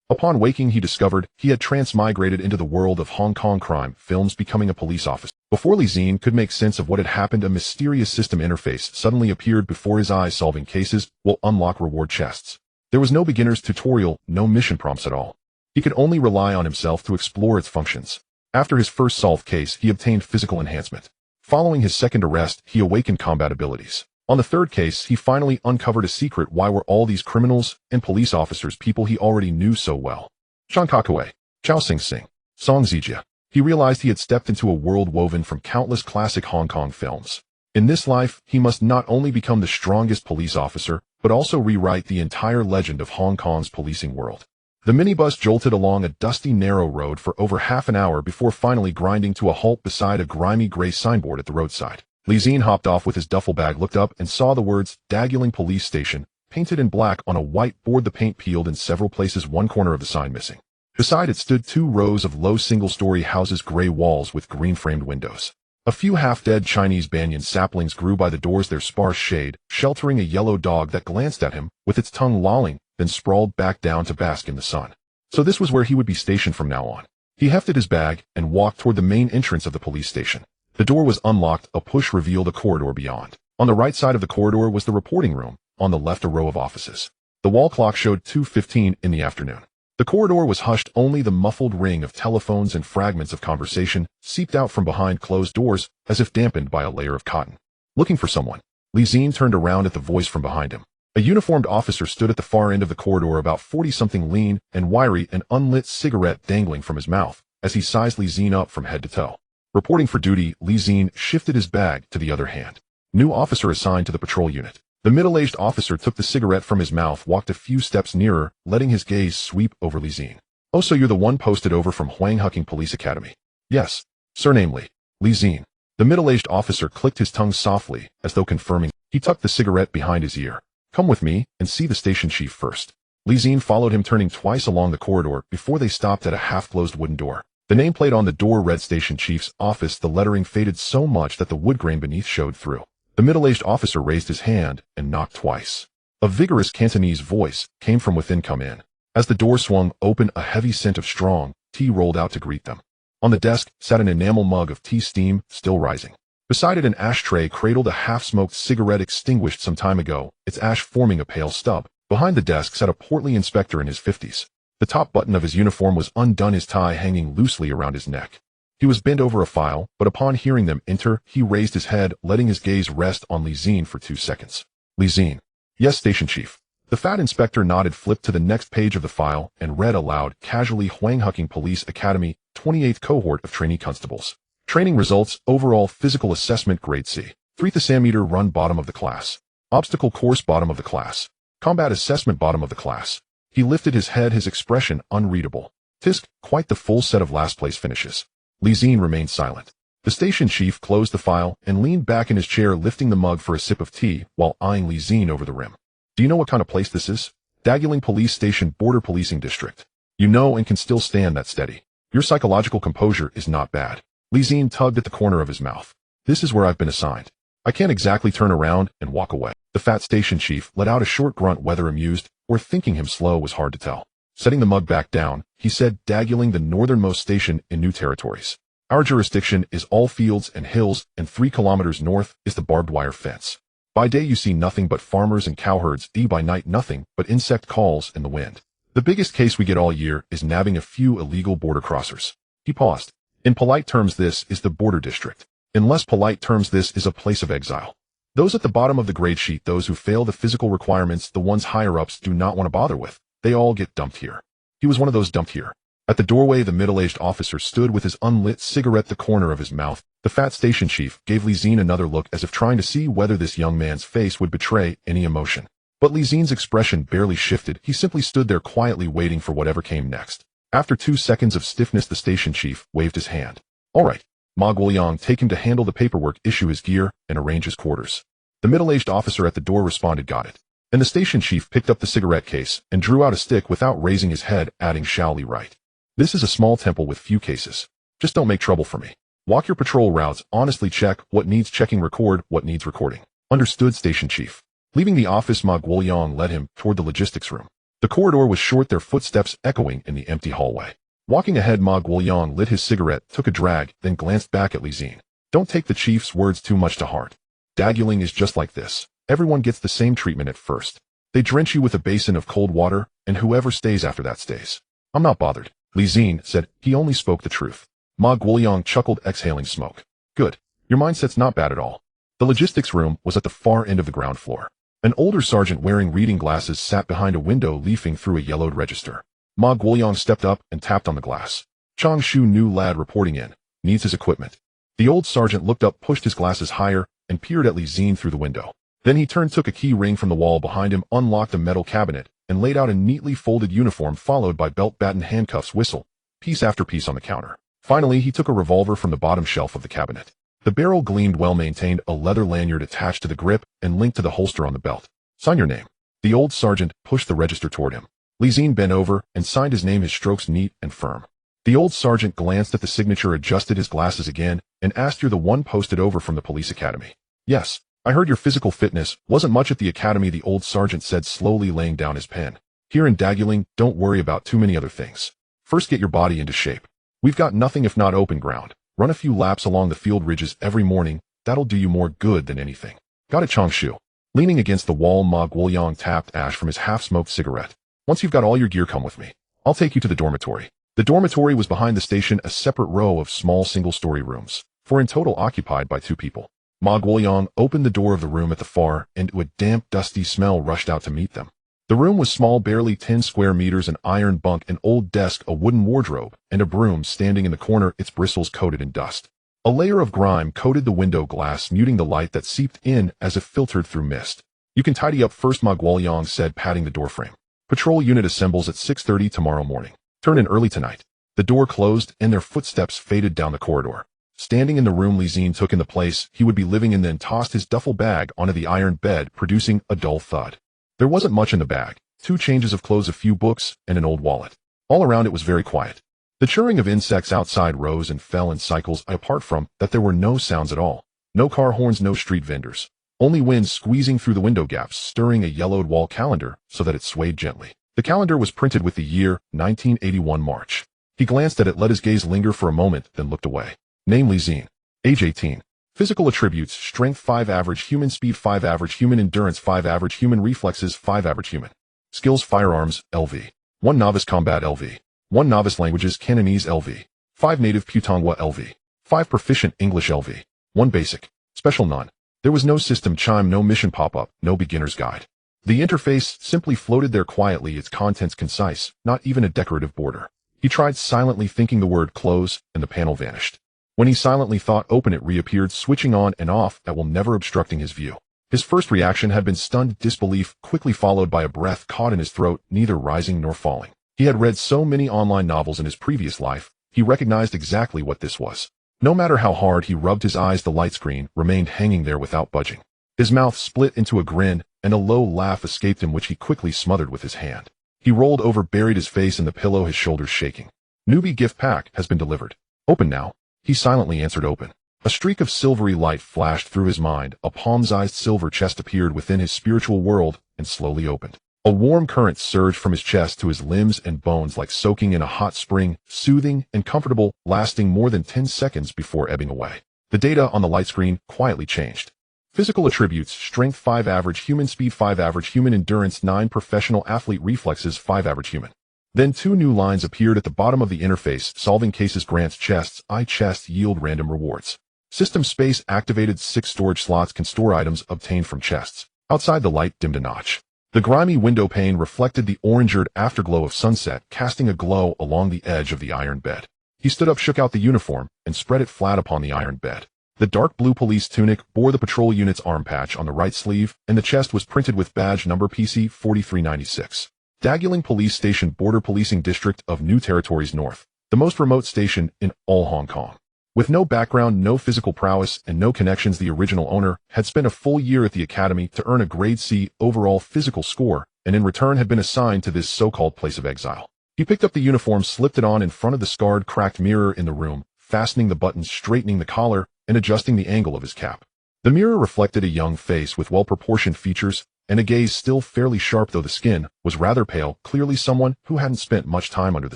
Upon waking, he discovered he had transmigrated into the world of Hong Kong crime films, becoming a police officer. Before Zi-Jie could make sense of what had happened, a mysterious system interface suddenly appeared before his eyes. Solving cases will unlock reward chests. There was no beginner's tutorial, no mission prompts at all. He could only rely on himself to explore its functions. After his first solved case, he obtained physical enhancement. Following his second arrest, he awakened combat abilities. On the third case, he finally uncovered a secret. Why were all these criminals and police officers people he already knew so well? Ka-Kui, Chow Sing, Song Zi-Jie. He realized he had stepped into a world woven from countless classic Hong Kong films. In this life, he must not only become the strongest police officer, but also rewrite the entire legend of Hong Kong's policing world. The minibus jolted along a dusty, narrow road for over half an hour before finally grinding to a halt beside a grimy gray signboard at the roadside. Zi-Jie hopped off with his duffel bag, looked up, and saw the words, Daguling Police Station, painted in black on a white board. The paint peeled in several places, one corner of the sign missing. Beside it stood 2 rows of low single-story houses, gray walls with green-framed windows. A few half-dead Chinese banyan saplings grew by the doors, their sparse shade sheltering a yellow dog that glanced at him, with its tongue lolling, then sprawled back down to bask in the sun. So this was where he would be stationed from now on. He hefted his bag and walked toward the main entrance of the police station. The door was unlocked, a push revealed a corridor beyond. On the right side of the corridor was the reporting room, on the left a row of offices. The wall clock showed 2:15 in the afternoon. The corridor was hushed, only the muffled ring of telephones and fragments of conversation seeped out from behind closed doors, as if dampened by a layer of cotton. Looking for someone. Zi-Jie turned around at the voice from behind him. A uniformed officer stood at the far end of the corridor, about 40-something, lean and wiry, an unlit cigarette dangling from his mouth, as he sized Zi-Jie up from head to toe. Reporting for duty, Zi-Jie shifted his bag to the other hand. New officer assigned to the patrol unit. The middle-aged officer took the cigarette from his mouth, walked a few steps nearer, letting his gaze sweep over Zi-Jie. Oh, so you're the one posted over from Huanghuking Police Academy? Yes. Surname Zi-Jie. The middle-aged officer clicked his tongue softly, as though confirming. He tucked the cigarette behind his ear. Come with me, and see the station chief first. Zi-Jie followed him, turning twice along the corridor before they stopped at a half-closed wooden door. The nameplate on the door read Station Chief's Office. The lettering faded so much that the wood grain beneath showed through. The middle-aged officer raised his hand and knocked twice. A vigorous Cantonese voice came from within. Come in. As the door swung open, a heavy scent of strong tea rolled out to greet them. On the desk sat an enamel mug of tea, steam still rising. Beside it, an ashtray cradled a half-smoked cigarette extinguished some time ago, its ash forming a pale stub. Behind the desk sat a portly inspector in his 50s. The top button of his uniform was undone, his tie hanging loosely around his neck. He was bent over a file, but upon hearing them enter, he raised his head, letting his gaze rest on Zi-Jie for 2 seconds. Zi-Jie. Yes, Station Chief. The fat inspector nodded, flipped to the next page of the file, and read aloud, casually, Huanghuking Police Academy, 28th Cohort of Trainee Constables. Training results, overall physical assessment grade C. 3th centimeter run bottom of the class. Obstacle course bottom of the class. Combat assessment bottom of the class. He lifted his head, his expression unreadable. Tisk, quite the full set of last place finishes. Zi-Jie remained silent. The station chief closed the file and leaned back in his chair, lifting the mug for a sip of tea while eyeing Zi-Jie over the rim. Do you know what kind of place this is? Daguling Police Station, Border Policing District. You know and can still stand that steady. Your psychological composure is not bad. Zi-Jie tugged at the corner of his mouth. This is where I've been assigned. I can't exactly turn around and walk away. The fat station chief let out a short grunt, whether amused or thinking him slow was hard to tell. Setting the mug back down, he said, Daguling, the northernmost station in New Territories. Our jurisdiction is all fields and hills, and 3 kilometers north is the barbed wire fence. By day you see nothing but farmers and cowherds, by night nothing but insect calls and the wind. The biggest case we get all year is nabbing a few illegal border crossers. He paused. In polite terms, this is the border district. In less polite terms, this is a place of exile. Those at the bottom of the grade sheet, those who fail the physical requirements, the ones higher-ups do not want to bother with, they all get dumped here. He was one of those dumped here. At the doorway, the middle-aged officer stood with his unlit cigarette the corner of his mouth. The fat station chief gave Zi-Jie another look, as if trying to see whether this young man's face would betray any emotion. But Zi-Jie's expression barely shifted. He simply stood there quietly, waiting for whatever came next. After 2 seconds of stiffness, the station chief waved his hand. All right. Ma Guoliang, take him to handle the paperwork, issue his gear, and arrange his quarters. The middle-aged officer at the door responded, got it. And the station chief picked up the cigarette case and drew out a stick without raising his head, adding, shall we right. This is a small temple with few cases. Just don't make trouble for me. Walk your patrol routes, honestly check what needs checking, record what needs recording. Understood, station chief. Leaving the office, Ma Guoliang led him toward the logistics room. The corridor was short, their footsteps echoing in the empty hallway. Walking ahead, Ma Guoliang lit his cigarette, took a drag, then glanced back at Zi-Jie. Don't take the chief's words too much to heart. Daguling is just like this. Everyone gets the same treatment at first. They drench you with a basin of cold water, and whoever stays after that stays. I'm not bothered. Zi-Jie said. He only spoke the truth. Ma Guoliang chuckled, exhaling smoke. Good. Your mindset's not bad at all. The logistics room was at the far end of the ground floor. An older sergeant wearing reading glasses sat behind a window, leafing through a yellowed register. Ma Guoliang stepped up and tapped on the glass. Chang Shu, new lad reporting in. Needs his equipment. The old sergeant looked up, pushed his glasses higher, and peered at Zi-Jie through the window. Then he turned, took a key ring from the wall behind him, unlocked a metal cabinet, and laid out a neatly folded uniform followed by belt, baton, handcuffs, whistle, piece after piece on the counter. Finally, he took a revolver from the bottom shelf of the cabinet. The barrel gleamed, well-maintained, a leather lanyard attached to the grip and linked to the holster on the belt. Sign your name. The old sergeant pushed the register toward him. Zi-Jie bent over and signed his name, his strokes neat and firm. The old sergeant glanced at the signature, adjusted his glasses again, and asked, "You're the one posted over from the police academy?" "Yes. I heard your physical fitness wasn't much at the academy," the old sergeant said, slowly laying down his pen. "Here in Daguling, don't worry about too many other things. First, get your body into shape. We've got nothing if not open ground. Run a few laps along the field ridges every morning. That'll do you more good than anything." "Got it, Chang Shu." Leaning against the wall, Ma Guoliang tapped ash from his half-smoked cigarette. "Once you've got all your gear, come with me. I'll take you to the dormitory." The dormitory was behind the station, a separate row of small single-story rooms, for in total occupied by 2 people. Ma Guoliang opened the door of the room at the far end, and a damp, dusty smell rushed out to meet them. The room was small, barely 10 square meters, an iron bunk, an old desk, a wooden wardrobe, and a broom standing in the corner, its bristles coated in dust. A layer of grime coated the window glass, muting the light that seeped in as if filtered through mist. "You can tidy up first," Ma Guoliang said, patting the doorframe. "Patrol unit assembles at 6:30 tomorrow morning. Turn in early tonight." The door closed, and their footsteps faded down the corridor. Standing in the room Zi-Jie took in the place he would be living in, then tossed his duffel bag onto the iron bed, producing a dull thud. There wasn't much in the bag. 2 changes of clothes, a few books, and an old wallet. All around it was very quiet. The churring of insects outside rose and fell in cycles. Apart from that, there were no sounds at all. No car horns, no street vendors. Only wind squeezing through the window gaps, stirring a yellowed wall calendar so that it swayed gently. The calendar was printed with the year 1981 March. He glanced at it, let his gaze linger for a moment, then looked away. Name Zi-Jie. Age 18. Physical attributes: strength 5 average, human speed 5 average, human endurance 5 average, human reflexes 5 average, human skills: firearms LV. 1 novice combat LV. 1 novice languages: Cantonese LV. 5 native Putonghua LV. 5 proficient English LV. 1 basic. Special none. There was no system chime, no mission pop-up, no beginner's guide. The interface simply floated there quietly, its contents concise, not even a decorative border. He tried silently thinking the word close, and the panel vanished. When he silently thought open, it reappeared, switching on and off at will, never obstructing his view. His first reaction had been stunned disbelief, quickly followed by a breath caught in his throat, neither rising nor falling. He had read so many online novels in his previous life, he recognized exactly what this was. No matter how hard he rubbed his eyes, the light screen remained hanging there without budging. His mouth split into a grin, and a low laugh escaped him, which he quickly smothered with his hand. He rolled over, buried his face in the pillow, his shoulders shaking. "Newbie gift pack has been delivered. Open now." He silently answered, "Open." A streak of silvery light flashed through his mind. A palm-sized silver chest appeared within his spiritual world and slowly opened. A warm current surged from his chest to his limbs and bones like soaking in a hot spring, soothing and comfortable, lasting more than 10 seconds before ebbing away. The data on the light screen quietly changed. Physical attributes: strength 5 average, human speed 5 average, human endurance 9, professional athlete reflexes 5 average, human. Then 2 new lines appeared at the bottom of the interface: solving cases grants chests, chests yield random rewards. System space activated: 6 storage slots can store items obtained from chests. Outside, the light dimmed a notch. The grimy window pane reflected the orangered afterglow of sunset, casting a glow along the edge of the iron bed. He stood up, shook out the uniform, and spread it flat upon the iron bed. The dark blue police tunic bore the patrol unit's arm patch on the right sleeve, and the chest was printed with badge number PC 4396. Daguling Police Station, Border Policing District of New Territories North, the most remote station in all Hong Kong. With no background, no physical prowess, and no connections, the original owner had spent a full year at the academy to earn a grade C overall physical score, and in return had been assigned to this so-called place of exile. He picked up the uniform, slipped it on in front of the scarred, cracked mirror in the room, fastening the buttons, straightening the collar, and adjusting the angle of his cap. The mirror reflected a young face with well-proportioned features, and a gaze still fairly sharp though the skin was rather pale, clearly someone who hadn't spent much time under the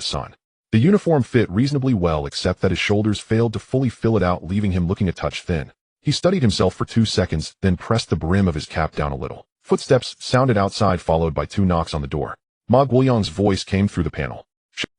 sun. The uniform fit reasonably well except that his shoulders failed to fully fill it out, leaving him looking a touch thin. He studied himself for 2 seconds, then pressed the brim of his cap down a little. Footsteps sounded outside, followed by 2 knocks on the door. Ma Guoyang's voice came through the panel.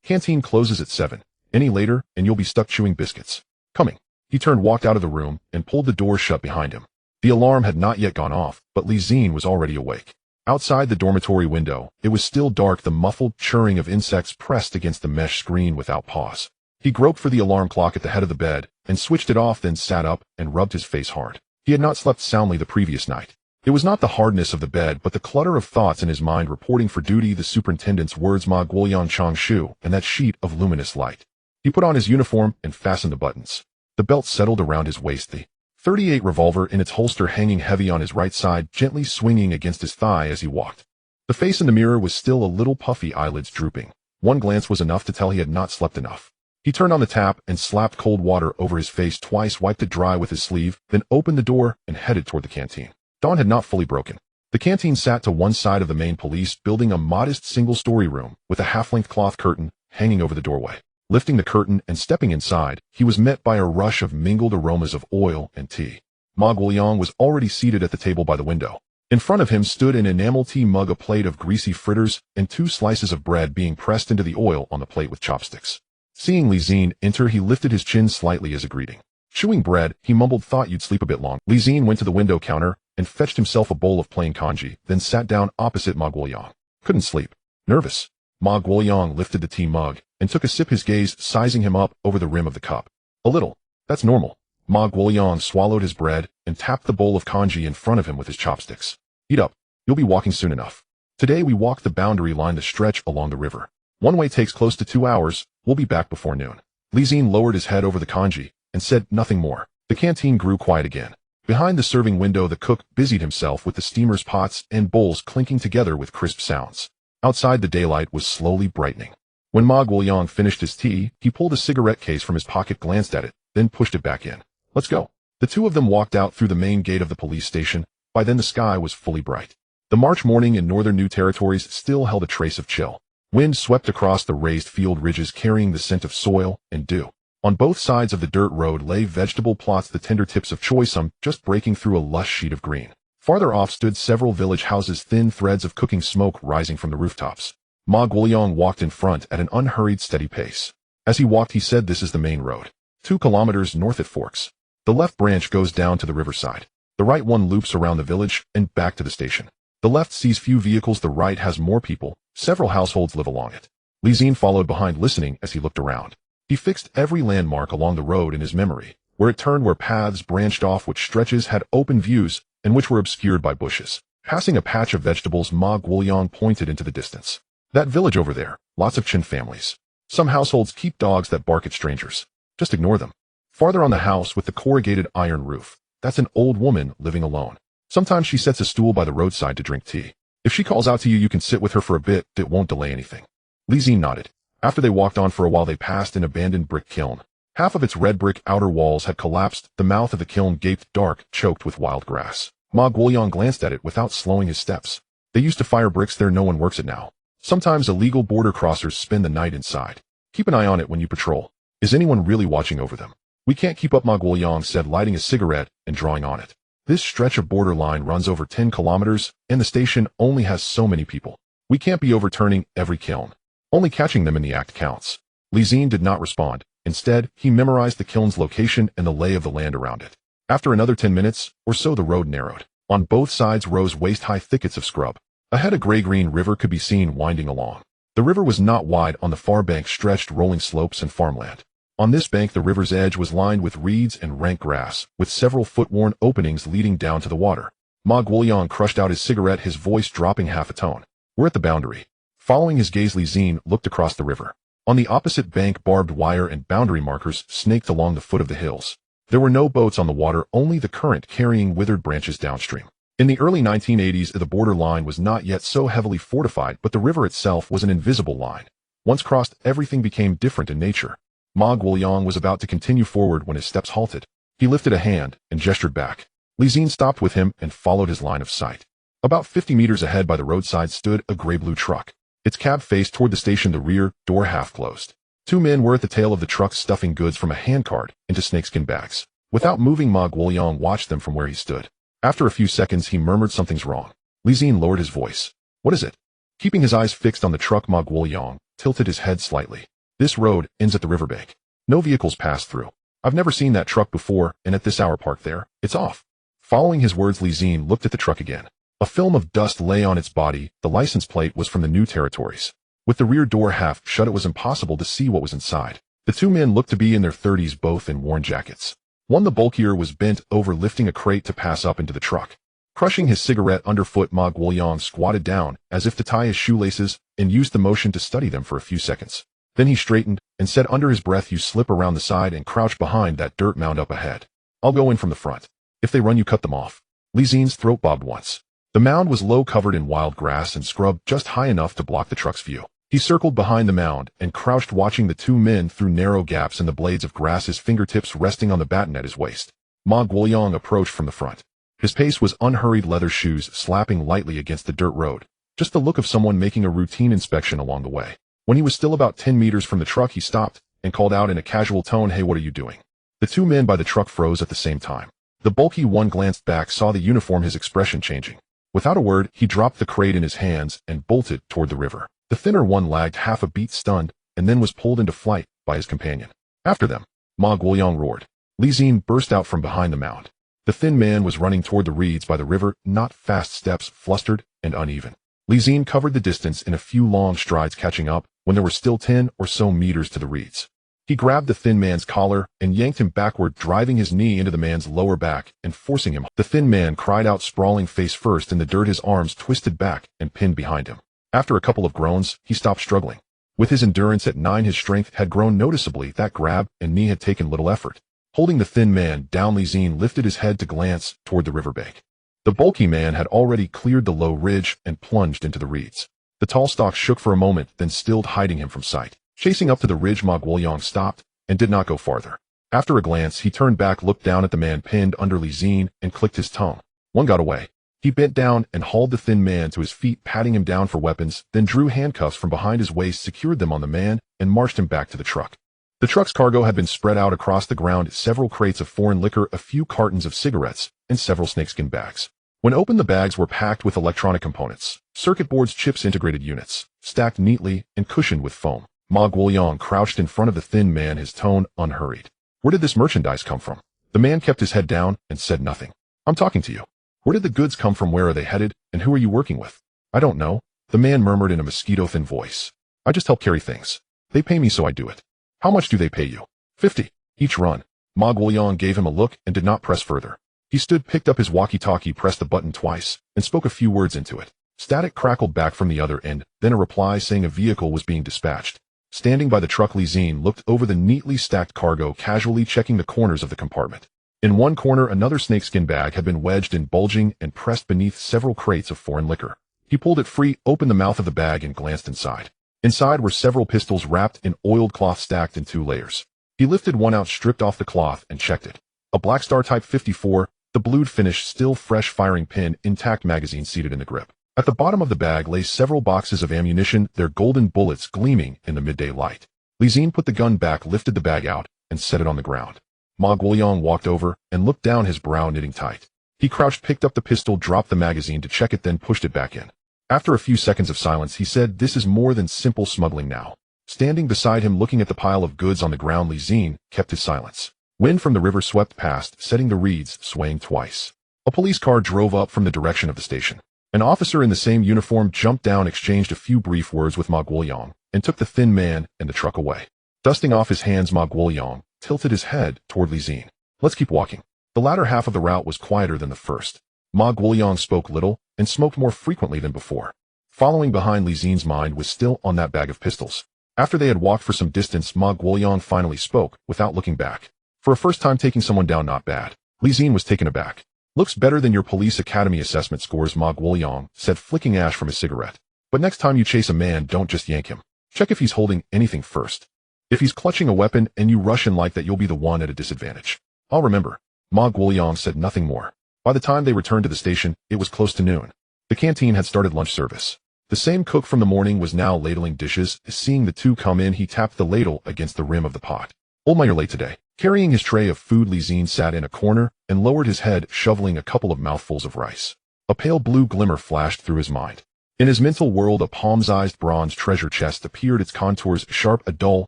Canteen closes at 7. Any later, and you'll be stuck chewing biscuits. Coming. He walked out of the room, and pulled the door shut behind him. The alarm had not yet gone off, but Zi-Jie was already awake. Outside the dormitory window, it was still dark, the muffled churring of insects pressed against the mesh screen without pause. He groped for the alarm clock at the head of the bed, and switched it off, then sat up, and rubbed his face hard. He had not slept soundly the previous night. It was not the hardness of the bed, but the clutter of thoughts in his mind reporting for duty, the superintendent's words, Ma Guoyang Changshu, and that sheet of luminous light. He put on his uniform and fastened the buttons. The belt settled around his waist, the .38 revolver in its holster hanging heavy on his right side, gently swinging against his thigh as he walked. The face in the mirror was still a little puffy, eyelids drooping. One glance was enough to tell he had not slept enough. He turned on the tap and slapped cold water over his face twice, wiped it dry with his sleeve, then opened the door and headed toward the canteen. Dawn had not fully broken. The canteen sat to one side of the main police building, a modest single-story room with a half-length cloth curtain hanging over the doorway. Lifting the curtain and stepping inside, he was met by a rush of mingled aromas of oil and tea. Ma Guoyang was already seated at the table by the window. In front of him stood an enamel tea mug, a plate of greasy fritters, and 2 slices of bread being pressed into the oil on the plate with chopsticks. Seeing Zi-Jie enter, he lifted his chin slightly as a greeting. Chewing bread, he mumbled, "Thought you'd sleep a bit long." Zi-Jie went to the window counter and fetched himself a bowl of plain congee, then sat down opposite Ma Guoyang. "Couldn't sleep. Nervous." Ma Guoyang lifted the tea mug and took a sip, his gaze sizing him up over the rim of the cup. "A little. That's normal." Ma Guoyang swallowed his bread and tapped the bowl of congee in front of him with his chopsticks. "Eat up. You'll be walking soon enough. Today we walked the boundary line, the stretch along the river. One way takes close to 2 hours. We'll be back before noon." Zi-Jie lowered his head over the congee and said nothing more. The canteen grew quiet again. Behind the serving window, the cook busied himself with the steamer's pots and bowls clinking together with crisp sounds. Outside, the daylight was slowly brightening. When Ma Guoyang finished his tea, he pulled a cigarette case from his pocket, glanced at it, then pushed it back in. "Let's go." The 2 of them walked out through the main gate of the police station. By then the sky was fully bright. The March morning in northern New Territories still held a trace of chill. Wind swept across the raised field ridges, carrying the scent of soil and dew. On both sides of the dirt road lay vegetable plots, the tender tips of choy, some just breaking through a lush sheet of green. Farther off stood several village houses, thin threads of cooking smoke rising from the rooftops. Ma Guoyang walked in front at an unhurried, steady pace. As he walked, he said, "This is the main road. 2 kilometers north it forks. The left branch goes down to the riverside. The right one loops around the village and back to the station. The left sees few vehicles, the right has more people. Several households live along it." Zi-Jie followed behind, listening as he looked around. He fixed every landmark along the road in his memory, where it turned, where paths branched off, which stretches had open views, and which were obscured by bushes. Passing a patch of vegetables, Ma Guoyang pointed into the distance. "That village over there, lots of Chin families. Some households keep dogs that bark at strangers. Just ignore them." Farther on, the house with the corrugated iron roof. "That's an old woman living alone. Sometimes she sets a stool by the roadside to drink tea. If she calls out to you, you can sit with her for a bit. It won't delay anything." Zi-Jie nodded. After they walked on for a while, they passed an abandoned brick kiln. Half of its red brick outer walls had collapsed. The mouth of the kiln gaped dark, choked with wild grass. Ma Guoyang glanced at it without slowing his steps. "They used to fire bricks there. No one works it now. Sometimes illegal border crossers spend the night inside. Keep an eye on it when you patrol. Is anyone really watching over them?" "We can't keep up," Ma Guoyang said, lighting a cigarette and drawing on it. "This stretch of border line runs over 10 kilometers, and the station only has so many people. We can't be overturning every kiln. Only catching them in the act counts." Zi-Jie did not respond. Instead, he memorized the kiln's location and the lay of the land around it. After another 10 minutes or so, the road narrowed. On both sides rose waist-high thickets of scrub. Ahead, a gray-green river could be seen winding along. The river was not wide. On the far bank stretched rolling slopes and farmland. On this bank, the river's edge was lined with reeds and rank grass, with several foot-worn openings leading down to the water. Ma Guoyang crushed out his cigarette, his voice dropping half a tone. "We're at the boundary." Following his gaze, Zi-Jie looked across the river. On the opposite bank, barbed wire and boundary markers snaked along the foot of the hills. There were no boats on the water, only the current carrying withered branches downstream. In the early 1980s, the border line was not yet so heavily fortified, but the river itself was an invisible line. Once crossed, everything became different in nature. Ma Guoyang was about to continue forward when his steps halted. He lifted a hand and gestured back. Zi-Jie stopped with him and followed his line of sight. About 50 meters ahead by the roadside stood a gray-blue truck. Its cab faced toward the station, the rear door half closed. Two men were at the tail of the truck stuffing goods from a handcart into snakeskin bags. Without moving, Ma Guoyang watched them from where he stood. After a few seconds, he murmured, "Something's wrong." Zi-Jie lowered his voice. "What is it?" Keeping his eyes fixed on the truck, Ma Guoyang tilted his head slightly. "This road ends at the riverbank. No vehicles pass through. I've never seen that truck before, and at this hour parked there. It's off." Following his words, Zi-Jie looked at the truck again. A film of dust lay on its body. The license plate was from the New Territories. With the rear door half shut, it was impossible to see what was inside. The two men looked to be in their 30s, both in worn jackets. One, the bulkier, was bent over lifting a crate to pass up into the truck. Crushing his cigarette underfoot, Ma Guoyang squatted down as if to tie his shoelaces and used the motion to study them for a few seconds. Then he straightened and said under his breath, "You slip around the side and crouch behind that dirt mound up ahead. I'll go in from the front. If they run, you cut them off." Zi-Jie's throat bobbed once. The mound was low, covered in wild grass and scrub, just high enough to block the truck's view. He circled behind the mound and crouched, watching the two men through narrow gaps in the blades of grass, his fingertips resting on the baton at his waist. Ma Guoyang approached from the front. His pace was unhurried, leather shoes slapping lightly against the dirt road, just the look of someone making a routine inspection along the way. When he was still about 10 meters from the truck, he stopped and called out in a casual tone, "Hey, what are you doing?" The two men by the truck froze at the same time. The bulky one glanced back, saw the uniform, his expression changing. Without a word, he dropped the crate in his hands and bolted toward the river. The thinner one lagged half a beat, stunned, and then was pulled into flight by his companion. "After them!" Ma Guoyang roared. Zi-Jie burst out from behind the mound. The thin man was running toward the reeds by the river, not fast steps, flustered and uneven. Zi-Jie covered the distance in a few long strides, catching up when there were still 10 or so meters to the reeds. He grabbed the thin man's collar and yanked him backward, driving his knee into the man's lower back and forcing him. The thin man cried out, sprawling face first in the dirt, his arms twisted back and pinned behind him. After a couple of groans, he stopped struggling. With his endurance at 9, his strength had grown noticeably. That grab and knee had taken little effort. Holding the thin man down, Zi-Jie lifted his head to glance toward the riverbank. The bulky man had already cleared the low ridge and plunged into the reeds. The tall stalk shook for a moment, then stilled, hiding him from sight. Chasing up to the ridge, Ma Guoyang stopped and did not go farther. After a glance, he turned back, looked down at the man pinned under Zi-Jie, and clicked his tongue. One got away. He bent down and hauled the thin man to his feet, patting him down for weapons, then drew handcuffs from behind his waist, secured them on the man, and marched him back to the truck. The truck's cargo had been spread out across the ground, several crates of foreign liquor, a few cartons of cigarettes, and several snakeskin bags. When opened, the bags were packed with electronic components, circuit boards, chips, integrated units, stacked neatly and cushioned with foam. Ma Guoyang crouched in front of the thin man, his tone unhurried. "Where did this merchandise come from?" The man kept his head down and said nothing. "I'm talking to you. Where did the goods come from? Where are they headed? And who are you working with?" "I don't know," the man murmured in a mosquito-thin voice. "I just help carry things. They pay me, so I do it." "How much do they pay you?" "50 each run." Ma Guoyang gave him a look and did not press further. He stood, picked up his walkie-talkie, pressed the button twice, and spoke a few words into it. Static crackled back from the other end, then a reply saying a vehicle was being dispatched. Standing by the truck, Zi-Jie looked over the neatly stacked cargo, casually checking the corners of the compartment. In one corner, another snakeskin bag had been wedged in, bulging and pressed beneath several crates of foreign liquor. He pulled it free, opened the mouth of the bag, and glanced inside. Inside were several pistols wrapped in oiled cloth, stacked in 2 layers. He lifted one out, stripped off the cloth, and checked it. A Black Star Type 54, the blued finish, still fresh, firing pin, intact magazine seated in the grip. At the bottom of the bag lay several boxes of ammunition, their golden bullets gleaming in the midday light. Zi-Jie put the gun back, lifted the bag out, and set it on the ground. Ma Guoyang walked over and looked down, his brow knitting tight. He crouched, picked up the pistol, dropped the magazine to check it, then pushed it back in. After a few seconds of silence, he said, "This is more than simple smuggling now." Standing beside him, looking at the pile of goods on the ground, Zi-Jie kept his silence. Wind from the river swept past, setting the reeds swaying twice. A police car drove up from the direction of the station. An officer in the same uniform jumped down, exchanged a few brief words with Ma Guoyang, and took the thin man and the truck away. Dusting off his hands, Ma Guoyang tilted his head toward Zi-Jie. "Let's keep walking." The latter half of the route was quieter than the first. Ma Guoyang spoke little and smoked more frequently than before. Following behind, Zi-Jie's mind was still on that bag of pistols. After they had walked for some distance, Ma Guoyang finally spoke, without looking back. "For a first time taking someone down, not bad." Zi-Jie was taken aback. "Looks better than your police academy assessment scores," Ma Guoyang said, flicking ash from his cigarette. "But next time you chase a man, don't just yank him. Check if he's holding anything first. If he's clutching a weapon and you rush in like that, you'll be the one at a disadvantage." "I'll remember." Ma Guoyang said nothing more. By the time they returned to the station, it was close to noon. The canteen had started lunch service. The same cook from the morning was now ladling dishes. Seeing the two come in, he tapped the ladle against the rim of the pot. "Oh my, you're late today." Carrying his tray of food, Zi-Jie sat in a corner and lowered his head, shoveling a couple of mouthfuls of rice. A pale blue glimmer flashed through his mind. In his mental world, a palm-sized bronze treasure chest appeared, its contours sharp, a dull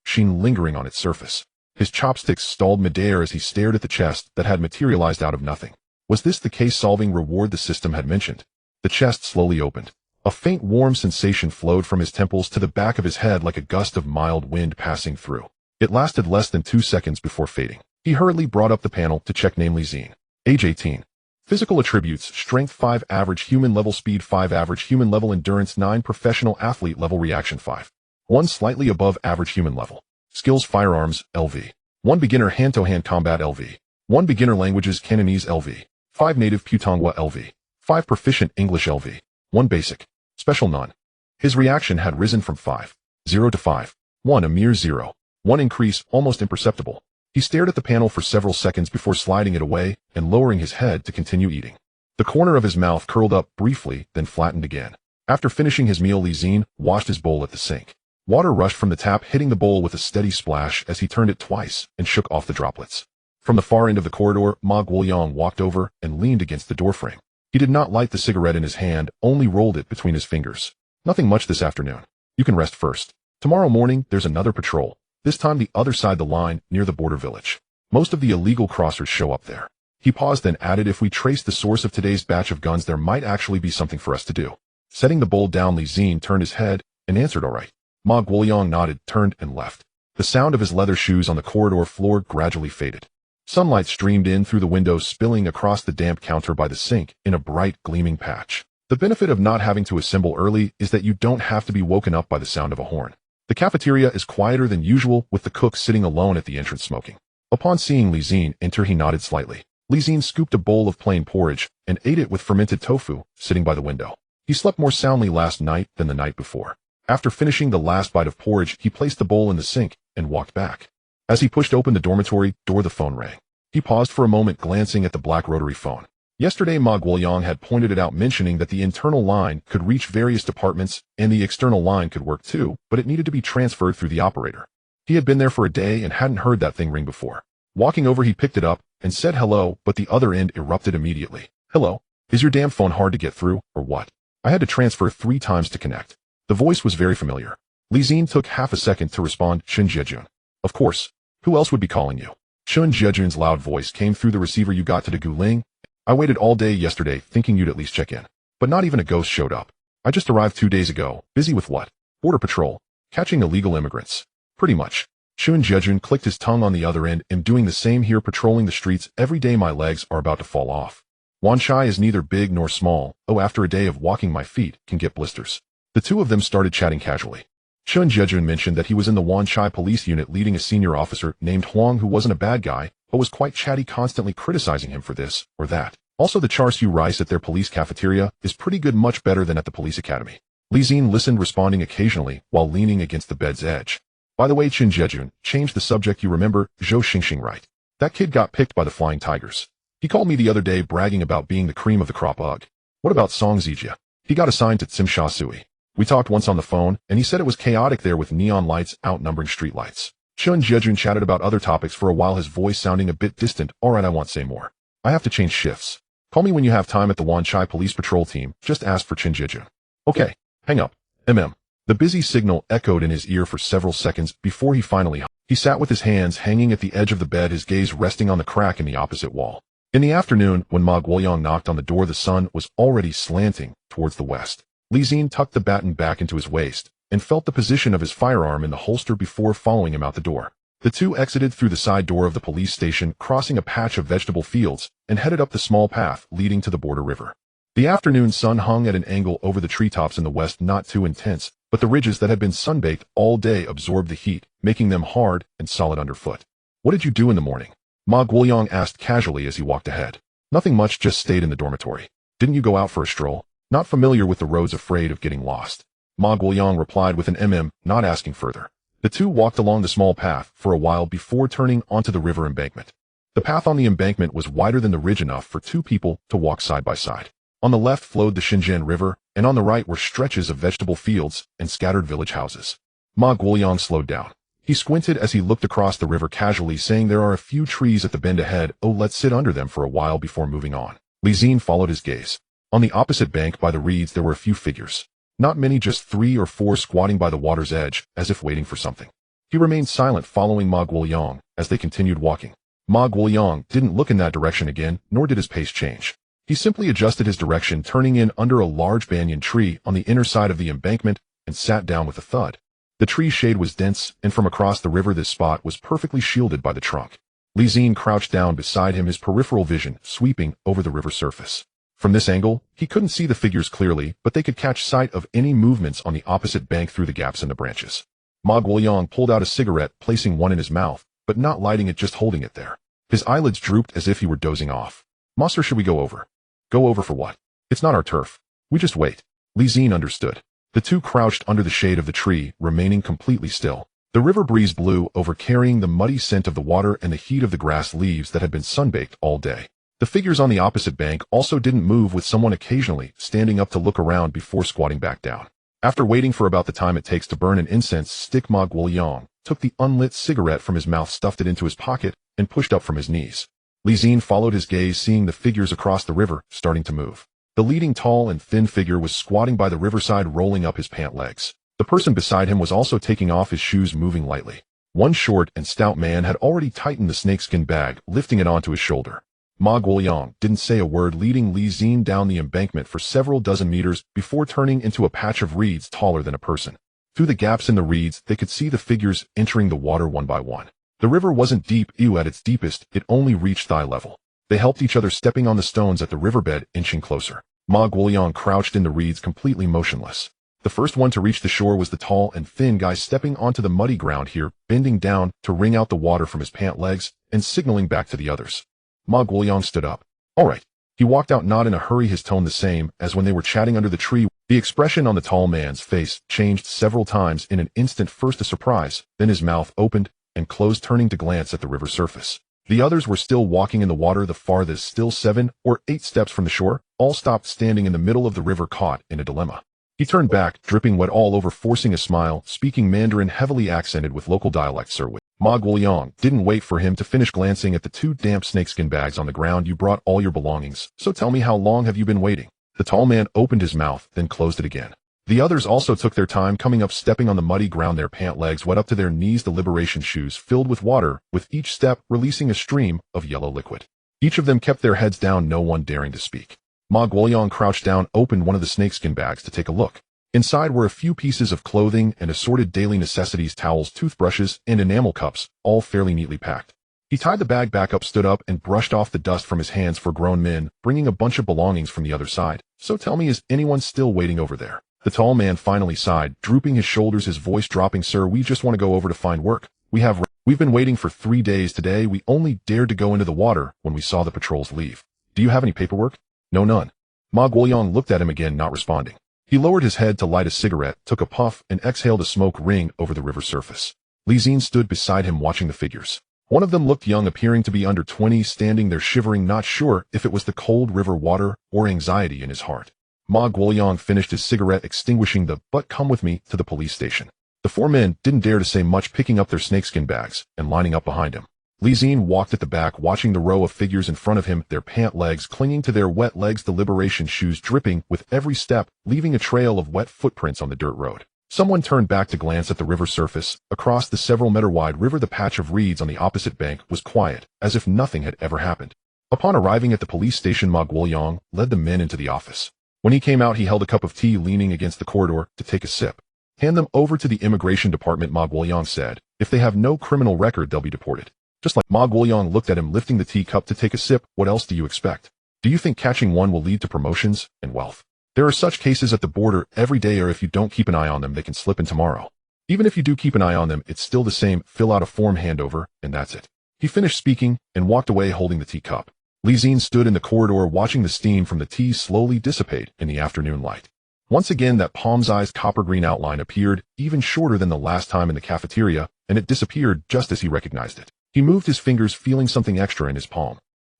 sheen lingering on its surface. His chopsticks stalled midair as he stared at the chest that had materialized out of nothing. Was this the case-solving reward the system had mentioned? The chest slowly opened. A faint warm sensation flowed from his temples to the back of his head like a gust of mild wind passing through. It lasted less than 2 seconds before fading. He hurriedly brought up the panel to check, namely Zi-Jie. Age 18. Physical attributes: Strength 5, Average Human Level, Speed 5, Average Human Level, Endurance 9, Professional Athlete Level, Reaction 5. 1, slightly above Average Human Level. Skills: Firearms, LV. 1, Beginner Hand-to-Hand Combat, LV. 1, Beginner Languages, Cantonese, LV. 5, Native Putonghua, LV. 5, Proficient English, LV. 1, Basic. Special, None. His reaction had risen from 5.0 to 5.1, a mere 0.1 increase, almost imperceptible. He stared at the panel for several seconds before sliding it away and lowering his head to continue eating. The corner of his mouth curled up briefly, then flattened again. After finishing his meal, Zi-Jie washed his bowl at the sink. Water rushed from the tap, hitting the bowl with a steady splash as he turned it twice and shook off the droplets. From the far end of the corridor, Ma Guoyang walked over and leaned against the doorframe. He did not light the cigarette in his hand, only rolled it between his fingers. "Nothing much this afternoon. You can rest first. Tomorrow morning, there's another patrol. This time the other side the line, near the border village. Most of the illegal crossers show up there." He paused, then added, "If we trace the source of today's batch of guns, there might actually be something for us to do." Setting the bowl down, Zi-Jie turned his head and answered, "All right." Ma Guoyang nodded, turned, and left. The sound of his leather shoes on the corridor floor gradually faded. Sunlight streamed in through the window, spilling across the damp counter by the sink in a bright, gleaming patch. The benefit of not having to assemble early is that you don't have to be woken up by the sound of a horn. The cafeteria is quieter than usual, with the cook sitting alone at the entrance smoking. Upon seeing Zi-Jie enter, he nodded slightly. Zi-Jie scooped a bowl of plain porridge and ate it with fermented tofu, sitting by the window. He slept more soundly last night than the night before. After finishing the last bite of porridge, he placed the bowl in the sink and walked back. As he pushed open the dormitory door, the phone rang. He paused for a moment, glancing at the black rotary phone. Yesterday, Ma Guoyang had pointed it out, mentioning that the internal line could reach various departments and the external line could work too, but it needed to be transferred through the operator. He had been there for a day and hadn't heard that thing ring before. Walking over, he picked it up and said hello, but the other end erupted immediately. "Hello? Is your damn phone hard to get through, or what? I had to transfer 3 times to connect." The voice was very familiar. Zi-Jie took half a second to respond, "Zi-Jie. Of course. Who else would be calling you?" Zi-Jie's loud voice came through the receiver. "You got to the Kowloon? I waited all day yesterday thinking you'd at least check in. But not even a ghost showed up. I just arrived 2 days ago. Busy with what? Border patrol. Catching illegal immigrants. Pretty much." Zi-Jie clicked his tongue on the other end. "I'm doing the same here, patrolling the streets every day. My legs are about to fall off. Wanchai is neither big nor small. Oh, after a day of walking, my feet can get blisters." The two of them started chatting casually. Zi-Jie mentioned that he was in the Wanchai police unit leading a senior officer named Huang who wasn't a bad guy, but was quite chatty, constantly criticizing him for this or that. Also, the char siu rice at their police cafeteria is pretty good, much better than at the police academy. Zi-Jie listened, responding occasionally while leaning against the bed's edge. "By the way, Zi-Jie, changed the subject. You remember Zhou Xingxing, right? That kid got picked by the Flying Tigers. He called me the other day bragging about being the cream of the crop. Ugh. What about Song Zi-Jie? He got assigned to Tsimsha Sui. We talked once on the phone, and he said it was chaotic there with neon lights outnumbering street lights." Zi-Jie chatted about other topics for a while, his voice sounding a bit distant. "All right, I won't say more. I have to change shifts. Call me when you have time at the Wanchai police patrol team. Just ask for Zi-Jie." "Okay, hang up. The busy signal echoed in his ear for several seconds before he finally hung. He sat with his hands hanging at the edge of the bed, his gaze resting on the crack in the opposite wall. In the afternoon, when Ma Guoyang knocked on the door, the sun was already slanting towards the west. Zi-Jie tucked the baton back into his waist and felt the position of his firearm in the holster before following him out the door. The two exited through the side door of the police station, crossing a patch of vegetable fields, and headed up the small path leading to the border river. The afternoon sun hung at an angle over the treetops in the west, not too intense, but the ridges that had been sunbaked all day absorbed the heat, making them hard and solid underfoot. "What did you do in the morning?" Ma Guoyang asked casually as he walked ahead. "Nothing much, just stayed in the dormitory." "Didn't you go out for a stroll?" "Not familiar with the roads, afraid of getting lost." Ma Guoyang replied with an not asking further. The two walked along the small path for a while before turning onto the river embankment. The path on the embankment was wider than the ridge, enough for 2 people to walk side by side. On the left flowed the Xinjiang River, and on the right were stretches of vegetable fields and scattered village houses. Ma Guoyang slowed down. He squinted as he looked across the river casually, saying there are a few trees at the bend ahead. Oh, let's sit under them for a while before moving on. Zi-Jie followed his gaze. On the opposite bank by the reeds there were a few figures. Not many, just 3 or 4 squatting by the water's edge, as if waiting for something. He remained silent, following Ma Guoyang as they continued walking. Ma Guoyang didn't look in that direction again, nor did his pace change. He simply adjusted his direction, turning in under a large banyan tree on the inner side of the embankment, and sat down with a thud. The tree's shade was dense, and from across the river this spot was perfectly shielded by the trunk. Zi-Jie crouched down beside him, his peripheral vision sweeping over the river surface. From this angle, he couldn't see the figures clearly, but they could catch sight of any movements on the opposite bank through the gaps in the branches. Ma Guoyang pulled out a cigarette, placing one in his mouth, but not lighting it, just holding it there. His eyelids drooped as if he were dozing off. "Master, should we go over?" "Go over for what? It's not our turf. We just wait." Zi-Jie understood. The two crouched under the shade of the tree, remaining completely still. The river breeze blew over, carrying the muddy scent of the water and the heat of the grass leaves that had been sunbaked all day. The figures on the opposite bank also didn't move, with someone occasionally standing up to look around before squatting back down. After waiting for about the time it takes to burn an incense stick, Ma Guoyang took the unlit cigarette from his mouth, stuffed it into his pocket, and pushed up from his knees. Zi-Jie followed his gaze, seeing the figures across the river starting to move. The leading tall and thin figure was squatting by the riverside, rolling up his pant legs. The person beside him was also taking off his shoes, moving lightly. One short and stout man had already tightened the snakeskin bag, lifting it onto his shoulder. Ma Guoyang didn't say a word, leading Zi-Jie down the embankment for several dozen meters before turning into a patch of reeds taller than a person. Through the gaps in the reeds, they could see the figures entering the water one by one. The river wasn't deep. At its deepest, it only reached thigh level. They helped each other, stepping on the stones at the riverbed, inching closer. Ma Guoyang crouched in the reeds, completely motionless. The first one to reach the shore was the tall and thin guy, stepping onto the muddy ground here, bending down to wring out the water from his pant legs and signaling back to the others. Ma Guoyang stood up. "All right." He walked out, not in a hurry, his tone the same as when they were chatting under the tree. The expression on the tall man's face changed several times in an instant, first a surprise, then his mouth opened and closed, turning to glance at the river surface. The others were still walking in the water, the farthest still 7 or 8 steps from the shore, all stopped, standing in the middle of the river, caught in a dilemma. He turned back, dripping wet all over, forcing a smile, speaking Mandarin heavily accented with local dialect. "Sir." Ma Guoyang didn't wait for him to finish, glancing at the 2 damp snakeskin bags on the ground. "You brought all your belongings, so tell me, how long have you been waiting?" The tall man opened his mouth, then closed it again. The others also took their time coming up, stepping on the muddy ground, their pant legs wet up to their knees, the liberation shoes filled with water, with each step releasing a stream of yellow liquid. Each of them kept their heads down, no one daring to speak. Ma Guoyang crouched down, opened one of the snakeskin bags to take a look. Inside were a few pieces of clothing and assorted daily necessities, towels, toothbrushes, and enamel cups, all fairly neatly packed. He tied the bag back up, stood up, and brushed off the dust from his hands. "For grown men, bringing a bunch of belongings from the other side. So tell me, is anyone still waiting over there?" The tall man finally sighed, drooping his shoulders, his voice dropping. "Sir, we just want to go over to find work. We've been waiting for 3 days. Today we only dared to go into the water when we saw the patrols leave. Do you have any paperwork?" "No, none." Ma Guoyang looked at him again, not responding. He lowered his head to light a cigarette, took a puff, and exhaled a smoke ring over the river surface. Zi-Jie stood beside him, watching the figures. One of them looked young, appearing to be under 20, standing there shivering, not sure if it was the cold river water or anxiety in his heart. Ma Guoyang finished his cigarette, extinguishing the "but come with me" to the police station. The 4 men didn't dare to say much, picking up their snakeskin bags and lining up behind him. Zi-Jie walked at the back, watching the row of figures in front of him, their pant legs clinging to their wet legs, the liberation shoes dripping with every step, leaving a trail of wet footprints on the dirt road. Someone turned back to glance at the river surface. Across the several meter-wide river, the patch of reeds on the opposite bank was quiet, as if nothing had ever happened. Upon arriving at the police station, Ma Guoyang led the men into the office. When he came out, he held a cup of tea, leaning against the corridor to take a sip. "Hand them over to the immigration department," Ma Guoyang said. "If they have no criminal record, they'll be deported." Just like Ma Guoyang looked at him, lifting the teacup to take a sip. "What else do you expect? Do you think catching one will lead to promotions and wealth? There are such cases at the border every day, or if you don't keep an eye on them, they can slip in tomorrow. Even if you do keep an eye on them, it's still the same. Fill out a form, hand over, and that's it." He finished speaking and walked away, holding the teacup. Zi-Jie stood in the corridor, watching the steam from the tea slowly dissipate in the afternoon light. Once again, that palm-sized copper-green outline appeared, even shorter than the last time in the cafeteria, and it disappeared just as he recognized it. He moved his fingers, feeling something extra in his palm.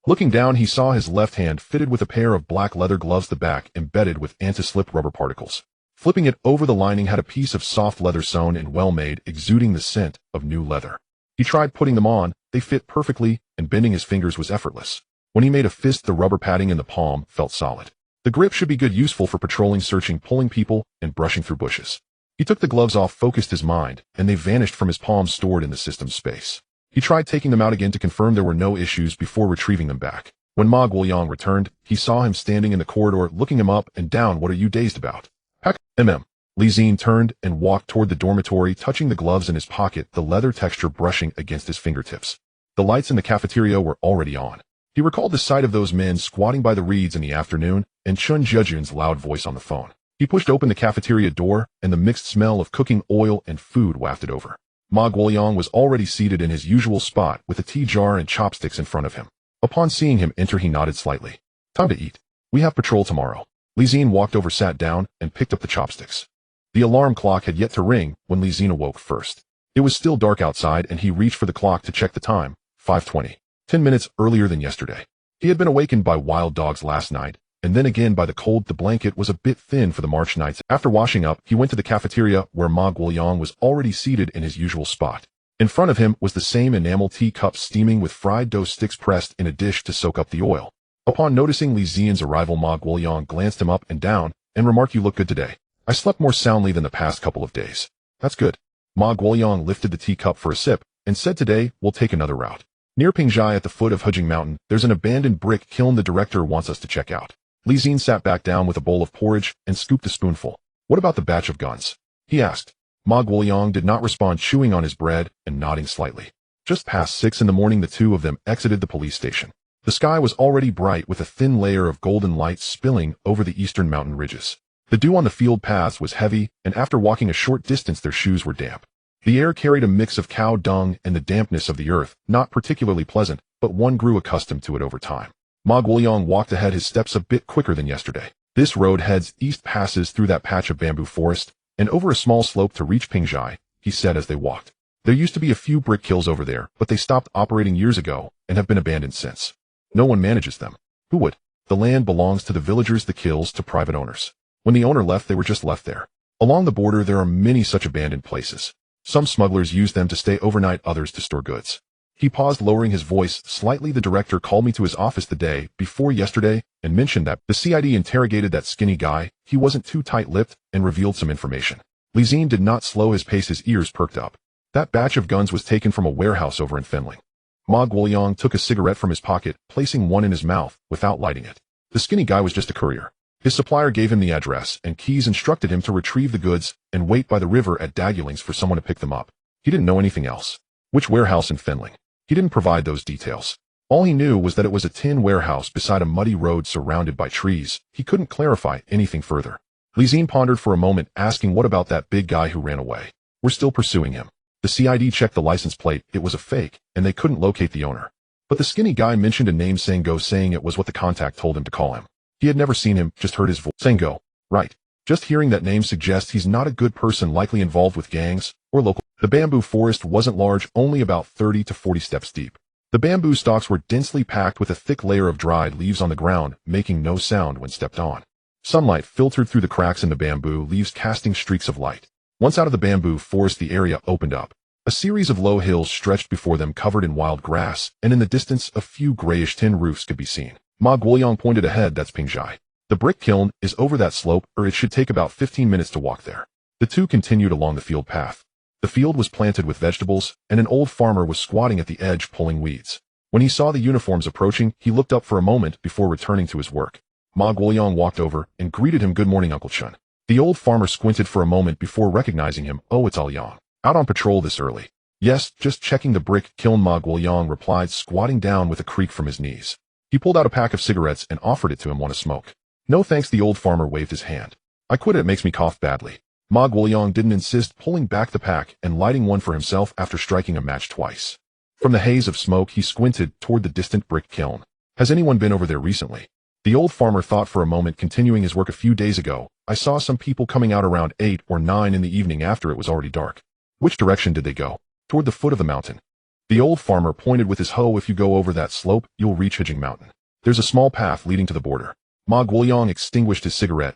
Looking down, he saw his left hand fitted with a pair of black leather gloves, the back embedded with anti-slip rubber particles. Flipping it over, the lining had a piece of soft leather sewn and well-made, exuding the scent of new leather. He tried putting them on, they fit perfectly, and bending his fingers was effortless. When he made a fist, the rubber padding in the palm felt solid. The grip should be good, useful for patrolling, searching, pulling people, and brushing through bushes. He took the gloves off, focused his mind, and they vanished from his palms, stored in the system's space. He tried taking them out again to confirm there were no issues before retrieving them back. When Ma Guoyang returned, he saw him standing in the corridor, looking him up and down. "What are you dazed about?" "Heck, Zi-Jie turned and walked toward the dormitory, touching the gloves in his pocket, the leather texture brushing against his fingertips. The lights in the cafeteria were already on. He recalled the sight of those men squatting by the reeds in the afternoon, and Chun Jejun's loud voice on the phone. He pushed open the cafeteria door, and the mixed smell of cooking oil and food wafted over. Ma Guoyang was already seated in his usual spot with a tea jar and chopsticks in front of him. Upon seeing him enter, he nodded slightly. "Time to eat. We have patrol tomorrow." Zi-Jie walked over, sat down, and picked up the chopsticks. The alarm clock had yet to ring when Zi-Jie awoke first. It was still dark outside, and he reached for the clock to check the time. 5:20. 10 minutes earlier than yesterday. He had been awakened by wild dogs last night, and then again by the cold. The blanket was a bit thin for the March nights. After washing up, he went to the cafeteria where Ma Guoyang was already seated in his usual spot. In front of him was the same enamel teacup steaming with fried dough sticks pressed in a dish to soak up the oil. Upon noticing Zi-Jie's arrival, Ma Guoyang glanced him up and down and remarked, "You look good today. I slept more soundly than the past couple of days." "That's good." Ma Guoyang lifted the teacup for a sip and said, "Today, we'll take another route. Near Pingjai at the foot of Hejing Mountain, there's an abandoned brick kiln the director wants us to check out." Zi-Jie sat back down with a bowl of porridge and scooped a spoonful. "What about the batch of guns?" he asked. Ma Guoyang did not respond, chewing on his bread and nodding slightly. Just past 6 in the morning, the two of them exited the police station. The sky was already bright with a thin layer of golden light spilling over the eastern mountain ridges. The dew on the field paths was heavy, and after walking a short distance, their shoes were damp. The air carried a mix of cow dung and the dampness of the earth, not particularly pleasant, but one grew accustomed to it over time. Ma Guoyang walked ahead, his steps a bit quicker than yesterday. "This road heads east, passes through that patch of bamboo forest, and over a small slope to reach Pingjai," he said as they walked. "There used to be a few brick kilns over there, but they stopped operating years ago and have been abandoned since. No one manages them. Who would? The land belongs to the villagers, the kilns to private owners. When the owner left, they were just left there. Along the border, there are many such abandoned places. Some smugglers use them to stay overnight, others to store goods." He paused, lowering his voice slightly. "The director called me to his office the day before yesterday and mentioned that the CID interrogated that skinny guy. He wasn't too tight-lipped and revealed some information." Zi-Jie did not slow his pace, his ears perked up. "That batch of guns was taken from a warehouse over in Fenling." Ma Guoyang took a cigarette from his pocket, placing one in his mouth without lighting it. "The skinny guy was just a courier. His supplier gave him the address and keys, instructed him to retrieve the goods and wait by the river at Daguling's for someone to pick them up. He didn't know anything else." "Which warehouse in Fenling?" He didn't provide those details. All he knew was that it was a tin warehouse beside a muddy road surrounded by trees. He couldn't clarify anything further. Zi-Jie pondered for a moment, asking, "What about that big guy who ran away?" "We're still pursuing him. The CID checked the license plate. It was a fake, and they couldn't locate the owner. But the skinny guy mentioned a name, Sango, saying it was what the contact told him to call him. He had never seen him, just heard his voice." "Sango. Right. Just hearing that name suggests he's not a good person, likely involved with gangs or local." The bamboo forest wasn't large, only about 30 to 40 steps deep. The bamboo stalks were densely packed with a thick layer of dried leaves on the ground, making no sound when stepped on. Sunlight filtered through the cracks in the bamboo leaves, casting streaks of light. Once out of the bamboo forest, the area opened up. A series of low hills stretched before them, covered in wild grass, and in the distance a few grayish tin roofs could be seen. Ma Guoyang pointed ahead. "That's Pingjai. The brick kiln is over that slope, or it should take about 15 minutes to walk there." The two continued along the field path. The field was planted with vegetables, and an old farmer was squatting at the edge pulling weeds. When he saw the uniforms approaching, he looked up for a moment before returning to his work. Ma Guoyang walked over and greeted him. "Good morning, Uncle Chun." The old farmer squinted for a moment before recognizing him. "Oh, it's Aoyang. Out on patrol this early?" "Yes, just checking the brick kiln," Ma Guoyang replied, squatting down with a creak from his knees. He pulled out a pack of cigarettes and offered it to him. "Want a smoke?" "No thanks." The old farmer waved his hand. "I quit it makes me cough badly." Ma Guoyang didn't insist, pulling back the pack and lighting one for himself after striking a match twice. From the haze of smoke, he squinted toward the distant brick kiln. "Has anyone been over there recently?" The old farmer thought for a moment, continuing his work. "A few days ago, I saw some people coming out around 8 or 9 in the evening after it was already dark." "Which direction did they go?" "Toward the foot of the mountain." The old farmer pointed with his hoe. If you go over that slope, you'll reach Zi-Jie Mountain. There's a small path leading to the border. Ma Guoyang extinguished his cigarette,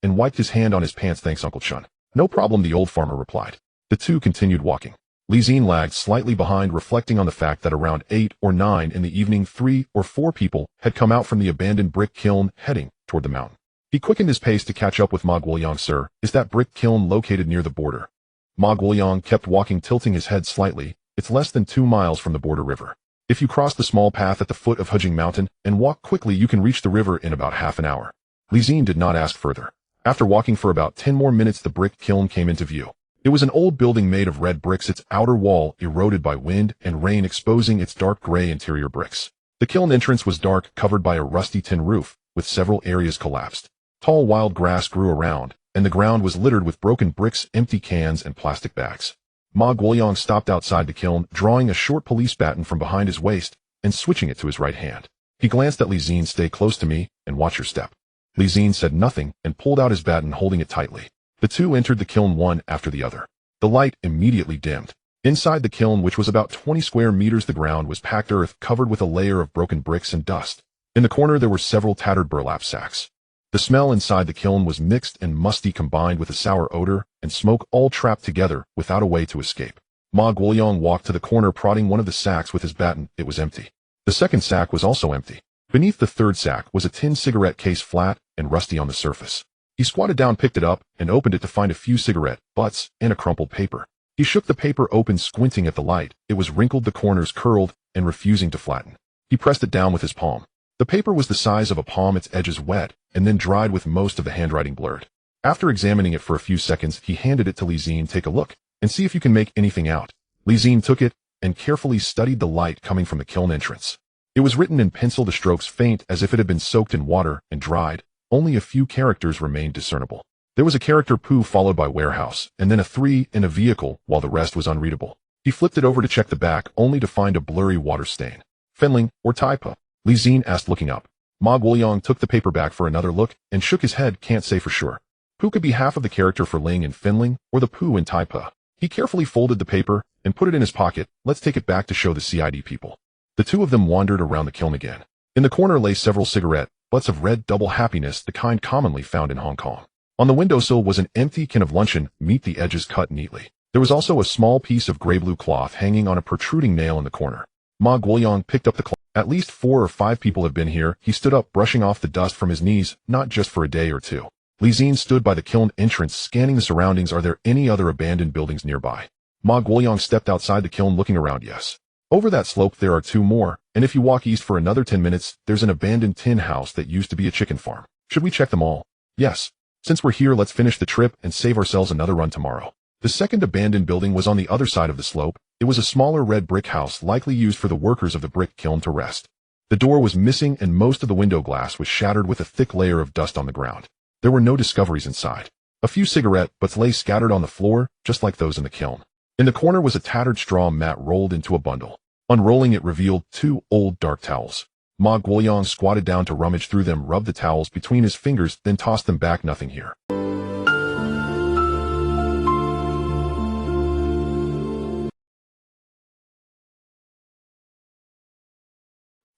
and wiped his hand on his pants. Thanks, Uncle Chun. No problem, the old farmer replied. The two continued walking. Li Xin lagged slightly behind, reflecting on the fact that around 8 or 9 in the evening 3 or 4 people had come out from the abandoned brick kiln heading toward the mountain. He quickened his pace to catch up with Ma Guoyang. Sir, is that brick kiln located near the border? Ma Guoyang kept walking, tilting his head slightly. It's less than 2 miles from the border river. If you cross the small path at the foot of Zi-Jie Mountain and walk quickly, you can reach the river in about half an hour. Li Xin did not ask further. After walking for about 10 more minutes, the brick kiln came into view. It was an old building made of red bricks, its outer wall eroded by wind and rain, exposing its dark gray interior bricks. The kiln entrance was dark, covered by a rusty tin roof, with several areas collapsed. Tall wild grass grew around, and the ground was littered with broken bricks, empty cans, and plastic bags. Ma Guoyang stopped outside the kiln, drawing a short police baton from behind his waist and switching it to his right hand. He glanced at Li Xin. Stay close to me and watch your step. Li Xin said nothing and pulled out his baton, holding it tightly. The two entered the kiln one after the other. The light immediately dimmed. Inside the kiln, which was about 20 square meters, the ground was packed earth covered with a layer of broken bricks and dust. In the corner there were several tattered burlap sacks. The smell inside the kiln was mixed and musty, combined with a sour odor and smoke, all trapped together without a way to escape. Ma Guoyang walked to the corner, prodding one of the sacks with his baton. It was empty. The second sack was also empty. Beneath the third sack was a tin cigarette case, flat and rusty on the surface. He squatted down, picked it up, and opened it to find a few cigarette butts and a crumpled paper. He shook the paper open, squinting at the light. It was wrinkled, the corners curled, and refusing to flatten. He pressed it down with his palm. The paper was the size of a palm, its edges wet, and then dried with most of the handwriting blurred. After examining it for a few seconds, he handed it to Li Xin. Take a look, and see if you can make anything out. Li Xin took it, and carefully studied the light coming from the kiln entrance. It was written in pencil, the strokes faint, as if it had been soaked in water and dried. Only a few characters remained discernible. There was a character Poo, followed by warehouse, and then a 3 in a vehicle, while the rest was unreadable. He flipped it over to check the back, only to find a blurry water stain. Fenling, or Taipa? Li Xin asked, looking up. Ma Guoyang took the paper back for another look, and shook his head. Can't say for sure. Poo could be half of the character for Ling in Fenling, or the Poo in Taipa. He carefully folded the paper, and put it in his pocket. Let's take it back to show the CID people. The two of them wandered around the kiln again. In the corner lay several cigarette butts of red double happiness, the kind commonly found in Hong Kong. On the windowsill was an empty can of luncheon meat, the edges cut neatly. There was also a small piece of gray-blue cloth hanging on a protruding nail in the corner. Ma Guoyang picked up the cloth. At least 4 or 5 people have been here. He stood up, brushing off the dust from his knees, not just for a day or two. Li Xin stood by the kiln entrance, scanning the surroundings. Are there any other abandoned buildings nearby? Ma Guoyang stepped outside the kiln, looking around. Yes. Over that slope there are 2 more, and if you walk east for another 10 minutes, there's an abandoned tin house that used to be a chicken farm. Should we check them all? Yes. Since we're here, let's finish the trip and save ourselves another run tomorrow. The second abandoned building was on the other side of the slope. It was a smaller red brick house, likely used for the workers of the brick kiln to rest. The door was missing, and most of the window glass was shattered with a thick layer of dust on the ground. There were no discoveries inside. A few cigarette butts lay scattered on the floor, just like those in the kiln. In the corner was a tattered straw mat rolled into a bundle. Unrolling it revealed 2 old dark towels. Ma Guoyang squatted down to rummage through them, rubbed the towels between his fingers, then tossed them back. Nothing here.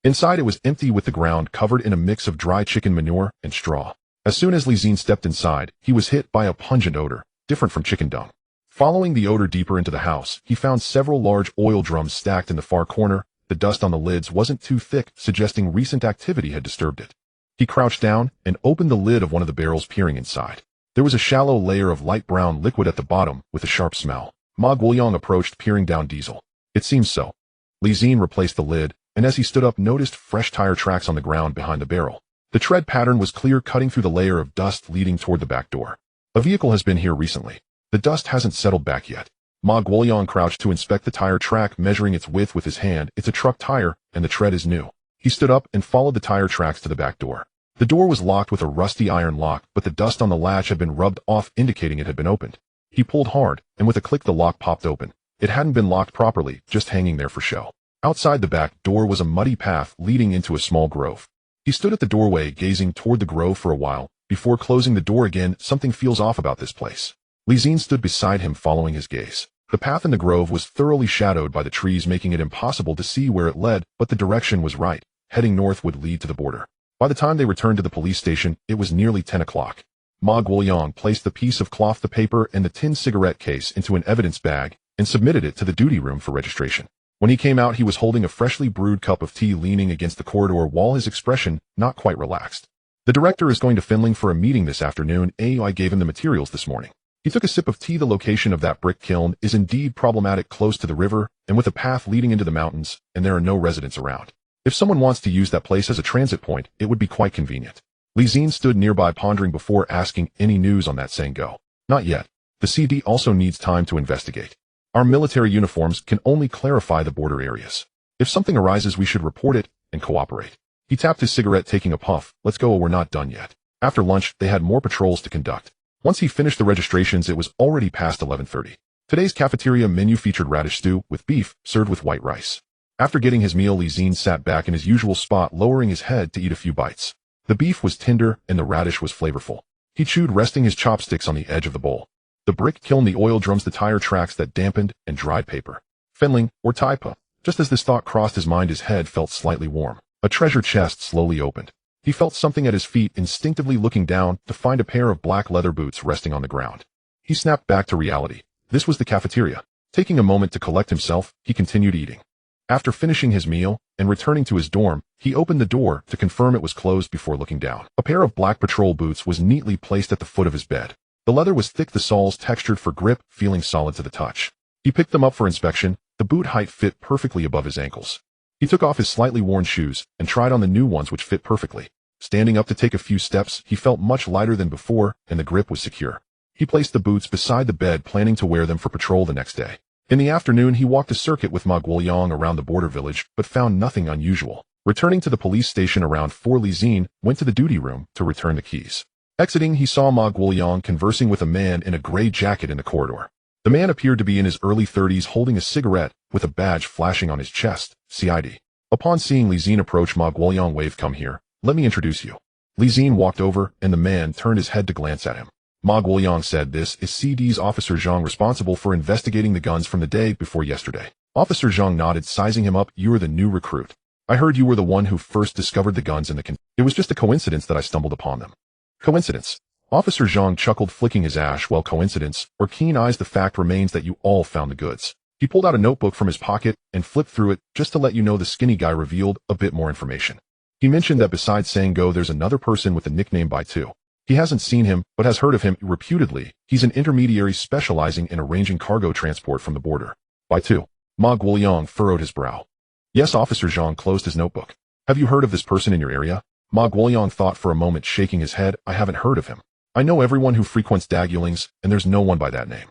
Inside it was empty, with the ground covered in a mix of dry chicken manure and straw. As soon as Li Xin stepped inside, he was hit by a pungent odor, different from chicken dung. Following the odor deeper into the house, he found several large oil drums stacked in the far corner. The dust on the lids wasn't too thick, suggesting recent activity had disturbed it. He crouched down and opened the lid of one of the barrels, peering inside. There was a shallow layer of light brown liquid at the bottom, with a sharp smell. Ma Guoyang approached, peering down. Diesel. It seems so. Li Xin replaced the lid, and as he stood up, noticed fresh tire tracks on the ground behind the barrel. The tread pattern was clear, cutting through the layer of dust leading toward the back door. A vehicle has been here recently. The dust hasn't settled back yet. Ma Guoyang crouched to inspect the tire track, measuring its width with his hand. It's a truck tire, and the tread is new. He stood up and followed the tire tracks to the back door. The door was locked with a rusty iron lock, but the dust on the latch had been rubbed off, indicating it had been opened. He pulled hard, and with a click the lock popped open. It hadn't been locked properly, just hanging there for show. Outside the back door was a muddy path leading into a small grove. He stood at the doorway, gazing toward the grove for a while, before closing the door again. Something feels off about this place. Li Xin stood beside him, following his gaze. The path in the grove was thoroughly shadowed by the trees, making it impossible to see where it led, but the direction was right. Heading north would lead to the border. By the time they returned to the police station, it was nearly 10 o'clock. Ma Guoyang placed the piece of cloth, the paper, and the tin cigarette case into an evidence bag and submitted it to the duty room for registration. When he came out, he was holding a freshly brewed cup of tea, leaning against the corridor, while his expression not quite relaxed. The director is going to Finling for a meeting this afternoon. I gave him the materials this morning. He took a sip of tea. The location of that brick kiln is indeed problematic, close to the river and with a path leading into the mountains, and there are no residents around. If someone wants to use that place as a transit point, it would be quite convenient. Zi-Jie stood nearby, pondering before asking. Any news on that? Saying go. Not yet. The CD also needs time to investigate. Our military uniforms can only clarify the border areas. If something arises, we should report it and cooperate. He tapped his cigarette, taking a puff. Let's go, we're not done yet. After lunch, they had more patrols to conduct. Once he finished the registrations, it was already past 11:30. Today's cafeteria menu featured radish stew with beef, served with white rice. After getting his meal, Zi-Jie sat back in his usual spot, lowering his head to eat a few bites. The beef was tender and the radish was flavorful. He chewed, resting his chopsticks on the edge of the bowl. The brick kiln, the oil drums, the tire tracks that dampened, and dried paper. Finling, or Taipa. Just as this thought crossed his mind, his head felt slightly warm. A treasure chest slowly opened. He felt something at his feet, instinctively looking down to find a pair of black leather boots resting on the ground. He snapped back to reality. This was the cafeteria. Taking a moment to collect himself, he continued eating. After finishing his meal and returning to his dorm, he opened the door to confirm it was closed before looking down. A pair of black patrol boots was neatly placed at the foot of his bed. The leather was thick, the soles textured for grip, feeling solid to the touch. He picked them up for inspection. The boot height fit perfectly above his ankles. He took off his slightly worn shoes and tried on the new ones, which fit perfectly. Standing up to take a few steps, he felt much lighter than before, and the grip was secure. He placed the boots beside the bed, planning to wear them for patrol the next day. In the afternoon, he walked a circuit with Ma Guoyang around the border village, but found nothing unusual. Returning to the police station around 4, Zi-Jie went to the duty room to return the keys. Exiting, he saw Ma Guoyang conversing with a man in a gray jacket in the corridor. The man appeared to be in his early 30s, holding a cigarette with a badge flashing on his chest, CID. Upon seeing Zi-Jie approach, Ma Guoyang waved, "Come here. Let me introduce you." Zi-Jie walked over, and the man turned his head to glance at him. Ma Guoyang said, "This is CD's Officer Zhang, responsible for investigating the guns from the day before yesterday." Officer Zhang nodded, sizing him up. "You are the new recruit. I heard you were the one who first discovered the guns in the It was just a coincidence that I stumbled upon them." "Coincidence?" Officer Zhang chuckled, flicking his ash. "Well, coincidence or keen eyes, the fact remains that you all found the goods." He pulled out a notebook from his pocket and flipped through it. "Just to let you know, the skinny guy revealed a bit more information. He mentioned that besides saying go, there's another person with the nickname Bai Tu. He hasn't seen him, but has heard of him reputedly. He's an intermediary specializing in arranging cargo transport from the border." "Bai Tu?" Ma Guoyang furrowed his brow. "Yes." Officer Zhang closed his notebook. "Have you heard of this person in your area?" Ma Guoyang thought for a moment, shaking his head. "I haven't heard of him. I know everyone who frequents Dagulings, and there's no one by that name."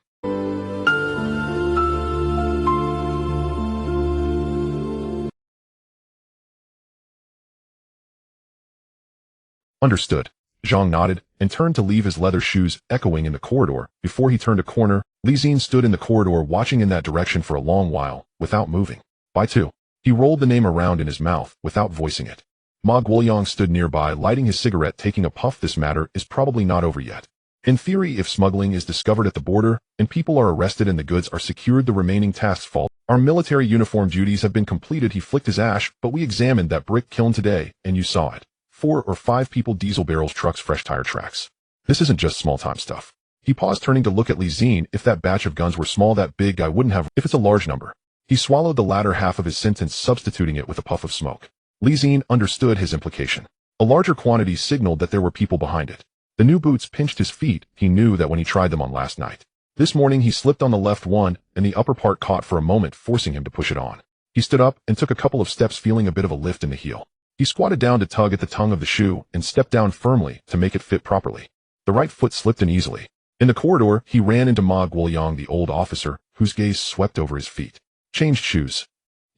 "Understood." Zhang nodded and turned to leave, his leather shoes echoing in the corridor. Before he turned a corner, Zi-Jie stood in the corridor, watching in that direction for a long while, without moving. "Bai Tu." He rolled the name around in his mouth, without voicing it. Ma Guoyang stood nearby, lighting his cigarette, taking a puff. "This matter is probably not over yet. In theory, if smuggling is discovered at the border, and people are arrested and the goods are secured, the remaining tasks fall. Our military uniform duties have been completed." He flicked his ash. "But we examined that brick kiln today, and you saw it. 4 or 5 people, diesel barrels, trucks, fresh tire tracks. This isn't just small-time stuff." He paused, turning to look at Zi-Jie. "If that batch of guns were small, that big, I wouldn't have. If it's a large number." He swallowed the latter half of his sentence, substituting it with a puff of smoke. Zi-Jie understood his implication. A larger quantity signaled that there were people behind it. The new boots pinched his feet. He knew that when he tried them on last night. This morning he slipped on the left one, and the upper part caught for a moment, forcing him to push it on. He stood up and took a couple of steps, feeling a bit of a lift in the heel. He squatted down to tug at the tongue of the shoe and stepped down firmly to make it fit properly. The right foot slipped in easily. In the corridor, he ran into Ma Guoyang, the old officer, whose gaze swept over his feet. "Changed shoes?"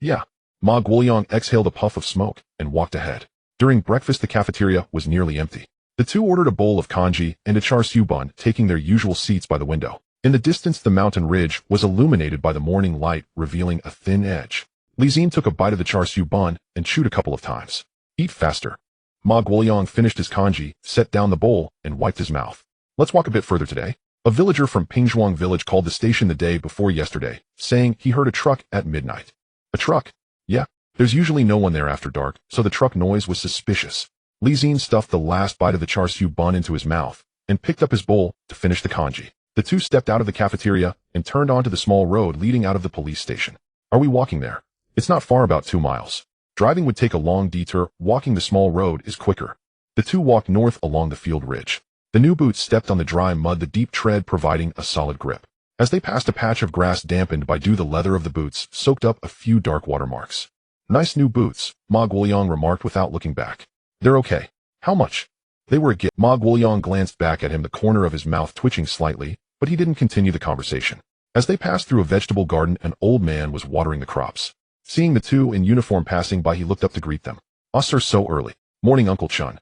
"Yeah." Ma Guoyang exhaled a puff of smoke and walked ahead. During breakfast, the cafeteria was nearly empty. The two ordered a bowl of congee and a char siu bun, taking their usual seats by the window. In the distance, the mountain ridge was illuminated by the morning light, revealing a thin edge. Zi-Jie took a bite of the char siu bun and chewed a couple of times. "Eat faster." Ma Guoyang finished his congee, set down the bowl, and wiped his mouth. "Let's walk a bit further today." A villager from Pingzhuang village called the station the day before yesterday, saying he heard a truck at midnight. A truck? Yeah. There's usually no one there after dark, so the truck noise was suspicious. Li Xin stuffed the last bite of the char siu bun into his mouth and picked up his bowl to finish the congee. The two stepped out of the cafeteria and turned onto the small road leading out of the police station. Are we walking there? It's not far, about 2 miles. Driving would take a long detour, walking the small road is quicker. The two walked north along the field ridge. The new boots stepped on the dry mud, the deep tread providing a solid grip. As they passed a patch of grass dampened by dew, the leather of the boots soaked up a few dark watermarks. Nice new boots, Ma Guoliang remarked without looking back. They're okay. How much? They were a gift. Ma Guoliang glanced back at him, the corner of his mouth twitching slightly, but he didn't continue the conversation. As they passed through a vegetable garden, an old man was watering the crops. Seeing the two in uniform passing by, he looked up to greet them. "Ah, sir, so early. Morning, Uncle Chun."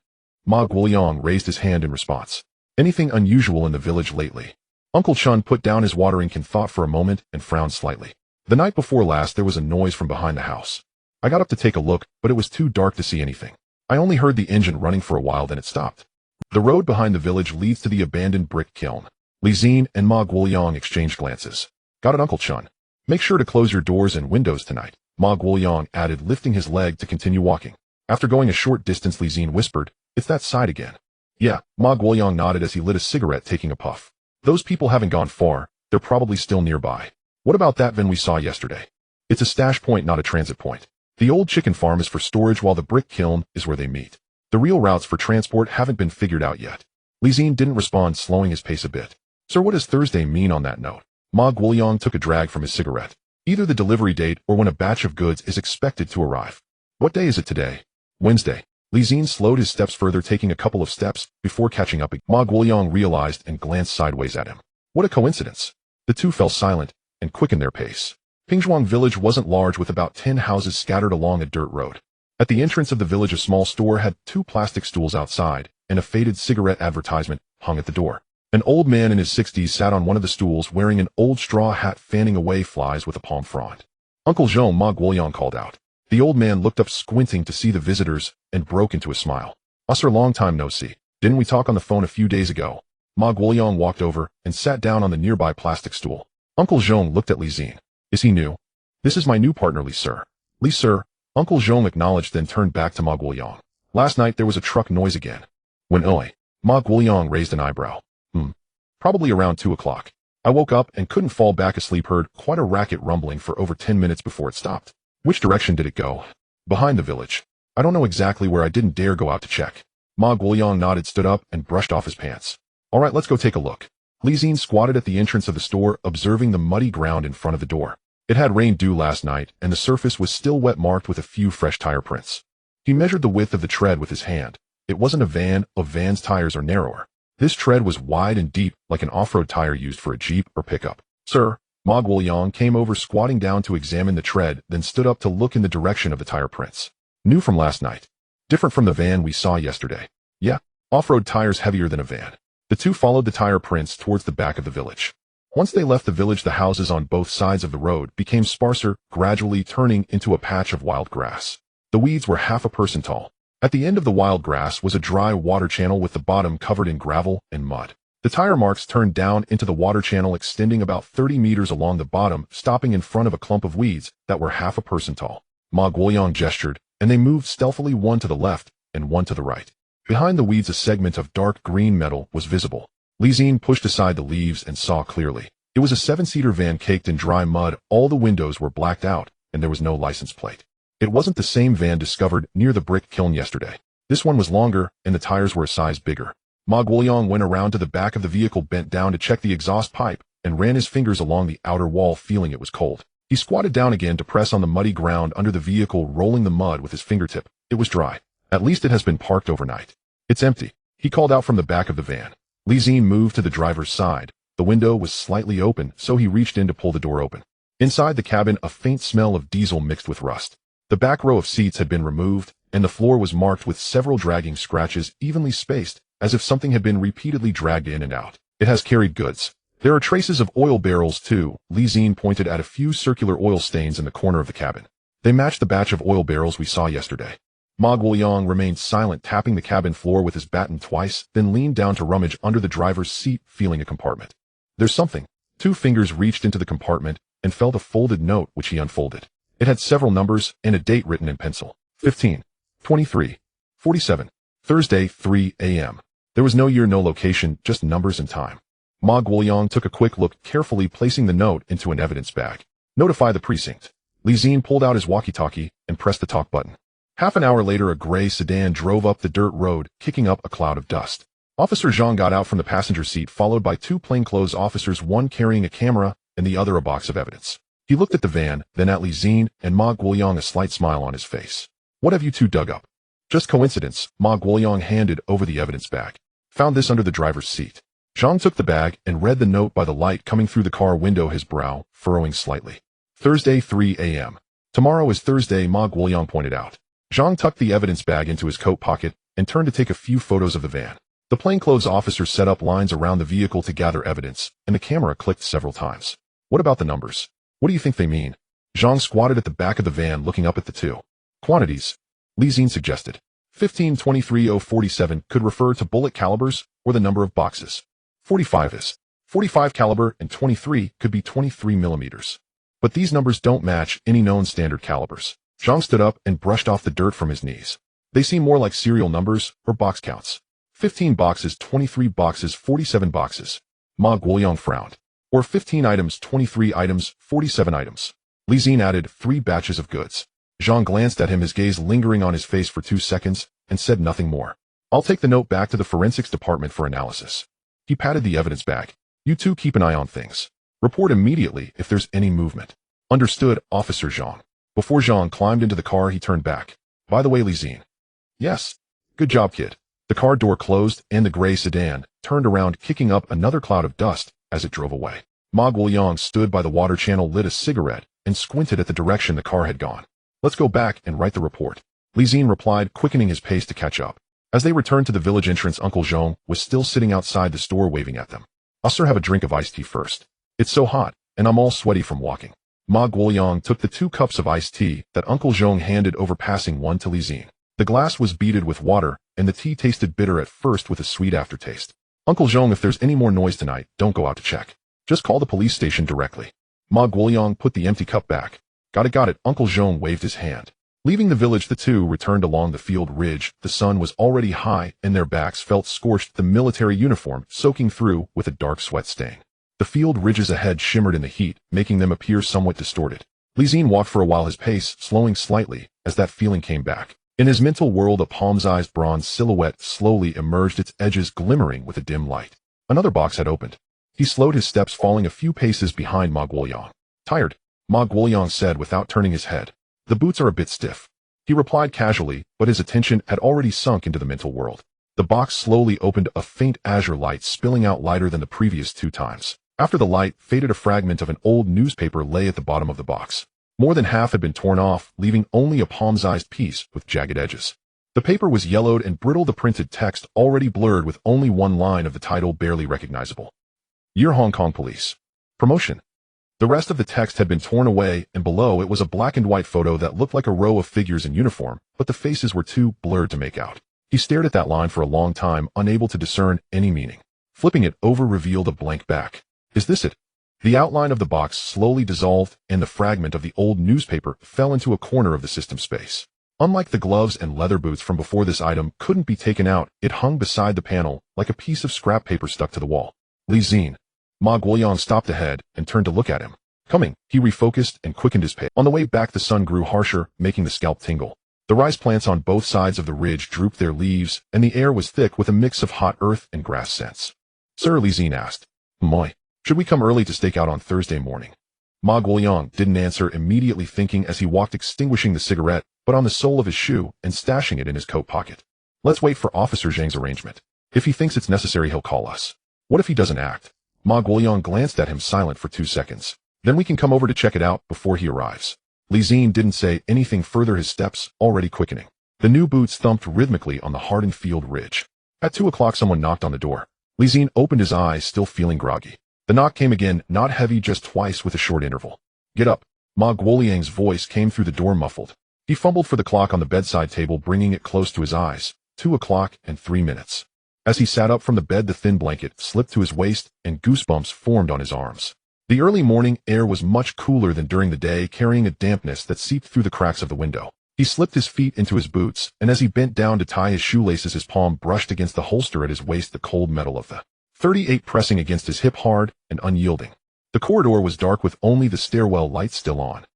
Ma Guoliang raised his hand in response. "Anything unusual in the village lately?" Uncle Chun put down his watering can, thought for a moment, and frowned slightly. "The night before last there was a noise from behind the house. I got up to take a look, but it was too dark to see anything. I only heard the engine running for a while, then it stopped." The road behind the village leads to the abandoned brick kiln. Li Xin and Ma Guoliang exchanged glances. "Got it, Uncle Chun. Make sure to close your doors and windows tonight," Ma Guoliang added, lifting his leg to continue walking. After going a short distance, Li Xin whispered, "It's that side again." "Yeah," Ma Guoliang nodded as he lit a cigarette, taking a puff. "Those people haven't gone far. They're probably still nearby." "What about that van we saw yesterday?" "It's a stash point, not a transit point. The old chicken farm is for storage while the brick kiln is where they meet. The real routes for transport haven't been figured out yet." Li Xin didn't respond, slowing his pace a bit. "Sir, what does Thursday mean on that note?" Ma Guoliang took a drag from his cigarette. "Either the delivery date or when a batch of goods is expected to arrive." "What day is it today?" "Wednesday." Li Xin slowed his steps further, taking a couple of steps before catching up. Ma Guoliang realized and glanced sideways at him. What a coincidence. The two fell silent and quickened their pace. Pingzhuang village wasn't large, with about 10 houses scattered along a dirt road. At the entrance of the village, a small store had 2 plastic stools outside, and a faded cigarette advertisement hung at the door. An old man in his 60s sat on one of the stools, wearing an old straw hat, fanning away flies with a palm frond. "Uncle Zhong," Ma Guoliang called out. The old man looked up, squinting to see the visitors, and broke into a smile. "Ah, sir, long time no see. Didn't we talk on the phone a few days ago?" Ma Guoliang walked over and sat down on the nearby plastic stool. Uncle Zhong looked at Li Xin. "Is he new?" "This is my new partner, Li, sir." "Li, sir." Uncle Zhong acknowledged, then turned back to Ma Guoliang. "Last night there was a truck noise again." "When, oi?" Ma Guoliang raised an eyebrow. Probably around 2 o'clock. I woke up and couldn't fall back asleep, heard quite a racket rumbling for over 10 minutes before it stopped." "Which direction did it go?" "Behind the village. I don't know exactly where. I didn't dare go out to check." Ma Guoliang nodded, stood up, and brushed off his pants. "All right, let's go take a look." Li Xin squatted at the entrance of the store, observing the muddy ground in front of the door. It had rained dew last night, and the surface was still wet, marked with a few fresh tire prints. He measured the width of the tread with his hand. It wasn't a van. A van's tires are narrower. This tread was wide and deep, like an off-road tire used for a Jeep or pickup. "Sir," Ma Guoliang came over, squatting down to examine the tread, then stood up to look in the direction of the tire prints. "New from last night. Different from the van we saw yesterday." "Yeah, off-road tires, heavier than a van." The two followed the tire prints towards the back of the village. Once they left the village, the houses on both sides of the road became sparser, gradually turning into a patch of wild grass. The weeds were half a person tall. At the end of the wild grass was a dry water channel with the bottom covered in gravel and mud. The tire marks turned down into the water channel, extending about 30 meters along the bottom, stopping in front of a clump of weeds that were half a person tall. Ma Guoliang gestured, and they moved stealthily, one to the left and one to the right. Behind the weeds, a segment of dark green metal was visible. Li Xin pushed aside the leaves and saw clearly. It was a 7-seater van caked in dry mud. All the windows were blacked out, and there was no license plate. It wasn't the same van discovered near the brick kiln yesterday. This one was longer, and the tires were a size bigger. Ma Guoliang went around to the back of the vehicle, bent down to check the exhaust pipe, and ran his fingers along the outer wall, feeling it was cold. He squatted down again to press on the muddy ground under the vehicle, rolling the mud with his fingertip. It was dry. "At least it has been parked overnight." "It's empty," he called out from the back of the van. Li Xin moved to the driver's side. The window was slightly open, so he reached in to pull the door open. Inside the cabin, a faint smell of diesel mixed with rust. The back row of seats had been removed, and the floor was marked with several dragging scratches, evenly spaced, as if something had been repeatedly dragged in and out. "It has carried goods. There are traces of oil barrels too." Li Xin pointed at a few circular oil stains in the corner of the cabin. "They match the batch of oil barrels we saw yesterday." Ma Guoliang remained silent, tapping the cabin floor with his baton twice, then leaned down to rummage under the driver's seat, feeling a compartment. There's something. 2 fingers reached into the compartment and felt a folded note which he unfolded. It had several numbers and a date written in pencil. 15, 23, 47. Thursday, 3 a.m. There was no year, no location, just numbers and time. Ma Guoyang took a quick look, carefully placing the note into an evidence bag. Notify the precinct. Zi-Jie pulled out his walkie-talkie and pressed the talk button. Half an hour later, a gray sedan drove up the dirt road, kicking up a cloud of dust. Officer Zhang got out from the passenger seat, followed by 2 plainclothes officers, one carrying a camera and the other a box of evidence. He looked at the van, then at Zi-Jie and Ma Guoyang, a slight smile on his face. What have you two dug up? Just coincidence. Ma Guoyang handed over the evidence bag. Found this under the driver's seat. Zhang took the bag and read the note by the light coming through the car window, his brow furrowing slightly. Thursday, 3 a.m. Tomorrow is Thursday, Ma Guoyang pointed out. Zhang tucked the evidence bag into his coat pocket and turned to take a few photos of the van. The plainclothes officer set up lines around the vehicle to gather evidence, and the camera clicked several times. What about the numbers? What do you think they mean? Zhang squatted at the back of the van, looking up at the 2 quantities. Zi-Jie suggested. 15-23-047 could refer to bullet calibers or the number of boxes. 45 is 45 caliber and 23 could be 23 millimeters. But these numbers don't match any known standard calibers. Zhang stood up and brushed off the dirt from his knees. They seem more like serial numbers or box counts. 15 boxes, 23 boxes, 47 boxes. Ma Guoyang frowned. Or 15 items, 23 items, 47 items. Zi-Jie added 3 batches of goods. Zhang glanced at him, his gaze lingering on his face for 2 seconds, and said nothing more. I'll take the note back to the forensics department for analysis. He patted the evidence bag. You two keep an eye on things. Report immediately if there's any movement. Understood, Officer Zhang. Before Zhang climbed into the car, he turned back. By the way, Zi-Jie. Yes. Good job, kid. The car door closed and the gray sedan turned around, kicking up another cloud of dust as it drove away. Ma Guoyang stood by the water channel, lit a cigarette, and squinted at the direction the car had gone. Let's go back and write the report. Zi-Jie replied, quickening his pace to catch up. As they returned to the village entrance, Uncle Zhong was still sitting outside the store waving at them. I'll sir have a drink of iced tea first. It's so hot, and I'm all sweaty from walking. Ma Guoyang took the 2 cups of iced tea that Uncle Zhong handed over, passing one to Zi-Jie. The glass was beaded with water, and the tea tasted bitter at first with a sweet aftertaste. Uncle Zhong, if there's any more noise tonight, don't go out to check. Just call the police station directly. Ma Guoyang put the empty cup back. Got it. Uncle Zhong waved his hand. Leaving the village, the 2 returned along the field ridge. The sun was already high, and their backs felt scorched, the military uniform soaking through with a dark sweat stain. The field ridges ahead shimmered in the heat, making them appear somewhat distorted. Zi-Jie walked for a while, his pace slowing slightly as that feeling came back. In his mental world, a palm-sized bronze silhouette slowly emerged, its edges glimmering with a dim light. Another box had opened. He slowed his steps, falling a few paces behind Ma Guoyang. Tired? Ma Guoyang said without turning his head. The boots are a bit stiff. He replied casually, but his attention had already sunk into the mental world. The box slowly opened, a faint azure light spilling out, lighter than the previous 2 times. After the light faded, a fragment of an old newspaper lay at the bottom of the box. More than half had been torn off, leaving only a palm-sized piece with jagged edges. The paper was yellowed and brittle, the printed text already blurred with only one line of the title barely recognizable. Year Hong Kong Police. Promotion. The rest of the text had been torn away, and below it was a black and white photo that looked like a row of figures in uniform, but the faces were too blurred to make out. He stared at that line for a long time, unable to discern any meaning. Flipping it over revealed a blank back. Is this it? The outline of the box slowly dissolved, and the fragment of the old newspaper fell into a corner of the system space. Unlike the gloves and leather boots from before, this item couldn't be taken out. It hung beside the panel, like a piece of scrap paper stuck to the wall. Zi-Jie. Ma Guoyang stopped ahead and turned to look at him. Coming, he refocused and quickened his pace. On the way back, the sun grew harsher, making the scalp tingle. The rice plants on both sides of the ridge drooped their leaves, and the air was thick with a mix of hot earth and grass scents. Sir, Zi-Jie asked. Moi. Should we come early to stake out on Thursday morning? Ma Guoyang didn't answer, immediately thinking as he walked, extinguishing the cigarette, but on the sole of his shoe and stashing it in his coat pocket. Let's wait for Officer Zhang's arrangement. If he thinks it's necessary, he'll call us. What if he doesn't act? Ma Guoyang glanced at him, silent for 2 seconds. Then we can come over to check it out before he arrives. Zi-Jie didn't say anything further, his steps already quickening. The new boots thumped rhythmically on the hardened field ridge. At 2 o'clock, someone knocked on the door. Zi-Jie opened his eyes, still feeling groggy. The knock came again, not heavy, just twice with a short interval. Get up. Ma Guoyang's voice came through the door, muffled. He fumbled for the clock on the bedside table, bringing it close to his eyes. 2 o'clock and 3 minutes. As he sat up from the bed, the thin blanket slipped to his waist and goosebumps formed on his arms. The early morning air was much cooler than during the day, carrying a dampness that seeped through the cracks of the window. He slipped his feet into his boots, and as he bent down to tie his shoelaces, his palm brushed against the holster at his waist, the cold metal of the .38 pressing against his hip, hard and unyielding. The corridor was dark with only the stairwell lights still on.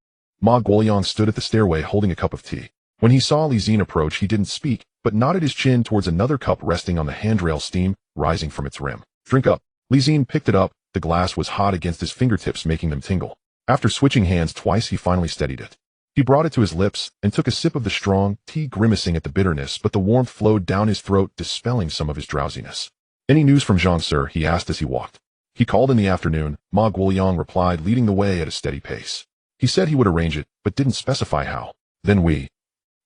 Ma Guoyang stood at the stairway holding a cup of tea. When he saw Li Xin approach, he didn't speak, but nodded his chin towards another cup resting on the handrail, steam rising from its rim. "Drink up." Li Xin picked it up. The glass was hot against his fingertips, making them tingle. After switching hands twice, he finally steadied it. He brought it to his lips and took a sip of the strong tea, grimacing at the bitterness, but the warmth flowed down his throat, dispelling some of his drowsiness. "Any news from Zhang, sir?" he asked as he walked. "He called in the afternoon," Ma Guoyang replied, leading the way at a steady pace. "He said he would arrange it, but didn't specify how." "Then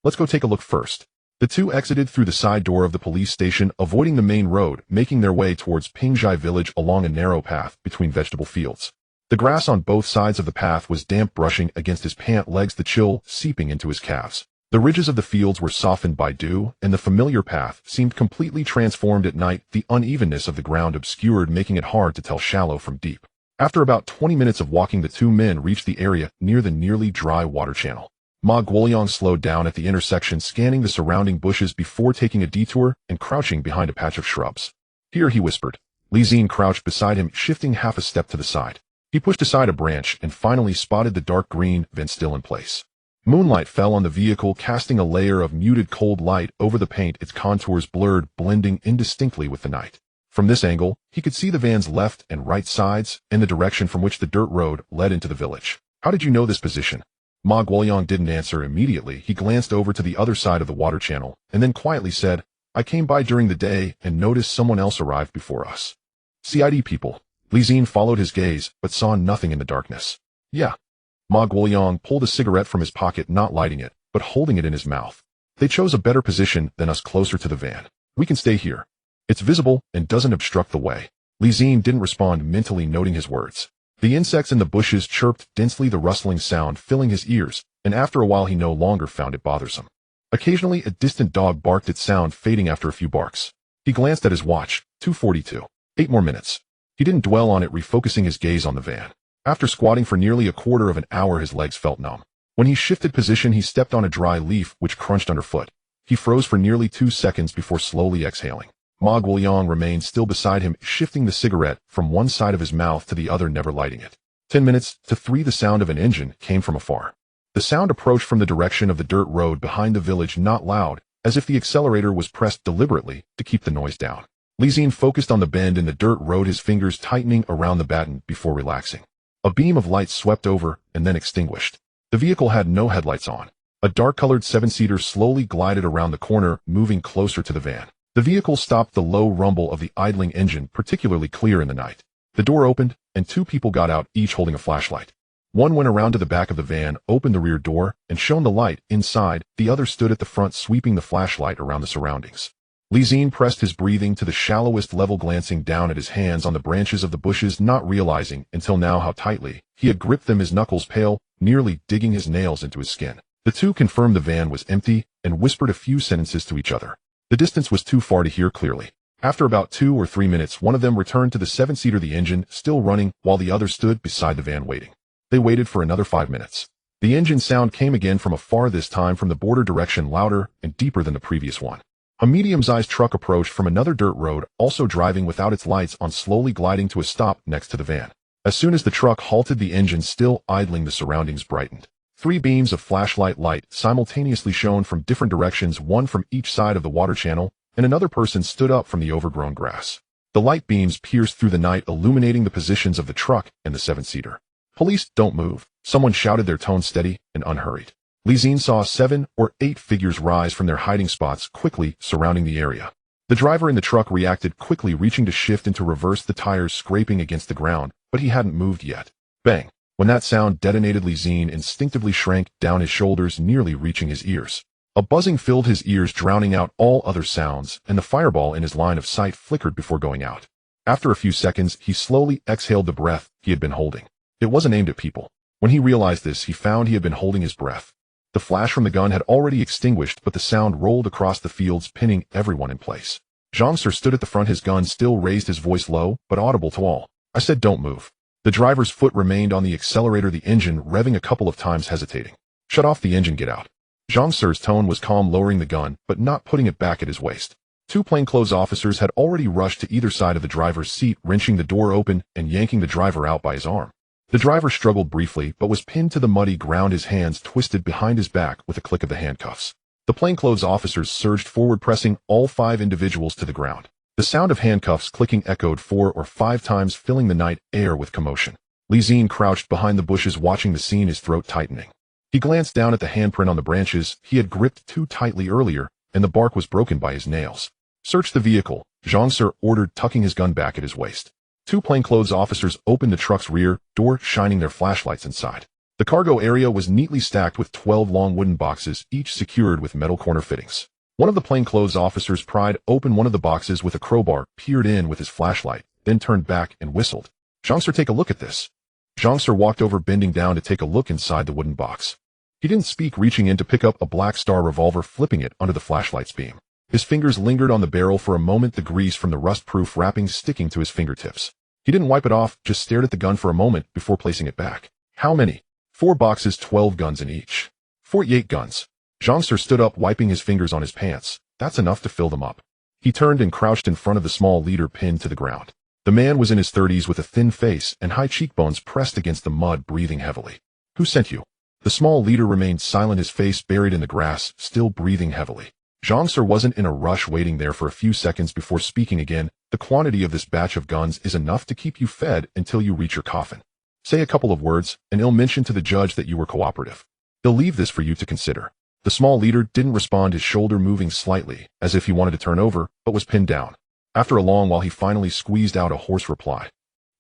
let's go take a look first." The two exited through the side door of the police station, avoiding the main road, making their way towards Pingjai village along a narrow path between vegetable fields. The grass on both sides of the path was damp, brushing against his pant legs, the chill seeping into his calves. The ridges of the fields were softened by dew, and the familiar path seemed completely transformed at night, the unevenness of the ground obscured, making it hard to tell shallow from deep. After about 20 minutes of walking, the two men reached the area near the nearly dry water channel. Ma Guoyang slowed down at the intersection, scanning the surrounding bushes before taking a detour and crouching behind a patch of shrubs. "Here," he whispered. Li Xin crouched beside him, shifting half a step to the side. He pushed aside a branch and finally spotted the dark green vent still in place. Moonlight fell on the vehicle, casting a layer of muted cold light over the paint, its contours blurred, blending indistinctly with the night. From this angle, he could see the van's left and right sides and the direction from which the dirt road led into the village. "How did you know this position?" Ma Guoyang didn't answer immediately. He glanced over to the other side of the water channel and then quietly said, "I came by during the day and noticed someone else arrived before us." "CID people." Li Xin followed his gaze, but saw nothing in the darkness. "Yeah." Ma Guoyang pulled a cigarette from his pocket, not lighting it, but holding it in his mouth. "They chose a better position than us, closer to the van. We can stay here. It's visible and doesn't obstruct the way." Li Xin didn't respond, mentally noting his words. The insects in the bushes chirped densely, the rustling sound filling his ears, and after a while he no longer found it bothersome. Occasionally a distant dog barked, its sound fading after a few barks. He glanced at his watch, 2:42. 8 more minutes. He didn't dwell on it, refocusing his gaze on the van. After squatting for nearly a quarter of an hour, his legs felt numb. When he shifted position, he stepped on a dry leaf which crunched underfoot. He froze for nearly 2 seconds before slowly exhaling. Ma Guoyang remained still beside him, shifting the cigarette from one side of his mouth to the other, never lighting it. 10 minutes to 3, the sound of an engine came from afar. The sound approached from the direction of the dirt road behind the village, not loud, as if the accelerator was pressed deliberately to keep the noise down. Li Xin focused on the bend in the dirt road, his fingers tightening around the baton before relaxing. A beam of light swept over and then extinguished. The vehicle had no headlights on. A dark-colored 7-seater slowly glided around the corner, moving closer to the van. The vehicle stopped, the low rumble of the idling engine particularly clear in the night. The door opened, and 2 people got out, each holding a flashlight. One went around to the back of the van, opened the rear door, and shone the light inside. The other stood at the front, sweeping the flashlight around the surroundings. Li Xin pressed his breathing to the shallowest level, glancing down at his hands on the branches of the bushes, not realizing until now how tightly he had gripped them, his knuckles pale, nearly digging his nails into his skin. The two confirmed the van was empty and whispered a few sentences to each other. The distance was too far to hear clearly. After about 2 or 3 minutes, one of them returned to the 7-seater, the engine still running, while the other stood beside the van waiting. They waited for another 5 minutes. The engine sound came again from afar, this time from the border direction, louder and deeper than the previous one. A medium-sized truck approached from another dirt road, also driving without its lights on, slowly gliding to a stop next to the van. As soon as the truck halted, the engine still idling, the surroundings brightened. 3 beams of flashlight light simultaneously shone from different directions, one from each side of the water channel, and another person stood up from the overgrown grass. The light beams pierced through the night, illuminating the positions of the truck and the 7-seater. "Police, don't move," someone shouted, their tone steady and unhurried. Li Xin saw 7 or 8 figures rise from their hiding spots, quickly surrounding the area. The driver in the truck reacted quickly, reaching to shift and to reverse, the tires scraping against the ground, but he hadn't moved yet. Bang! When that sound detonated, Li Xin instinctively shrank down, his shoulders nearly reaching his ears. A buzzing filled his ears, drowning out all other sounds, and the fireball in his line of sight flickered before going out. After a few seconds, he slowly exhaled the breath he had been holding. It wasn't aimed at people. When he realized this, he found he had been holding his breath. The flash from the gun had already extinguished, but the sound rolled across the fields, pinning everyone in place. Zhang Sir stood at the front, his gun still raised, his voice low, but audible to all. I said don't move. The driver's foot remained on the accelerator, the engine revving a couple of times, hesitating. Shut off the engine, get out. Zhang Sir's tone was calm, lowering the gun, but not putting it back at his waist. Two plainclothes officers had already rushed to either side of the driver's seat, wrenching the door open and yanking the driver out by his arm. The driver struggled briefly, but was pinned to the muddy ground, his hands twisted behind his back with a click of the handcuffs. The plainclothes officers surged forward, pressing all 5 individuals to the ground. The sound of handcuffs clicking echoed 4 or 5 times, filling the night air with commotion. Zi-Jie crouched behind the bushes, watching the scene, his throat tightening. He glanced down at the handprint on the branches he had gripped too tightly earlier, and the bark was broken by his nails. Search the vehicle, Zhang Sir ordered, tucking his gun back at his waist. 2 plainclothes officers opened the truck's rear door, shining their flashlights inside. The cargo area was neatly stacked with 12 long wooden boxes, each secured with metal corner fittings. One of the plainclothes officers pried open one of the boxes with a crowbar, peered in with his flashlight, then turned back and whistled. Zhang Sir, take a look at this. Zhang Sir walked over, bending down to take a look inside the wooden box. He didn't speak, reaching in to pick up a Black Star revolver, flipping it under the flashlight's beam. His fingers lingered on the barrel for a moment, the grease from the rust-proof wrapping sticking to his fingertips. He didn't wipe it off, just stared at the gun for a moment before placing it back. How many? 4 boxes, 12 guns in each. 48 guns. Zhang Sir stood up, wiping his fingers on his pants. That's enough to fill them up. He turned and crouched in front of the small leader, pinned to the ground. The man was in his 30s with a thin face and high cheekbones pressed against the mud, breathing heavily. Who sent you? The small leader remained silent, his face buried in the grass, still breathing heavily. Zhang Sir wasn't in a rush, waiting there for a few seconds before speaking again. The quantity of this batch of guns is enough to keep you fed until you reach your coffin. Say a couple of words, and I'll mention to the judge that you were cooperative. He'll leave this for you to consider. The small leader didn't respond, his shoulder moving slightly, as if he wanted to turn over, but was pinned down. After a long while, he finally squeezed out a hoarse reply.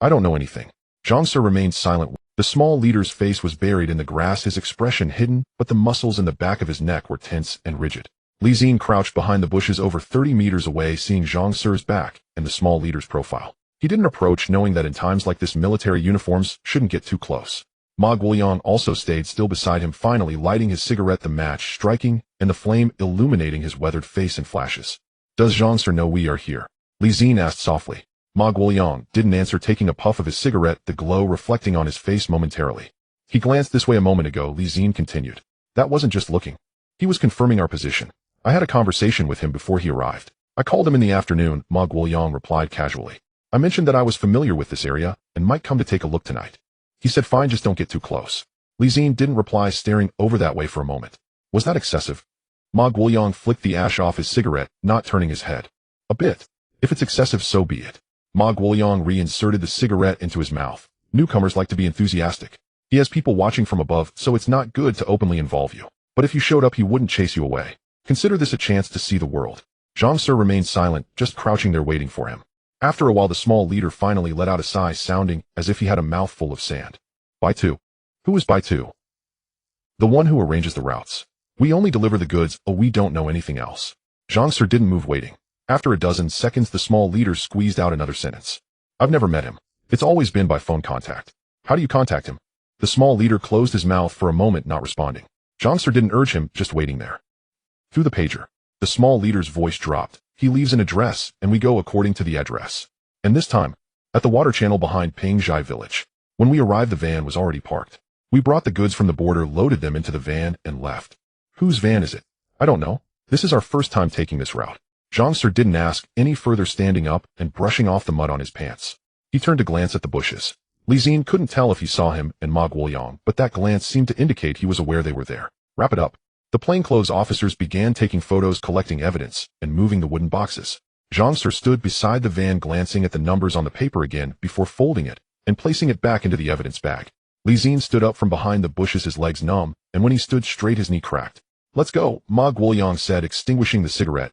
I don't know anything. Zhang Sir remained silent. The small leader's face was buried in the grass, his expression hidden, but the muscles in the back of his neck were tense and rigid. Zi-Jie crouched behind the bushes over 30 meters away, seeing Zhang Sir's back and the small leader's profile. He didn't approach, knowing that in times like this military uniforms shouldn't get too close. Ma Guoliang also stayed still beside him, finally lighting his cigarette, the match striking and the flame illuminating his weathered face in flashes. Does Zhang Sir know we are here? Zi-Jie asked softly. Ma Guoliang didn't answer, taking a puff of his cigarette, the glow reflecting on his face momentarily. He glanced this way a moment ago, Zi-Jie continued. That wasn't just looking. He was confirming our position. I had a conversation with him before he arrived. I called him in the afternoon, Ma Guoliang replied casually. I mentioned that I was familiar with this area and might come to take a look tonight. He said fine, just don't get too close. Zi-Jie didn't reply, staring over that way for a moment. Was that excessive? Ma Guoliang flicked the ash off his cigarette, not turning his head. A bit. If it's excessive, so be it. Ma Guoliang reinserted the cigarette into his mouth. Newcomers like to be enthusiastic. He has people watching from above, so it's not good to openly involve you. But if you showed up, he wouldn't chase you away. Consider this a chance to see the world. Zhang Sir remained silent, just crouching there waiting for him. After a while, the small leader finally let out a sigh, sounding as if he had a mouthful of sand. Bai Tu. Who is Bai Tu? The one who arranges the routes. We only deliver the goods, we don't know anything else. Zhang Sir didn't move, waiting. After a dozen seconds, the small leader squeezed out another sentence. I've never met him. It's always been by phone contact. How do you contact him? The small leader closed his mouth for a moment, not responding. Zhang Sir didn't urge him, just waiting there. Through the pager. The small leader's voice dropped. He leaves an address, and we go according to the address. And this time, at the water channel behind Pengzhai village. When we arrived, the van was already parked. We brought the goods from the border, loaded them into the van, and left. Whose van is it? I don't know. This is our first time taking this route. Zhang Sir didn't ask any further, standing up and brushing off the mud on his pants. He turned to glance at the bushes. Zi-Jie couldn't tell if he saw him and Ma Guoliang, but that glance seemed to indicate he was aware they were there. Wrap it up. The plainclothes officers began taking photos, collecting evidence, and moving the wooden boxes. Zhang Sir stood beside the van, glancing at the numbers on the paper again before folding it and placing it back into the evidence bag. Zi-Jie stood up from behind the bushes, his legs numb, and when he stood straight, his knee cracked. Let's go, Ma Guoliang said, extinguishing the cigarette,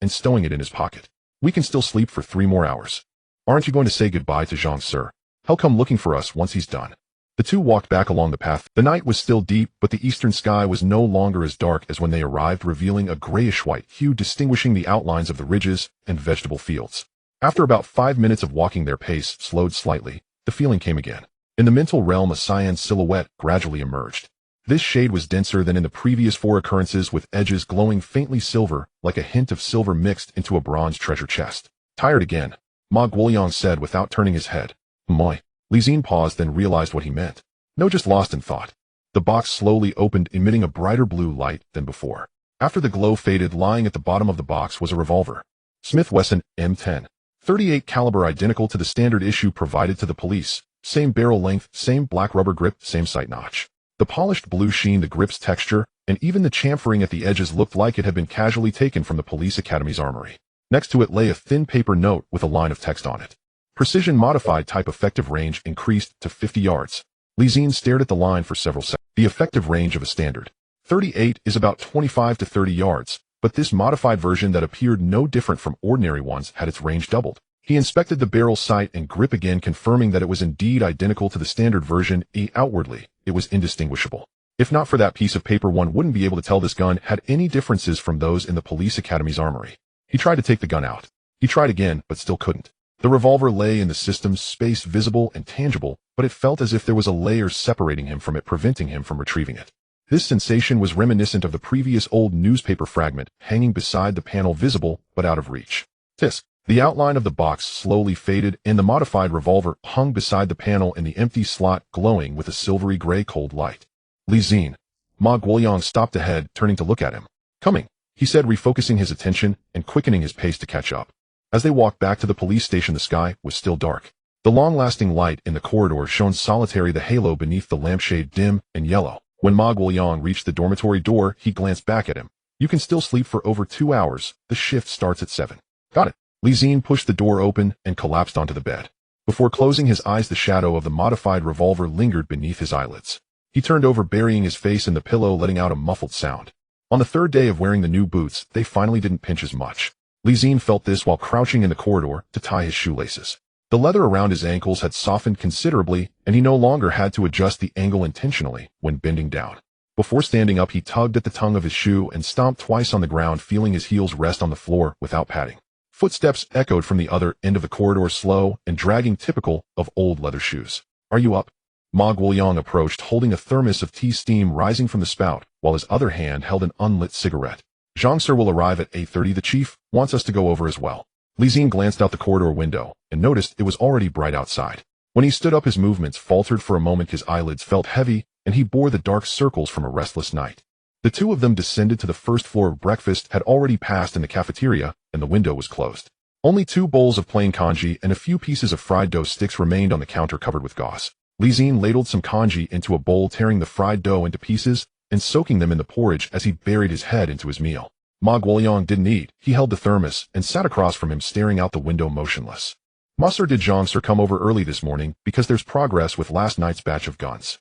and stowing it in his pocket. We can still sleep for 3 more hours. Aren't you going to say goodbye to Zhang Sir? He'll come looking for us once he's done. The two walked back along the path. The night was still deep, but the eastern sky was no longer as dark as when they arrived, revealing a grayish-white hue distinguishing the outlines of the ridges and vegetable fields. After about 5 minutes of walking, their pace slowed slightly. The feeling came again. In the mental realm, a cyan silhouette gradually emerged. This shade was denser than in the previous 4 occurrences, with edges glowing faintly silver, like a hint of silver mixed into a bronze treasure chest. Tired again, Ma Guoliang said without turning his head. Moi. Li Xin paused, then realized what he meant. No, just lost in thought. The box slowly opened, emitting a brighter blue light than before. After the glow faded, lying at the bottom of the box was a revolver. Smith Wesson M10. 38 caliber, identical to the standard issue provided to the police. Same barrel length, same black rubber grip, same sight notch. The polished blue sheen, the grip's texture, and even the chamfering at the edges looked like it had been casually taken from the police academy's armory. Next to it lay a thin paper note with a line of text on it. Precision modified type, effective range increased to 50 yards. Li Xin stared at the line for several seconds. The effective range of a standard 38 is about 25 to 30 yards, but this modified version that appeared no different from ordinary ones had its range doubled. He inspected the barrel sight and grip again, confirming that it was indeed identical to the standard version. Outwardly, it was indistinguishable. If not for that piece of paper, one wouldn't be able to tell this gun had any differences from those in the police academy's armory. He tried to take the gun out. He tried again, but still couldn't. The revolver lay in the system's space, visible and tangible, but it felt as if there was a layer separating him from it, preventing him from retrieving it. This sensation was reminiscent of the previous old newspaper fragment hanging beside the panel, visible but out of reach. Tisk. The outline of the box slowly faded, and the modified revolver hung beside the panel in the empty slot, glowing with a silvery gray cold light. Li Xin. Ma Guoliang stopped ahead, turning to look at him. Coming, he said, refocusing his attention and quickening his pace to catch up. As they walked back to the police station, the sky was still dark. The long-lasting light in the corridor shone solitary, the halo beneath the lampshade dim and yellow. When Ma Guoliang reached the dormitory door, he glanced back at him. You can still sleep for over 2 hours. The shift starts at 7. Got it. Li Xin pushed the door open and collapsed onto the bed. Before closing his eyes, the shadow of the modified revolver lingered beneath his eyelids. He turned over, burying his face in the pillow, letting out a muffled sound. On the 3rd day of wearing the new boots, they finally didn't pinch as much. Li Xin felt this while crouching in the corridor to tie his shoelaces. The leather around his ankles had softened considerably, and he no longer had to adjust the angle intentionally when bending down. Before standing up, he tugged at the tongue of his shoe and stomped twice on the ground, feeling his heels rest on the floor without padding. Footsteps echoed from the other end of the corridor, slow and dragging, typical of old leather shoes. Are you up? Ma Guoliang approached, holding a thermos of tea, steam rising from the spout, while his other hand held an unlit cigarette. Zhang Sir will arrive at 8:30. The chief wants us to go over as well. Li Xin glanced out the corridor window and noticed it was already bright outside. When he stood up, his movements faltered for a moment, his eyelids felt heavy, and he bore the dark circles from a restless night. The two of them descended to the 1st floor. Breakfast had already passed in the cafeteria, and the window was closed. Only 2 bowls of plain congee and a few pieces of fried dough sticks remained on the counter, covered with gauze. Li Xin ladled some congee into a bowl, tearing the fried dough into pieces and soaking them in the porridge as he buried his head into his meal. Ma Guoliang didn't eat. He held the thermos and sat across from him, staring out the window motionless. Master, did Zhang Sir come over early this morning? Because there's progress with last night's batch of guns.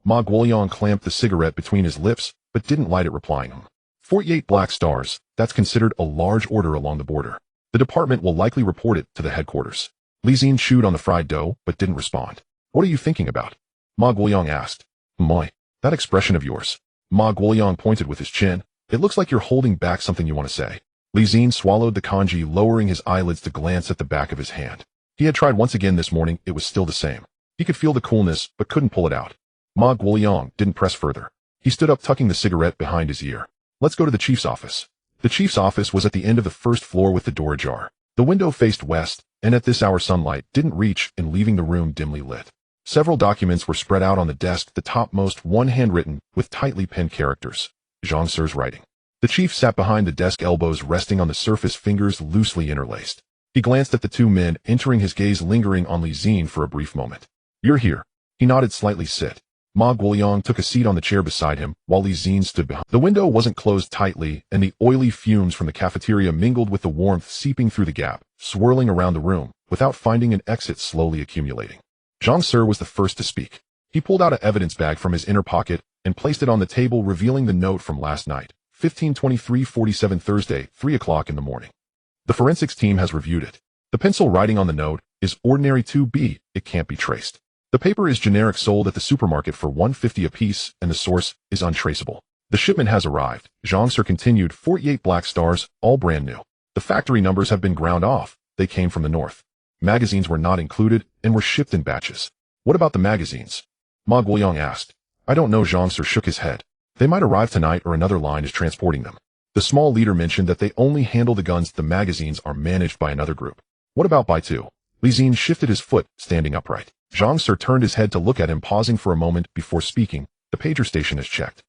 Ma Guoliang clamped the cigarette between his lips, but didn't light it, replying, 48 black stars. That's considered a large order along the border. The department will likely report it to the headquarters. Li Xin chewed on the fried dough, but didn't respond. What are you thinking about? Ma Guoliang asked. Moi. That expression of yours. Ma Guoliang pointed with his chin. It looks like you're holding back something you want to say. Li Xin swallowed the congee, lowering his eyelids to glance at the back of his hand. He had tried once again this morning. It was still the same. He could feel the coolness, but couldn't pull it out. Ma Guoliang didn't press further. He stood up, tucking the cigarette behind his ear. Let's go to the chief's office. The chief's office was at the end of the 1st floor with the door ajar. The window faced west, and at this hour sunlight didn't reach in, leaving the room dimly lit. Several documents were spread out on the desk, the topmost one handwritten with tightly penned characters. Zhang Sir's writing. The chief sat behind the desk, elbows resting on the surface, fingers loosely interlaced. He glanced at the 2 men, entering, his gaze lingering on Li Xin for a brief moment. You're here. He nodded slightly. Sit. Ma Guoliang took a seat on the chair beside him, while Li Xin stood behind. The window wasn't closed tightly, and the oily fumes from the cafeteria mingled with the warmth seeping through the gap, swirling around the room, without finding an exit, slowly accumulating. Zhang Sir was the first to speak. He pulled out an evidence bag from his inner pocket and placed it on the table, revealing the note from last night, 15/23/47, Thursday, 3 o'clock in the morning. The forensics team has reviewed it. The pencil writing on the note is ordinary 2B. It can't be traced. The paper is generic, sold at the supermarket for $1.50 apiece, and the source is untraceable. The shipment has arrived. Zhang Sir continued. 48 black stars, all brand new. The factory numbers have been ground off. They came from the north. Magazines were not included and were shipped in batches. What about the magazines? Ma Guoliang asked. I don't know. Zhang Sir shook his head. They might arrive tonight or another line is transporting them. The small leader mentioned that they only handle the guns. The magazines are managed by another group. What about Bai Tu? Li Xin shifted his foot, standing upright. Zhang Sir turned his head to look at him, pausing for a moment before speaking. The pager station is checked.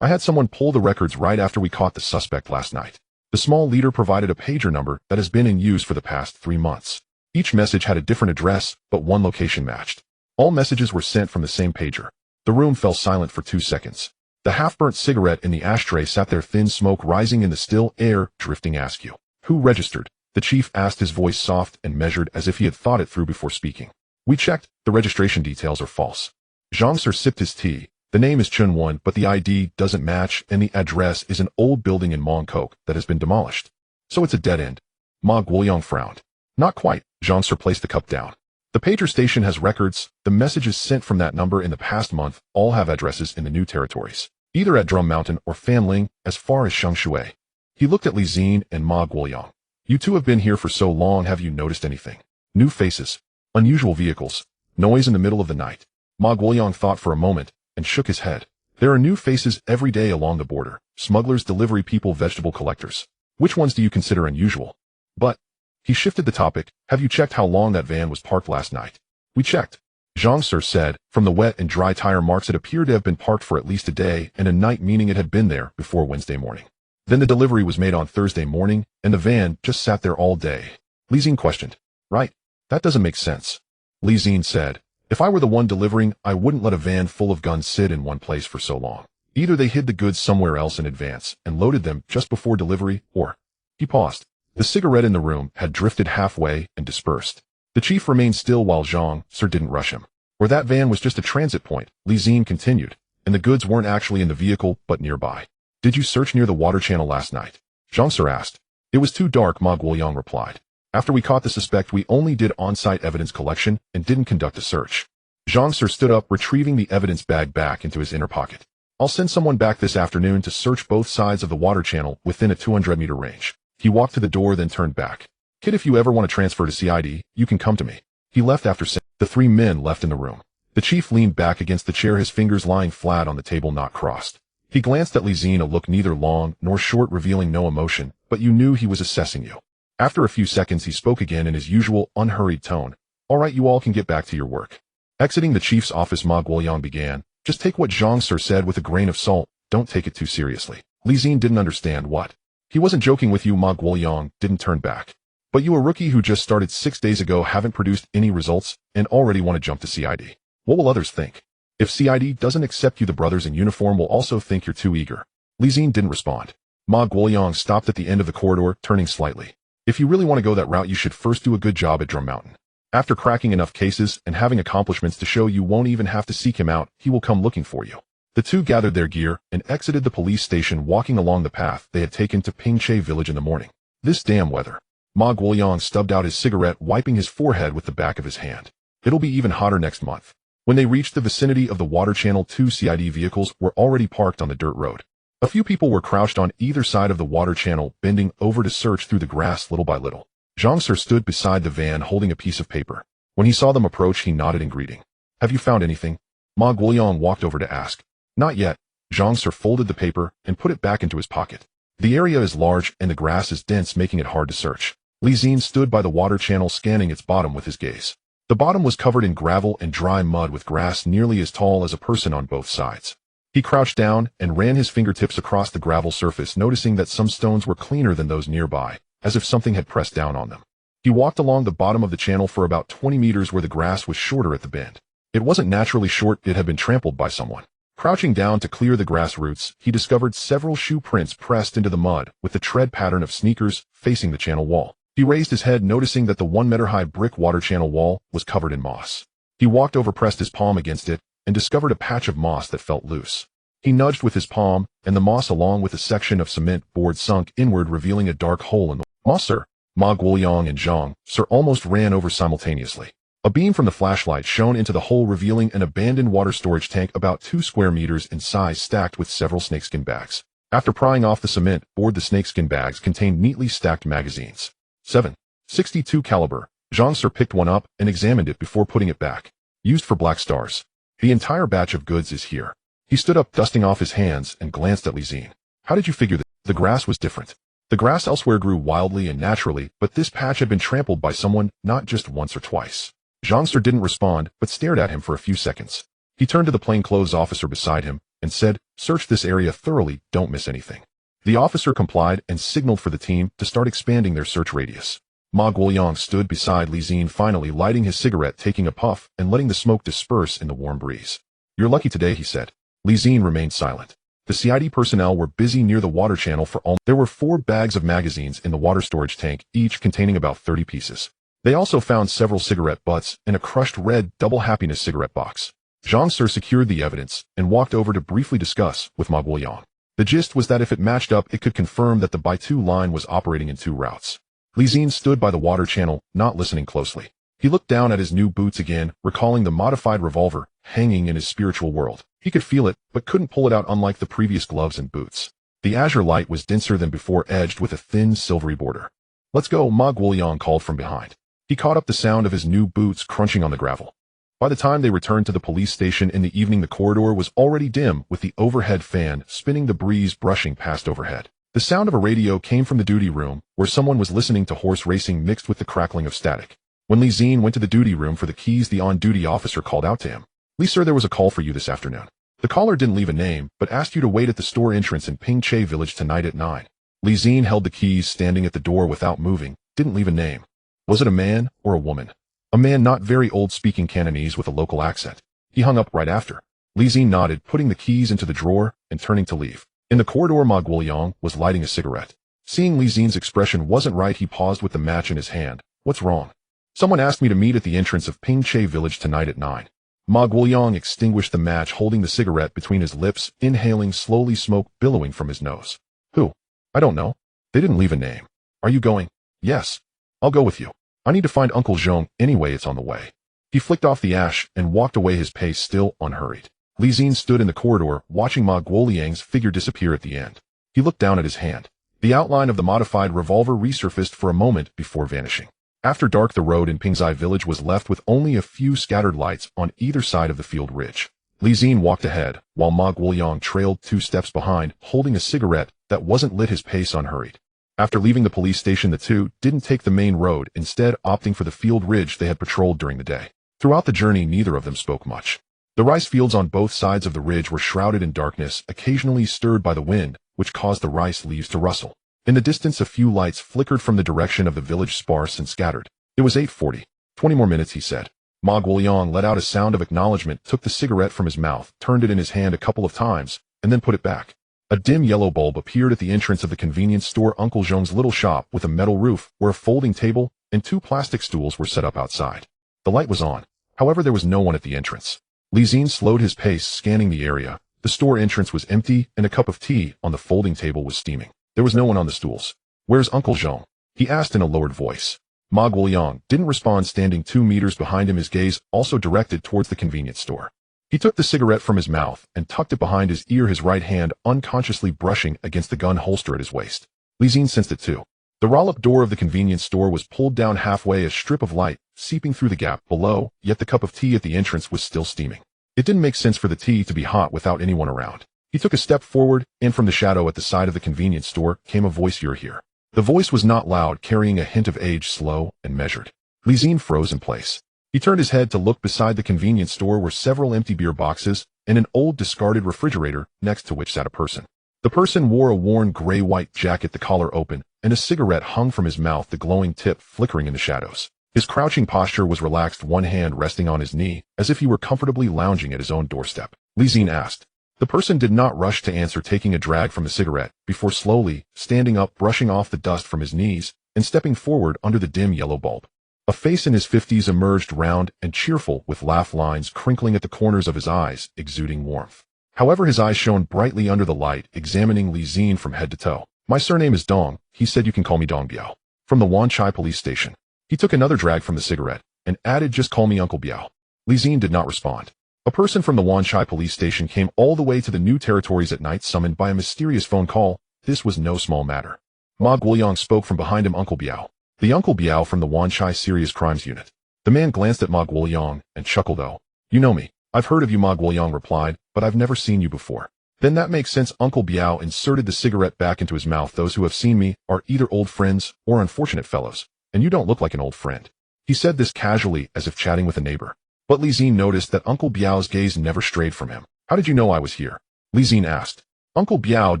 I had someone pull the records right after we caught the suspect last night. The small leader provided a pager number that has been in use for the past 3 months. Each message had a different address, but one location matched. All messages were sent from the same pager. The room fell silent for 2 seconds. The half-burnt cigarette in the ashtray sat there, thin smoke rising in the still air, drifting. Ask you. Who registered? The chief asked, his voice soft and measured as if he had thought it through before speaking. We checked. The registration details are false. Zhang Sir sipped his tea. The name is Chun Won, but the ID doesn't match, and the address is an old building in Mongkok that has been demolished. So it's a dead end. Ma Guoyang frowned. Not quite. Zhang Sir placed the cup down. The pager station has records. The messages sent from that number in the past month all have addresses in the new territories, either at Drum Mountain or Fanling, as far as Shengshui. He looked at Li Xin and Ma Guoyang. You two have been here for so long. Have you noticed anything? New faces, unusual vehicles, noise in the middle of the night. Ma Guoyang thought for a moment and shook his head. There are new faces every day along the border. Smugglers, delivery people, vegetable collectors. Which ones do you consider unusual? But he shifted the topic. Have you checked how long that van was parked last night? We checked. Zhang Sir said. From the wet and dry tire marks, it appeared to have been parked for at least a day and a night, meaning it had been there before Wednesday morning. Then the delivery was made on Thursday morning, and the van just sat there all day. Li Xin questioned. Right. That doesn't make sense. Li Xin said. If I were the one delivering, I wouldn't let a van full of guns sit in one place for so long. Either they hid the goods somewhere else in advance and loaded them just before delivery, or... He paused. The cigarette in the room had drifted halfway and dispersed. The chief remained still while Zhang Sir didn't rush him. Or that van was just a transit point, Li Xin continued, and the goods weren't actually in the vehicle but nearby. Did you search near the water channel last night? Zhang Sir asked. It was too dark, Ma Guoyang replied. After we caught the suspect, we only did on-site evidence collection and didn't conduct a search. Zhang Sir stood up, retrieving the evidence bag back into his inner pocket. I'll send someone back this afternoon to search both sides of the water channel within a 200-meter range. He walked to the door, then turned back. Kid, if you ever want to transfer to CID, you can come to me. He left after saying. The 3 men left in the room. The chief leaned back against the chair, his fingers lying flat on the table, not crossed. He glanced at Li Xin, a look neither long nor short, revealing no emotion, but you knew he was assessing you. After a few seconds, he spoke again in his usual, unhurried tone. All right, you all can get back to your work. Exiting the chief's office, Ma Guoyang began. Just take what Zhang Sir said with a grain of salt. Don't take it too seriously. Li Xin didn't understand what. He wasn't joking with you. Ma Guoyang didn't turn back. But you, a rookie who just started 6 days ago, haven't produced any results and already want to jump to CID. What will others think? If CID doesn't accept you, the brothers in uniform will also think you're too eager. Li Xin didn't respond. Ma Guoyang stopped at the end of the corridor, turning slightly. If you really want to go that route, you should first do a good job at Drum Mountain. After cracking enough cases and having accomplishments to show, you won't even have to seek him out. He will come looking for you. The two gathered their gear and exited the police station, walking along the path they had taken to Pingche village in the morning. This damn weather. Ma Guoyang stubbed out his cigarette, wiping his forehead with the back of his hand. It'll be even hotter next month. When they reached the vicinity of the water channel, 2 CID vehicles were already parked on the dirt road. A few people were crouched on either side of the water channel, bending over to search through the grass little by little. Zhang Sir stood beside the van holding a piece of paper. When he saw them approach, he nodded in greeting. Have you found anything? Ma Guoyang walked over to ask. Not yet. Zhang Sir folded the paper and put it back into his pocket. The area is large and the grass is dense, making it hard to search. Li Xin stood by the water channel, scanning its bottom with his gaze. The bottom was covered in gravel and dry mud, with grass nearly as tall as a person on both sides. He crouched down and ran his fingertips across the gravel surface, noticing that some stones were cleaner than those nearby, as if something had pressed down on them. He walked along the bottom of the channel for about 20 meters, where the grass was shorter at the bend. It wasn't naturally short, it had been trampled by someone. Crouching down to clear the grass roots, he discovered several shoe prints pressed into the mud, with the tread pattern of sneakers facing the channel wall. He raised his head, noticing that the 1-meter-high brick water channel wall was covered in moss. He walked over, pressed his palm against it, and discovered a patch of moss that felt loose. He nudged with his palm, and the moss, along with a section of cement board, sunk inward, revealing a dark hole in the moss. Sir, Ma Guoyang and Zhang Sir almost ran over simultaneously. A beam from the flashlight shone into the hole, revealing an abandoned water storage tank about 2 square meters in size, stacked with several snakeskin bags. After prying off the cement board, the snakeskin bags contained neatly stacked magazines. 7.62 caliber. Zhang Sir picked one up and examined it before putting it back. Used for Black Stars. The entire batch of goods is here. He stood up, dusting off his hands, and glanced at Zi-Jie. How did you figure that? The grass was different. The grass elsewhere grew wildly and naturally, but this patch had been trampled by someone, not just once or twice. Zhangster didn't respond, but stared at him for a few seconds. He turned to the plainclothes officer beside him, and said, "Search this area thoroughly, don't miss anything." The officer complied and signaled for the team to start expanding their search radius. Ma Guoyang stood beside Zi-Jie, finally lighting his cigarette, taking a puff, and letting the smoke disperse in the warm breeze. "You're lucky today," he said. Zi-Jie remained silent. The CID personnel were busy near the water channel for all. There were 4 bags of magazines in the water storage tank, each containing about 30 pieces. They also found several cigarette butts and a crushed red Double Happiness cigarette box. Zhangster secured the evidence and walked over to briefly discuss with Ma Guoyang. The gist was that if it matched up, it could confirm that the Baitu line was operating in 2 routes. Zi-Jie stood by the water channel, not listening closely. He looked down at his new boots again, recalling the modified revolver hanging in his spiritual world. He could feel it, but couldn't pull it out, unlike the previous gloves and boots. The azure light was denser than before, edged with a thin silvery border. "Let's go," Ma Guoyang called from behind. He caught up the sound of his new boots crunching on the gravel. By the time they returned to the police station in the evening, the corridor was already dim, with the overhead fan spinning, the breeze brushing past overhead. The sound of a radio came from the duty room, where someone was listening to horse racing mixed with the crackling of static. When Zi-Jie went to the duty room for the keys, the on-duty officer called out to him. "Li sir, there was a call for you this afternoon. The caller didn't leave a name, but asked you to wait at the store entrance in Pingche village tonight at 9. Zi-Jie held the keys, standing at the door without moving. Didn't leave a name. Was it a man or a woman? A man, not very old, speaking Cantonese with a local accent. He hung up right after." Zi-Jie nodded, putting the keys into the drawer and turning to leave. In the corridor, Ma Guoyang was lighting a cigarette. Seeing Zi-Jie's expression wasn't right, he paused with the match in his hand. "What's wrong?" "Someone asked me to meet at the entrance of Pingche village tonight at 9. Ma Guoyang extinguished the match, holding the cigarette between his lips, inhaling slowly, smoke billowing from his nose. "Who?" "I don't know. They didn't leave a name." "Are you going?" "Yes. I'll go with you. I need to find Uncle Zhong, anyway, it's on the way." He flicked off the ash and walked away, his pace still unhurried. Zi-Jie stood in the corridor, watching Ma Guoyang's figure disappear at the end. He looked down at his hand. The outline of the modified revolver resurfaced for a moment before vanishing. After dark, the road in Pingzai village was left with only a few scattered lights on either side of the field ridge. Zi-Jie walked ahead, while Ma Guoyang trailed 2 steps behind, holding a cigarette that wasn't lit, his pace unhurried. After leaving the police station, the two didn't take the main road, instead opting for the field ridge they had patrolled during the day. Throughout the journey, neither of them spoke much. The rice fields on both sides of the ridge were shrouded in darkness, occasionally stirred by the wind, which caused the rice leaves to rustle. In the distance, a few lights flickered from the direction of the village, sparse and scattered. It was 8:40. 20 more minutes, he said. Ma Guoyang let out a sound of acknowledgement, took the cigarette from his mouth, turned it in his hand a couple of times, and then put it back. A dim yellow bulb appeared at the entrance of the convenience store, Uncle Zhong's little shop, with a metal roof, where a folding table and 2 plastic stools were set up outside. The light was on. However, there was no one at the entrance. Zi-Jie slowed his pace, scanning the area. The store entrance was empty, and a cup of tea on the folding table was steaming. There was no one on the stools. "Where's Uncle Zhong?" he asked in a lowered voice. Ma Guoyang didn't respond, standing 2 meters behind him, his gaze also directed towards the convenience store. He took the cigarette from his mouth and tucked it behind his ear, his right hand unconsciously brushing against the gun holster at his waist. Zi-Jie sensed it too. The roll-up door of the convenience store was pulled down halfway, a strip of light seeping through the gap below, yet the cup of tea at the entrance was still steaming. It didn't make sense for the tea to be hot without anyone around. He took a step forward, and from the shadow at the side of the convenience store came a voice, "You're here." The voice was not loud, carrying a hint of age, slow and measured. Zi-Jie froze in place. He turned his head to look. Beside the convenience store were several empty beer boxes and an old discarded refrigerator, next to which sat a person. The person wore a worn gray-white jacket, the collar open, and a cigarette hung from his mouth, the glowing tip flickering in the shadows. His crouching posture was relaxed, one hand resting on his knee, as if he were comfortably lounging at his own doorstep. Zi-Jie asked. The person did not rush to answer, taking a drag from the cigarette, before slowly standing up, brushing off the dust from his knees, and stepping forward under the dim yellow bulb. A face in his 50s emerged, round and cheerful, with laugh lines crinkling at the corners of his eyes, exuding warmth. However, his eyes shone brightly under the light, examining Zi-Jie from head to toe. "My surname is Dong," he said. "You can call me Dong Biao. From the Wanchai police station." He took another drag from the cigarette, and added, "Just call me Uncle Biao." Zi-Jie did not respond. A person from the Wanchai police station came all the way to the New Territories at night, summoned by a mysterious phone call. This was no small matter. Ma Guoyang spoke from behind him. "Uncle Biao." "The Uncle Biao from the Wanchai Serious Crimes Unit." The man glanced at Ma Guoyang and chuckled. "Oh, you know me. I've heard of you, Ma Guoyang replied, but I've never seen you before. Then that makes sense. Uncle Biao inserted the cigarette back into his mouth. Those who have seen me are either old friends or unfortunate fellows, and you don't look like an old friend. He said this casually as if chatting with a neighbor. But Li Xin noticed that Uncle Biao's gaze never strayed from him. How did you know I was here? Li Xin asked. Uncle Biao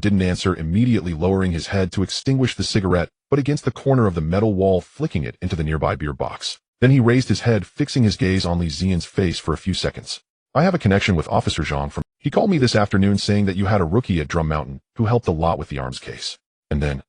didn't answer, immediately lowering his head to extinguish the cigarette, but against the corner of the metal wall, flicking it into the nearby beer box. Then he raised his head, fixing his gaze on Li Xian's face for a few seconds. I have a connection with Officer Zhang from... He called me this afternoon saying that you had a rookie at Drum Mountain who helped a lot with the arms case. And then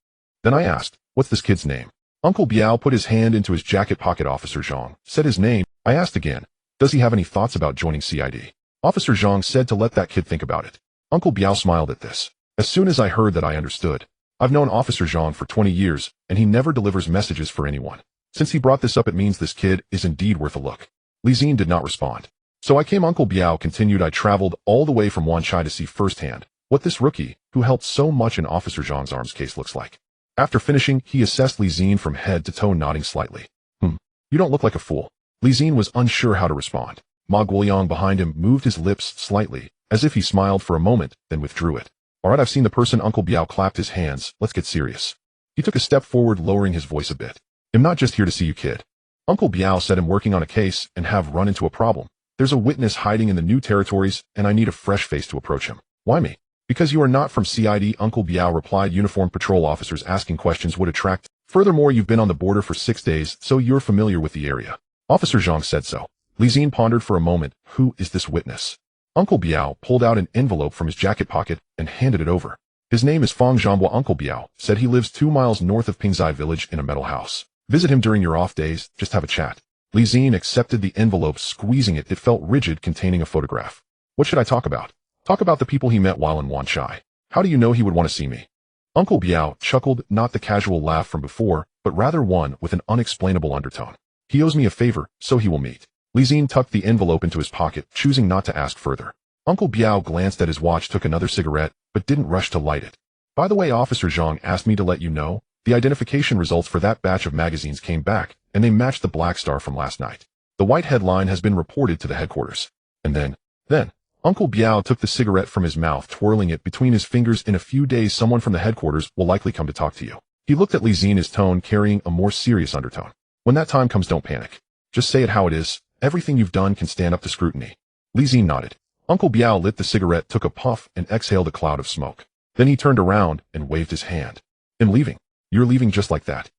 I asked, what's this kid's name? Uncle Biao put his hand into his jacket pocket. Officer Zhang said his name. I asked again, does he have any thoughts about joining CID? Officer Zhang said to let that kid think about it. Uncle Biao smiled at this. As soon as I heard that, I understood. I've known Officer Zhang for 20 years, and he never delivers messages for anyone. Since he brought this up, it means this kid is indeed worth a look. Li Xin did not respond. So I came. Uncle Biao continued. I traveled all the way from Wanchai to see firsthand what this rookie, who helped so much in Officer Zhang's arms case, looks like. After finishing, he assessed Li Xin from head to toe, nodding slightly. You don't look like a fool. Li Xin was unsure how to respond. Ma Guoyang behind him moved his lips slightly, as if he smiled for a moment, then withdrew it. Alright, I've seen the person. Uncle Biao clapped his hands. Let's get serious. He took a step forward, lowering his voice a bit. I'm not just here to see you, kid. Uncle Biao said I'm working on a case and have run into a problem. There's a witness hiding in the new territories, and I need a fresh face to approach him. Why me? Because you are not from CID, Uncle Biao replied. Uniformed patrol officers asking questions would attract. Furthermore, you've been on the border for 6 days, so you're familiar with the area. Officer Zhang said so. Li Xin pondered for a moment. Who is this witness? Uncle Biao pulled out an envelope from his jacket pocket and handed it over. His name is Fang Zhanghua. Uncle Biao said he lives 2 miles north of Pingzai village in a metal house. Visit him during your off days, just have a chat. Li Xin accepted the envelope, squeezing it. It felt rigid, containing a photograph. What should I talk about? Talk about the people he met while in Wanchai. How do you know he would want to see me? Uncle Biao chuckled, not the casual laugh from before, but rather one with an unexplainable undertone. He owes me a favor, so he will meet. Li Xin tucked the envelope into his pocket, choosing not to ask further. Uncle Biao glanced at his watch, took another cigarette, but didn't rush to light it. By the way, Officer Zhang asked me to let you know, the identification results for that batch of magazines came back, and they matched the Black Star from last night. The white headline has been reported to the headquarters. And then, Uncle Biao took the cigarette from his mouth, twirling it between his fingers. In a few days, someone from the headquarters will likely come to talk to you. He looked at Li Xin, his tone carrying a more serious undertone. When that time comes, don't panic. Just say it how it is. Everything you've done can stand up to scrutiny. Li Xin nodded. Uncle Biao lit the cigarette, took a puff, and exhaled a cloud of smoke. Then he turned around and waved his hand. I'm leaving. You're leaving just like that.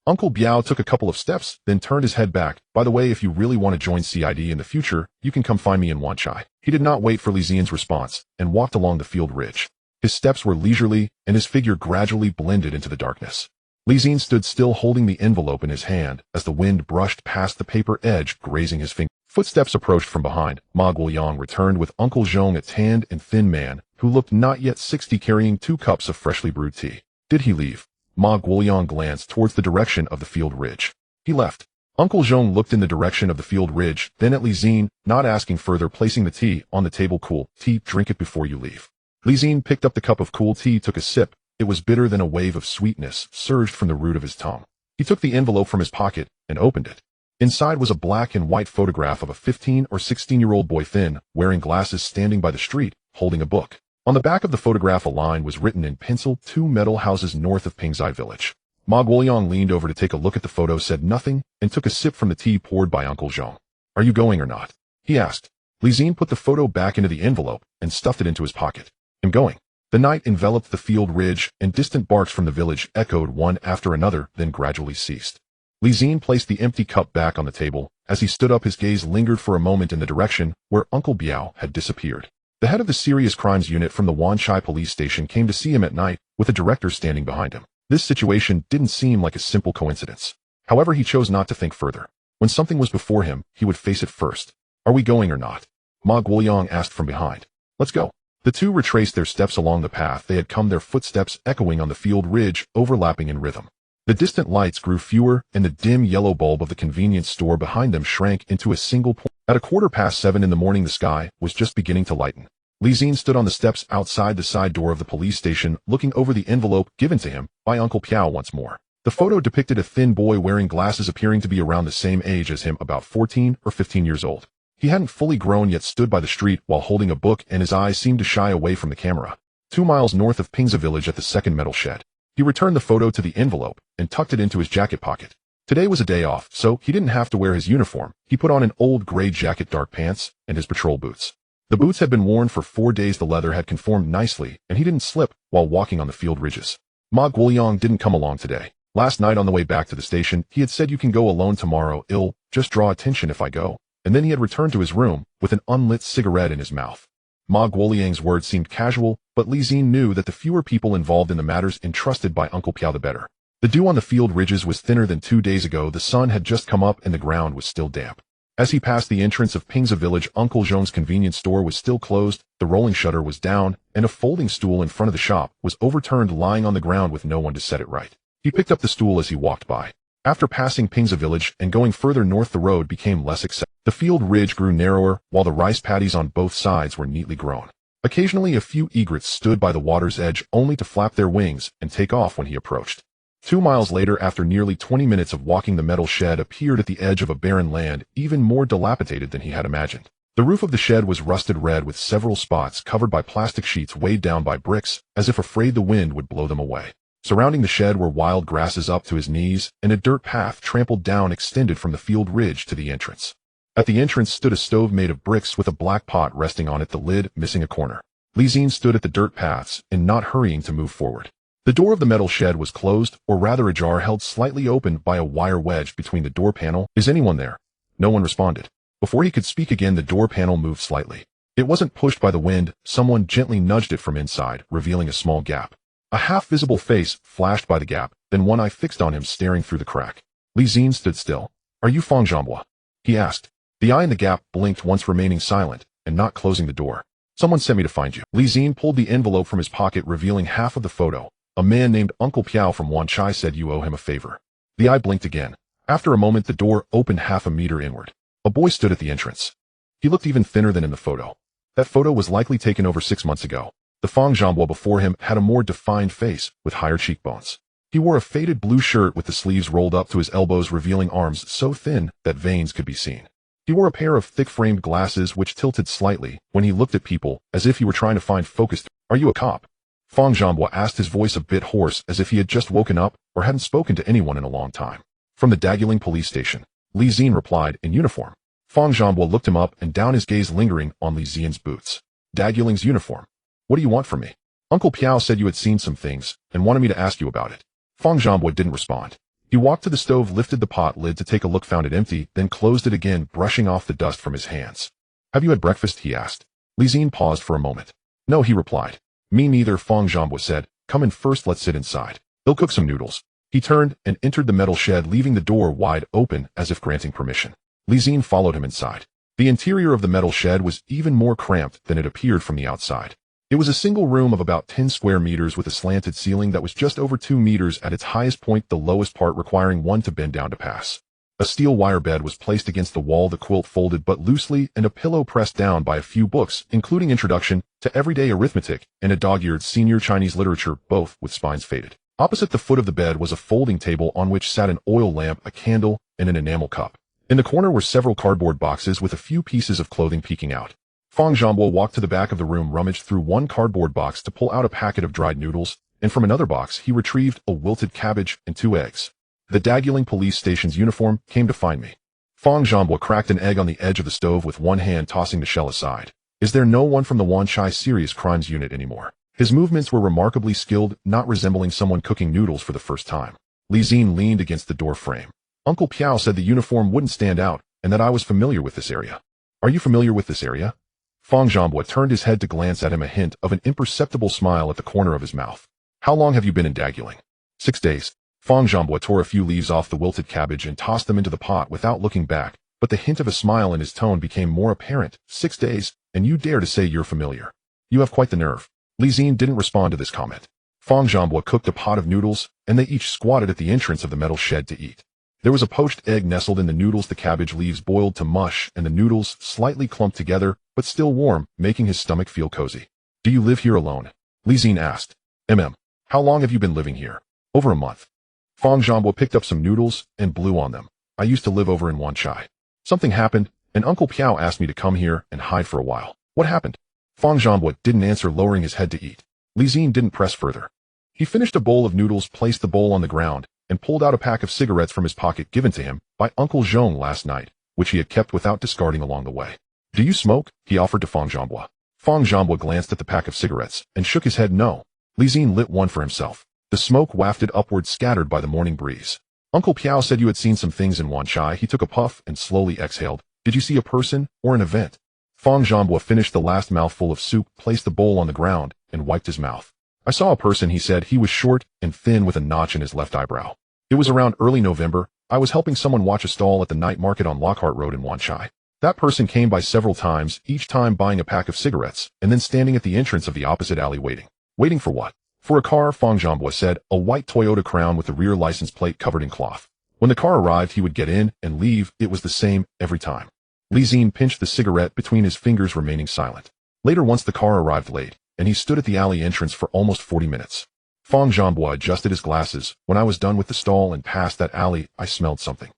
Uncle Biao took a couple of steps, then turned his head back. By the way, if you really want to join CID in the future, you can come find me in Wanchai. He did not wait for Li Xian's response, and walked along the field ridge. His steps were leisurely, and his figure gradually blended into the darkness. Li Xin stood still, holding the envelope in his hand, as the wind brushed past the paper edge, grazing his finger. Footsteps approached from behind. Ma Guoyang returned with Uncle Zhong, a tanned and thin man, who looked not yet 60, carrying 2 cups of freshly brewed tea. Did he leave? Ma Guoyang glanced towards the direction of the field ridge. He left. Uncle Zhong looked in the direction of the field ridge, then at Li Xin, not asking further, placing the tea on the table. Cool tea, drink it before you leave. Li Xin picked up the cup of cool tea, took a sip. It was bitter, then a wave of sweetness surged from the root of his tongue. He took the envelope from his pocket and opened it. Inside was a black and white photograph of a 15 or 16-year-old boy, thin, wearing glasses, standing by the street, holding a book. On the back of the photograph, a line was written in pencil: 2 metal houses north of Pingzai village. Ma Guoyang leaned over to take a look at the photo, said nothing, and took a sip from the tea poured by Uncle Zhong. Are you going or not? He asked. Li Xin put the photo back into the envelope and stuffed it into his pocket. I'm going. The night enveloped the field ridge, and distant barks from the village echoed one after another, then gradually ceased. Li Xin placed the empty cup back on the table. As he stood up, his gaze lingered for a moment in the direction where Uncle Biao had disappeared. The head of the Serious Crimes Unit from the Wanchai police station came to see him at night, with the director standing behind him. This situation didn't seem like a simple coincidence. However, he chose not to think further. When something was before him, he would face it first. Are we going or not? Ma Guoyang asked from behind. Let's go. The two retraced their steps along the path they had come, their footsteps echoing on the field ridge, overlapping in rhythm. The distant lights grew fewer, and the dim yellow bulb of the convenience store behind them shrank into a single point. At 7:15 in the morning, the sky was just beginning to lighten. Li Xin stood on the steps outside the side door of the police station, looking over the envelope given to him by Uncle Piao once more. The photo depicted a thin boy wearing glasses, appearing to be around the same age as him, about 14 or 15 years old. He hadn't fully grown yet stood by the street while holding a book, and his eyes seemed to shy away from the camera. 2 miles north of Pingza village at the second metal shed. He returned the photo to the envelope and tucked it into his jacket pocket. Today was a day off, so he didn't have to wear his uniform. He put on an old gray jacket, dark pants, and his patrol boots. The boots had been worn for 4 days. The leather had conformed nicely, and he didn't slip while walking on the field ridges. Ma Guoyang didn't come along today. Last night on the way back to the station, he had said, "You can go alone tomorrow. I'll just draw attention if I go." And then he had returned to his room with an unlit cigarette in his mouth. Ma Guoliang's words seemed casual, but Li Zi knew that the fewer people involved in the matters entrusted by Uncle Piao, the better. The dew on the field ridges was thinner than 2 days ago. The sun had just come up and the ground was still damp. As he passed the entrance of Pingza village, Uncle Zhong's convenience store was still closed, the rolling shutter was down, and a folding stool in front of the shop was overturned, lying on the ground with no one to set it right. He picked up the stool as he walked by. After passing Pingza village and going further north, the road became less accessible. The field ridge grew narrower, while the rice paddies on both sides were neatly grown. Occasionally a few egrets stood by the water's edge, only to flap their wings and take off when he approached. 2 miles later, after nearly 20 minutes of walking, the metal shed appeared at the edge of a barren land, even more dilapidated than he had imagined. The roof of the shed was rusted red with several spots covered by plastic sheets weighed down by bricks, as if afraid the wind would blow them away. Surrounding the shed were wild grasses up to his knees, and a dirt path trampled down extended from the field ridge to the entrance. At the entrance stood a stove made of bricks with a black pot resting on it, the lid missing a corner. Li Zi stood at the dirt paths and not hurrying to move forward. The door of the metal shed was closed, or rather ajar, held slightly open by a wire wedged between the door panel. "Is anyone there?" No one responded. Before he could speak again, the door panel moved slightly. It wasn't pushed by the wind. Someone gently nudged it from inside, revealing a small gap. A half-visible face flashed by the gap, then one eye fixed on him, staring through the crack. Li Zi stood still. "Are you Fang Zhanghua?" he asked. The eye in the gap blinked once, remaining silent and not closing the door. "Someone sent me to find you." Li Zi pulled the envelope from his pocket, revealing half of the photo. "A man named Uncle Piao from Wanchai said you owe him a favor." The eye blinked again. After a moment, the door opened half a meter inward. A boy stood at the entrance. He looked even thinner than in the photo. That photo was likely taken over 6 months ago. The Fang Zhanghua before him had a more defined face, with higher cheekbones. He wore a faded blue shirt with the sleeves rolled up to his elbows, revealing arms so thin that veins could be seen. He wore a pair of thick-framed glasses which tilted slightly when he looked at people, as if he were trying to find focus. "Are you a cop?" Fang Zhanghua asked, his voice a bit hoarse, as if he had just woken up or hadn't spoken to anyone in a long time. "From the Daguling police station," Li Zi replied, "in uniform." Fang Zhanghua looked him up and down, his gaze lingering on Li Zi's boots. "Daguling's uniform. What do you want from me?" "Uncle Piao said you had seen some things and wanted me to ask you about it." Fang Zhanghua didn't respond. He walked to the stove, lifted the pot lid to take a look, found it empty, then closed it again, brushing off the dust from his hands. "Have you had breakfast?" he asked. Li Zi paused for a moment. "No," he replied. "Me neither," Fang Zhanghua said. "Come in first, let's sit inside. They'll cook some noodles." He turned and entered the metal shed, leaving the door wide open as if granting permission. Li Zi followed him inside. The interior of the metal shed was even more cramped than it appeared from the outside. It was a single room of about 10 square meters with a slanted ceiling that was just over 2 meters at its highest point, the lowest part requiring one to bend down to pass. A steel wire bed was placed against the wall, the quilt folded but loosely, and a pillow pressed down by a few books, including Introduction to Everyday Arithmetic and a dog-eared Senior Chinese Literature, both with spines faded. Opposite the foot of the bed was a folding table on which sat an oil lamp, a candle, and an enamel cup. In the corner were several cardboard boxes with a few pieces of clothing peeking out. Fang Zhanghua walked to the back of the room, rummaged through one cardboard box to pull out a packet of dried noodles, and from another box he retrieved a wilted cabbage and 2 eggs. "The Daguling police station's uniform came to find me." Fang Zhanghua cracked an egg on the edge of the stove with one hand, tossing the shell aside. "Is there no one from the Wanchai Serious Crimes Unit anymore?" His movements were remarkably skilled, not resembling someone cooking noodles for the first time. Li Zi leaned against the door frame. "Uncle Piao said the uniform wouldn't stand out, and that I was familiar with this area." "Are you familiar with this area?" Fang Zhanghua turned his head to glance at him, a hint of an imperceptible smile at the corner of his mouth. "How long have you been in Daguling?" 6 days. Fang Zhanghua tore a few leaves off the wilted cabbage and tossed them into the pot without looking back, but the hint of a smile in his tone became more apparent. 6 days, and you dare to say you're familiar? You have quite the nerve." Li Zi didn't respond to this comment. Fang Zhanghua cooked a pot of noodles, and they each squatted at the entrance of the metal shed to eat. There was a poached egg nestled in the noodles, the cabbage leaves boiled to mush, and the noodles slightly clumped together, but still warm, making his stomach feel cozy. "Do you live here alone?" Li Zi asked. How long have you been living here?" "Over a month." Fang Zhanghua picked up some noodles and blew on them. "I used to live over in Wanchai. Something happened, and Uncle Piao asked me to come here and hide for a while. What happened? Fang Zhanbo didn't answer, lowering his head to eat. Li Xin didn't press further. He finished a bowl of noodles, placed the bowl on the ground, and pulled out a pack of cigarettes from his pocket given to him by Uncle Zhong last night, which he had kept without discarding along the way. Do you smoke? He offered to Fang Zhanbo. Fang Zhanbo glanced at the pack of cigarettes and shook his head no. Li Xin lit one for himself. The smoke wafted upward, scattered by the morning breeze. Uncle Piao said you had seen some things in Wanchai. He took a puff and slowly exhaled. Did you see a person or an event? Fang Zhanbo finished the last mouthful of soup, placed the bowl on the ground, and wiped his mouth. I saw a person, he said. He was short and thin with a notch in his left eyebrow. It was around early November. I was helping someone watch a stall at the night market on Lockhart Road in Wanchai. That person came by several times, each time buying a pack of cigarettes, and then standing at the entrance of the opposite alley waiting. Waiting for what? For a car, Fang Zhanbo said, a white Toyota Crown with the rear license plate covered in cloth. When the car arrived, he would get in and leave. It was the same every time. Li Xin pinched the cigarette between his fingers, remaining silent. Later, once the car arrived late, and he stood at the alley entrance for almost 40 minutes. Fang Zhanbo adjusted his glasses. When I was done with the stall and past that alley, I smelled something.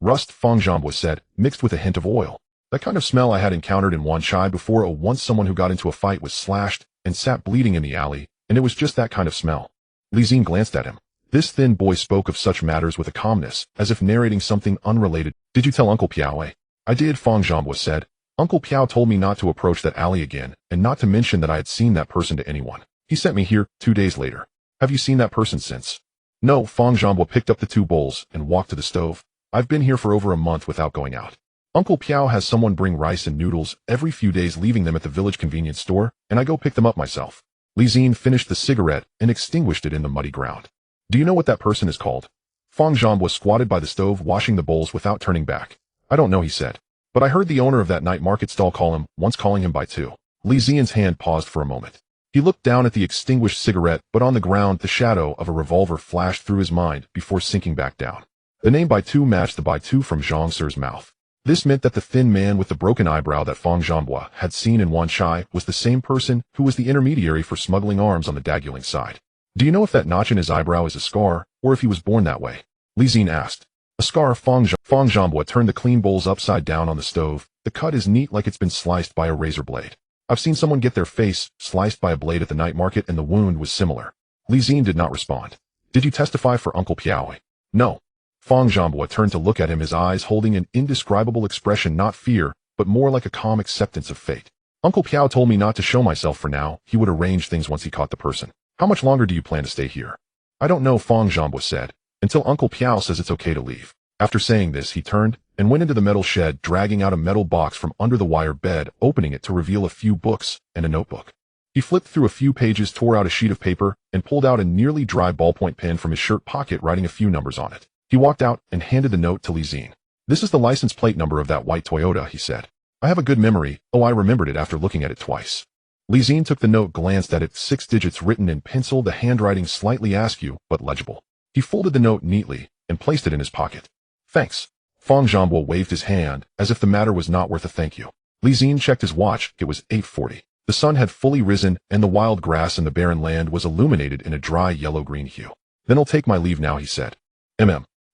Rust, Fang Zhanbo said, mixed with a hint of oil. That kind of smell I had encountered in Wanchai before. Once someone who got into a fight was slashed and sat bleeding in the alley, and it was just that kind of smell. Li Xin glanced at him. This thin boy spoke of such matters with a calmness, as if narrating something unrelated. Did you tell Uncle Piao? I did, Fang Zhanbo said. Uncle Piao told me not to approach that alley again, and not to mention that I had seen that person to anyone. He sent me here 2 days later. Have you seen that person since? No, Fang Zhanbo picked up the 2 bowls and walked to the stove. I've been here for over a month without going out. Uncle Piao has someone bring rice and noodles every few days, leaving them at the village convenience store, and I go pick them up myself. Li Xin finished the cigarette and extinguished it in the muddy ground. Do you know what that person is called? Fang Zhanbo squatted by the stove, washing the bowls without turning back. I don't know, he said. But I heard the owner of that night market stall call him, once calling him by 2. Li Xian's hand paused for a moment. He looked down at the extinguished cigarette, but on the ground the shadow of a revolver flashed through his mind before sinking back down. The name by 2 matched the by 2 from Zhang Si's mouth. This meant that the thin man with the broken eyebrow that Fang Zhanbo had seen in Wanchai was the same person who was the intermediary for smuggling arms on the Daguling side. Do you know if that notch in his eyebrow is a scar, or if he was born that way? Li Xin asked. A scar. Fang Zhanbo turned the clean bowls upside down on the stove. The cut is neat, like it's been sliced by a razor blade. I've seen someone get their face sliced by a blade at the night market, and the wound was similar. Li Xin did not respond. Did you testify for Uncle Piao? No. Fang Zhanbo turned to look at him, his eyes holding an indescribable expression, not fear, but more like a calm acceptance of fate. Uncle Piao told me not to show myself for now. He would arrange things once he caught the person. How much longer do you plan to stay here? I don't know, Fang Zhanbo said, until Uncle Piao says it's okay to leave. After saying this, he turned and went into the metal shed, dragging out a metal box from under the wire bed, opening it to reveal a few books and a notebook. He flipped through a few pages, tore out a sheet of paper, and pulled out a nearly dry ballpoint pen from his shirt pocket, writing a few numbers on it. He walked out and handed the note to Li Xin. This is the license plate number of that white Toyota, he said. I have a good memory. Oh, I remembered it after looking at it twice. Li Xin took the note, glanced at it, 6 digits written in pencil, the handwriting slightly askew, but legible. He folded the note neatly and placed it in his pocket. Thanks. Fang Zhanbo waved his hand, as if the matter was not worth a thank you. Li Xin checked his watch. It was 8:40. The sun had fully risen, and the wild grass in the barren land was illuminated in a dry yellow-green hue. Then I'll take my leave now, he said.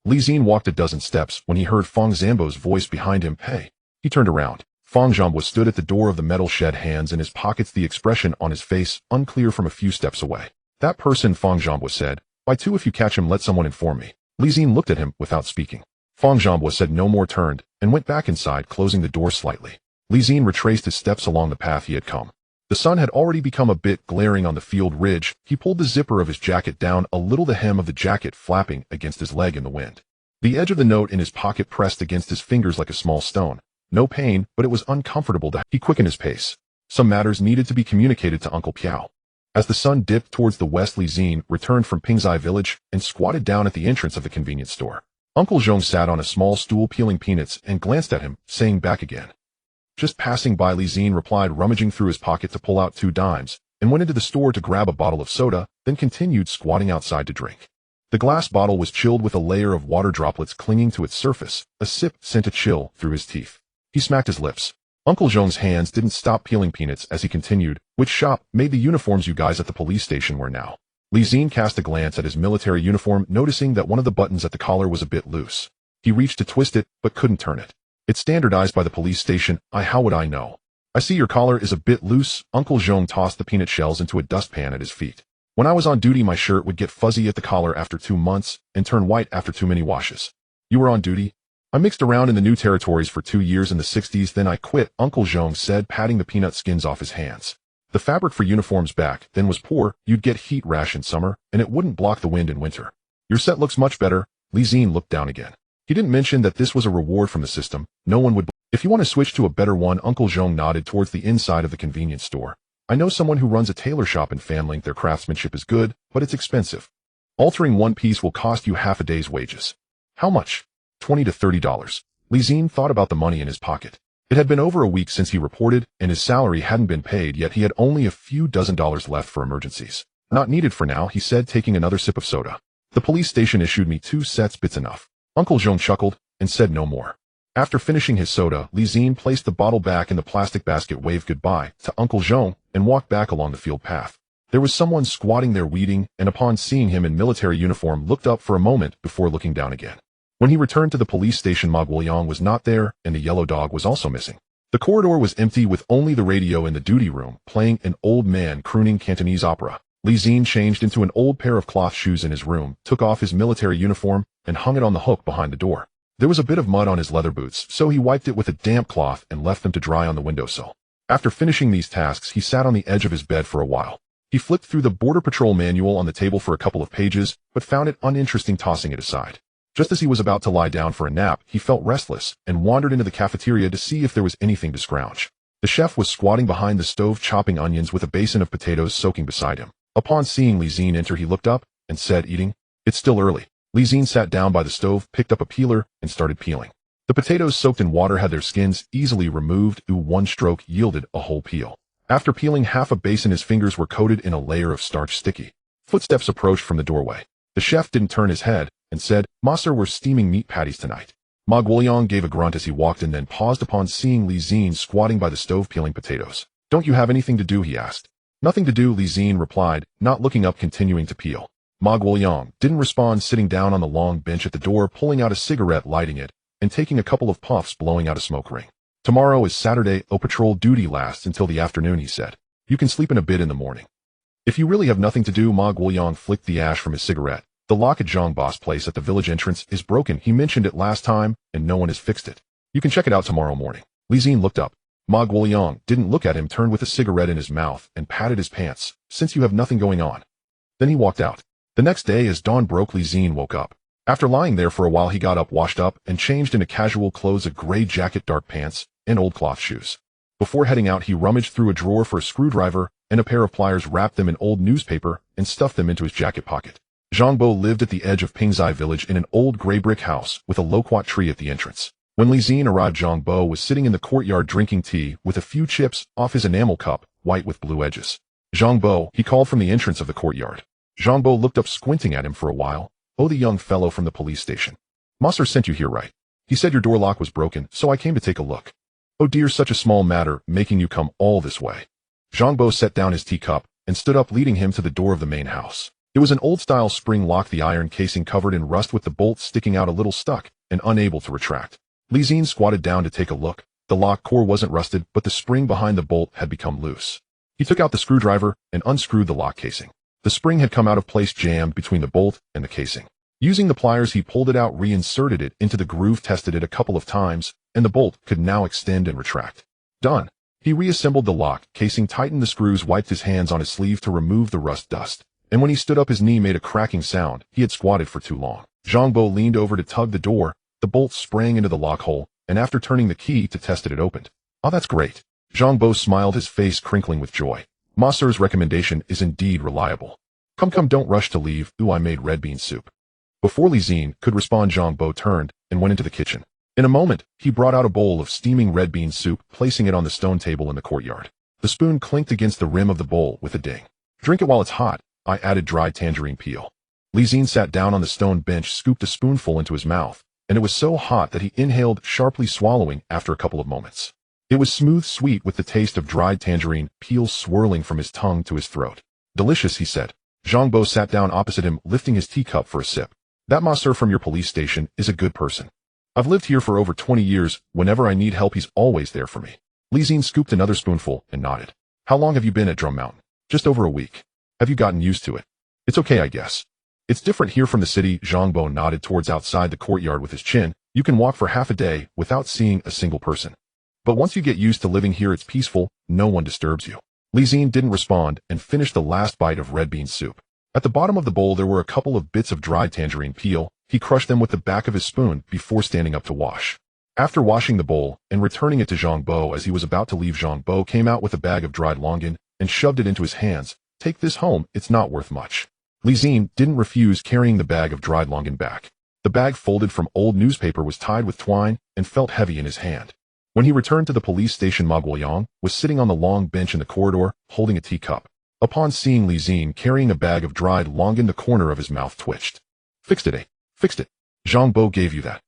Li Xin walked a dozen steps when he heard Fang Zhanbo's voice behind him. Hey. He turned around. Fang Zhanbo stood at the door of the metal shed, hands in his pockets, the expression on his face unclear from a few steps away. That person, Fang Zhanbo said. By 2, if you catch him, let someone inform me. Li Xin looked at him without speaking. Fang Zhanbo said no more, turned, and went back inside, closing the door slightly. Li Xin retraced his steps along the path he had come. The sun had already become a bit glaring on the field ridge. He pulled the zipper of his jacket down a little, the hem of the jacket flapping against his leg in the wind. The edge of the note in his pocket pressed against his fingers like a small stone. No pain, but it was uncomfortable. He quickened his pace. Some matters needed to be communicated to Uncle Piao. As the sun dipped towards the west, Li Xin returned from Pingzai village and squatted down at the entrance of the convenience store. Uncle Zhong sat on a small stool peeling peanuts and glanced at him, saying, back again. Just passing by, Li Xin replied, rummaging through his pocket to pull out 2 dimes, and went into the store to grab a bottle of soda, then continued squatting outside to drink. The glass bottle was chilled with a layer of water droplets clinging to its surface. A sip sent a chill through his teeth. He smacked his lips. Uncle Zhong's hands didn't stop peeling peanuts as he continued, which shop made the uniforms you guys at the police station wear now? Li Xin cast a glance at his military uniform, noticing that one of the buttons at the collar was a bit loose. He reached to twist it, but couldn't turn it. It's standardized by the police station. How would I know? I see your collar is a bit loose. Uncle Zhong tossed the peanut shells into a dustpan at his feet. When I was on duty, my shirt would get fuzzy at the collar after 2 months and turn white after too many washes. You were on duty? I mixed around in the new territories for 2 years in the 60s, then I quit, Uncle Zhong said, patting the peanut skins off his hands. The fabric for uniforms back then was poor. You'd get heat rash in summer, and it wouldn't block the wind in winter. Your set looks much better. Zi-Jie looked down again. He didn't mention that this was a reward from the system. No one would. If you want to switch to a better one, Uncle Zhong nodded towards the inside of the convenience store. I know someone who runs a tailor shop in Fanling. Their craftsmanship is good, but it's expensive. Altering one piece will cost you half a day's wages. How much? $20 to $30. Zi-Jie thought about the money in his pocket. It had been over a week since he reported, and his salary hadn't been paid yet. He had only a few dozen dollars left for emergencies. Not needed for now, he said, taking another sip of soda. The police station issued me 2 sets. Bits enough. Uncle Zhong chuckled and said no more. After finishing his soda, Zi-Jie placed the bottle back in the plastic basket, waved goodbye to Uncle Zhong, and walked back along the field path. There was someone squatting there weeding, and upon seeing him in military uniform, looked up for a moment before looking down again. When he returned to the police station, Ma Guoyang was not there, and the yellow dog was also missing. The corridor was empty, with only the radio in the duty room playing an old man crooning Cantonese opera. Zi-Jie changed into an old pair of cloth shoes in his room, took off his military uniform, and hung it on the hook behind the door. There was a bit of mud on his leather boots, so he wiped it with a damp cloth and left them to dry on the windowsill. After finishing these tasks, he sat on the edge of his bed for a while. He flipped through the Border Patrol manual on the table for a couple of pages, but found it uninteresting, tossing it aside. Just as he was about to lie down for a nap, he felt restless and wandered into the cafeteria to see if there was anything to scrounge. The chef was squatting behind the stove chopping onions with a basin of potatoes soaking beside him. Upon seeing Zi-Jie enter, he looked up and said, "Eating?" "It's still early." Zi-Jie sat down by the stove, picked up a peeler, and started peeling. The potatoes soaked in water had their skins easily removed. One stroke yielded a whole peel. After peeling half a basin, his fingers were coated in a layer of starch sticky. Footsteps approached from the doorway. The chef didn't turn his head and said, "Master, we're steaming meat patties tonight." Ma Guoyang gave a grunt as he walked in, then paused upon seeing Zi-Jie squatting by the stove peeling potatoes. "Don't you have anything to do?" he asked. "Nothing to do," Zi-Jie replied, not looking up, continuing to peel. Ma Guoyang didn't respond, sitting down on the long bench at the door, pulling out a cigarette, lighting it, and taking a couple of puffs, blowing out a smoke ring. "Tomorrow is Saturday. Patrol duty lasts until the afternoon," he said. "You can sleep in a bit in the morning. If you really have nothing to do." Ma Guoyang flicked the ash from his cigarette. "The lock at Zhang Boss place at the village entrance is broken. He mentioned it last time, and no one has fixed it. You can check it out tomorrow morning." Zi-Jie looked up. Ma Guoyang didn't look at him, turned with a cigarette in his mouth, and patted his pants. "Since you have nothing going on." Then he walked out. The next day, as dawn broke, Zi-Jie woke up. After lying there for a while, he got up, washed up, and changed into casual clothes, a gray jacket, dark pants, and old cloth shoes. Before heading out, he rummaged through a drawer for a screwdriver and a pair of pliers, wrapped them in old newspaper, and stuffed them into his jacket pocket. Zhang Bo lived at the edge of Pingzai village in an old gray brick house with a loquat tree at the entrance. When Zi-Jie arrived, Zhang Bo was sitting in the courtyard drinking tea with a few chips off his enamel cup, white with blue edges. "Zhang Bo," he called from the entrance of the courtyard. Zhang Bo looked up, squinting at him for a while. "Oh, the young fellow from the police station. Master sent you here, right? He said your door lock was broken, so I came to take a look." "Oh dear, such a small matter, making you come all this way." Zhang Bo set down his teacup and stood up, leading him to the door of the main house. It was an old-style spring lock, the iron casing covered in rust with the bolt sticking out a little, stuck and unable to retract. Zi-Jie squatted down to take a look. The lock core wasn't rusted, but the spring behind the bolt had become loose. He took out the screwdriver and unscrewed the lock casing. The spring had come out of place, jammed between the bolt and the casing. Using the pliers, he pulled it out, reinserted it into the groove, tested it a couple of times, and the bolt could now extend and retract. Done. He reassembled the lock casing, tightened the screws, wiped his hands on his sleeve to remove the rust dust. And when he stood up, his knee made a cracking sound. He had squatted for too long. Zhang Bo leaned over to tug the door. The bolt sprang into the lock hole, and after turning the key to test it, it opened. "Oh, that's great." Zhang Bo smiled, his face crinkling with joy. "Master's recommendation is indeed reliable. Come, don't rush to leave. I made red bean soup." Before Zi-Jie could respond, Zhang Bo turned and went into the kitchen. In a moment, he brought out a bowl of steaming red bean soup, placing it on the stone table in the courtyard. The spoon clinked against the rim of the bowl with a ding. "Drink it while it's hot." I added dried tangerine peel. Zi-Jie sat down on the stone bench, scooped a spoonful into his mouth, and it was so hot that he inhaled, sharply swallowing after a couple of moments. It was smooth, sweet, with the taste of dried tangerine peel swirling from his tongue to his throat. "Delicious," he said. Zhang Bo sat down opposite him, lifting his teacup for a sip. "That master from your police station is a good person." I've lived here for over 20 years. Whenever I need help, he's always there for me. Li Xin scooped another spoonful and nodded. How long have you been at Drum Mountain? Just over a week. Have you gotten used to it? It's okay, I guess. It's different here from the city. Zhang Bo nodded towards outside the courtyard with his chin. You can walk for half a day without seeing a single person. But once you get used to living here, it's peaceful. No one disturbs you. Li Xin didn't respond and finished the last bite of red bean soup. At the bottom of the bowl there were a couple of bits of dried tangerine peel. He crushed them with the back of his spoon before standing up to wash. After washing the bowl and returning it to Zhang Bo as he was about to leave, Zhang Bo came out with a bag of dried longan and shoved it into his hands. Take this home, it's not worth much. Li Xin didn't refuse carrying the bag of dried longan back. The bag, folded from old newspaper, was tied with twine and felt heavy in his hand. When he returned to the police station, Ma Guoyang was sitting on the long bench in the corridor, holding a teacup. Upon seeing Li Xin carrying a bag of dried longan, the corner of his mouth twitched. Fixed it, eh? Fixed it. Zhang Bo gave you that.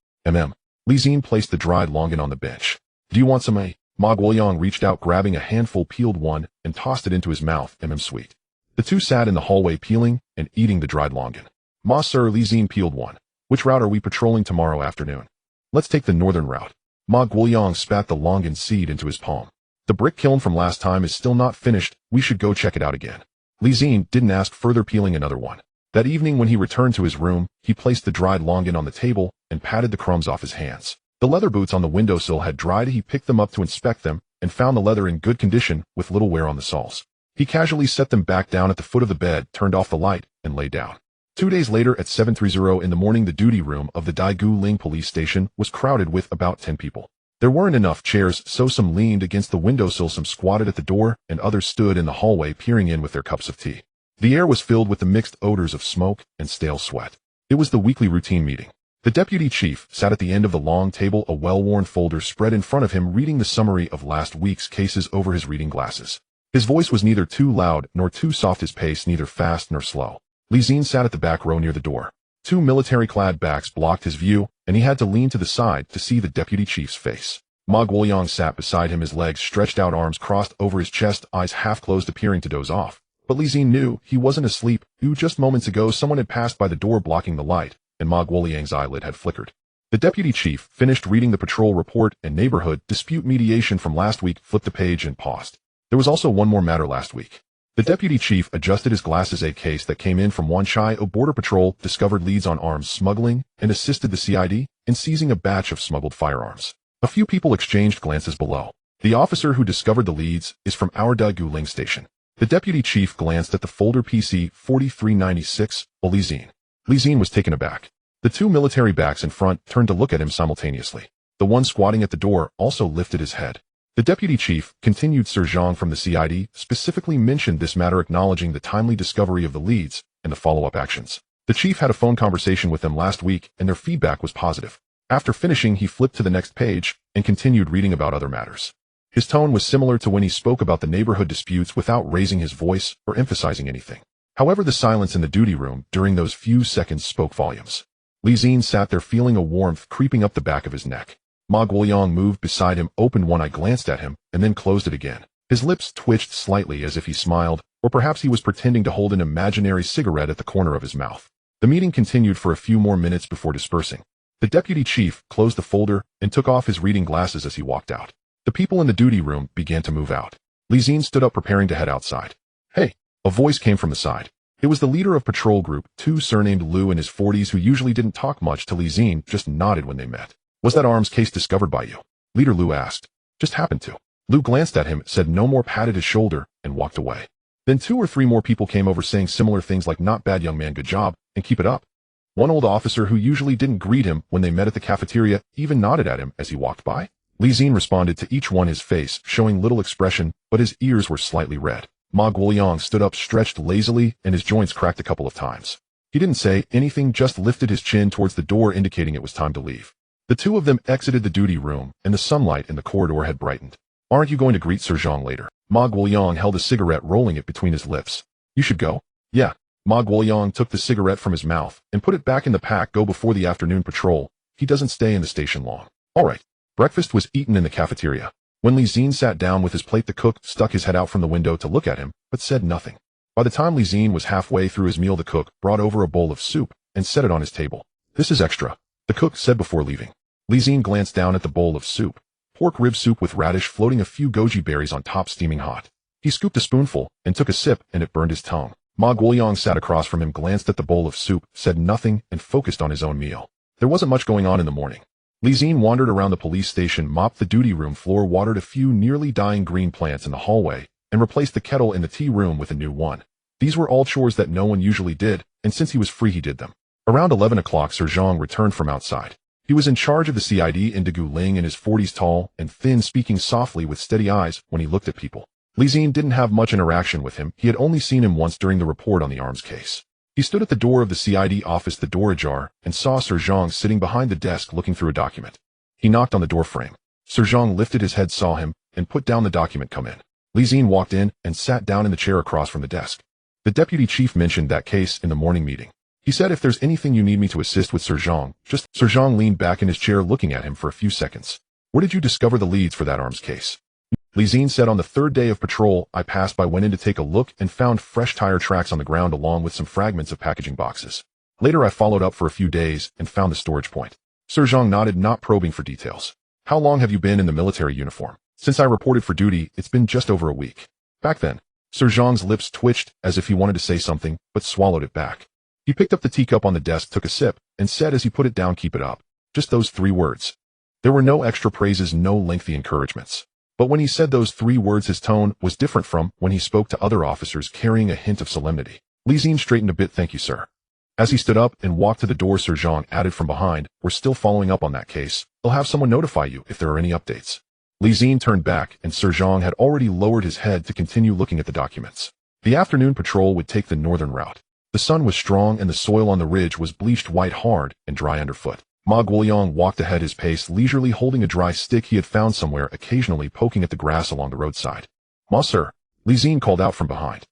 Li Xin placed the dried longan on the bench. Do you want some, eh? Ma Guoyang reached out, grabbing a handful, peeled one, and tossed it into his mouth. Sweet. The two sat in the hallway peeling and eating the dried longan. Ma sir, Li Xin peeled one. Which route are we patrolling tomorrow afternoon? Let's take the northern route. Ma Guoyang spat the longan seed into his palm. The brick kiln from last time is still not finished. We should go check it out again. Li Xin didn't ask further, peeling another one. That evening when he returned to his room, he placed the dried longan on the table and patted the crumbs off his hands. The leather boots on the windowsill had dried. He picked them up to inspect them and found the leather in good condition with little wear on the soles. He casually set them back down at the foot of the bed, turned off the light, and lay down. 2 days later at 7:30 in the morning, the duty room of the Daigu Ling police station was crowded with about 10 people. There weren't enough chairs, so some leaned against the windowsill, some squatted at the door, and others stood in the hallway peering in with their cups of tea. The air was filled with the mixed odors of smoke and stale sweat. It was the weekly routine meeting. The deputy chief sat at the end of the long table, a well-worn folder spread in front of him, reading the summary of last week's cases over his reading glasses. His voice was neither too loud nor too soft, his pace neither fast nor slow. Li Xin sat at the back row near the door. 2 military-clad backs blocked his view, and he had to lean to the side to see the deputy chief's face. Ma Guoyang sat beside him, his legs stretched out, arms crossed over his chest, eyes half closed, appearing to doze off. But Li Xin knew he wasn't asleep. Just moments ago someone had passed by the door blocking the light, and Ma Guoyang's eyelid had flickered. The deputy chief finished reading the patrol report and neighborhood dispute mediation from last week, flipped the page and paused. There was also one more matter last week. The deputy chief adjusted his glasses. A case that came in from Wanchai Border Patrol discovered leads on arms smuggling and assisted the CID in seizing a batch of smuggled firearms. A few people exchanged glances below. The officer who discovered the leads is from our Daigu Ling station. The deputy chief glanced at the folder. PC 4396, Li Xin. Li Xin was taken aback. The 2 military backs in front turned to look at him simultaneously. The one squatting at the door also lifted his head. The deputy chief, continued Sir Zhang from the CID, specifically mentioned this matter, acknowledging the timely discovery of the leads and the follow-up actions. The chief had a phone conversation with them last week, and their feedback was positive. After finishing, he flipped to the next page and continued reading about other matters. His tone was similar to when he spoke about the neighborhood disputes, without raising his voice or emphasizing anything. However, the silence in the duty room during those few seconds spoke volumes. Li Xin sat there, feeling a warmth creeping up the back of his neck. Ma Guoyang moved beside him, opened one eye, glanced at him, and then closed it again. His lips twitched slightly as if he smiled, or perhaps he was pretending to hold an imaginary cigarette at the corner of his mouth. The meeting continued for a few more minutes before dispersing. The deputy chief closed the folder and took off his reading glasses as he walked out. The people in the duty room began to move out. Li Xin stood up, preparing to head outside. Hey! A voice came from the side. It was the leader of Patrol Group 2, surnamed Lu, in his 40s, who usually didn't talk much to Li Xin, just nodded when they met. Was that arms case discovered by you? Leader Lu asked. Just happened to. Lu glanced at him, said no more, patted his shoulder, and walked away. Then 2 or 3 more people came over, saying similar things like, not bad young man, good job, and keep it up. One old officer who usually didn't greet him when they met at the cafeteria even nodded at him as he walked by. Li Xin responded to each one, his face showing little expression, but his ears were slightly red. Ma Guoyang stood up, stretched lazily, and his joints cracked a couple of times. He didn't say anything, just lifted his chin towards the door, indicating it was time to leave. The 2 of them exited the duty room, and the sunlight in the corridor had brightened. Aren't you going to greet Sir Zhang later? Ma Guoyang held a cigarette, rolling it between his lips. You should go. Yeah. Ma Guoyang took the cigarette from his mouth and put it back in the pack. Go before the afternoon patrol. He doesn't stay in the station long. All right. Breakfast was eaten in the cafeteria. When Li Xin sat down with his plate, the cook stuck his head out from the window to look at him, but said nothing. By the time Li Xin was halfway through his meal, the cook brought over a bowl of soup and set it on his table. This is extra, the cook said before leaving. Li Zi glanced down at the bowl of soup. Pork rib soup with radish floating a few goji berries on top steaming hot. He scooped a spoonful and took a sip, and it burned his tongue. Ma Guoyang sat across from him, glanced at the bowl of soup, said nothing, and focused on his own meal. There wasn't much going on in the morning. Li Zi wandered around the police station, mopped the duty room floor, watered a few nearly dying green plants in the hallway, and replaced the kettle in the tea room with a new one. These were all chores that no one usually did, and since he was free he did them. Around 11 o'clock Sir Zhang returned from outside. He was in charge of the CID in Ling, in his 40s, tall and thin, speaking softly with steady eyes when he looked at people. Li Zi didn't have much interaction with him. He had only seen him once during the report on the arms case. He stood at the door of the CID office, the door ajar, and saw Sir Zhang sitting behind the desk looking through a document. He knocked on the door frame. Sir Zhang lifted his head, saw him, and put down the document. Come in. Li Zi walked in and sat down in the chair across from the desk. The deputy chief mentioned that case in the morning meeting. He said, if there's anything you need me to assist with, Sir Zhang, just... Sir Zhang leaned back in his chair looking at him for a few seconds. Where did you discover the leads for that arms case? Li Zi said, on the third day of patrol, I passed by, went in to take a look, and found fresh tire tracks on the ground along with some fragments of packaging boxes. Later I followed up for a few days and found the storage point. Sir Zhang nodded, not probing for details. How long have you been in the military uniform? Since I reported for duty, it's been just over a week. Back then. Sir Zhang's lips twitched as if he wanted to say something, but swallowed it back. He picked up the teacup on the desk, took a sip, and said as he put it down, keep it up. Just those 3 words. There were no extra praises, no lengthy encouragements. But when he said those 3 words, his tone was different from when he spoke to other officers, carrying a hint of solemnity. Li Zi straightened a bit. Thank you, sir. As he stood up and walked to the door, Sir Zhang added from behind, we're still following up on that case. I'll have someone notify you if there are any updates. Li Zi turned back, and Sir Zhang had already lowered his head to continue looking at the documents. The afternoon patrol would take the northern route. The sun was strong and the soil on the ridge was bleached white, hard and dry underfoot. Ma Guoyang walked ahead, his pace leisurely, holding a dry stick he had found somewhere, occasionally poking at the grass along the roadside. Ma, sir, Li Zi called out from behind.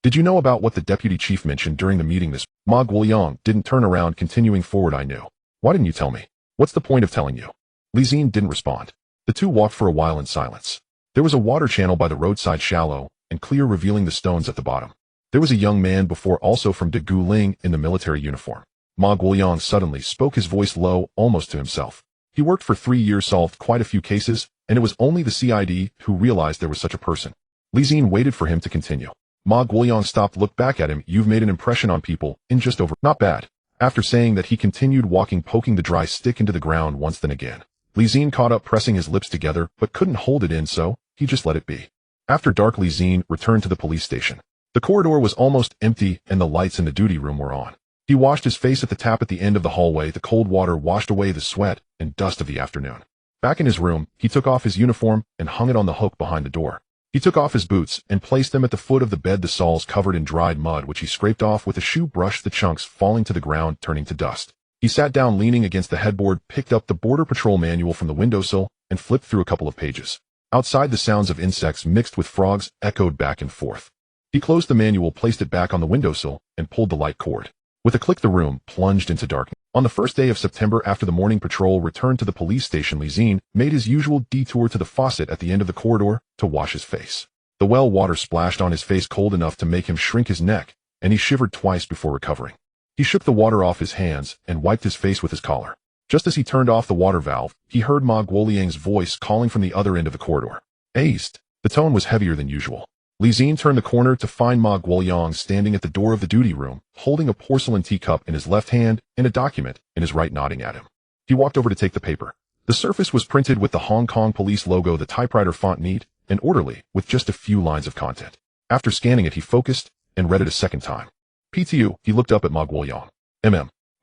Did you know about what the deputy chief mentioned during the meeting this? Ma Guoyang didn't turn around, continuing forward. I knew. Why didn't you tell me? What's the point of telling you? Li Zi didn't respond. The two walked for a while in silence. There was a water channel by the roadside, shallow and clear, revealing the stones at the bottom. There was a young man before, also from Ling, in the military uniform. Ma Guoyang suddenly spoke, his voice low, almost to himself. He worked for 3 years, solved quite a few cases, and it was only the CID who realized there was such a person. Li Zi waited for him to continue. Ma Guoyang stopped, looked back at him. You've made an impression on people in just over... Not bad. After saying that, he continued walking, poking the dry stick into the ground once then again. Li Zi caught up, pressing his lips together, but couldn't hold it in, so he just let it be. After dark, Li Zi returned to the police station. The corridor was almost empty and the lights in the duty room were on. He washed his face at the tap at the end of the hallway. The cold water washed away the sweat and dust of the afternoon. Back in his room, he took off his uniform and hung it on the hook behind the door. He took off his boots and placed them at the foot of the bed, the soles covered in dried mud, which he scraped off with a shoe brush, the chunks falling to the ground, turning to dust. He sat down, leaning against the headboard, picked up the Border Patrol manual from the windowsill, and flipped through a couple of pages. Outside, the sounds of insects mixed with frogs echoed back and forth. He closed the manual, placed it back on the windowsill, and pulled the light cord. With a click, the room plunged into darkness. On the first day of September, after the morning patrol returned to the police station, Li Zi made his usual detour to the faucet at the end of the corridor to wash his face. The well water splashed on his face, cold enough to make him shrink his neck, and he shivered twice before recovering. He shook the water off his hands and wiped his face with his collar. Just as he turned off the water valve, he heard Ma Guoyang's voice calling from the other end of the corridor. East. The tone was heavier than usual. Li Zi turned the corner to find Ma Guoyang standing at the door of the duty room, holding a porcelain teacup in his left hand and a document in his right, nodding at him. He walked over to take the paper. The surface was printed with the Hong Kong police logo, the typewriter font neat and orderly, with just a few lines of content. After scanning it, he focused and read it a second time. PTU, he looked up at Ma Guoyang.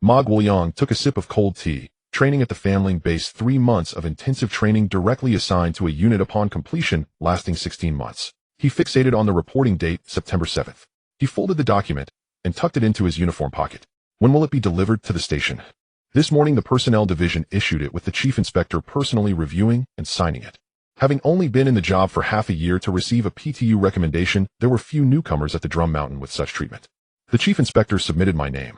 Ma Guoyang took a sip of cold tea. Training at the Fanling base, 3 months of intensive training, directly assigned to a unit upon completion, lasting 16 months. He fixated on the reporting date, September 7th. He folded the document and tucked it into his uniform pocket. When will it be delivered to the station? This morning, the personnel division issued it, with the chief inspector personally reviewing and signing it. Having only been in the job for half a year to receive a PTU recommendation, there were few newcomers at the Drum Mountain with such treatment. The chief inspector submitted my name.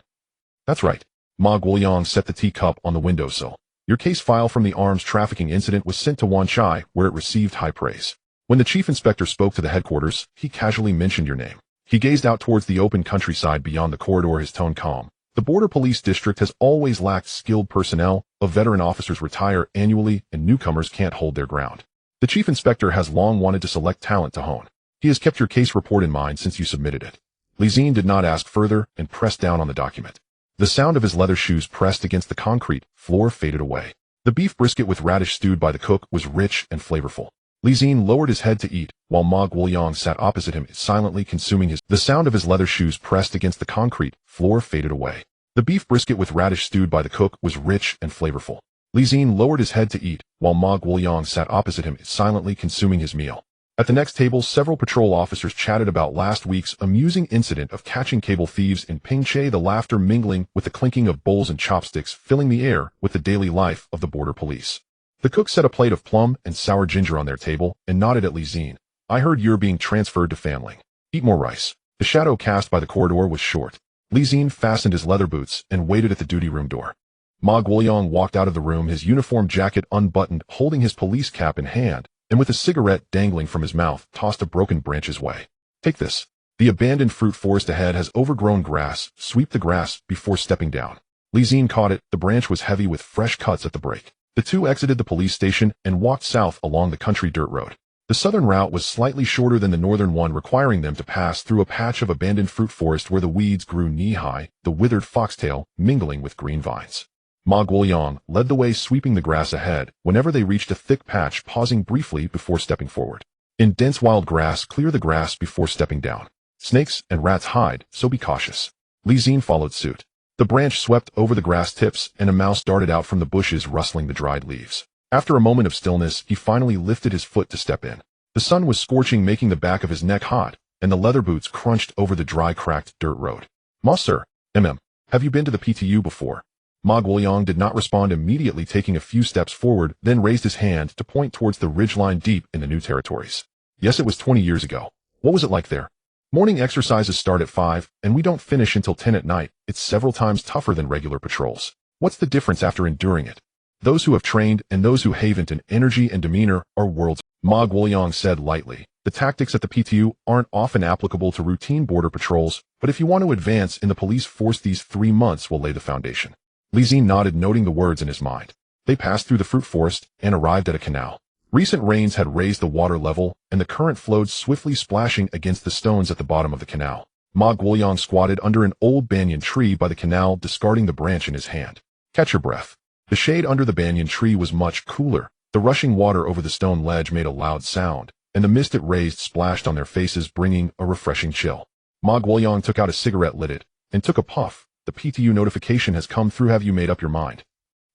That's right. Ma Guoyang set the teacup on the windowsill. Your case file from the arms trafficking incident was sent to Wan Chai, where it received high praise. When the chief inspector spoke to the headquarters, he casually mentioned your name. He gazed out towards the open countryside beyond the corridor, his tone calm. The Border Police District has always lacked skilled personnel, veteran officers retire annually, and newcomers can't hold their ground. The Chief Inspector has long wanted to select talent to hone. He has kept your case report in mind since you submitted it. Zi-Jie did not ask further and pressed down on the document. The sound of his leather shoes pressed against the concrete floor faded away. The beef brisket with radish stewed by the cook was rich and flavorful. Zi-Jie lowered his head to eat, while Ma Guoyang sat opposite him, silently consuming his. The sound of his leather shoes pressed against the concrete floor faded away. The beef brisket with radish stewed by the cook was rich and flavorful. Zi-Jie lowered his head to eat, while Ma Guoyang sat opposite him, silently consuming his meal. At the next table, several patrol officers chatted about last week's amusing incident of catching cable thieves in Pingche, the laughter mingling with the clinking of bowls and chopsticks, filling the air with the daily life of the border police. The cook set a plate of plum and sour ginger on their table and nodded at Zi-Jie. I heard you're being transferred to Fanling. Eat more rice. The shadow cast by the corridor was short. Zi-Jie fastened his leather boots and waited at the duty room door. Ma Guoyang walked out of the room, his uniform jacket unbuttoned, holding his police cap in hand, and with a cigarette dangling from his mouth, tossed a broken branch his way. Take this. The abandoned fruit forest ahead has overgrown grass. Sweep the grass before stepping down. Zi-Jie caught it. The branch was heavy with fresh cuts at the break. The two exited the police station and walked south along the country dirt road. The southern route was slightly shorter than the northern one, requiring them to pass through a patch of abandoned fruit forest where the weeds grew knee-high, the withered foxtail mingling with green vines. Ma Guoyang led the way, sweeping the grass ahead whenever they reached a thick patch, pausing briefly before stepping forward. In dense wild grass, clear the grass before stepping down. Snakes and rats hide, so be cautious. Zi-Jie followed suit. The branch swept over the grass tips, and a mouse darted out from the bushes, rustling the dried leaves. After a moment of stillness, he finally lifted his foot to step in. The sun was scorching, making the back of his neck hot, and the leather boots crunched over the dry, cracked dirt road. Ma, sir. Have you been to the PTU before? Ma Guoyang did not respond immediately, taking a few steps forward, then raised his hand to point towards the ridgeline deep in the new territories. Yes, it was 20 years ago. What was it like there? Morning exercises start at 5, and we don't finish until 10 at night. It's several times tougher than regular patrols. What's the difference after enduring it? Those who have trained and those who haven't in energy and demeanor are worlds. Ma Guoyang said lightly. The tactics at the PTU aren't often applicable to routine border patrols, but if you want to advance in the police force, these 3 months will lay the foundation. Zi-Jie nodded, noting the words in his mind. They passed through the fruit forest and arrived at a canal. Recent rains had raised the water level, and the current flowed swiftly, splashing against the stones at the bottom of the canal. Ma Guoyang squatted under an old banyan tree by the canal, discarding the branch in his hand. Catch your breath. The shade under the banyan tree was much cooler. The rushing water over the stone ledge made a loud sound, and the mist it raised splashed on their faces, bringing a refreshing chill. Ma Guoyang took out a cigarette, lit it, and took a puff. The PTU notification has come through. Have you made up your mind?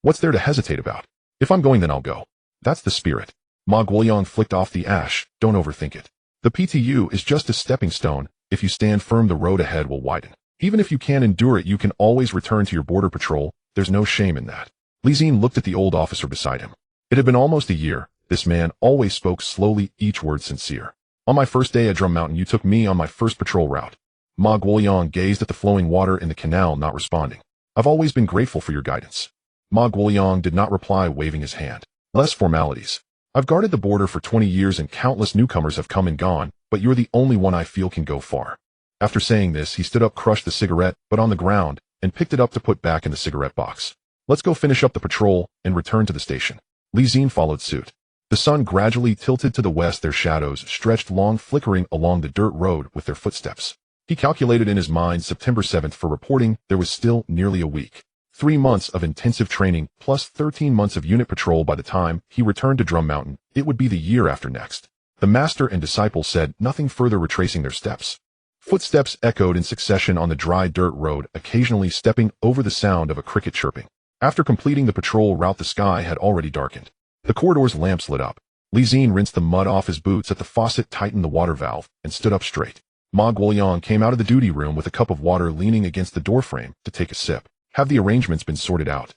What's there to hesitate about? If I'm going, then I'll go. That's the spirit. Ma Guoyang flicked off the ash. Don't overthink it. The PTU is just a stepping stone. If you stand firm, the road ahead will widen. Even if you can't endure it, you can always return to your border patrol. There's no shame in that. Zi-Jie looked at the old officer beside him. It had been almost a year. This man always spoke slowly, each word sincere. On my first day at Drum Mountain, you took me on my first patrol route. Ma Guoyang gazed at the flowing water in the canal, not responding. I've always been grateful for your guidance. Ma Guoyang did not reply, waving his hand. Less formalities. I've guarded the border for 20 years and countless newcomers have come and gone, but you're the only one I feel can go far. After saying this, he stood up, crushed the cigarette, but on the ground, and picked it up to put back in the cigarette box. Let's go finish up the patrol and return to the station. Zi-Jie followed suit. The sun gradually tilted to the west, their shadows stretched long, flickering along the dirt road with their footsteps. He calculated in his mind September 7th for reporting. There was still nearly a week. 3 months of intensive training, plus 13 months of unit patrol. By the time he returned to Drum Mountain, it would be the year after next. The master and disciple said nothing further, retracing their steps. Footsteps echoed in succession on the dry dirt road, occasionally stepping over the sound of a cricket chirping. After completing the patrol route, the sky had already darkened. The corridor's lamps lit up. Zi-Jie rinsed the mud off his boots at the faucet, tightened the water valve, and stood up straight. Ma Guoyang came out of the duty room with a cup of water, leaning against the doorframe to take a sip. Have the arrangements been sorted out?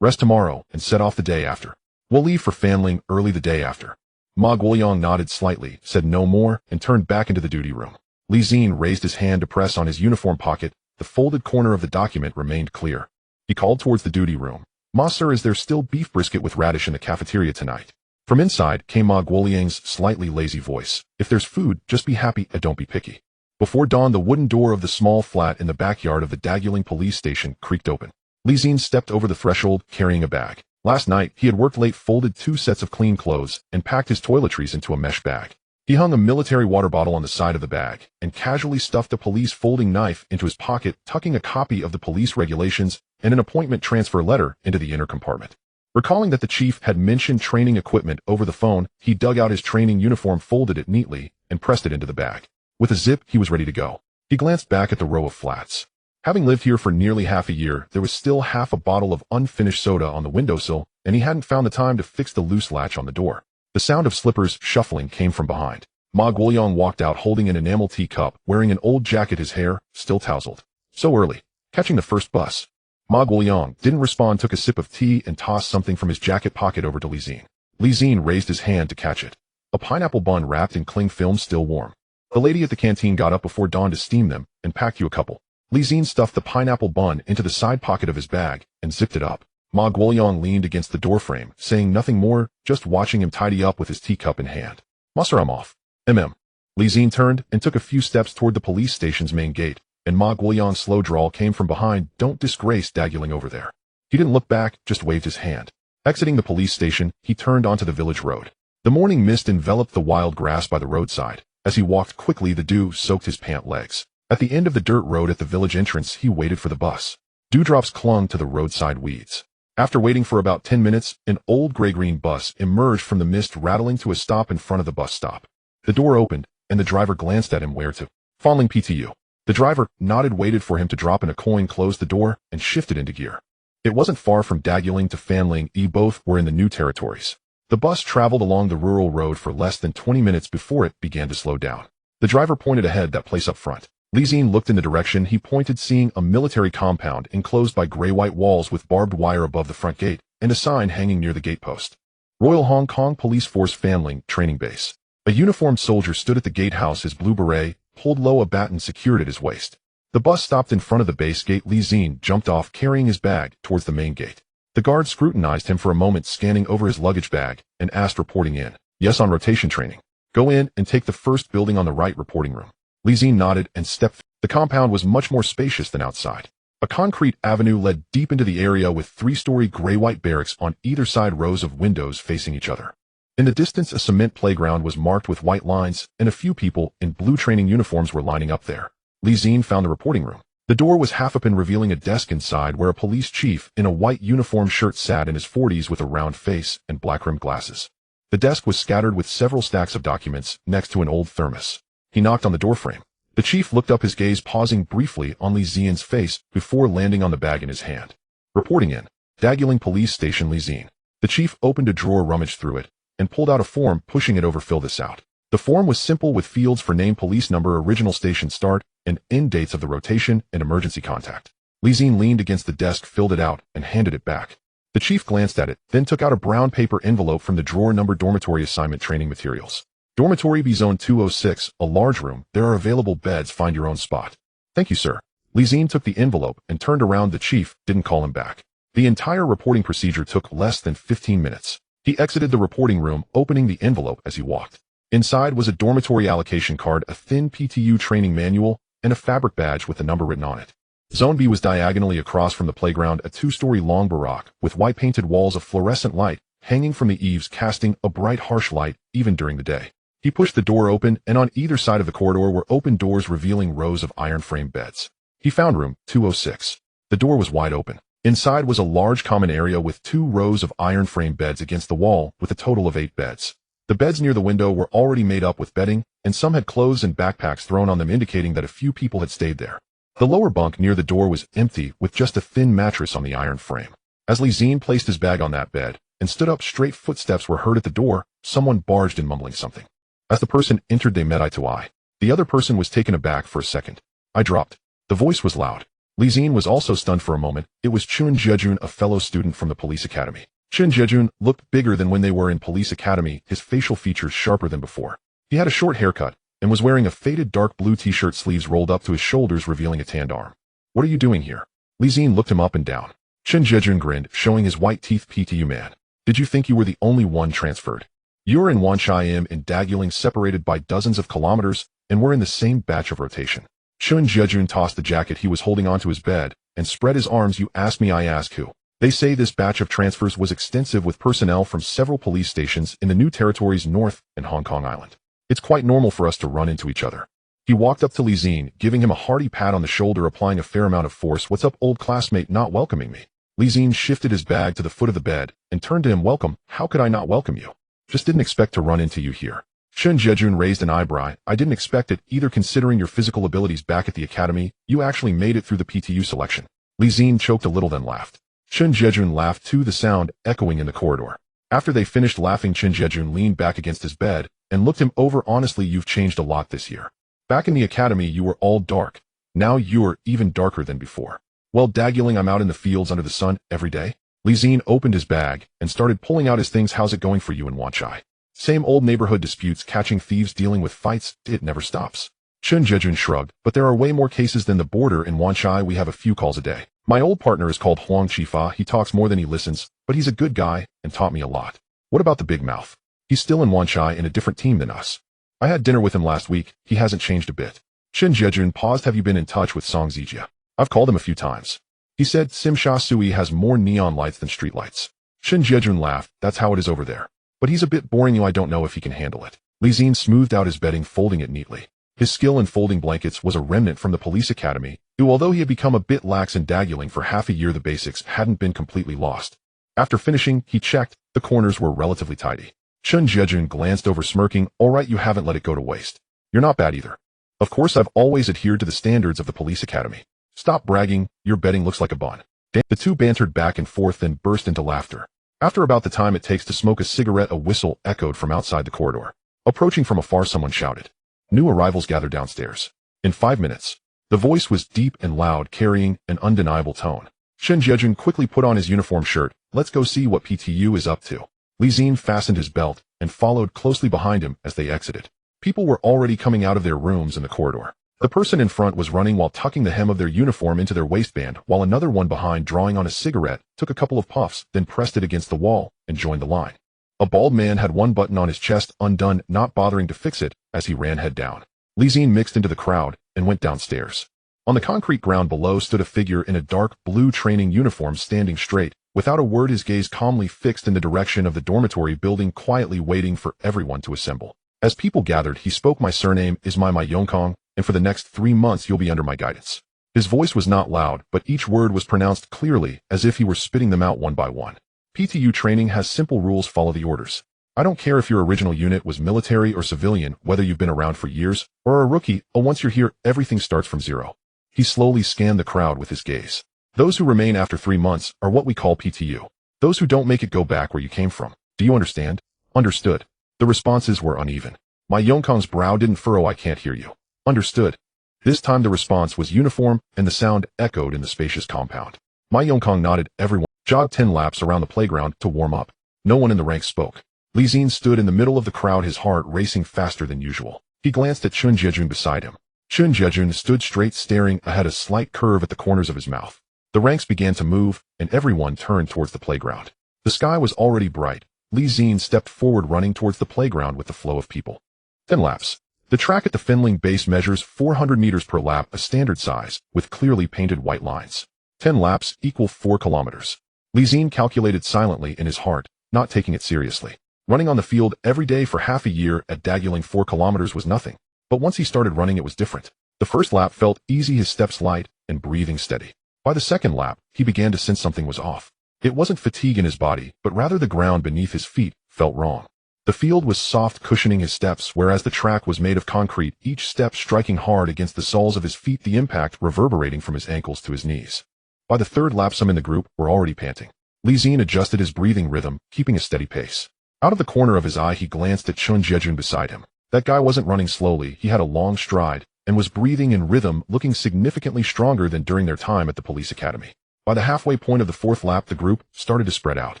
Rest tomorrow and set off the day after. We'll leave for Fanling early the day after. Ma Guoyang nodded slightly, said no more, and turned back into the duty room. Zi-Jie raised his hand to press on his uniform pocket. The folded corner of the document remained clear. He called towards the duty room. Ma, sir, is there still beef brisket with radish in the cafeteria tonight? From inside came Ma Guoyang's slightly lazy voice. If there's food, just be happy and don't be picky. Before dawn, the wooden door of the small flat in the backyard of the Daguling police station creaked open. Zi-Jie stepped over the threshold, carrying a bag. Last night, he had worked late, folded 2 sets of clean clothes, and packed his toiletries into a mesh bag. He hung a military water bottle on the side of the bag, and casually stuffed a police folding knife into his pocket, tucking a copy of the police regulations and an appointment transfer letter into the inner compartment. Recalling that the chief had mentioned training equipment over the phone, he dug out his training uniform, folded it neatly, and pressed it into the bag. With a zip, he was ready to go. He glanced back at the row of flats. Having lived here for nearly half a year, there was still half a bottle of unfinished soda on the windowsill, and he hadn't found the time to fix the loose latch on the door. The sound of slippers shuffling came from behind. Ma Guoyang walked out holding an enamel teacup, wearing an old jacket, his hair still tousled. So early. Catching the first bus. Ma Guoyang didn't respond, took a sip of tea, and tossed something from his jacket pocket over to Zi-Jie. Zi-Jie raised his hand to catch it. A pineapple bun wrapped in cling film, still warm. The lady at the canteen got up before dawn to steam them and packed you a couple. Zi-Jie stuffed the pineapple bun into the side pocket of his bag and zipped it up. Ma Guoyang leaned against the doorframe, saying nothing more, just watching him tidy up with his teacup in hand. Master, I'm off. Zi-Jie turned and took a few steps toward the police station's main gate, and Ma Guoyang's slow drawl came from behind. Don't disgrace Daguling over there. He didn't look back, just waved his hand. Exiting the police station, he turned onto the village road. The morning mist enveloped the wild grass by the roadside. As he walked quickly, the dew soaked his pant legs. At the end of the dirt road at the village entrance, he waited for the bus. Dewdrops clung to the roadside weeds. After waiting for about 10 minutes, an old gray-green bus emerged from the mist, rattling to a stop in front of the bus stop. The door opened, and the driver glanced at him. Where to? Falling PTU. The driver nodded, waited for him to drop in a coin, closed the door, and shifted into gear. It wasn't far from Daguling to Fanling. Both were in the new territories. The bus traveled along the rural road for less than 20 minutes before it began to slow down. The driver pointed ahead, that place up front. Zi-Jie looked in the direction he pointed, seeing a military compound enclosed by gray-white walls with barbed wire above the front gate and a sign hanging near the gatepost. Royal Hong Kong Police Force Fanling Training Base. A uniformed soldier stood at the gatehouse, his blue beret pulled low, a baton secured at his waist. The bus stopped in front of the base gate. Zi-Jie jumped off, carrying his bag, towards the main gate. The guard scrutinized him for a moment, scanning over his luggage bag, and asked, reporting in. Yes, on rotation training. Go in and take the first building on the right, reporting room. Zi-Jie nodded and stepped. The compound was much more spacious than outside. A concrete avenue led deep into the area with 3-story gray-white barracks on either side, rows of windows facing each other. In the distance, a cement playground was marked with white lines, and a few people in blue training uniforms were lining up there. Zi-Jie found the reporting room. The door was half open, revealing a desk inside where a police chief in a white uniform shirt sat, in his 40s, with a round face and black-rimmed glasses. The desk was scattered with several stacks of documents next to an old thermos. He knocked on the doorframe. The chief looked up, his gaze pausing briefly on Zi-Jie's face before landing on the bag in his hand. Reporting in. Daguling Police Station, Zi-Jie. The chief opened a drawer, rummaged through it, and pulled out a form, pushing it over. Fill this out. The form was simple, with fields for name, police number, original station start, and end dates of the rotation, and emergency contact. Zi-Jie leaned against the desk, filled it out, and handed it back. The chief glanced at it, then took out a brown paper envelope from the drawer, numbered dormitory assignment training materials. Dormitory B, Zone 206, a large room. There are available beds. Find your own spot. Thank you, sir. Zi-Jie took the envelope and turned around. The chief didn't call him back. The entire reporting procedure took less than 15 minutes. He exited the reporting room, opening the envelope as he walked. Inside was a dormitory allocation card, a thin PTU training manual, and a fabric badge with a number written on it. Zone B was diagonally across from the playground, a 2-story long barack with white painted walls of fluorescent light hanging from the eaves, casting a bright, harsh light even during the day. He pushed the door open, and on either side of the corridor were open doors revealing rows of iron-frame beds. He found room 206. The door was wide open. Inside was a large common area with 2 rows of iron-frame beds against the wall, with a total of 8 beds. The beds near the window were already made up with bedding, and some had clothes and backpacks thrown on them, indicating that a few people had stayed there. The lower bunk near the door was empty, with just a thin mattress on the iron frame. As Zi-Jie placed his bag on that bed and stood up straight, footsteps were heard at the door. Someone barged in, mumbling something. As the person entered, they met eye to eye. The other person was taken aback for a second. I dropped. The voice was loud. Zi-Jie was also stunned for a moment. It was Chun Jejun, a fellow student from the police academy. Chun Jejun looked bigger than when they were in police academy, his facial features sharper than before. He had a short haircut and was wearing a faded dark blue t-shirt, sleeves rolled up to his shoulders, revealing a tanned arm. What are you doing here? Zi-Jie looked him up and down. Chun Jejun grinned, showing his white teeth. PTU man. Did you think you were the only one transferred? You're in Wanchai in Daguling, separated by dozens of kilometers, and we're in the same batch of rotation. Zi-Jie tossed the jacket he was holding onto his bed, and spread his arms. You ask me, I ask who. They say this batch of transfers was extensive with personnel from several police stations in the new territories north and Hong Kong Island. It's quite normal for us to run into each other. He walked up to Zi-Jie, giving him a hearty pat on the shoulder, applying a fair amount of force. What's up, old classmate, not welcoming me? Zi-Jie shifted his bag to the foot of the bed and turned to him. Welcome, how could I not welcome you? Just didn't expect to run into you here. Zi-Jie raised an eyebrow. I didn't expect it either, considering your physical abilities back at the academy. You actually made it through the PTU selection. Zi-Jie choked a little, then laughed. Zi-Jie laughed too, the sound echoing in the corridor. After they finished laughing, Zi-Jie leaned back against his bed and looked him over. Honestly, you've changed a lot this year. Back in the academy you were all dark. Now you're even darker than before. Well, daggling, I'm out in the fields under the sun every day. Zi-Jie opened his bag and started pulling out his things. How's it going for you in Wanchai? Same old neighborhood disputes, catching thieves, dealing with fights. It never stops. Zi-Jie shrugged. But there are way more cases than the border in Wanchai. We have a few calls a day. My old partner is called Huang Chifa. He talks more than he listens, but he's a good guy and taught me a lot. What about the big mouth? He's still in Wanchai in a different team than us. I had dinner with him last week. He hasn't changed a bit. Zi-Jie paused. Have you been in touch with Song Zi-Jie? I've called him a few times. He said Sim Sha Sui has more neon lights than street lights. Zi-Jie laughed. That's how it is over there. But he's a bit boring. You, I don't know if he can handle it. Zi-Jie smoothed out his bedding, folding it neatly. His skill in folding blankets was a remnant from the police academy, who, although he had become a bit lax in daggling for half a year, the basics hadn't been completely lost. After finishing, he checked. The corners were relatively tidy. Zi-Jie glanced over, smirking. All right, you haven't let it go to waste. You're not bad either. Of course, I've always adhered to the standards of the police academy. Stop bragging. Your bedding looks like a bun. The two bantered back and forth, then burst into laughter. After about the time it takes to smoke a cigarette, a whistle echoed from outside the corridor. Approaching from afar, someone shouted. New arrivals gathered downstairs. In 5 minutes. The voice was deep and loud, carrying an undeniable tone. Zi-Jie quickly put on his uniform shirt. Let's go see what PTU is up to. Zi-Jie fastened his belt and followed closely behind him as they exited. People were already coming out of their rooms in the corridor. The person in front was running while tucking the hem of their uniform into their waistband, while another one behind, drawing on a cigarette, took a couple of puffs, then pressed it against the wall and joined the line. A bald man had one button on his chest undone, not bothering to fix it as he ran head down. Zi-Jie mixed into the crowd and went downstairs. On the concrete ground below stood a figure in a dark blue training uniform, standing straight, without a word, his gaze calmly fixed in the direction of the dormitory building, quietly waiting for everyone to assemble. As people gathered, he spoke. My surname is my Yongkong, and for the next 3 months you'll be under my guidance. His voice was not loud, but each word was pronounced clearly, as if he were spitting them out one by one. PTU training has simple rules. Follow the orders. I don't care if your original unit was military or civilian, whether you've been around for years or are a rookie. Once you're here, everything starts from zero. He slowly scanned the crowd with his gaze. Those who remain after 3 months are what we call PTU. Those who don't make it go back where you came from. Do you understand? Understood. The responses were uneven. My Yongkong's brow didn't furrow. I can't hear you. Understood. This time the response was uniform, and the sound echoed in the spacious compound. My Yongkong nodded. Everyone jogged 10 laps around the playground to warm up. No one in the ranks spoke. Zi-Jie stood in the middle of the crowd, his heart racing faster than usual. He glanced at Zi-Jie beside him. Zi-Jie stood straight, staring ahead, a slight curve at the corners of his mouth. The ranks began to move, and everyone turned towards the playground. The sky was already bright. Zi-Jie stepped forward, running towards the playground with the flow of people. 10 laps. The track at the Finling base measures 400 meters per lap, a standard size, with clearly painted white lines. 10 laps equal 4 kilometers. Zi-Jie calculated silently in his heart, not taking it seriously. Running on the field every day for half a year at daggling 4 kilometers was nothing. But once he started running, it was different. The first lap felt easy, his steps light and breathing steady. By the second lap, he began to sense something was off. It wasn't fatigue in his body, but rather the ground beneath his feet felt wrong. The field was soft, cushioning his steps, whereas the track was made of concrete, each step striking hard against the soles of his feet, the impact reverberating from his ankles to his knees. By the third lap, some in the group were already panting. Zi-Jie adjusted his breathing rhythm, keeping a steady pace. Out of the corner of his eye, he glanced at Zi-Jie beside him. That guy wasn't running slowly, he had a long stride, and was breathing in rhythm, looking significantly stronger than during their time at the police academy. By the halfway point of the fourth lap, the group started to spread out.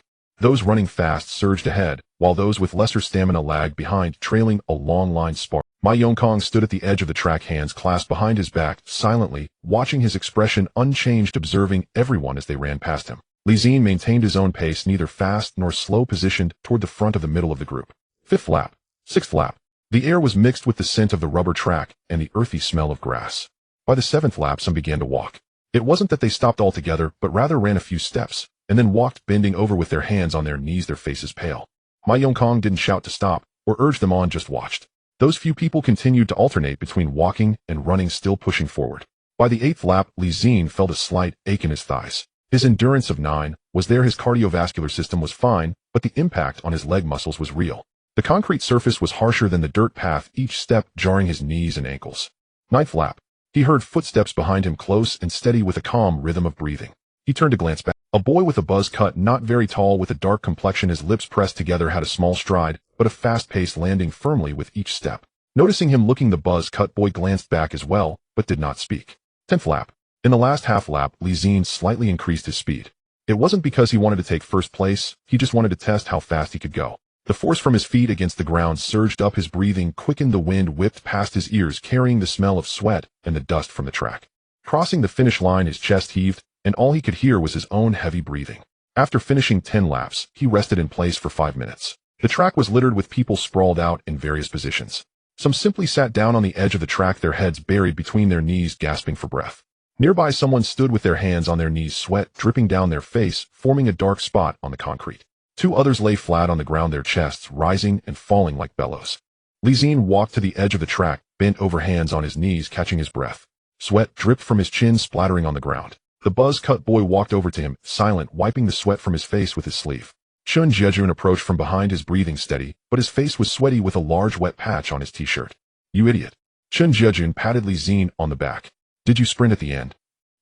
Those running fast surged ahead, while those with lesser stamina lagged behind, trailing a long line spark. My Yongkong stood at the edge of the track, hands clasped behind his back, silently, watching, his expression unchanged, observing everyone as they ran past him. Zi-Jie maintained his own pace, neither fast nor slow, positioned toward the front of the middle of the group. Fifth lap. Sixth lap. The air was mixed with the scent of the rubber track and the earthy smell of grass. By the 7th lap, some began to walk. It wasn't that they stopped altogether, but rather ran a few steps, and then walked bending over with their hands on their knees, their faces pale. Ma Yongkong didn't shout to stop, or urge them on, just watched. Those few people continued to alternate between walking and running, still pushing forward. By the 8th lap, Zi-Jie felt a slight ache in his thighs. His endurance of 9 was there, his cardiovascular system was fine, but the impact on his leg muscles was real. The concrete surface was harsher than the dirt path, each step jarring his knees and ankles. 9th lap. He heard footsteps behind him, close and steady with a calm rhythm of breathing. He turned to glance back. A boy with a buzz cut, not very tall, with a dark complexion, his lips pressed together, had a small stride, but a fast pace, landing firmly with each step. Noticing him looking, the buzz-cut boy glanced back as well, but did not speak. 10th lap. In the last half lap, Zi-Jie slightly increased his speed. It wasn't because he wanted to take first place, he just wanted to test how fast he could go. The force from his feet against the ground surged up, his breathing quickened, the wind whipped past his ears, carrying the smell of sweat and the dust from the track. Crossing the finish line, his chest heaved, and all he could hear was his own heavy breathing. After finishing 10 laps, he rested in place for 5 minutes. The track was littered with people sprawled out in various positions. Some simply sat down on the edge of the track, their heads buried between their knees, gasping for breath. Nearby, someone stood with their hands on their knees, sweat dripping down their face, forming a dark spot on the concrete. 2 others lay flat on the ground, their chests rising and falling like bellows. Zi-Jie walked to the edge of the track, bent over, hands on his knees, catching his breath. Sweat dripped from his chin, splattering on the ground. The buzz-cut boy walked over to him, silent, wiping the sweat from his face with his sleeve. Zi-Jie approached from behind, his breathing steady, but his face was sweaty with a large wet patch on his t-shirt. "You idiot." Zi-Jie patted Zi-Jie on the back. "Did you sprint at the end?"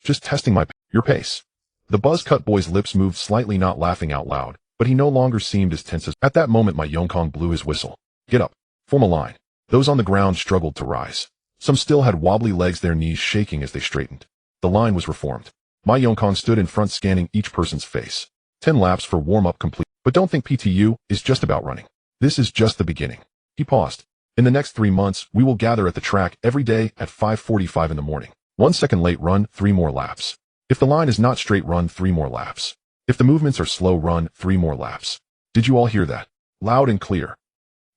"Just testing your pace." The buzz-cut boy's lips moved slightly, not laughing out loud, but he no longer seemed as tense as... At that moment, Ma Yongkong blew his whistle. "Get up. Form a line." Those on the ground struggled to rise. Some still had wobbly legs, their knees shaking as they straightened. The line was reformed. Ma Yongkong stood in front, scanning each person's face. 10 laps for warm-up complete. But don't think PTU is just about running. This is just the beginning. He paused. In the next 3 months, we will gather at the track every day at 5:45 in the morning. 1 second late, run 3 more laps. If the line is not straight, run 3 more laps. If the movements are slow, run 3 more laps. Did you all hear that? Loud and clear.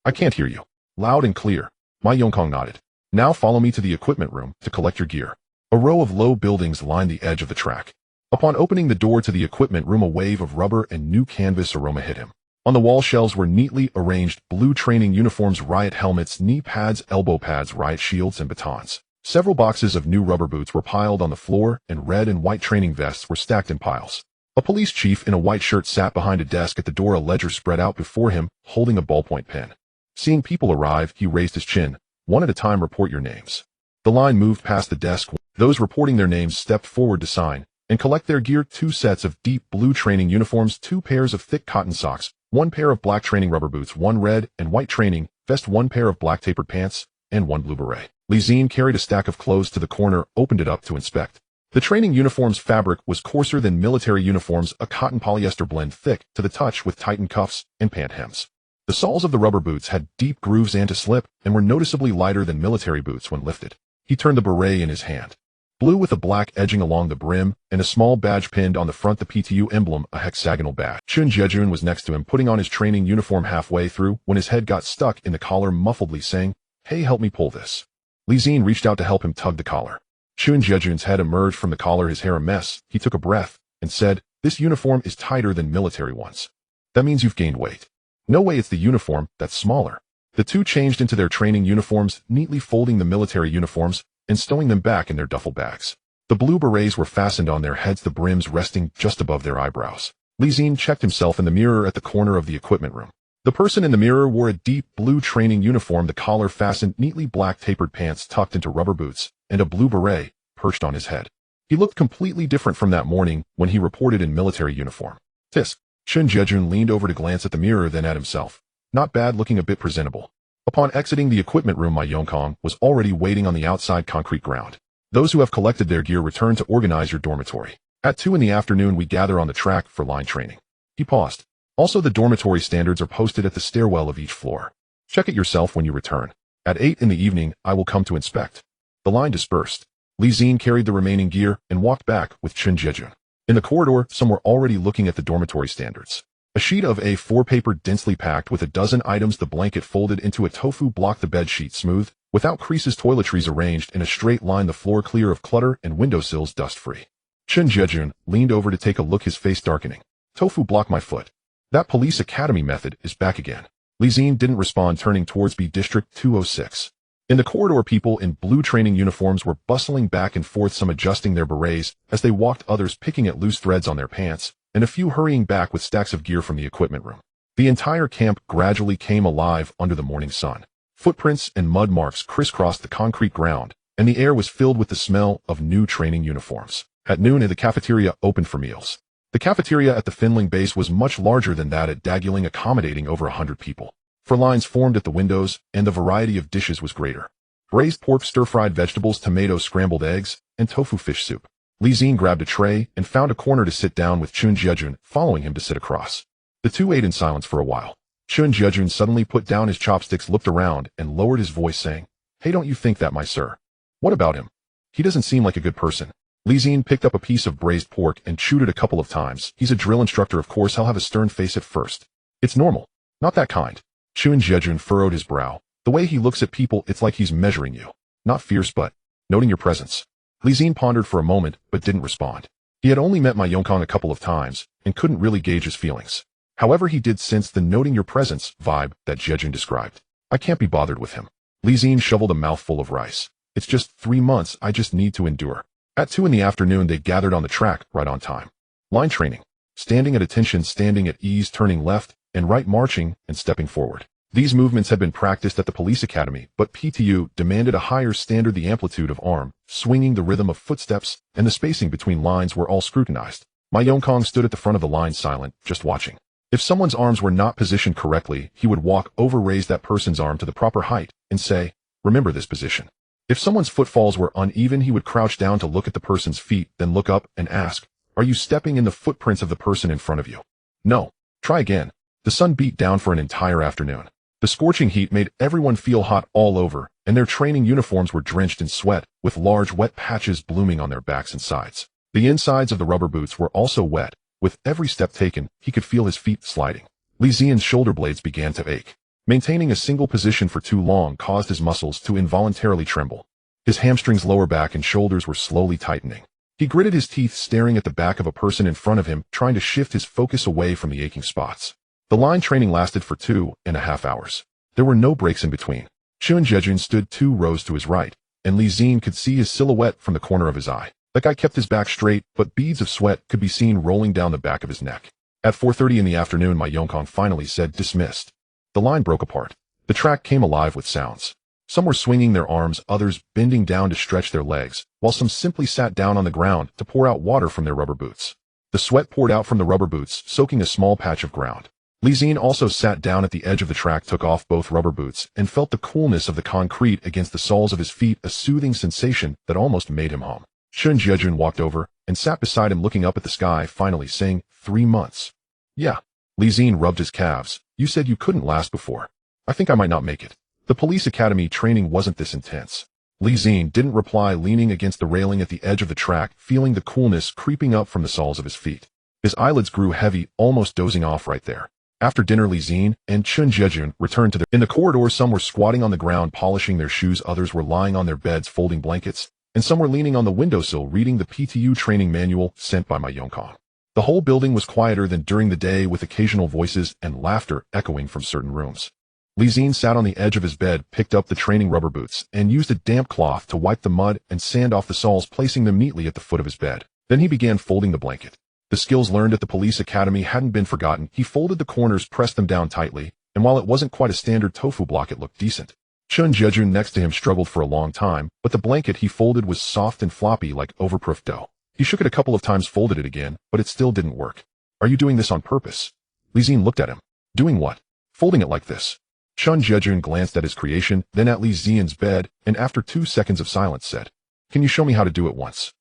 I can't hear you. Loud and clear. Ma Yongkong nodded. Now follow me to the equipment room to collect your gear. A row of low buildings lined the edge of the track. Upon opening the door to the equipment room, a wave of rubber and new canvas aroma hit him. On the wall shelves were neatly arranged blue training uniforms, riot helmets, knee pads, elbow pads, riot shields, and batons. Several boxes of new rubber boots were piled on the floor, and red and white training vests were stacked in piles. A police chief in a white shirt sat behind a desk at the door, a ledger spread out before him, holding a ballpoint pen. Seeing people arrive, he raised his chin. "One at a time, report your names." The line moved past the desk. Those reporting their names stepped forward to sign and collect their gear. 2 sets of deep blue training uniforms, 2 pairs of thick cotton socks, 1 pair of black training rubber boots, 1 red and white training vest, 1 pair of black tapered pants, and 1 blue beret. Zi-Jie carried a stack of clothes to the corner, opened it up to inspect. The training uniform's fabric was coarser than military uniforms, a cotton polyester blend, thick to the touch with tightened cuffs and pant hems. The soles of the rubber boots had deep grooves anti-slip and were noticeably lighter than military boots when lifted. He turned the beret in his hand. Blue with a black edging along the brim, and a small badge pinned on the front, the PTU emblem, a hexagonal badge. Zi-Jie was next to him, putting on his training uniform halfway through, when his head got stuck in the collar, muffledly saying, "Hey, help me pull this." Zi-Jie reached out to help him tug the collar. Zi-Jie's head emerged from the collar, his hair a mess. He took a breath and said, "This uniform is tighter than military ones." "That means you've gained weight." "No way, it's the uniform that's smaller." The two changed into their training uniforms, neatly folding the military uniforms and stowing them back in their duffel bags. The blue berets were fastened on their heads, the brims resting just above their eyebrows. Zi-Jie checked himself in the mirror at the corner of the equipment room. The person in the mirror wore a deep blue training uniform, the collar fastened neatly, black tapered pants tucked into rubber boots, and a blue beret perched on his head. He looked completely different from that morning when he reported in military uniform. Tisk. Zi-Jie leaned over to glance at the mirror, then at himself. Not bad, looking a bit presentable. Upon exiting the equipment room, Ma Yongkong was already waiting on the outside concrete ground. "Those who have collected their gear return to organize your dormitory. At 2 in the afternoon we gather on the track for line training." He paused. "Also, the dormitory standards are posted at the stairwell of each floor. Check it yourself when you return. At 8 in the evening I will come to inspect." The line dispersed. Zi-Jie carried the remaining gear and walked back with Zi-Jie. In the corridor, some were already looking at the dormitory standards. A sheet of A4 paper densely packed with a dozen items, the blanket folded into a tofu blocked the bed sheet smooth, without creases, toiletries arranged in a straight line, the floor clear of clutter and windowsills dust-free. Zi-Jie leaned over to take a look, his face darkening. Tofu blocked my foot. That police academy method is back again. Zi-Jie didn't respond, turning towards B District 206. In the corridor, people in blue training uniforms were bustling back and forth, some adjusting their berets as they walked, others picking at loose threads on their pants, and a few hurrying back with stacks of gear from the equipment room. The entire camp gradually came alive under the morning sun. Footprints and mud marks crisscrossed the concrete ground, and the air was filled with the smell of new training uniforms. At noon, the cafeteria opened for meals. The cafeteria at the Finling base was much larger than that at Daguling, accommodating over 100 people. For lines formed at the windows, and the variety of dishes was greater. Braised pork, stir-fried vegetables, tomato, scrambled eggs, and tofu fish soup. Zi-Jie grabbed a tray and found a corner to sit down with Zi-Jie, following him to sit across. The two ate in silence for a while. Zi-Jie suddenly put down his chopsticks, looked around, and lowered his voice, saying, "Hey, don't you think that, my sir? What about him? He doesn't seem like a good person." Zi-Jie picked up a piece of braised pork and chewed it a couple of times. "He's a drill instructor, of course. He'll have a stern face at first. It's normal. Not that kind." Zi-Jie furrowed his brow. "The way he looks at people, it's like he's measuring you. Not fierce, but noting your presence." Zi-Jie pondered for a moment, but didn't respond. He had only met Ma Yongkong a couple of times, and couldn't really gauge his feelings. However, he did sense the noting your presence vibe that Zi-Jie described. "I can't be bothered with him." Zi-Jie shoveled a mouthful of rice. "It's just 3 months, I just need to endure." At 2 in the afternoon, they gathered on the track, right on time. Line training. Standing at attention, standing at ease, turning left and right, marching and stepping forward. These movements had been practiced at the police academy, but PTU demanded a higher standard. The amplitude of arm, swinging, the rhythm of footsteps, and the spacing between lines were all scrutinized. Ma Yongkong stood at the front of the line, silent, just watching. If someone's arms were not positioned correctly, he would walk over, raise that person's arm to the proper height, and say, "Remember this position." If someone's footfalls were uneven, he would crouch down to look at the person's feet, then look up and ask, "Are you stepping in the footprints of the person in front of you?" "No." "Try again." The sun beat down for an entire afternoon. The scorching heat made everyone feel hot all over, and their training uniforms were drenched in sweat, with large wet patches blooming on their backs and sides. The insides of the rubber boots were also wet. With every step taken, he could feel his feet sliding. Zi-Jie's shoulder blades began to ache. Maintaining a single position for too long caused his muscles to involuntarily tremble. His hamstrings, lower back, and shoulders were slowly tightening. He gritted his teeth, staring at the back of a person in front of him, trying to shift his focus away from the aching spots. The line training lasted for 2.5 hours. There were no breaks in between. Zi-Jie stood 2 rows to his right, and Zi-Jie could see his silhouette from the corner of his eye. The guy kept his back straight, but beads of sweat could be seen rolling down the back of his neck. At 4:30 in the afternoon, Ma Yongkong finally said, "Dismissed." The line broke apart. The track came alive with sounds. Some were swinging their arms, others bending down to stretch their legs, while some simply sat down on the ground to pour out water from their rubber boots. The sweat poured out from the rubber boots, soaking a small patch of ground. Zi-Jie also sat down at the edge of the track, took off both rubber boots, and felt the coolness of the concrete against the soles of his feet, a soothing sensation that almost made him hum. Zi-Jie walked over and sat beside him, looking up at the sky, finally saying, 3 months. "Yeah." Zi-Jie rubbed his calves. "You said you couldn't last before. I think I might not make it. The police academy training wasn't this intense." Zi-Jie didn't reply, leaning against the railing at the edge of the track, feeling the coolness creeping up from the soles of his feet. His eyelids grew heavy, almost dozing off right there. After dinner, Zi-Jie and Zi-Jie returned to in the corridor. Some were squatting on the ground, polishing their shoes, others were lying on their beds, folding blankets, and some were leaning on the windowsill, reading the PTU training manual sent by Ma Yongkong. The whole building was quieter than during the day, with occasional voices and laughter echoing from certain rooms. Zi-Jie sat on the edge of his bed, picked up the training rubber boots, and used a damp cloth to wipe the mud and sand off the soles, placing them neatly at the foot of his bed. Then he began folding the blanket. The skills learned at the police academy hadn't been forgotten. He folded the corners, pressed them down tightly, and while it wasn't quite a standard tofu block, it looked decent. Zi-Jie next to him struggled for a long time, but the blanket he folded was soft and floppy like overproofed dough. He shook it a couple of times, folded it again, but it still didn't work. "Are you doing this on purpose?" Zi-Jie looked at him. "Doing what?" "Folding it like this." Zi-Jie glanced at his creation, then at Zi-Jie's bed, and after 2 seconds of silence said, "Can you show me how to do it once?"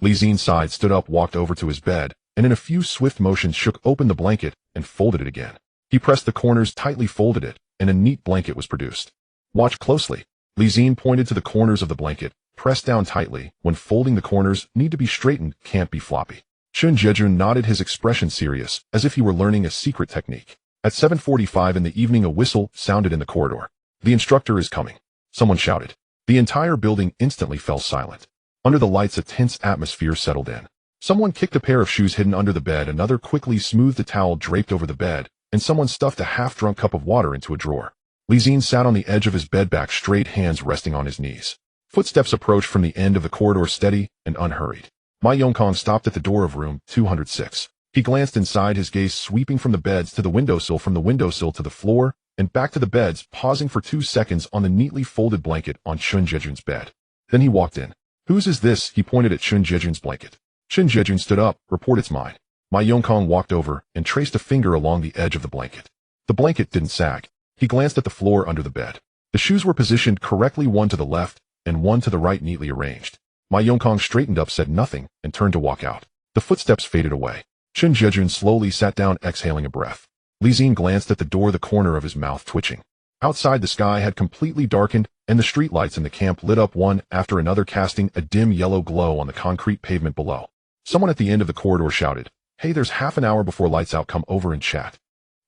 Zi-Jie sighed, stood up, walked over to his bed, and in a few swift motions shook open the blanket and folded it again. He pressed the corners, tightly folded it, and a neat blanket was produced. "Watch closely." Zi-Jie pointed to the corners of the blanket. "Press down tightly. When folding, the corners need to be straightened, can't be floppy." Zi-Jie nodded, his expression serious, as if he were learning a secret technique. At 7:45 in the evening, a whistle sounded in the corridor. The instructor is coming, someone shouted. The entire building instantly fell silent. Under the lights, a tense atmosphere settled in. Someone kicked a pair of shoes hidden under the bed, another quickly smoothed a towel draped over the bed, and someone stuffed a half-drunk cup of water into a drawer. Zi-Jie sat on the edge of his bed, back straight, hands resting on his knees. Footsteps approached from the end of the corridor, steady and unhurried. Ma Yongkong stopped at the door of room 206. He glanced inside, his gaze sweeping from the beds to the windowsill, from the windowsill to the floor, and back to the beds, pausing for 2 seconds on the neatly folded blanket on Zi-Jie's bed. Then he walked in. Whose is this? He pointed at Zi-Jie's blanket. Zi-Jie stood up. Report, it's mine. Ma Yongkong walked over and traced a finger along the edge of the blanket. The blanket didn't sag. He glanced at the floor under the bed. The shoes were positioned correctly, one to the left and one to the right, neatly arranged. Ma Yongkong straightened up, said nothing, and turned to walk out. The footsteps faded away. Zi-Jie slowly sat down, exhaling a breath. Zi-Jie glanced at the door, the corner of his mouth twitching. Outside, the sky had completely darkened, and the streetlights in the camp lit up one after another, casting a dim yellow glow on the concrete pavement below. Someone at the end of the corridor shouted, "Hey, there's half an hour before lights out, come over and chat."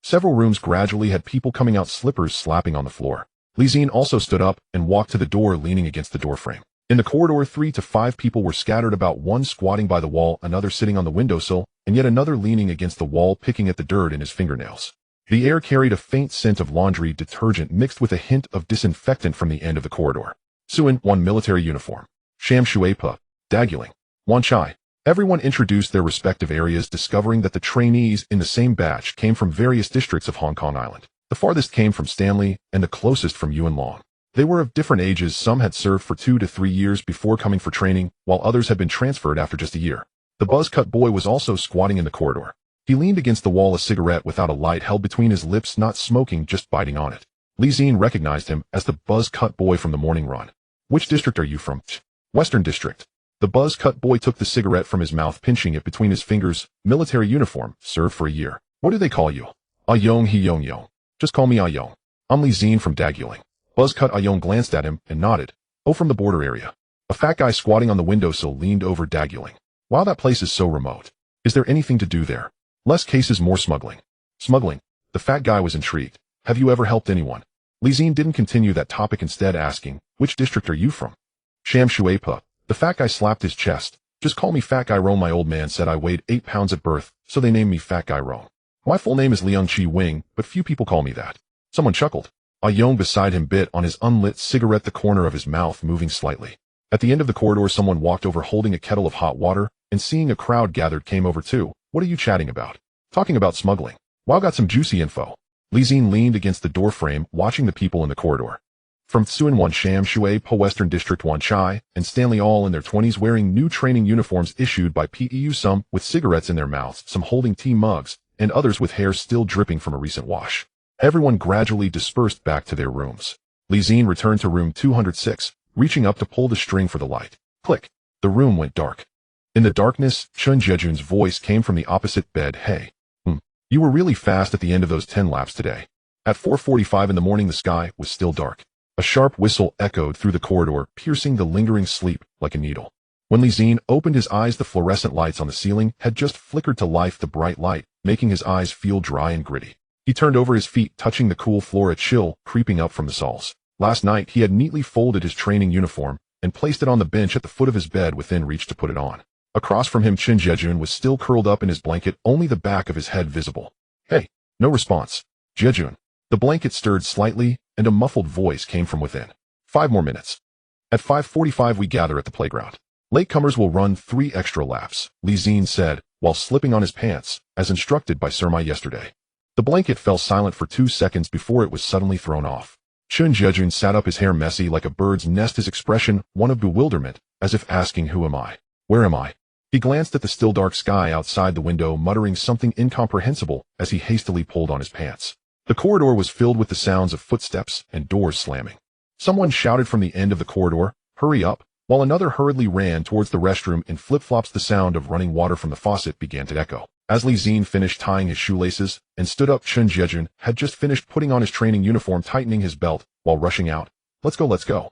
Several rooms gradually had people coming out, slippers slapping on the floor. Zi-Jie also stood up and walked to the door, leaning against the doorframe. In the corridor, 3 to 5 people were scattered about, one squatting by the wall, another sitting on the windowsill, and yet another leaning against the wall, picking at the dirt in his fingernails. The air carried a faint scent of laundry detergent mixed with a hint of disinfectant from the end of the corridor. Suin, one military uniform. Sham Shuepa, Daguling, Wan Chai. Everyone introduced their respective areas, discovering that the trainees in the same batch came from various districts of Hong Kong Island. The farthest came from Stanley, and the closest from Yuen Long. They were of different ages. Some had served for 2 to 3 years before coming for training, while others had been transferred after just a year. The buzz-cut boy was also squatting in the corridor. He leaned against the wall, a cigarette without a light held between his lips, not smoking, just biting on it. Zi-Jie recognized him as the buzz-cut boy from the morning run. Which district are you from? Western District. The buzz-cut boy took the cigarette from his mouth, pinching it between his fingers. Military uniform, served for a year. What do they call you? Ayong He Yong. Just call me Ayong. I'm Zi-Jie from Daguling. Buzzcut Ayong glanced at him and nodded. Oh, from the border area. A fat guy squatting on the windowsill leaned over Daguling. Wow, that place is so remote. Is there anything to do there? Less cases, more smuggling. Smuggling. The fat guy was intrigued. Have you ever helped anyone? Zi-Jie didn't continue that topic, instead asking, which district are you from? Sham Shuepa. The fat guy slapped his chest. Just call me Fat Guy Rome. My old man said I weighed 8 pounds at birth, so they named me Fat Guy Rome. My full name is Leung Chi Wing, but few people call me that. Someone chuckled. Ayong beside him bit on his unlit cigarette, the corner of his mouth moving slightly. At the end of the corridor, someone walked over holding a kettle of hot water, and seeing a crowd gathered came over too. What are you chatting about? Talking about smuggling. Wow, got some juicy info. Zi-Jie leaned against the doorframe, watching the people in the corridor. From Tsuan Wan Sham Shui Po Western District Wan Chai, and Stanley, all in their 20s, wearing new training uniforms issued by PEU, some with cigarettes in their mouths, some holding tea mugs, and others with hair still dripping from a recent wash. Everyone gradually dispersed back to their rooms. Zi-Jie returned to room 206, reaching up to pull the string for the light. Click. The room went dark. In the darkness, Zi-Jie's voice came from the opposite bed. Hey. You were really fast at the end of those 10 laps today. At 4:45 in the morning, the sky was still dark. A sharp whistle echoed through the corridor, piercing the lingering sleep like a needle. When Zi-Jie opened his eyes, the fluorescent lights on the ceiling had just flickered to life, the bright light, making his eyes feel dry and gritty. He turned over, his feet touching the cool floor, a chill creeping up from the soles. Last night, he had neatly folded his training uniform and placed it on the bench at the foot of his bed within reach to put it on. Across from him, Zi-Jie was still curled up in his blanket, only the back of his head visible. Hey. No response. Zi-Jie. The blanket stirred slightly, and a muffled voice came from within. 5 more minutes. At 5:45 we gather at the playground. Latecomers will run 3 extra laps, Zi-Jie said, while slipping on his pants, as instructed by Sir Ma yesterday. The blanket fell silent for 2 seconds before it was suddenly thrown off. Zi-Jie sat up, his hair messy like a bird's nest, his expression one of bewilderment, as if asking, who am I? Where am I? He glanced at the still dark sky outside the window, muttering something incomprehensible as he hastily pulled on his pants. The corridor was filled with the sounds of footsteps and doors slamming. Someone shouted from the end of the corridor, hurry up, while another hurriedly ran towards the restroom in flip-flops. The sound of running water from the faucet began to echo. As Zi-Jie finished tying his shoelaces and stood up, Zi-Jie had just finished putting on his training uniform, tightening his belt, while rushing out. Let's go, let's go.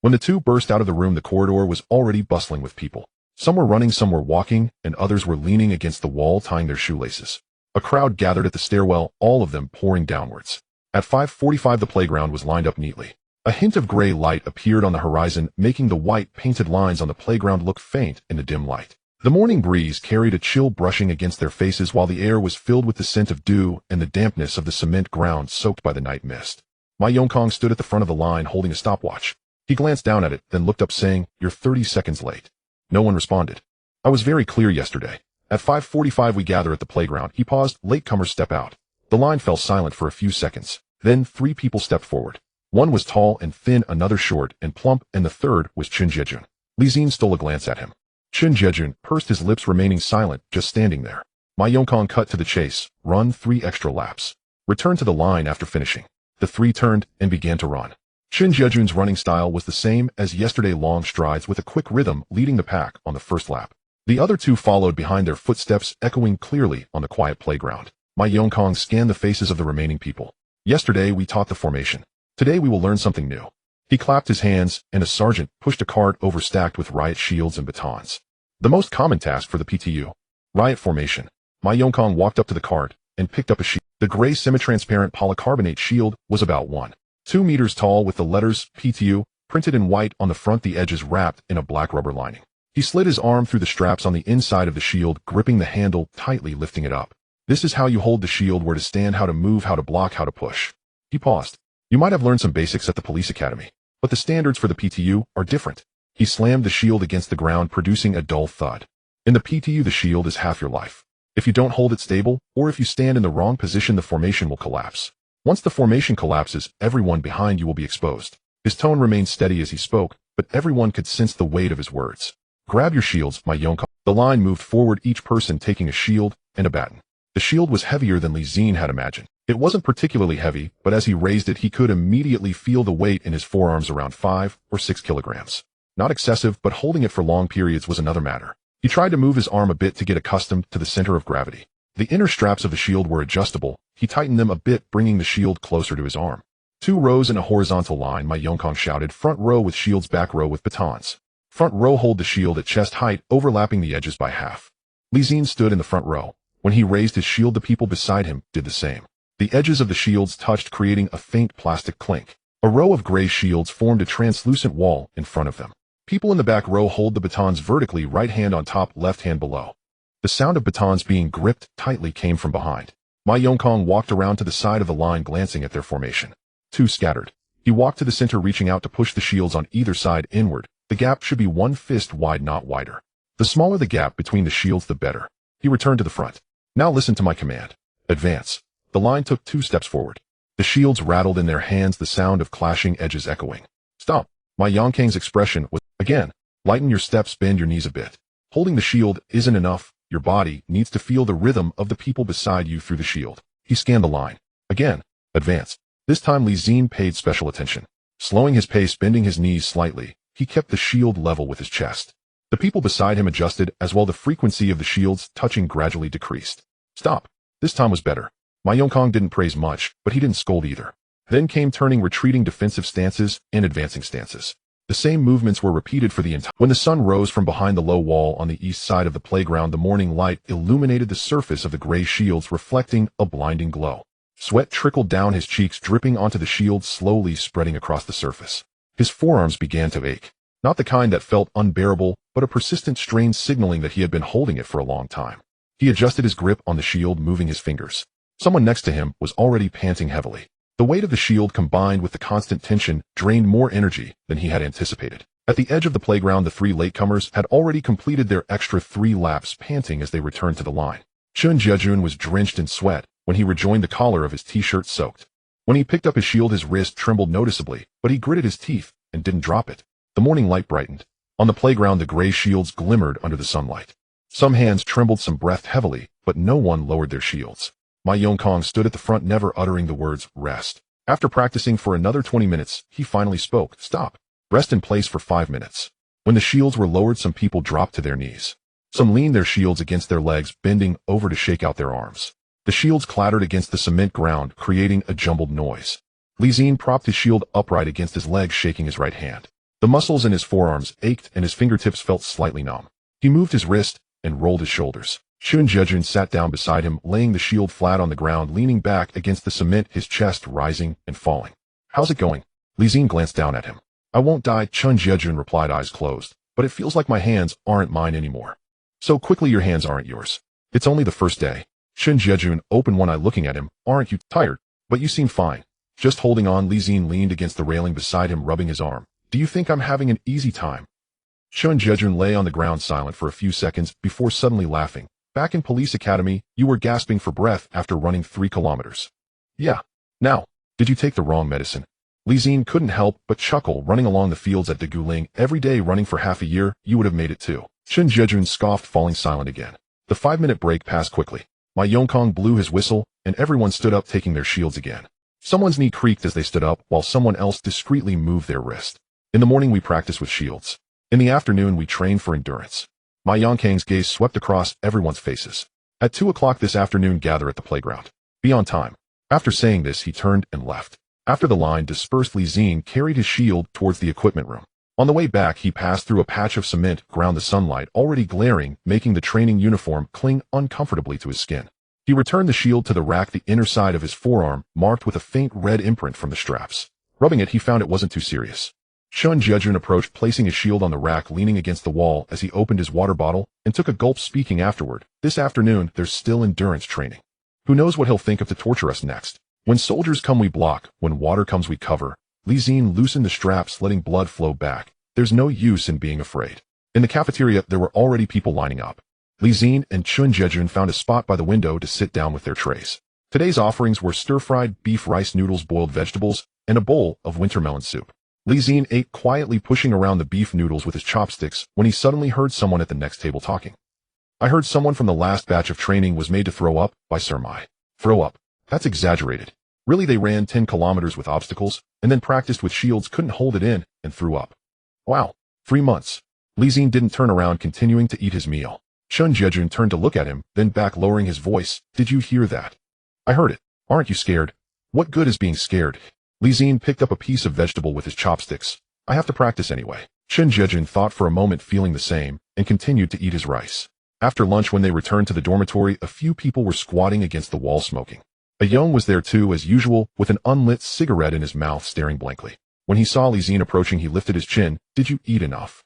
When the two burst out of the room, the corridor was already bustling with people. Some were running, some were walking, and others were leaning against the wall tying their shoelaces. A crowd gathered at the stairwell, all of them pouring downwards. At 5:45 the playground was lined up neatly. A hint of gray light appeared on the horizon, making the white painted lines on the playground look faint in the dim light. The morning breeze carried a chill brushing against their faces while the air was filled with the scent of dew and the dampness of the cement ground soaked by the night mist. Ma Yongkong stood at the front of the line holding a stopwatch. He glanced down at it, then looked up saying, "You're 30 seconds late." No one responded. "I was very clear yesterday. At 5:45 we gather at the playground." He paused. Latecomers step out. The line fell silent for a few seconds. Then 3 people stepped forward. One was tall and thin, another short and plump, and the third was Zi-Jie. Zi-Jie stole a glance at him. Zi-Jie pursed his lips, remaining silent, just standing there. Ma Yongkong cut to the chase. "Run 3 extra laps. Return to the line after finishing." The 3 turned and began to run. Zi-Jie's running style was the same as yesterday, long strides with a quick rhythm, leading the pack on the first lap. The other 2 followed behind, their footsteps echoing clearly on the quiet playground. Ma Yongkong scanned the faces of the remaining people. "Yesterday we taught the formation. Today we will learn something new." He clapped his hands, and a sergeant pushed a cart overstacked with riot shields and batons. The most common task for the PTU. Riot formation. Ma Yongkong walked up to the cart and picked up a shield. The gray semi-transparent polycarbonate shield was about 1.2 meters tall with the letters PTU printed in white on the front, the edges wrapped in a black rubber lining. He slid his arm through the straps on the inside of the shield, gripping the handle tightly, lifting it up. "This is how you hold the shield: where to stand, how to move, how to block, how to push." He paused. "You might have learned some basics at the police academy, but the standards for the PTU are different." He slammed the shield against the ground, producing a dull thud. "In the PTU, the shield is half your life. If you don't hold it stable, or if you stand in the wrong position, the formation will collapse. Once the formation collapses, everyone behind you will be exposed." His tone remained steady as he spoke, but everyone could sense the weight of his words. "Grab your shields, Ma Yongkong." The line moved forward, each person taking a shield and a baton. The shield was heavier than Zi-Jie had imagined. It wasn't particularly heavy, but as he raised it, he could immediately feel the weight in his forearms, around 5 or 6 kilograms. Not excessive, but holding it for long periods was another matter. He tried to move his arm a bit to get accustomed to the center of gravity. The inner straps of the shield were adjustable. He tightened them a bit, bringing the shield closer to his arm. 2 rows in a horizontal line, Ma Yongkong shouted. "Front row with shields, back row with batons. Front row hold the shield at chest height, overlapping the edges by half." Zi-Jie stood in the front row. When he raised his shield, the people beside him did the same. The edges of the shields touched, creating a faint plastic clink. A row of gray shields formed a translucent wall in front of them. People in the back row hold the batons vertically, right hand on top, left hand below. The sound of batons being gripped tightly came from behind. Ma Yongkong walked around to the side of the line, glancing at their formation. 2 scattered. He walked to the center, reaching out to push the shields on either side inward. The gap should be 1 fist wide, not wider. The smaller the gap between the shields, the better. He returned to the front. "Now listen to my command. Advance." The line took 2 steps forward. The shields rattled in their hands, the sound of clashing edges echoing. "Stop." Ma Yongkong's expression was, "Again. Lighten your steps, bend your knees a bit. Holding the shield isn't enough. Your body needs to feel the rhythm of the people beside you through the shield." He scanned the line. "Again. Advance." This time Zi-Jie paid special attention. Slowing his pace, bending his knees slightly, he kept the shield level with his chest. The people beside him adjusted as well. The frequency of the shields touching gradually decreased. "Stop." This time was better. Ma Yongkong didn't praise much, but he didn't scold either. Then came turning, retreating defensive stances, and advancing stances. The same movements were repeated for the entire. When the sun rose from behind the low wall on the east side of the playground, the morning light illuminated the surface of the gray shields, reflecting a blinding glow. Sweat trickled down his cheeks, dripping onto the shield, slowly spreading across the surface. His forearms began to ache. Not the kind that felt unbearable, but a persistent strain signaling that he had been holding it for a long time. He adjusted his grip on the shield, moving his fingers. Someone next to him was already panting heavily. The weight of the shield combined with the constant tension drained more energy than he had anticipated. At the edge of the playground, the 3 latecomers had already completed their extra 3 laps, panting as they returned to the line. Zi-Jie was drenched in sweat. When he rejoined, the collar of his t-shirt soaked. When he picked up his shield, his wrist trembled noticeably, but he gritted his teeth and didn't drop it. The morning light brightened. On the playground, the gray shields glimmered under the sunlight. Some hands trembled, some breathed heavily, but no one lowered their shields. Ma Yongkong stood at the front, never uttering the words, "Rest." After practicing for another 20 minutes, he finally spoke. "Stop. Rest in place for 5 minutes." When the shields were lowered, some people dropped to their knees. Some leaned their shields against their legs, bending over to shake out their arms. The shields clattered against the cement ground, creating a jumbled noise. Zi-Jie propped his shield upright against his legs, shaking his right hand. The muscles in his forearms ached and his fingertips felt slightly numb. He moved his wrist and rolled his shoulders. Zi-Jie sat down beside him, laying the shield flat on the ground, leaning back against the cement, his chest rising and falling. How's it going? Zi-Jie glanced down at him. I won't die, Zi-Jie replied, eyes closed, but it feels like my hands aren't mine anymore. So quickly your hands aren't yours. It's only the first day. Zi-Jie opened one eye looking at him. Aren't you tired? But you seem fine. Just holding on. Zi-Jie leaned against the railing beside him, rubbing his arm. Do you think I'm having an easy time? Zi-Jie lay on the ground silent for a few seconds before suddenly laughing. Back in police academy, you were gasping for breath after running 3 kilometers. Yeah. Now, did you take the wrong medicine? Zi-Jie couldn't help but chuckle. Running along the fields at de Guling every day, running for half a year, you would have made it too. Zi-Jie scoffed, falling silent again. The 5-minute break passed quickly. My Yongkong blew his whistle, and everyone stood up, taking their shields again. Someone's knee creaked as they stood up, while someone else discreetly moved their wrist. In the morning we practiced with shields. In the afternoon we trained for endurance. My Yongkang's gaze swept across everyone's faces. At 2 o'clock this afternoon, gather at the playground. Be on time. After saying this, he turned and left. After the line dispersed, Zi-Jie carried his shield towards the equipment room. On the way back, he passed through a patch of cement ground, the sunlight already glaring, making the training uniform cling uncomfortably to his skin. He returned the shield to the rack, the inner side of his forearm marked with a faint red imprint from the straps. Rubbing it, he found it wasn't too serious. Zi-Jie approached, placing his shield on the rack, leaning against the wall as he opened his water bottle and took a gulp, speaking afterward. This afternoon, there's still endurance training. Who knows what he'll think of to torture us next? When soldiers come, we block. When water comes, we cover. Zi-Jie loosened the straps, letting blood flow back. There's no use in being afraid. In the cafeteria, there were already people lining up. Zi-Jie and Zi-Jie found a spot by the window to sit down with their trays. Today's offerings were stir-fried beef, rice noodles, boiled vegetables, and a bowl of winter melon soup. Zi-Jie ate quietly, pushing around the beef noodles with his chopsticks, when he suddenly heard someone at the next table talking. I heard someone from the last batch of training was made to throw up by Sir Mai. Throw up? That's exaggerated. Really, they ran 10 kilometers with obstacles, and then practiced with shields, couldn't hold it in, and threw up. Wow. 3 months. Zi-Jie didn't turn around, continuing to eat his meal. Zi-Jie turned to look at him, then back, lowering his voice. Did you hear that? I heard it. Aren't you scared? What good is being scared? Zi-Jie picked up a piece of vegetable with his chopsticks. I have to practice anyway. Zi-Jie thought for a moment, feeling the same, and continued to eat his rice. After lunch, when they returned to the dormitory, a few people were squatting against the wall smoking. A Young was there too, as usual, with an unlit cigarette in his mouth, staring blankly. When he saw Zi-Jie approaching, he lifted his chin. Did you eat enough?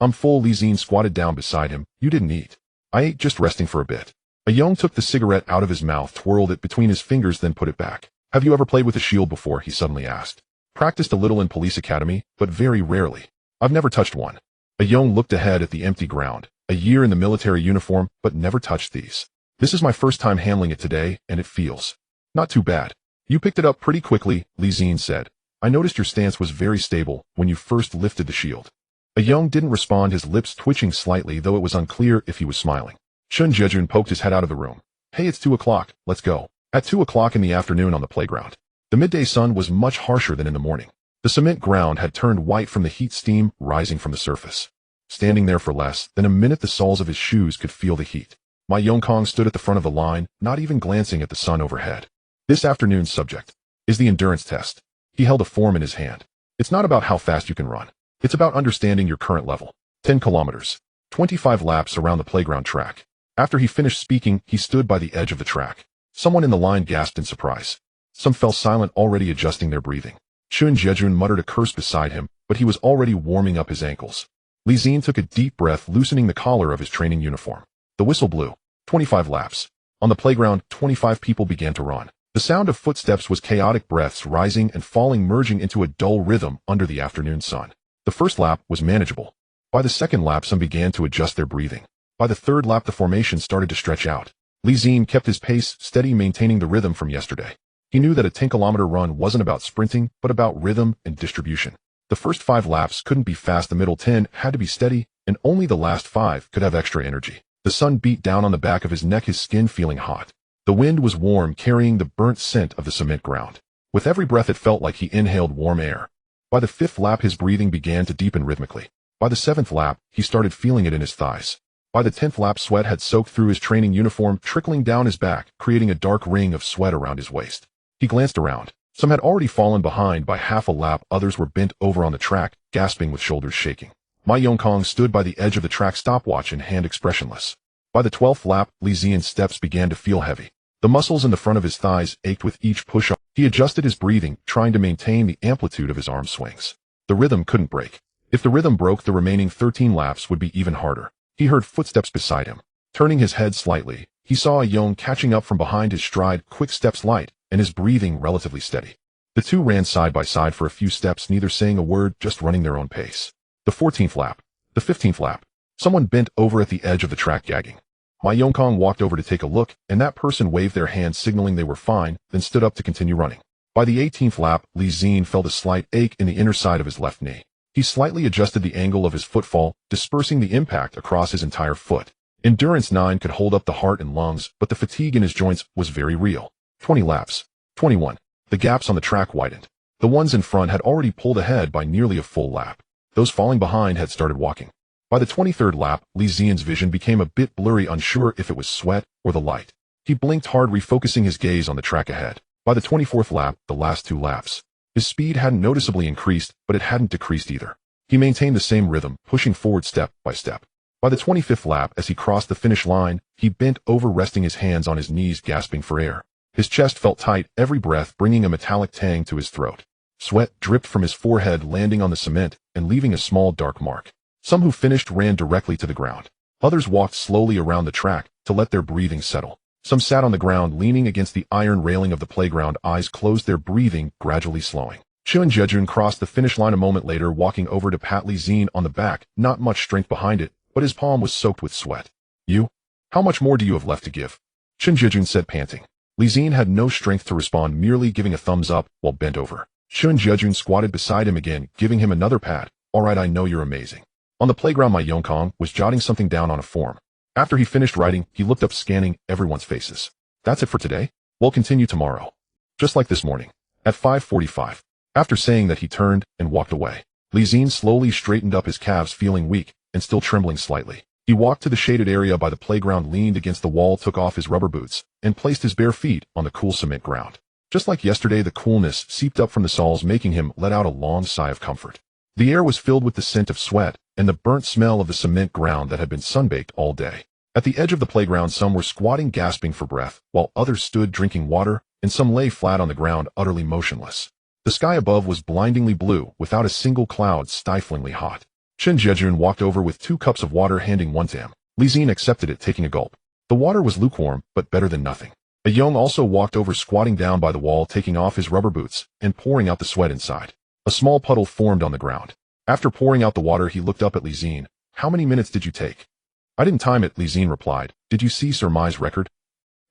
I'm full. Zi-Jie squatted down beside him. You didn't eat. I ate, just resting for a bit. A Young took the cigarette out of his mouth, twirled it between his fingers, then put it back. Have you ever played with a shield before? He suddenly asked. Practiced a little in police academy, but very rarely. I've never touched one. A Young looked ahead at the empty ground. A year in the military uniform, but never touched these. This is my first time handling it today, and it feels not too bad. You picked it up pretty quickly, Zi-Jie said. I noticed your stance was very stable when you first lifted the shield. A Young didn't respond, his lips twitching slightly, though it was unclear if he was smiling. Zi-Jie poked his head out of the room. Hey, it's 2 o'clock, let's go. At 2 o'clock in the afternoon on the playground. The midday sun was much harsher than in the morning. The cement ground had turned white from the heat, steam rising from the surface. Standing there for less than a minute, the soles of his shoes could feel the heat. My Yongkong stood at the front of the line, not even glancing at the sun overhead. This afternoon's subject is the endurance test. He held a form in his hand. It's not about how fast you can run. It's about understanding your current level. 10 kilometers. 25 laps around the playground track. After he finished speaking, he stood by the edge of the track. Someone in the line gasped in surprise. Some fell silent, already adjusting their breathing. Zi-Jie muttered a curse beside him, but he was already warming up his ankles. Zi-Jie took a deep breath, loosening the collar of his training uniform. The whistle blew. 25 laps. On the playground, 25 people began to run. The sound of footsteps was chaotic, breaths rising and falling, merging into a dull rhythm under the afternoon sun. The first lap was manageable. By the second lap, some began to adjust their breathing. By the third lap, the formation started to stretch out. Zi-Jie kept his pace steady, maintaining the rhythm from yesterday. He knew that a 10-kilometer run wasn't about sprinting, but about rhythm and distribution. The first 5 laps couldn't be fast, the middle 10 had to be steady, and only the last 5 could have extra energy. The sun beat down on the back of his neck, his skin feeling hot. The wind was warm, carrying the burnt scent of the cement ground. With every breath, it felt like he inhaled warm air. By the 5th lap, his breathing began to deepen rhythmically. By the 7th lap, he started feeling it in his thighs. By the 10th lap, sweat had soaked through his training uniform, trickling down his back, creating a dark ring of sweat around his waist. He glanced around. Some had already fallen behind by half a lap, others were bent over on the track, gasping with shoulders shaking. Ma Yongkong stood by the edge of the track, stopwatch in hand, expressionless. By the 12th lap, Zi's steps began to feel heavy. The muscles in the front of his thighs ached with each push-up. He adjusted his breathing, trying to maintain the amplitude of his arm swings. The rhythm couldn't break. If the rhythm broke, the remaining 13 laps would be even harder. He heard footsteps beside him. Turning his head slightly, he saw a Yong catching up from behind, his stride quick, steps light, and his breathing relatively steady. The two ran side by side for a few steps, neither saying a word, just running their own pace. The 14th lap. The 15th lap. Someone bent over at the edge of the track, gagging. Ma Yongkong walked over to take a look, and that person waved their hand signaling they were fine, then stood up to continue running. By the 18th lap, Zi-Jie felt a slight ache in the inner side of his left knee. He slightly adjusted the angle of his footfall, dispersing the impact across his entire foot. Endurance 9 could hold up the heart and lungs, but the fatigue in his joints was very real. 20 laps. 21. The gaps on the track widened. The ones in front had already pulled ahead by nearly a full lap. Those falling behind had started walking. By the 23rd lap, Zi's vision became a bit blurry, unsure if it was sweat or the light. He blinked hard, refocusing his gaze on the track ahead. By the 24th lap, the last 2 laps, his speed hadn't noticeably increased, but it hadn't decreased either. He maintained the same rhythm, pushing forward step by step. By the 25th lap, as he crossed the finish line, he bent over, resting his hands on his knees, gasping for air. His chest felt tight, every breath bringing a metallic tang to his throat. Sweat dripped from his forehead, landing on the cement and leaving a small dark mark. Some who finished ran directly to the ground. Others walked slowly around the track to let their breathing settle. Some sat on the ground, leaning against the iron railing of the playground, eyes closed, their breathing gradually slowing. Zi-Jie crossed the finish line a moment later, walking over to pat Zi on the back, not much strength behind it, but his palm was soaked with sweat. "You? How much more do you have left to give?" Zi-Jie said, panting. Zi had no strength to respond, merely giving a thumbs up while bent over. Zi squatted beside him again, giving him another pat. "All right, I know you're amazing." On the playground, Ma Yongkong was jotting something down on a form. After he finished writing, he looked up, scanning everyone's faces. "That's it for today? We'll continue tomorrow." Just like this morning. At 5:45. After saying that, he turned and walked away. Zi slowly straightened up his calves, feeling weak and still trembling slightly. He walked to the shaded area by the playground, leaned against the wall, took off his rubber boots, and placed his bare feet on the cool cement ground. Just like yesterday, the coolness seeped up from the soles, making him let out a long sigh of comfort. The air was filled with the scent of sweat and the burnt smell of the cement ground that had been sunbaked all day. At the edge of the playground, some were squatting, gasping for breath, while others stood drinking water, and some lay flat on the ground, utterly motionless. The sky above was blindingly blue, without a single cloud, stiflingly hot. Zi-Jie walked over with 2 cups of water, handing one to him. Zi accepted it, taking a gulp. The water was lukewarm, but better than nothing. A Yong also walked over, squatting down by the wall, taking off his rubber boots, and pouring out the sweat inside. A small puddle formed on the ground. After pouring out the water, he looked up at Zi. "How many minutes did you take?" "I didn't time it," Zi replied. "Did you see Sir Mai's record?"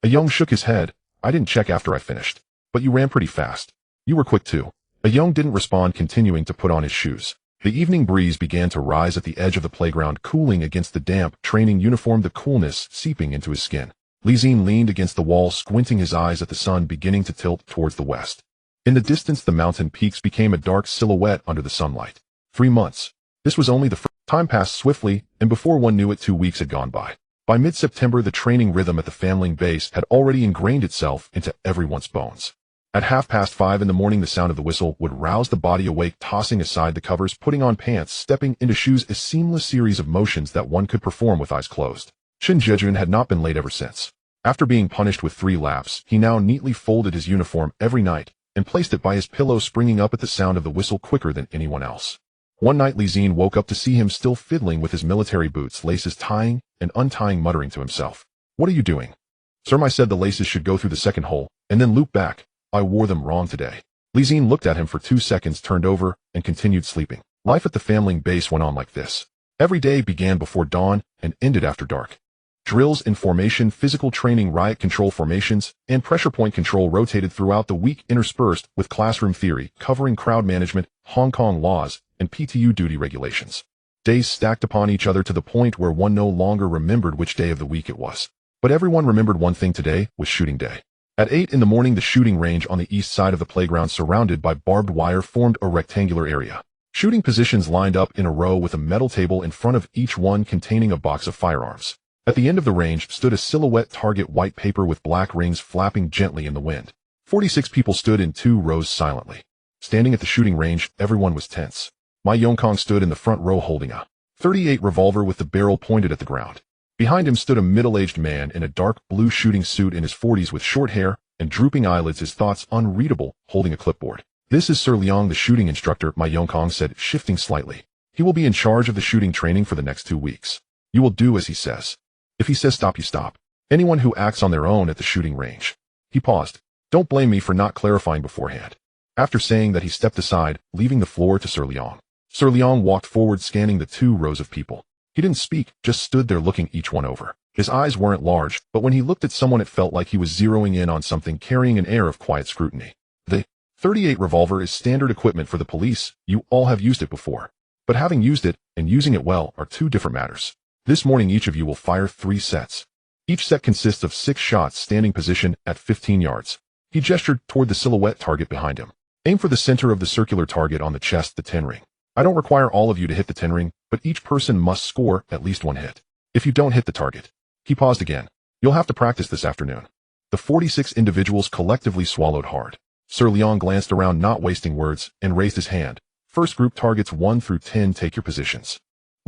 A Yong shook his head. "I didn't check after I finished. But you ran pretty fast. You were quick too." A Yong didn't respond, continuing to put on his shoes. The evening breeze began to rise at the edge of the playground, cooling against the damp training uniform, the coolness seeping into his skin. Zi leaned against the wall, squinting his eyes at the sun beginning to tilt towards the west. In the distance, the mountain peaks became a dark silhouette under the sunlight. 3 months. This was only the first. Time passed swiftly, and before one knew it, 2 weeks had gone by. By mid-September, the training rhythm at the family base had already ingrained itself into everyone's bones. At 5:30 in the morning, the sound of the whistle would rouse the body awake, tossing aside the covers, putting on pants, stepping into shoes, a seamless series of motions that one could perform with eyes closed. Zi-Jie had not been late ever since. After being punished with 3 laps, he now neatly folded his uniform every night and placed it by his pillow, springing up at the sound of the whistle quicker than anyone else. One night, Zi woke up to see him still fiddling with his military boots, laces tying and untying, muttering to himself. "What are you doing?" "Sir Mai said the laces should go through the second hole and then loop back. I wore them wrong today." Zi looked at him for 2 seconds, turned over, and continued sleeping. Life at the family base went on like this. Every day began before dawn and ended after dark. Drills in formation, physical training, riot control formations, and pressure point control rotated throughout the week, interspersed with classroom theory covering crowd management, Hong Kong laws, and PTU duty regulations. Days stacked upon each other to the point where one no longer remembered which day of the week it was. But everyone remembered one thing: today was shooting day. At 8 in the morning, the shooting range on the east side of the playground, surrounded by barbed wire, formed a rectangular area. Shooting positions lined up in a row with a metal table in front of each one containing a box of firearms. At the end of the range stood a silhouette target, white paper with black rings flapping gently in the wind. 46 people stood in 2 rows silently. Standing at the shooting range, everyone was tense. Ma Yongkong stood in the front row holding a .38 revolver with the barrel pointed at the ground. Behind him stood a middle-aged man in a dark blue shooting suit in his 40s with short hair and drooping eyelids, his thoughts unreadable, holding a clipboard. "This is Sir Liang, the shooting instructor," Ma Yongkong said, shifting slightly. "He will be in charge of the shooting training for the next 2 weeks. You will do as he says. If he says stop, you stop. Anyone who acts on their own at the shooting range." He paused. "Don't blame me for not clarifying beforehand." After saying that, he stepped aside, leaving the floor to Sir Liang. Sir Liang walked forward, scanning the 2 rows of people. He didn't speak, just stood there looking each one over. His eyes weren't large, but when he looked at someone it felt like he was zeroing in on something, carrying an air of quiet scrutiny. The .38 revolver is standard equipment for the police. You all have used it before. But having used it and using it well are 2 different matters. This morning each of you will fire 3 sets. Each set consists of 6 shots, standing position at 15 yards. He gestured toward the silhouette target behind him. Aim for the center of the circular target on the chest, the 10 ring. I don't require all of you to hit the 10 ring, but each person must score at least 1 hit. If you don't hit the target. He paused again. You'll have to practice this afternoon. The 46 individuals collectively swallowed hard. Sir Liang glanced around, not wasting words, and raised his hand. First group, targets 1 through 10, take your positions.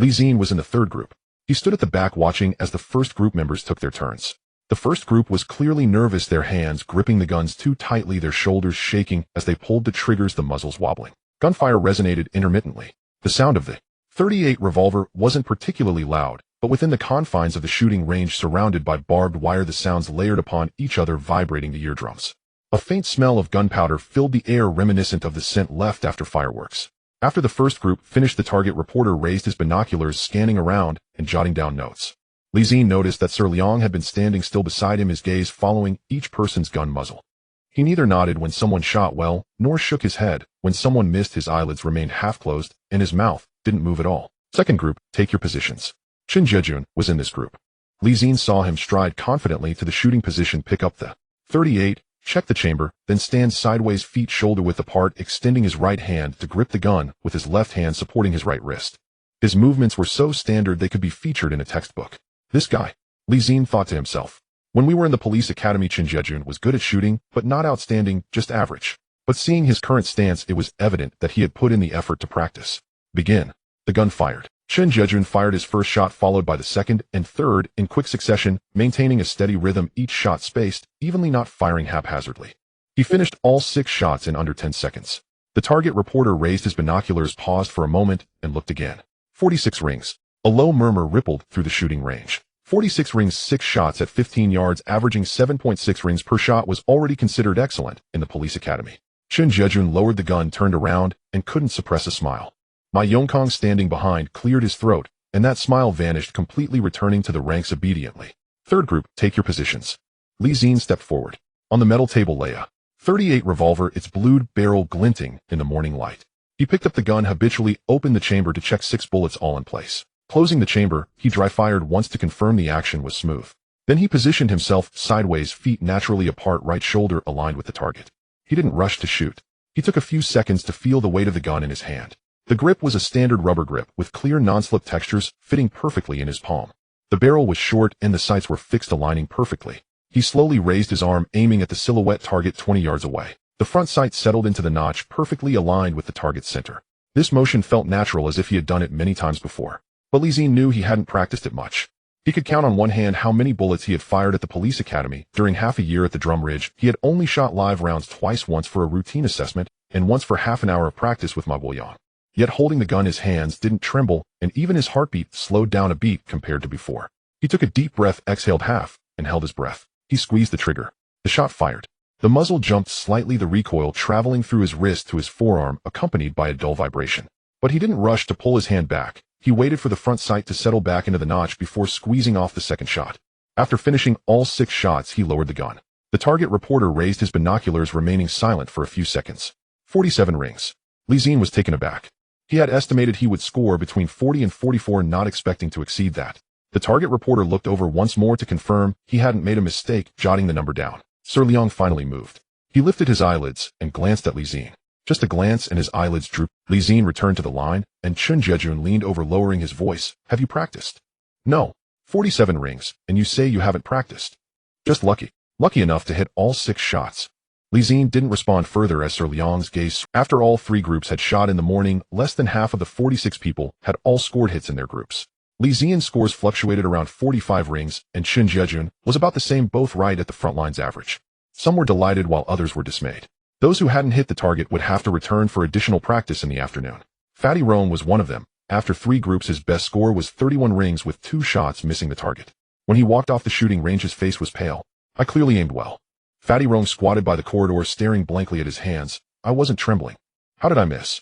Zi-Jie was in the 3rd group. He stood at the back watching as the first group members took their turns. The first group was clearly nervous, their hands gripping the guns too tightly, their shoulders shaking as they pulled the triggers, the muzzles wobbling. Gunfire resonated intermittently. The sound of the .38 revolver wasn't particularly loud, but within the confines of the shooting range, surrounded by barbed wire, the sounds layered upon each other, vibrating the eardrums. A faint smell of gunpowder filled the air, reminiscent of the scent left after fireworks. After the first group finished, the target reporter raised his binoculars, scanning around and jotting down notes. Zi-Jie noticed that Sir Liang had been standing still beside him, his gaze following each person's gun muzzle. He neither nodded when someone shot well, nor shook his head when someone missed. His eyelids remained half-closed, and his mouth didn't move at all. Second group, take your positions. Zi-Jie was in this group. Zi-Jie saw him stride confidently to the shooting position, pick up the .38, check the chamber, then stand sideways, feet shoulder-width apart, extending his right hand to grip the gun with his left hand supporting his right wrist. His movements were so standard they could be featured in a textbook. This guy, Zi-Jie thought to himself. When we were in the police academy, Zi-Jie was good at shooting, but not outstanding, just average. But seeing his current stance, it was evident that he had put in the effort to practice. Begin. The gun fired. Zi-Jie fired his first shot, followed by the second and third in quick succession, maintaining a steady rhythm, each shot spaced evenly, not firing haphazardly. He finished all 6 shots in under 10 seconds. The target reporter raised his binoculars, paused for a moment, and looked again. 46 rings. A low murmur rippled through the shooting range. 46 rings, 6 shots at 15 yards, averaging 7.6 rings per shot, was already considered excellent in the police academy. Zi-Jie lowered the gun, turned around, and couldn't suppress a smile. Ma Yongkong, standing behind, cleared his throat, and that smile vanished completely, returning to the ranks obediently. Third group, take your positions. Zi-Jie stepped forward. On the metal table lay a .38 revolver, its blued barrel glinting in the morning light. He picked up the gun, habitually opened the chamber to check 6 bullets all in place. Closing the chamber, he dry-fired once to confirm the action was smooth. Then he positioned himself sideways, feet naturally apart, right shoulder aligned with the target. He didn't rush to shoot. He took a few seconds to feel the weight of the gun in his hand. The grip was a standard rubber grip with clear non-slip textures, fitting perfectly in his palm. The barrel was short and the sights were fixed, aligning perfectly. He slowly raised his arm, aiming at the silhouette target 20 yards away. The front sight settled into the notch, perfectly aligned with the target's center. This motion felt natural, as if he had done it many times before. But Zi-Jie knew he hadn't practiced it much. He could count on one hand how many bullets he had fired at the police academy. During half a year at the Drum Ridge, he had only shot live rounds twice, once for a routine assessment, and once for half an hour of practice with Ma Guoyang. Yet holding the gun, his hands didn't tremble, and even his heartbeat slowed down a beat compared to before. He took a deep breath, exhaled half, and held his breath. He squeezed the trigger. The shot fired. The muzzle jumped slightly, the recoil traveling through his wrist to his forearm, accompanied by a dull vibration. But he didn't rush to pull his hand back. He waited for the front sight to settle back into the notch before squeezing off the second shot. After finishing all 6 shots, he lowered the gun. The target reporter raised his binoculars, remaining silent for a few seconds. 47 rings. Zi-Jie was taken aback. He had estimated he would score between 40 and 44, not expecting to exceed that. The target reporter looked over once more to confirm he hadn't made a mistake, jotting the number down. Sir Liang finally moved. He lifted his eyelids and glanced at Zi-Jie. Just a glance, and his eyelids drooped. Zi-Jie returned to the line, and Zi-Jie leaned over, lowering his voice. Have you practiced? No. 47 rings, and you say you haven't practiced. Just lucky. Lucky enough to hit all 6 shots. Li Xin didn't respond further as Sir Liang's gaze. After all three groups had shot in the morning, less than half of the 46 people had all scored hits in their groups. Li Xian's scores fluctuated around 45 rings, and Chen Jiejun was about the same, both right at the front line's average. Some were delighted while others were dismayed. Those who hadn't hit the target would have to return for additional practice in the afternoon. Fatty Rome was one of them. After three groups, his best score was 31 rings with 2 shots missing the target. When he walked off the shooting range, his face was pale. I clearly aimed well. Fatty Rome squatted by the corridor staring blankly at his hands. I wasn't trembling. How did I miss?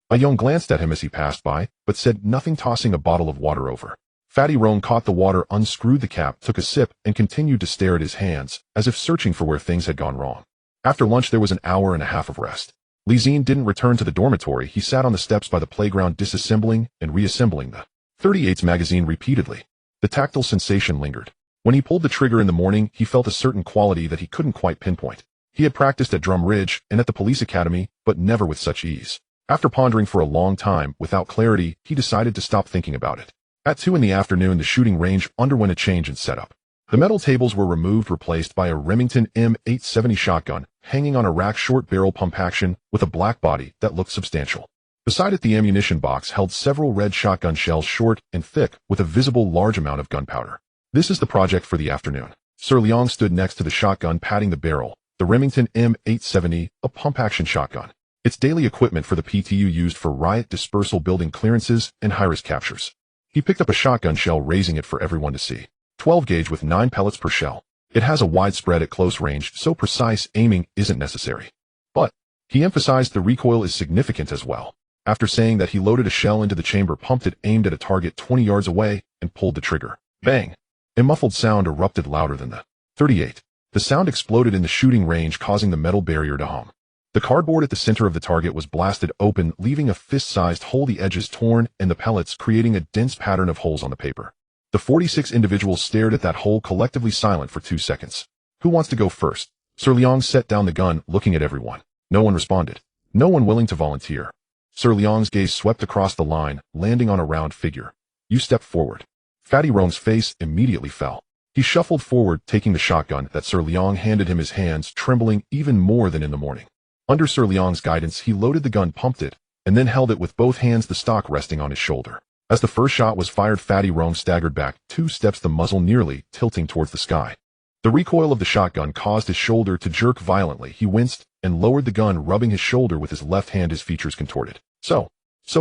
A Young glanced at him as he passed by, but said nothing, tossing a bottle of water over. Fatty Rome caught the water, unscrewed the cap, took a sip, and continued to stare at his hands, as if searching for where things had gone wrong. After lunch there was an hour and a half of rest. Li Xin didn't return to the dormitory. He sat on the steps by the playground disassembling and reassembling the 38's magazine repeatedly. The tactile sensation lingered. When he pulled the trigger in the morning, he felt a certain quality that he couldn't quite pinpoint. He had practiced at Drum Ridge and at the police academy, but never with such ease. After pondering for a long time, without clarity, he decided to stop thinking about it. At 2 in the afternoon, the shooting range underwent a change in setup. The metal tables were removed, replaced by a Remington M870 shotgun, hanging on a rack, short barrel pump action, with a black body that looked substantial. Beside it, the ammunition box held several red shotgun shells, short and thick, with a visible large amount of gunpowder. This is the project for the afternoon. Sir Liang stood next to the shotgun, patting the barrel. The Remington M870, a pump-action shotgun. It's daily equipment for the PTU, used for riot dispersal, building clearances, and high-risk captures. He picked up a shotgun shell, raising it for everyone to see. 12 gauge with 9 pellets per shell. It has a wide spread at close range, so precise aiming isn't necessary. But he emphasized the recoil is significant as well. After saying that, he loaded a shell into the chamber, pumped it, aimed at a target 20 yards away, and pulled the trigger. Bang! A muffled sound erupted louder than the 38. The sound exploded in the shooting range, causing the metal barrier to hum. The cardboard at the center of the target was blasted open, leaving a fist-sized hole, the edges torn, and the pellets creating a dense pattern of holes on the paper. The 46 individuals stared at that hole, collectively silent for 2 seconds. Who wants to go first? Sir Liang set down the gun, looking at everyone. No one responded. No one willing to volunteer. Sir Liang's gaze swept across the line, landing on a round figure. You step forward. Fatty Rome's face immediately fell. He shuffled forward, taking the shotgun that Sir Liang handed him, his hands trembling even more than in the morning. Under Sir Liang's guidance, he loaded the gun, pumped it, and then held it with both hands, the stock resting on his shoulder. As the first shot was fired, Fatty Rome staggered back 2 steps, the muzzle nearly tilting towards the sky. The recoil of the shotgun caused his shoulder to jerk violently. He winced and lowered the gun, rubbing his shoulder with his left hand, his features contorted. So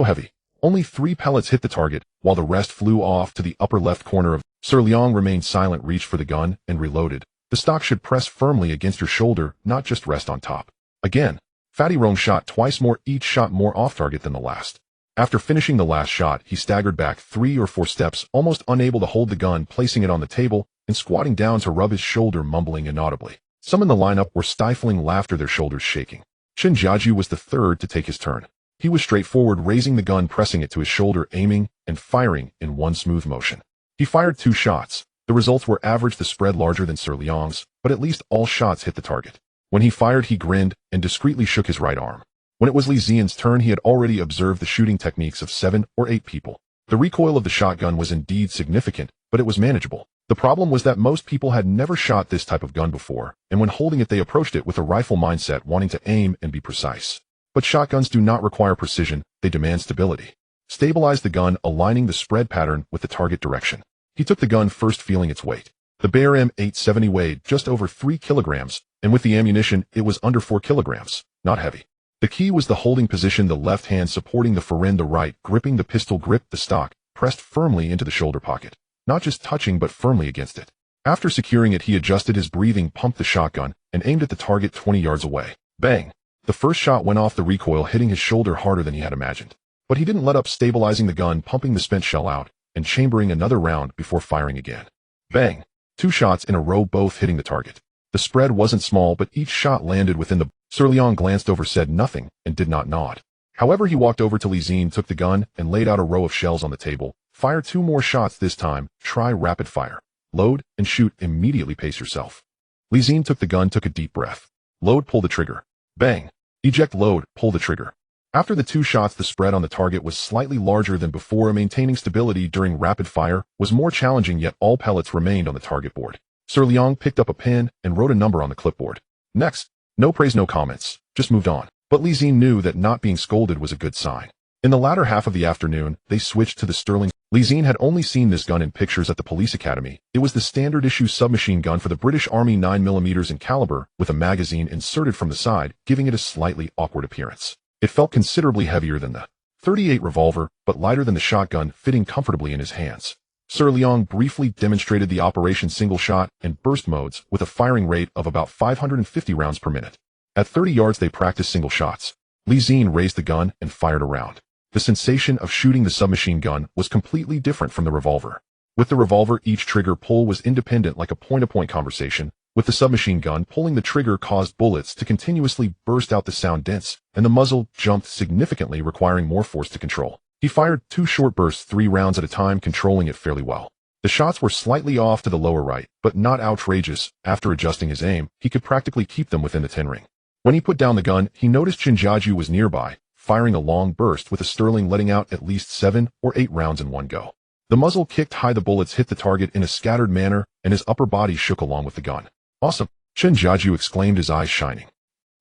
heavy. Only 3 pellets hit the target, while the rest flew off to the upper left corner of. Sir Liang remained silent, reached for the gun, and reloaded. The stock should press firmly against your shoulder, not just rest on top. Again, Fatty Rome shot twice more, each shot more off-target than the last. After finishing the last shot, he staggered back 3 or 4 steps, almost unable to hold the gun, placing it on the table, and squatting down to rub his shoulder, mumbling inaudibly. Some in the lineup were stifling laughter, their shoulders shaking. Chen Jiajie was the third to take his turn. He was straightforward, raising the gun, pressing it to his shoulder, aiming and firing in one smooth motion. He fired 2 shots. The results were average, the spread larger than Sir Liang's, but at least all shots hit the target. When he fired, he grinned and discreetly shook his right arm. When it was Li Xian's turn, he had already observed the shooting techniques of 7 or 8 people. The recoil of the shotgun was indeed significant, but it was manageable. The problem was that most people had never shot this type of gun before, and when holding it they approached it with a rifle mindset, wanting to aim and be precise. But shotguns do not require precision, they demand stability. Stabilize the gun, aligning the spread pattern with the target direction. He took the gun first, feeling its weight. The Bear M870 weighed just over 3 kilograms, and with the ammunition, it was under 4 kilograms, not heavy. The key was the holding position, the left hand supporting the fore end, the right gripping the pistol grip, the stock pressed firmly into the shoulder pocket, not just touching but firmly against it. After securing it, he adjusted his breathing, pumped the shotgun, and aimed at the target 20 yards away. Bang! The first shot went off, the recoil hitting his shoulder harder than he had imagined. But he didn't let up, stabilizing the gun, pumping the spent shell out, and chambering another round before firing again. Bang! 2 shots in a row, both hitting the target. The spread wasn't small, but each shot landed within the. Sir Liang glanced over, said nothing, and did not nod. However, he walked over to Li Xin, took the gun, and laid out a row of shells on the table. Fire 2 more shots this time. Try rapid fire. Load and shoot immediately. Pace yourself. Li Xin took the gun, took a deep breath. Load, pull the trigger. Bang! Eject, load, pull the trigger. After the 2 shots, the spread on the target was slightly larger than before. Maintaining stability during rapid fire was more challenging, yet all pellets remained on the target board. Sir Liang picked up a pen and wrote a number on the clipboard. Next, No praise, no comments, just moved on. But Zi-Jie knew that not being scolded was a good sign. In the latter half of the afternoon, they switched to the Sterling. Zi-Jie had only seen this gun in pictures at the police academy. It was the standard issue submachine gun for the British Army, 9mm in caliber, with a magazine inserted from the side, giving it a slightly awkward appearance. It felt considerably heavier than the .38 revolver, but lighter than the shotgun, fitting comfortably in his hands. Sir Leong briefly demonstrated the operation single shot and burst modes with a firing rate of about 550 rounds per minute. At 30 yards they practiced single shots. Zi-Jie raised the gun and fired a round. The sensation of shooting the submachine gun was completely different from the revolver. With the revolver, each trigger pull was independent, like a point-to-point conversation. With the submachine gun, pulling the trigger caused bullets to continuously burst out the sound dense, and the muzzle jumped significantly, requiring more force to control. He fired 2 short bursts, 3 rounds at a time, controlling it fairly well. The shots were slightly off to the lower right, but not outrageous. After adjusting his aim, he could practically keep them within the 10 ring. When he put down the gun, he noticed Zi-Jie was nearby, firing a long burst with a Sterling, letting out at least 7 or 8 rounds in one go. The muzzle kicked high, the bullets hit the target in a scattered manner, and his upper body shook along with the gun. Awesome! Zi-Jie exclaimed, his eyes shining.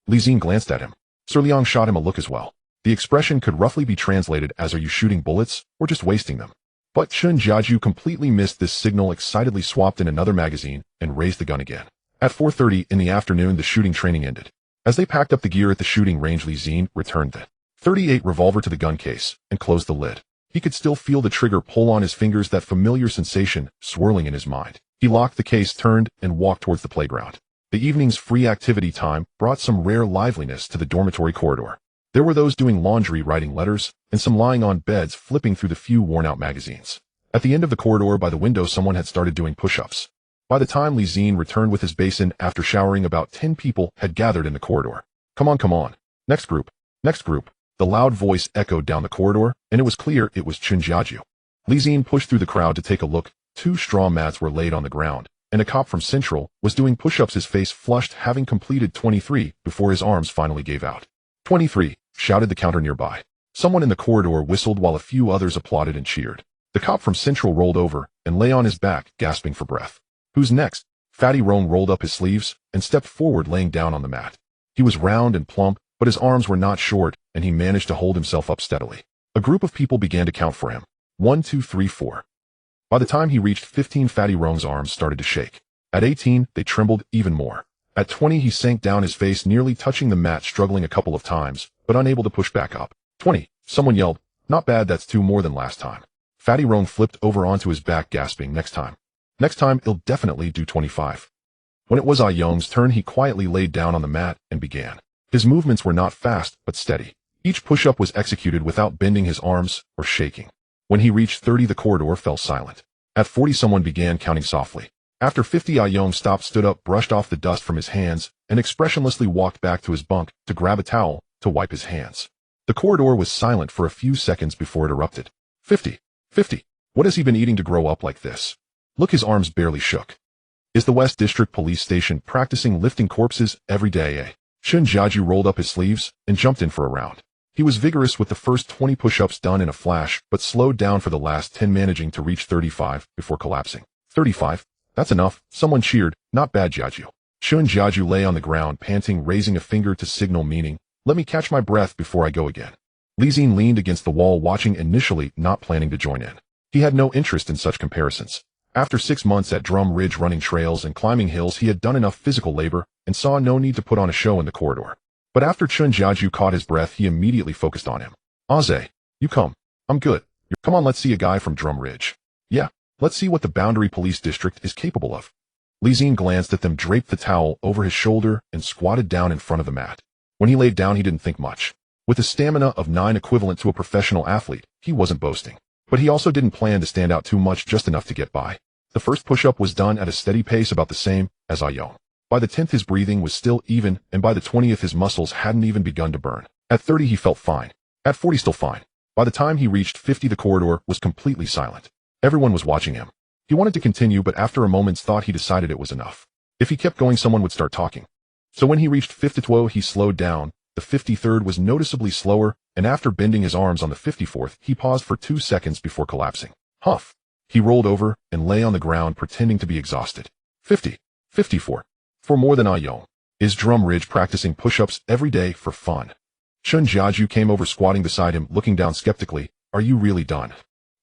Zi-Jie glanced at him. Sir Leong shot him a look as well. The expression could roughly be translated as, "Are you shooting bullets, or just wasting them?" But Zi-Jie completely missed this signal, excitedly swapped in another magazine, and raised the gun again. At 4:30 in the afternoon the shooting training ended. As they packed up the gear at the shooting range, Zi-Jie returned the .38 revolver to the gun case and closed the lid. He could still feel the trigger pull on his fingers, that familiar sensation swirling in his mind. He locked the case, turned, and walked towards the playground. The evening's free activity time brought some rare liveliness to the dormitory corridor. There were those doing laundry, writing letters, and some lying on beds flipping through the few worn-out magazines. At the end of the corridor by the window someone had started doing push-ups. By the time Zi-Jie returned with his basin after showering, about 10 people had gathered in the corridor. Come on, come on. Next group. Next group. The loud voice echoed down the corridor, and it was clear it was Zi-Jie. Zi-Jie pushed through the crowd to take a look. 2 straw mats were laid on the ground, and a cop from Central was doing push-ups, his face flushed, having completed 23 before his arms finally gave out. 23, shouted the counter nearby. Someone in the corridor whistled while a few others applauded and cheered. The cop from Central rolled over and lay on his back, gasping for breath. Who's next? Fatty Roan rolled up his sleeves and stepped forward, laying down on the mat. He was round and plump, but his arms were not short, and he managed to hold himself up steadily. A group of people began to count for him. 1, 2, 3, 4. By the time he reached 15, Fatty Roan's arms started to shake. At 18, they trembled even more. At 20, he sank down, his face nearly touching the mat, struggling a couple of times, but unable to push back up. 20. Someone yelled, "Not bad, that's 2 more than last time." Fatty Roan flipped over onto his back, gasping, "Next time. Next time, he'll definitely do 25. When it was Ah Young's turn, he quietly laid down on the mat and began. His movements were not fast, but steady. Each push-up was executed without bending his arms or shaking. When he reached 30, the corridor fell silent. At 40, someone began counting softly. After 50, Ah Young stopped, stood up, brushed off the dust from his hands, and expressionlessly walked back to his bunk to grab a towel to wipe his hands. The corridor was silent for a few seconds before it erupted. 50. 50. What has he been eating to grow up like this? Look, his arms barely shook. Is the West District Police Station practicing lifting corpses every day, eh? Zi-Jie rolled up his sleeves and jumped in for a round. He was vigorous with the first 20 push-ups done in a flash, but slowed down for the last 10, managing to reach 35 before collapsing. 35? That's enough, someone cheered. Not bad, Zi-Jie. Zi-Jie lay on the ground, panting, raising a finger to signal, meaning, "Let me catch my breath before I go again." Zi-Jie leaned against the wall, watching, initially not planning to join in. He had no interest in such comparisons. After 6 months at Drum Ridge running trails and climbing hills, he had done enough physical labor and saw no need to put on a show in the corridor. But after Zi-Jie caught his breath, he immediately focused on him. "Aze, you come. I'm good. Come on, let's see a guy from Drum Ridge. Yeah, let's see what the Boundary Police District is capable of." Zi-Jie glanced at them, draped the towel over his shoulder, and squatted down in front of the mat. When he laid down, he didn't think much. With a stamina of 9 equivalent to a professional athlete, he wasn't boasting. But he also didn't plan to stand out too much, just enough to get by. The first push-up was done at a steady pace, about the same as Ah Young. By the 10th, his breathing was still even, and by the 20th, his muscles hadn't even begun to burn. At 30, he felt fine. At 40, still fine. By the time he reached 50, the corridor was completely silent. Everyone was watching him. He wanted to continue, but after a moment's thought, he decided it was enough. If he kept going, someone would start talking. So when he reached 52, he slowed down. The 53rd was noticeably slower, and after bending his arms on the 54th, he paused for 2 seconds before collapsing. Huff. He rolled over and lay on the ground, pretending to be exhausted. 50. 54. For more than Ah Young. Is Drum Ridge practicing push-ups every day for fun? Zi-Jie came over squatting beside him, looking down skeptically. Are you really done?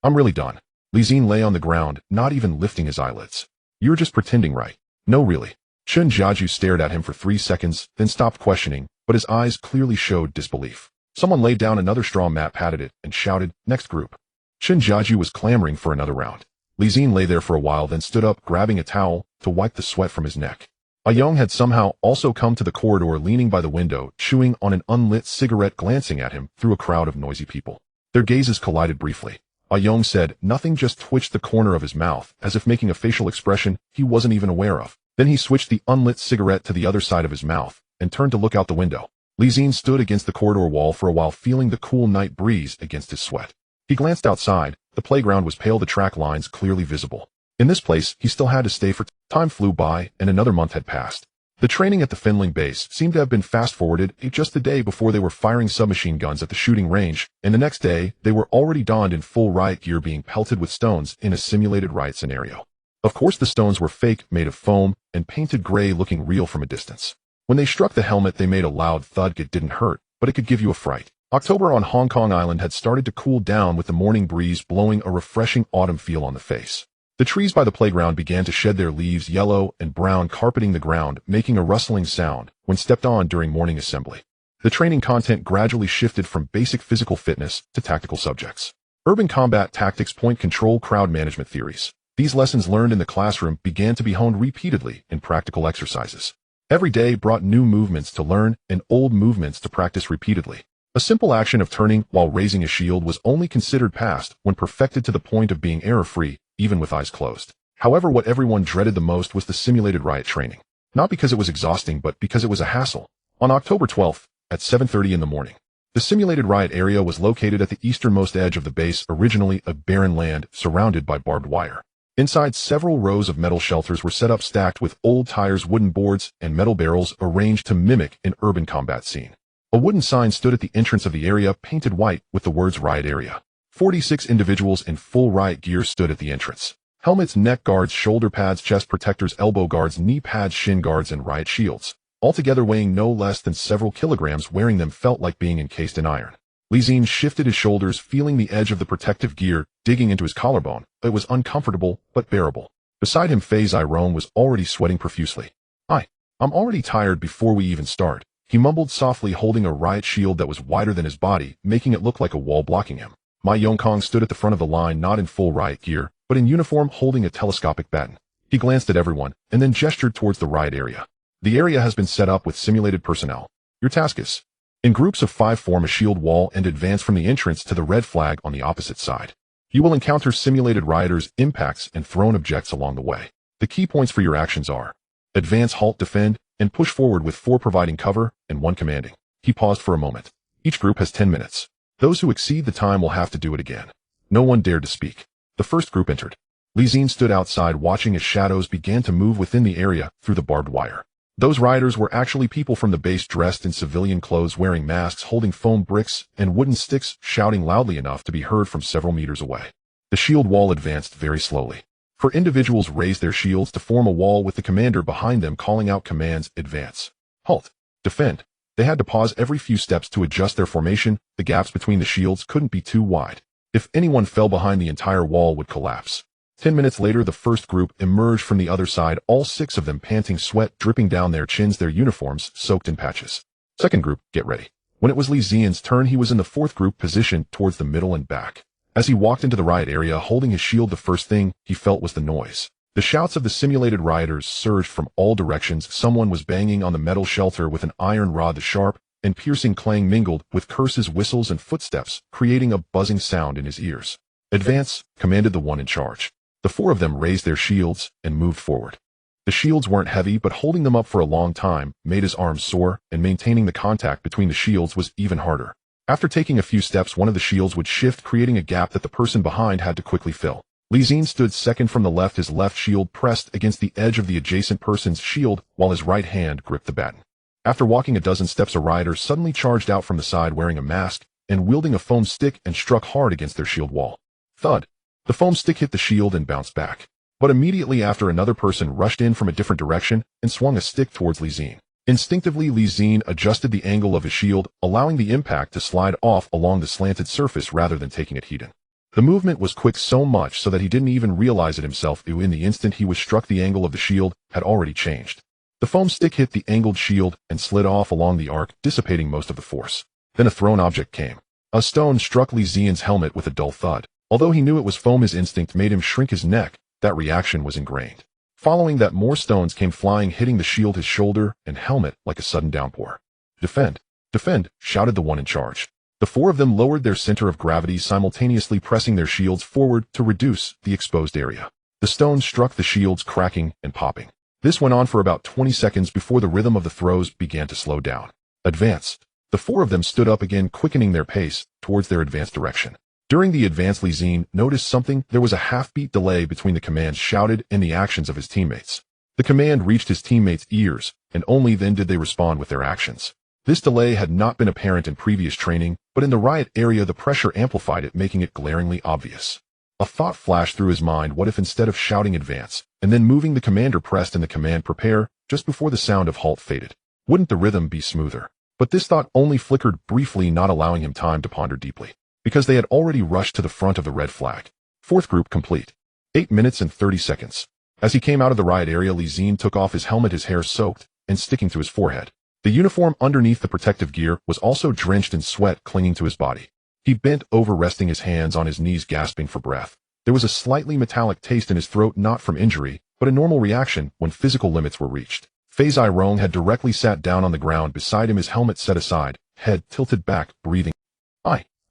I'm really done. Zi-Jie lay on the ground, not even lifting his eyelids. You're just pretending, right? No, really. Zi-Jie stared at him for 3 seconds, then stopped questioning, but his eyes clearly showed disbelief. Someone laid down another straw mat, patted it, and shouted, next group. Zi-Jie was clamoring for another round. Zi-Jie lay there for a while, then stood up, grabbing a towel to wipe the sweat from his neck. Young had somehow also come to the corridor, leaning by the window, chewing on an unlit cigarette, glancing at him through a crowd of noisy people. Their gazes collided briefly. Young said nothing, just twitched the corner of his mouth, as if making a facial expression he wasn't even aware of. Then he switched the unlit cigarette to the other side of his mouth, and turned to look out the window. Zi-Jie stood against the corridor wall for a while, feeling the cool night breeze against his sweat. He glanced outside. The playground was pale, the track lines clearly visible. In this place, he still had to stay for time flew by, and another month had passed. The training at the Finling base seemed to have been fast-forwarded. Just the day before they were firing submachine guns at the shooting range, and the next day, they were already donned in full riot gear, being pelted with stones in a simulated riot scenario. Of course, the stones were fake, made of foam, and painted gray, looking real from a distance. When they struck the helmet, they made a loud thud. It didn't hurt, but it could give you a fright. October on Hong Kong Island had started to cool down, with the morning breeze blowing a refreshing autumn feel on the face. The trees by the playground began to shed their leaves, yellow and brown, carpeting the ground, making a rustling sound when stepped on during morning assembly. The training content gradually shifted from basic physical fitness to tactical subjects. Urban combat tactics, point control, crowd management theories. These lessons learned in the classroom began to be honed repeatedly in practical exercises. Every day brought new movements to learn and old movements to practice repeatedly. A simple action of turning while raising a shield was only considered passed when perfected to the point of being error-free, even with eyes closed. However, what everyone dreaded the most was the simulated riot training. Not because it was exhausting, but because it was a hassle. On October 12th, at 7:30 in the morning, the simulated riot area was located at the easternmost edge of the base, originally a barren land surrounded by barbed wire. Inside, several rows of metal shelters were set up, stacked with old tires, wooden boards, and metal barrels arranged to mimic an urban combat scene. A wooden sign stood at the entrance of the area, painted white with the words riot area. 46 individuals in full riot gear stood at the entrance. Helmets, neck guards, shoulder pads, chest protectors, elbow guards, knee pads, shin guards, and riot shields. Altogether weighing no less than several kilograms, wearing them felt like being encased in iron. Zi-Jie shifted his shoulders, feeling the edge of the protective gear digging into his collarbone. It was uncomfortable, but bearable. Beside him, Zi-Jie was already sweating profusely. I'm already tired before we even start, he mumbled softly, holding a riot shield that was wider than his body, making it look like a wall blocking him. Ma Yongkong stood at the front of the line, not in full riot gear, but in uniform, holding a telescopic baton. He glanced at everyone, and then gestured towards the riot area. The area has been set up with simulated personnel. Your task is, in groups of 5, form a shield wall and advance from the entrance to the red flag on the opposite side. You will encounter simulated rioters, impacts, and thrown objects along the way. The key points for your actions are advance, halt, defend, and push forward, with 4 providing cover and 1 commanding. He paused for a moment. Each group has 10 minutes. Those who exceed the time will have to do it again. No one dared to speak. The first group entered. Zi-Jie stood outside, watching as shadows began to move within the area through the barbed wire. Those rioters were actually people from the base, dressed in civilian clothes, wearing masks, holding foam bricks and wooden sticks, shouting loudly enough to be heard from several meters away. The shield wall advanced very slowly. For individuals raised their shields to form a wall, with the commander behind them calling out commands: advance, halt, defend. They had to pause every few steps to adjust their formation. The gaps between the shields couldn't be too wide. If anyone fell behind, the entire wall would collapse. 10 minutes later, the first group emerged from the other side, all 6 of them panting, sweat dripping down their chins, their uniforms soaked in patches. Second group, get ready. When it was Zi-Jie's turn, he was in the 4th group, positioned towards the middle and back. As he walked into the riot area holding his shield, the first thing he felt was the noise. The shouts of the simulated rioters surged from all directions. Someone was banging on the metal shelter with an iron rod. The sharp and piercing clang mingled with curses, whistles, and footsteps, creating a buzzing sound in his ears. Advance, commanded the one in charge. The 4 of them raised their shields and moved forward. The shields weren't heavy, but holding them up for a long time made his arms sore, and maintaining the contact between the shields was even harder. After taking a few steps, one of the shields would shift, creating a gap that the person behind had to quickly fill. Zi-Jie stood second from the left, his left shield pressed against the edge of the adjacent person's shield, while his right hand gripped the baton. After walking a dozen steps, a rioter suddenly charged out from the side, wearing a mask and wielding a foam stick, and struck hard against their shield wall. Thud. The foam stick hit the shield and bounced back. But immediately after, another person rushed in from a different direction and swung a stick towards Zi-Jie. Instinctively, Li Xin adjusted the angle of his shield, allowing the impact to slide off along the slanted surface rather than taking it head-on. The movement was quick so much so that he didn't even realize it himself. In the instant he was struck, the angle of the shield had already changed. The foam stick hit the angled shield and slid off along the arc, dissipating most of the force. Then a thrown object came. A stone struck Li Xian's helmet with a dull thud. Although he knew it was foam, his instinct made him shrink his neck. That reaction was ingrained. Following that, more stones came flying, hitting the shield, his shoulder, and helmet like a sudden downpour. "Defend! Defend!" shouted the one in charge. The four of them lowered their center of gravity, simultaneously pressing their shields forward to reduce the exposed area. The stones struck the shields, cracking and popping. This went on for about 20 seconds before the rhythm of the throws began to slow down. "Advance!" The four of them stood up again, quickening their pace towards their advance direction. During the advance, Li Xin noticed something. There was a half-beat delay between the commands shouted and the actions of his teammates. The command reached his teammates' ears, and only then did they respond with their actions. This delay had not been apparent in previous training, but in the riot area the pressure amplified it, making it glaringly obvious. A thought flashed through his mind: what if instead of shouting "advance" and then moving, the commander pressed in the command "prepare" just before the sound of halt faded? Wouldn't the rhythm be smoother? But this thought only flickered briefly, not allowing him time to ponder deeply, because they had already rushed to the front of the red flag. Fourth group complete. 8 minutes and 30 seconds. As he came out of the riot area, Li Xin took off his helmet, his hair soaked and sticking to his forehead. The uniform underneath the protective gear was also drenched in sweat, clinging to his body. He bent over, resting his hands on his knees, gasping for breath. There was a slightly metallic taste in his throat, not from injury, but a normal reaction when physical limits were reached. Zi-Jie had directly sat down on the ground beside him, his helmet set aside, head tilted back, breathing.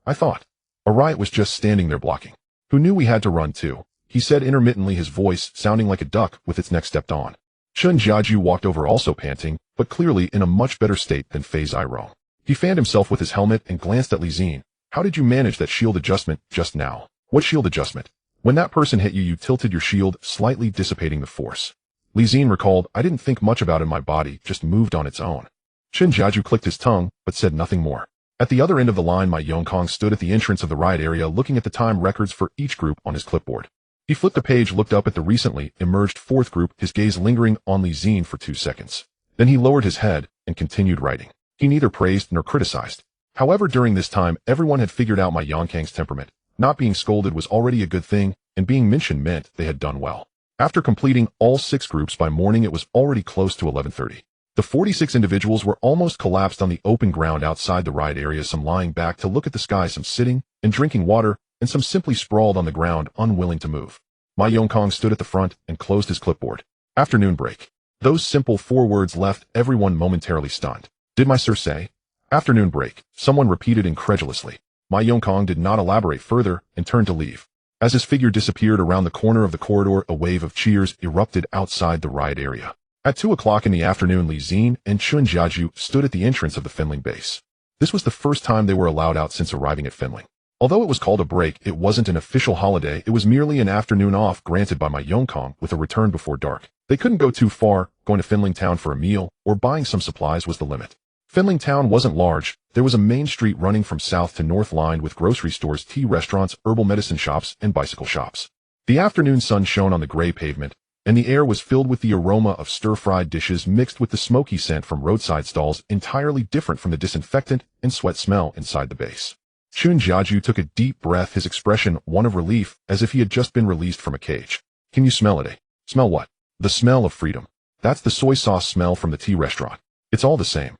I thought. A riot was just standing there blocking. Who knew we had to run too? He said intermittently, his voice sounding like a duck with its neck stepped on. Zi-Jie walked over, also panting, but clearly in a much better state than Zi-Jie. He fanned himself with his helmet and glanced at Li Xin. "How did you manage that shield adjustment just now?" "What shield adjustment?" "When that person hit you, you tilted your shield, slightly dissipating the force." Li Xin recalled. "I didn't think much about it, my body just moved on its own." Zi-Jie clicked his tongue, but said nothing more. At the other end of the line, Ma Yongkong stood at the entrance of the riot area, looking at the time records for each group on his clipboard. He flipped a page, looked up at the recently emerged fourth group, his gaze lingering on Li Xin for 2 seconds. Then he lowered his head and continued writing. He neither praised nor criticized. However, during this time, everyone had figured out Ma Yongkang's temperament. Not being scolded was already a good thing, and being mentioned meant they had done well. After completing all 6 groups by morning, it was already close to 11:30. The 46 individuals were almost collapsed on the open ground outside the riot area, some lying back to look at the sky, some sitting and drinking water, and some simply sprawled on the ground, unwilling to move. Ma Yongkong stood at the front and closed his clipboard. "Afternoon break." Those simple 4 words left everyone momentarily stunned. "Did my sir say?" "Afternoon break," someone repeated incredulously. Ma Yongkong did not elaborate further and turned to leave. As his figure disappeared around the corner of the corridor, a wave of cheers erupted outside the riot area. At 2 o'clock in the afternoon, Li Xin and Zi-Jie stood at the entrance of the Finling base. This was the first time they were allowed out since arriving at Finling. Although it was called a break, it wasn't an official holiday. It was merely an afternoon off granted by Ma Yongkong with a return before dark. They couldn't go too far. Going to Finling town for a meal or buying some supplies was the limit. Finling town wasn't large. There was a main street running from south to north, lined with grocery stores, tea restaurants, herbal medicine shops, and bicycle shops. The afternoon sun shone on the gray pavement, and the air was filled with the aroma of stir-fried dishes mixed with the smoky scent from roadside stalls, entirely different from the disinfectant and sweat smell inside the base. Zi-Jie took a deep breath, his expression one of relief, as if he had just been released from a cage. "Can you smell it, eh?" "Smell what?" "The smell of freedom." "That's the soy sauce smell from the tea restaurant. It's all the same."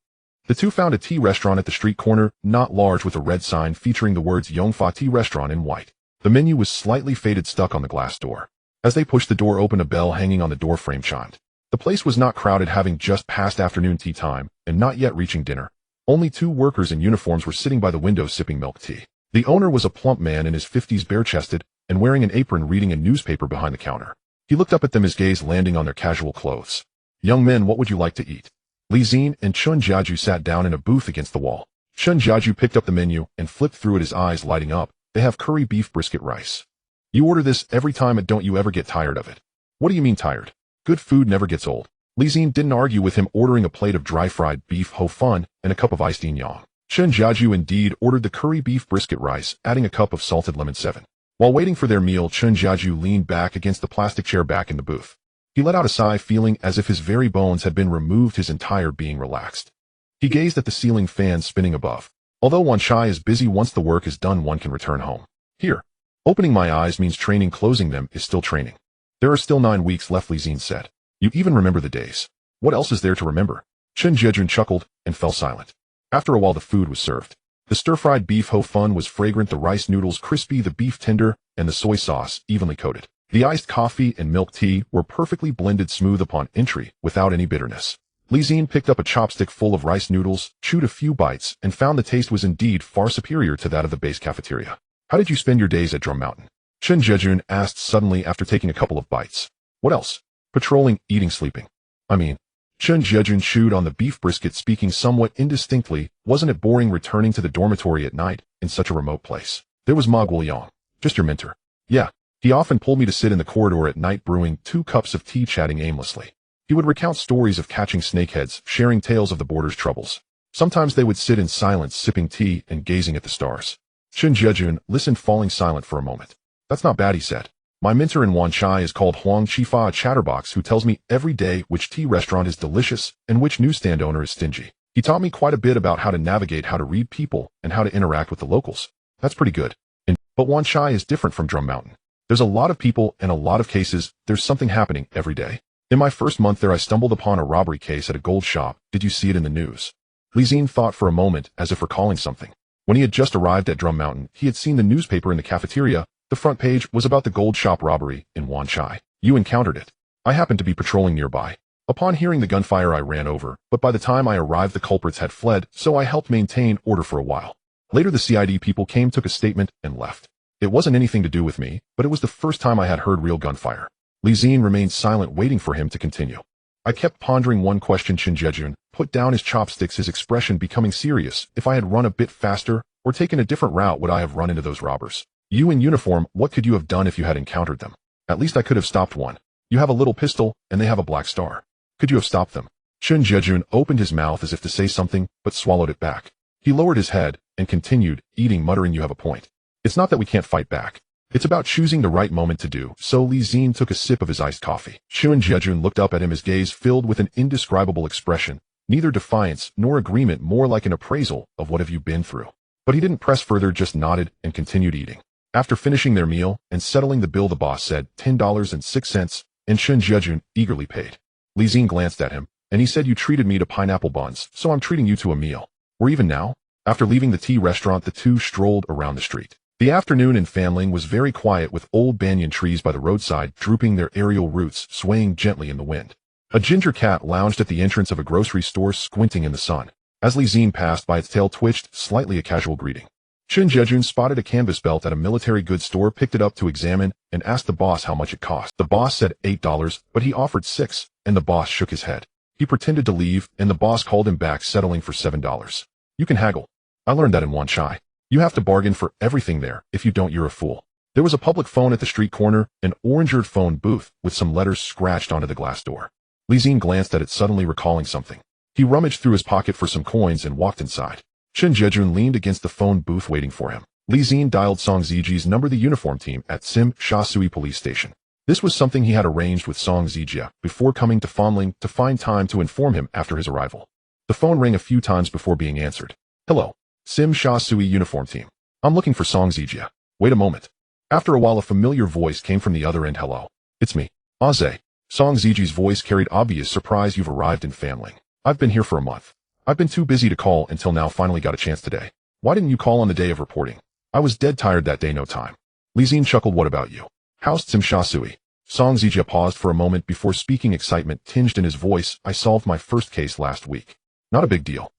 The two found a tea restaurant at the street corner, not large, with a red sign featuring the words Yongfa Tea Restaurant in white. The menu was slightly faded, stuck on the glass door. As they pushed the door open, a bell hanging on the door frame chimed. The place was not crowded, having just passed afternoon tea time and not yet reaching dinner. Only 2 workers in uniforms were sitting by the window sipping milk tea. The owner was a plump man in his 50s, bare-chested, and wearing an apron, reading a newspaper behind the counter. He looked up at them, his gaze landing on their casual clothes. "Young men, what would you like to eat?" Li Xin and Zi-Jie sat down in a booth against the wall. Zi-Jie picked up the menu and flipped through it, his eyes lighting up. "They have curry beef brisket rice. You order this every time, and don't you ever get tired of it?" "What do you mean tired? Good food never gets old." Li Xin didn't argue with him, ordering a plate of dry-fried beef ho fun and a cup of iced yang. Zi-Jie indeed ordered the curry beef brisket rice, adding a cup of salted lemon 7. While waiting for their meal, Zi-Jie leaned back against the plastic chair back in the booth. He let out a sigh, feeling as if his very bones had been removed, his entire being relaxed. He gazed at the ceiling fan spinning above. Although Wanchai is busy, once the work is done one can return home. Here. Opening my eyes means training, closing them is still training. There are still 9 weeks left, Zi-Jie said. You even remember the days. What else is there to remember? Zi-Jie chuckled and fell silent. After a while the food was served. The stir-fried beef ho fun was fragrant, the rice noodles crispy, the beef tender, and the soy sauce evenly coated. The iced coffee and milk tea were perfectly blended, smooth upon entry, without any bitterness. Zi-Jie picked up a chopstick full of rice noodles, chewed a few bites, and found the taste was indeed far superior to that of the base cafeteria. How did you spend your days at Drum Mountain? Zi-Jie asked suddenly after taking a couple of bites. What else? Patrolling, eating, sleeping. I mean, Zi-Jie chewed on the beef brisket, speaking somewhat indistinctly. Wasn't it boring returning to the dormitory at night in such a remote place? There was Ma Guoyong. Just your mentor. Yeah. He often pulled me to sit in the corridor at night, brewing 2 cups of tea, chatting aimlessly. He would recount stories of catching snakeheads, sharing tales of the border's troubles. Sometimes they would sit in silence, sipping tea and gazing at the stars. Zi-Jie listened, falling silent for a moment. That's not bad, he said. My mentor in Wanchai is called Huang Chifa, a chatterbox who tells me every day which tea restaurant is delicious and which newsstand owner is stingy. He taught me quite a bit about how to navigate, how to read people, and how to interact with the locals. That's pretty good. But Wanchai is different from Drum Mountain. There's a lot of people and a lot of cases. There's something happening every day. In my first month there I stumbled upon a robbery case at a gold shop. Did you see it in the news? Zi-Jie thought for a moment, as if recalling something. When he had just arrived at Drum Mountain, he had seen the newspaper in the cafeteria. The front page was about the gold shop robbery in Wanchai. You encountered it. I happened to be patrolling nearby. Upon hearing the gunfire I ran over, but by the time I arrived the culprits had fled, so I helped maintain order for a while. Later the CID people came, took a statement, and left. It wasn't anything to do with me, but it was the first time I had heard real gunfire. Zi-Jie remained silent, waiting for him to continue. I kept pondering one question. Zi-Jie put down his chopsticks, his expression becoming serious. If I had run a bit faster, or taken a different route, would I have run into those robbers? You in uniform, what could you have done if you had encountered them? At least I could have stopped one. You have a little pistol, and they have a black star. Could you have stopped them? Zi-Jie opened his mouth as if to say something, but swallowed it back. He lowered his head, and continued, eating, muttering, you have a point. It's not that we can't fight back. It's about choosing the right moment to do. So Zi-Jie took a sip of his iced coffee. Zi-Jie looked up at him, his gaze filled with an indescribable expression, neither defiance nor agreement, more like an appraisal of what have you been through. But he didn't press further, just nodded and continued eating. After finishing their meal and settling the bill, the boss said $10.06, and Zi-Jie eagerly paid. Zi-Jie glanced at him, and he said, you treated me to pineapple buns, so I'm treating you to a meal. We're even now? After leaving the tea restaurant, the two strolled around the street. The afternoon in Fanling was very quiet, with old banyan trees by the roadside drooping their aerial roots, swaying gently in the wind. A ginger cat lounged at the entrance of a grocery store, squinting in the sun. As Zi-Jie passed by, its tail twitched slightly, a casual greeting. Zi-Jie spotted a canvas belt at a military goods store, picked it up to examine, and asked the boss how much it cost. The boss said $8, but he offered $6, and the boss shook his head. He pretended to leave, and the boss called him back, settling for $7. You can haggle. I learned that in Wanchai. You have to bargain for everything there. If you don't, you're a fool. There was a public phone at the street corner, an orangered phone booth with some letters scratched onto the glass door. Zi-Jie glanced at it, suddenly recalling something. He rummaged through his pocket for some coins and walked inside. Zi-Jie leaned against the phone booth waiting for him. Zi-Jie dialed Song Zi-Jie's number, the uniform team at Sim Sha Sui police station. This was something he had arranged with Song Zi-Jie before coming to Fanling to find time to inform him after his arrival. The phone rang a few times before being answered. Hello. Sim Sha Sui uniform team. I'm looking for Song Zi-Jie. Wait a moment. After a while, a familiar voice came from the other end. Hello. It's me. Aze. Song Zi-Jie's voice carried obvious surprise. You've arrived in Fanling. I've been here for a month. I've been too busy to call until now, finally got a chance today. Why didn't you call on the day of reporting? I was dead tired that day, no time. Zi-Jie chuckled. What about you? How's Sim Sha Sui? Song Zi-Jie paused for a moment before speaking, excitement tinged in his voice. I solved my first case last week. Not a big deal.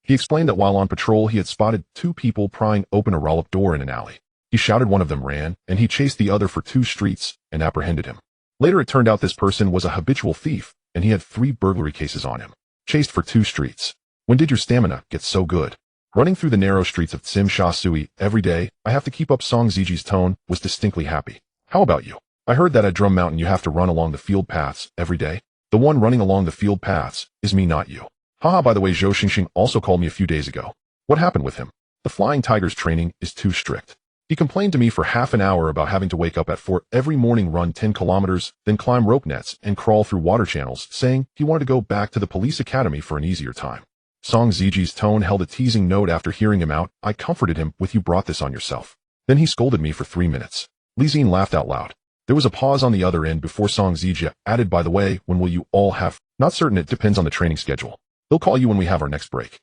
He explained that while on patrol he had spotted 2 people prying open a roll-up door in an alley. He shouted one of them ran, and he chased the other for 2 streets and apprehended him. Later it turned out this person was a habitual thief, and he had 3 burglary cases on him. Chased for 2 streets. When did your stamina get so good? Running through the narrow streets of Sim Sha Sui every day, I have to keep up. Song Zi-Jie's tone was distinctly happy. How about you? I heard that at Drum Mountain you have to run along the field paths every day. The one running along the field paths is me, not you. Haha, by the way, Zhou Xingxing also called me a few days ago. What happened with him? The Flying Tiger's training is too strict. He complained to me for half an hour about having to wake up at 4 every morning, run 10 kilometers, then climb rope nets and crawl through water channels, saying he wanted to go back to the police academy for an easier time. Zi-Jie's tone held a teasing note. After hearing him out, I comforted him with, "You brought this on yourself." Then he scolded me for 3 minutes. Zi-Jie laughed out loud. There was a pause on the other end before Zi-Jie added, "By the way, when will you all have?" "Not certain, it depends on the training schedule. They'll call you when we have our next break."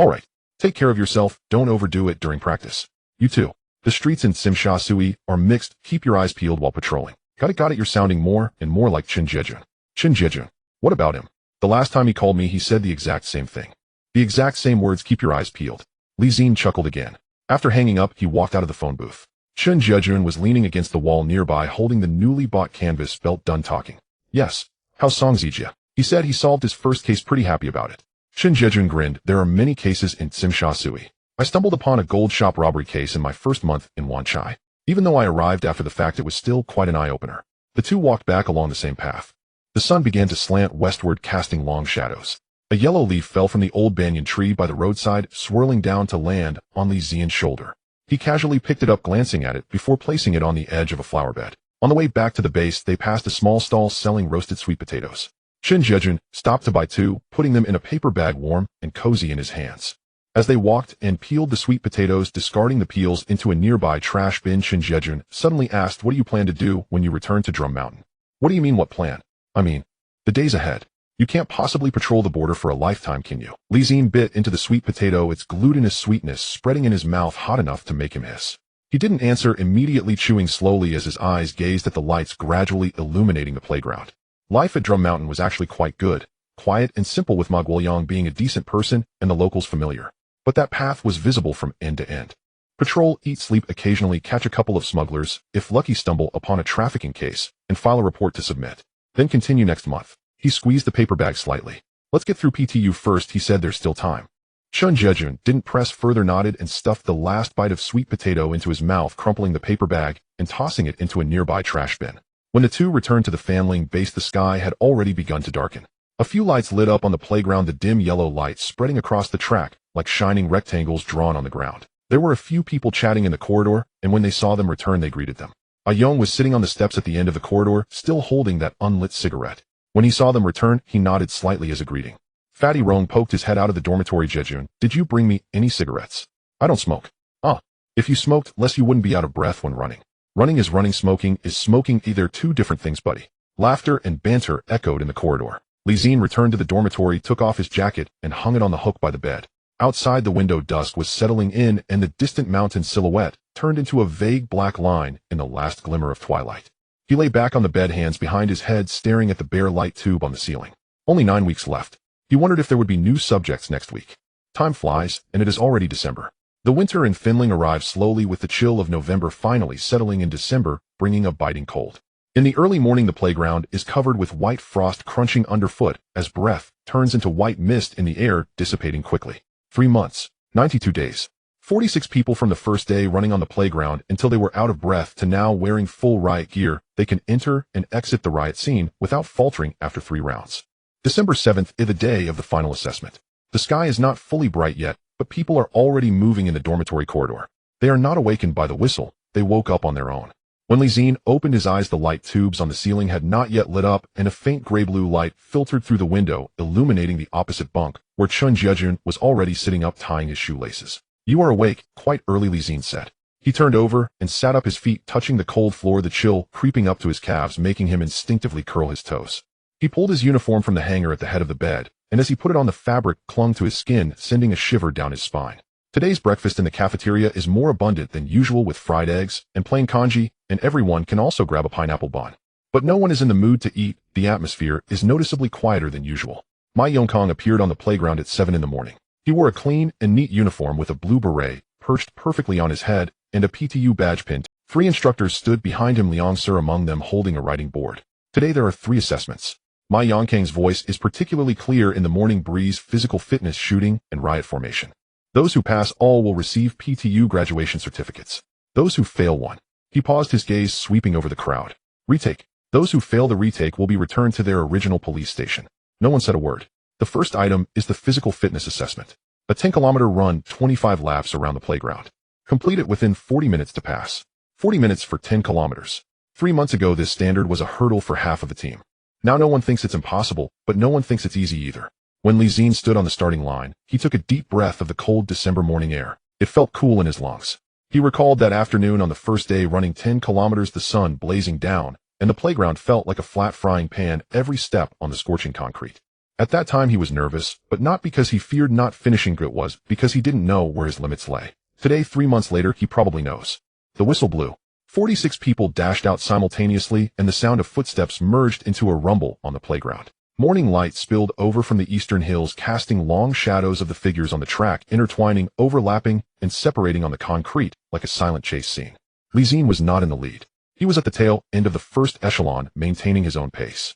"Alright. Take care of yourself, don't overdo it during practice." "You too. The streets in Zi-Jie are mixed, keep your eyes peeled while patrolling." Got it, you're sounding more and more like Zi-Jie. Zi-Jie. What about him? The last time he called me, he said the exact same thing. The exact same words, keep your eyes peeled. Zi-Jie chuckled again. After hanging up, he walked out of the phone booth. Zi-Jie was leaning against the wall nearby, holding the newly bought canvas belt. Done talking. "Yes. How's Zi-Jie?" He said he solved his first case, pretty happy about it. Zi-Jie grinned. "There are many cases in Zi-Jie. I stumbled upon a gold shop robbery case in my first month in Wanchai. Even though I arrived after the fact, it was still quite an eye-opener." The two walked back along the same path. The sun began to slant westward, casting long shadows. A yellow leaf fell from the old banyan tree by the roadside, swirling down to land on Zi-Jie's shoulder. He casually picked it up, glancing at it before placing it on the edge of a flower bed. On the way back to the base, they passed a small stall selling roasted sweet potatoes. Zi-Jie stopped to buy two, putting them in a paper bag, warm and cozy in his hands. As they walked and peeled the sweet potatoes, discarding the peels into a nearby trash bin, Zi-Jie suddenly asked, "What do you plan to do when you return to Drum Mountain?" "What do you mean, what plan?" "I mean, the days ahead. You can't possibly patrol the border for a lifetime, can you?" Zi-Jie bit into the sweet potato, its glutinous sweetness spreading in his mouth hot enough to make him hiss. He didn't answer, immediately chewing slowly as his eyes gazed at the lights gradually illuminating the playground. Life at Drum Mountain was actually quite good, quiet and simple, with Ma Guoyang being a decent person and the locals familiar. But that path was visible from end to end. Patrol, eat, sleep, occasionally catch a couple of smugglers, if lucky stumble upon a trafficking case, and file a report to submit. Then continue next month. He squeezed the paper bag slightly. "Let's get through PTU first," he said. "There's still time." Zi-Jie didn't press further, nodded and stuffed the last bite of sweet potato into his mouth, crumpling the paper bag and tossing it into a nearby trash bin. When the two returned to the Fanling base, the sky had already begun to darken. A few lights lit up on the playground, the dim yellow light spreading across the track like shining rectangles drawn on the ground. There were a few people chatting in the corridor, and when they saw them return, they greeted them. A Young was sitting on the steps at the end of the corridor, still holding that unlit cigarette. When he saw them return, he nodded slightly as a greeting. Fatty Rong poked his head out of the dormitory. "Zi-Jie, did you bring me any cigarettes?" "I don't smoke." "Ah, if you smoked less, you wouldn't be out of breath when running." "Running is running, smoking is smoking. They're two different things, buddy." Laughter and banter echoed in the corridor. Zi-Jie returned to the dormitory, took off his jacket, and hung it on the hook by the bed. Outside the window, dusk was settling in, and the distant mountain silhouette turned into a vague black line in the last glimmer of twilight. He lay back on the bed, hands behind his head, staring at the bare light tube on the ceiling. Only 9 weeks left. He wondered if there would be new subjects next week. Time flies, and it is already December. The winter in Finling arrived slowly, with the chill of November finally settling in December, bringing a biting cold. In the early morning, the playground is covered with white frost crunching underfoot as breath turns into white mist in the air, dissipating quickly. 3 months, 92 days. 46 people from the first day running on the playground until they were out of breath to now wearing full riot gear. They can enter and exit the riot scene without faltering after 3 rounds. December 7th is the day of the final assessment. The sky is not fully bright yet, but people are already moving in the dormitory corridor. They are not awakened by the whistle, they woke up on their own. When Zi-Jie opened his eyes, the light tubes on the ceiling had not yet lit up, and a faint gray-blue light filtered through the window, illuminating the opposite bunk, where Zi-Jie was already sitting up, tying his shoelaces. "You are awake, quite early," Zi-Jie said. He turned over and sat up, his feet touching the cold floor, the chill creeping up to his calves, making him instinctively curl his toes. He pulled his uniform from the hanger at the head of the bed, and as he put it on, the fabric clung to his skin, sending a shiver down his spine. Today's breakfast in the cafeteria is more abundant than usual, with fried eggs and plain congee, and everyone can also grab a pineapple bun. But no one is in the mood to eat. The atmosphere is noticeably quieter than usual. Ma Yongkong appeared on the playground at 7 in the morning. He wore a clean and neat uniform with a blue beret perched perfectly on his head and a PTU badge pin. 3 instructors stood behind him, Liang Sir among them, holding a writing board. "Today there are 3 assessments." Ma Yongkang's voice is particularly clear in the morning breeze: physical fitness, shooting, and riot formation. "Those who pass all will receive PTU graduation certificates. Those who fail one." He paused, his gaze sweeping over the crowd. "Retake. Those who fail the retake will be returned to their original police station." No one said a word. The first item is the physical fitness assessment. A 10-kilometer run, 25 laps around the playground. Complete it within 40 minutes to pass. 40 minutes for 10 kilometers. 3 months ago this standard was a hurdle for half of the team. Now no one thinks it's impossible, but no one thinks it's easy either. When Zi-Jie stood on the starting line, he took a deep breath of the cold December morning air. It felt cool in his lungs. He recalled that afternoon on the first day running 10 kilometers, the sun blazing down, and the playground felt like a flat frying pan every step on the scorching concrete. At that time he was nervous, but not because he feared not finishing, it was because he didn't know where his limits lay. Today, 3 months later, he probably knows. The whistle blew. 46 people dashed out simultaneously, and the sound of footsteps merged into a rumble on the playground. Morning light spilled over from the eastern hills, casting long shadows of the figures on the track, intertwining, overlapping, and separating on the concrete like a silent chase scene. Zi-Jie was not in the lead. He was at the tail end of the first echelon, maintaining his own pace.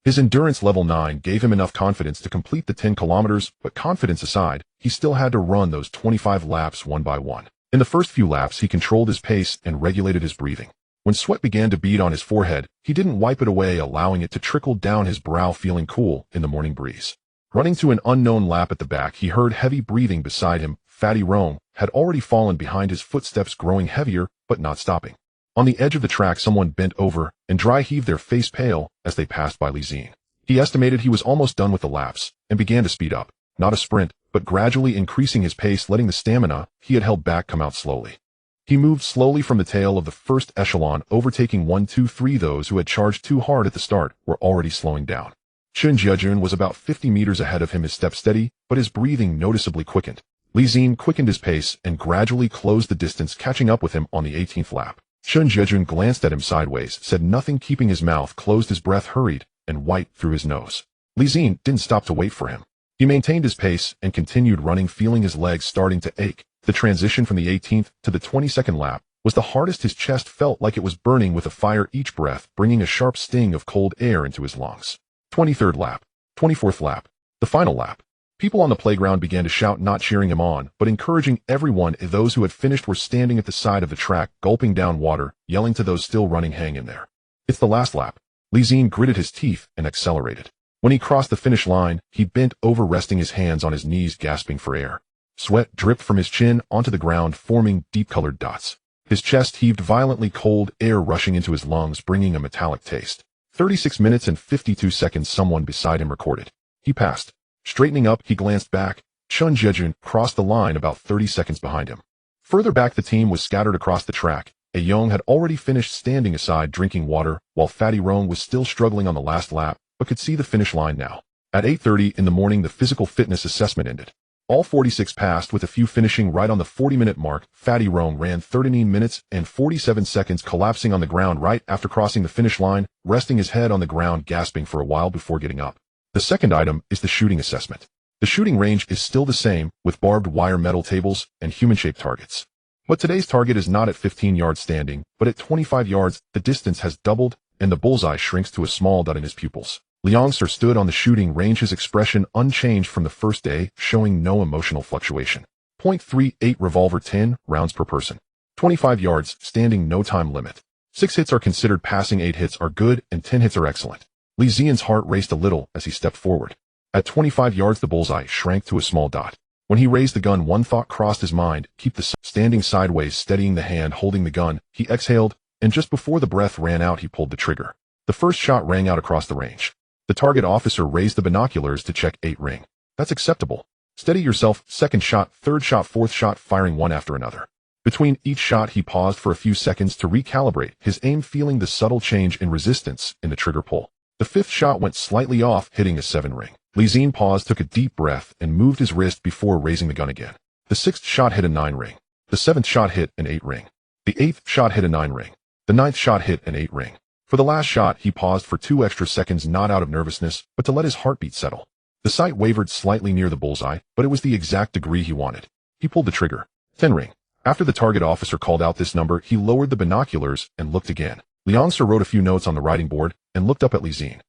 His endurance level 9 gave him enough confidence to complete the 10 kilometers, but confidence aside, he still had to run those 25 laps one by one. In the first few laps, he controlled his pace and regulated his breathing. When sweat began to bead on his forehead, he didn't wipe it away, allowing it to trickle down his brow, feeling cool in the morning breeze. Running to an unknown lap at the back, he heard heavy breathing beside him. Fatty Rome had already fallen behind his footsteps, growing heavier, but not stopping. On the edge of the track, someone bent over and dry heaved, their face pale, as they passed by Zi-Jie. He estimated he was almost done with the laps, and began to speed up. Not a sprint, but gradually increasing his pace, letting the stamina he had held back come out slowly. He moved slowly from the tail of the first echelon, overtaking 1, 2, 3. Those who had charged too hard at the start were already slowing down. Zi-Jie was about 50 meters ahead of him, his step steady, but his breathing noticeably quickened. Zi-Jie quickened his pace and gradually closed the distance, catching up with him on the 18th lap. Zi-Jie glanced at him sideways, said nothing, keeping his mouth closed, his breath hurried and white through his nose. Zi-Jie didn't stop to wait for him. He maintained his pace and continued running, feeling his legs starting to ache. The transition from the 18th to the 22nd lap was the hardest. His chest felt like it was burning with a fire, each breath bringing a sharp sting of cold air into his lungs. 23rd lap. 24th lap. The final lap. People on the playground began to shout, not cheering him on, but encouraging everyone. Those who had finished were standing at the side of the track, gulping down water, yelling to those still running, hang in there. It's the last lap. Zi-Jie gritted his teeth and accelerated. When he crossed the finish line, he bent over, resting his hands on his knees, gasping for air. Sweat dripped from his chin onto the ground, forming deep-colored dots. His chest heaved violently, cold air rushing into his lungs, bringing a metallic taste. 36 minutes and 52 seconds, someone beside him recorded. He passed. Straightening up, he glanced back. Zi-Jie crossed the line about 30 seconds behind him. Further back, the team was scattered across the track. Young had already finished, standing aside drinking water, while Fatty Rome was still struggling on the last lap, but could see the finish line now. At 8:30 in the morning, the physical fitness assessment ended. All 46 passed, with a few finishing right on the 40-minute mark. Fatty Rome ran 39 minutes and 47 seconds, collapsing on the ground right after crossing the finish line, resting his head on the ground, gasping for a while before getting up. The second item is the shooting assessment. The shooting range is still the same, with barbed wire metal tables and human-shaped targets. But today's target is not at 15 yards standing, but at 25 yards. The distance has doubled, and the bullseye shrinks to a small dot in his pupils. Liang-Sir stood on the shooting range, his expression unchanged from the first day, showing no emotional fluctuation. .38 revolver, 10 rounds per person. 25 yards, standing, no time limit. 6 hits are considered passing, 8 hits are good, and 10 hits are excellent. Zi-Jie's heart raced a little as he stepped forward. At 25 yards, the bullseye shrank to a small dot. When he raised the gun, one thought crossed his mind: keep the standing sideways, steadying the hand holding the gun. He exhaled, and just before the breath ran out, he pulled the trigger. The first shot rang out across the range. The target officer raised the binoculars to check 8 ring. That's acceptable. Steady yourself. Second shot, third shot, fourth shot, firing one after another. Between each shot, he paused for a few seconds to recalibrate his aim, feeling the subtle change in resistance in the trigger pull. The fifth shot went slightly off, hitting a 7 ring. Zi-Jie paused, took a deep breath, and moved his wrist before raising the gun again. The 6th shot hit a 9 ring. The 7th shot hit an 8 ring. The 8th shot hit a 9 ring. The 9th shot hit an 8 ring. For the last shot, he paused for 2 extra seconds, not out of nervousness, but to let his heartbeat settle. The sight wavered slightly near the bullseye, but it was the exact degree he wanted. He pulled the trigger. 10 ring. After the target officer called out this number, he lowered the binoculars and looked again. Liang-Sir wrote a few notes on the writing board and looked up at Zi-Jie.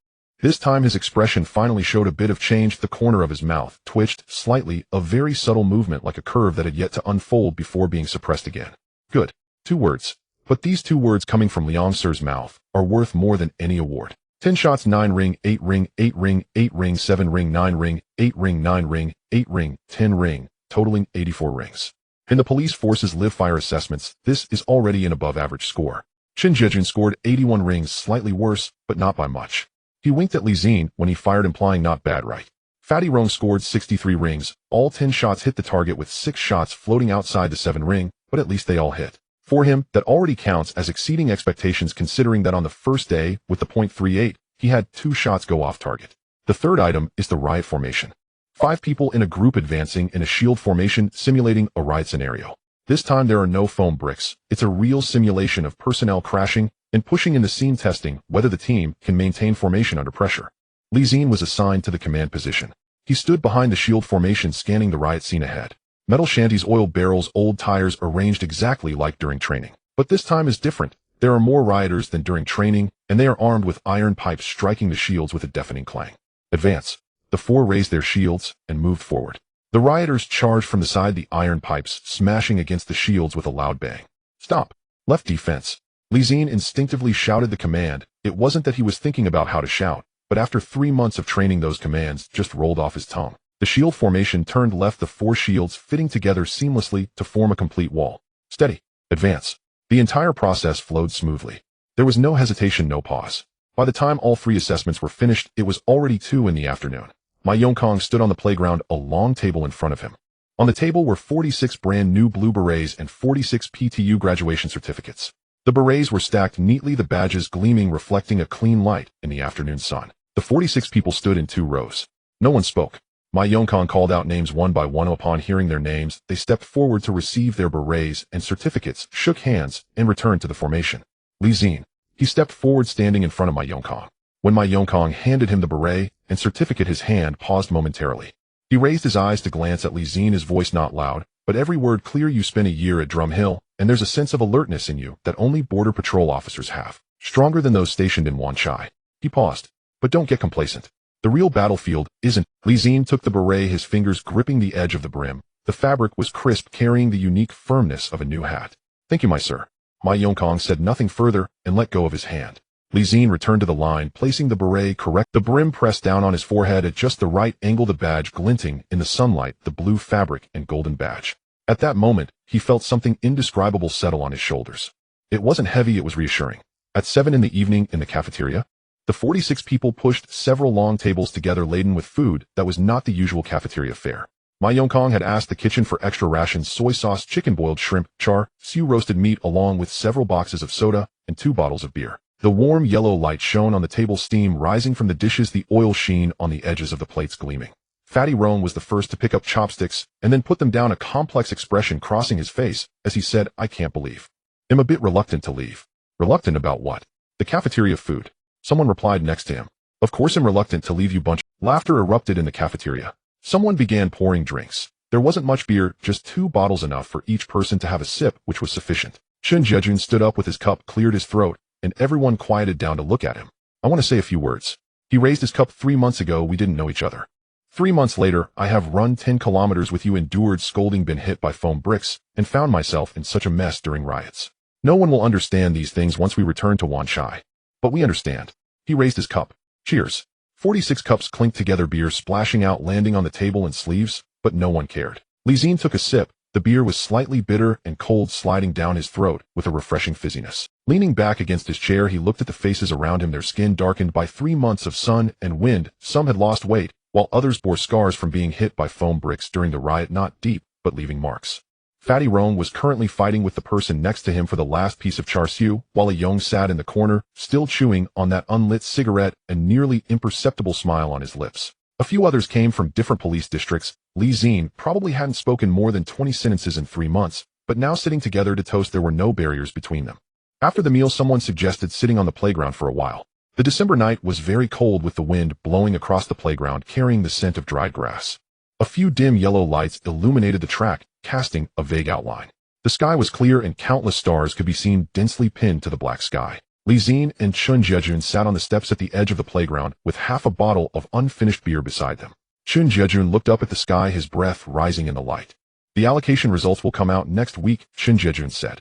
This time his expression finally showed a bit of change. The corner of his mouth twitched slightly, a very subtle movement like a curve that had yet to unfold before being suppressed again. Good. 2 words. But these 2 words coming from Liang-Sir's mouth are worth more than any award. 10 shots, 9 ring, 8 ring, 8 ring, 8 ring, 7 ring, 9 ring, 8 ring, 9 ring, 8 ring, 10 ring, totaling 84 rings. In the police force's live-fire assessments, this is already an above-average score. Zi-Jie scored 81 rings, slightly worse, but not by much. He winked at Zi-Jie when he fired, implying not bad, right? Fatty Rong scored 63 rings. All 10 shots hit the target, with 6 shots floating outside the 7 ring, but at least they all hit. For him, that already counts as exceeding expectations, considering that on the first day, with the .38, he had 2 shots go off target. The third item is the riot formation. 5 people in a group advancing in a shield formation, simulating a riot scenario. This time there are no foam bricks. It's a real simulation of personnel crashing and pushing in the scene, testing whether the team can maintain formation under pressure. Zi-Jie was assigned to the command position. He stood behind the shield formation, scanning the riot scene ahead. Metal shanties, oil barrels, old tires, arranged exactly like during training. But this time is different. There are more rioters than during training, and they are armed with iron pipes, striking the shields with a deafening clang. Advance. The 4 raised their shields and moved forward. The rioters charged from the side, the iron pipes smashing against the shields with a loud bang. Stop. Left defense. Zi-Jie instinctively shouted the command. It wasn't that he was thinking about how to shout, but after 3 months of training, those commands just rolled off his tongue. The shield formation turned left, the 4 shields fitting together seamlessly to form a complete wall. Steady. Advance. The entire process flowed smoothly. There was no hesitation, no pause. By the time all 3 assessments were finished, it was already 2 in the afternoon. Ma Yongkong stood on the playground, a long table in front of him. On the table were 46 brand new blue berets and 46 PTU graduation certificates. The berets were stacked neatly, the badges gleaming, reflecting a clean light in the afternoon sun. The 46 people stood in 2 rows. No one spoke. Ma Yongkong called out names one by one. Upon hearing their names, they stepped forward to receive their berets and certificates, shook hands, and returned to the formation. Zi-Jie. He stepped forward, standing in front of Ma Yongkong. When Ma Yongkong handed him the beret and certificate, his hand paused momentarily. He raised his eyes to glance at Zi-Jie, his voice not loud, but every word clear. You spent a year at Drum Hill, and there's a sense of alertness in you that only border patrol officers have. Stronger than those stationed in Wanchai. He paused. But don't get complacent. The real battlefield isn't. Zi-Jie took the beret, his fingers gripping the edge of the brim. The fabric was crisp, carrying the unique firmness of a new hat. Thank you, my sir. Ma Yongkong said nothing further and let go of his hand. Zi-Jie returned to the line, placing the beret correct. The brim pressed down on his forehead at just the right angle, the badge glinting in the sunlight, the blue fabric and golden badge. At that moment, he felt something indescribable settle on his shoulders. It wasn't heavy, it was reassuring. At 7 in the evening, in the cafeteria, the 46 people pushed several long tables together laden with food that was not the usual cafeteria fare. Ma Yongkong had asked the kitchen for extra rations, soy sauce, chicken, boiled shrimp, char, siu roasted meat, along with several boxes of soda and 2 bottles of beer. The warm yellow light shone on the table, steam rising from the dishes, the oil sheen on the edges of the plates gleaming. Fatty Rome was the first to pick up chopsticks and then put them down, a complex expression crossing his face as he said, I can't believe. I'm a bit reluctant to leave. Reluctant about what? The cafeteria food. Someone replied next to him. Of course I'm reluctant to leave you bunch. Laughter erupted in the cafeteria. Someone began pouring drinks. There wasn't much beer, just 2 bottles, enough for each person to have a sip, which was sufficient. Zi-Jie stood up with his cup, cleared his throat, and everyone quieted down to look at him. I want to say a few words. He raised his cup. 3 months ago, we didn't know each other. 3 months later, I have run 10 kilometers with you, endured scolding, been hit by foam bricks, and found myself in such a mess during riots. No one will understand these things once we return to Wanchai. But we understand. He raised his cup. Cheers. 46 cups clinked together, beer splashing out, landing on the table and sleeves, but no one cared. Zi-Jie took a sip. The beer was slightly bitter and cold, sliding down his throat with a refreshing fizziness. Leaning back against his chair, he looked at the faces around him, their skin darkened by 3 months of sun and wind. Some had lost weight, while others bore scars from being hit by foam bricks during the riot, not deep, but leaving marks. Fatty Rome was currently fighting with the person next to him for the last piece of char siu, while a Young sat in the corner, still chewing on that unlit cigarette, a nearly imperceptible smile on his lips. A few others came from different police districts. Zi-Jie probably hadn't spoken more than 20 sentences in 3 months, but now sitting together to toast, there were no barriers between them. After the meal, someone suggested sitting on the playground for a while. The December night was very cold, with the wind blowing across the playground, carrying the scent of dried grass. A few dim yellow lights illuminated the track, casting a vague outline. The sky was clear and countless stars could be seen densely pinned to the black sky. Zi-Jie and Zi-Jie sat on the steps at the edge of the playground with half a bottle of unfinished beer beside them. Zi-Jie looked up at the sky, his breath rising in the light. The allocation results will come out next week, Zi-Jie said.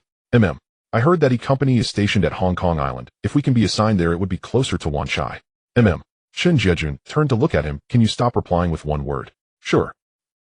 I heard that E Company is stationed at Hong Kong Island. If we can be assigned there, it would be closer to Wanchai. Zi-Jie turned to look at him. Can you stop replying with one word? Sure.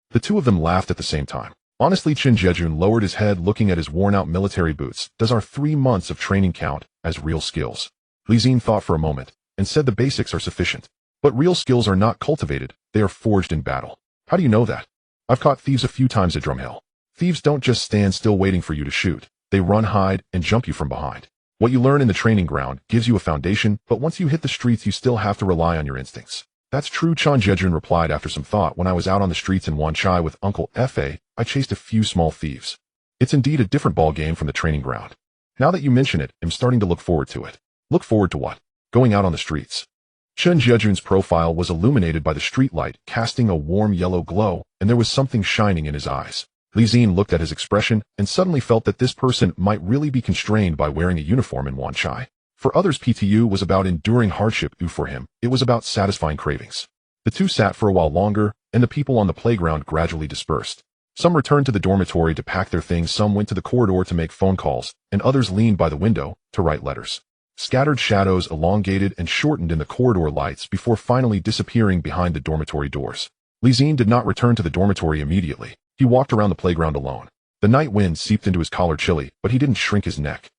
The two of them laughed at the same time. Honestly, Zi-Jie lowered his head looking at his worn-out military boots. Does our 3 months of training count as real skills? Zi-Jie thought for a moment and said the basics are sufficient. But real skills are not cultivated, they are forged in battle. How do you know that? I've caught thieves a few times at Drumhill. Thieves don't just stand still waiting for you to shoot. They run, hide, and jump you from behind. What you learn in the training ground gives you a foundation, but once you hit the streets you still have to rely on your instincts. That's true, Zi-Jie replied after some thought. When I was out on the streets in Wanchai with Uncle Fa, I chased a few small thieves. It's indeed a different ball game from the training ground. Now that you mention it, I'm starting to look forward to it. Look forward to what? Going out on the streets. Zi-Jie's profile was illuminated by the street light, casting a warm yellow glow, and there was something shining in his eyes. Zi-Jie looked at his expression and suddenly felt that this person might really be constrained by wearing a uniform in Wanchai. For others, PTU was about enduring hardship. For him, it was about satisfying cravings. The two sat for a while longer, and the people on the playground gradually dispersed. Some returned to the dormitory to pack their things, some went to the corridor to make phone calls, and others leaned by the window to write letters. Scattered shadows elongated and shortened in the corridor lights before finally disappearing behind the dormitory doors. Zi-Jie did not return to the dormitory immediately. He walked around the playground alone. The night wind seeped into his collar chilly, but he didn't shrink his neck.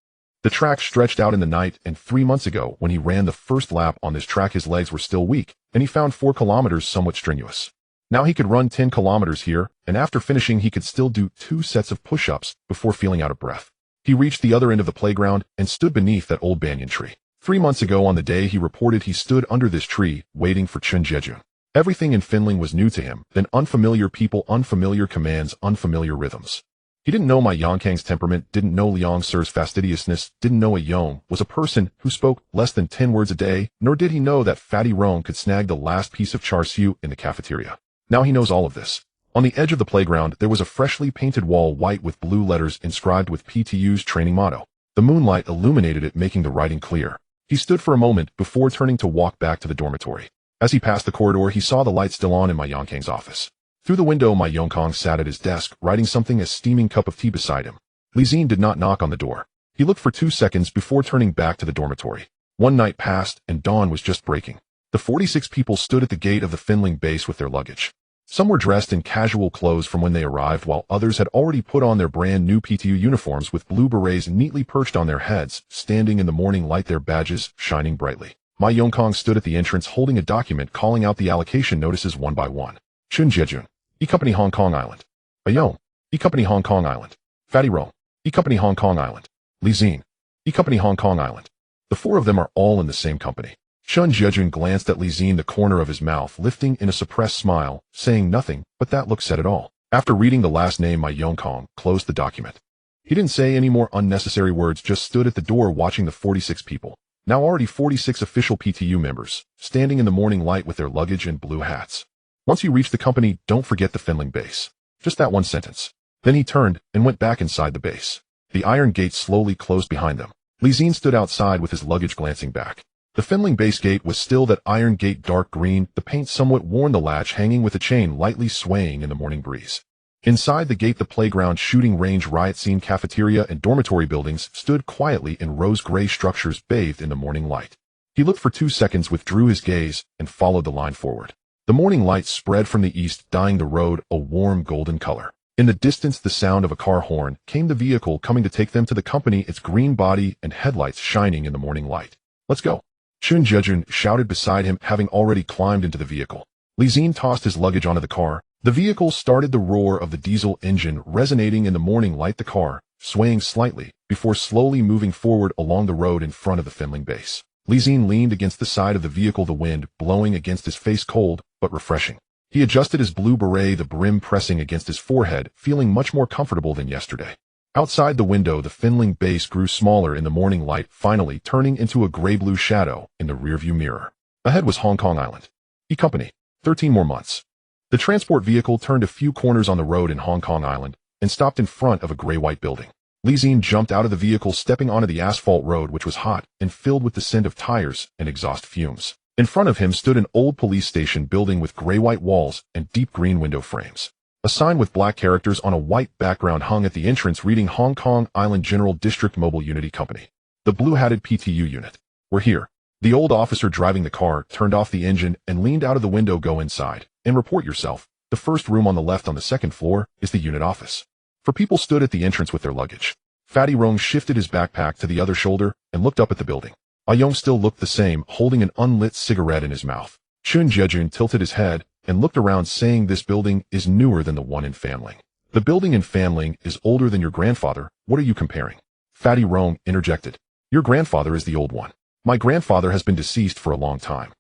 The track stretched out in the night, and 3 months ago, when he ran the first lap on this track, his legs were still weak, and he found 4 kilometers somewhat strenuous. Now he could run 10 kilometers here, and after finishing he could still do 2 sets of push-ups before feeling out of breath. He reached the other end of the playground and stood beneath that old banyan tree. 3 months ago on the day he reported, he stood under this tree, waiting for Zi-Jie. Everything in Finling was new to him, then unfamiliar people, unfamiliar commands, unfamiliar rhythms. He didn't know Ma Yongkang's temperament, didn't know Liang Sir's fastidiousness, didn't know a Yong was a person who spoke less than 10 words a day, nor did he know that Fatty Rong could snag the last piece of char siu in the cafeteria. Now he knows all of this. On the edge of the playground there was a freshly painted wall, white with blue letters inscribed with PTU's training motto. The moonlight illuminated it, making the writing clear. He stood for a moment before turning to walk back to the dormitory. As he passed the corridor he saw the light still on in Ma Yongkang's office. Through the window, Ma Yongkang sat at his desk, writing something, a steaming cup of tea beside him. Zi-Jie did not knock on the door. He looked for 2 seconds before turning back to the dormitory. One night passed, and dawn was just breaking. The 46 people stood at the gate of the Finling base with their luggage. Some were dressed in casual clothes from when they arrived, while others had already put on their brand new PTU uniforms with blue berets neatly perched on their heads, standing in the morning light, their badges shining brightly. Ma Yongkang stood at the entrance holding a document, calling out the allocation notices one by one. Zi-Jie, E-Company Hong Kong Island. Ayong, E-Company Hong Kong Island. Fatty Rong, E-Company Hong Kong Island. Zi-Jie, E-Company Hong Kong Island. The 4 of them are all in the same company. Zi-Jie glanced at Zi-Jie, the corner of his mouth lifting in a suppressed smile, saying nothing, but that look said it all. After reading the last name, Ma Yongkang closed the document. He didn't say any more unnecessary words, just stood at the door watching the 46 people. Now already 46 official PTU members, standing in the morning light with their luggage and blue hats. Once you reach the company, don't forget the Finling base. Just that one sentence. Then he turned and went back inside the base. The iron gate slowly closed behind them. Zi-Jie stood outside with his luggage, glancing back. The Finling base gate was still that iron gate, dark green, the paint somewhat worn, the latch hanging with a chain lightly swaying in the morning breeze. Inside the gate, the playground, shooting range, riot scene, cafeteria, and dormitory buildings stood quietly in rose-gray structures bathed in the morning light. He looked for 2 seconds, withdrew his gaze, and followed the line forward. The morning light spread from the east, dyeing the road a warm golden color. In the distance, the sound of a car horn came, the vehicle coming to take them to the company, its green body and headlights shining in the morning light. Let's go. Zi-Jie shouted beside him, having already climbed into the vehicle. Zi-Jie tossed his luggage onto the car. The vehicle started, the roar of the diesel engine resonating in the morning light, the car swaying slightly before slowly moving forward along the road in front of the Finling base. Zi-Jie leaned against the side of the vehicle, the wind blowing against his face, cold but refreshing. He adjusted his blue beret, the brim pressing against his forehead, feeling much more comfortable than yesterday. Outside the window, the Finling base grew smaller in the morning light, finally turning into a gray-blue shadow in the rearview mirror. Ahead was Hong Kong Island. E-Company, 13 more months. The transport vehicle turned a few corners on the road in Hong Kong Island and stopped in front of a gray-white building. Zi-Jie jumped out of the vehicle, stepping onto the asphalt road, which was hot and filled with the scent of tires and exhaust fumes. In front of him stood an old police station building with gray-white walls and deep green window frames. A sign with black characters on a white background hung at the entrance, reading Hong Kong Island General District Mobile Unity Company. The blue-hatted PTU unit. We're here. The old officer driving the car turned off the engine and leaned out of the window. Go inside and report yourself. The first room on the left on the second floor is the unit office. For people stood at the entrance with their luggage. Fatty Rong shifted his backpack to the other shoulder and looked up at the building. Yong still looked the same, holding an unlit cigarette in his mouth. Zi-Jie tilted his head and looked around, saying, "This building is newer than the one in Fanling. The building in Fanling is older than your grandfather. What are you comparing?" Fatty Rong interjected. "Your grandfather is the old one. My grandfather has been deceased for a long time."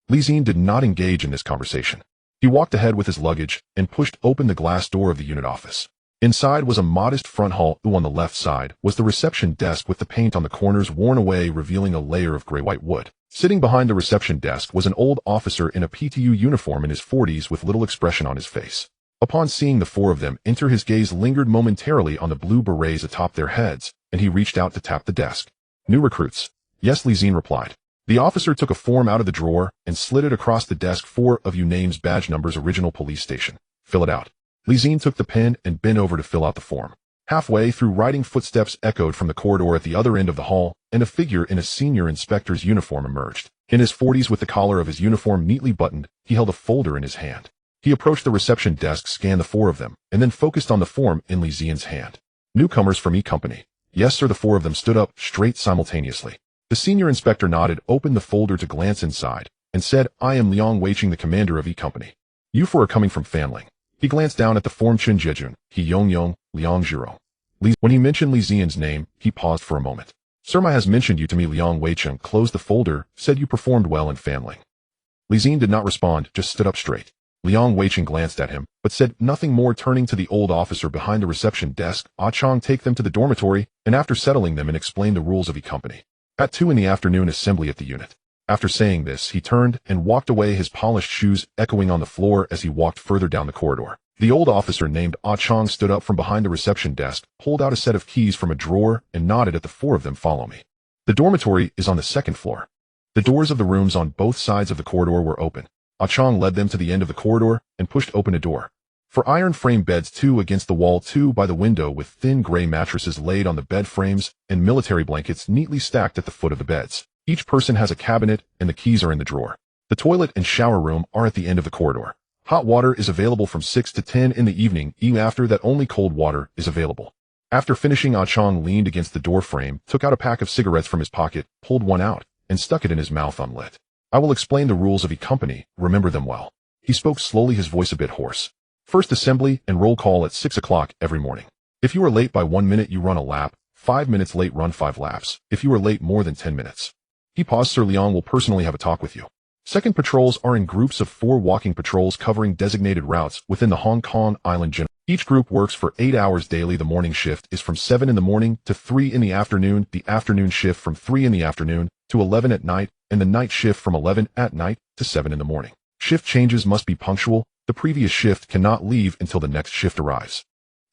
Zi-Jie did not engage in this conversation. He walked ahead with his luggage and pushed open the glass door of the unit office. Inside was a modest front hall. On the left side was the reception desk with the paint on the corners worn away, revealing a layer of gray-white wood. Sitting behind the reception desk was an old officer in a PTU uniform in his 40s with little expression on his face. Upon seeing the four of them enter, his gaze lingered momentarily on the blue berets atop their heads, and he reached out to tap the desk. "New recruits?" "Yes," Zi-Jie replied. The officer took a form out of the drawer and slid it across the desk. "4 of you, names, badge numbers, original police station. Fill it out." Zi-Jie took the pen and bent over to fill out the form. Halfway through writing, footsteps echoed from the corridor at the other end of the hall, and a figure in a senior inspector's uniform emerged. In his 40s, with the collar of his uniform neatly buttoned, he held a folder in his hand. He approached the reception desk, scanned the four of them, and then focused on the form in Zi-Jie's hand. "Newcomers from E-Company." "Yes, sir." The four of them stood up straight simultaneously. The senior inspector nodded, opened the folder to glance inside, and said, "I am Liang Weiqing, the commander of E-Company. You four are coming from Fanling." He glanced down at the form. "Chen-Jejun, He Yong-Yong, Liang Zhiro." When he mentioned Zi-Jien's name, he paused for a moment. "Sirma has mentioned you to me." Liang Weiqing closed the folder, said you performed well in Fanling. Zi-Jie did not respond, just stood up straight. Liang Weiqing glanced at him, but said nothing more. Turning to the old officer behind the reception desk, "Ah Chong, take them to the dormitory, and after settling them and explain the rules of E-Company. At 2 in the afternoon, assembly at the unit." After saying this, he turned and walked away, his polished shoes echoing on the floor as he walked further down the corridor. The old officer named Ah Chong stood up from behind the reception desk, pulled out a set of keys from a drawer, and nodded at the four of them. "Follow me." The dormitory is on the second floor. The doors of the rooms on both sides of the corridor were open. Ah Chong led them to the end of the corridor and pushed open a door. For iron frame beds, 2 against the wall, 2 by the window, with thin gray mattresses laid on the bed frames and military blankets neatly stacked at the foot of the beds. Each person has a cabinet, and the keys are in the drawer. The toilet and shower room are at the end of the corridor. Hot water is available from 6 to 10 in the evening. After that, only cold water is available. After finishing, Ah Chong leaned against the door frame, took out a pack of cigarettes from his pocket, pulled one out, and stuck it in his mouth unlit. "I will explain the rules of E-Company, remember them well." He spoke slowly, his voice a bit hoarse. "First assembly and roll call at 6 o'clock every morning. If you are late by 1 minute, you run a lap. 5 minutes late, run 5 laps. If you are late more than 10 minutes. He paused. "Sir Liang will personally have a talk with you." Second patrols are in groups of 4 walking patrols covering designated routes within the Hong Kong Island General. Each group works for 8 hours daily. The morning shift is from 7 in the morning to 3 in the afternoon, the afternoon shift from 3 in the afternoon to 11 at night, and the night shift from 11 at night to 7 in the morning. Shift changes must be punctual. The previous shift cannot leave until the next shift arrives.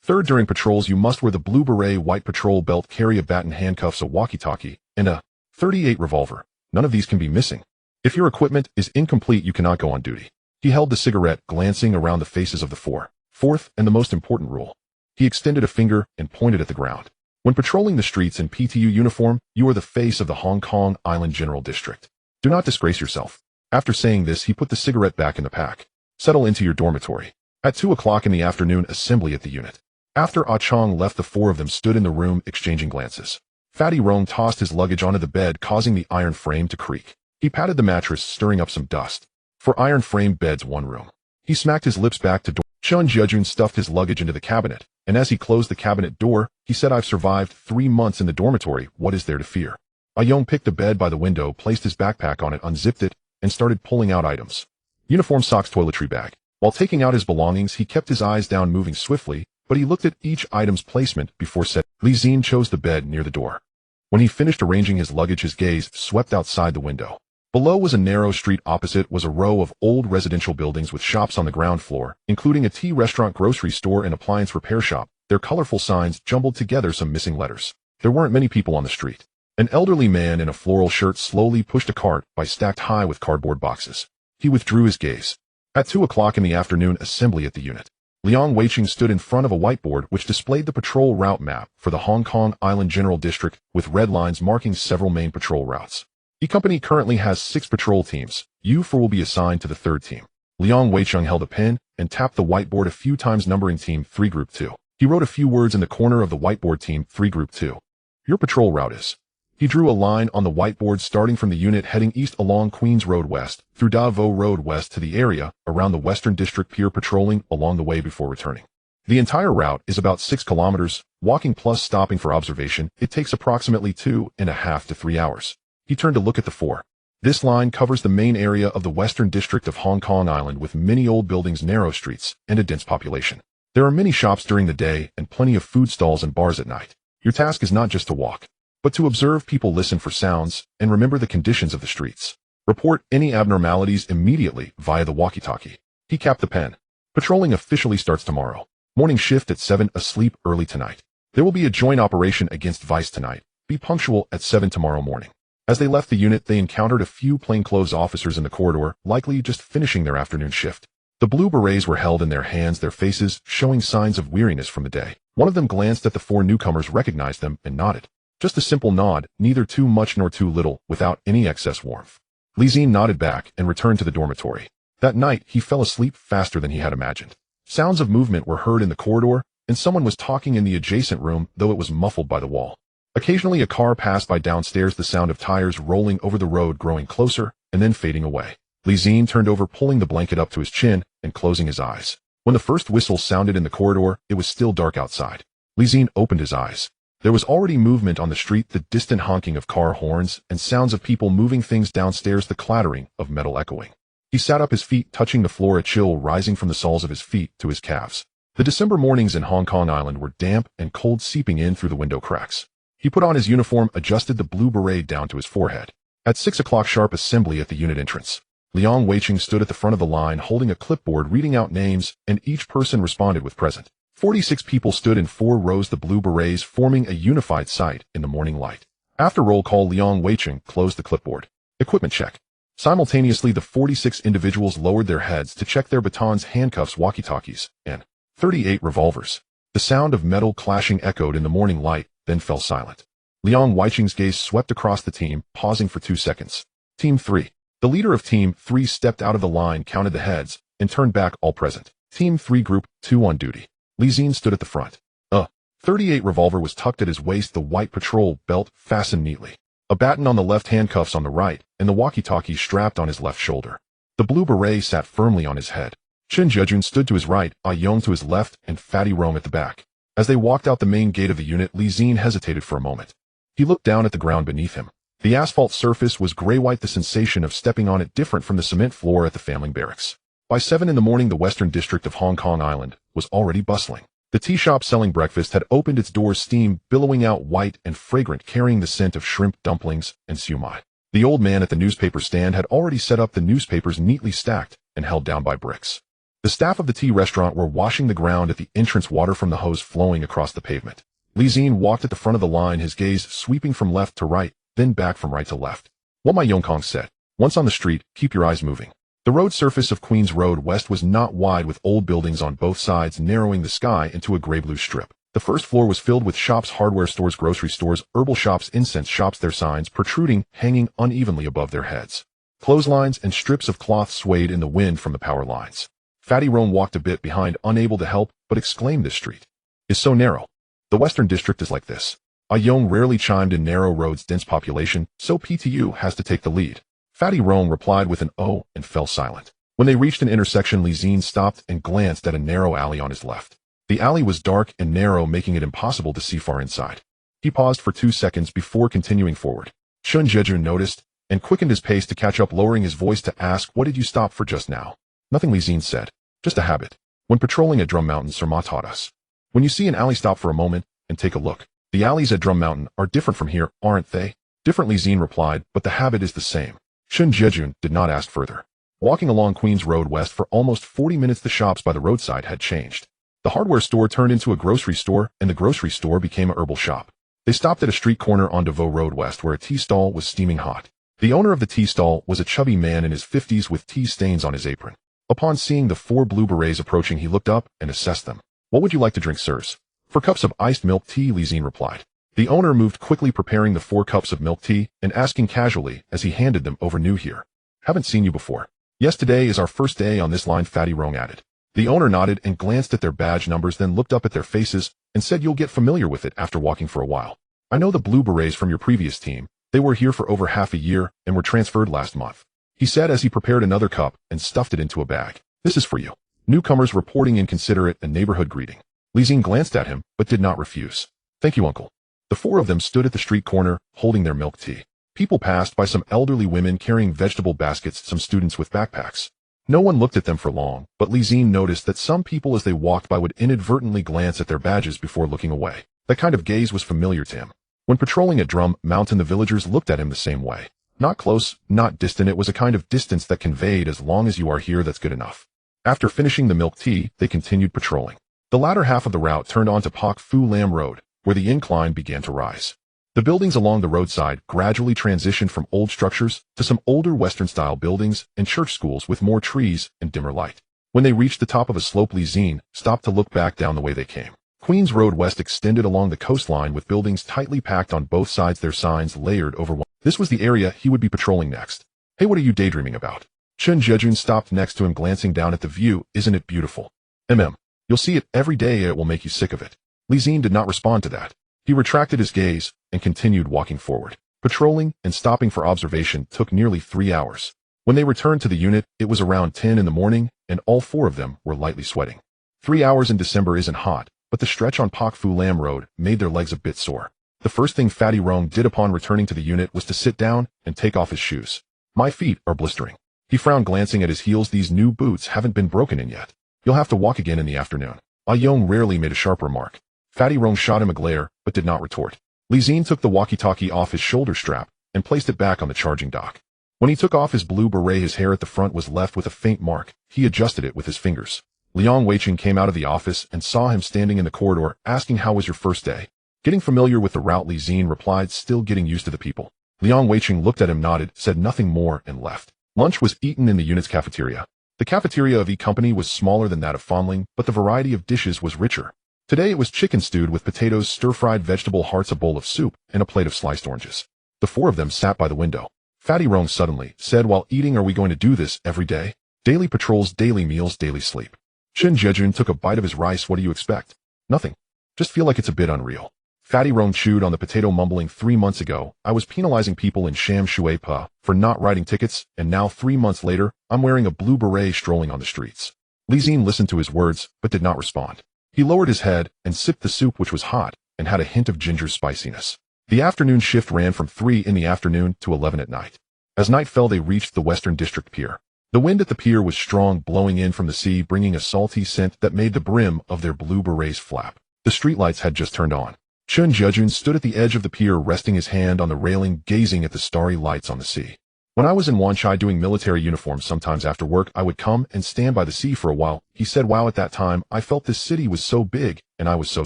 Third, during patrols you must wear the blue beret, white patrol belt, carry a bat and handcuffs, a walkie-talkie, and a .38 revolver. None of these can be missing. If your equipment is incomplete, you cannot go on duty. He held the cigarette, glancing around the faces of the four. Fourth, and the most important rule. He extended a finger and pointed at the ground. When patrolling the streets in PTU uniform, you are the face of the Hong Kong Island General District. Do not disgrace yourself. After saying this, he put the cigarette back in the pack. Settle into your dormitory. At 2 o'clock in the afternoon, assembly at the unit. After Ah Chong left, the four of them stood in the room, exchanging glances. Fatty Rong tossed his luggage onto the bed, causing the iron frame to creak. He patted the mattress, stirring up some dust. For iron frame beds, 1 room. He smacked his lips back to door. Chen-Jejun stuffed his luggage into the cabinet, and as he closed the cabinet door, he said, "I've survived 3 months in the dormitory. What is there to fear?" Ayong picked a bed by the window, placed his backpack on it, unzipped it, and started pulling out items. Uniform, socks, toiletry bag. While taking out his belongings, he kept his eyes down, moving swiftly, but he looked at each item's placement before setting. Zi-Jie chose the bed near the door. When he finished arranging his luggage, his gaze swept outside the window. Below was a narrow street. Opposite was a row of old residential buildings with shops on the ground floor, including a tea restaurant, grocery store, and appliance repair shop. Their colorful signs jumbled together some missing letters. There weren't many people on the street. An elderly man in a floral shirt slowly pushed a cart by stacked high with cardboard boxes. He withdrew his gaze. At 2 o'clock in the afternoon, assembly at the unit. Liang Weiqing stood in front of a whiteboard which displayed the patrol route map for the Hong Kong Island General District, with red lines marking several main patrol routes. E-Company currently has 6 patrol teams. You 4 will be assigned to the 3rd team. Liang Weiqing held a pen and tapped the whiteboard a few times, numbering Team 3 Group 2. He wrote a few words in the corner of the whiteboard. Team 3 Group 2. Your patrol route is. He drew a line on the whiteboard starting from the unit heading east along Queens Road West, through Davao Road West to the area around the Western District Pier, patrolling along the way before returning. The entire route is about 6 kilometers, walking plus stopping for observation. It takes approximately 2.5 to 3 hours. He turned to look at the 4. This line covers the main area of the Western District of Hong Kong Island with many old buildings, narrow streets, and a dense population. There are many shops during the day and plenty of food stalls and bars at night. Your task is not just to walk, but to observe people, listen for sounds, and remember the conditions of the streets. Report any abnormalities immediately via the walkie-talkie. He capped the pen. Patrolling officially starts tomorrow. Morning shift at 7, asleep early tonight. There will be a joint operation against Vice tonight. Be punctual at 7 tomorrow morning. As they left the unit, they encountered a few plainclothes officers in the corridor, likely just finishing their afternoon shift. The blue berets were held in their hands, their faces showing signs of weariness from the day. One of them glanced at the 4 newcomers, recognized them, and nodded. Just a simple nod, neither too much nor too little, without any excess warmth. Zi-Jie nodded back and returned to the dormitory. That night, he fell asleep faster than he had imagined. Sounds of movement were heard in the corridor, and someone was talking in the adjacent room, though it was muffled by the wall. Occasionally a car passed by downstairs, the sound of tires rolling over the road growing closer and then fading away. Zi-Jie turned over, pulling the blanket up to his chin and closing his eyes. When the first whistle sounded in the corridor, it was still dark outside. Zi-Jie opened his eyes. There was already movement on the street, the distant honking of car horns and sounds of people moving things downstairs, the clattering of metal echoing. He sat up, his feet touching the floor, a chill rising from the soles of his feet to his calves. The December mornings in Hong Kong Island were damp and cold, seeping in through the window cracks. He put on his uniform, adjusted the blue beret down to his forehead. At 6 o'clock sharp, assembly at the unit entrance. Liang Weiqing stood at the front of the line holding a clipboard, reading out names, and each person responded with present. 46 people stood in 4 rows, the blue berets forming a unified sight in the morning light. After roll call, Liang Weiqing closed the clipboard. Equipment check. Simultaneously, the 46 individuals lowered their heads to check their batons, handcuffs, walkie-talkies, and 38 revolvers. The sound of metal clashing echoed in the morning light, then fell silent. Liang Weiqing's gaze swept across the team, pausing for 2 seconds. Team 3. The leader of Team 3 stepped out of the line, counted the heads, and turned back, all present. Team 3 Group 2 on duty. Zi-Jie stood at the front. A .38 revolver was tucked at his waist, the white patrol belt fastened neatly. A baton on the left, handcuffs on the right, and the walkie-talkie strapped on his left shoulder. The blue beret sat firmly on his head. Zi-Jie stood to his right, Ah Yong to his left, and Fatty Rome at the back. As they walked out the main gate of the unit, Zi-Jie hesitated for a moment. He looked down at the ground beneath him. The asphalt surface was gray-white, the sensation of stepping on it different from the cement floor at the family barracks. By 7 in the morning, the Western District of Hong Kong Island was already bustling. The tea shop selling breakfast had opened its doors, steam billowing out white and fragrant, carrying the scent of shrimp, dumplings, and siumai. The old man at the newspaper stand had already set up the newspapers neatly stacked and held down by bricks. The staff of the tea restaurant were washing the ground at the entrance, water from the hose flowing across the pavement. Zi-Jie walked at the front of the line, his gaze sweeping from left to right, then back from right to left. What Ma Yongkong said, once on the street, keep your eyes moving. The road surface of Queens Road West was not wide, with old buildings on both sides narrowing the sky into a gray-blue strip. The first floor was filled with shops, hardware stores, grocery stores, herbal shops, incense shops, their signs protruding, hanging unevenly above their heads. Clotheslines and strips of cloth swayed in the wind from the power lines. Fatty Rome walked a bit behind, unable to help but exclaim, this street is so narrow. The Western District is like this. Ah Yong rarely chimed in, narrow roads, dense population, so PTU has to take the lead. Fatty Rome replied with an "oh" and fell silent. When they reached an intersection, Zi-Jie stopped and glanced at a narrow alley on his left. The alley was dark and narrow, making it impossible to see far inside. He paused for 2 seconds before continuing forward. Zi-Jie noticed and quickened his pace to catch up, lowering his voice to ask, what did you stop for just now? Nothing, Zi-Jie said. Just a habit. When patrolling at Drum Mountain, Sir Ma taught us. When you see an alley, stop for a moment and take a look. The alleys at Drum Mountain are different from here, aren't they? Different, Zi-Jie replied, but the habit is the same. Zi-Jie did not ask further. Walking along Queens Road West for almost 40 minutes, the shops by the roadside had changed. The hardware store turned into a grocery store, and the grocery store became a herbal shop. They stopped at a street corner on Davao Road West where a tea stall was steaming hot. The owner of the tea stall was a chubby man in his 50s with tea stains on his apron. Upon seeing the 4 blue berets approaching, he looked up and assessed them. What would you like to drink, sirs? 4 cups of iced milk tea, Zi-Jie replied. The owner moved quickly, preparing the 4 cups of milk tea and asking casually as he handed them over, new here? Haven't seen you before. Yes, today is our first day on this line, Fatty Rome added. The owner nodded and glanced at their badge numbers, then looked up at their faces and said, "You'll get familiar with it after walking for a while. I know the Blue Berets from your previous team. They were here for over half a year and were transferred last month," he said as he prepared another cup and stuffed it into a bag. "This is for you." Newcomers reporting in considerate a neighborhood greeting. Zi-Jie glanced at him, but did not refuse. "Thank you, uncle." The four of them stood at the street corner, holding their milk tea. People passed by, some elderly women carrying vegetable baskets, some students with backpacks. No one looked at them for long, but Zi-Jie noticed that some people as they walked by would inadvertently glance at their badges before looking away. That kind of gaze was familiar to him. When patrolling at Drum Mountain, the villagers looked at him the same way. Not close, not distant, it was a kind of distance that conveyed, as long as you are here, that's good enough. After finishing the milk tea, they continued patrolling. The latter half of the route turned onto Ka-Kui Lam Road, where the incline began to rise. The buildings along the roadside gradually transitioned from old structures to some older Western-style buildings and church schools with more trees and dimmer light. When they reached the top of a slope, Zi-Jie stopped to look back down the way they came. Queens Road West extended along the coastline with buildings tightly packed on both sides, their signs layered over one. This was the area he would be patrolling next. "Hey, what are you daydreaming about?" Zi-Jie stopped next to him, glancing down at the view. "Isn't it beautiful?" You'll see it every day, it will make you sick of it." Zi-Jie did not respond to that. He retracted his gaze and continued walking forward. Patrolling and stopping for observation took nearly 3 hours. When they returned to the unit, it was around 10 in the morning, and all four of them were lightly sweating. 3 hours in December isn't hot, but the stretch on Ka-Kui Lam Road made their legs a bit sore. The first thing Fatty Rong did upon returning to the unit was to sit down and take off his shoes. "My feet are blistering." He frowned, glancing at his heels. "These new boots haven't been broken in yet. You'll have to walk again in the afternoon." Ah Yong rarely made a sharp remark. Fatty Rong shot him a glare, but did not retort. Zi-Jie took the walkie-talkie off his shoulder strap and placed it back on the charging dock. When he took off his blue beret, his hair at the front was left with a faint mark. He adjusted it with his fingers. Liang Weiqing came out of the office and saw him standing in the corridor, asking, "How was your first day?" "Getting familiar with the route," Zi-Jie replied, "still getting used to the people." Liang Weiqing looked at him, nodded, said nothing more, and left. Lunch was eaten in the unit's cafeteria. The cafeteria of E Company was smaller than that of Fanling, but the variety of dishes was richer. Today it was chicken stewed with potatoes, stir-fried vegetable hearts, a bowl of soup, and a plate of sliced oranges. The four of them sat by the window. Fatty Rong suddenly said while eating, "Are we going to do this every day? Daily patrols, daily meals, daily sleep." Zi-Jie took a bite of his rice. "What do you expect?" "Nothing. Just feel like it's a bit unreal." Fatty Rong chewed on the potato, mumbling, 3 months ago, I was penalizing people in Sham Shui Pa for not writing tickets, and now 3 months later, I'm wearing a blue beret strolling on the streets." Zi-Jie listened to his words, but did not respond. He lowered his head and sipped the soup, which was hot and had a hint of ginger's spiciness. The afternoon shift ran from 3 in the afternoon to 11 at night. As night fell, they reached the Western District Pier. The wind at the pier was strong, blowing in from the sea, bringing a salty scent that made the brim of their blue berets flap. The streetlights had just turned on. Zi-Jie stood at the edge of the pier, resting his hand on the railing, gazing at the starry lights on the sea. "When I was in Wanchai doing military uniforms, sometimes after work I would come and stand by the sea for a while," he said. "Wow, at that time I felt this city was so big and I was so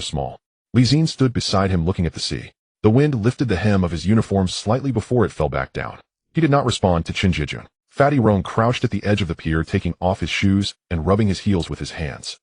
small." Zi-Jie stood beside him, looking at the sea. The wind lifted the hem of his uniform slightly before it fell back down. He did not respond to Zi-Jie. Fatty Rong crouched at the edge of the pier, taking off his shoes and rubbing his heels with his hands.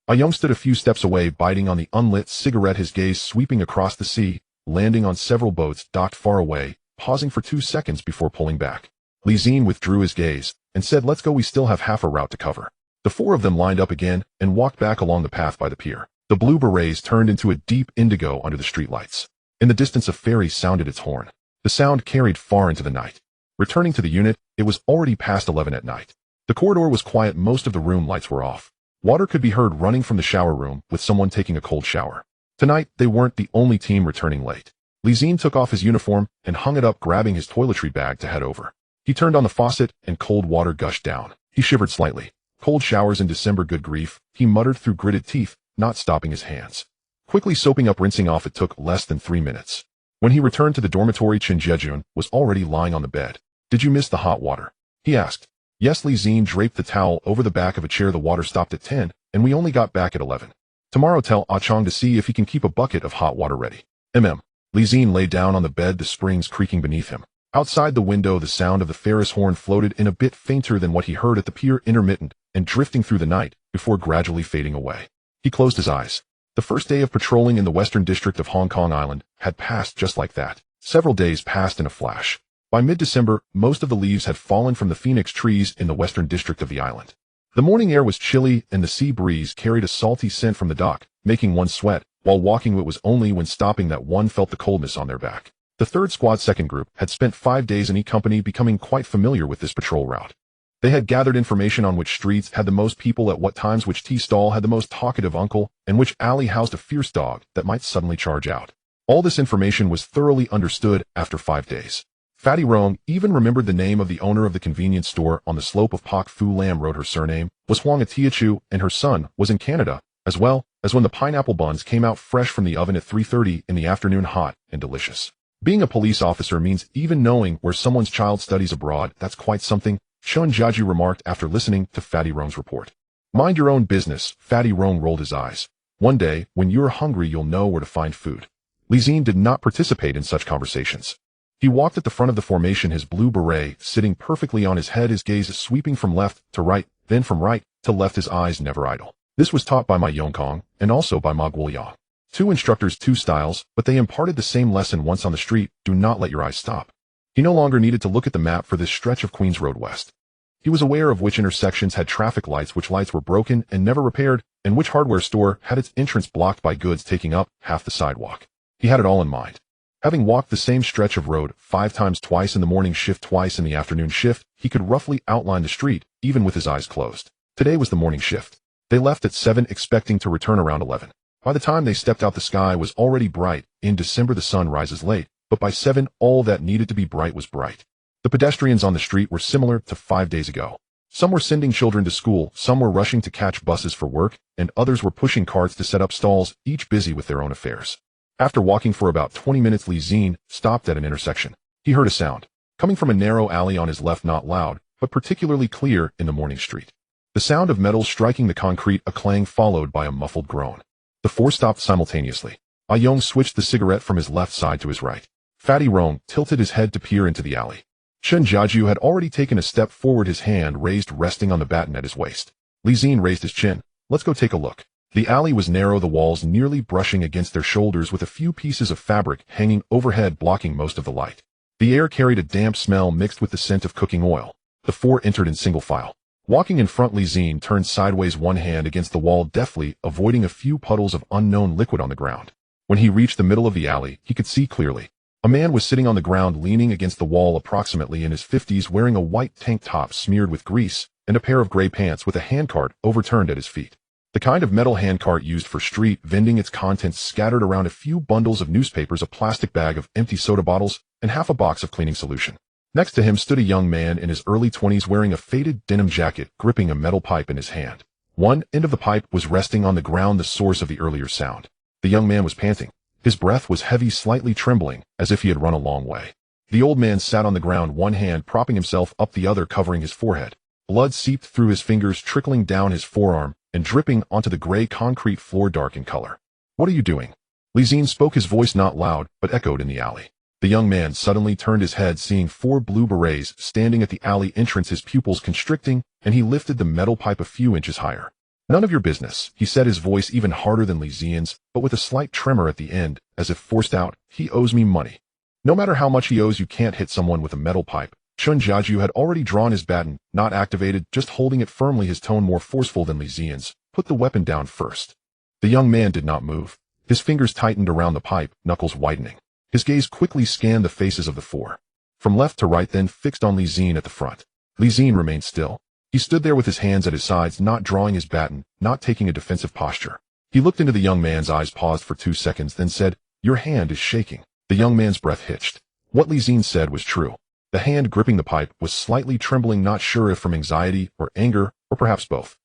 A Young stood a few steps away, biting on the unlit cigarette, his gaze sweeping across the sea, landing on several boats docked far away, pausing for 2 seconds before pulling back. Zi-Jie withdrew his gaze and said, "Let's go, we still have half a route to cover." The four of them lined up again and walked back along the path by the pier. The blue berets turned into a deep indigo under the streetlights. In the distance, a ferry sounded its horn. The sound carried far into the night. Returning to the unit, it was already past 11 at night. The corridor was quiet, most of the room lights were off. Water could be heard running from the shower room, with someone taking a cold shower. Tonight, they weren't the only team returning late. Zi-Jie took off his uniform and hung it up, grabbing his toiletry bag to head over. He turned on the faucet and cold water gushed down. He shivered slightly. Cold showers in December, good grief, he muttered through gritted teeth, not stopping his hands. Quickly soaping up, rinsing off, it took less than 3 minutes. When he returned to the dormitory, Zi-Jie was already lying on the bed. "Did you miss the hot water?" he asked. "Yes." Zi-Jie draped the towel over the back of a chair. "The water stopped at 10, and we only got back at 11. Tomorrow tell Ah Chong to see if he can keep a bucket of hot water ready." Zi-Jie lay down on the bed, the springs creaking beneath him. Outside the window, the sound of the Ferris horn floated in, a bit fainter than what he heard at the pier, intermittent and drifting through the night before gradually fading away. He closed his eyes. The first day of patrolling in the Western District of Hong Kong Island had passed just like that. Several days passed in a flash. By mid-December, most of the leaves had fallen from the phoenix trees in the Western District of the island. The morning air was chilly and the sea breeze carried a salty scent from the dock, making one sweat. While walking, it was only when stopping that one felt the coldness on their back. The third squad's second group had spent 5 days in E Company becoming quite familiar with this patrol route. They had gathered information on which streets had the most people at what times, which tea stall had the most talkative uncle, and which alley housed a fierce dog that might suddenly charge out. All this information was thoroughly understood after 5 days. Fatty Rong even remembered the name of the owner of the convenience store on the slope of Pak Fu Lam Road. Her surname was Huang Atiachu, and her son was in Canada, as well as when the pineapple buns came out fresh from the oven at 3:30 in the afternoon, hot and delicious. Being a police officer means even knowing where someone's child studies abroad. That's quite something, Zi-Jie remarked after listening to Fatty Rong's report. Mind your own business, Fatty Rong rolled his eyes. One day, when you're hungry, you'll know where to find food. Zi-Jie did not participate in such conversations. He walked at the front of the formation, his blue beret sitting perfectly on his head, his gaze sweeping from left to right, then from right to left, his eyes never idle. This was taught by Ma Yongkong and also by Ma Guoyang. 2 instructors, 2 styles, but they imparted the same lesson once on the street: do not let your eyes stop. He no longer needed to look at the map for this stretch of Queens Road West. He was aware of which intersections had traffic lights, which lights were broken and never repaired, and which hardware store had its entrance blocked by goods taking up half the sidewalk. He had it all in mind. Having walked the same stretch of road 5 times, twice in the morning shift, twice in the afternoon shift, he could roughly outline the street, even with his eyes closed. Today was the morning shift. They left at 7, expecting to return around 11. By the time they stepped out, the sky was already bright. In December, the sun rises late, but by 7, all that needed to be bright was bright. The pedestrians on the street were similar to 5 days ago. Some were sending children to school, some were rushing to catch buses for work, and others were pushing carts to set up stalls, each busy with their own affairs. After walking for about 20 minutes, Zi-Jie stopped at an intersection. He heard a sound, coming from a narrow alley on his left, not loud, but particularly clear in the morning street. The sound of metal striking the concrete, a clang followed by a muffled groan. The 4 stopped simultaneously. Ah Yong switched the cigarette from his left side to his right. Fatty Rong tilted his head to peer into the alley. Zi-Jie had already taken a step forward, his hand raised, resting on the baton at his waist. Zi-Jie raised his chin. Let's go take a look. The alley was narrow, the walls nearly brushing against their shoulders, with a few pieces of fabric hanging overhead blocking most of the light. The air carried a damp smell mixed with the scent of cooking oil. The 4 entered in single file. Walking in front, Zi-Jie turned sideways, one hand against the wall, deftly avoiding a few puddles of unknown liquid on the ground. When he reached the middle of the alley, he could see clearly. A man was sitting on the ground, leaning against the wall, approximately in his 50s, wearing a white tank top smeared with grease and a pair of gray pants, with a handcart overturned at his feet. The kind of metal handcart used for street vending, its contents scattered around: a few bundles of newspapers, a plastic bag of empty soda bottles, and half a box of cleaning solution. Next to him stood a young man in his early 20s, wearing a faded denim jacket, gripping a metal pipe in his hand. One end of the pipe was resting on the ground, the source of the earlier sound. The young man was panting. His breath was heavy, slightly trembling, as if he had run a long way. The old man sat on the ground, one hand propping himself up, the other covering his forehead. Blood seeped through his fingers, trickling down his forearm and dripping onto the gray concrete floor, dark in color. What are you doing? Zi-Jie spoke, his voice not loud, but echoed in the alley. The young man suddenly turned his head, seeing 4 blue berets standing at the alley entrance, his pupils constricting, and he lifted the metal pipe a few inches higher. None of your business, he said, his voice even harder than Zi-Jie's, but with a slight tremor at the end, as if forced out. He owes me money. No matter how much he owes, you can't hit someone with a metal pipe. Zi-Jie had already drawn his baton, not activated, just holding it firmly, his tone more forceful than Zi-Jie's. Put the weapon down first. The young man did not move. His fingers tightened around the pipe, knuckles widening. His gaze quickly scanned the faces of the 4. From left to right, then fixed on Zi-Jie at the front. Zi-Jie remained still. He stood there with his hands at his sides, not drawing his baton, not taking a defensive posture. He looked into the young man's eyes, paused for 2 seconds, then said, "Your hand is shaking." The young man's breath hitched. What Zi-Jie said was true. The hand gripping the pipe was slightly trembling, not sure if from anxiety or anger, or perhaps both.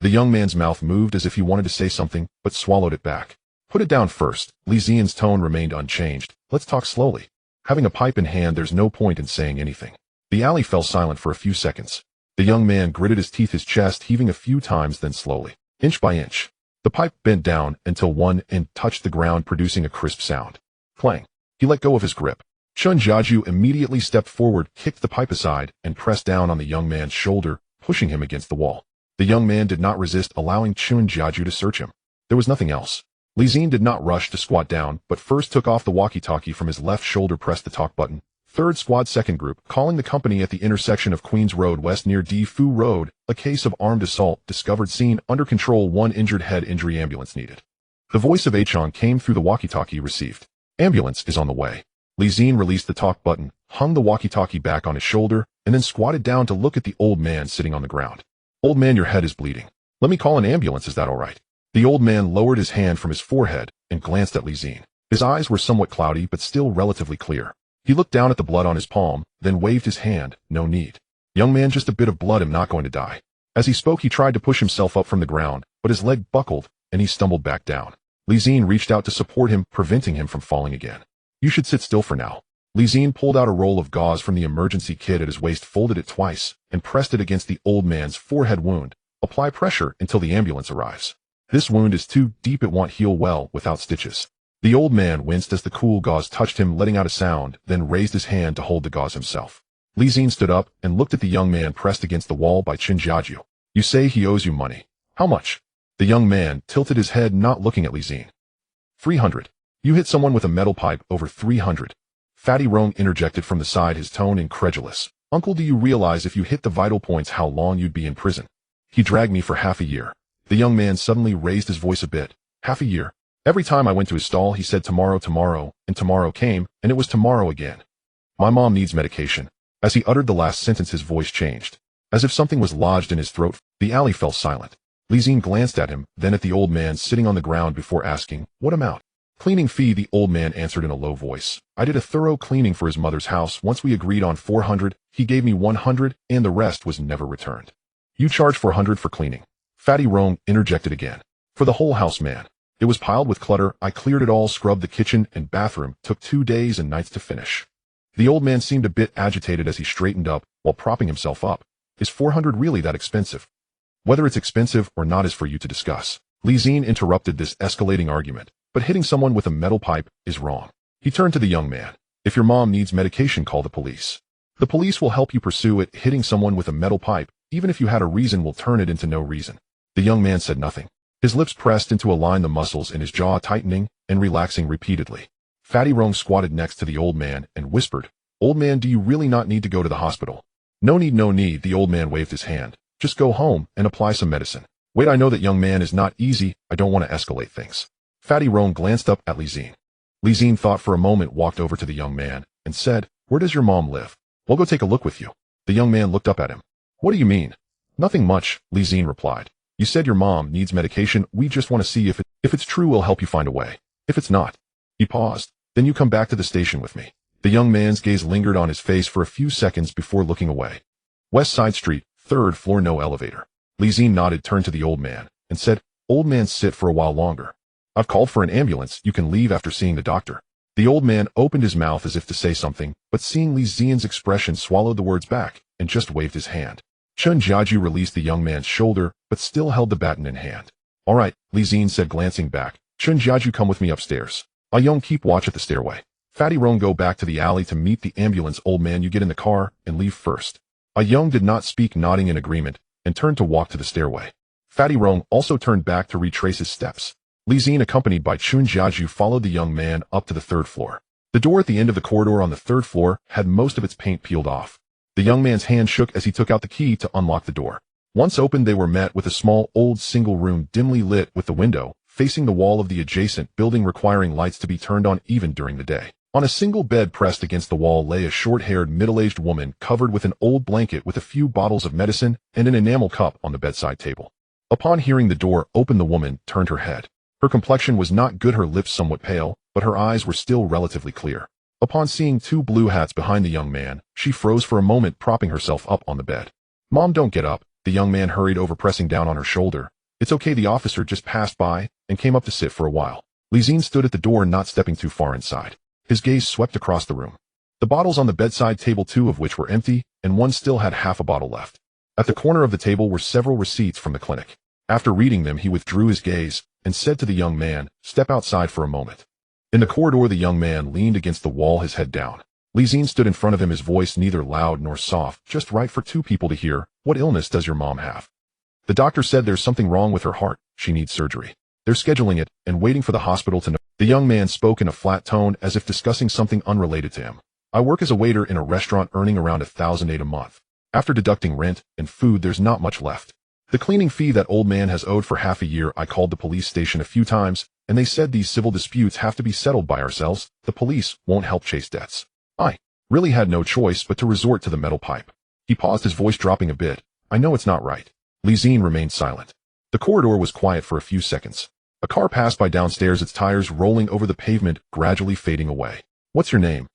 The young man's mouth moved as if he wanted to say something, but swallowed it back. Put it down first. Zi-Jie's tone remained unchanged. Let's talk slowly. Having a pipe in hand, there's no point in saying anything. The alley fell silent for a few seconds. The young man gritted his teeth, his chest heaving a few times, then slowly, inch by inch, the pipe bent down until one end touched the ground, producing a crisp sound. Clang. He let go of his grip. Zi-Jie immediately stepped forward, kicked the pipe aside, and pressed down on the young man's shoulder, pushing him against the wall. The young man did not resist, allowing Zi-Jie to search him. There was nothing else. Zi-Jie did not rush to squat down, but first took off the walkie-talkie from his left shoulder, pressed the talk button, 3rd Squad 2nd Group, calling the company at the intersection of Queens Road West near D Fu Road. A case of armed assault, discovered scene, under control, 1 injured, head injury, ambulance needed. The voice of Achon came through the walkie-talkie. Received. Ambulance is on the way. Zi-Jie released the talk button, hung the walkie-talkie back on his shoulder, and then squatted down to look at the old man sitting on the ground. Old man, your head is bleeding. Let me call an ambulance, is that all right? The old man lowered his hand from his forehead and glanced at Zi-Jie. His eyes were somewhat cloudy but still relatively clear. He looked down at the blood on his palm, then waved his hand. No need. Young man, just a bit of blood, I'm not going to die. As he spoke, he tried to push himself up from the ground, but his leg buckled, and he stumbled back down. Zi-Jie reached out to support him, preventing him from falling again. You should sit still for now. Zi-Jie pulled out a roll of gauze from the emergency kit at his waist, folded it twice, and pressed it against the old man's forehead wound. Apply pressure until the ambulance arrives. This wound is too deep, it won't heal well without stitches. The old man winced as the cool gauze touched him, letting out a sound, then raised his hand to hold the gauze himself. Zi-Jie stood up and looked at the young man pressed against the wall by Zi-Jie. You say he owes you money. How much? The young man tilted his head, not looking at Zi-Jie. 300. You hit someone with a metal pipe, over 300. Fatty Rong interjected from the side, his tone incredulous. Uncle, do you realize if you hit the vital points how long you'd be in prison? He dragged me for half a year. The young man suddenly raised his voice a bit. Half a year. Every time I went to his stall, he said tomorrow, tomorrow, and tomorrow came, and it was tomorrow again. My mom needs medication. As he uttered the last sentence, his voice changed. As if something was lodged in his throat, the alley fell silent. Zi-Jie glanced at him, then at the old man sitting on the ground before asking, what amount? Cleaning fee, the old man answered in a low voice. I did a thorough cleaning for his mother's house. Once we agreed on 400, he gave me 100, and the rest was never returned. You charge 400 for cleaning. Fatty Rong interjected again. For the whole house, man. It was piled with clutter. I cleared it all, scrubbed the kitchen and bathroom. Took 2 days and nights to finish. The old man seemed a bit agitated as he straightened up while propping himself up. Is 400 really that expensive? Whether it's expensive or not is for you to discuss. Zi-Jie interrupted this escalating argument, but hitting someone with a metal pipe is wrong. He turned to the young man. If your mom needs medication, call the police. The police will help you pursue it. Hitting someone with a metal pipe, even if you had a reason, will turn it into no reason. The young man said nothing. His lips pressed into a line, the muscles in his jaw tightening and relaxing repeatedly. Fatty Rong squatted next to the old man and whispered, Old man, do you really not need to go to the hospital? No need, no need, the old man waved his hand. Just go home and apply some medicine. Wait, I know that young man is not easy. I don't want to escalate things. Fatty Rong glanced up at Zi-Jie. Zi-Jie thought for a moment, walked over to the young man, and said, Where does your mom live? We'll go take a look with you. The young man looked up at him. What do you mean? Nothing much, Zi-Jie replied. You said your mom needs medication. We just want to see if it's true. We'll help you find a way. If it's not. He paused. Then you come back to the station with me. The young man's gaze lingered on his face for a few seconds before looking away. West Side Street, 3rd floor, no elevator. Zi-Jie nodded, turned to the old man, and said, Old man, sit for a while longer. I've called for an ambulance. You can leave after seeing the doctor. The old man opened his mouth as if to say something, but seeing Zi-Jie's expression, swallowed the words back and just waved his hand. Zi-Jie released the young man's shoulder, but still held the baton in hand. All right, Zi-Jie said, glancing back. Zi-Jie, come with me upstairs. Young, keep watch at the stairway. Fatty Rong, go back to the alley to meet the ambulance. Old man, you get in the car and leave first. Young did not speak, nodding in agreement, and turned to walk to the stairway. Fatty Rong also turned back to retrace his steps. Zi-Jie, accompanied by Zi-Jie, followed the young man up to the 3rd floor. The door at the end of the corridor on the 3rd floor had most of its paint peeled off. The young man's hand shook as he took out the key to unlock the door. Once opened, they were met with a small, old single room, dimly lit, with the window facing the wall of the adjacent building, requiring lights to be turned on even during the day. On a single bed pressed against the wall lay a short-haired, middle-aged woman covered with an old blanket, with a few bottles of medicine and an enamel cup on the bedside table. Upon hearing the door open, the woman turned her head. Her complexion was not good, her lips somewhat pale, but her eyes were still relatively clear. Upon seeing 2 blue hats behind the young man, she froze for a moment, propping herself up on the bed. Mom, don't get up. The young man hurried over, pressing down on her shoulder. It's okay, the officer just passed by and came up to sit for a while. Zi-Jie stood at the door, not stepping too far inside. His gaze swept across the room. The bottles on the bedside table, 2 of which were empty, and one still had half a bottle left. At the corner of the table were several receipts from the clinic. After reading them, he withdrew his gaze and said to the young man, Step outside for a moment. In the corridor, the young man leaned against the wall, his head down. Zi-Jie stood in front of him, his voice neither loud nor soft, just right for 2 people to hear. What illness does your mom have? The doctor said there's something wrong with her heart. She needs surgery. They're scheduling it and waiting for the hospital to know. The young man spoke in a flat tone, as if discussing something unrelated to him. I work as a waiter in a restaurant earning around 1,008 a month. After deducting rent and food, there's not much left. The cleaning fee that old man has owed for half a year. I called the police station a few times, and they said these civil disputes have to be settled by ourselves. The police won't help chase debts. I really had no choice but to resort to the metal pipe. He paused, his voice dropping a bit. I know it's not right. Zi-Jie remained silent. The corridor was quiet for a few seconds. A car passed by downstairs, its tires rolling over the pavement, gradually fading away. What's your name?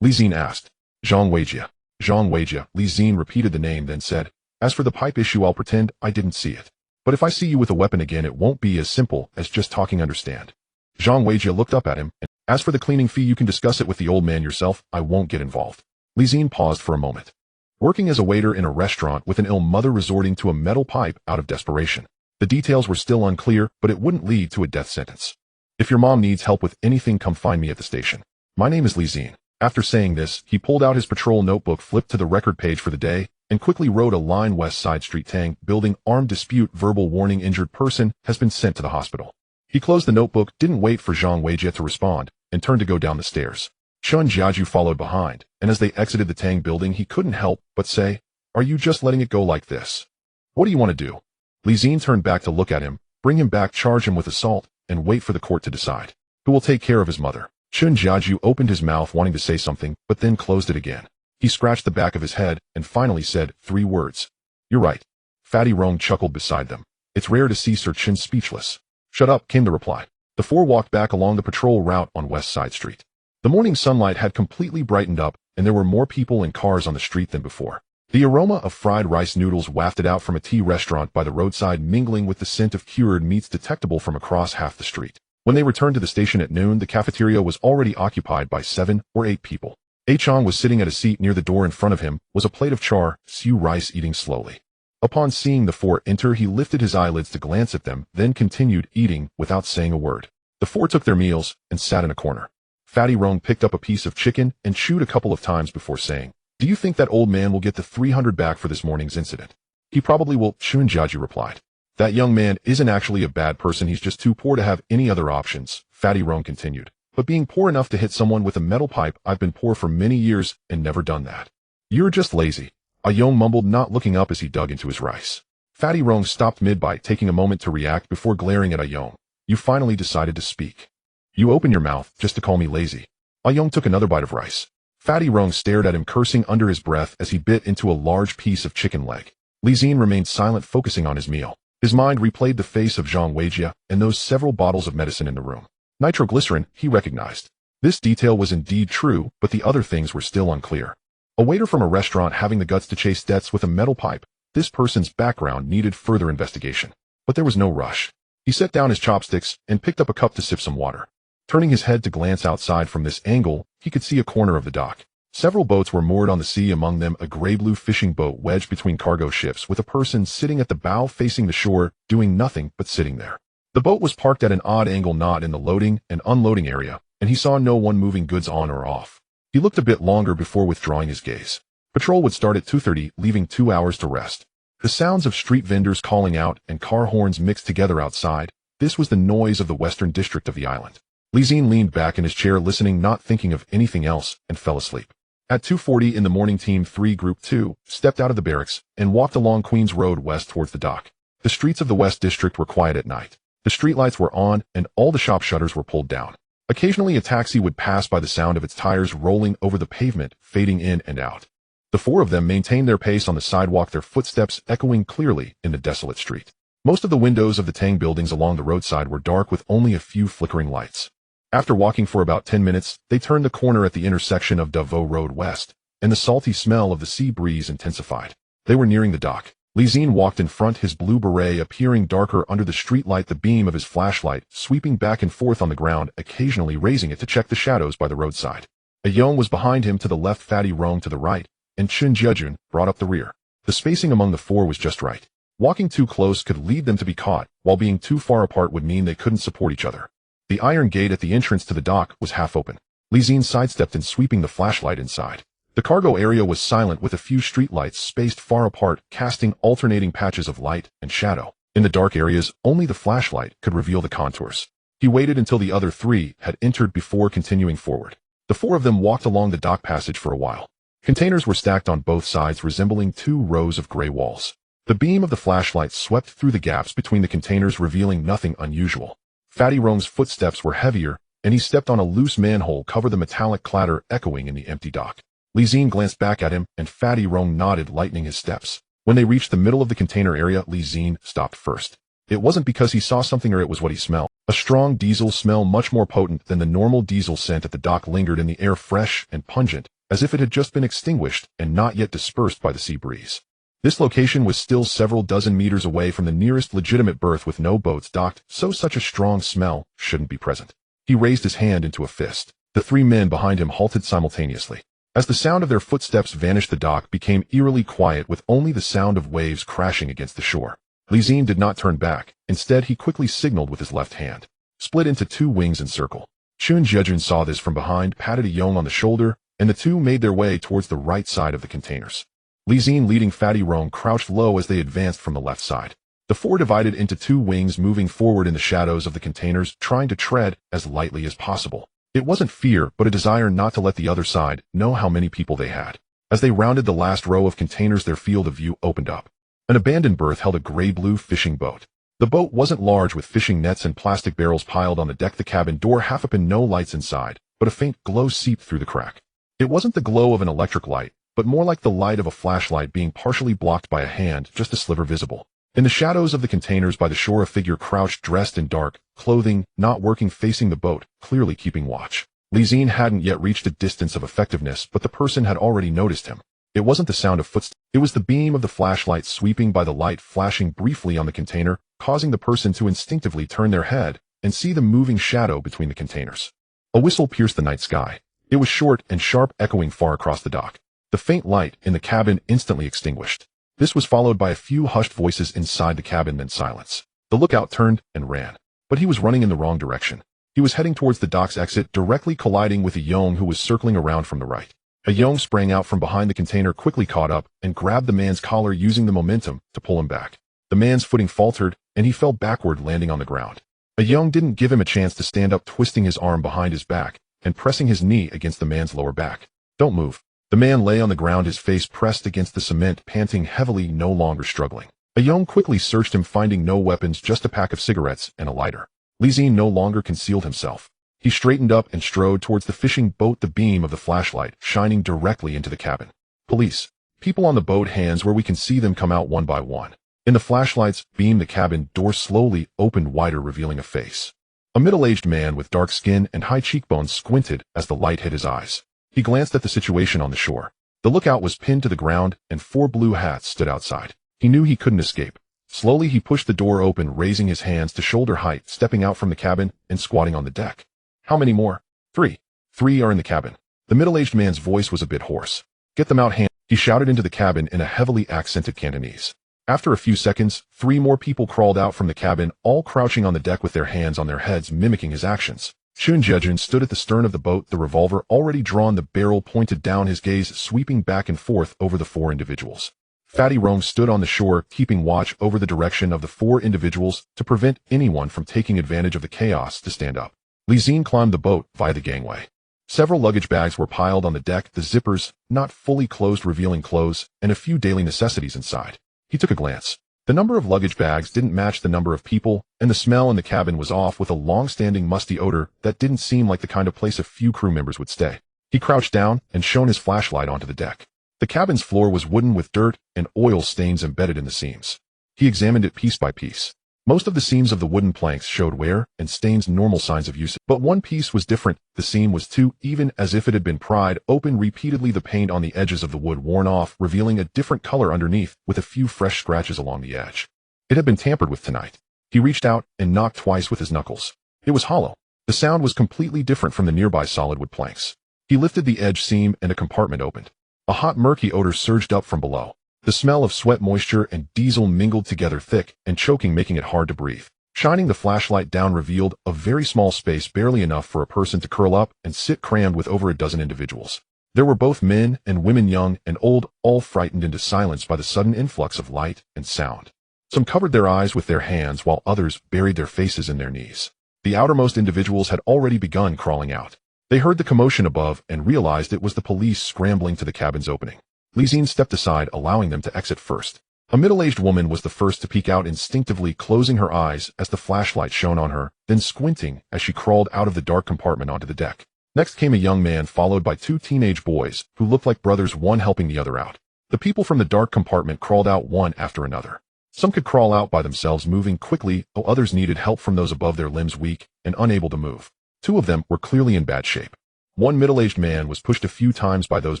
Zi-Jie asked. Zi-Jie. Zi-Jie. Zi-Jie repeated the name, then said, as for the pipe issue, I'll pretend I didn't see it. But if I see you with a weapon again, it won't be as simple as just talking, understand? Zi-Jie looked up at him, and as for the cleaning fee, you can discuss it with the old man yourself. I won't get involved. Zi-Jie paused for a moment. Working as a waiter in a restaurant with an ill mother, resorting to a metal pipe out of desperation. The details were still unclear, but it wouldn't lead to a death sentence. If your mom needs help with anything, come find me at the station. My name is Zi-Jie. After saying this, he pulled out his patrol notebook, flipped to the record page for the day, and quickly wrote a line: West Side Street, Tang Building, armed dispute, verbal warning, injured person has been sent to the hospital. He closed the notebook, didn't wait for Zi-Jie to respond, and turned to go down the stairs. Zi-Jie followed behind, and as they exited the Tang Building, he couldn't help but say, are you just letting it go like this? What do you want to do? Zi-Jie turned back to look at him, bring him back, charge him with assault, and wait for the court to decide. Who will take care of his mother? Zi-Jie opened his mouth wanting to say something, but then closed it again. He scratched the back of his head and finally said 3 words. You're right. Fatty Rong chuckled beside them. It's rare to see Sir Chin speechless. Shut up, came the reply. The four walked back along the patrol route on West Side Street. The morning sunlight had completely brightened up, and there were more people and cars on the street than before. The aroma of fried rice noodles wafted out from a tea restaurant by the roadside, mingling with the scent of cured meats detectable from across half the street. When they returned to the station at noon, the cafeteria was already occupied by 7 or 8 people. A-Chong was sitting at a seat near the door. In front of him was a plate of char siu rice, eating slowly. Upon seeing the 4 enter, he lifted his eyelids to glance at them, then continued eating without saying a word. The 4 took their meals and sat in a corner. Fatty Rong picked up a piece of chicken and chewed a couple of times before saying, do you think that old man will get the 300 back for this morning's incident? He probably will, Zi-Jie replied. That young man isn't actually a bad person, he's just too poor to have any other options, Fatty Rong continued. But being poor enough to hit someone with a metal pipe, I've been poor for many years and never done that. You're just lazy, A-Yong mumbled, not looking up as he dug into his rice. Fatty Rong stopped mid-bite, taking a moment to react before glaring at A-Yong. You finally decided to speak. You open your mouth just to call me lazy. A-Yong took another bite of rice. Fatty Rong stared at him, cursing under his breath as he bit into a large piece of chicken leg. Zi-Jie remained silent, focusing on his meal. His mind replayed the face of Zi-Jie and those several bottles of medicine in the room. Nitroglycerin, he recognized. This detail was indeed true, but the other things were still unclear. A waiter from a restaurant having the guts to chase debts with a metal pipe. This person's background needed further investigation. But there was no rush. He set down his chopsticks and picked up a cup to sip some water. Turning his head to glance outside from this angle, he could see a corner of the dock. Several boats were moored on the sea, among them a gray-blue fishing boat wedged between cargo ships with a person sitting at the bow facing the shore, doing nothing but sitting there. The boat was parked at an odd angle, not in the loading and unloading area, and he saw no one moving goods on or off. He looked a bit longer before withdrawing his gaze. Patrol would start at 2:30, leaving 2 hours to rest. The sounds of street vendors calling out and car horns mixed together outside. This was the noise of the western district of the island. Zi-Jie leaned back in his chair, listening, not thinking of anything else, and fell asleep. At 2:40 in the morning, Team 3 Group 2 stepped out of the barracks and walked along Queens Road west towards the dock. The streets of the West District were quiet at night. The streetlights were on and all the shop shutters were pulled down. Occasionally a taxi would pass by, the sound of its tires rolling over the pavement, fading in and out. The 4 of them maintained their pace on the sidewalk, their footsteps echoing clearly in the desolate street. Most of the windows of the Tang buildings along the roadside were dark, with only a few flickering lights. After walking for about 10 minutes, they turned the corner at the intersection of Davao Road West, and the salty smell of the sea breeze intensified. They were nearing the dock. Zi-Jie walked in front, his blue beret appearing darker under the streetlight, the beam of his flashlight sweeping back and forth on the ground, occasionally raising it to check the shadows by the roadside. A-Yong was behind him to the left, Fatty Rong to the right, and Zi-Jie brought up the rear. The spacing among the 4 was just right. Walking too close could lead them to be caught, while being too far apart would mean they couldn't support each other. The iron gate at the entrance to the dock was half open. Zi-Jie sidestepped in, sweeping the flashlight inside. The cargo area was silent, with a few streetlights spaced far apart, casting alternating patches of light and shadow. In the dark areas, only the flashlight could reveal the contours. He waited until the other 3 had entered before continuing forward. The four of them walked along the dock passage for a while. Containers were stacked on both sides, resembling 2 rows of gray walls. The beam of the flashlight swept through the gaps between the containers, revealing nothing unusual. Fatty Rong's footsteps were heavier, and he stepped on a loose manhole cover, the metallic clatter echoing in the empty dock. Zi-Jie glanced back at him, and Fatty Rong nodded, lightening his steps. When they reached the middle of the container area, Zi-Jie stopped first. It wasn't because he saw something, or it was what he smelled. A strong diesel smell, much more potent than the normal diesel scent at the dock, lingered in the air, fresh and pungent, as if it had just been extinguished and not yet dispersed by the sea breeze. This location was still several dozen meters away from the nearest legitimate berth with no boats docked, so such a strong smell shouldn't be present. He raised his hand into a fist. The 3 men behind him halted simultaneously. As the sound of their footsteps vanished, the dock became eerily quiet, with only the sound of waves crashing against the shore. Zi-Jie did not turn back. Instead, he quickly signaled with his left hand. Split into 2 wings and circle. Zi-Jie saw this from behind, patted Yong on the shoulder, and the 2 made their way towards the right side of the containers. Zi-Jie, leading Fatty Rong, crouched low as they advanced from the left side. The 4 divided into 2 wings, moving forward in the shadows of the containers, trying to tread as lightly as possible. It wasn't fear, but a desire not to let the other side know how many people they had. As they rounded the last row of containers, their field of view opened up. An abandoned berth held a gray-blue fishing boat. The boat wasn't large, with fishing nets and plastic barrels piled on the deck, the cabin door half open, no lights inside, but a faint glow seeped through the crack. It wasn't the glow of an electric light, but more like the light of a flashlight being partially blocked by a hand, just a sliver visible. In the shadows of the containers by the shore, a figure crouched, dressed in dark clothing, not working, facing the boat, clearly keeping watch. Zi-Jie hadn't yet reached a distance of effectiveness, but the person had already noticed him. It wasn't the sound of footsteps. It was the beam of the flashlight sweeping by, the light flashing briefly on the container, causing the person to instinctively turn their head and see the moving shadow between the containers. A whistle pierced the night sky. It was short and sharp, echoing far across the dock. The faint light in the cabin instantly extinguished. This was followed by a few hushed voices inside the cabin, then silence. The lookout turned and ran. But he was running in the wrong direction. He was heading towards the dock's exit, directly colliding with a Yong who was circling around from the right. A Yong sprang out from behind the container, quickly caught up, and grabbed the man's collar, using the momentum to pull him back. The man's footing faltered, and he fell backward, landing on the ground. A Yong didn't give him a chance to stand up, twisting his arm behind his back and pressing his knee against the man's lower back. "Don't move." The man lay on the ground, his face pressed against the cement, panting heavily, no longer struggling. A Yong quickly searched him, finding no weapons, just a pack of cigarettes and a lighter. Zi-Jie no longer concealed himself. He straightened up and strode towards the fishing boat, the beam of the flashlight shining directly into the cabin. "Police. People on the boat, hands where we can see them, come out one by one." In the flashlight's beam, the cabin door slowly opened wider, revealing a face. A middle-aged man with dark skin and high cheekbones squinted as the light hit his eyes. He glanced at the situation on the shore. The lookout was pinned to the ground, and 4 blue hats stood outside. He knew he couldn't escape. Slowly, he pushed the door open, raising his hands to shoulder height, stepping out from the cabin and squatting on the deck. "How many more?" "3. 3 are in the cabin." The middle-aged man's voice was a bit hoarse. "Get them out, hand," he shouted into the cabin in a heavily accented Cantonese. After a few seconds, 3 more people crawled out from the cabin, all crouching on the deck with their hands on their heads, mimicking his actions. Zi-Jie stood at the stern of the boat, the revolver already drawn, the barrel pointed down, his gaze sweeping back and forth over the 4 individuals. Fatty Rong stood on the shore, keeping watch over the direction of the 4 individuals to prevent anyone from taking advantage of the chaos to stand up. Zi-Jie climbed the boat via the gangway. Several luggage bags were piled on the deck, the zippers not fully closed, revealing clothes and a few daily necessities inside. He took a glance. The number of luggage bags didn't match the number of people, and the smell in the cabin was off, with a long-standing musty odor that didn't seem like the kind of place a few crew members would stay. He crouched down and shone his flashlight onto the deck. The cabin's floor was wooden, with dirt and oil stains embedded in the seams. He examined it piece by piece. Most of the seams of the wooden planks showed wear and stains, normal signs of use, but one piece was different. The seam was too even, as if it had been pried open repeatedly, the paint on the edges of the wood worn off, revealing a different color underneath, with a few fresh scratches along the edge. It had been tampered with tonight. He reached out and knocked twice with his knuckles. It was hollow. The sound was completely different from the nearby solid wood planks. He lifted the edge seam and a compartment opened. A hot, murky odor surged up from below. The smell of sweat, moisture, and diesel mingled together, thick and choking, making it hard to breathe. Shining the flashlight down revealed a very small space, barely enough for a person to curl up and sit, crammed with over a dozen individuals. There were both men and women, young and old, all frightened into silence by the sudden influx of light and sound. Some covered their eyes with their hands, while others buried their faces in their knees. The outermost individuals had already begun crawling out. They heard the commotion above and realized it was the police scrambling to the cabin's opening. Zi-Jie stepped aside, allowing them to exit first. A middle-aged woman was the first to peek out, instinctively closing her eyes as the flashlight shone on her, then squinting as she crawled out of the dark compartment onto the deck. Next came a young man followed by two teenage boys who looked like brothers, one helping the other out. The people from the dark compartment crawled out one after another. Some could crawl out by themselves, moving quickly, though others needed help from those above, their limbs weak and unable to move. Two of them were clearly in bad shape. One middle-aged man was pushed a few times by those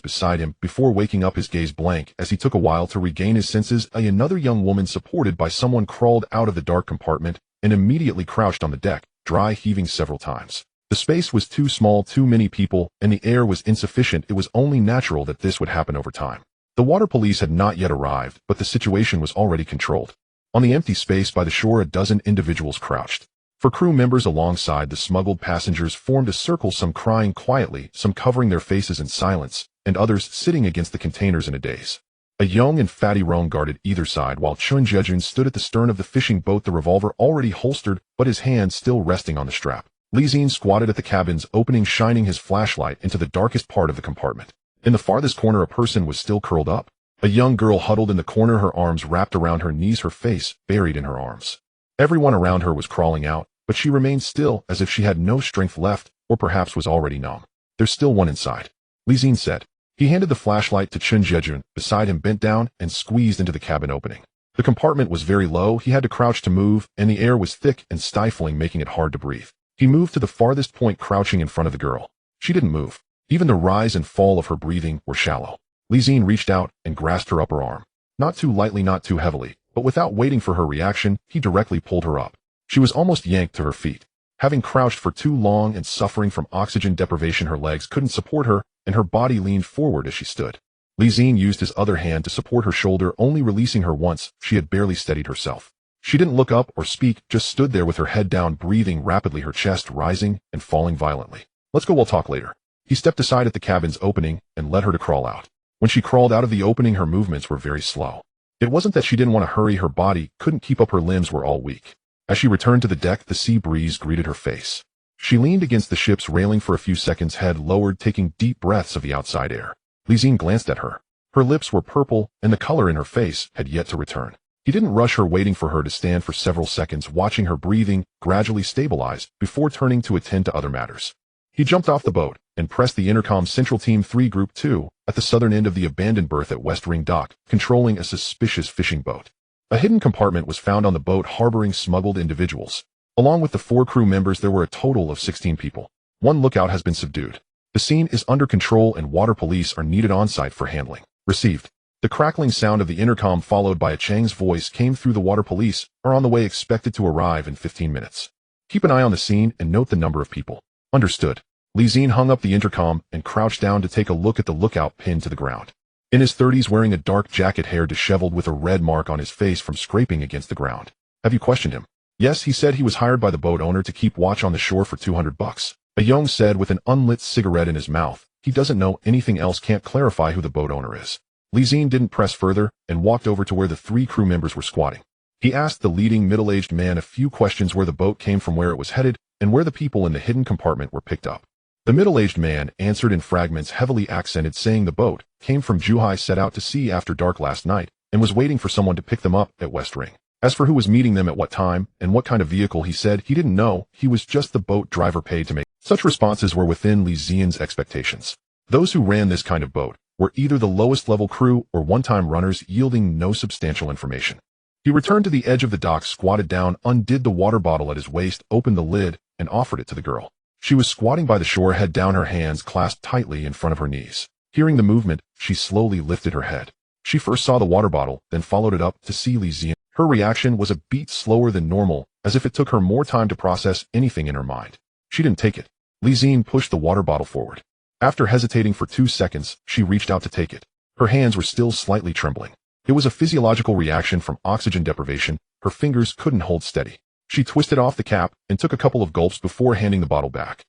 beside him before waking up, his gaze blank as he took a while to regain his senses. Another young woman supported by someone crawled out of the dark compartment and immediately crouched on the deck, dry heaving several times. The space was too small, too many people, and the air was insufficient. It was only natural that this would happen over time. The water police had not yet arrived, but the situation was already controlled. On the empty space by the shore, a dozen individuals crouched. For crew members alongside the smuggled passengers formed a circle, some crying quietly, some covering their faces in silence, and others sitting against the containers in a daze. A young and fatty Roan guarded either side while Zi-Jie stood at the stern of the fishing boat, the revolver already holstered but his hand still resting on the strap. Zi-Jie squatted at the cabin's opening, shining his flashlight into the darkest part of the compartment. In the farthest corner, a person was still curled up. A young girl huddled in the corner, her arms wrapped around her knees, her face buried in her arms. Everyone around her was crawling out, but she remained still as if she had no strength left, or perhaps was already numb. "There's still one inside," Zi-Jie said. He handed the flashlight to Zi-Jie, beside him, bent down and squeezed into the cabin opening. The compartment was very low, he had to crouch to move, and the air was thick and stifling, making it hard to breathe. He moved to the farthest point, crouching in front of the girl. She didn't move. Even the rise and fall of her breathing were shallow. Zi-Jie reached out and grasped her upper arm. Not too lightly, not too heavily, but without waiting for her reaction, he directly pulled her up. She was almost yanked to her feet. Having crouched for too long and suffering from oxygen deprivation, her legs couldn't support her, and her body leaned forward as she stood. Zi-Jie used his other hand to support her shoulder, only releasing her once. She had barely steadied herself. She didn't look up or speak, just stood there with her head down, breathing rapidly, her chest rising and falling violently. "Let's go, we'll talk later." He stepped aside at the cabin's opening and led her to crawl out. When she crawled out of the opening, her movements were very slow. It wasn't that she didn't want to hurry, her body couldn't keep up, her limbs were all weak. As she returned to the deck, the sea breeze greeted her face. She leaned against the ship's railing for a few seconds, head lowered, taking deep breaths of the outside air. Zi-Jie glanced at her. Her lips were purple, and the color in her face had yet to return. He didn't rush her, waiting for her to stand for several seconds, watching her breathing gradually stabilize before turning to attend to other matters. He jumped off the boat and pressed the intercom. "Central Team 3 Group 2, at the southern end of the abandoned berth at West Ring Dock, controlling a suspicious fishing boat." A hidden compartment was found on the boat harboring smuggled individuals. Along with the 4 crew members, there were a total of 16 people. One lookout has been subdued. The scene is under control and water police are needed on site for handling. Received. The crackling sound of the intercom followed by a Chang's voice came through. "The water police are on the way, expected to arrive in 15 minutes. Keep an eye on the scene and note the number of people." "Understood." Zi-Jie hung up the intercom and crouched down to take a look at the lookout, pinned to the ground. In his 30s, wearing a dark jacket, hair disheveled with a red mark on his face from scraping against the ground. "Have you questioned him?" "Yes, he said he was hired by the boat owner to keep watch on the shore for $200. A young said with an unlit cigarette in his mouth. "He doesn't know anything else, can't clarify who the boat owner is." Zi-Jie didn't press further and walked over to where the 3 crew members were squatting. He asked the leading middle-aged man a few questions, where the boat came from, where it was headed, and where the people in the hidden compartment were picked up. The middle-aged man answered in fragments, heavily accented, saying the boat came from Zi-Jie, set out to sea after dark last night, and was waiting for someone to pick them up at West Ring. As for who was meeting them at what time and what kind of vehicle, he said he didn't know. He was just the boat driver paid to make. Such responses were within Zi-Jie's expectations. Those who ran this kind of boat were either the lowest level crew or one-time runners, yielding no substantial information. He returned to the edge of the dock, squatted down, undid the water bottle at his waist, opened the lid, and offered it to the girl. She was squatting by the shore, head down, her hands clasped tightly in front of her knees. Hearing the movement, she slowly lifted her head. She first saw the water bottle, then followed it up to see Zi-Jie. Her reaction was a beat slower than normal, as if it took her more time to process anything in her mind. She didn't take it. Zi-Jie pushed the water bottle forward. After hesitating for 2 seconds, she reached out to take it. Her hands were still slightly trembling. It was a physiological reaction from oxygen deprivation. Her fingers couldn't hold steady. She twisted off the cap and took a couple of gulps before handing the bottle back.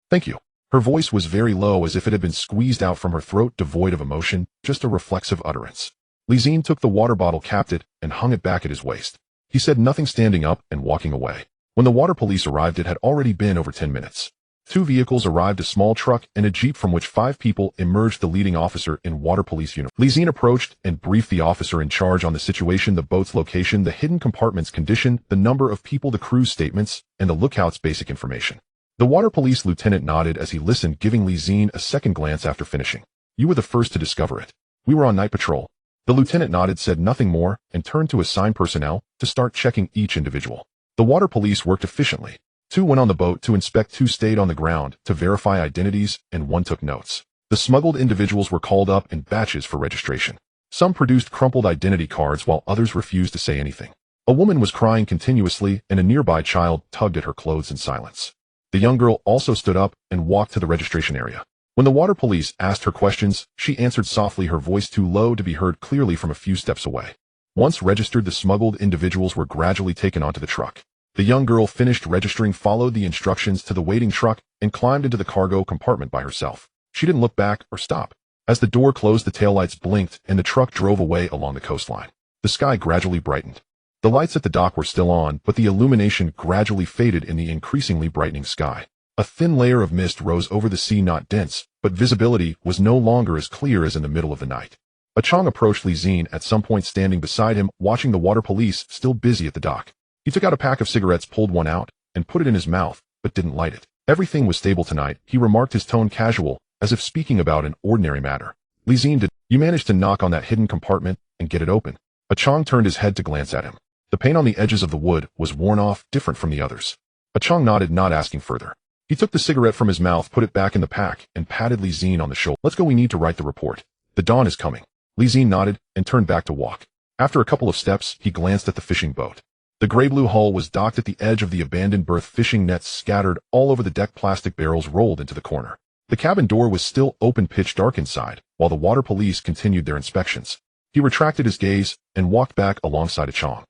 "Thank you." Her voice was very low, as if it had been squeezed out from her throat, devoid of emotion, just a reflexive utterance. Zi-Jie took the water bottle, capped it, and hung it back at his waist. He said nothing, standing up and walking away. When the water police arrived, it had already been over 10 minutes. Two vehicles arrived, a small truck and a jeep from which 5 people emerged, the leading officer in water police uniform. Zi-Jie approached and briefed the officer in charge on the situation, the boat's location, the hidden compartment's condition, the number of people, the crew's statements, and the lookout's basic information. The water police lieutenant nodded as he listened, giving Zi-Jie a second glance after finishing. You were the first to discover it. We were on night patrol. The lieutenant nodded, said nothing more, and turned to assign personnel to start checking each individual. The water police worked efficiently. 2 went on the boat to inspect, 2 stayed on the ground to verify identities, and 1 took notes. The smuggled individuals were called up in batches for registration. Some produced crumpled identity cards while others refused to say anything. A woman was crying continuously, and a nearby child tugged at her clothes in silence. The young girl also stood up and walked to the registration area. When the water police asked her questions, she answered softly, her voice too low to be heard clearly from a few steps away. Once registered, the smuggled individuals were gradually taken onto the truck. The young girl finished registering, followed the instructions to the waiting truck, and climbed into the cargo compartment by herself. She didn't look back or stop. As the door closed, the taillights blinked and the truck drove away along the coastline. The sky gradually brightened. The lights at the dock were still on, but the illumination gradually faded in the increasingly brightening sky. A thin layer of mist rose over the sea, not dense, but visibility was no longer as clear as in the middle of the night. A Chow approached Zi-Jie, at some point standing beside him, watching the water police still busy at the dock. He took out a pack of cigarettes, pulled one out, and put it in his mouth, but didn't light it. Everything was stable tonight, he remarked, his tone casual, as if speaking about an ordinary matter. Zi-Jie, did you manage to knock on that hidden compartment and get it open? A Chow turned his head to glance at him. The paint on the edges of the wood was worn off, different from the others. A Chow nodded, not asking further. He took the cigarette from his mouth, put it back in the pack, and patted Zi-Jie on the shoulder. Let's go, we need to write the report. The dawn is coming. Zi-Jie nodded and turned back to walk. After a couple of steps, he glanced at the fishing boat. The gray-blue hull was docked at the edge of the abandoned berth, fishing nets scattered all over the deck, plastic barrels rolled into the corner. The cabin door was still open, pitch dark inside, while the water police continued their inspections. He retracted his gaze and walked back alongside a Chow.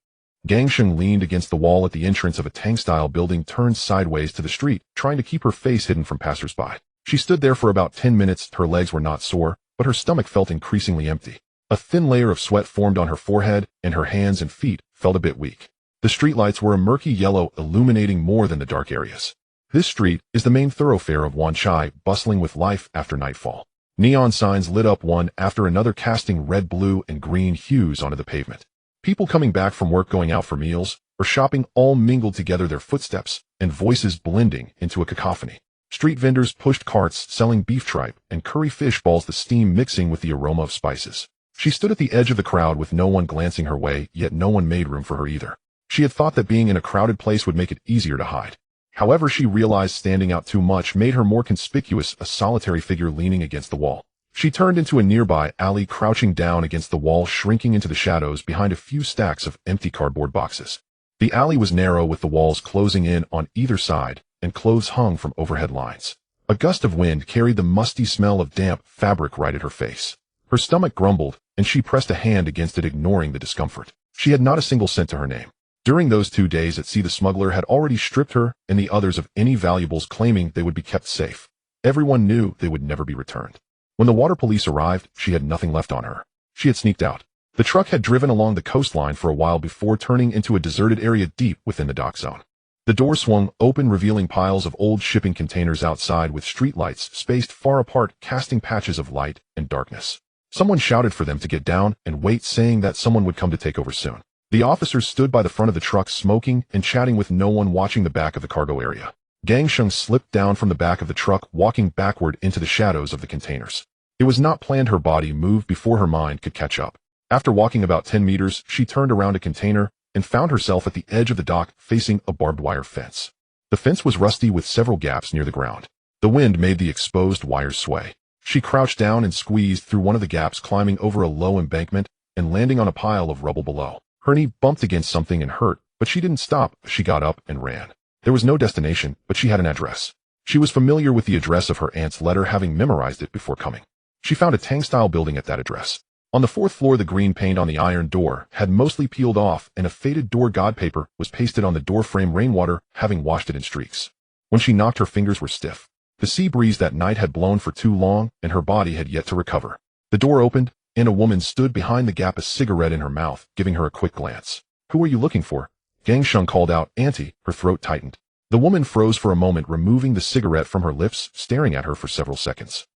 Gang Sheng leaned against the wall at the entrance of a Tang-style building, turned sideways to the street, trying to keep her face hidden from passers-by. She stood there for about 10 minutes, her legs were not sore, but her stomach felt increasingly empty. A thin layer of sweat formed on her forehead, and her hands and feet felt a bit weak. The streetlights were a murky yellow, illuminating more than the dark areas. This street is the main thoroughfare of Wanchai, bustling with life after nightfall. Neon signs lit up one after another, casting red, blue, and green hues onto the pavement. People coming back from work, going out for meals, or shopping all mingled together, their footsteps and voices blending into a cacophony. Street vendors pushed carts selling beef tripe and curry fish balls, the steam mixing with the aroma of spices. She stood at the edge of the crowd with no one glancing her way, yet no one made room for her either. She had thought that being in a crowded place would make it easier to hide. However, she realized standing out too much made her more conspicuous, a solitary figure leaning against the wall. She turned into a nearby alley, crouching down against the wall, shrinking into the shadows behind a few stacks of empty cardboard boxes. The alley was narrow, with the walls closing in on either side, and clothes hung from overhead lines. A gust of wind carried the musty smell of damp fabric right at her face. Her stomach grumbled, and she pressed a hand against it, ignoring the discomfort. She had not a single cent to her name. During those 2 days at sea, the smuggler had already stripped her and the others of any valuables, claiming they would be kept safe. Everyone knew they would never be returned. When the water police arrived, she had nothing left on her. She had sneaked out. The truck had driven along the coastline for a while before turning into a deserted area deep within the dock zone. The door swung open, revealing piles of old shipping containers outside, with streetlights spaced far apart, casting patches of light and darkness. Someone shouted for them to get down and wait, saying that someone would come to take over soon. The officers stood by the front of the truck, smoking and chatting with no one watching the back of the cargo area. Gang Sheng slipped down from the back of the truck, walking backward into the shadows of the containers. It was not planned. Her body moved before her mind could catch up. After walking about 10 meters, she turned around a container and found herself at the edge of the dock, facing a barbed wire fence. The fence was rusty, with several gaps near the ground. The wind made the exposed wires sway. She crouched down and squeezed through one of the gaps, climbing over a low embankment and landing on a pile of rubble below. Her knee bumped against something and hurt, but she didn't stop. She got up and ran. There was no destination, but she had an address. She was familiar with the address of her aunt's letter, having memorized it before coming. She found a Tang-style building at that address. On the 4th floor, the green paint on the iron door had mostly peeled off, and a faded door guide paper was pasted on the door frame, rainwater having washed it in streaks. When she knocked, her fingers were stiff. The sea breeze that night had blown for too long, and her body had yet to recover. The door opened, and a woman stood behind the gap, a cigarette in her mouth, giving her a quick glance. "Who are you looking for?" Gang Sheng called out. "Auntie." Her throat tightened. The woman froze for a moment, removing the cigarette from her lips, staring at her for several seconds.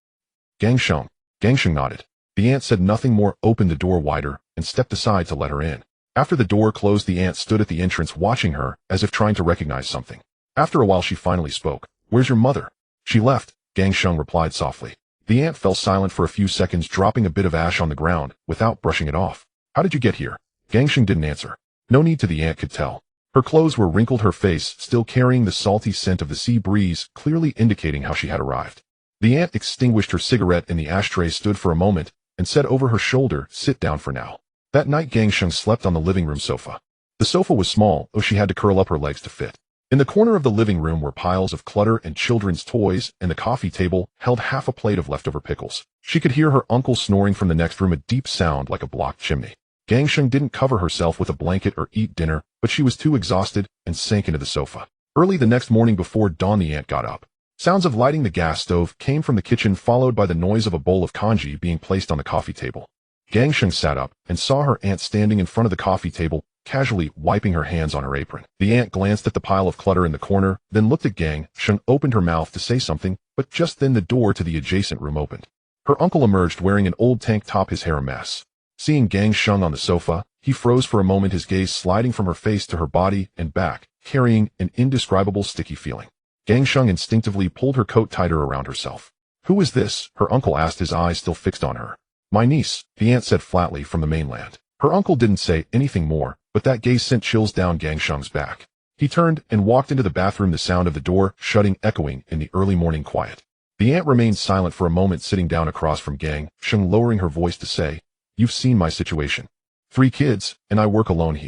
Gangsheng. Gangsheng nodded. The aunt said nothing more, opened the door wider, and stepped aside to let her in. After the door closed, the aunt stood at the entrance watching her, as if trying to recognize something. After a while she finally spoke. "Where's your mother?" "She left," Gangsheng replied softly. The aunt fell silent for a few seconds, dropping a bit of ash on the ground, without brushing it off. "How did you get here?" Gangsheng didn't answer. No need to, the aunt could tell. Her clothes were wrinkled, her face still carrying the salty scent of the sea breeze, clearly indicating how she had arrived. The aunt extinguished her cigarette in the ashtray, stood for a moment, and said over her shoulder, "Sit down for now." That night Gangsheng slept on the living room sofa. The sofa was small, though she had to curl up her legs to fit. In the corner of the living room were piles of clutter and children's toys, and the coffee table held half a plate of leftover pickles. She could hear her uncle snoring from the next room, a deep sound like a blocked chimney. Gangsheng didn't cover herself with a blanket or eat dinner, but she was too exhausted and sank into the sofa. Early the next morning before dawn the aunt got up. Sounds of lighting the gas stove came from the kitchen, followed by the noise of a bowl of congee being placed on the coffee table. Gangsheng sat up and saw her aunt standing in front of the coffee table, casually wiping her hands on her apron. The aunt glanced at the pile of clutter in the corner, then looked at Gangsheng, opened her mouth to say something, but just then the door to the adjacent room opened. Her uncle emerged wearing an old tank top, his hair a mess. Seeing Gangsheng on the sofa, he froze for a moment, his gaze sliding from her face to her body and back, carrying an indescribable sticky feeling. Gangsheng instinctively pulled her coat tighter around herself. "Who is this?" her uncle asked, his eyes still fixed on her. "My niece," the aunt said flatly, "from the mainland." Her uncle didn't say anything more, but that gaze sent chills down Gangsheng's back. He turned and walked into the bathroom, the sound of the door shutting echoing in the early morning quiet. The aunt remained silent for a moment, sitting down across from Gangsheng, lowering her voice to say, "You've seen my situation. 3 kids, and I work alone."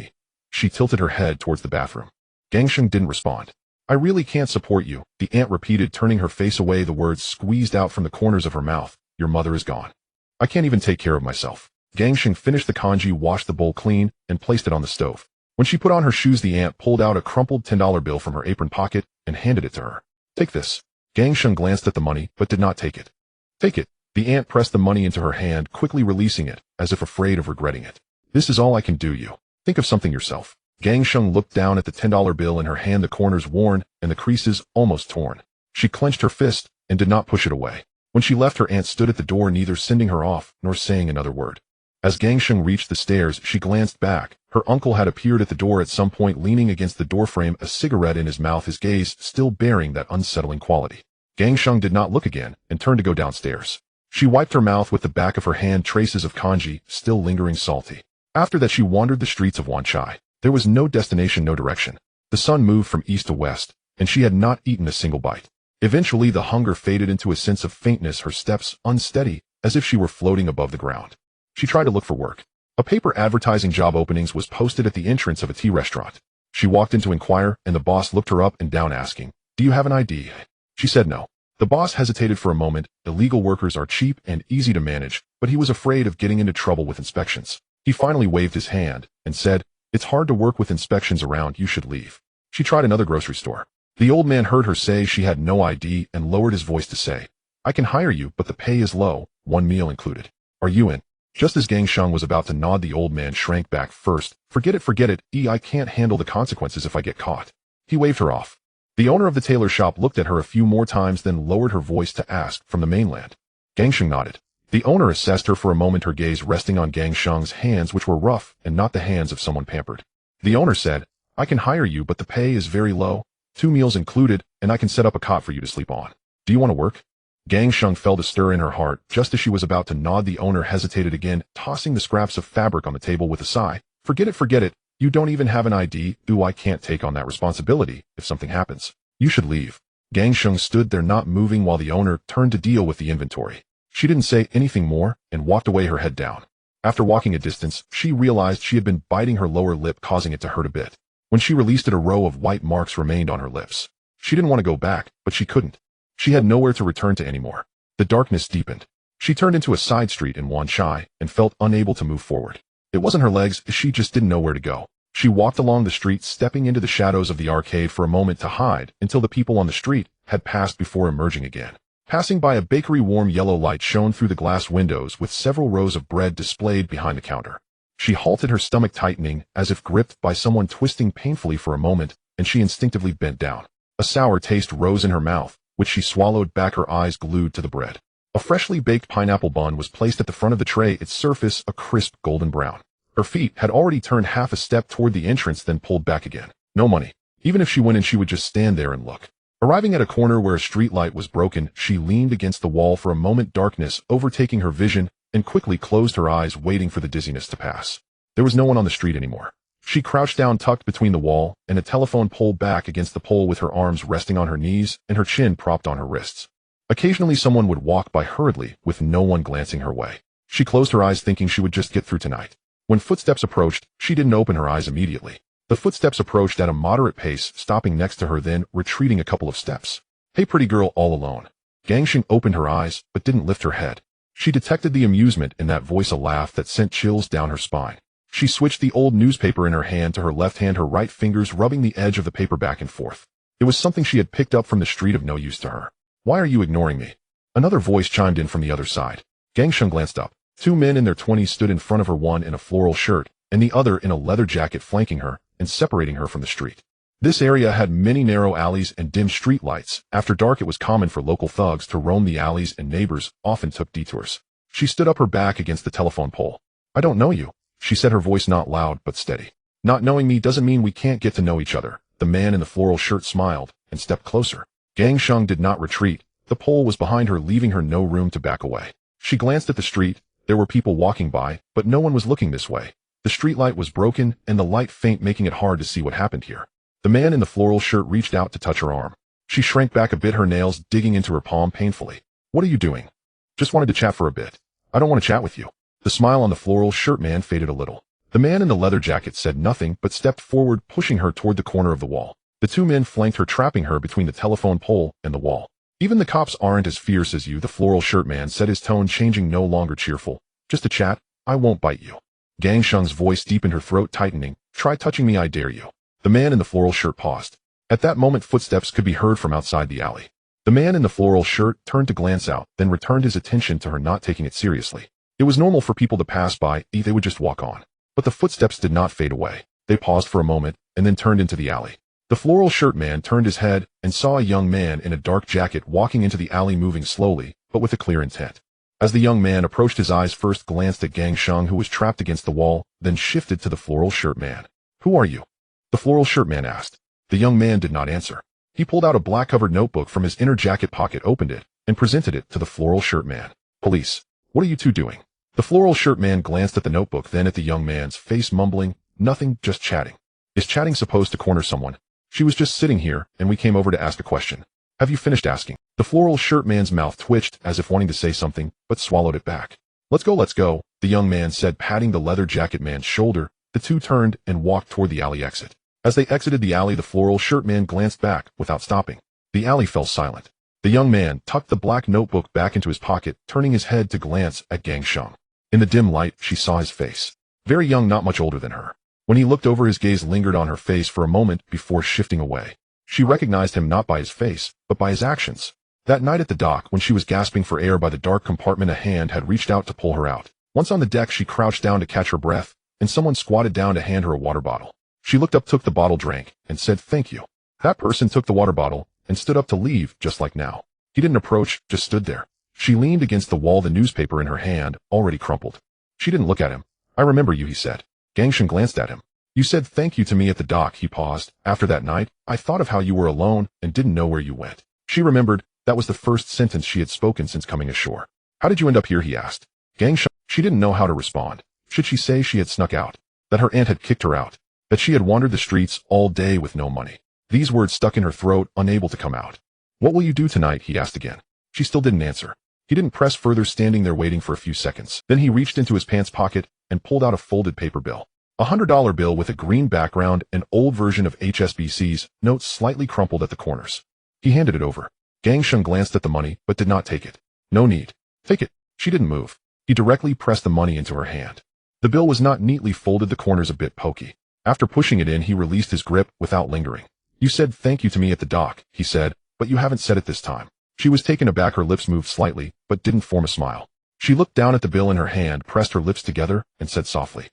She tilted her head towards the bathroom. Gangsheng didn't respond. "I really can't support you," the aunt repeated, turning her face away, the words squeezed out from the corners of her mouth. "Your mother is gone. I can't even take care of myself." Gangsheng finished the congee, washed the bowl clean, and placed it on the stove. When she put on her shoes, the aunt pulled out a crumpled $10 bill from her apron pocket and handed it to her. "Take this." Gangsheng glanced at the money, but did not take it. "Take it." The aunt pressed the money into her hand, quickly releasing it, as if afraid of regretting it. "This is all I can do. You think of something yourself." Gangsheng looked down at the $10 bill in her hand, the corners worn and the creases almost torn. She clenched her fist and did not push it away. When she left, her aunt stood at the door, neither sending her off nor saying another word. As Gangsheng reached the stairs, she glanced back. Her uncle had appeared at the door at some point, leaning against the doorframe, a cigarette in his mouth, his gaze still bearing that unsettling quality. Gangsheng did not look again and turned to go downstairs. She wiped her mouth with the back of her hand, traces of congee still lingering salty. After that she wandered the streets of Wanchai. There was no destination, no direction. The sun moved from east to west, and she had not eaten a single bite. Eventually the hunger faded into a sense of faintness, her steps unsteady, as if she were floating above the ground. She tried to look for work. A paper advertising job openings was posted at the entrance of a tea restaurant. She walked in to inquire, and the boss looked her up and down, asking, "Do you have an ID?" She said no. The boss hesitated for a moment. Illegal workers are cheap and easy to manage, but he was afraid of getting into trouble with inspections. He finally waved his hand and said, "It's hard to work with inspections around, you should leave." She tried another grocery store. The old man heard her say she had no ID and lowered his voice to say, "I can hire you, but the pay is low, 1 meal included. Are you in?" Just as Gangsheng was about to nod, the old man shrank back. "First, forget it, I can't handle the consequences if I get caught." He waved her off. The owner of the tailor shop looked at her a few more times, then lowered her voice to ask, "From the mainland?" Gangsheng nodded. The owner assessed her for a moment, her gaze resting on Gangsheng's hands, which were rough and not the hands of someone pampered. The owner said, "I can hire you, but the pay is very low, 2 meals included, and I can set up a cot for you to sleep on. Do you want to work?" Gangsheng felt a stir in her heart. Just as she was about to nod, the owner hesitated again, tossing the scraps of fabric on the table with a sigh. Forget it. You don't even have an ID. I can't take on that responsibility if something happens. You should leave." Gangsheng stood there not moving while the owner turned to deal with the inventory. She didn't say anything more and walked away, her head down. After walking a distance, she realized she had been biting her lower lip, causing it to hurt a bit. When she released it, a row of white marks remained on her lips. She didn't want to go back, but she couldn't. She had nowhere to return to anymore. The darkness deepened. She turned into a side street in Wanchai and felt unable to move forward. It wasn't her legs, she just didn't know where to go. She walked along the street, stepping into the shadows of the arcade for a moment to hide until the people on the street had passed before emerging again. Passing by a bakery, warm yellow light shone through the glass windows with several rows of bread displayed behind the counter. She halted, her stomach tightening as if gripped by someone, twisting painfully for a moment, and she instinctively bent down. A sour taste rose in her mouth, which she swallowed back, her eyes glued to the bread. A freshly baked pineapple bun was placed at the front of the tray, its surface a crisp golden brown. Her feet had already turned half a step toward the entrance, then pulled back again. No money. Even if she went in, she would just stand there and look. Arriving at a corner where a street light was broken, she leaned against the wall for a moment, darkness overtaking her vision, and quickly closed her eyes, waiting for the dizziness to pass. There was no one on the street anymore. She crouched down, tucked between the wall and a telephone pole, back against the pole with her arms resting on her knees and her chin propped on her wrists. Occasionally someone would walk by hurriedly, with no one glancing her way. She closed her eyes, thinking she would just get through tonight. When footsteps approached, she didn't open her eyes immediately. The footsteps approached at a moderate pace, stopping next to her, then retreating a couple of steps. "Hey, pretty girl, all alone." Gangsheng opened her eyes, but didn't lift her head. She detected the amusement in that voice, a laugh that sent chills down her spine. She switched the old newspaper in her hand to her left hand, her right fingers rubbing the edge of the paper back and forth. It was something she had picked up from the street, of no use to her. "Why are you ignoring me?" Another voice chimed in from the other side. Gangsheng glanced up. Two men in their 20s stood in front of her, one in a floral shirt and the other in a leather jacket, flanking her and separating her from the street. This area had many narrow alleys and dim street lights. After dark, it was common for local thugs to roam the alleys, and neighbors often took detours. She stood up, her back against the telephone pole. "I don't know you," she said, her voice not loud but steady. "Not knowing me doesn't mean we can't get to know each other." The man in the floral shirt smiled and stepped closer. Gangsheng did not retreat. The pole was behind her, leaving her no room to back away. She glanced at the street. There were people walking by, but no one was looking this way. The street light was broken and the light faint, making it hard to see what happened here. The man in the floral shirt reached out to touch her arm. She shrank back a bit, her nails digging into her palm painfully. "What are you doing?" "Just wanted to chat for a bit." "I don't want to chat with you." The smile on the floral shirt man faded a little. The man in the leather jacket said nothing but stepped forward, pushing her toward the corner of the wall. The two men flanked her, trapping her between the telephone pole and the wall. "Even the cops aren't as fierce as you," the floral shirt man said, his tone changing, no longer cheerful. "Just a chat. I won't bite you." Gangsheng's voice deepened, her throat tightening. "Try touching me, I dare you." The man in the floral shirt paused. At that moment, footsteps could be heard from outside the alley. The man in the floral shirt turned to glance out, then returned his attention to her, not taking it seriously. It was normal for people to pass by, they would just walk on. But the footsteps did not fade away. They paused for a moment, and then turned into the alley. The floral shirt man turned his head and saw a young man in a dark jacket walking into the alley, moving slowly, but with a clear intent. As the young man approached, his eyes first glanced at Gangsheng, who was trapped against the wall, then shifted to the floral shirt man. "Who are you?" the floral shirt man asked. The young man did not answer. He pulled out a black-covered notebook from his inner jacket pocket, opened it, and presented it to the floral shirt man. "Police. What are you two doing?" The floral shirt man glanced at the notebook, then at the young man's face, mumbling, "Nothing, just chatting." "Is chatting supposed to corner someone?" "She was just sitting here, and we came over to ask a question." "Have you finished asking?" The floral shirt man's mouth twitched, as if wanting to say something, but swallowed it back. Let's go," the young man said, patting the leather jacket man's shoulder. The two turned and walked toward the alley exit. As they exited the alley, the floral shirt man glanced back, without stopping. The alley fell silent. The young man tucked the black notebook back into his pocket, turning his head to glance at Gangsheng. In the dim light, she saw his face. Very young, not much older than her. When he looked over, his gaze lingered on her face for a moment before shifting away. She recognized him not by his face, but by his actions. That night at the dock, when she was gasping for air by the dark compartment, a hand had reached out to pull her out. Once on the deck, she crouched down to catch her breath, and someone squatted down to hand her a water bottle. She looked up, took the bottle, drank, and said, "Thank you." That person took the water bottle and stood up to leave, just like now. He didn't approach, just stood there. She leaned against the wall, the newspaper in her hand, already crumpled. She didn't look at him. "I remember you," he said. Gangsheng glanced at him. "You said thank you to me at the dock." He paused. "After that night, I thought of how you were alone and didn't know where you went." She remembered. That was the first sentence she had spoken since coming ashore. "How did you end up here?" he asked. Gangsheng. She didn't know how to respond. Should she say she had snuck out? That her aunt had kicked her out? That she had wandered the streets all day with no money? These words stuck in her throat, unable to come out. "What will you do tonight?" he asked again. She still didn't answer. He didn't press further, standing there waiting for a few seconds. Then he reached into his pants pocket and pulled out a folded paper bill. $100 bill with a green background, an old version of HSBC's, notes slightly crumpled at the corners. He handed it over. Gangsheng glanced at the money, but did not take it. "No need. Take it." She didn't move. He directly pressed the money into her hand. The bill was not neatly folded, the corners a bit pokey. After pushing it in, he released his grip without lingering. "You said thank you to me at the dock," he said, "but you haven't said it this time." She was taken aback, her lips moved slightly, but didn't form a smile. She looked down at the bill in her hand, pressed her lips together, and said softly,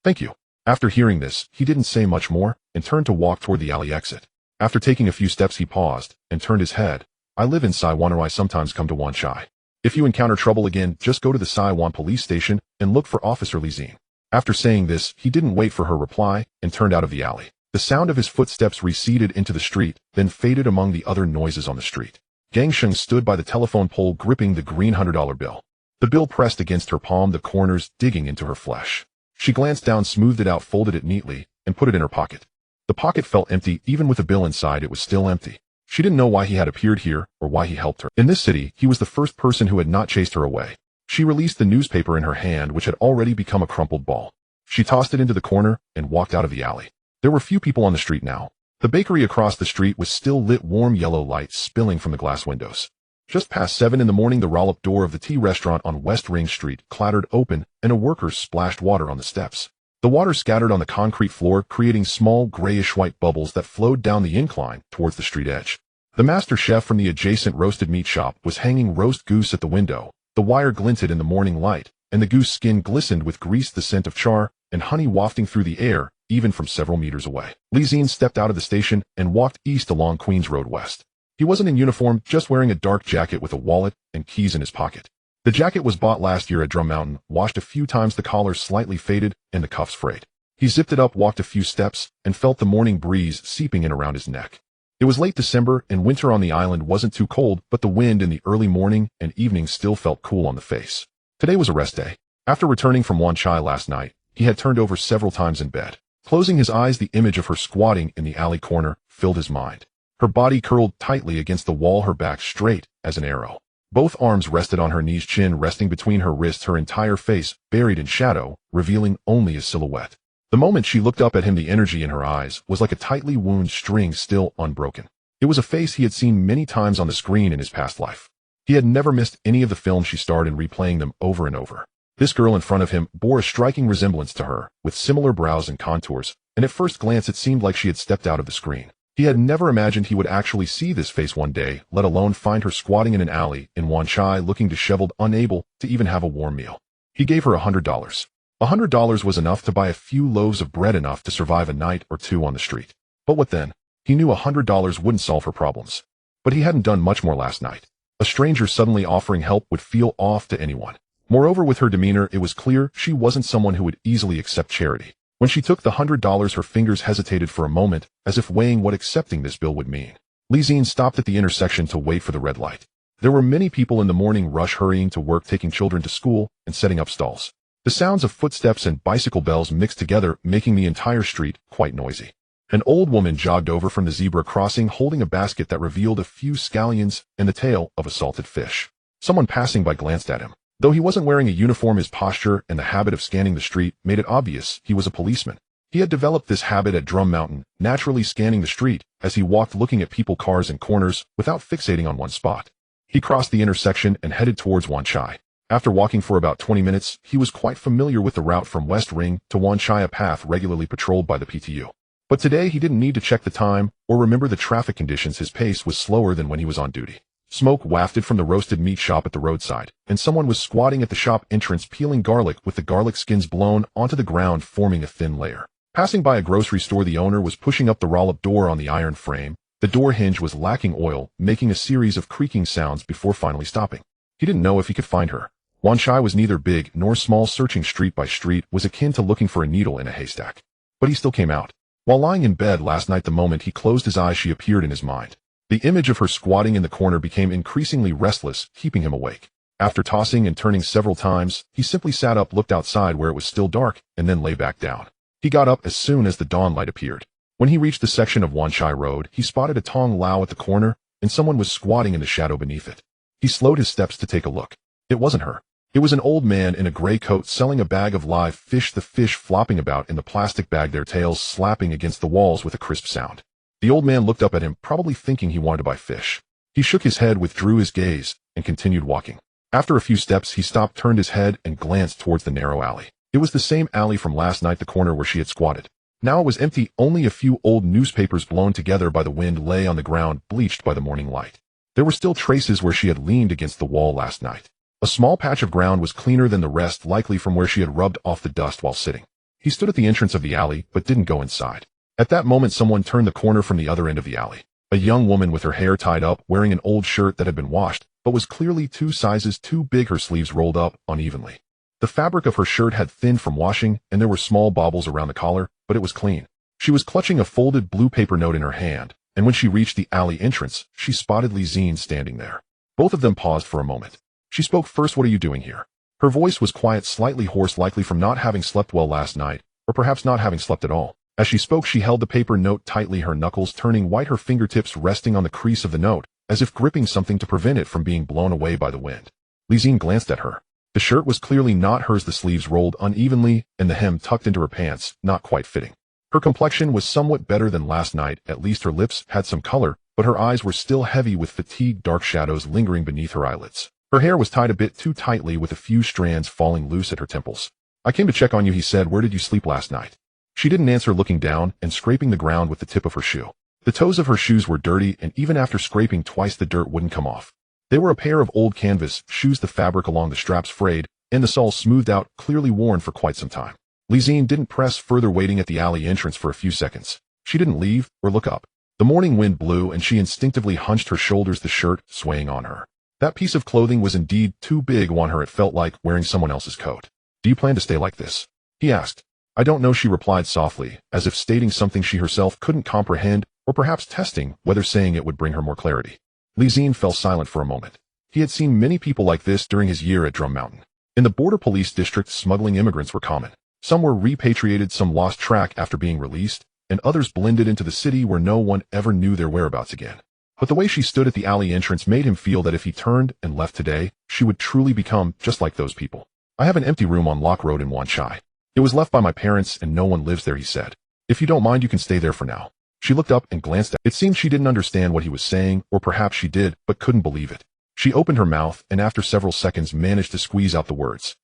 "Thank you." After hearing this, he didn't say much more, and turned to walk toward the alley exit. After taking a few steps he paused, and turned his head. I live in Saiwan, or I sometimes come to Wanchai. If you encounter trouble again, just go to the Saiwan police station and look for Officer Zi-Jie. After saying this, he didn't wait for her reply, and turned out of the alley. The sound of his footsteps receded into the street, then faded among the other noises on the street. Gang Sheng stood by the telephone pole gripping the green $100 bill. The bill pressed against her palm, the corners digging into her flesh. She glanced down, smoothed it out, folded it neatly, and put it in her pocket. The pocket felt empty. Even with the bill inside, it was still empty. She didn't know why he had appeared here, or why he helped her. In this city, he was the first person who had not chased her away. She released the newspaper in her hand, which had already become a crumpled ball. She tossed it into the corner, and walked out of the alley. There were few people on the street now. The bakery across the street was still lit, warm yellow light spilling from the glass windows. Just past 7 in the morning, the roll-up door of the tea restaurant on West Ring Street clattered open, and a worker splashed water on the steps. The water scattered on the concrete floor, creating small grayish-white bubbles that flowed down the incline towards the street edge. The master chef from the adjacent roasted meat shop was hanging roast goose at the window. The wire glinted in the morning light, and the goose skin glistened with grease, the scent of char and honey wafting through the air, even from several meters away. Zi-Jie stepped out of the station and walked east along Queens Road West. He wasn't in uniform, just wearing a dark jacket with a wallet and keys in his pocket. The jacket was bought last year at Drum Mountain, washed a few times, the collar slightly faded, and the cuffs frayed. He zipped it up, walked a few steps, and felt the morning breeze seeping in around his neck. It was late December, and winter on the island wasn't too cold, but the wind in the early morning and evening still felt cool on the face. Today was a rest day. After returning from Wanchai last night, he had turned over several times in bed. Closing his eyes, the image of her squatting in the alley corner filled his mind. Her body curled tightly against the wall, her back straight as an arrow. Both arms rested on her knees, chin resting between her wrists, her entire face buried in shadow, revealing only a silhouette. The moment she looked up at him, the energy in her eyes was like a tightly wound string still unbroken. It was a face he had seen many times on the screen in his past life. He had never missed any of the films she starred in, replaying them over and over. This girl in front of him bore a striking resemblance to her, with similar brows and contours, and at first glance it seemed like she had stepped out of the screen. He had never imagined he would actually see this face one day, let alone find her squatting in an alley in Wanchai, looking disheveled, unable to even have a warm meal. He gave her $100. $100 was enough to buy a few loaves of bread, enough to survive a night or two on the street. But what then? He knew $100 wouldn't solve her problems. But he hadn't done much more last night. A stranger suddenly offering help would feel off to anyone. Moreover, with her demeanor, it was clear she wasn't someone who would easily accept charity. When she took the $100, her fingers hesitated for a moment, as if weighing what accepting this bill would mean. Zi-Jie stopped at the intersection to wait for the red light. There were many people in the morning rush, hurrying to work, taking children to school, and setting up stalls. The sounds of footsteps and bicycle bells mixed together, making the entire street quite noisy. An old woman jogged over from the zebra crossing, holding a basket that revealed a few scallions and the tail of a salted fish. Someone passing by glanced at him. Though he wasn't wearing a uniform, his posture and the habit of scanning the street made it obvious he was a policeman. He had developed this habit at Drum Mountain, naturally scanning the street as he walked, looking at people, cars, and corners without fixating on one spot. He crossed the intersection and headed towards Wanchai. After walking for about 20 minutes, he was quite familiar with the route from West Ring to Wanchai, a path regularly patrolled by the PTU. But today he didn't need to check the time or remember the traffic conditions. His pace was slower than when he was on duty. Smoke wafted from the roasted meat shop at the roadside, and someone was squatting at the shop entrance peeling garlic, with the garlic skins blown onto the ground, forming a thin layer. Passing by a grocery store, the owner was pushing up the roll-up door on the iron frame. The door hinge was lacking oil, making a series of creaking sounds before finally stopping. He didn't know if he could find her. Wanchai was neither big nor small. Searching street by street was akin to looking for a needle in a haystack. But he still came out. While lying in bed last night, the moment he closed his eyes, she appeared in his mind. The image of her squatting in the corner became increasingly restless, keeping him awake. After tossing and turning several times, he simply sat up, looked outside where it was still dark, and then lay back down. He got up as soon as the dawn light appeared. When he reached the section of Wanchai Road, he spotted a tong lao at the corner, and someone was squatting in the shadow beneath it. He slowed his steps to take a look. It wasn't her. It was an old man in a gray coat selling a bag of live fish, the fish flopping about in the plastic bag, their tails slapping against the walls with a crisp sound. The old man looked up at him, probably thinking he wanted to buy fish. He shook his head, withdrew his gaze, and continued walking. After a few steps, he stopped, turned his head, and glanced towards the narrow alley. It was the same alley from last night, the corner where she had squatted. Now it was empty. Only a few old newspapers blown together by the wind lay on the ground, bleached by the morning light. There were still traces where she had leaned against the wall last night. A small patch of ground was cleaner than the rest, likely from where she had rubbed off the dust while sitting. He stood at the entrance of the alley, but didn't go inside. At that moment someone turned the corner from the other end of the alley. A young woman with her hair tied up, wearing an old shirt that had been washed, but was clearly 2 sizes too big, her sleeves rolled up unevenly. The fabric of her shirt had thinned from washing, and there were small baubles around the collar, but it was clean. She was clutching a folded blue paper note in her hand, and when she reached the alley entrance, she spotted Zi-Jie standing there. Both of them paused for a moment. She spoke first. "What are you doing here?" Her voice was quiet, slightly hoarse, likely from not having slept well last night, or perhaps not having slept at all. As she spoke, she held the paper note tightly, her knuckles turning white, her fingertips resting on the crease of the note, as if gripping something to prevent it from being blown away by the wind. Zi-Jie glanced at her. The shirt was clearly not hers, the sleeves rolled unevenly, and the hem tucked into her pants, not quite fitting. Her complexion was somewhat better than last night, at least her lips had some color, but her eyes were still heavy with fatigue, dark shadows lingering beneath her eyelids. Her hair was tied a bit too tightly, with a few strands falling loose at her temples. "I came to check on you," he said. "Where did you sleep last night?" She didn't answer, looking down and scraping the ground with the tip of her shoe. The toes of her shoes were dirty, and even after scraping twice the dirt wouldn't come off. They were a pair of old canvas shoes, the fabric along the straps frayed, and the soles smoothed out, clearly worn for quite some time. Zi-Jie didn't press further, waiting at the alley entrance for a few seconds. She didn't leave or look up. The morning wind blew, and she instinctively hunched her shoulders, the shirt swaying on her. That piece of clothing was indeed too big on her. It felt like wearing someone else's coat. "Do you plan to stay like this?" he asked. "I don't know," she replied softly, as if stating something she herself couldn't comprehend, or perhaps testing whether saying it would bring her more clarity. Zi-Jie fell silent for a moment. He had seen many people like this during his year at Drum Mountain. In the border police district, smuggling immigrants were common. Some were repatriated, some lost track after being released, and others blended into the city where no one ever knew their whereabouts again. But the way she stood at the alley entrance made him feel that if he turned and left today, she would truly become just like those people. "I have an empty room on Lock Road in Wan Chai. It was left by my parents and no one lives there," he said. "If you don't mind, you can stay there for now." She looked up and glanced at it. It seemed she didn't understand what he was saying, or perhaps she did, but couldn't believe it. She opened her mouth and after several seconds managed to squeeze out the words.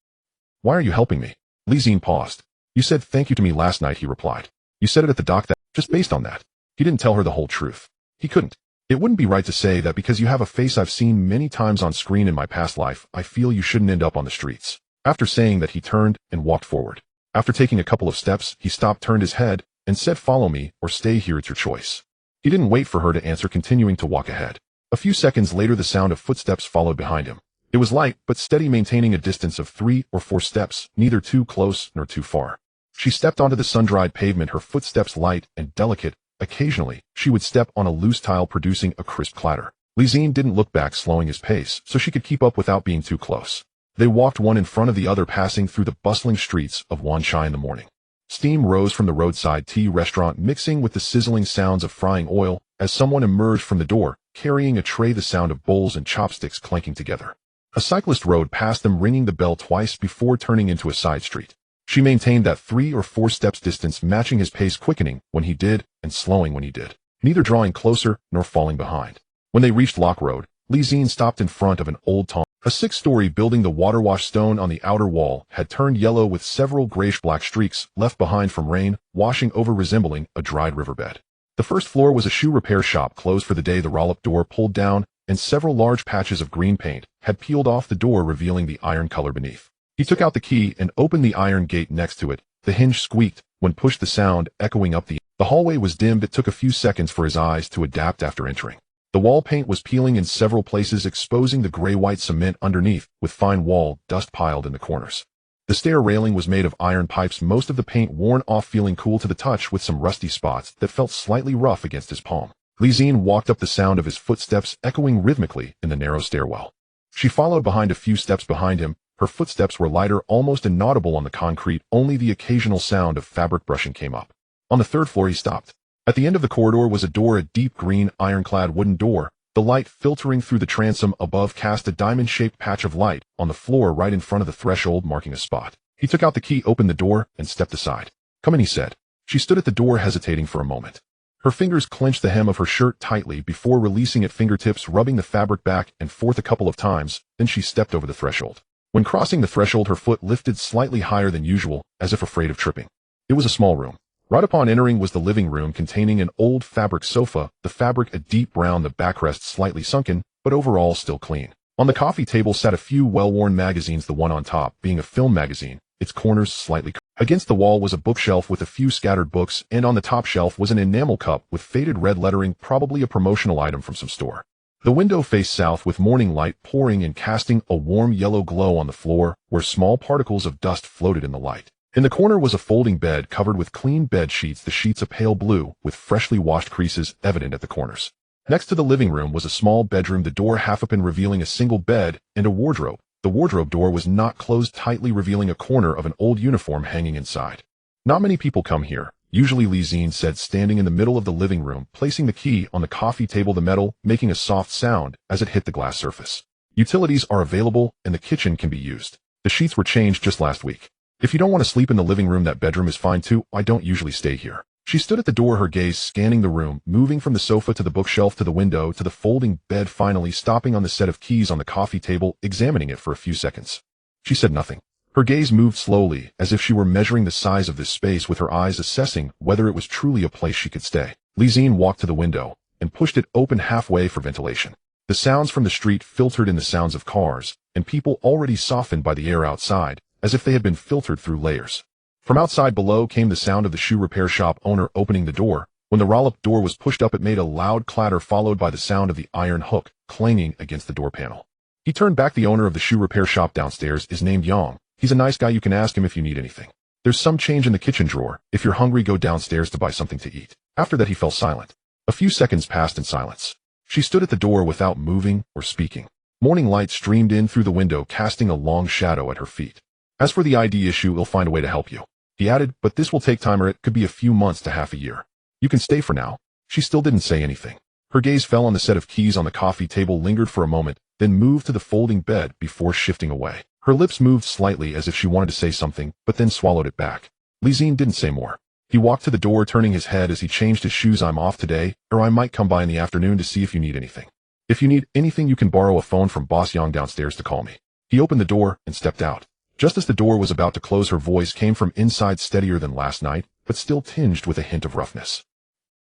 "Why are you helping me?" Zi-Jie paused. "You said thank you to me last night," he replied. "You said it at the dock, that just based on that." He didn't tell her the whole truth. He couldn't. "It wouldn't be right to say that because you have a face I've seen many times on screen in my past life, I feel you shouldn't end up on the streets." After saying that, he turned and walked forward. After taking a couple of steps, he stopped, turned his head, and said, "Follow me, or stay here, it's your choice." He didn't wait for her to answer, continuing to walk ahead. A few seconds later, the sound of footsteps followed behind him. It was light, but steady, maintaining a distance of 3 or 4 steps, neither too close nor too far. She stepped onto the sun-dried pavement, her footsteps light and delicate. Occasionally, she would step on a loose tile, producing a crisp clatter. Zi-Jie didn't look back, slowing his pace, so she could keep up without being too close. They walked one in front of the other, passing through the bustling streets of Wan Chai in the morning. Steam rose from the roadside tea restaurant, mixing with the sizzling sounds of frying oil, as someone emerged from the door, carrying a tray, the sound of bowls and chopsticks clanking together. A cyclist rode past them, ringing the bell twice before turning into a side street. She maintained that 3 or 4 steps distance, matching his pace, quickening when he did and slowing when he did, neither drawing closer nor falling behind. When they reached Lock Road, Zi-Jie stopped in front of an old tom. A 6-story building. The water-washed stone on the outer wall had turned yellow, with several grayish-black streaks left behind from rain washing over, resembling a dried riverbed. The first floor was a shoe repair shop, closed for the day. The roll-up door pulled down, and several large patches of green paint had peeled off the door, revealing the iron color beneath. He took out the key and opened the iron gate next to it. The hinge squeaked when pushed, the sound echoing up the hallway was dimmed. It took a few seconds for his eyes to adapt after entering. The wall paint was peeling in several places, exposing the gray-white cement underneath, with fine wall dust piled in the corners. The stair railing was made of iron pipes, most of the paint worn off, feeling cool to the touch, with some rusty spots that felt slightly rough against his palm. Zi-Jie walked up, the sound of his footsteps echoing rhythmically in the narrow stairwell. She followed behind. A few steps behind him, her footsteps were lighter, almost inaudible on the concrete. Only the occasional sound of fabric brushing came up. On the 3rd floor, he stopped. At the end of the corridor was a door, a deep green, ironclad wooden door. The light filtering through the transom above cast a diamond-shaped patch of light on the floor right in front of the threshold, marking a spot. He took out the key, opened the door, and stepped aside. "Come in," he said. She stood at the door, hesitating for a moment. Her fingers clenched the hem of her shirt tightly before releasing it, fingertips rubbing the fabric back and forth a couple of times. Then she stepped over the threshold. When crossing the threshold, her foot lifted slightly higher than usual, as if afraid of tripping. It was a small room. Right upon entering was the living room, containing an old fabric sofa, the fabric a deep brown, the backrest slightly sunken, but overall still clean. On the coffee table sat a few well-worn magazines, the one on top being a film magazine, its corners slightly curved. Against the wall was a bookshelf with a few scattered books, and on the top shelf was an enamel cup with faded red lettering, probably a promotional item from some store. The window faced south with morning light pouring and casting a warm yellow glow on the floor, where small particles of dust floated in the light. In the corner was a folding bed covered with clean bed sheets, the sheets a pale blue, with freshly washed creases evident at the corners. Next to the living room was a small bedroom, the door half open revealing a single bed and a wardrobe. The wardrobe door was not closed tightly, revealing a corner of an old uniform hanging inside. Not many people come here, usually, Zi-Jie said, standing in the middle of the living room, placing the key on the coffee table, the metal making a soft sound as it hit the glass surface. Utilities are available and the kitchen can be used. The sheets were changed just last week. If you don't want to sleep in the living room, that bedroom is fine too. I don't usually stay here. She stood at the door, her gaze scanning the room, moving from the sofa to the bookshelf to the window to the folding bed, finally stopping on the set of keys on the coffee table, examining it for a few seconds. She said nothing. Her gaze moved slowly, as if she were measuring the size of this space, with her eyes assessing whether it was truly a place she could stay. Zi-Jie walked to the window and pushed it open halfway for ventilation. The sounds from the street filtered in the sounds of cars and people, already softened by the air outside, as if they had been filtered through layers. From outside below came the sound of the shoe repair shop owner opening the door. When the roll-up door was pushed up, it made a loud clatter, followed by the sound of the iron hook clanging against the door panel. He turned back. The owner of the shoe repair shop downstairs is named Yang. He's a nice guy. You can ask him if you need anything. There's some change in the kitchen drawer. If you're hungry, go downstairs to buy something to eat. After that, he fell silent. A few seconds passed in silence. She stood at the door without moving or speaking. Morning light streamed in through the window, casting a long shadow at her feet. As for the ID issue, we'll find a way to help you, he added, but this will take time, or it could be a few months to half a year. You can stay for now. She still didn't say anything. Her gaze fell on the set of keys on the coffee table, lingered for a moment, then moved to the folding bed before shifting away. Her lips moved slightly as if she wanted to say something, but then swallowed it back. Zi-Jie didn't say more. He walked to the door, turning his head as he changed his shoes. I'm off today, or I might come by in the afternoon to see if you need anything. If you need anything, you can borrow a phone from Boss Yang downstairs to call me. He opened the door and stepped out. Just as the door was about to close, her voice came from inside, steadier than last night, but still tinged with a hint of roughness.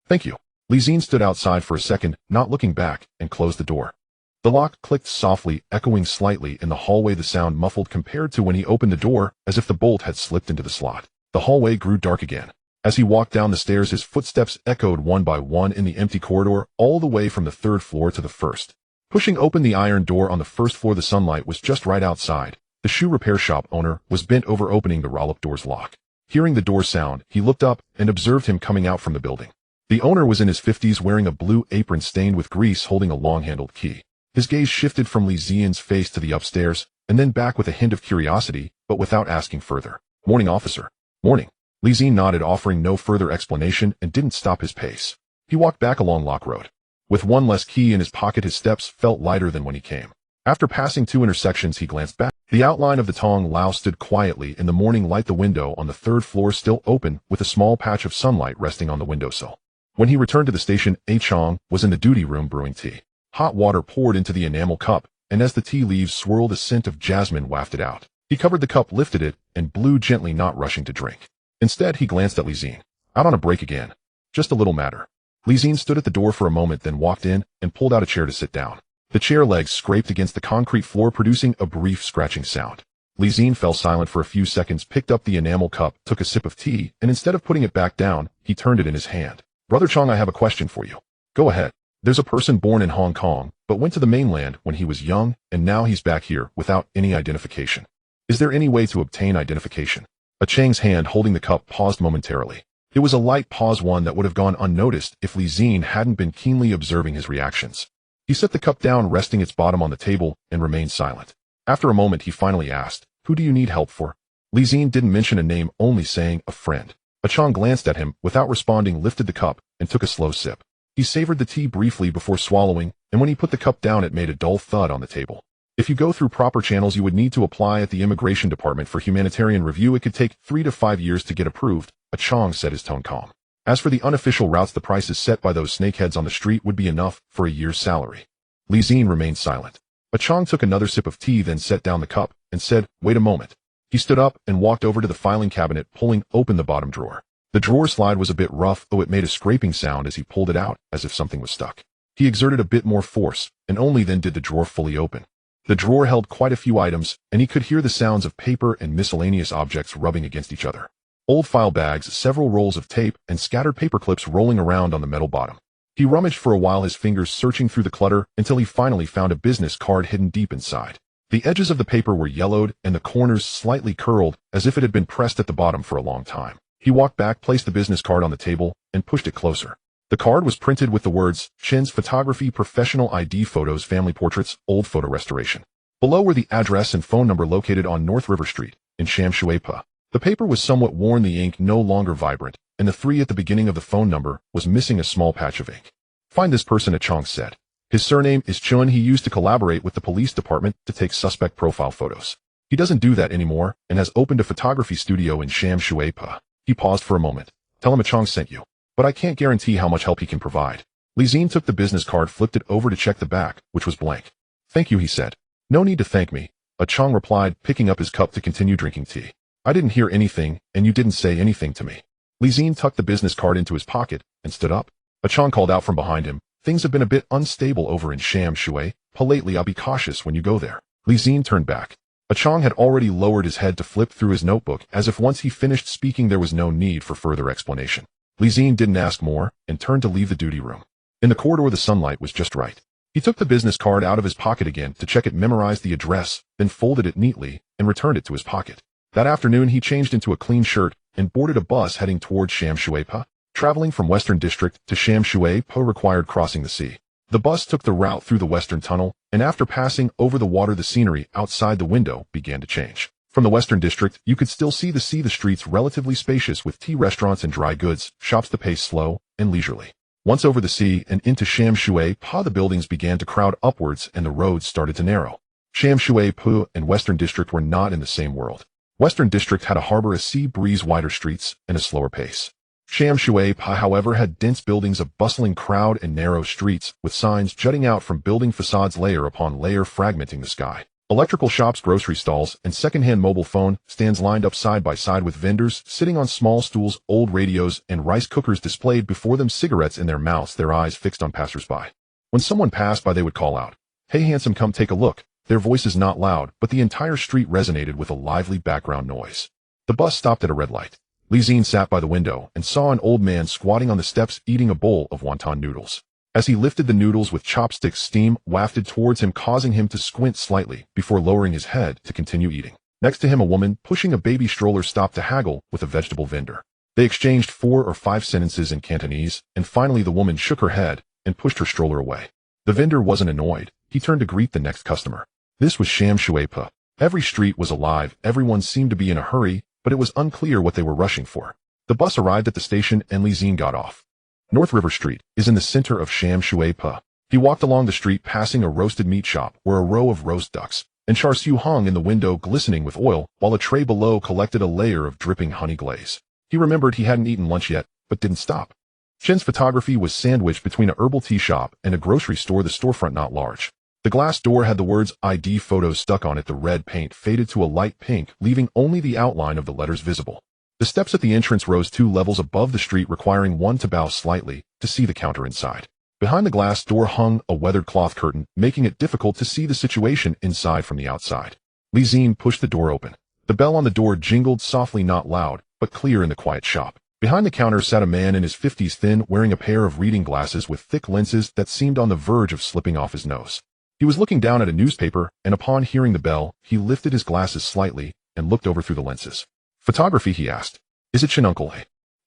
Thank you. Zi-Jie stood outside for a second, not looking back, and closed the door. The lock clicked softly, echoing slightly in the hallway, the sound muffled compared to when he opened the door, as if the bolt had slipped into the slot. The hallway grew dark again. As he walked down the stairs, his footsteps echoed one by one in the empty corridor, all the way from the third floor to the first. Pushing open the iron door on the first floor, the sunlight was just right outside. The shoe repair shop owner was bent over, opening the roll-up door's lock. Hearing the door sound, he looked up and observed him coming out from the building. The owner was in his 50s, wearing a blue apron stained with grease, holding a long-handled key. His gaze shifted from Zi-Jie's face to the upstairs, and then back with a hint of curiosity, but without asking further. Morning, officer. Morning. Zi-Jie nodded, offering no further explanation, and didn't stop his pace. He walked back along Lock Road. With one less key in his pocket, his steps felt lighter than when he came. After passing 2 intersections, he glanced back. The outline of the Tong Lao stood quietly in the morning light, the window on the third floor still open, with a small patch of sunlight resting on the windowsill. When he returned to the station, A Chong was in the duty room brewing tea. Hot water poured into the enamel cup, and as the tea leaves swirled, a scent of jasmine wafted out. He covered the cup, lifted it, and blew gently, not rushing to drink. Instead, he glanced at Zi-Jie. Out on a break again. Just a little matter. Zi-Jie stood at the door for a moment, then walked in and pulled out a chair to sit down. The chair legs scraped against the concrete floor, producing a brief scratching sound. Zi-Jie fell silent for a few seconds, picked up the enamel cup, took a sip of tea, and instead of putting it back down, he turned it in his hand. Brother Chong, I have a question for you. Go ahead. There's a person born in Hong Kong, but went to the mainland when he was young, and now he's back here without any identification. Is there any way to obtain identification? A Chang's hand holding the cup paused momentarily. It was a light pause, one that would have gone unnoticed if Zi-Jie hadn't been keenly observing his reactions. He set the cup down, resting its bottom on the table, and remained silent. After a moment, he finally asked, "Who do you need help for?" Zi-Jie didn't mention a name, only saying, "A friend." A Chong glanced at him, without responding, lifted the cup, and took a slow sip. He savored the tea briefly before swallowing, and when he put the cup down, it made a dull thud on the table. If you go through proper channels, you would need to apply at the immigration department for humanitarian review. It could take 3 to 5 years to get approved, A Chong said, his tone calm. As for the unofficial routes, the prices set by those snakeheads on the street would be enough for a year's salary. Zi-Jie remained silent. A Chong took another sip of tea, then set down the cup, and said, "Wait a moment." He stood up and walked over to the filing cabinet, pulling open the bottom drawer. The drawer slide was a bit rough, though it made a scraping sound as he pulled it out, as if something was stuck. He exerted a bit more force, and only then did the drawer fully open. The drawer held quite a few items, and he could hear the sounds of paper and miscellaneous objects rubbing against each other. Old file bags, several rolls of tape, and scattered paper clips rolling around on the metal bottom. He rummaged for a while, his fingers searching through the clutter until he finally found a business card hidden deep inside. The edges of the paper were yellowed and the corners slightly curled as if it had been pressed at the bottom for a long time. He walked back, placed the business card on the table, and pushed it closer. The card was printed with the words, Chen's Photography, Professional ID Photos, Family Portraits, Old Photo Restoration. Below were the address and phone number located on North River Street, in Shamshui-pa. The paper was somewhat worn, the ink no longer vibrant, and the 3 at the beginning of the phone number was missing a small patch of ink. Find this person, a Chong said. His surname is Chun. He used to collaborate with the police department to take suspect profile photos. He doesn't do that anymore and has opened a photography studio in Shamshui-pa. He paused for a moment. Tell him a Chong sent you. But I can't guarantee how much help he can provide. Zi-Jie took the business card, flipped it over to check the back, which was blank. Thank you, he said. No need to thank me, a Chong replied, picking up his cup to continue drinking tea. I didn't hear anything, and you didn't say anything to me. Zi-Jie tucked the business card into his pocket and stood up. A Chong called out from behind him. Things have been a bit unstable over in Shamshui-pa lately. I'll be cautious when you go there. Zi-Jie turned back. A Chong had already lowered his head to flip through his notebook, as if once he finished speaking there was no need for further explanation. Zi-Jie didn't ask more and turned to leave the duty room. In the corridor, the sunlight was just right. He took the business card out of his pocket again to check it, memorized the address, then folded it neatly and returned it to his pocket. That afternoon he changed into a clean shirt and boarded a bus heading towards Shamshui-pa. Traveling from Western District to Shamshui-pa required crossing the sea. The bus took the route through the Western Tunnel, and after passing over the water, the scenery outside the window began to change. From the Western District, you could still see the sea, the streets relatively spacious with tea restaurants and dry goods, shops, the pace slow and leisurely. Once over the sea and into Shamshui-pa, the buildings began to crowd upwards and the roads started to narrow. Shamshui-pa and Western District were not in the same world. Western District had a harbor, a sea breeze, wider streets, and a slower pace. Shamshui-pa, however, had dense buildings, a bustling crowd, and narrow streets, with signs jutting out from building facades layer upon layer, fragmenting the sky. Electrical shops, grocery stalls, and second-hand mobile phone stands lined up side by side with vendors sitting on small stools, old radios, and rice cookers displayed before them, cigarettes in their mouths, their eyes fixed on passers-by. When someone passed by, they would call out, "Hey handsome, come take a look." Their voices not loud, but the entire street resonated with a lively background noise. The bus stopped at a red light. Zi-Jie sat by the window and saw an old man squatting on the steps eating a bowl of wonton noodles. As he lifted the noodles with chopsticks, steam wafted towards him, causing him to squint slightly before lowering his head to continue eating. Next to him, a woman pushing a baby stroller stopped to haggle with a vegetable vendor. They exchanged 4 or 5 sentences in Cantonese, and finally the woman shook her head and pushed her stroller away. The vendor wasn't annoyed. He turned to greet the next customer. This was Shamshui-pa. Every street was alive. Everyone seemed to be in a hurry, but it was unclear what they were rushing for. The bus arrived at the station and Zi-Jie got off. North River Street is in the center of Shamshui-pa. He walked along the street, passing a roasted meat shop where a row of roast ducks and char siu hung in the window, glistening with oil, while a tray below collected a layer of dripping honey glaze. He remembered he hadn't eaten lunch yet, but didn't stop. Chen's photography was sandwiched between a herbal tea shop and a grocery store, the storefront not large. The glass door had the words ID Photos stuck on it. The red paint faded to a light pink, leaving only the outline of the letters visible. The steps at the entrance rose 2 levels above the street, requiring one to bow slightly to see the counter inside. Behind the glass door hung a weathered cloth curtain, making it difficult to see the situation inside from the outside. Zi-Jie pushed the door open. The bell on the door jingled softly, not loud, but clear in the quiet shop. Behind the counter sat a man in his 50s, thin, wearing a pair of reading glasses with thick lenses that seemed on the verge of slipping off his nose. He was looking down at a newspaper, and upon hearing the bell, he lifted his glasses slightly and looked over through the lenses. Photography, he asked. Is it Chen, Uncle?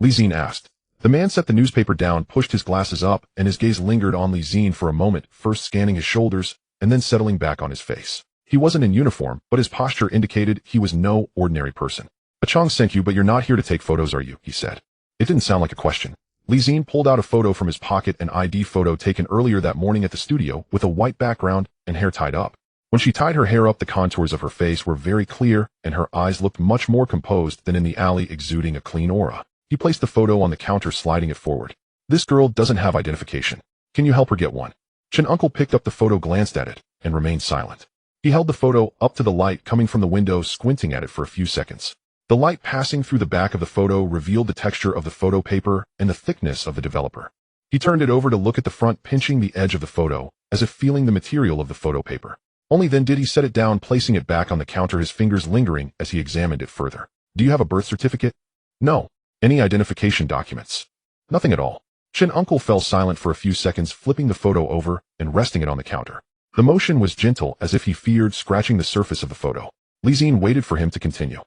Zi-Jie asked. The man set the newspaper down, pushed his glasses up, and his gaze lingered on Zi-Jie for a moment, first scanning his shoulders, and then settling back on his face. He wasn't in uniform, but his posture indicated he was no ordinary person. A Chong sent you, but you're not here to take photos, are you? He said. It didn't sound like a question. Zi-Jie pulled out a photo from his pocket, an ID photo taken earlier that morning at the studio, with a white background and hair tied up. When she tied her hair up, the contours of her face were very clear, and her eyes looked much more composed than in the alley, exuding a clean aura. He placed the photo on the counter, sliding it forward. This girl doesn't have identification. Can you help her get one? Chen Uncle picked up the photo, glanced at it, and remained silent. He held the photo up to the light coming from the window, squinting at it for a few seconds. The light passing through the back of the photo revealed the texture of the photo paper and the thickness of the developer. He turned it over to look at the front, pinching the edge of the photo, as if feeling the material of the photo paper. Only then did he set it down, placing it back on the counter, his fingers lingering as he examined it further. Do you have a birth certificate? No. Any identification documents? Nothing at all. Chin Uncle fell silent for a few seconds, flipping the photo over and resting it on the counter. The motion was gentle, as if he feared scratching the surface of the photo. Zi-Jie waited for him to continue.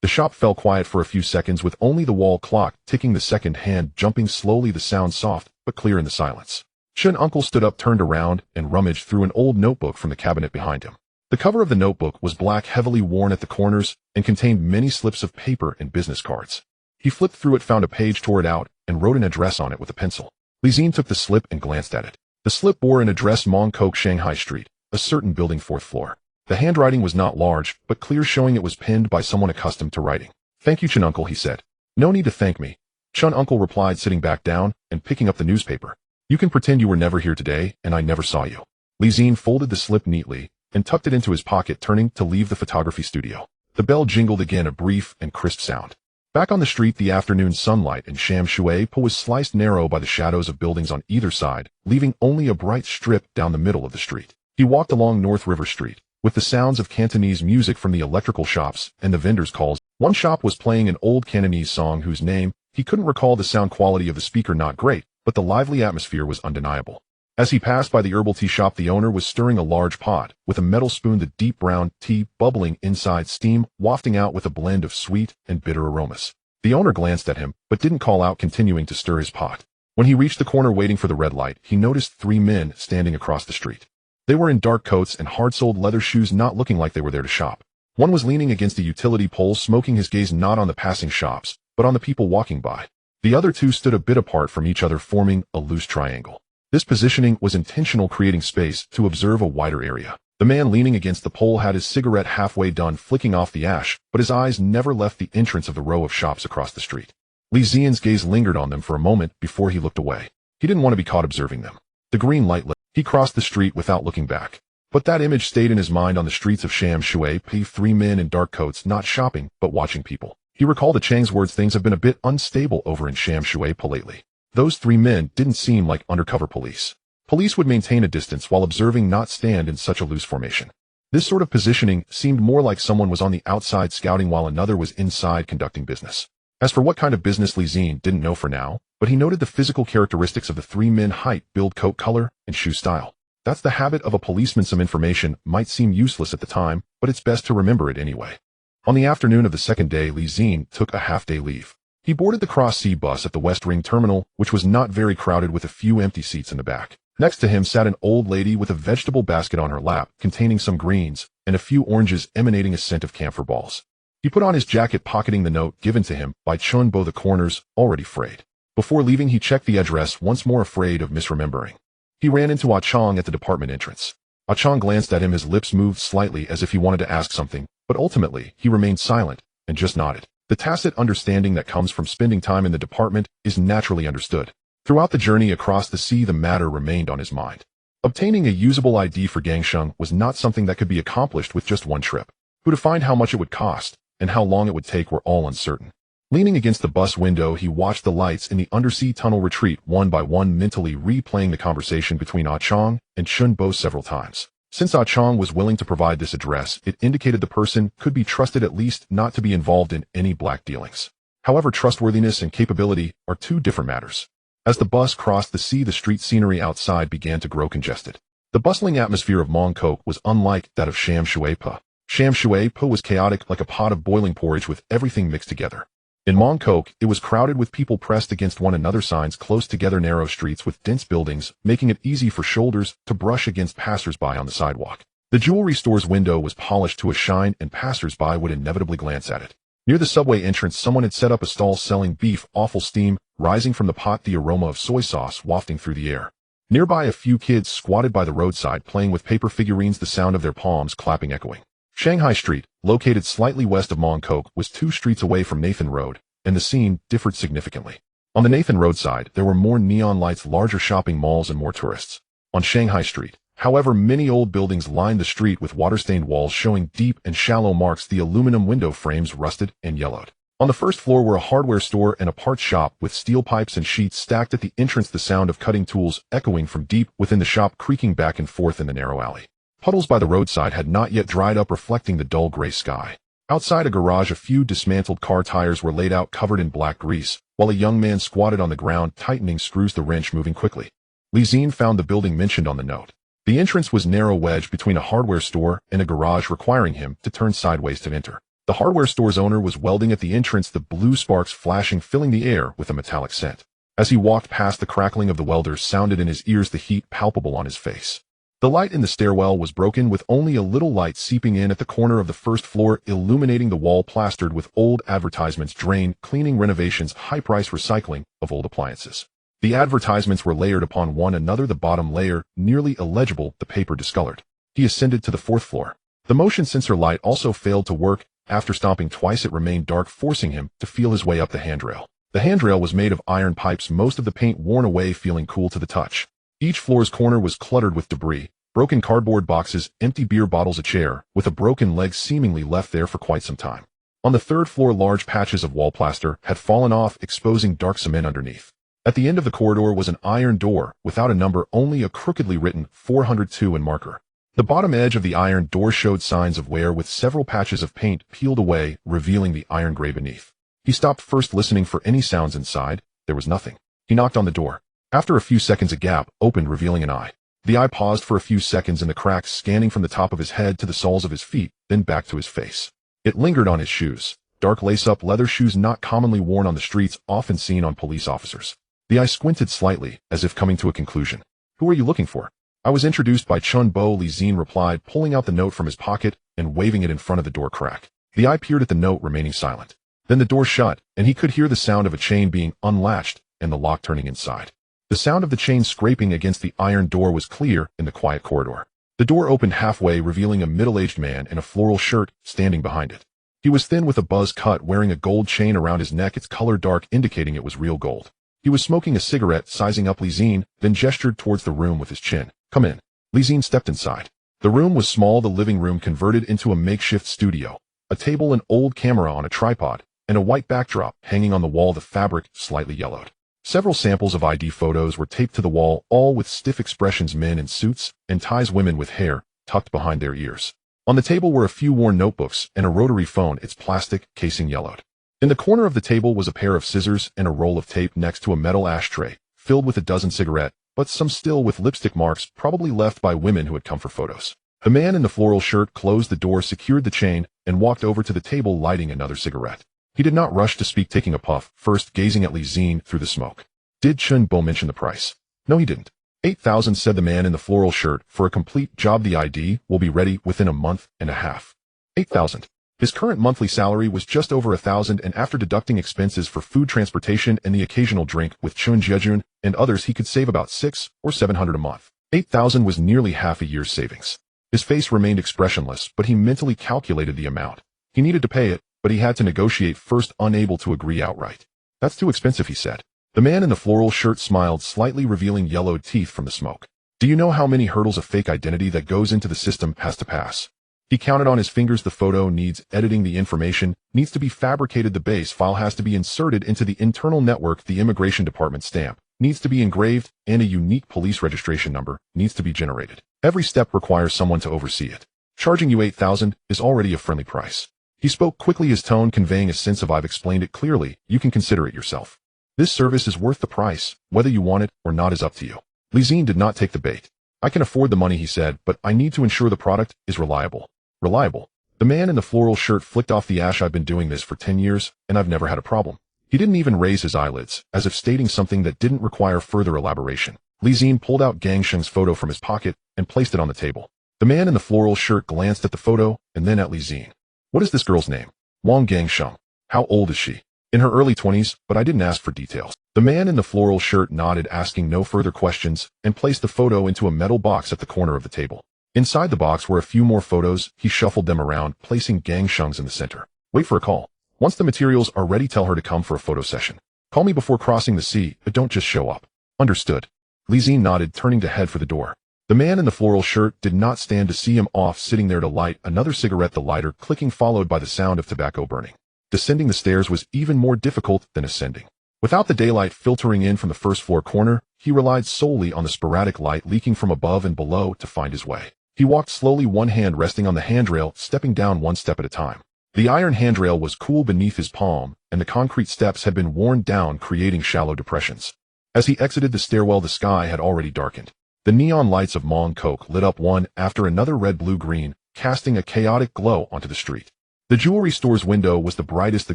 The shop fell quiet for a few seconds, with only the wall clock ticking, the second hand jumping slowly, the sound soft but clear in the silence. Chin Uncle stood up, turned around, and rummaged through an old notebook from the cabinet behind him. The cover of the notebook was black, heavily worn at the corners, and contained many slips of paper and business cards. He flipped through it, found a page, tore it out, and wrote an address on it with a pencil. Zi-Jie took the slip and glanced at it. The slip bore an address: Mong Kok, Shanghai Street, a certain building, 4th floor. The handwriting was not large, but clear, showing it was penned by someone accustomed to writing. "Thank you, Chin Uncle," he said. "No need to thank me," Chin Uncle replied, sitting back down and picking up the newspaper. "You can pretend you were never here today, and I never saw you." Zi-Jie folded the slip neatly and tucked it into his pocket, turning to leave the photography studio. The bell jingled again, a brief and crisp sound. Back on the street, the afternoon sunlight in Sham Shui Po was sliced narrow by the shadows of buildings on either side, leaving only a bright strip down the middle of the street. He walked along North River Street, with the sounds of Cantonese music from the electrical shops and the vendors' calls. One shop was playing an old Cantonese song whose name he couldn't recall, the sound quality of the speaker not great, but the lively atmosphere was undeniable. As he passed by the herbal tea shop, the owner was stirring a large pot with a metal spoon, the deep brown tea bubbling inside, steam wafting out with a blend of sweet and bitter aromas. The owner glanced at him, but didn't call out, continuing to stir his pot. When he reached the corner waiting for the red light, he noticed 3 men standing across the street. They were in dark coats and hard-soled leather shoes, not looking like they were there to shop. One was leaning against a utility pole, smoking, his gaze not on the passing shops, but on the people walking by. The other 2 stood a bit apart from each other, forming a loose triangle. This positioning was intentional, creating space to observe a wider area. The man leaning against the pole had his cigarette halfway done, flicking off the ash, but his eyes never left the entrance of the row of shops across the street. Zi-Jie's gaze lingered on them for a moment before he looked away. He didn't want to be caught observing them. The green light lit. He crossed the street without looking back. But that image stayed in his mind. On the streets of Sham Shui Po, 3 men in dark coats, not shopping, but watching people. He recalled the Chang's words: "Things have been a bit unstable over in Sham Shui Po lately." Those 3 men didn't seem like undercover police. Police would maintain a distance while observing, not stand in such a loose formation. This sort of positioning seemed more like someone was on the outside scouting while another was inside conducting business. As for what kind of business, Zi-Jie didn't know for now, but he noted the physical characteristics of the 3 men: height, build, coat color, and shoe style. That's the habit of a policeman. Some information might seem useless at the time, but it's best to remember it anyway. On the afternoon of the second day, Zi-Jie took a half-day leave. He boarded the Cross-Sea bus at the West Ring Terminal, which was not very crowded, with a few empty seats in the back. Next to him sat an old lady with a vegetable basket on her lap, containing some greens and a few oranges emanating a scent of camphor balls. He put on his jacket, pocketing the note given to him by Chun Bo, the corners already frayed. Before leaving, he checked the address once more, afraid of misremembering. He ran into Ah Chong at the department entrance. Ah Chong glanced at him, his lips moved slightly as if he wanted to ask something, but ultimately he remained silent and just nodded. The tacit understanding that comes from spending time in the department is naturally understood. Throughout the journey across the sea, the matter remained on his mind. Obtaining a usable ID for Gangsheng was not something that could be accomplished with just one trip. Who defined how much it would cost and how long it would take were all uncertain. Leaning against the bus window, he watched the lights in the undersea tunnel retreat one by one, mentally replaying the conversation between Ah Chong and Chun Bo several times. Since Ah Chong was willing to provide this address, it indicated the person could be trusted, at least not to be involved in any black dealings. However, trustworthiness and capability are 2 different matters. As the bus crossed the sea, the street scenery outside began to grow congested. The bustling atmosphere of Mong Kok was unlike that of Sham Shui Po. Sham Shui Po was chaotic, like a pot of boiling porridge with everything mixed together. In Mong Kok, it was crowded with people pressed against one another, signs close together, narrow streets with dense buildings, making it easy for shoulders to brush against passers-by on the sidewalk. The jewelry store's window was polished to a shine, and passers-by would inevitably glance at it. Near the subway entrance, someone had set up a stall selling beef, awful steam rising from the pot, the aroma of soy sauce wafting through the air. Nearby, a few kids squatted by the roadside playing with paper figurines, the sound of their palms clapping echoing. Shanghai Street, located slightly west of Mong Kok, was 2 streets away from Nathan Road, and the scene differed significantly. On the Nathan Road side, there were more neon lights, larger shopping malls, and more tourists. On Shanghai Street, however, many old buildings lined the street with water-stained walls showing deep and shallow marks, the aluminum window frames rusted and yellowed. On the first floor were a hardware store and a parts shop with steel pipes and sheets stacked at the entrance, the sound of cutting tools echoing from deep within the shop, creaking back and forth in the narrow alley. Puddles by the roadside had not yet dried up, reflecting the dull gray sky. Outside a garage, a few dismantled car tires were laid out covered in black grease, while a young man squatted on the ground tightening screws, the wrench moving quickly. Zi-Jie found the building mentioned on the note. The entrance was narrow wedged between a hardware store and a garage, requiring him to turn sideways to enter. The hardware store's owner was welding at the entrance, the blue sparks flashing, filling the air with a metallic scent. As he walked past, the crackling of the welders sounded in his ears, the heat palpable on his face. The light in the stairwell was broken, with only a little light seeping in at the corner of the first floor, illuminating the wall plastered with old advertisements: drain, cleaning, renovations, high-price recycling of old appliances. The advertisements were layered upon one another, the bottom layer nearly illegible, the paper discolored. He ascended to the fourth floor. The motion sensor light also failed to work. After stomping twice, it remained dark, forcing him to feel his way up the handrail. The handrail was made of iron pipes, most of the paint worn away, feeling cool to the touch. Each floor's corner was cluttered with debris: broken cardboard boxes, empty beer bottles, a chair with a broken leg seemingly left there for quite some time. On the third floor, large patches of wall plaster had fallen off, exposing dark cement underneath. At the end of the corridor was an iron door, without a number, only a crookedly written 402 in marker. The bottom edge of the iron door showed signs of wear, with several patches of paint peeled away, revealing the iron gray beneath. He stopped first, listening for any sounds inside. There was nothing. He knocked on the door. After a few seconds, a gap opened, revealing an eye. The eye paused for a few seconds in the cracks, scanning from the top of his head to the soles of his feet, then back to his face. It lingered on his shoes. Dark lace-up leather shoes, not commonly worn on the streets, often seen on police officers. The eye squinted slightly, as if coming to a conclusion. "Who are you looking for?" "I was introduced by Chun Bo," Zi-Jie replied, pulling out the note from his pocket and waving it in front of the door crack. The eye peered at the note, remaining silent. Then the door shut, and he could hear the sound of a chain being unlatched and the lock turning inside. The sound of the chain scraping against the iron door was clear in the quiet corridor. The door opened halfway, revealing a middle-aged man in a floral shirt standing behind it. He was thin, with a buzz cut, wearing a gold chain around his neck, its color dark, indicating it was real gold. He was smoking a cigarette. Sizing up Zi-Jie, then gestured towards the room with his chin. "Come in." Zi-Jie stepped inside. The room was small, the living room converted into a makeshift studio. A table, an old camera on a tripod, and a white backdrop hanging on the wall, the fabric slightly yellowed. Several samples of ID photos were taped to the wall, all with stiff expressions: men in suits and ties, women with hair tucked behind their ears. On the table were a few worn notebooks and a rotary phone, its plastic casing yellowed. In the corner of the table was a pair of scissors and a roll of tape next to a metal ashtray, filled with a dozen cigarette butts, some still with lipstick marks, probably left by women who had come for photos. The man in the floral shirt closed the door, secured the chain, and walked over to the table, lighting another cigarette. He did not rush to speak, taking a puff, first gazing at Zi-Jie through the smoke. "Did Chun Bo mention the price?" "No, he didn't." 8,000, said the man in the floral shirt, "for a complete job. The ID will be ready within a month and a half." 8,000. His current monthly salary was just over 1,000, and after deducting expenses for food, transportation, and the occasional drink with Chun Jejun and others, he could save about 600 or 700 a month. 8,000 was nearly half a year's savings. His face remained expressionless, but he mentally calculated the amount. He needed to pay it, but he had to negotiate first, unable to agree outright. "That's too expensive," he said. The man in the floral shirt smiled slightly, revealing yellowed teeth from the smoke. "Do you know how many hurdles a fake identity that goes into the system has to pass?" He counted on his fingers. "The photo needs editing, the information needs to be fabricated, the base file has to be inserted into the internal network, the immigration department stamp needs to be engraved, and a unique police registration number needs to be generated. Every step requires someone to oversee it. Charging you 8,000 is already a friendly price." He spoke quickly, his tone conveying a sense of "I've explained it clearly, you can consider it yourself. This service is worth the price. Whether you want it or not is up to you." Zi-Jie did not take the bait. "I can afford the money," he said, "but I need to ensure the product is reliable." "Reliable?" The man in the floral shirt flicked off the ash. "I've been doing this for 10 years, and I've never had a problem." He didn't even raise his eyelids, as if stating something that didn't require further elaboration. Zi-Jie pulled out Gang Sheng's photo from his pocket and placed it on the table. The man in the floral shirt glanced at the photo and then at Zi-Jie. "What is this girl's name?" "Wang Gang Sheng." "How old is she?" "In her early 20s, but I didn't ask for details." The man in the floral shirt nodded, asking no further questions, and placed the photo into a metal box at the corner of the table. Inside the box were a few more photos. He shuffled them around, placing Gang Sheng's in the center. "Wait for a call. Once the materials are ready, tell her to come for a photo session. Call me before crossing the sea, but don't just show up." "Understood." Zi-Jie nodded, turning to head for the door. The man in the floral shirt did not stand to see him off, sitting there to light another cigarette, the lighter clicking followed by the sound of tobacco burning. Descending the stairs was even more difficult than ascending. Without the daylight filtering in from the first floor corner, he relied solely on the sporadic light leaking from above and below to find his way. He walked slowly, one hand resting on the handrail, stepping down one step at a time. The iron handrail was cool beneath his palm, and the concrete steps had been worn down, creating shallow depressions. As he exited the stairwell, the sky had already darkened. The neon lights of Mongkok lit up one after another, red, blue, green, casting a chaotic glow onto the street. The jewelry store's window was the brightest, the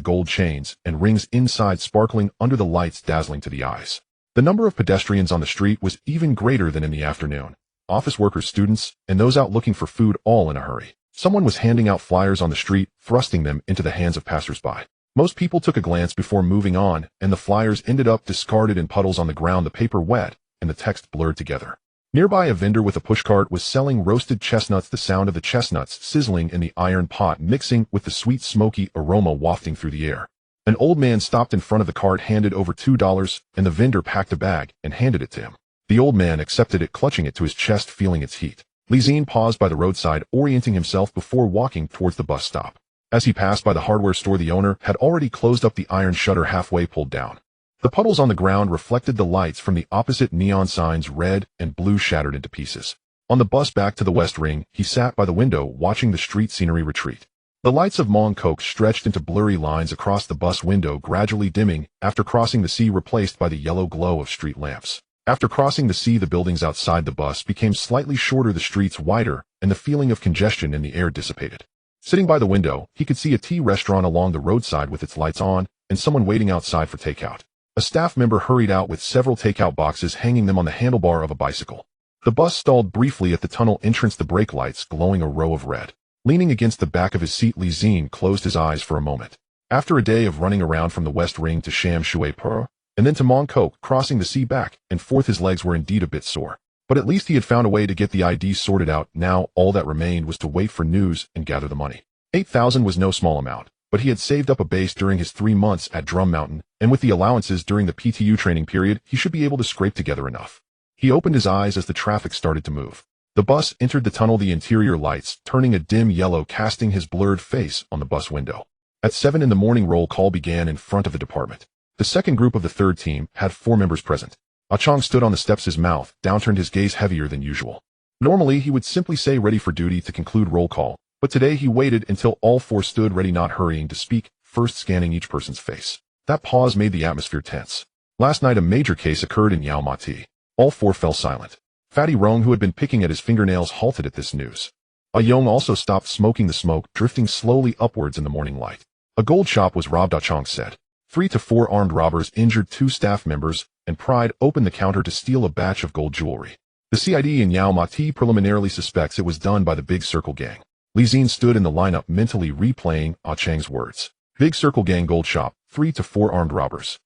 gold chains and rings inside sparkling under the lights, dazzling to the eyes. The number of pedestrians on the street was even greater than in the afternoon. Office workers, students, and those out looking for food, all in a hurry. Someone was handing out flyers on the street, thrusting them into the hands of passers-by. Most people took a glance before moving on, and the flyers ended up discarded in puddles on the ground, the paper wet, and the text blurred together. Nearby, a vendor with a pushcart was selling roasted chestnuts, the sound of the chestnuts sizzling in the iron pot mixing with the sweet smoky aroma wafting through the air. An old man stopped in front of the cart, handed over $2, and the vendor packed a bag and handed it to him. The old man accepted it, clutching it to his chest, feeling its heat. Zi-Jie paused by the roadside, orienting himself before walking towards the bus stop. As he passed by the hardware store, the owner had already closed up the iron shutter, halfway pulled down. The puddles on the ground reflected the lights from the opposite neon signs, red and blue, shattered into pieces. On the bus back to the West Ring, he sat by the window, watching the street scenery retreat. The lights of Mongkok stretched into blurry lines across the bus window, gradually dimming after crossing the sea, replaced by the yellow glow of street lamps. After crossing the sea, the buildings outside the bus became slightly shorter, the streets wider, and the feeling of congestion in the air dissipated. Sitting by the window, he could see a tea restaurant along the roadside with its lights on, and someone waiting outside for takeout. A staff member hurried out with several takeout boxes, hanging them on the handlebar of a bicycle. The bus stalled briefly at the tunnel entrance, the brake lights glowing a row of red. Leaning against the back of his seat, Zi-Jie closed his eyes for a moment. After a day of running around from the West Ring to Sham Shui Per, and then to Mongkok, crossing the sea back and forth, his legs were indeed a bit sore. But at least he had found a way to get the ID sorted out. Now all that remained was to wait for news and gather the money. 8,000 was no small amount, but he had saved up a base during his 3 months at Drum Mountain, and with the allowances during the PTU training period, he should be able to scrape together enough. He opened his eyes as the traffic started to move. The bus entered the tunnel, the interior lights turning a dim yellow, casting his blurred face on the bus window. At 7 in the morning, roll call began in front of the department. The second group of the third team had 4 members present. Ah-Chong stood on the steps, his mouth downturned, his gaze heavier than usual. Normally, he would simply say ready for duty to conclude roll call, but today he waited until all 4 stood ready, not hurrying to speak, first scanning each person's face. That pause made the atmosphere tense. Last night, a major case occurred in Yao Ma Ti. All 4 fell silent. Fatty Rong, who had been picking at his fingernails, halted at this news. Ah Yong also stopped smoking, the smoke drifting slowly upwards in the morning light. A gold shop was robbed, Ah-Chong said. 3 to 4 armed robbers injured 2 staff members, and pried open the counter to steal a batch of gold jewelry. The CID in Yao Ma Ti preliminarily suspects it was done by the Big Circle Gang. Zi-Jie stood in the lineup, mentally replaying Ah-Chang's words. Big Circle Gang, gold shop, 3 to 4 armed robbers.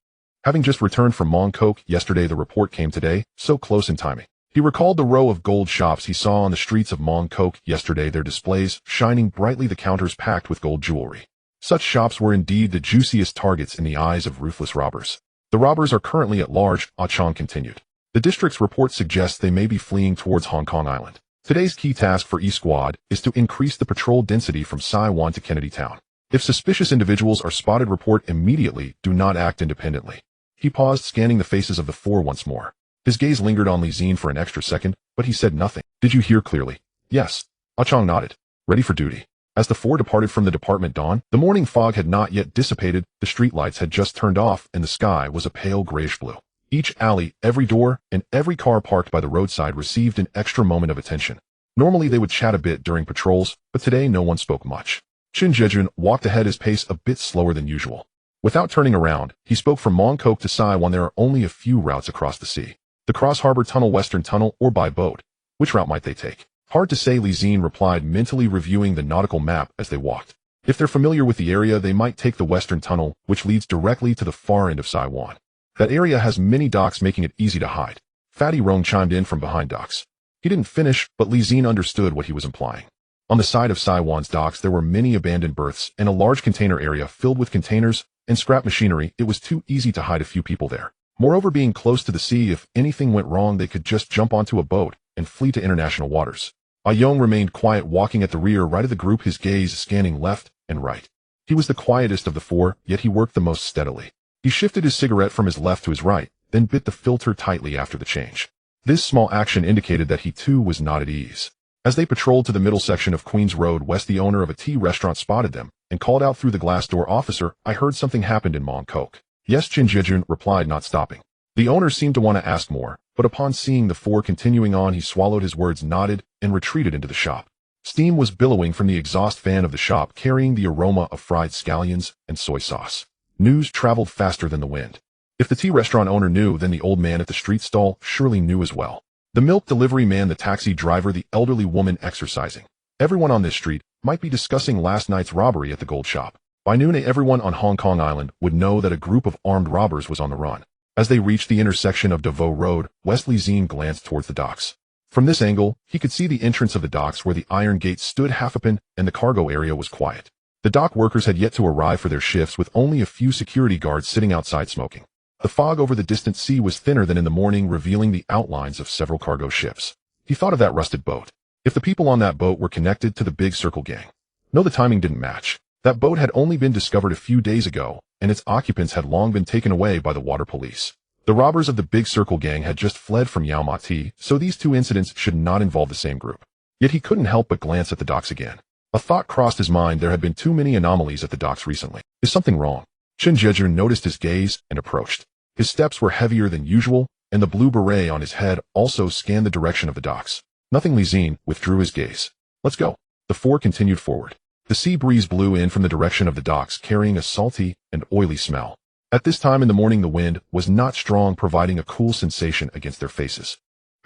Having just returned from Mongkok yesterday, the report came today, so close in timing. He recalled the row of gold shops he saw on the streets of Mongkok yesterday, their displays shining brightly, the counters packed with gold jewelry. Such shops were indeed the juiciest targets in the eyes of ruthless robbers. The robbers are currently at large, Ah-Chong continued. The district's report suggests they may be fleeing towards Hong Kong Island. Today's key task for E-Squad is to increase the patrol density from Saiwan to Kennedy Town. If suspicious individuals are spotted, report immediately, do not act independently. He paused, scanning the faces of the 4 once more. His gaze lingered on Zi-Jie for an extra second, but he said nothing. Did you hear clearly? Yes. Ah-Chong nodded. Ready for duty. As the 4 departed from the department dawn, the morning fog had not yet dissipated, the streetlights had just turned off, and the sky was a pale grayish blue. Each alley, every door, and every car parked by the roadside received an extra moment of attention. Normally they would chat a bit during patrols, but today no one spoke much. Chin Jejun walked ahead, his pace a bit slower than usual. Without turning around, he spoke. From Mongkok to Saiwan there are only a few routes across the sea. The Cross Harbor Tunnel, Western Tunnel, or by boat. Which route might they take? Hard to say, Zi-Jie replied, mentally reviewing the nautical map as they walked. If they're familiar with the area, they might take the Western Tunnel, which leads directly to the far end of Saiwan. That area has many docks, making it easy to hide. Fatty Rong chimed in from behind docks. He didn't finish, but Zi-Jie understood what he was implying. On the side of Saiwan's docks there were many abandoned berths and a large container area filled with containers and scrap machinery. It was too easy to hide a few people there. Moreover, being close to the sea, if anything went wrong they could just jump onto a boat and flee to international waters. Ah Yong remained quiet, walking at the rear right of the group, his gaze scanning left and right. He was the quietest of the 4, yet he worked the most steadily. He shifted his cigarette from his left to his right, then bit the filter tightly after the change. This small action indicated that he too was not at ease. As they patrolled to the middle section of Queens Road West, the owner of a tea restaurant spotted them and called out through the glass door, "Officer, I heard something happened in Mongkok." "Yes," Zi-Jie replied, not stopping. The owner seemed to want to ask more, but upon seeing the four continuing on, he swallowed his words, nodded, and retreated into the shop. Steam was billowing from the exhaust fan of the shop, carrying the aroma of fried scallions and soy sauce. News traveled faster than the wind. If the tea restaurant owner knew, then the old man at the street stall surely knew as well. The milk delivery man, the taxi driver, the elderly woman exercising. Everyone on this street might be discussing last night's robbery at the gold shop. By noon, everyone on Hong Kong Island would know that a group of armed robbers was on the run. As they reached the intersection of Davao Road, Zi-Jie glanced towards the docks. From this angle, he could see the entrance of the docks where the iron gate stood half open and the cargo area was quiet. The dock workers had yet to arrive for their shifts, with only a few security guards sitting outside smoking. The fog over the distant sea was thinner than in the morning, revealing the outlines of several cargo ships. He thought of that rusted boat. If the people on that boat were connected to the Big Circle gang. No, the timing didn't match. That boat had only been discovered a few days ago, and its occupants had long been taken away by the water police. The robbers of the Big Circle gang had just fled from Yau Ma Tei, so these two incidents should not involve the same group. Yet he couldn't help but glance at the docks again. A thought crossed his mind. There had been too many anomalies at the docks recently. Is something wrong? Zi-Jie noticed his gaze and approached. His steps were heavier than usual, and the blue beret on his head also scanned the direction of the docks. Nothing. Zi-Jie withdrew his gaze. Let's go. The four continued forward. The sea breeze blew in from the direction of the docks, carrying a salty and oily smell. At this time in the morning, the wind was not strong, providing a cool sensation against their faces.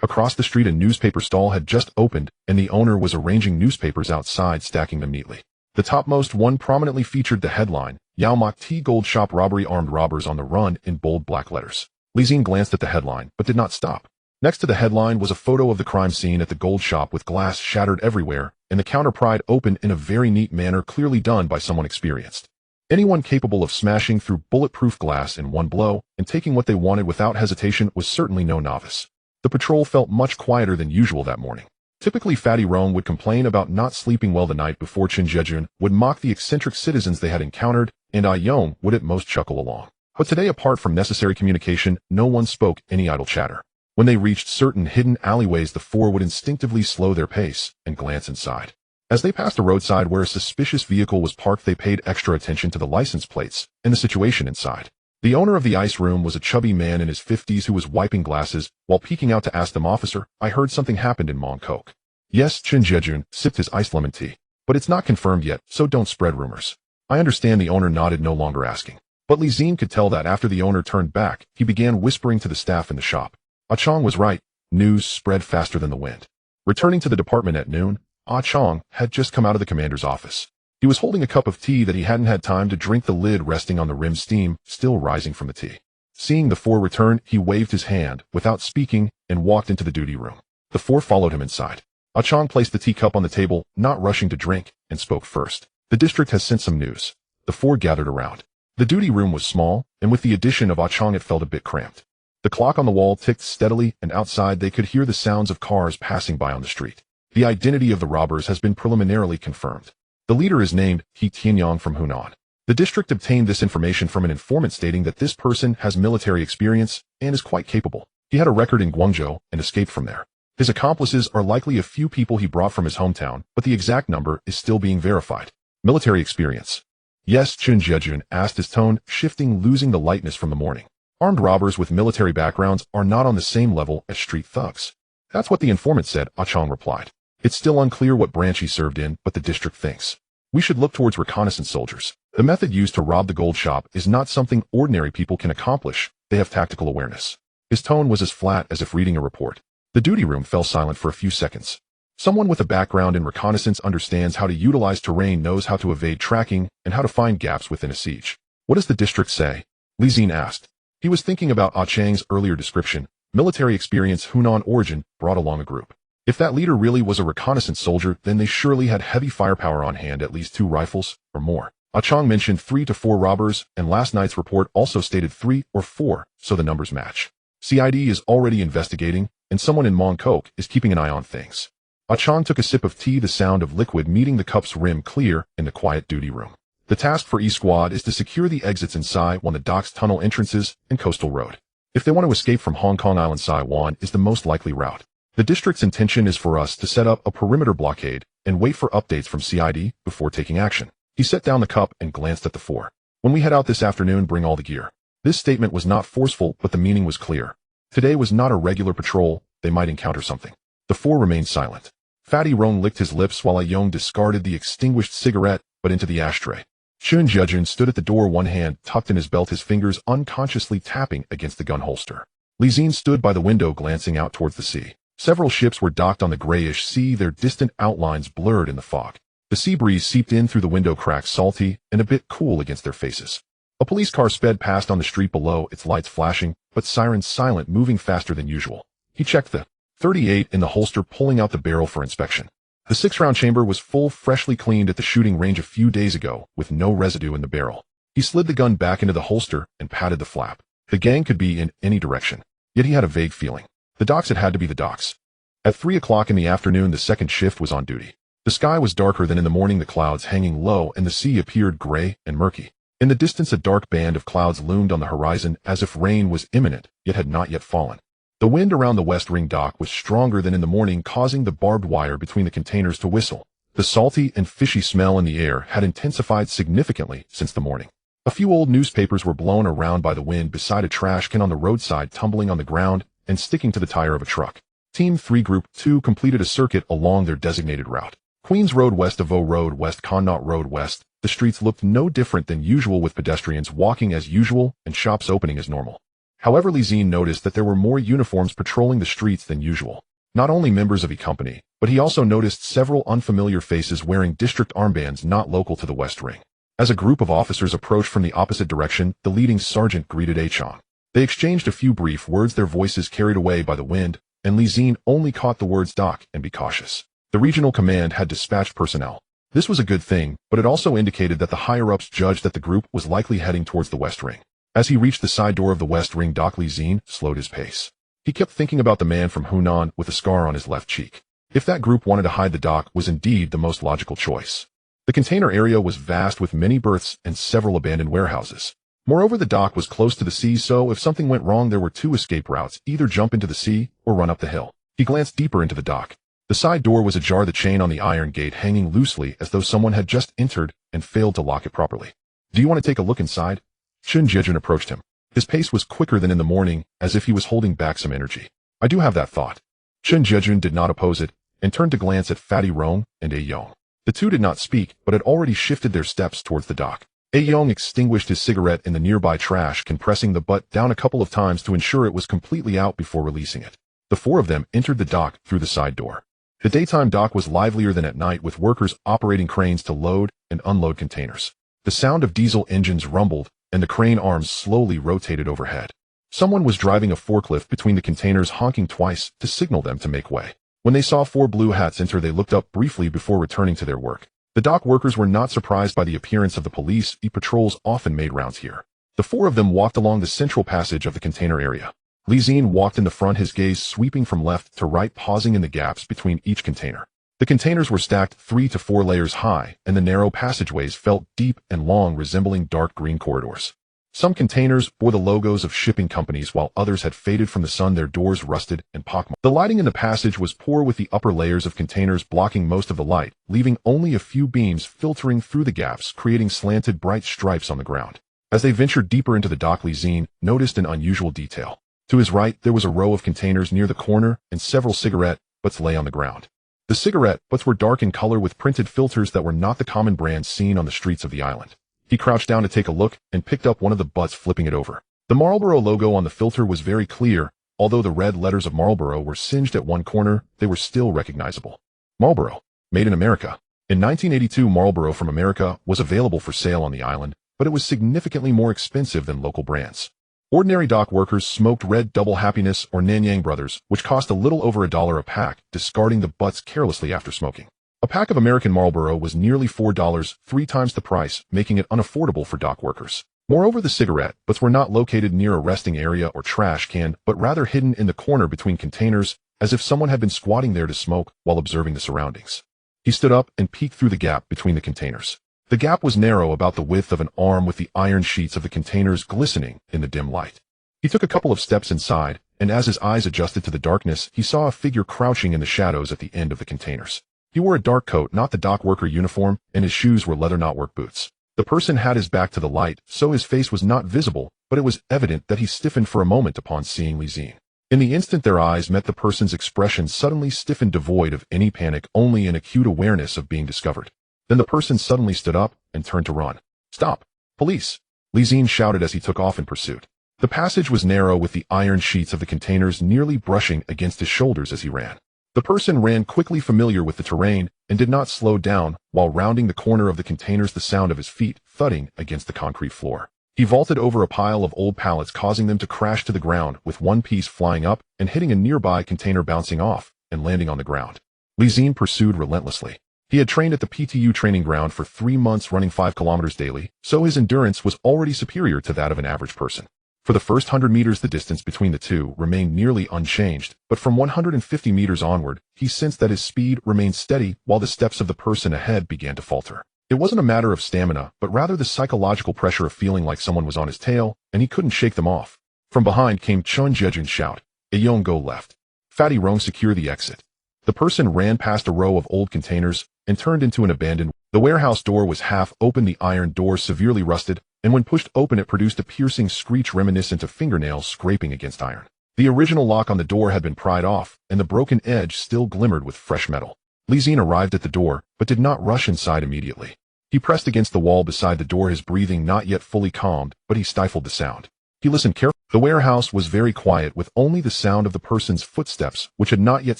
Across the street, a newspaper stall had just opened, and the owner was arranging newspapers outside, stacking them neatly. The topmost one prominently featured the headline, "Yau Ma Tei Gold Shop Robbery, Armed Robbers on the Run," in bold black letters. Zi-Jie glanced at the headline, but did not stop. Next to the headline was a photo of the crime scene at the gold shop, with glass shattered everywhere, and the counter pried open in a very neat manner, clearly done by someone experienced. Anyone capable of smashing through bulletproof glass in one blow and taking what they wanted without hesitation was certainly no novice. The patrol felt much quieter than usual that morning. Typically, Fatty Rome would complain about not sleeping well the night before. Zi-Jie would mock the eccentric citizens they had encountered, and Yong would at most chuckle along. But today, apart from necessary communication, no one spoke any idle chatter. When they reached certain hidden alleyways, the four would instinctively slow their pace and glance inside. As they passed a roadside where a suspicious vehicle was parked, they paid extra attention to the license plates and the situation inside. The owner of the ice room was a chubby man in his 50s who was wiping glasses while peeking out to ask them, "Officer, I heard something happened in Mongkok." "Yes," Zi-Jie sipped his iced lemon tea. "But it's not confirmed yet, so don't spread rumors." "I understand," the owner nodded, no longer asking. But Zi-Jie could tell that after the owner turned back, he began whispering to the staff in the shop. Chong was right. News spread faster than the wind. Returning to the department at noon, Chong had just come out of the commander's office. He was holding a cup of tea that he hadn't had time to drink, the lid resting on the rim, steam still rising from the tea. Seeing the four return, he waved his hand without speaking and walked into the duty room. The four followed him inside. Chong placed the teacup on the table, not rushing to drink, and spoke first. "The district has sent some news." The four gathered around. The duty room was small, and with the addition of Chong, it felt a bit cramped. The clock on the wall ticked steadily, and outside they could hear the sounds of cars passing by on the street. The identity of the robbers has been preliminarily confirmed. The leader is named He Tianyang from Hunan. The district obtained this information from an informant stating that this person has military experience and is quite capable. He had a record in Guangzhou and escaped from there. His accomplices are likely a few people he brought from his hometown, but the exact number is still being verified. Military experience. Yes, Zi-Jie asked, his tone shifting, losing the lightness from the morning. Armed robbers with military backgrounds are not on the same level as street thugs. That's what the informant said, Chong replied. It's still unclear what branch he served in, but the district thinks we should look towards reconnaissance soldiers. The method used to rob the gold shop is not something ordinary people can accomplish. They have tactical awareness. His tone was as flat as if reading a report. The duty room fell silent for a few seconds. Someone with a background in reconnaissance understands how to utilize terrain, knows how to evade tracking, and how to find gaps within a siege. What does the district say? Zi-Jie asked. He was thinking about Chang's earlier description. Military experience, Hunan origin, brought along a group. If that leader really was a reconnaissance soldier, then they surely had heavy firepower on hand, at least 2 rifles or more. Chong mentioned 3 to 4 robbers, and last night's report also stated 3 or 4, so the numbers match. CID is already investigating, and someone in Mongkok is keeping an eye on things. Chong took a sip of tea, the sound of liquid meeting the cup's rim clear in the quiet duty room. The task for E-Squad is to secure the exits inside on the docks, tunnel entrances, and coastal road. If they want to escape from Hong Kong Island, Saiwan is the most likely route. The district's intention is for us to set up a perimeter blockade and wait for updates from CID before taking action. He set down the cup and glanced at the four. When we head out this afternoon, bring all the gear. This statement was not forceful, but the meaning was clear. Today was not a regular patrol, they might encounter something. The four remained silent. Fatty Rong licked his lips while Ayong discarded the extinguished cigarette, but into the ashtray. Zi-Jie stood at the door, one hand tucked in his belt, his fingers unconsciously tapping against the gun holster. Zi-Jie stood by the window, glancing out towards the sea. Several ships were docked on the grayish sea, their distant outlines blurred in the fog. The sea breeze seeped in through the window cracks, salty and a bit cool against their faces. A police car sped past on the street below, its lights flashing, but sirens silent, moving faster than usual. He checked the .38 in the holster, pulling out the barrel for inspection. The 6-round chamber was full, freshly cleaned at the shooting range a few days ago, with no residue in the barrel. He slid the gun back into the holster and patted the flap. The gang could be in any direction, yet he had a vague feeling. The docks had to be the docks. At 3 o'clock in the afternoon, the second shift was on duty. The sky was darker than in the morning, the clouds hanging low, and the sea appeared gray and murky. In the distance, a dark band of clouds loomed on the horizon, as if rain was imminent, yet had not yet fallen. The wind around the West Ring dock was stronger than in the morning, causing the barbed wire between the containers to whistle. The salty and fishy smell in the air had intensified significantly since the morning. A few old newspapers were blown around by the wind beside a trash can on the roadside, tumbling on the ground and sticking to the tire of a truck. Team 3 Group 2 completed a circuit along their designated route. Queens Road west of O Road west, Connaught Road west. The streets looked no different than usual, with pedestrians walking as usual and shops opening as normal. However, Zi-Jie noticed that there were more uniforms patrolling the streets than usual. Not only members of E Company, but he also noticed several unfamiliar faces wearing district armbands not local to the West Ring. As a group of officers approached from the opposite direction, the leading sergeant greeted Achong. They exchanged a few brief words, their voices carried away by the wind, and Zi-Jie only caught the words "dock" and "be cautious." The regional command had dispatched personnel. This was a good thing, but it also indicated that the higher-ups judged that the group was likely heading towards the West Ring. As he reached the side door of the West Ring dock, Zi-Jie slowed his pace. He kept thinking about the man from Hunan with a scar on his left cheek. If that group wanted to hide, the dock was indeed the most logical choice. The container area was vast, with many berths and several abandoned warehouses. Moreover, the dock was close to the sea, so if something went wrong, there were 2 escape routes: either jump into the sea or run up the hill. He glanced deeper into the dock. The side door was ajar, the chain on the iron gate hanging loosely as though someone had just entered and failed to lock it properly. "Do you want to take a look inside?" Zi-Jie approached him. His pace was quicker than in the morning, as if he was holding back some energy. "I do have that thought." Zi-Jie did not oppose it, and turned to glance at Fatty Rong and Ayong. The two did not speak, but had already shifted their steps towards the dock. Ayong extinguished his cigarette in the nearby trash, compressing the butt down a couple of times to ensure it was completely out before releasing it. The 4 of them entered the dock through the side door. The daytime dock was livelier than at night, with workers operating cranes to load and unload containers. The sound of diesel engines rumbled, and the crane arms slowly rotated overhead. Someone was driving a forklift between the containers, honking twice to signal them to make way. When they saw 4 blue hats enter, they looked up briefly before returning to their work. The dock workers were not surprised by the appearance of the police. Patrols often made rounds here. The 4 of them walked along the central passage of the container area. Zi-Jie walked in the front, his gaze sweeping from left to right, pausing in the gaps between each container. The containers were stacked 3 to 4 layers high, and the narrow passageways felt deep and long, resembling dark green corridors. Some containers bore the logos of shipping companies, while others had faded from the sun, their doors rusted and pockmarked. The lighting in the passage was poor, with the upper layers of containers blocking most of the light, leaving only a few beams filtering through the gaps, creating slanted bright stripes on the ground. As they ventured deeper into the dock, Zi-Jie noticed an unusual detail. To his right, there was a row of containers near the corner, and several cigarette butts lay on the ground. The cigarette butts were dark in color, with printed filters that were not the common brands seen on the streets of the island. He crouched down to take a look and picked up one of the butts, flipping it over. The Marlboro logo on the filter was very clear. Although the red letters of Marlboro were singed at one corner, they were still recognizable. Marlboro, made in America. In 1982, Marlboro from America was available for sale on the island, but it was significantly more expensive than local brands. Ordinary dock workers smoked Red Double Happiness or Nanyang Brothers, which cost a little over $1 a pack, discarding the butts carelessly after smoking. A pack of American Marlboro was nearly $4, 3 times the price, making it unaffordable for dock workers. Moreover, the cigarette butts were not located near a resting area or trash can, but rather hidden in the corner between containers, as if someone had been squatting there to smoke while observing the surroundings. He stood up and peeked through the gap between the containers. The gap was narrow, about the width of an arm, with the iron sheets of the containers glistening in the dim light. He took a couple of steps inside and as his eyes adjusted to the darkness, he saw a figure crouching in the shadows at the end of the containers. He wore a dark coat, not the dock worker uniform, and his shoes were leather knotwork boots. The person had his back to the light, so his face was not visible, but it was evident that he stiffened for a moment upon seeing Zi-Jie. In the instant their eyes met, the person's expression suddenly stiffened, devoid of any panic, only an acute awareness of being discovered. Then the person suddenly stood up and turned to run. "Stop! Police!" Zi-Jie shouted as he took off in pursuit. The passage was narrow, with the iron sheets of the containers nearly brushing against his shoulders as he ran. The person ran quickly, familiar with the terrain, and did not slow down. While rounding the corner of the containers, the sound of his feet thudding against the concrete floor. He vaulted over a pile of old pallets, causing them to crash to the ground, with one piece flying up and hitting a nearby container, bouncing off and landing on the ground. Zi-Jie pursued relentlessly. He had trained at the PTU training ground for 3 months, running 5 kilometers daily, so his endurance was already superior to that of an average person. For the first 100 meters, the distance between the two remained nearly unchanged, but from 150 meters onward, he sensed that his speed remained steady while the steps of the person ahead began to falter. It wasn't a matter of stamina, but rather the psychological pressure of feeling like someone was on his tail, and he couldn't shake them off. From behind came Zi-Jie's shout, "Ayong, go left. Fatty Rong, secure the exit." The person ran past a row of old containers and turned into an abandoned. The warehouse door was half open, the iron door severely rusted, and when pushed open it produced a piercing screech reminiscent of fingernails scraping against iron. The original lock on the door had been pried off, and the broken edge still glimmered with fresh metal. Zi-Jie arrived at the door, but did not rush inside immediately. He pressed against the wall beside the door, his breathing not yet fully calmed, but he stifled the sound. He listened carefully. The warehouse was very quiet, with only the sound of the person's footsteps, which had not yet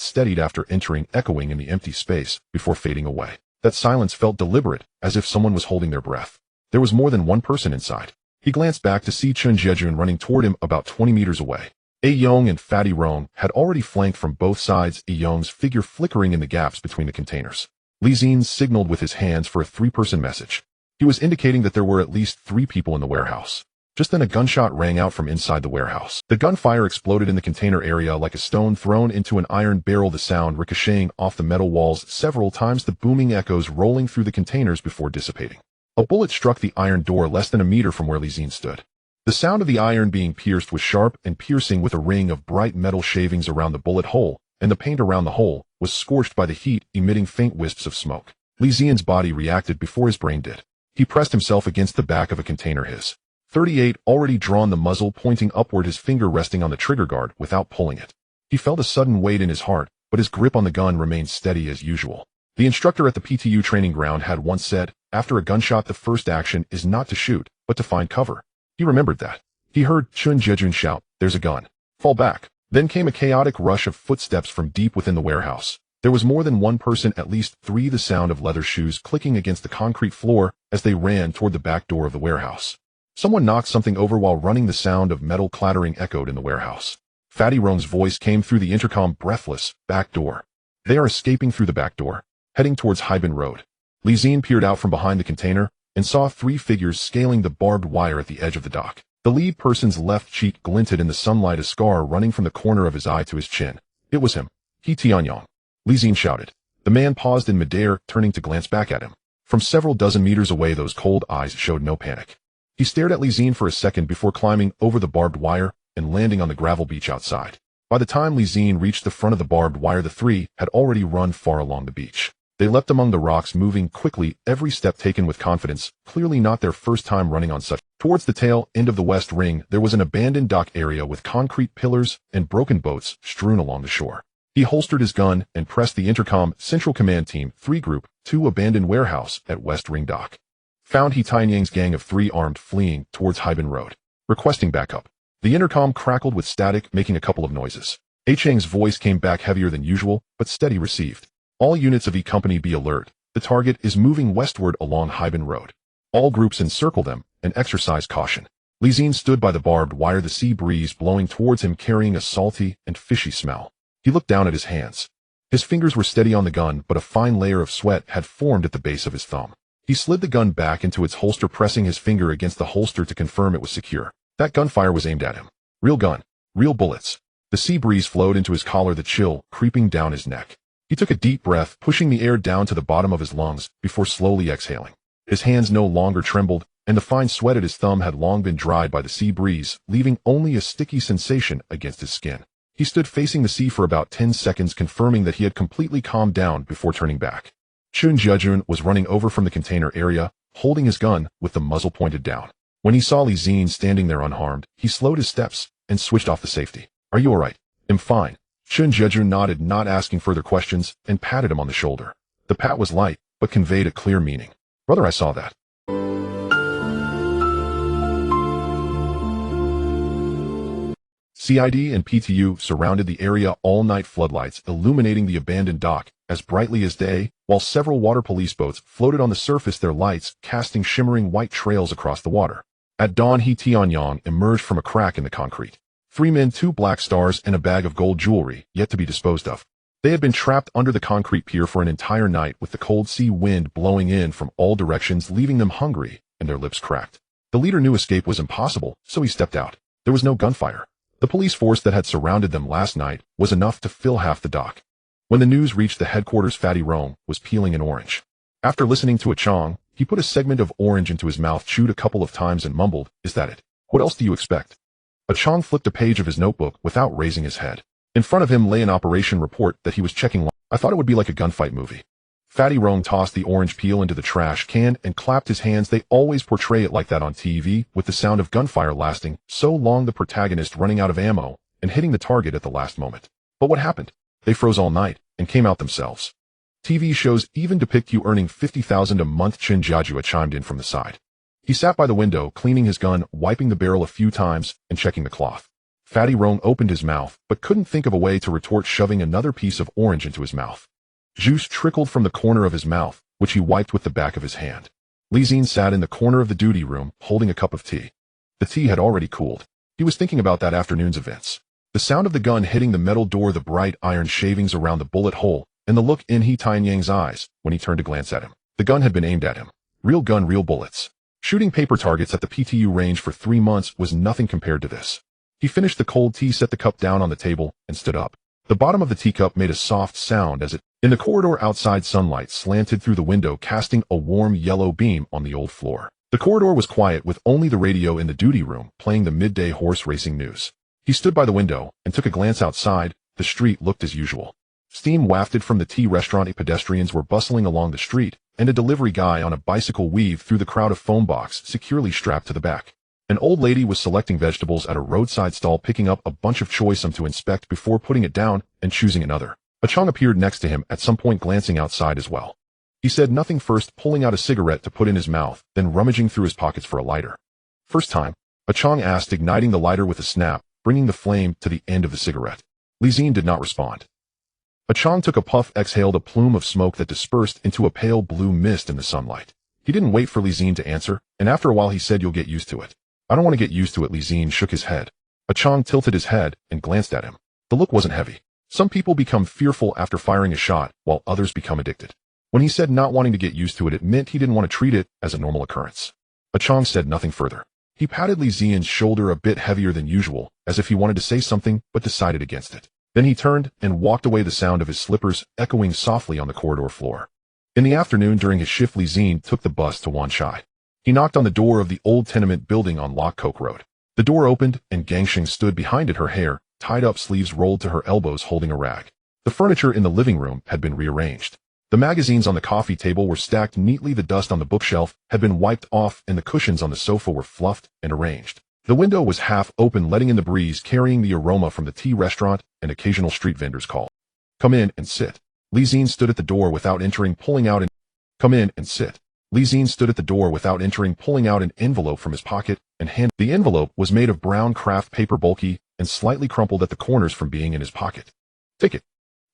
steadied after entering, echoing in the empty space before fading away. That silence felt deliberate, as if someone was holding their breath. There was more than one person inside. He glanced back to see Zi-Jie running toward him about 20 meters away. Ayong and Fatty Rong had already flanked from both sides, Ayong's figure flickering in the gaps between the containers. Zi-Jie signaled with his hands for a 3-person message. He was indicating that there were at least 3 people in the warehouse. Just then a gunshot rang out from inside the warehouse. The gunfire exploded in the container area like a stone thrown into an iron barrel, the sound ricocheting off the metal walls several times, the booming echoes rolling through the containers before dissipating. A bullet struck the iron door less than a meter from where Zi-Jie stood. The sound of the iron being pierced was sharp and piercing, with a ring of bright metal shavings around the bullet hole, and the paint around the hole was scorched by the heat, emitting faint wisps of smoke. Zi-Jie's body reacted before his brain did. He pressed himself against the back of a container, his .38 already drawn, the muzzle pointing upward, his finger resting on the trigger guard without pulling it. He felt a sudden weight in his heart, but his grip on the gun remained steady as usual. The instructor at the PTU training ground had once said, after a gunshot the first action is not to shoot, but to find cover. He remembered that. He heard Zi-Jie shout, "There's a gun. Fall back." Then came a chaotic rush of footsteps from deep within the warehouse. There was more than one person, at least 3, the sound of leather shoes clicking against the concrete floor as they ran toward the back door of the warehouse. Someone knocked something over while running, the sound of metal clattering echoed in the warehouse. Fatty Rong's voice came through the intercom, breathless, "Back door. They are escaping through the back door, heading towards Haiban Road." Zi-Jie peered out from behind the container and saw 3 figures scaling the barbed wire at the edge of the dock. The lead person's left cheek glinted in the sunlight, a scar running from the corner of his eye to his chin. It was him. "He Tianyang," Zi-Jie shouted. The man paused in midair, turning to glance back at him. From several dozen meters away, those cold eyes showed no panic. He stared at Zi-Jie for a second before climbing over the barbed wire and landing on the gravel beach outside. By the time Zi-Jie reached the front of the barbed wire, the 3 had already run far along the beach. They leapt among the rocks, moving quickly, every step taken with confidence, clearly not their first time running on such. Towards the tail end of the west ring, there was an abandoned dock area with concrete pillars and broken boats strewn along the shore. He holstered his gun and pressed the intercom, "Central Command Team 3 Group 2, abandoned warehouse at West Ring Dock. Found He Tianyang's gang of 3 armed fleeing towards Haiban Road. Requesting backup." The intercom crackled with static, making a couple of noises. Chang's voice came back heavier than usual, but steady. "Received. All units of E Company be alert. The target is moving westward along Haiban Road. All groups encircle them and exercise caution." Zi-Jie stood by the barbed wire, the sea breeze blowing towards him, carrying a salty and fishy smell. He looked down at his hands. His fingers were steady on the gun, but a fine layer of sweat had formed at the base of his thumb. He slid the gun back into its holster, pressing his finger against the holster to confirm it was secure. That gunfire was aimed at him. Real gun. Real bullets. The sea breeze flowed into his collar, the chill creeping down his neck. He took a deep breath, pushing the air down to the bottom of his lungs before slowly exhaling. His hands no longer trembled, and the fine sweat at his thumb had long been dried by the sea breeze, leaving only a sticky sensation against his skin. He stood facing the sea for about 10 seconds, confirming that he had completely calmed down before turning back. Zi-Jie was running over from the container area, holding his gun with the muzzle pointed down. When he saw Zi-Jie standing there unharmed, he slowed his steps and switched off the safety. "Are you alright?" "I'm fine." Zi-Jie nodded, not asking further questions, and patted him on the shoulder. The pat was light, but conveyed a clear meaning. "Brother, I saw that." CID and PTU surrounded the area, all-night floodlights illuminating the abandoned dock as brightly as day, while several water police boats floated on the surface, their lights casting shimmering white trails across the water. At dawn, He Tianyang emerged from a crack in the concrete. 3 men, 2 black stars, and a bag of gold jewelry, yet to be disposed of. They had been trapped under the concrete pier for an entire night, with the cold sea wind blowing in from all directions, leaving them hungry and their lips cracked. The leader knew escape was impossible, so he stepped out. There was no gunfire. The police force that had surrounded them last night was enough to fill half the dock. When the news reached the headquarters, Fatty Rome was peeling an orange. After listening to a Chong, he put a segment of orange into his mouth, chewed a couple of times, and mumbled, "Is that it? What else do you expect?" A Chong flipped a page of his notebook without raising his head. In front of him lay an operation report that he was checking. "I thought it would be like a gunfight movie." Fatty Rome tossed the orange peel into the trash can and clapped his hands. "They always portray it like that on TV, with the sound of gunfire lasting so long, the protagonist running out of ammo and hitting the target at the last moment. But what happened? They froze all night and came out themselves. TV shows even depict you earning 50,000 a month." Zi-Jie chimed in from the side. He sat by the window, cleaning his gun, wiping the barrel a few times, and checking the cloth. Fatty Rome opened his mouth, but couldn't think of a way to retort, shoving another piece of orange into his mouth. Juice trickled from the corner of his mouth, which he wiped with the back of his hand. Zi-Jie sat in the corner of the duty room, holding a cup of tea. The tea had already cooled. He was thinking about that afternoon's events. The sound of the gun hitting the metal door, the bright iron shavings around the bullet hole, and the look in He Tianyang's eyes when he turned to glance at him. The gun had been aimed at him. Real gun, real bullets. Shooting paper targets at the PTU range for 3 months was nothing compared to this. He finished the cold tea, set the cup down on the table, and stood up. The bottom of the teacup made a soft sound as it, in the corridor outside, sunlight slanted through the window, casting a warm yellow beam on the old floor. The corridor was quiet, with only the radio in the duty room playing the midday horse racing news. He stood by the window and took a glance outside. The street looked as usual. Steam wafted from the tea restaurant. Pedestrians were bustling along the street, and a delivery guy on a bicycle weaved through the crowd, a phone box securely strapped to the back. An old lady was selecting vegetables at a roadside stall, picking up a bunch of choy some to inspect before putting it down and choosing another. A Chong appeared next to him at some point, glancing outside as well. He said nothing, first pulling out a cigarette to put in his mouth, then rummaging through his pockets for a lighter. "First time?" A Chong asked, igniting the lighter with a snap, bringing the flame to the end of the cigarette. Zi-Jie did not respond. A Chong took a puff, exhaled a plume of smoke that dispersed into a pale blue mist in the sunlight. He didn't wait for Zi-Jie to answer, and after a while he said, "You'll get used to it." "I don't want to get used to it." Zi-Jie shook his head. A Chong tilted his head and glanced at him. The look wasn't heavy. Some people become fearful after firing a shot, while others become addicted. When he said not wanting to get used to it, it meant he didn't want to treat it as a normal occurrence. A Chong said nothing further. He patted Zi-Jie's shoulder, a bit heavier than usual, as if he wanted to say something but decided against it. Then he turned and walked away, the sound of his slippers echoing softly on the corridor floor. In the afternoon, during his shift, Zi-Jie took the bus to Wan Chai. He knocked on the door of the old tenement building on Lock Coke Road. The door opened, and Gangsheng stood behind it, her hair tied up, sleeves rolled to her elbows, holding a rag. The furniture in the living room had been rearranged. The magazines on the coffee table were stacked neatly, the dust on the bookshelf had been wiped off, and the cushions on the sofa were fluffed and arranged. The window was half open, letting in the breeze, carrying the aroma from the tea restaurant and occasional street vendors' call. "Come in and sit." Zi-Jie stood at the door without entering, pulling out an "Come in and sit." Zi-Jie stood at the door without entering, pulling out an envelope from his pocket and handed. The envelope was made of brown craft paper, bulky and slightly crumpled at the corners from being in his pocket. "Take it."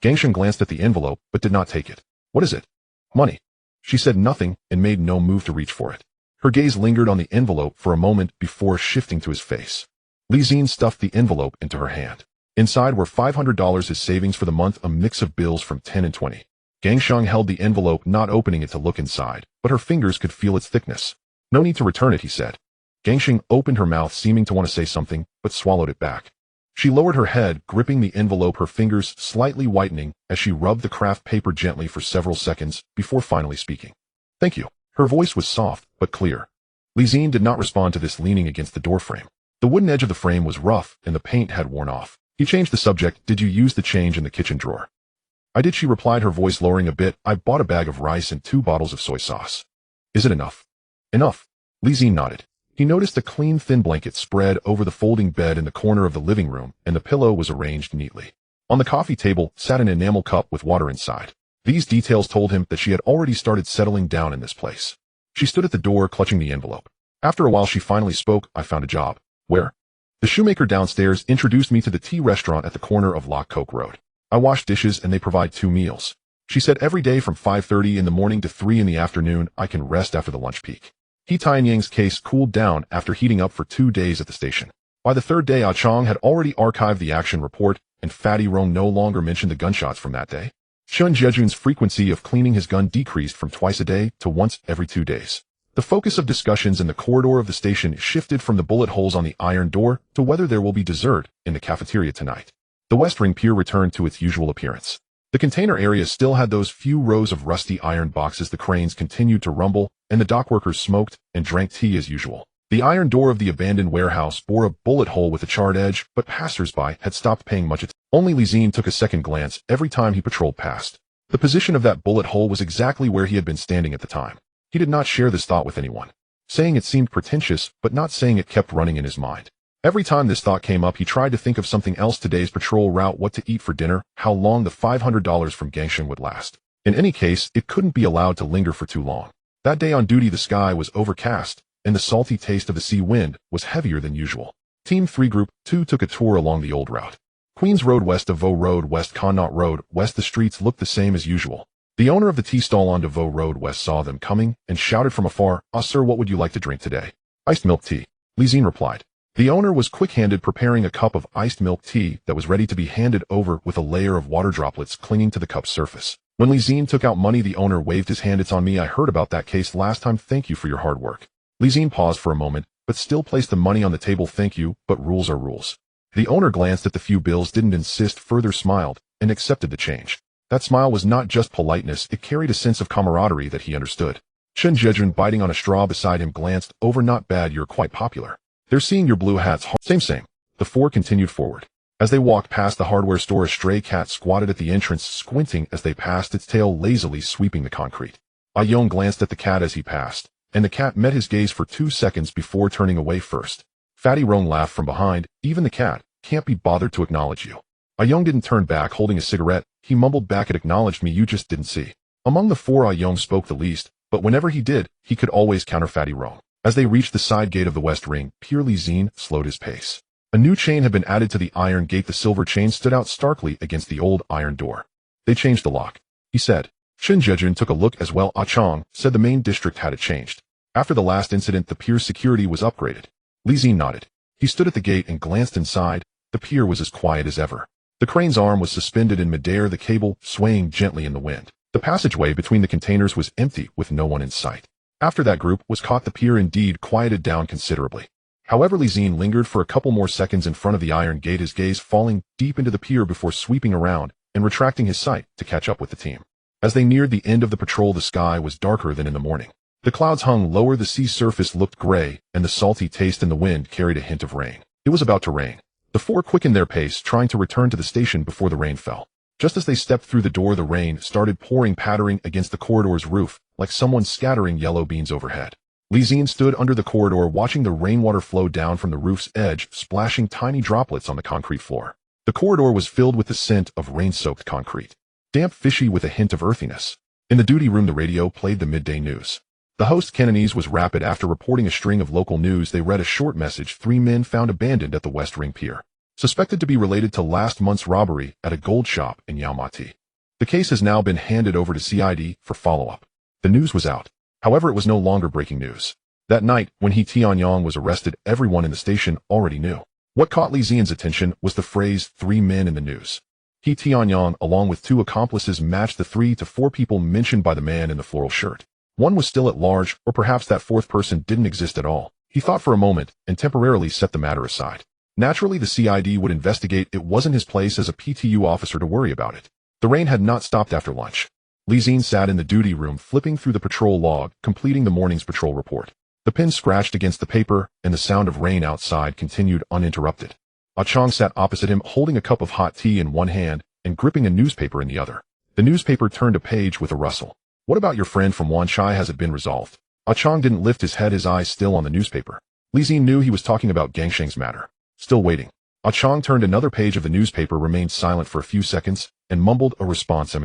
Gangsheng glanced at the envelope but did not take it. "What is it?" "Money." She said nothing and made no move to reach for it. Her gaze lingered on the envelope for a moment before shifting to his face. Zi-Jie stuffed the envelope into her hand. Inside were $500, his savings for the month, a mix of bills from 10 and 20. Gangsheng held the envelope, not opening it to look inside, but her fingers could feel its thickness. "No need to return it," he said. Gangsheng opened her mouth, seeming to want to say something, but swallowed it back. She lowered her head, gripping the envelope, her fingers slightly whitening as she rubbed the craft paper gently for several seconds before finally speaking. "Thank you." Her voice was soft but clear. Li Xin did not respond to this, leaning against the doorframe. The wooden edge of the frame was rough, and the paint had worn off. He changed the subject. Did you use the change in the kitchen drawer? I did, she replied, her voice lowering a bit. I bought a bag of rice and 2 bottles of soy sauce. Is it enough? Enough. Li Xin nodded. He noticed a clean, thin blanket spread over the folding bed in the corner of the living room, and the pillow was arranged neatly. On the coffee table sat an enamel cup with water inside. These details told him that she had already started settling down in this place. She stood at the door, clutching the envelope. After a while, she finally spoke. I found a job. Where? The shoemaker downstairs introduced me to the tea restaurant at the corner of Lock Coke Road. I wash dishes and they provide 2 meals. She said every day from 5:30 in the morning to 3 in the afternoon. I can rest after the lunch peak. He Tianyang's case cooled down after heating up for 2 days at the station. By the 3rd day, Ah Chong had already archived the action report, and Fatty Rong no longer mentioned the gunshots from that day. Chen Jiejun's frequency of cleaning his gun decreased from twice a day to once every 2 days. The focus of discussions in the corridor of the station shifted from the bullet holes on the iron door to whether there will be dessert in the cafeteria tonight. The West Ring Pier returned to its usual appearance. The container area still had those few rows of rusty iron boxes. The cranes continued to rumble, and the dockworkers smoked and drank tea as usual. The iron door of the abandoned warehouse bore a bullet hole with a charred edge, but passers-by had stopped paying much attention. Only Li Xin took a second glance every time he patrolled past. The position of that bullet hole was exactly where he had been standing at the time. He did not share this thought with anyone. Saying it seemed pretentious, but not saying it kept running in his mind. Every time this thought came up, he tried to think of something else: today's patrol route, what to eat for dinner, how long the $500 from Gangsheng would last. In any case, it couldn't be allowed to linger for too long. That day on duty, the sky was overcast, and the salty taste of the sea wind was heavier than usual. Team 3 Group 2 took a tour along the old route. Queens Road west of Vo Road west, Connaught Road west. The streets looked the same as usual. The owner of the tea stall on Vo Road west saw them coming and shouted from afar, "Ah, sir, what would you like to drink today?" "Iced milk tea," Li Xin replied. The owner was quick-handed, preparing a cup of iced milk tea that was ready to be handed over with a layer of water droplets clinging to the cup's surface. When Li Xin took out money, the owner waved his hand. "It's on me. I heard about that case last time. Thank you for your hard work." Li Xin paused for a moment, but still placed the money on the table. "Thank you, but rules are rules." The owner glanced at the few bills, didn't insist further, smiled, and accepted the change. That smile was not just politeness, it carried a sense of camaraderie that he understood. Chen Jiejun, biting on a straw beside him, glanced over. "Not bad, you're quite popular. They're seeing your blue hats." Same. The 4 continued forward. As they walked past the hardware store, a stray cat squatted at the entrance, squinting as they passed, its tail lazily sweeping the concrete. Ah Yong glanced at the cat as he passed, and the cat met his gaze for 2 seconds before turning away first. Fatty Rong laughed from behind. "Even the cat can't be bothered to acknowledge you." Ah Yong didn't turn back, holding a cigarette. He mumbled back, "It acknowledged me, you just didn't see." Among the 4, Ah Yong spoke the least, but whenever he did, he could always counter Fatty Rong. As they reached the side gate of the West Ring Pier, Li Xin slowed his pace. A new chain had been added to the iron gate. The silver chain stood out starkly against the old iron door. "They changed the lock," he said. Chen Jiejun took a look as well. Ah Chong said the main district had it changed. After the last incident, the pier's security was upgraded. Li Xin nodded. He stood at the gate and glanced inside. The pier was as quiet as ever. The crane's arm was suspended in midair, the cable swaying gently in the wind. The passageway between the containers was empty, with no one in sight. After that group was caught, the pier indeed quieted down considerably. However, Li Xin lingered for a couple more seconds in front of the iron gate, his gaze falling deep into the pier before sweeping around and retracting his sight to catch up with the team. As they neared the end of the patrol, the sky was darker than in the morning. The clouds hung lower, the sea surface looked gray, and the salty taste in the wind carried a hint of rain. It was about to rain. The 4 quickened their pace, trying to return to the station before the rain fell. Just as they stepped through the door, the rain started pouring, pattering against the corridor's roof, like someone scattering yellow beans overhead. Li Xin stood under the corridor, watching the rainwater flow down from the roof's edge, splashing tiny droplets on the concrete floor. The corridor was filled with the scent of rain-soaked concrete, damp, fishy, with a hint of earthiness. In the duty room, the radio played the midday news. The host, Cantonese, was rapid. After reporting a string of local news, they read a short message: 3 men found abandoned at the West Ring Pier, suspected to be related to last month's robbery at a gold shop in Yaomati. The case has now been handed over to CID for follow-up. The news was out. However, it was no longer breaking news. That night, when He Tianyang was arrested, everyone in the station already knew. What caught Li Xian's attention was the phrase 3 men in the news. He Tianyang, along with 2 accomplices, matched the 3 to 4 people mentioned by the man in the floral shirt. One was still at large, or perhaps that 4th person didn't exist at all. He thought for a moment and temporarily set the matter aside. Naturally, the CID would investigate. It wasn't his place as a PTU officer to worry about it. The rain had not stopped after lunch. Li Xin sat in the duty room, flipping through the patrol log, completing the morning's patrol report. The pen scratched against the paper, and the sound of rain outside continued uninterrupted. Ah Chong sat opposite him, holding a cup of hot tea in one hand and gripping a newspaper in the other. The newspaper turned a page with a rustle. What about your friend from Wan Chai? Has it been resolved? Ah Chong didn't lift his head, his eyes still on the newspaper. Zi-Jie knew he was talking about Gangsheng's matter. Still waiting. Ah Chong turned another page of the newspaper, remained silent for a few seconds, and mumbled a response.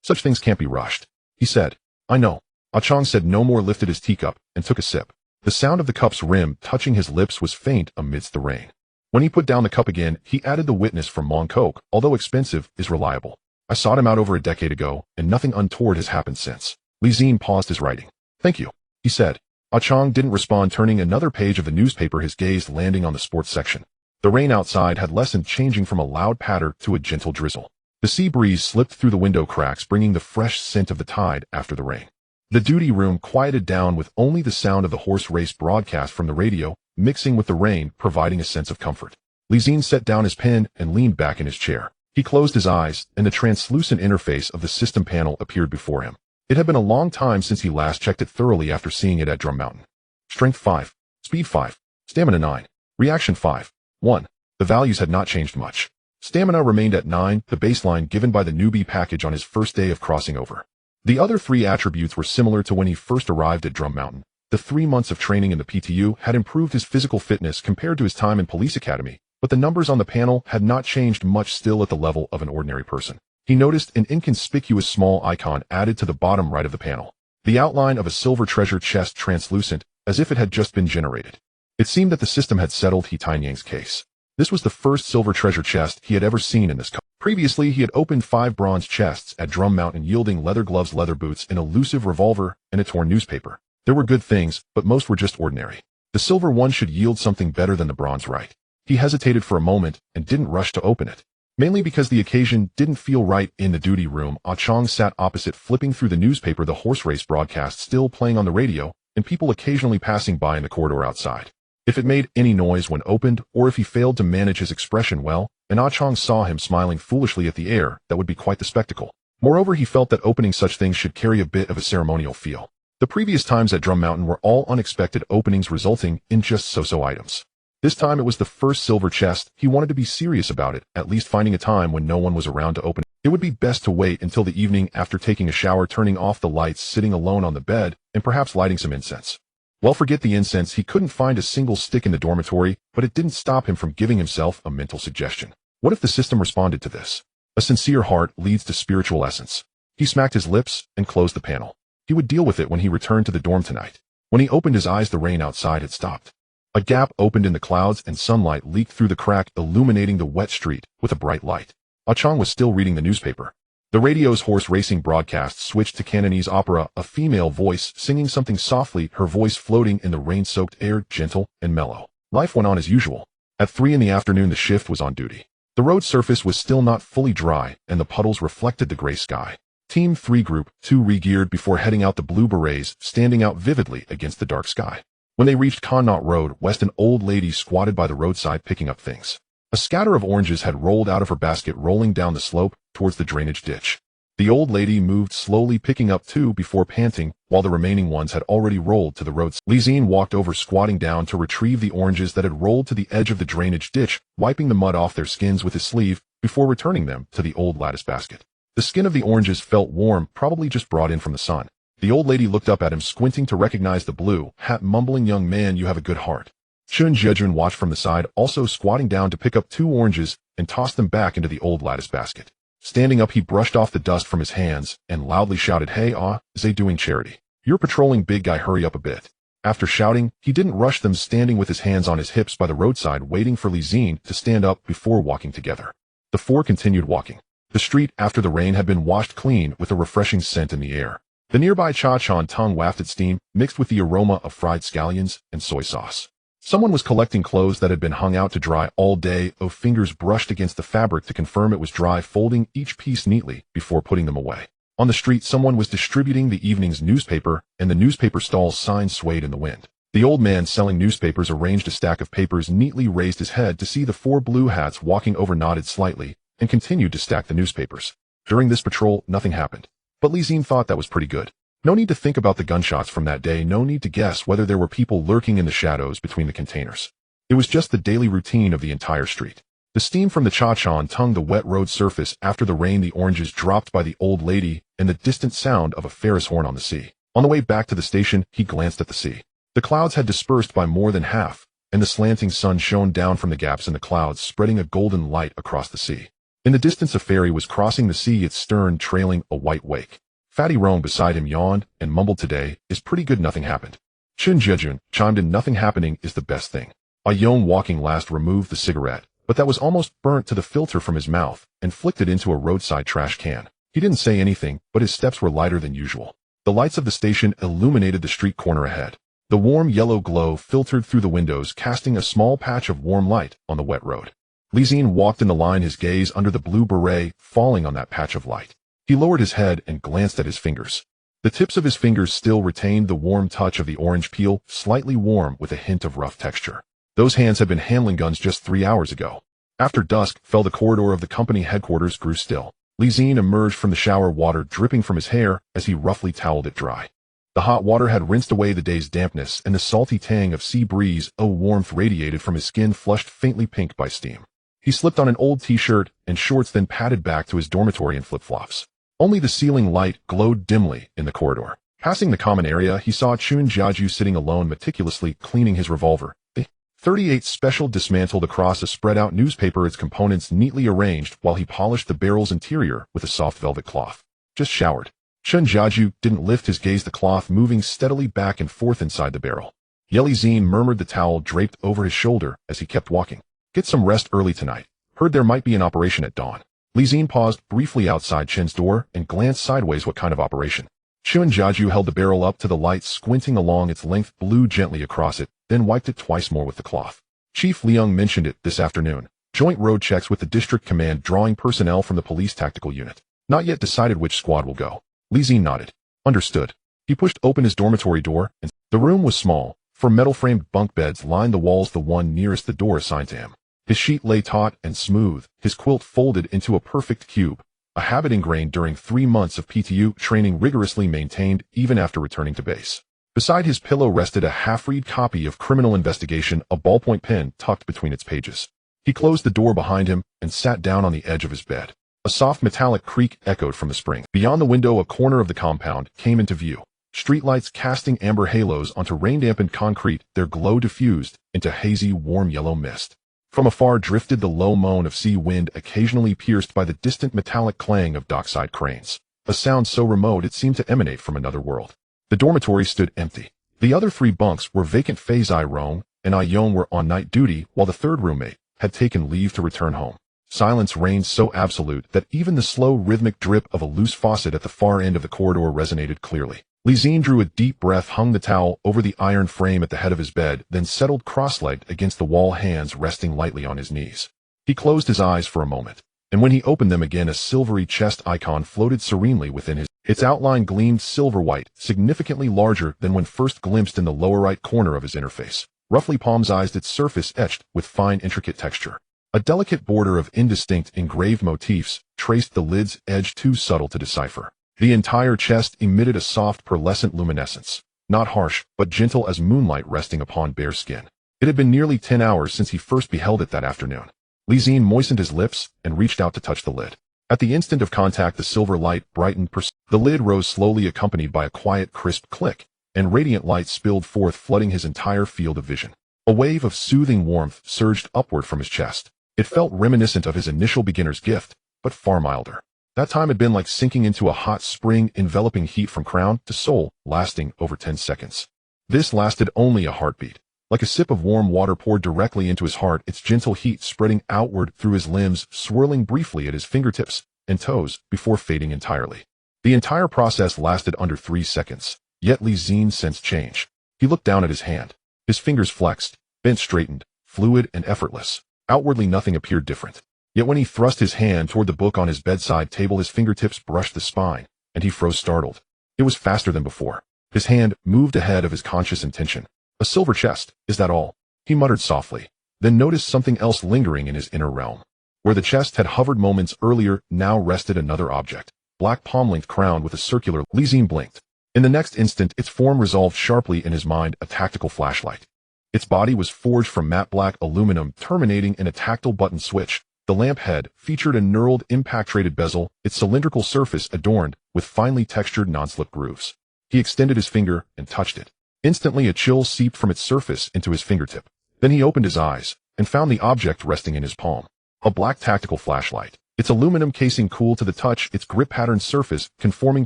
Such things can't be rushed. He said. I know. Ah Chong said no more, lifted his teacup, and took a sip. The sound of the cup's rim touching his lips was faint amidst the rain. When he put down the cup again, he added, the witness from Mongkok, although expensive, is reliable. I sought him out over a decade ago, and nothing untoward has happened since. Zi-Jie paused his writing. Thank you, he said. Ah Chong didn't respond, turning another page of the newspaper, his gaze landing on the sports section. The rain outside had lessened, changing from a loud patter to a gentle drizzle. The sea breeze slipped through the window cracks, bringing the fresh scent of the tide after the rain. The duty room quieted down with only the sound of the horse race broadcast from the radio, mixing with the rain, providing a sense of comfort. Zi-Jie set down his pen and leaned back in his chair. He closed his eyes, and the translucent interface of the system panel appeared before him. It had been a long time since he last checked it thoroughly after seeing it at Drum Mountain. Strength 5, Speed 5, Stamina 9, Reaction 5, 1. The values had not changed much. Stamina remained at 9, the baseline given by the newbie package on his first day of crossing over. The other three attributes were similar to when he first arrived at Drum Mountain. The 3 months of training in the PTU had improved his physical fitness compared to his time in Police Academy, but the numbers on the panel had not changed much, still at the level of an ordinary person. He noticed an inconspicuous small icon added to the bottom right of the panel. The outline of a silver treasure chest, translucent, as if it had just been generated. It seemed that the system had settled He Tanyang's case. This was the first silver treasure chest he had ever seen in this country. Previously, he had opened 5 bronze chests at Drum Mountain, yielding leather gloves, leather boots, an elusive revolver, and a torn newspaper. There were good things, but most were just ordinary. The silver one should yield something better than the bronze, right? He hesitated for a moment and didn't rush to open it. Mainly because the occasion didn't feel right. In the duty room, Ah Chong sat opposite, flipping through the newspaper, the horse race broadcast still playing on the radio, and people occasionally passing by in the corridor outside. If it made any noise when opened, or if he failed to manage his expression well, and Ah Chong saw him smiling foolishly at the air, that would be quite the spectacle. Moreover, he felt that opening such things should carry a bit of a ceremonial feel. The previous times at Drum Mountain were all unexpected openings, resulting in just so-so items. This time it was the first silver chest. He wanted to be serious about it, at least finding a time when no one was around to open it. It would be best to wait until the evening after taking a shower, turning off the lights, sitting alone on the bed, and perhaps lighting some incense. Well, forget the incense. He couldn't find a single stick in the dormitory, but it didn't stop him from giving himself a mental suggestion. What if the system responded to this? A sincere heart leads to spiritual essence. He smacked his lips and closed the panel. He would deal with it when he returned to the dorm tonight. When he opened his eyes, the rain outside had stopped. A gap opened in the clouds and sunlight leaked through the crack, illuminating the wet street with a bright light. Ah Chong was still reading the newspaper. The radio's horse racing broadcast switched to Cantonese opera, a female voice singing something softly, her voice floating in the rain-soaked air, gentle and mellow. Life went on as usual. At 3 in the afternoon, the shift was on duty. The road surface was still not fully dry, and the puddles reflected the gray sky. Team 3 Group 2 re-geared before heading out, the blue berets standing out vividly against the dark sky. When they reached Connaught Road West, an old lady squatted by the roadside picking up things. A scatter of oranges had rolled out of her basket, rolling down the slope towards the drainage ditch. The old lady moved slowly, picking up 2 before panting, while the remaining ones had already rolled to the road. Zi-Jie walked over, squatting down to retrieve the oranges that had rolled to the edge of the drainage ditch, wiping the mud off their skins with his sleeve before returning them to the old lattice basket. The skin of the oranges felt warm, probably just brought in from the sun. The old lady looked up at him, squinting to recognize the blue hat, mumbling, "Young man, you have a good heart." Chun Zhejun watched from the side, also squatting down to pick up 2 oranges and toss them back into the old lattice basket. Standing up, he brushed off the dust from his hands and loudly shouted, "Hey, Zi doing charity. You're patrolling, big guy, hurry up a bit." After shouting, he didn't rush them, standing with his hands on his hips by the roadside, waiting for Zi-Jie to stand up before walking together. The 4 continued walking. The street, after the rain, had been washed clean with a refreshing scent in the air. The nearby Cha Chan tongue wafted steam, mixed with the aroma of fried scallions and soy sauce. Someone was collecting clothes that had been hung out to dry all day. Fingers brushed against the fabric to confirm it was dry, folding each piece neatly before putting them away. On the street, someone was distributing the evening's newspaper, and the newspaper stall's sign swayed in the wind. The old man selling newspapers arranged a stack of papers neatly, raised his head to see the 4 blue hats walking over, nodded slightly, and continued to stack the newspapers. During this patrol, nothing happened. But Zi-Jie thought that was pretty good. No need to think about the gunshots from that day, no need to guess whether there were people lurking in the shadows between the containers. It was just the daily routine of the entire street. The steam from the cha-chan tongued the wet road surface after the rain, the oranges dropped by the old lady, and the distant sound of a Ferris horn on the sea. On the way back to the station, he glanced at the sea. The clouds had dispersed by more than half, and the slanting sun shone down from the gaps in the clouds, spreading a golden light across the sea. In the distance, a ferry was crossing the sea, its stern trailing a white wake. Fatty Rome beside him yawned and mumbled, "Today is pretty good, nothing happened." Zi-Jie chimed in, "Nothing happening is the best thing." Yon, walking last, removed the cigarette, but that was almost burnt to the filter from his mouth, and flicked it into a roadside trash can. He didn't say anything, but his steps were lighter than usual. The lights of the station illuminated the street corner ahead. The warm yellow glow filtered through the windows, casting a small patch of warm light on the wet road. Zi-Jie walked in the line, his gaze under the blue beret falling on that patch of light. He lowered his head and glanced at his fingers. The tips of his fingers still retained the warm touch of the orange peel, slightly warm with a hint of rough texture. Those hands had been handling guns just 3 hours ago. After dusk fell, the corridor of the company headquarters grew still. Zi-Jie emerged from the shower, water dripping from his hair as he roughly toweled it dry. The hot water had rinsed away the day's dampness, and the salty tang of sea breeze, warmth radiated from his skin, flushed faintly pink by steam. He slipped on an old t-shirt and shorts, then padded back to his dormitory in flip-flops. Only the ceiling light glowed dimly in the corridor. Passing the common area, he saw Zi-Jie sitting alone, meticulously cleaning his revolver. The .38 Special dismantled across a spread-out newspaper, its components neatly arranged, while he polished the barrel's interior with a soft velvet cloth. Just showered. Zi-Jie didn't lift his gaze, the cloth moving steadily back and forth inside the barrel. Zi-Jie murmured, the towel draped over his shoulder as he kept walking. "Get some rest early tonight. Heard there might be an operation at dawn." Zi-Jie paused briefly outside Chen's door and glanced sideways. "What kind of operation?" Zi-Jie held the barrel up to the light, squinting along its length, blew gently across it, then wiped it twice more with the cloth. "Chief Leung mentioned it this afternoon. Joint road checks with the district command, drawing personnel from the police tactical unit. Not yet decided which squad will go." Zi-Jie nodded. "Understood." He pushed open his dormitory door, and the room was small. Four metal-framed bunk beds lined the walls, the one nearest the door assigned to him. His sheet lay taut and smooth, his quilt folded into a perfect cube, a habit ingrained during 3 months of PTU training, rigorously maintained even after returning to base. Beside his pillow rested a half-read copy of Criminal Investigation, a ballpoint pen tucked between its pages. He closed the door behind him and sat down on the edge of his bed. A soft metallic creak echoed from the spring. Beyond the window, a corner of the compound came into view. Streetlights casting amber halos onto rain-dampened concrete, their glow diffused into hazy, warm yellow mist. From afar drifted the low moan of sea wind, occasionally pierced by the distant metallic clang of dockside cranes. A sound so remote it seemed to emanate from another world. The dormitory stood empty. The other 3 bunks were vacant. Zi-Jie and Yon were on night duty, while the third roommate had taken leave to return home. Silence reigned, so absolute that even the slow, rhythmic drip of a loose faucet at the far end of the corridor resonated clearly. Zi-Jie drew a deep breath, hung the towel over the iron frame at the head of his bed, then settled cross-legged against the wall, hands resting lightly on his knees. He closed his eyes for a moment, and when he opened them again, a silvery chest icon floated serenely within his. Its outline gleamed silver-white, significantly larger than when first glimpsed in the lower right corner of his interface. Roughly palm-sized, its surface etched with fine, intricate texture. A delicate border of indistinct engraved motifs traced the lid's edge, too subtle to decipher. The entire chest emitted a soft, pearlescent luminescence, not harsh, but gentle as moonlight resting upon bare skin. It had been nearly 10 hours since he first beheld it that afternoon. Zi-Jie moistened his lips and reached out to touch the lid. At the instant of contact, the silver light brightened. The lid rose slowly, accompanied by a quiet, crisp click, and radiant light spilled forth, flooding his entire field of vision. A wave of soothing warmth surged upward from his chest. It felt reminiscent of his initial beginner's gift, but far milder. That time had been like sinking into a hot spring, enveloping heat from crown to soul, lasting over 10 seconds. This lasted only a heartbeat. Like a sip of warm water poured directly into his heart, its gentle heat spreading outward through his limbs, swirling briefly at his fingertips and toes before fading entirely. The entire process lasted under 3 seconds, yet Zi-Jie sensed change. He looked down at his hand. His fingers flexed, bent, straightened, fluid and effortless. Outwardly nothing appeared different. Yet when he thrust his hand toward the book on his bedside table, his fingertips brushed the spine, and he froze, startled. It was faster than before. His hand moved ahead of his conscious intention. "A silver chest, is that all?" he muttered softly, then noticed something else lingering in his inner realm. Where the chest had hovered moments earlier, now rested another object, black palm-length, crowned with a circular. Zi-Jie blinked. In the next instant, its form resolved sharply in his mind, a tactical flashlight. Its body was forged from matte black aluminum, terminating in a tactile button switch. The lamp head featured a knurled, impact-rated bezel, its cylindrical surface adorned with finely textured non-slip grooves. He extended his finger and touched it. Instantly, a chill seeped from its surface into his fingertip. Then he opened his eyes and found the object resting in his palm. A black tactical flashlight. Its aluminum casing cool to the touch, its grip-patterned surface conforming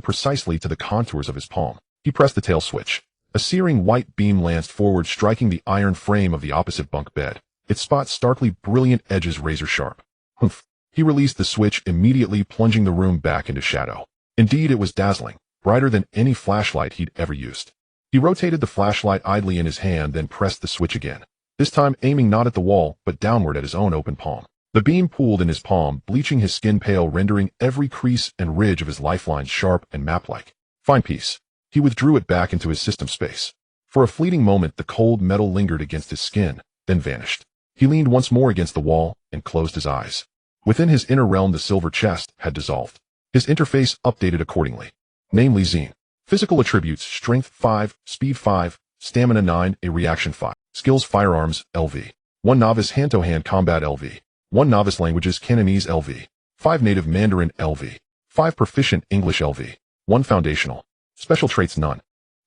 precisely to the contours of his palm. He pressed the tail switch. A searing white beam lanced forward, striking the iron frame of the opposite bunk bed. Its spots starkly brilliant, edges razor-sharp. Humph. He released the switch, immediately plunging the room back into shadow. Indeed, it was dazzling, brighter than any flashlight he'd ever used. He rotated the flashlight idly in his hand, then pressed the switch again, this time aiming not at the wall, but downward at his own open palm. The beam pooled in his palm, bleaching his skin pale, rendering every crease and ridge of his lifelines sharp and map-like. Fine piece. He withdrew it back into his system space. For a fleeting moment, the cold metal lingered against his skin, then vanished. He leaned once more against the wall and closed his eyes. Within his inner realm, the silver chest had dissolved. His interface updated accordingly. Namely, Zi-Jie. Physical attributes: Strength 5, Speed 5, Stamina 9, a Reaction 5. Skills: Firearms, LV. 1 Novice Hand-to-Hand Combat, LV. 1 Novice Languages Cantonese, LV. 5 Native Mandarin, LV. 5 Proficient English, LV. 1 Foundational. Special traits: None.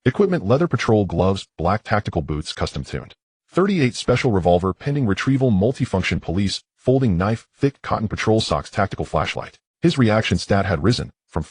Equipment: Leather patrol gloves, black tactical boots, custom-tuned. 38 Special revolver, pending retrieval, multifunction police, folding knife, thick cotton patrol socks, tactical flashlight. His reaction stat had risen from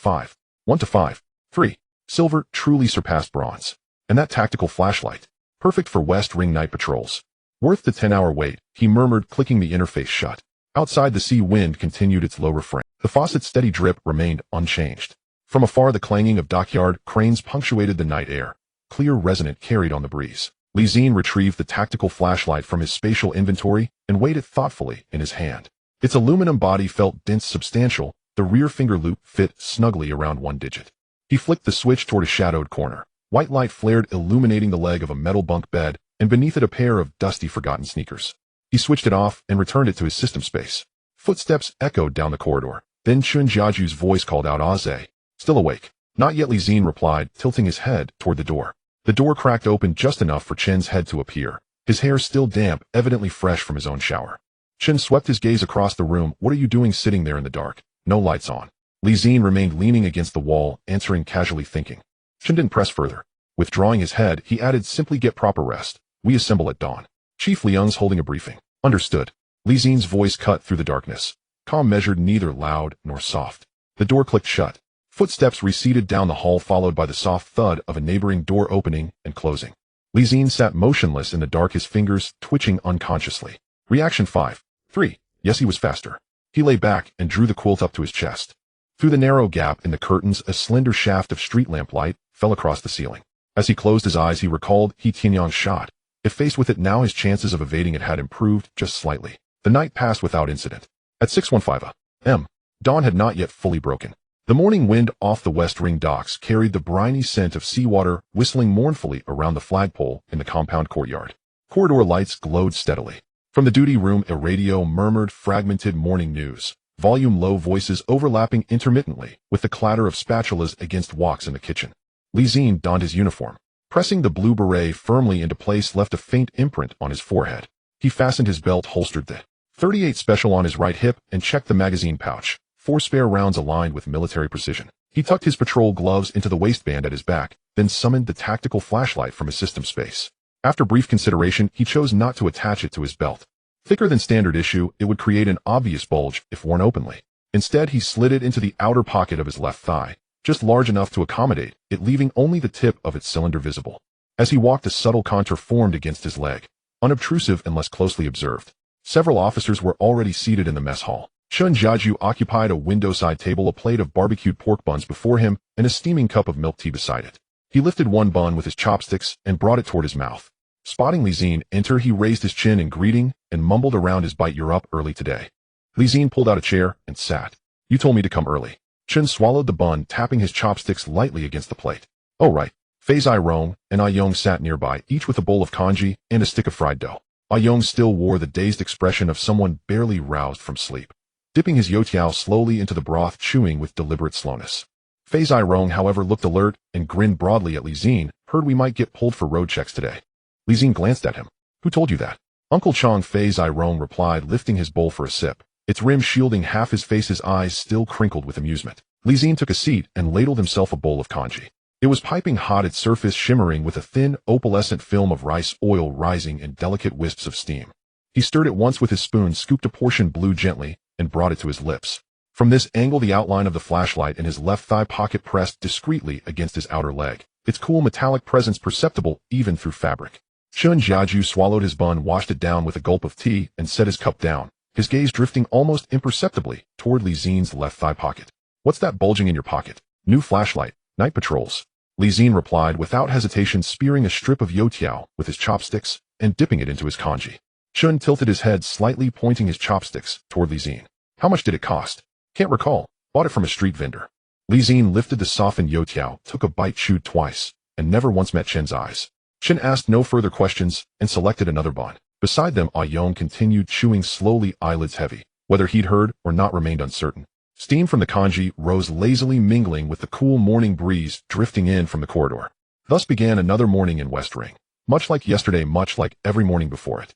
1 to 5. 3. Silver truly surpassed bronze. And that tactical flashlight, perfect for West Ring night patrols. Worth the 10-hour wait, he murmured, clicking the interface shut. Outside, the sea wind continued its low refrain. The faucet's steady drip remained unchanged. From afar, the clanging of dockyard cranes punctuated the night air, clear, resonant, carried on the breeze. Zi-Jie retrieved the tactical flashlight from his spatial inventory and weighed it thoughtfully in his hand. Its aluminum body felt dense, substantial. The rear finger loop fit snugly around one digit. He flicked the switch toward a shadowed corner. White light flared, illuminating the leg of a metal bunk bed, and beneath it a pair of dusty, forgotten sneakers. He switched it off and returned it to his system space. Footsteps echoed down the corridor. Then Zi-Jie's voice called out, "Aze, still awake?" "Not yet," Zi-Jie replied, tilting his head toward the door. The door cracked open just enough for Chen's head to appear, his hair still damp, evidently fresh from his own shower. Chen swept his gaze across the room. "What are you doing sitting there in the dark? No lights on." Zi-Jie remained leaning against the wall, answering casually, thinking. Chen didn't press further. Withdrawing his head, he added, "Simply get proper rest. We assemble at dawn." "Chief Liang's holding a briefing." "Understood." Zi-Jie's voice cut through the darkness, calm, measured, neither loud nor soft. The door clicked shut. Footsteps receded down the hall, followed by the soft thud of a neighboring door opening and closing. Zi-Jie sat motionless in the dark, his fingers twitching unconsciously. Reaction 5. 3. Yes, he was faster. He lay back and drew the quilt up to his chest. Through the narrow gap in the curtains, a slender shaft of street lamp light fell across the ceiling. As he closed his eyes, he recalled He Tianyang's shot. If faced with it now, his chances of evading it had improved just slightly. The night passed without incident. At 6:15 a.m., dawn had not yet fully broken. The morning wind off the West Ring docks carried the briny scent of seawater, whistling mournfully around the flagpole in the compound courtyard. Corridor lights glowed steadily. From the duty room, a radio murmured fragmented morning news, volume low, voices overlapping intermittently with the clatter of spatulas against woks in the kitchen. Zi-Jie donned his uniform. Pressing the blue beret firmly into place left a faint imprint on his forehead. He fastened his belt, holstered the .38 Special on his right hip, and checked the magazine pouch. 4 spare rounds aligned with military precision. He tucked his patrol gloves into the waistband at his back, then summoned the tactical flashlight from his system space. After brief consideration, he chose not to attach it to his belt. Thicker than standard issue, it would create an obvious bulge if worn openly. Instead, he slid it into the outer pocket of his left thigh, just large enough to accommodate it, leaving only the tip of its cylinder visible. As he walked, a subtle contour formed against his leg, unobtrusive unless closely observed. Several officers were already seated in the mess hall. Zi-Jie occupied a window-side table, a plate of barbecued pork buns before him, and a steaming cup of milk tea beside it. He lifted one bun with his chopsticks and brought it toward his mouth. Spotting Zi-Jie enter, he raised his chin in greeting and mumbled around his bite, "You're up early today." Zi-Jie pulled out a chair and sat. "You told me to come early." Chen swallowed the bun, tapping his chopsticks lightly against the plate. "Oh, right." Fei Zai-Rong and Ah-Yong sat nearby, each with a bowl of congee and a stick of fried dough. Ah-Yong still wore the dazed expression of someone barely roused from sleep, dipping his youtiao slowly into the broth, chewing with deliberate slowness. Fei Zi-Rong, however, looked alert and grinned broadly at Li Xin. Heard we might get pulled for road checks today. Li Xin glanced at him. Who told you that? Uncle Chong, Fei Zi-Rong replied, lifting his bowl for a sip, its rim shielding half his face. His eyes still crinkled with amusement. Li Xin took a seat and ladled himself a bowl of congee. It was piping hot, its surface shimmering with a thin, opalescent film of rice oil rising in delicate wisps of steam. He stirred it once with his spoon, scooped a portion, blew gently, and brought it to his lips. From this angle, the outline of the flashlight in his left thigh pocket pressed discreetly against his outer leg, its cool metallic presence perceptible even through fabric. Zi-Jie swallowed his bun, washed it down with a gulp of tea, and set his cup down, his gaze drifting almost imperceptibly toward Li Xin's left thigh pocket. What's that bulging in your pocket? New flashlight, night patrols. Li Xin replied without hesitation, spearing a strip of youtiao with his chopsticks and dipping it into his congee. Chun tilted his head slightly, pointing his chopsticks toward Li Xin. How much did it cost? Can't recall. Bought it from a street vendor. Li Xin lifted the softened youtiao, took a bite, chewed twice, and never once met Chen's eyes. Chen asked no further questions and selected another bun. Beside them, Ah Yong continued chewing slowly, eyelids heavy. Whether he'd heard or not remained uncertain. Steam from the congee rose lazily, mingling with the cool morning breeze drifting in from the corridor. Thus began another morning in West Ring. Much like yesterday, much like every morning before it.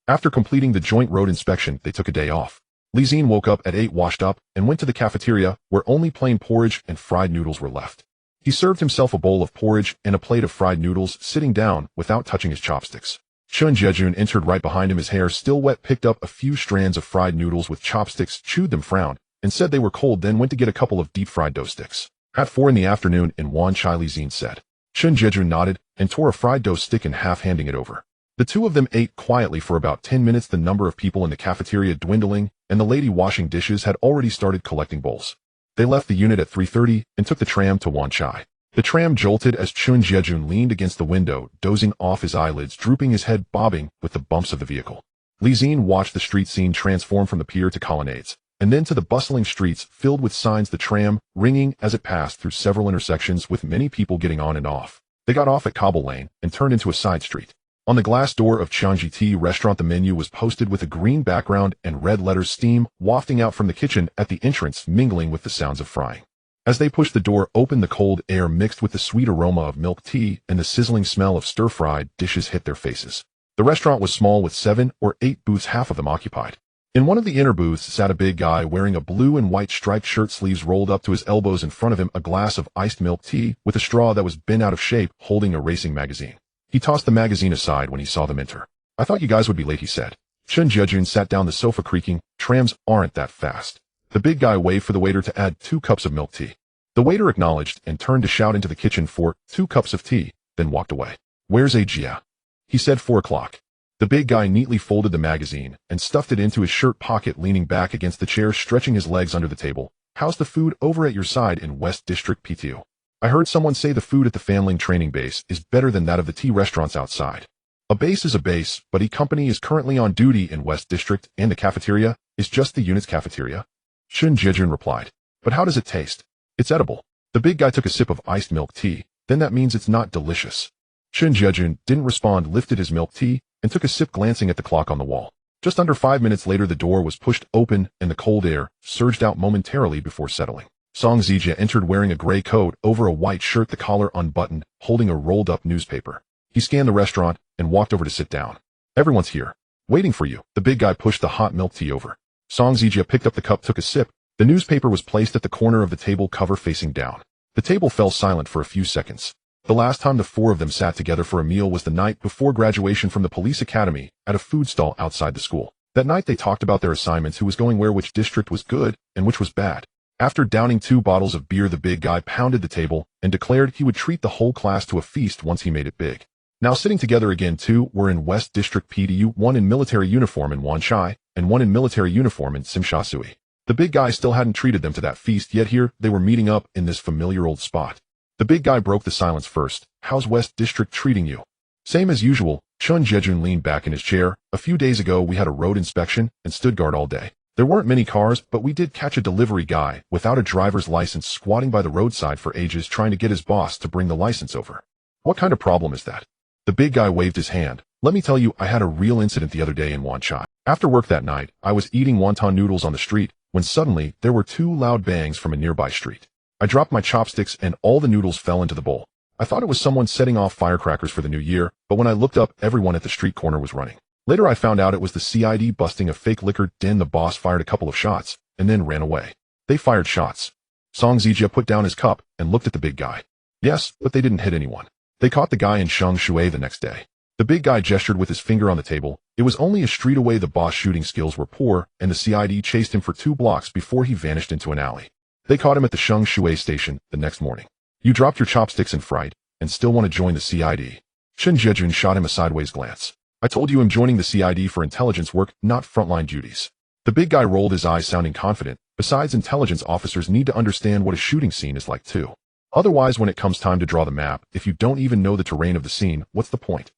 After completing the joint road inspection, they took a day off. Li Xin woke up at 8, washed up, and went to the cafeteria, where only plain porridge and fried noodles were left. He served himself a bowl of porridge and a plate of fried noodles, sitting down without touching his chopsticks. Chun Jejun entered right behind him, his hair still wet, picked up a few strands of fried noodles with chopsticks, chewed them, frowned, and said they were cold, then went to get a couple of deep-fried dough sticks. At 4 in the afternoon in Wan Chai, Li Xin said. Chun Jejun nodded and tore a fried dough stick in half, handing it over. The two of them ate quietly for about 10 minutes, the number of people in the cafeteria dwindling, and the lady washing dishes had already started collecting bowls. They left the unit at 3:30 and took the tram to Wan Chai. The tram jolted as Chun Jejun leaned against the window, dozing off, his eyelids drooping, his head bobbing with the bumps of the vehicle. Li Xin watched the street scene transform from the pier to colonnades, and then to the bustling streets filled with signs, the tram ringing as it passed through several intersections with many people getting on and off. They got off at Cobble Lane and turned into a side street. On the glass door of Changji Tea Restaurant, the menu was posted with a green background and red letters, steam wafting out from the kitchen at the entrance, mingling with the sounds of frying. As they pushed the door open, the cold air mixed with the sweet aroma of milk tea and the sizzling smell of stir-fried dishes hit their faces. The restaurant was small, with 7 or 8 booths, half of them occupied. In one of the inner booths sat a big guy wearing a blue and white striped shirt, sleeves rolled up to his elbows. In front of him, a glass of iced milk tea with a straw that was bent out of shape, holding a racing magazine. He tossed the magazine aside when he saw them enter. I thought you guys would be late, he said. Chun Jejun sat down, the sofa creaking. Trams aren't that fast. The big guy waved for the waiter to add 2 cups of milk tea. The waiter acknowledged and turned to shout into the kitchen for 2 cups of tea, then walked away. Where's Zi-Jie? He said. 4 o'clock. The big guy neatly folded the magazine and stuffed it into his shirt pocket, leaning back against the chair, stretching his legs under the table. How's the food over at your side in West District PTO? I heard someone say the food at the Fanling training base is better than that of the tea restaurants outside. A base is a base, but E Company is currently on duty in West District, and the cafeteria is just the unit's cafeteria. Chun Jejun replied. But how does it taste? It's edible. The big guy took a sip of iced milk tea. Then that means it's not delicious. Chun Jejun didn't respond, lifted his milk tea, and took a sip, glancing at the clock on the wall. Just under 5 minutes later, the door was pushed open and the cold air surged out momentarily before settling. Song Zi-Jie entered wearing a gray coat over a white shirt, the collar unbuttoned, holding a rolled-up newspaper. He scanned the restaurant and walked over to sit down. Everyone's here, waiting for you. The big guy pushed the hot milk tea over. Song Zi-Jie picked up the cup, took a sip. The newspaper was placed at the corner of the table, cover facing down. The table fell silent for a few seconds. The last time the 4 of them sat together for a meal was the night before graduation from the police academy at a food stall outside the school. That night they talked about their assignments, who was going where, which district was good and which was bad. After downing 2 bottles of beer, the big guy pounded the table and declared he would treat the whole class to a feast once he made it big. Now sitting together again, 2 were in West District PDU, 1 in military uniform in Wan Chai, and 1 in military uniform in Simsha Sui. The big guy still hadn't treated them to that feast, yet here they were meeting up in this familiar old spot. The big guy broke the silence first. How's West District treating you? Same as usual. Chun Jejun leaned back in his chair. A few days ago we had a road inspection and stood guard all day. There weren't many cars, but we did catch a delivery guy without a driver's license squatting by the roadside for ages, trying to get his boss to bring the license over. What kind of problem is that? The big guy waved his hand. Let me tell you, I had a real incident the other day in Wan Chai. After work that night, I was eating wonton noodles on the street when suddenly there were 2 loud bangs from a nearby street. I dropped my chopsticks and all the noodles fell into the bowl. I thought it was someone setting off firecrackers for the new year, but when I looked up, everyone at the street corner was running. Later I found out it was the CID busting a fake liquor den. The boss fired a couple of shots, and then ran away. They fired shots. Zi-Jie put down his cup and looked at the big guy. Yes, but they didn't hit anyone. They caught the guy in Shui the next day. The big guy gestured with his finger on the table. It was only a street away. The boss shooting skills were poor, and the CID chased him for 2 blocks before he vanished into an alley. They caught him at the Shui station the next morning. You dropped your chopsticks in fright, and still want to join the CID. Zi-Jie shot him a sideways glance. I told you I'm joining the CID for intelligence work, not frontline duties. The big guy rolled his eyes, sounding confident. Besides, intelligence officers need to understand what a shooting scene is like too. Otherwise, when it comes time to draw the map, if you don't even know the terrain of the scene, what's the point?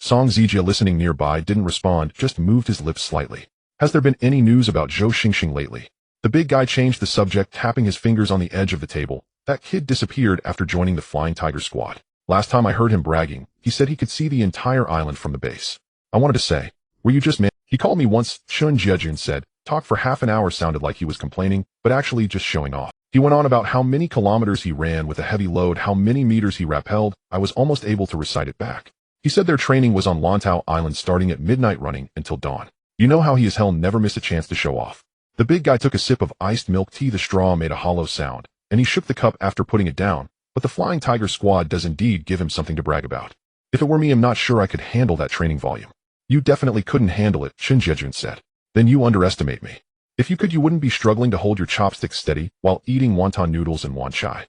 Zi-Jie, listening nearby, didn't respond, just moved his lips slightly. Has there been any news about Zhou Xingxing lately? The big guy changed the subject, tapping his fingers on the edge of the table. That kid disappeared after joining the Flying Tiger squad. Last time I heard him bragging, he said he could see the entire island from the base. I wanted to say, were you just man? He called me once, Zi-Jie said. Talked for half an hour, sounded like he was complaining, but actually just showing off. He went on about how many kilometers he ran with a heavy load, how many meters he rappelled. I was almost able to recite it back. He said their training was on Lantau Island starting at midnight running until dawn. You know how he is hell never miss a chance to show off. The big guy took a sip of iced milk tea. The straw made a hollow sound, and he shook the cup after putting it down, but the Flying Tiger squad does indeed give him something to brag about. If it were me, I'm not sure I could handle that training volume. You definitely couldn't handle it, Zi-Jie said. Then you underestimate me. If you could, you wouldn't be struggling to hold your chopsticks steady while eating wonton noodles and wanchai.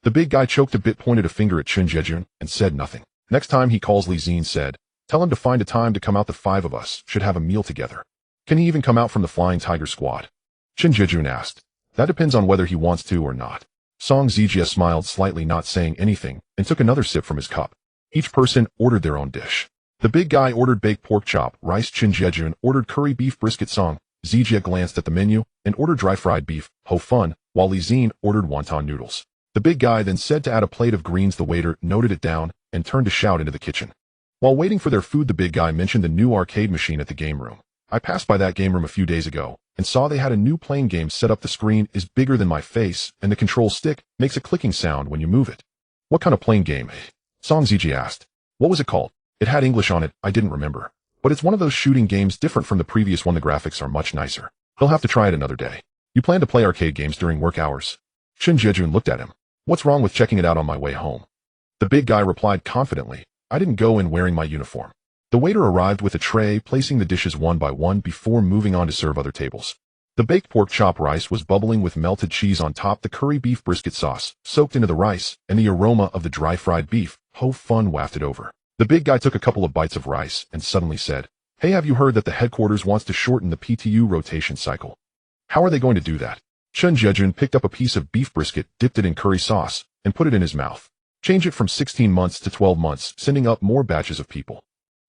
The big guy choked a bit, pointed a finger at Zi-Jie, and said nothing. Next time he calls Zi-Jie said, tell him to find a time to come out. The 5 of us should have a meal together. Can he even come out from the Flying Tiger squad? Zi-Jie asked. That depends on whether he wants to or not. Zi-Jie smiled slightly, not saying anything, and took another sip from his cup. Each person ordered their own dish. The big guy ordered baked pork chop, rice. Zi-Jie ordered curry beef brisket. Zi-Jie glanced at the menu and ordered dry fried beef, ho fun, while Zi-Jie ordered wonton noodles. The big guy then said to add a plate of greens. The waiter noted it down and turned to shout into the kitchen. While waiting for their food, the big guy mentioned the new arcade machine at the game room. I passed by that game room a few days ago and saw they had a new playing game set up. The screen is bigger than my face and the control stick makes a clicking sound when you move it. What kind of playing game? Zi-Jie asked. What was it called? It had English on it, I didn't remember. But it's one of those shooting games different from the previous one. The graphics are much nicer. He'll have to try it another day. You plan to play arcade games during work hours? Zi-Jie looked at him. What's wrong with checking it out on my way home? The big guy replied confidently. I didn't go in wearing my uniform. The waiter arrived with a tray, placing the dishes one by one before moving on to serve other tables. The baked pork chop rice was bubbling with melted cheese on top. The curry beef brisket sauce soaked into the rice, and the aroma of the dry fried beef, ho fun, wafted over. The big guy took a couple of bites of rice and suddenly said, Hey, have you heard that the headquarters wants to shorten the PTU rotation cycle? How are they going to do that? Zi-Jie picked up a piece of beef brisket, dipped it in curry sauce, and put it in his mouth. Change it from 16 months to 12 months, sending up more batches of people.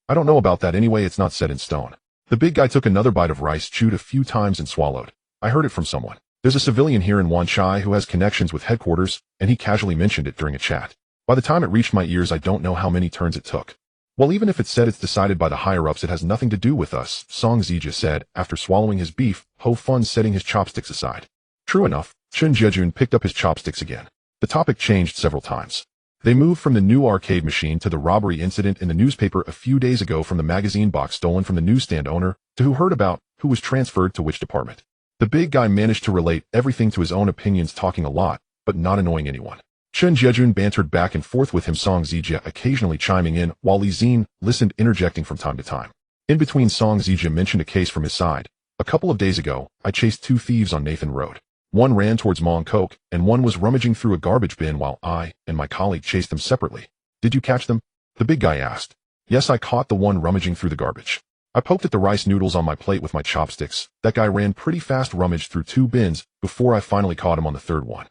I don't know about that anyway, it's not set in stone. The big guy took another bite of rice, chewed a few times and swallowed. I heard it from someone. There's a civilian here in Wanchai who has connections with headquarters, and he casually mentioned it during a chat. By the time it reached my ears, I don't know how many turns it took. Well, even if it said it's decided by the higher-ups, it has nothing to do with us, Zi-Jie said, after swallowing his beef, ho fun, setting his chopsticks aside. True enough, Zi-Jie picked up his chopsticks again. The topic changed several times. They moved from the new arcade machine to the robbery incident in the newspaper a few days ago, from the magazine box stolen from the newsstand owner, to who heard about, who was transferred to which department. The big guy managed to relate everything to his own opinions, talking a lot, but not annoying anyone. Zi-Jie bantered back and forth with him, Zi-Jie occasionally chiming in, while Zi-Jie listened, interjecting from time to time. In between, Zi-Jie mentioned a case from his side. A couple of days ago, I chased 2 thieves on Nathan Road. One ran towards Mong Kok, and one was rummaging through a garbage bin while I and my colleague chased them separately. Did you catch them? The big guy asked. Yes, I caught the one rummaging through the garbage. I poked at the rice noodles on my plate with my chopsticks. That guy ran pretty fast, rummaged through 2 bins before I finally caught him on the 3rd one.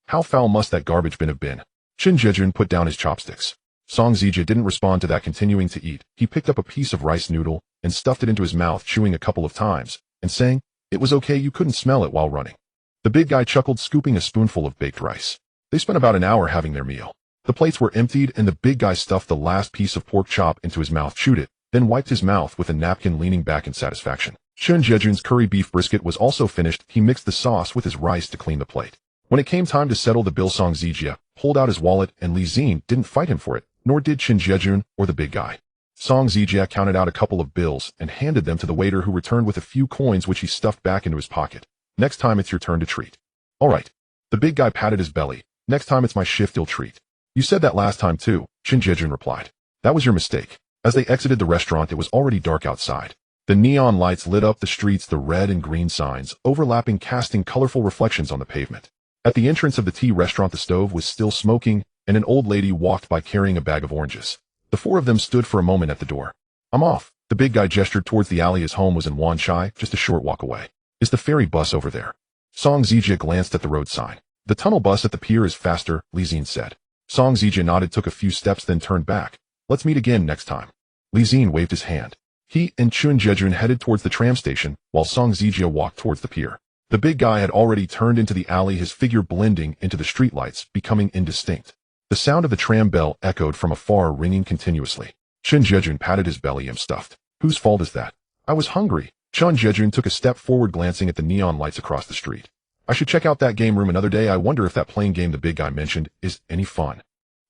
How foul must that garbage bin have been? Zi-Jie put down his chopsticks. Zi-Jie didn't respond to that, continuing to eat. He picked up a piece of rice noodle and stuffed it into his mouth, chewing a couple of times and saying, It was okay, you couldn't smell it while running. The big guy chuckled, scooping a spoonful of baked rice. They spent about an hour having their meal. The plates were emptied and the big guy stuffed the last piece of pork chop into his mouth, chewed it, then wiped his mouth with a napkin, leaning back in satisfaction. Zi-Jie's curry beef brisket was also finished. He mixed the sauce with his rice to clean the plate. When it came time to settle the bill, Zi-Jie pulled out his wallet and Zi-Jie didn't fight him for it, nor did Zi-Jie or the big guy. Zi-Jie counted out a couple of bills and handed them to the waiter, who returned with a few coins which he stuffed back into his pocket. Next time it's your turn to treat. All right. The big guy patted his belly. Next time it's my shift, you'll treat. You said that last time too, Zi-Jie replied. That was your mistake. As they exited the restaurant, it was already dark outside. The neon lights lit up the streets, the red and green signs overlapping, casting colorful reflections on the pavement. At the entrance of the tea restaurant, the stove was still smoking, and an old lady walked by carrying a bag of oranges. The four of them stood for a moment at the door. I'm off. The big guy gestured towards the alley. His home was in Wanchai, just a short walk away. Is the ferry bus over there? Zi-Jie glanced at the road sign. The tunnel bus at the pier is faster, Zi-Jie said. Zi-Jie nodded, took a few steps, then turned back. Let's meet again next time. Zi-Jie waved his hand. He and Zi-Jie headed towards the tram station, while Zi-Jie walked towards the pier. The big guy had already turned into the alley, his figure blending into the streetlights, becoming indistinct. The sound of the tram bell echoed from afar, ringing continuously. Zi-Jie patted his belly. I'm stuffed. Whose fault is that? I was hungry. Zi-Jie took a step forward, glancing at the neon lights across the street. I should check out that game room another day. I wonder if that playing game the big guy mentioned is any fun.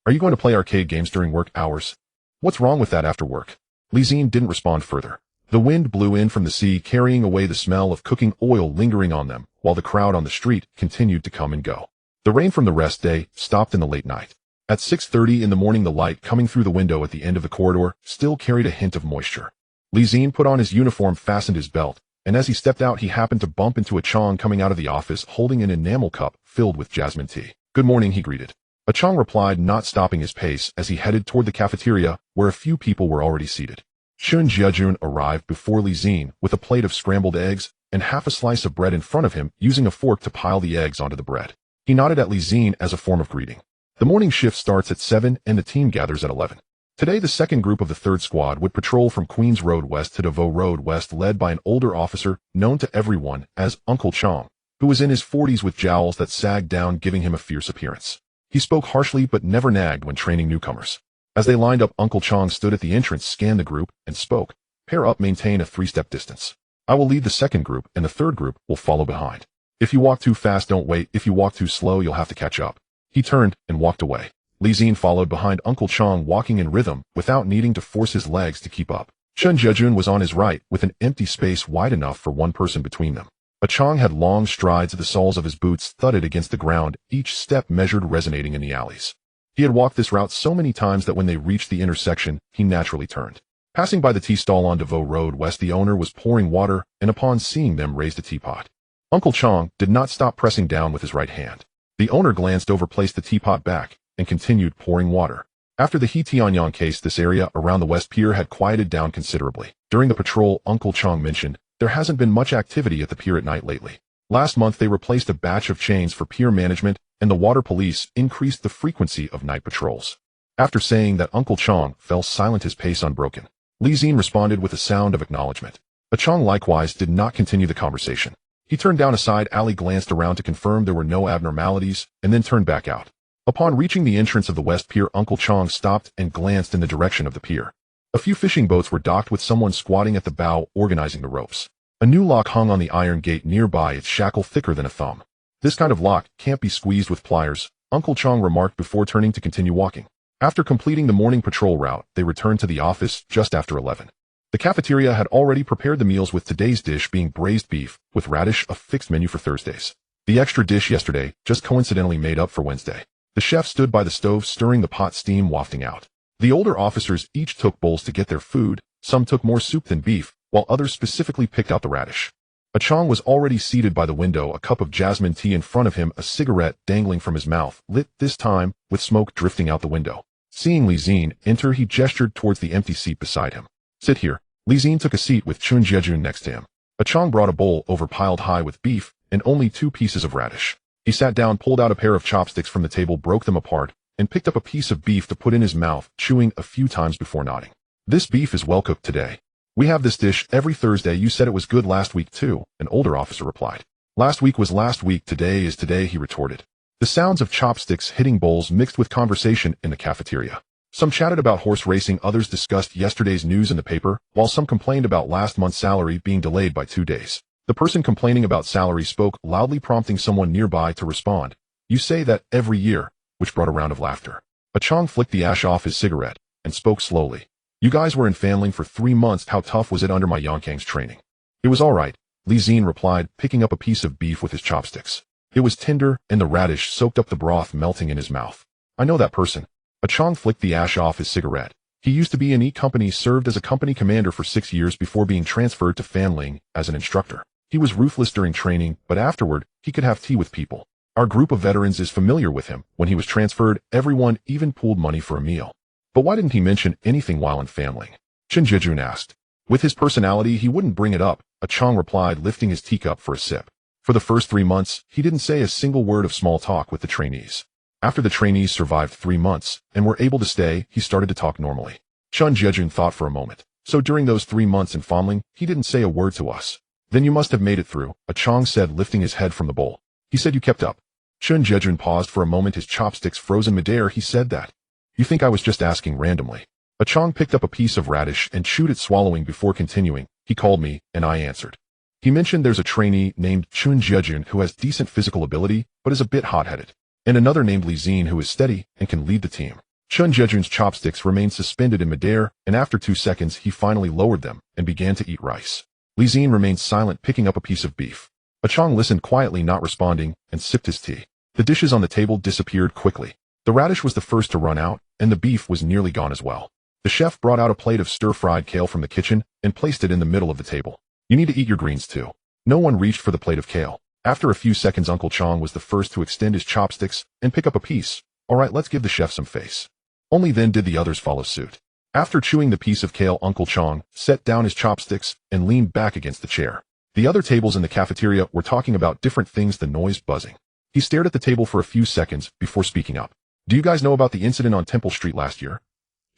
Are you going to play arcade games during work hours? What's wrong with that after work? Zi-Jie didn't respond further. The wind blew in from the sea, carrying away the smell of cooking oil lingering on them, while the crowd on the street continued to come and go. The rain from the rest day stopped in the late night. At 6:30 in the morning, the light coming through the window at the end of the corridor still carried a hint of moisture. Zi-Jie put on his uniform, fastened his belt, and as he stepped out, he happened to bump into a Chong coming out of the office holding an enamel cup filled with jasmine tea. Good morning, he greeted. A Chong replied, not stopping his pace as he headed toward the cafeteria, where a few people were already seated. Zi-Jie arrived before Zi-Jie with a plate of scrambled eggs and half a slice of bread in front of him, using a fork to pile the eggs onto the bread. He nodded at Zi-Jie as a form of greeting. The morning shift starts at 7 and the team gathers at 11. Today, the second group of the third squad would patrol from Queens Road West to Devoe Road West, led by an older officer known to everyone as Uncle Chow, who was in his 40s with jowls that sagged down, giving him a fierce appearance. He spoke harshly but never nagged when training newcomers. As they lined up, Uncle Chong stood at the entrance, scanned the group, and spoke. Pair up, maintain a 3-step distance. I will lead the second group, and the third group will follow behind. If you walk too fast, don't wait. If you walk too slow, you'll have to catch up. He turned and walked away. Zi-Jie followed behind Uncle Chong, walking in rhythm without needing to force his legs to keep up. Zi-Jie was on his right, with an empty space wide enough for one person between them. A Chong had long strides. The soles of his boots thudded against the ground, each step measured, resonating in the alleys. He had walked this route so many times that when they reached the intersection, he naturally turned. Passing by the tea stall on Devoe Road West, the owner was pouring water, and upon seeing them, raised a teapot. Uncle Chong did not stop pressing down with his right hand. The owner glanced over, placed the teapot back, and continued pouring water. After the He Tianyang case, this area around the West Pier had quieted down considerably. During the patrol, Uncle Chong mentioned, there hasn't been much activity at the pier at night lately. Last month they replaced a batch of chains for pier management, and the water police increased the frequency of night patrols. After saying that, Uncle Chong fell silent, his pace unbroken. Zi-Jie responded with a sound of acknowledgement. A Chong likewise did not continue the conversation. He turned down a side alley, glanced around to confirm there were no abnormalities, and then turned back out. Upon reaching the entrance of the West Pier, Uncle Chong stopped and glanced in the direction of the pier. A few fishing boats were docked, with someone squatting at the bow organizing the ropes. A new lock hung on the iron gate nearby, its shackle thicker than a thumb. This kind of lock can't be squeezed with pliers, Uncle Chong remarked before turning to continue walking. After completing the morning patrol route, they returned to the office just after 11. The cafeteria had already prepared the meals, with today's dish being braised beef with radish, a fixed menu for Thursdays. The extra dish yesterday just coincidentally made up for Wednesday. The chef stood by the stove, stirring the pot, steam wafting out. The older officers each took bowls to get their food. Some took more soup than beef, while others specifically picked out the radish. A Chong was already seated by the window, a cup of jasmine tea in front of him, a cigarette dangling from his mouth, lit this time with smoke drifting out the window. Seeing Zi-Jie enter, he gestured towards the empty seat beside him. Sit here. Zi-Jie took a seat with Zi-Jie next to him. A Chong brought a bowl over piled high with beef and only 2 pieces of radish. He sat down, pulled out a pair of chopsticks from the table, broke them apart, and picked up a piece of beef to put in his mouth, chewing a few times before nodding. This beef is well cooked today. We have this dish every Thursday. You said it was good last week too, an older officer replied. Last week was last week, today is today, he retorted. The sounds of chopsticks hitting bowls mixed with conversation in the cafeteria. Some chatted about horse racing, others discussed yesterday's news in the paper, while some complained about last month's salary being delayed by 2 days. The person complaining about salary spoke loudly, prompting someone nearby to respond. You say that every year, which brought a round of laughter. Chong flicked the ash off his cigarette and spoke slowly. You guys were in Fanling for 3 months. How tough was it under my Yonkang's training? It was all right, Zi-Jie replied, picking up a piece of beef with his chopsticks. It was tender, and the radish soaked up the broth, melting in his mouth. I know that person. Chong flicked the ash off his cigarette. He used to be in E-Company, served as a company commander for 6 years before being transferred to Fanling as an instructor. He was ruthless during training, but afterward, he could have tea with people. Our group of veterans is familiar with him. When he was transferred, everyone even pooled money for a meal. But why didn't he mention anything while in Fanling? Zi-Jie asked. With his personality, he wouldn't bring it up, Chong replied, lifting his teacup for a sip. For the first 3 months, he didn't say a single word of small talk with the trainees. After the trainees survived 3 months and were able to stay, he started to talk normally. Zi-Jie thought for a moment. So during those 3 months in Fanling, he didn't say a word to us. Then you must have made it through, Chong said, lifting his head from the bowl. He said you kept up. Zi-Jie paused for a moment, his chopsticks frozen midair. He said that. You think I was just asking randomly? Chong picked up a piece of radish and chewed it, swallowing before continuing. He called me, and I answered. He mentioned there's a trainee named Zi-Jie who has decent physical ability, but is a bit hot-headed, and another named Zi-Jie who is steady and can lead the team. Zi-Jie's chopsticks remained suspended in midair, and after 2 seconds he finally lowered them and began to eat rice. Zi-Jie remained silent, picking up a piece of beef. Chong listened quietly, not responding, and sipped his tea. The dishes on the table disappeared quickly. The radish was the first to run out, and the beef was nearly gone as well. The chef brought out a plate of stir-fried kale from the kitchen and placed it in the middle of the table. You need to eat your greens too. No one reached for the plate of kale. After a few seconds, Uncle Chong was the first to extend his chopsticks and pick up a piece. All right, let's give the chef some face. Only then did the others follow suit. After chewing the piece of kale, Uncle Chong set down his chopsticks and leaned back against the chair. The other tables in the cafeteria were talking about different things, the noise buzzing. He stared at the table for a few seconds before speaking up. Do you guys know about the incident on Temple Street last year?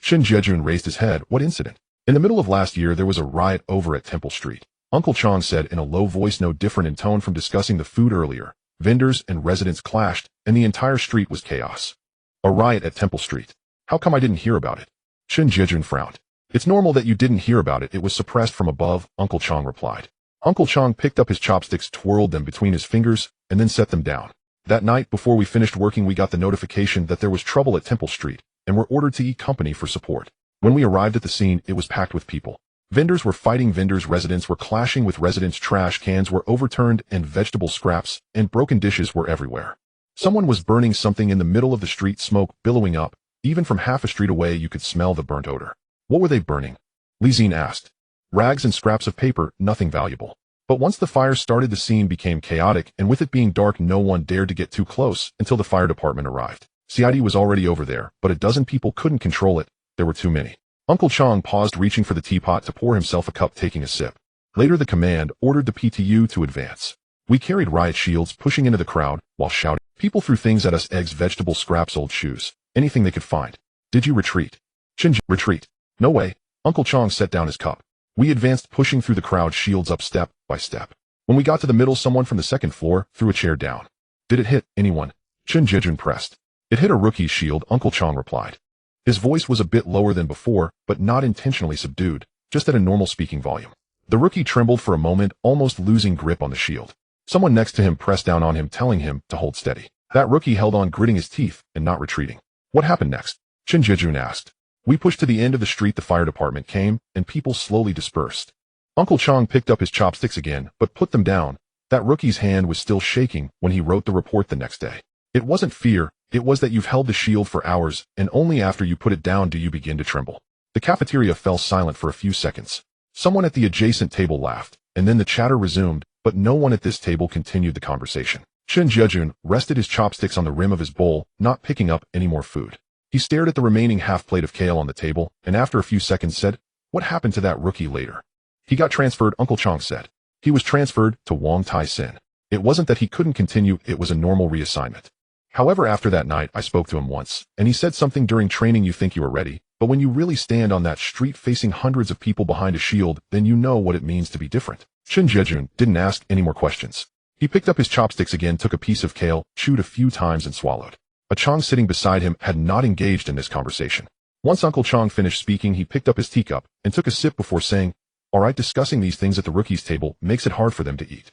Zi-Jie raised his head. What incident? In the middle of last year, there was a riot over at Temple Street. Uncle Chong said in a low voice, no different in tone from discussing the food earlier. Vendors and residents clashed, and the entire street was chaos. A riot at Temple Street. How come I didn't hear about it? Zi-Jie frowned. It's normal that you didn't hear about it. It was suppressed from above, Uncle Chong replied. Uncle Chong picked up his chopsticks, twirled them between his fingers, and then set them down. That night, before we finished working, we got the notification that there was trouble at Temple Street, and were ordered to E-Company for support. When we arrived at the scene, it was packed with people. Vendors were fighting vendors, residents were clashing with residents, trash cans were overturned, and vegetable scraps and broken dishes were everywhere. Someone was burning something in the middle of the street, smoke billowing up. Even from half a street away, you could smell the burnt odor. What were they burning? Zi-Jie asked. Rags and scraps of paper, nothing valuable. But once the fire started, the scene became chaotic, and with it being dark, no one dared to get too close until the fire department arrived. Zi-Jie was already over there, but a dozen people couldn't control it. There were too many. Uncle Chong paused, reaching for the teapot to pour himself a cup, taking a sip. Later, the command ordered the PTU to advance. We carried riot shields, pushing into the crowd while shouting. People threw things at us: eggs, vegetable scraps, old shoes, anything they could find. Did you retreat? Zi-Jie, retreat? No way. Uncle Chong set down his cup. We advanced, pushing through the crowd, shields up step by step. When we got to the middle, someone from the second floor threw a chair down. Did it hit anyone? Zi-Jie pressed. It hit a rookie's shield, Uncle Chong replied. His voice was a bit lower than before, but not intentionally subdued, just at a normal speaking volume. The rookie trembled for a moment, almost losing grip on the shield. Someone next to him pressed down on him, telling him to hold steady. That rookie held on, gritting his teeth and not retreating. What happened next? Zi-Jie asked. We pushed to the end of the street. The fire department came, and people slowly dispersed. Uncle Chong picked up his chopsticks again, but put them down. That rookie's hand was still shaking when he wrote the report the next day. It wasn't fear, it was that you've held the shield for hours, and only after you put it down do you begin to tremble. The cafeteria fell silent for a few seconds. Someone at the adjacent table laughed, and then the chatter resumed, but no one at this table continued the conversation. Zi-Jie rested his chopsticks on the rim of his bowl, not picking up any more food. He stared at the remaining half plate of kale on the table, and after a few seconds said, What happened to that rookie later? He got transferred, Uncle Chong said. He was transferred to Wong Tai Sin. It wasn't that he couldn't continue, it was a normal reassignment. However, after that night, I spoke to him once, and he said something during training: you think you are ready, but when you really stand on that street facing hundreds of people behind a shield, then you know what it means to be different. Zi-Jie didn't ask any more questions. He picked up his chopsticks again, took a piece of kale, chewed a few times, and swallowed. Chong sitting beside him had not engaged in this conversation. Once Uncle Chong finished speaking, he picked up his teacup and took a sip before saying, All right, discussing these things at the rookies' table makes it hard for them to eat.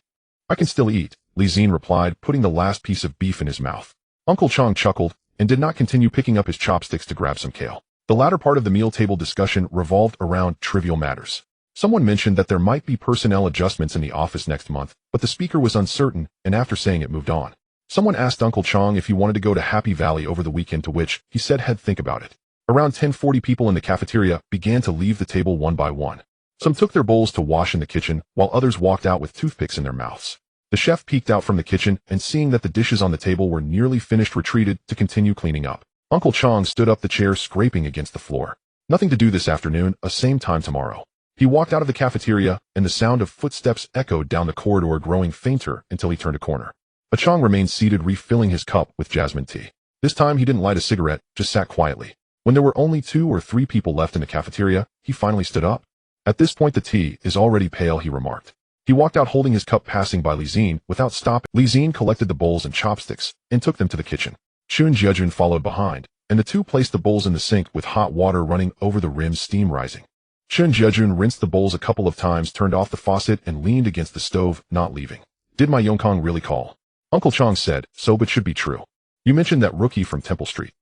I can still eat, Zi-Jie replied, putting the last piece of beef in his mouth. Uncle Chang chuckled and did not continue picking up his chopsticks to grab some kale. The latter part of the meal table discussion revolved around trivial matters. Someone mentioned that there might be personnel adjustments in the office next month, but the speaker was uncertain, and after saying it moved on. Someone asked Uncle Chang if he wanted to go to Happy Valley over the weekend, to which he said he'd think about it. Around 10:40 people in the cafeteria began to leave the table one by one. Some took their bowls to wash in the kitchen, while others walked out with toothpicks in their mouths. The chef peeked out from the kitchen and, seeing that the dishes on the table were nearly finished, retreated to continue cleaning up. Uncle Chang stood up, the chair scraping against the floor. Nothing to do this afternoon, same time tomorrow. He walked out of the cafeteria, and the sound of footsteps echoed down the corridor, growing fainter until he turned a corner. Chang remained seated, refilling his cup with jasmine tea. This time he didn't light a cigarette, just sat quietly. When there were only 2 or 3 people left in the cafeteria, he finally stood up. At this point the tea is already pale, he remarked. He walked out holding his cup, passing by Zi-Jie without stopping. Zi-Jie collected the bowls and chopsticks and took them to the kitchen. Zi-Jie followed behind, and the two placed the bowls in the sink with hot water running over the rim, steam rising. Zi-Jie rinsed the bowls a couple of times, turned off the faucet, and leaned against the stove, not leaving. Did my Yongkong really call? Uncle Chang said, so but should be true. You mentioned that rookie from Temple Street.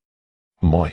Moi.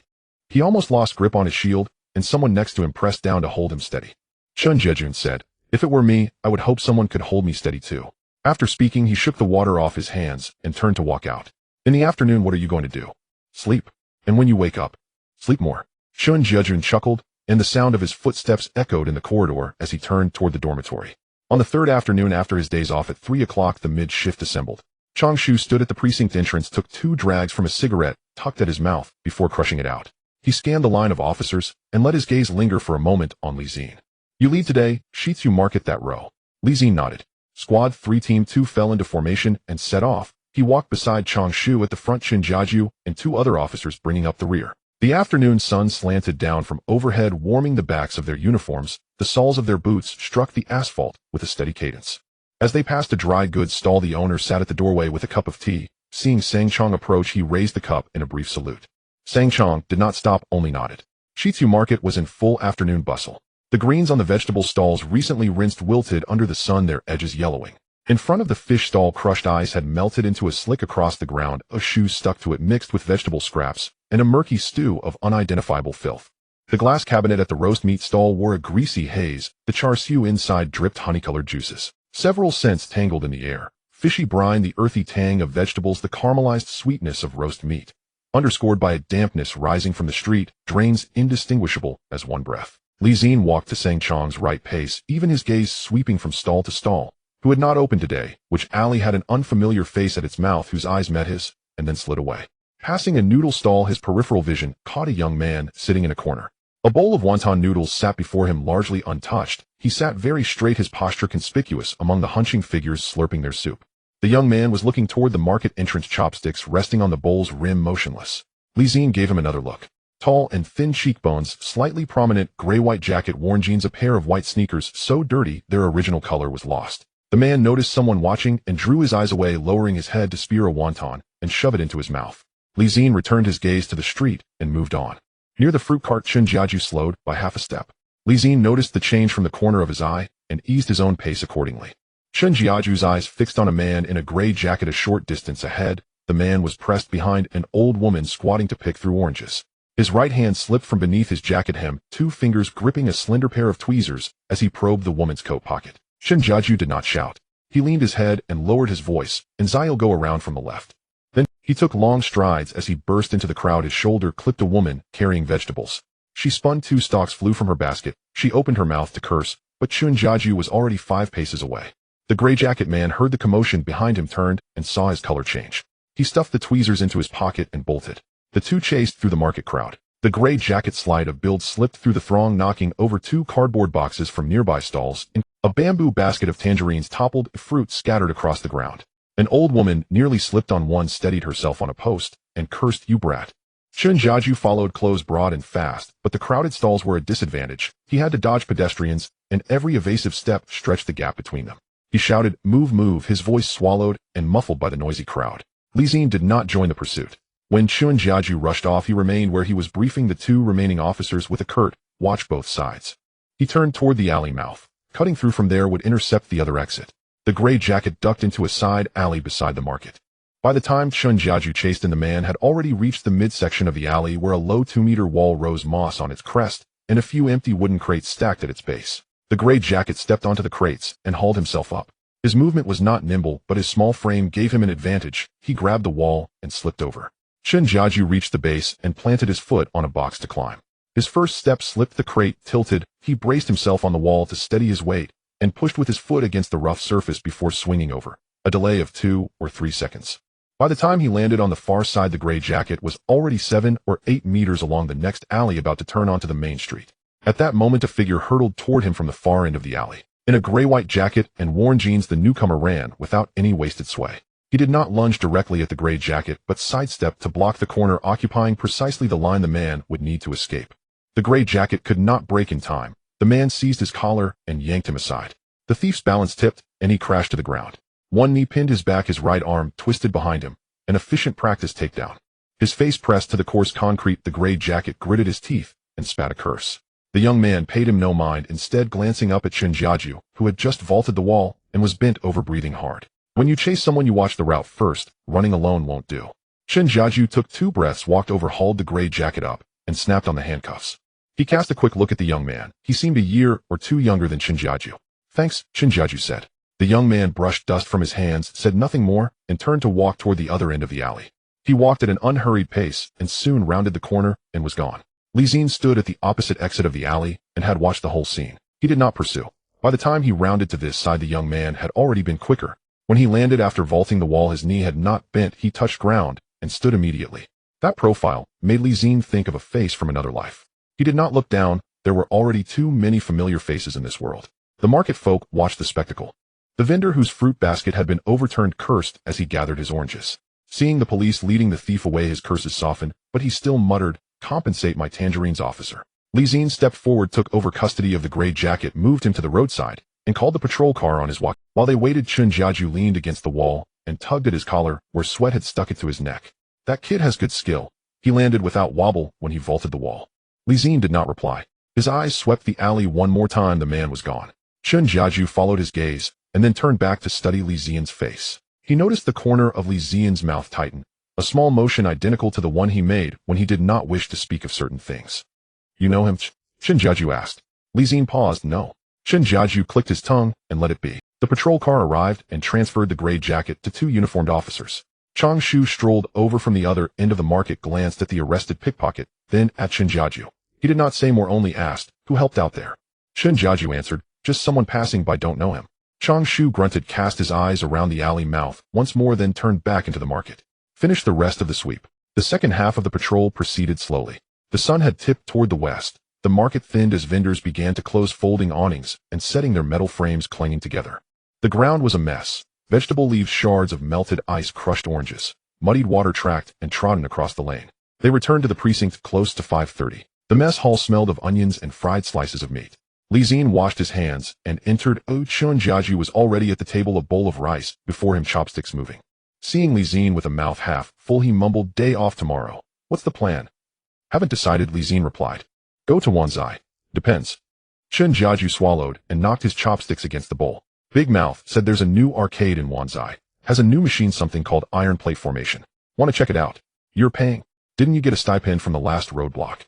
He almost lost grip on his shield, and someone next to him pressed down to hold him steady. Zi-Jie said, if it were me, I would hope someone could hold me steady too. After speaking, he shook the water off his hands and turned to walk out. In the afternoon, what are you going to do? Sleep. And when you wake up, sleep more. Zi-Jie chuckled, and the sound of his footsteps echoed in the corridor as he turned toward the dormitory. On the third afternoon after his days off at 3 o'clock, the mid-shift assembled. Chang Shu stood at the precinct entrance, took 2 drags from a cigarette tucked at his mouth before crushing it out. He scanned the line of officers and let his gaze linger for a moment on Zi-Jie. You lead today, Sheets, you market that row. Zi-Jie nodded. Squad 3 Team 2 fell into formation and set off. He walked beside Chang Shu at the front, Zi-Jie and 2 other officers bringing up the rear. The afternoon sun slanted down from overhead, warming the backs of their uniforms. The soles of their boots struck the asphalt with a steady cadence. As they passed a dry goods stall, the owner sat at the doorway with a cup of tea. Seeing Sang Chong approach, he raised the cup in a brief salute. Sang Chong did not stop, only nodded. Sheets Market was in full afternoon bustle. The greens on the vegetable stalls, recently rinsed, wilted under the sun, their edges yellowing. In front of the fish stall, crushed ice had melted into a slick across the ground, a shoe stuck to it mixed with vegetable scraps, and a murky stew of unidentifiable filth. The glass cabinet at the roast meat stall wore a greasy haze, the char siu inside dripped honey-colored juices. Several scents tangled in the air: fishy brine, the earthy tang of vegetables, the caramelized sweetness of roast meat, underscored by a dampness rising from the street, drains indistinguishable as one breath. Zi-Jie walked to Sang Chong's right pace, even his gaze sweeping from stall to stall. Who had not opened today, which alley had an unfamiliar face at its mouth, whose eyes met his, and then slid away. Passing a noodle stall, his peripheral vision caught a young man sitting in a corner. A bowl of wonton noodles sat before him, largely untouched. He sat very straight, his posture conspicuous among the hunching figures slurping their soup. The young man was looking toward the market entrance, chopsticks resting on the bowl's rim, motionless. Zi-Jie gave him another look. Tall and thin cheekbones, slightly prominent, gray-white jacket, worn jeans, a pair of white sneakers so dirty their original color was lost. The man noticed someone watching and drew his eyes away, lowering his head to spear a wonton and shove it into his mouth. Zi-Jie returned his gaze to the street and moved on. Near the fruit cart, Zi-Jie slowed by half a step. Zi-Jie noticed the change from the corner of his eye and eased his own pace accordingly. Zi-Jie's eyes fixed on a man in a gray jacket a short distance ahead. The man was pressed behind an old woman squatting to pick through oranges. His right hand slipped from beneath his jacket hem, 2 fingers gripping a slender pair of tweezers as he probed the woman's coat pocket. Zi-Jie did not shout. He leaned his head and lowered his voice, and Zi'll go around from the left. Then he took long strides as he burst into the crowd. His shoulder clipped a woman carrying vegetables. She spun, 2 stalks flew from her basket. She opened her mouth to curse, but Zi-Jie was already 5 paces away. The gray jacket man heard the commotion behind him, turned, and saw his color change. He stuffed the tweezers into his pocket and bolted. The 2 chased through the market crowd. The gray jacket slide of build slipped through the throng, knocking over 2 cardboard boxes from nearby stalls. A bamboo basket of tangerines toppled, fruit scattered across the ground. An old woman nearly slipped on one, steadied herself on a post, and cursed, "You brat." Zi-Jie followed, close, broad, and fast, but the crowded stalls were a disadvantage. He had to dodge pedestrians, and every evasive step stretched the gap between them. He shouted, "Move, move," his voice swallowed and muffled by the noisy crowd. Zi-Jie did not join the pursuit. When Zi-Jie rushed off, he remained where he was, briefing the 2 remaining officers with a curt, "Watch both sides." He turned toward the alley mouth. Cutting through from there would intercept the other exit. The gray jacket ducked into a side alley beside the market. By the time Zi-Jie chased in, the man had already reached the midsection of the alley where a low 2-meter wall rose moss on its crest and a few empty wooden crates stacked at its base. The gray jacket stepped onto the crates and hauled himself up. His movement was not nimble, but his small frame gave him an advantage. He grabbed the wall and slipped over. Zi-Jie reached the base and planted his foot on a box to climb. His first step slipped, the crate tilted. He braced himself on the wall to steady his weight and pushed with his foot against the rough surface before swinging over. A delay of 2 or 3 seconds. By the time he landed on the far side, the gray jacket was already 7 or 8 meters along the next alley, about to turn onto the main street. At that moment, a figure hurtled toward him from the far end of the alley. In a gray-white jacket and worn jeans, the newcomer ran without any wasted sway. He did not lunge directly at the gray jacket, but sidestepped to block the corner, occupying precisely the line the man would need to escape. The gray jacket could not break in time. The man seized his collar and yanked him aside. The thief's balance tipped, and he crashed to the ground. One knee pinned his back, his right arm twisted behind him. An efficient practice takedown. His face pressed to the coarse concrete, the gray jacket gritted his teeth and spat a curse. The young man paid him no mind, instead glancing up at Zi-Jie, who had just vaulted the wall and was bent over, breathing hard. When you chase someone, you watch the route first. Running alone won't do. Zi-Jie took 2 breaths, walked over, hauled the gray jacket up, and snapped on the handcuffs. He cast a quick look at the young man. He seemed a year or 2 younger than Zi-Jie. Thanks, Zi-Jie said. The young man brushed dust from his hands, said nothing more, and turned to walk toward the other end of the alley. He walked at an unhurried pace and soon rounded the corner and was gone. Zi-Jie stood at the opposite exit of the alley and had watched the whole scene. He did not pursue. By the time he rounded to this side, the young man had already been quicker. When he landed after vaulting the wall, his knee had not bent. He touched ground and stood immediately. That profile made Zi-Jie think of a face from another life. He did not look down. There were already too many familiar faces in this world. The market folk watched the spectacle. The vendor whose fruit basket had been overturned cursed as he gathered his oranges. Seeing the police leading the thief away, his curses softened, but he still muttered, "Compensate my tangerines, officer." Zi-Jie stepped forward, took over custody of the gray jacket, moved him to the roadside, and called the patrol car on his walk. While they waited, Zi-Jie leaned against the wall and tugged at his collar where sweat had stuck it to his neck. That kid has good skill. He landed without wobble when he vaulted the wall. Zi-Jie did not reply. His eyes swept the alley one more time. The man was gone. Zi-Jie followed his gaze and then turned back to study Zi-Jie's face. He noticed the corner of Zi-Jie's mouth tighten, a small motion identical to the one he made when he did not wish to speak of certain things. "You know him?" Zi-Jie asked. Zi-Jie paused. "No." Zi-Jie clicked his tongue and let it be. The patrol car arrived and transferred the gray jacket to 2 uniformed officers. Chang Shu strolled over from the other end of the market, glanced at the arrested pickpocket, then at Zi-Jie. He did not say more, only asked, "Who helped out there?" Zi-Jie answered, "Just someone passing by, don't know him." Chang Shu grunted, cast his eyes around the alley mouth once more, then turned back into the market. Finished the rest of the sweep. The second half of the patrol proceeded slowly. The sun had tipped toward the west. The market thinned as vendors began to close folding awnings and setting their metal frames clanging together. The ground was a mess. Vegetable leaves, shards of melted ice, crushed oranges, muddied water tracked and trodden across the lane. They returned to the precinct close to 5:30. The mess hall smelled of onions and fried slices of meat. Zi-Jie washed his hands and entered. Zi-Jie was already at the table, a bowl of rice before him, chopsticks moving. Seeing Zi-Jie with a mouth half full, he mumbled, "Day off tomorrow. What's the plan?" "Haven't decided," Zi-Jie replied. "Go to Wanzai." "Depends." Zi-Jie swallowed and knocked his chopsticks against the bowl. Big Mouth said there's a new arcade in Wanzai. Has a new machine, something called Iron Plate Formation. Want to check it out? You're paying. Didn't you get a stipend from the last roadblock?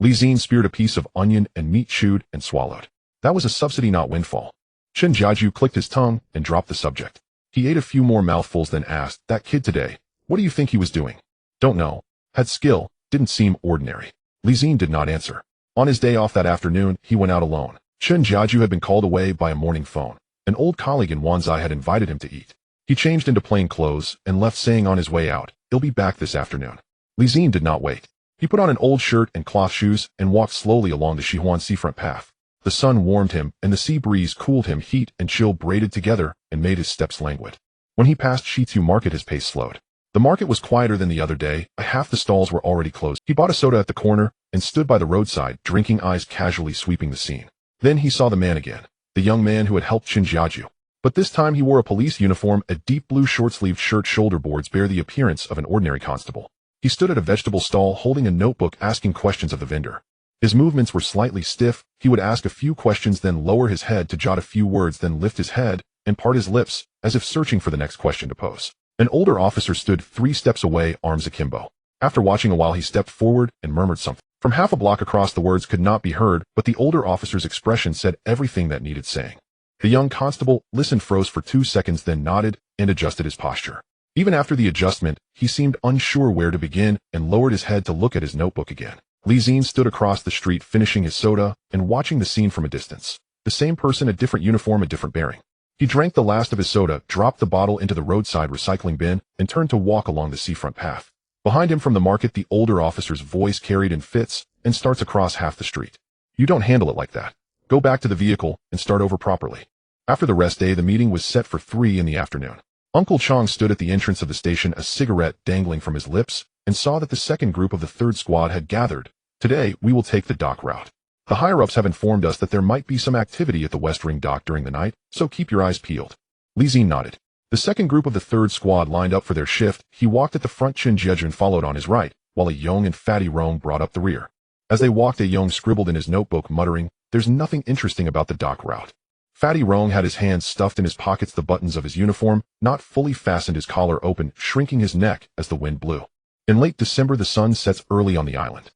Zi-Jie speared a piece of onion and meat, chewed and swallowed. That was a subsidy, not windfall. Zi-Jie clicked his tongue and dropped the subject. He ate a few more mouthfuls, then asked, "That kid today, what do you think he was doing?" "Don't know. Had skill, didn't seem ordinary." Zi-Jie did not answer. On his day off that afternoon, he went out alone. Zi-Jie had been called away by a morning phone. An old colleague in Wanzai had invited him to eat. He changed into plain clothes and left, saying on his way out, "He'll be back this afternoon." Zi-Jie did not wait. He put on an old shirt and cloth shoes and walked slowly along the Shihuan seafront path. The sun warmed him and the sea breeze cooled him. Heat and chill braided together and made his steps languid. When he passed Shitu Market, his pace slowed. The market was quieter than the other day. Half the stalls were already closed. He bought a soda at the corner and stood by the roadside, drinking, eyes casually sweeping the scene. Then he saw the man again, the young man who had helped Zi-Jie. But this time he wore a police uniform, a deep blue short-sleeved shirt, shoulder boards bear the appearance of an ordinary constable. He stood at a vegetable stall holding a notebook, asking questions of the vendor. His movements were slightly stiff. He would ask a few questions, then lower his head to jot a few words, then lift his head and part his lips as if searching for the next question to pose. An older officer stood 3 steps away, arms akimbo. After watching a while, he stepped forward and murmured something. From half a block across, the words could not be heard, but the older officer's expression said everything that needed saying. The young constable listened, froze for 2 seconds, then nodded and adjusted his posture. Even after the adjustment, he seemed unsure where to begin and lowered his head to look at his notebook again. Zi-Jie stood across the street finishing his soda and watching the scene from a distance. The same person, a different uniform, a different bearing. He drank the last of his soda, dropped the bottle into the roadside recycling bin, and turned to walk along the seafront path. Behind him from the market, the older officer's voice carried in fits and starts across half the street. You don't handle it like that. Go back to the vehicle and start over properly. After the rest day, the meeting was set for 3 in the afternoon. Uncle Chong stood at the entrance of the station, a cigarette dangling from his lips, and saw that the second group of the third squad had gathered. Today, we will take the dock route. The higher-ups have informed us that there might be some activity at the West Ring dock during the night, so keep your eyes peeled. Zi-Jie nodded. The second group of the third squad lined up for their shift. He walked at the front, Zi-Jie followed on his right, while a young and fatty Rong brought up the rear. As they walked, a young scribbled in his notebook, muttering, "There's nothing interesting about the dock route." Fatty Rong had his hands stuffed in his pockets, the buttons of his uniform not fully fastened, his collar open, shrinking his neck as the wind blew. In late December, the sun sets early on the island.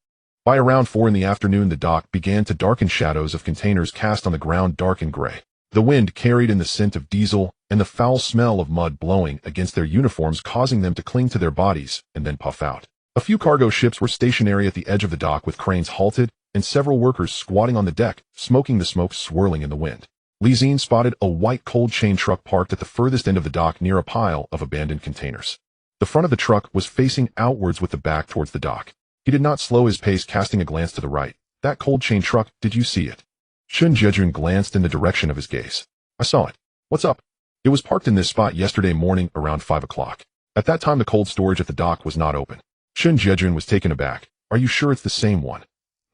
By around 4 in the afternoon, the dock began to darken, shadows of containers cast on the ground dark and gray. The wind carried in the scent of diesel and the foul smell of mud blowing against their uniforms, causing them to cling to their bodies and then puff out. A few cargo ships were stationary at the edge of the dock with cranes halted and several workers squatting on the deck, smoking, the smoke swirling in the wind. Zi-Jie spotted a white cold chain truck parked at the furthest end of the dock near a pile of abandoned containers. The front of the truck was facing outwards with the back towards the dock. He did not slow his pace, casting a glance to the right. That cold chain truck, did you see it? Zi-Jie glanced in the direction of his gaze. I saw it. What's up? It was parked in this spot yesterday morning around 5 o'clock. At that time, the cold storage at the dock was not open. Zi-Jie was taken aback. Are you sure it's the same one?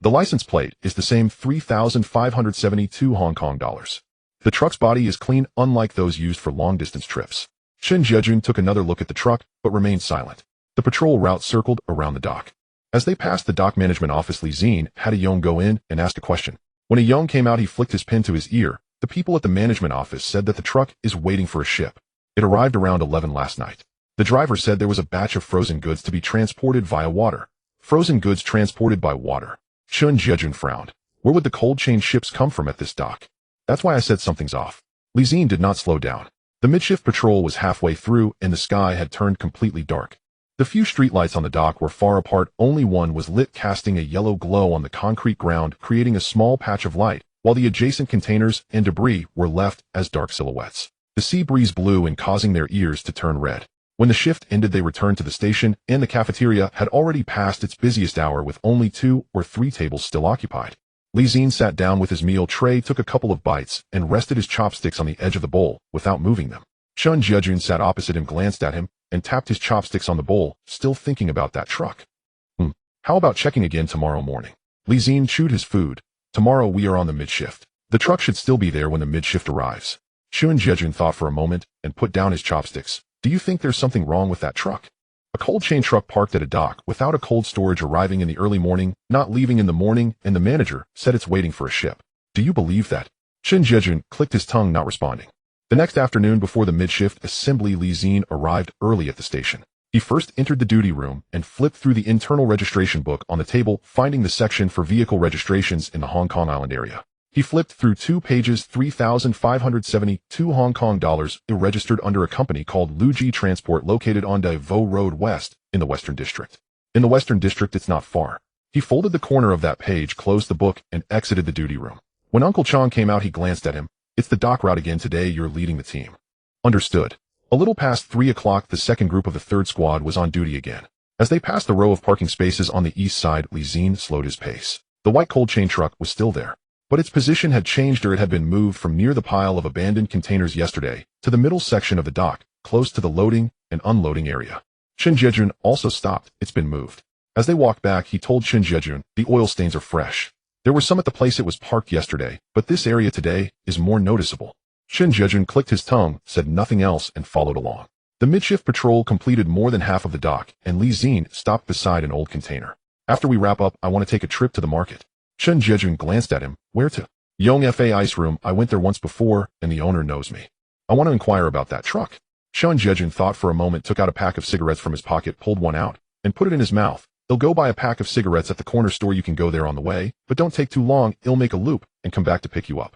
The license plate is the same, 3,572 Hong Kong dollars. The truck's body is clean, unlike those used for long-distance trips. Zi-Jie took another look at the truck, but remained silent. The patrol route circled around the dock. As they passed the dock management office, Zi-Jie had a Yong go in and ask a question. When a Yong came out, he flicked his pin to his ear. The people at the management office said that the truck is waiting for a ship. It arrived around 11 last night. The driver said there was a batch of frozen goods to be transported via water. Frozen goods transported by water. Zi-Jie frowned. Where would the cold chain ships come from at this dock? That's why I said something's off. Zi-Jie did not slow down. The midshift patrol was halfway through and the sky had turned completely dark. The few streetlights on the dock were far apart. Only one was lit, casting a yellow glow on the concrete ground, creating a small patch of light, while the adjacent containers and debris were left as dark silhouettes. The sea breeze blew and causing their ears to turn red. When the shift ended, they returned to the station, and the cafeteria had already passed its busiest hour with only 2 or 3 tables still occupied. Zi-Jie sat down with his meal tray, took a couple of bites, and rested his chopsticks on the edge of the bowl without moving them. Zi-Jie sat opposite him, glanced at him, and tapped his chopsticks on the bowl, still thinking about that truck. How about checking again tomorrow morning? Zi-Jie chewed his food. Tomorrow we are on the midshift. The truck should still be there when the midshift arrives. Zi-Jie thought for a moment and put down his chopsticks. Do you think there's something wrong with that truck? A cold chain truck parked at a dock without a cold storage, arriving in the early morning, not leaving in the morning, and the manager said it's waiting for a ship. Do you believe that? Zi-Jie clicked his tongue, not responding. The next afternoon before the midshift assembly, Zi-Jie arrived early at the station. He first entered the duty room and flipped through the internal registration book on the table, finding the section for vehicle registrations in the Hong Kong Island area. He flipped through 2 pages, 3,572 Hong Kong dollars, registered under a company called Luji Transport, located on Dai Vo Road West in the Western District. In the Western District, it's not far. He folded the corner of that page, closed the book, and exited the duty room. When Uncle Chong came out, he glanced at him. It's the dock route again today. You're leading the team. Understood. A little past 3 o'clock, the second group of the third squad was on duty again. As they passed the row of parking spaces on the east side, Zi-Jie slowed his pace. The white cold chain truck was still there, but its position had changed, or it had been moved from near the pile of abandoned containers yesterday to the middle section of the dock, close to the loading and unloading area. Zi-Jie also stopped. It's been moved. As they walked back, he told Zi-Jie, the oil stains are fresh. There were some at the place it was parked yesterday, but this area today is more noticeable. Zi-Jie clicked his tongue, said nothing else, and followed along. The midshift patrol completed more than half of the dock, and Zi-Jie stopped beside an old container. After we wrap up, I want to take a trip to the market. Zi-Jie glanced at him. Where to? Yong Fa Ice Room. I went there once before, and the owner knows me. I want to inquire about that truck. Zi-Jie thought for a moment, took out a pack of cigarettes from his pocket, pulled one out, and put it in his mouth. "He'll go buy a pack of cigarettes at the corner store. You can go there on the way, but don't take too long. He'll make a loop and come back to pick you up."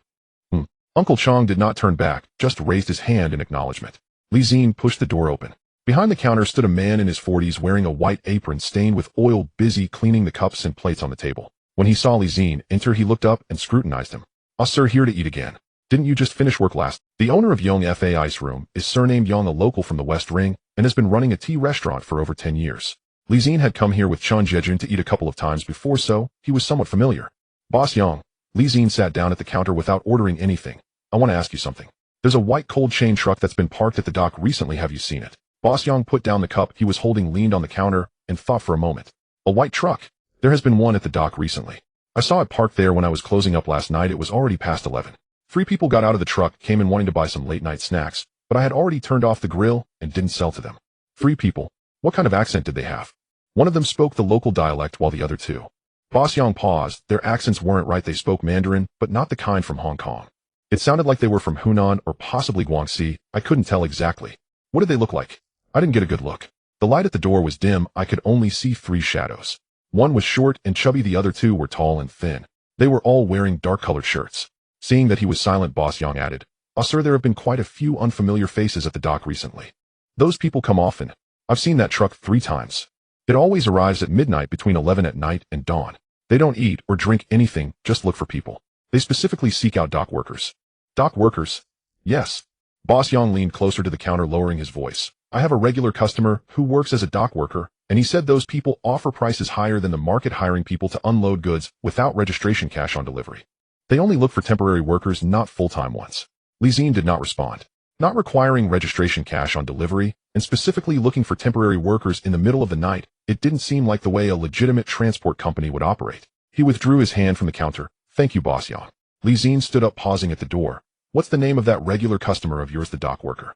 Uncle Chong did not turn back, just raised his hand in acknowledgement. Zi-Jie pushed the door open. Behind the counter stood a man in his 40s wearing a white apron stained with oil, busy cleaning the cups and plates on the table. When he saw Zi-Jie enter, he looked up and scrutinized him. "Ah, sir, here to eat again. Didn't you just finish work last?" The owner of Yong Fa Ice Room is surnamed Yong, a local from the West Ring, and has been running a tea restaurant for over 10 years. Zi-Jie had come here with Zi-Jie to eat a couple of times before, so he was somewhat familiar. "Boss Yong." Zi-Jie sat down at the counter without ordering anything. "I want to ask you something. There's a white cold chain truck that's been parked at the dock recently. Have you seen it?" Boss Yong put down the cup he was holding, leaned on the counter, and thought for a moment. "A white truck? There has been one at the dock recently. I saw it parked there when I was closing up last night. It was already past 11. 3 people got out of the truck, came in wanting to buy some late-night snacks, but I had already turned off the grill and didn't sell to them." 3 people? What kind of accent did they have? One of them spoke the local dialect while the other 2. Boss Yong paused. Their accents weren't right. They spoke Mandarin, but not the kind from Hong Kong. It sounded like they were from Hunan or possibly Guangxi. I couldn't tell exactly. What did they look like? I didn't get a good look. The light at the door was dim. I could only see 3 shadows. One was short and chubby. The other 2 were tall and thin. They were all wearing dark-colored shirts. Seeing that he was silent, Boss Yong added, "Ah, sir, there have been quite a few unfamiliar faces at the dock recently. Those people come often. I've seen that truck 3 times. It always arrives at midnight, between 11 at night and dawn. They don't eat or drink anything, just look for people. They specifically seek out dock workers." "Dock workers?" "Yes." Boss Yong leaned closer to the counter, lowering his voice. "I have a regular customer who works as a dock worker, and he said those people offer prices higher than the market, hiring people to unload goods without registration, cash on delivery. They only look for temporary workers, not full-time ones." Zi-Jie did not respond. Not requiring registration, cash on delivery, and specifically looking for temporary workers in the middle of the night, it didn't seem like the way a legitimate transport company would operate. He withdrew his hand from the counter. "Thank you, Boss Yong." Zi-Jie stood up, pausing at the door. "What's the name of that regular customer of yours, the dock worker?"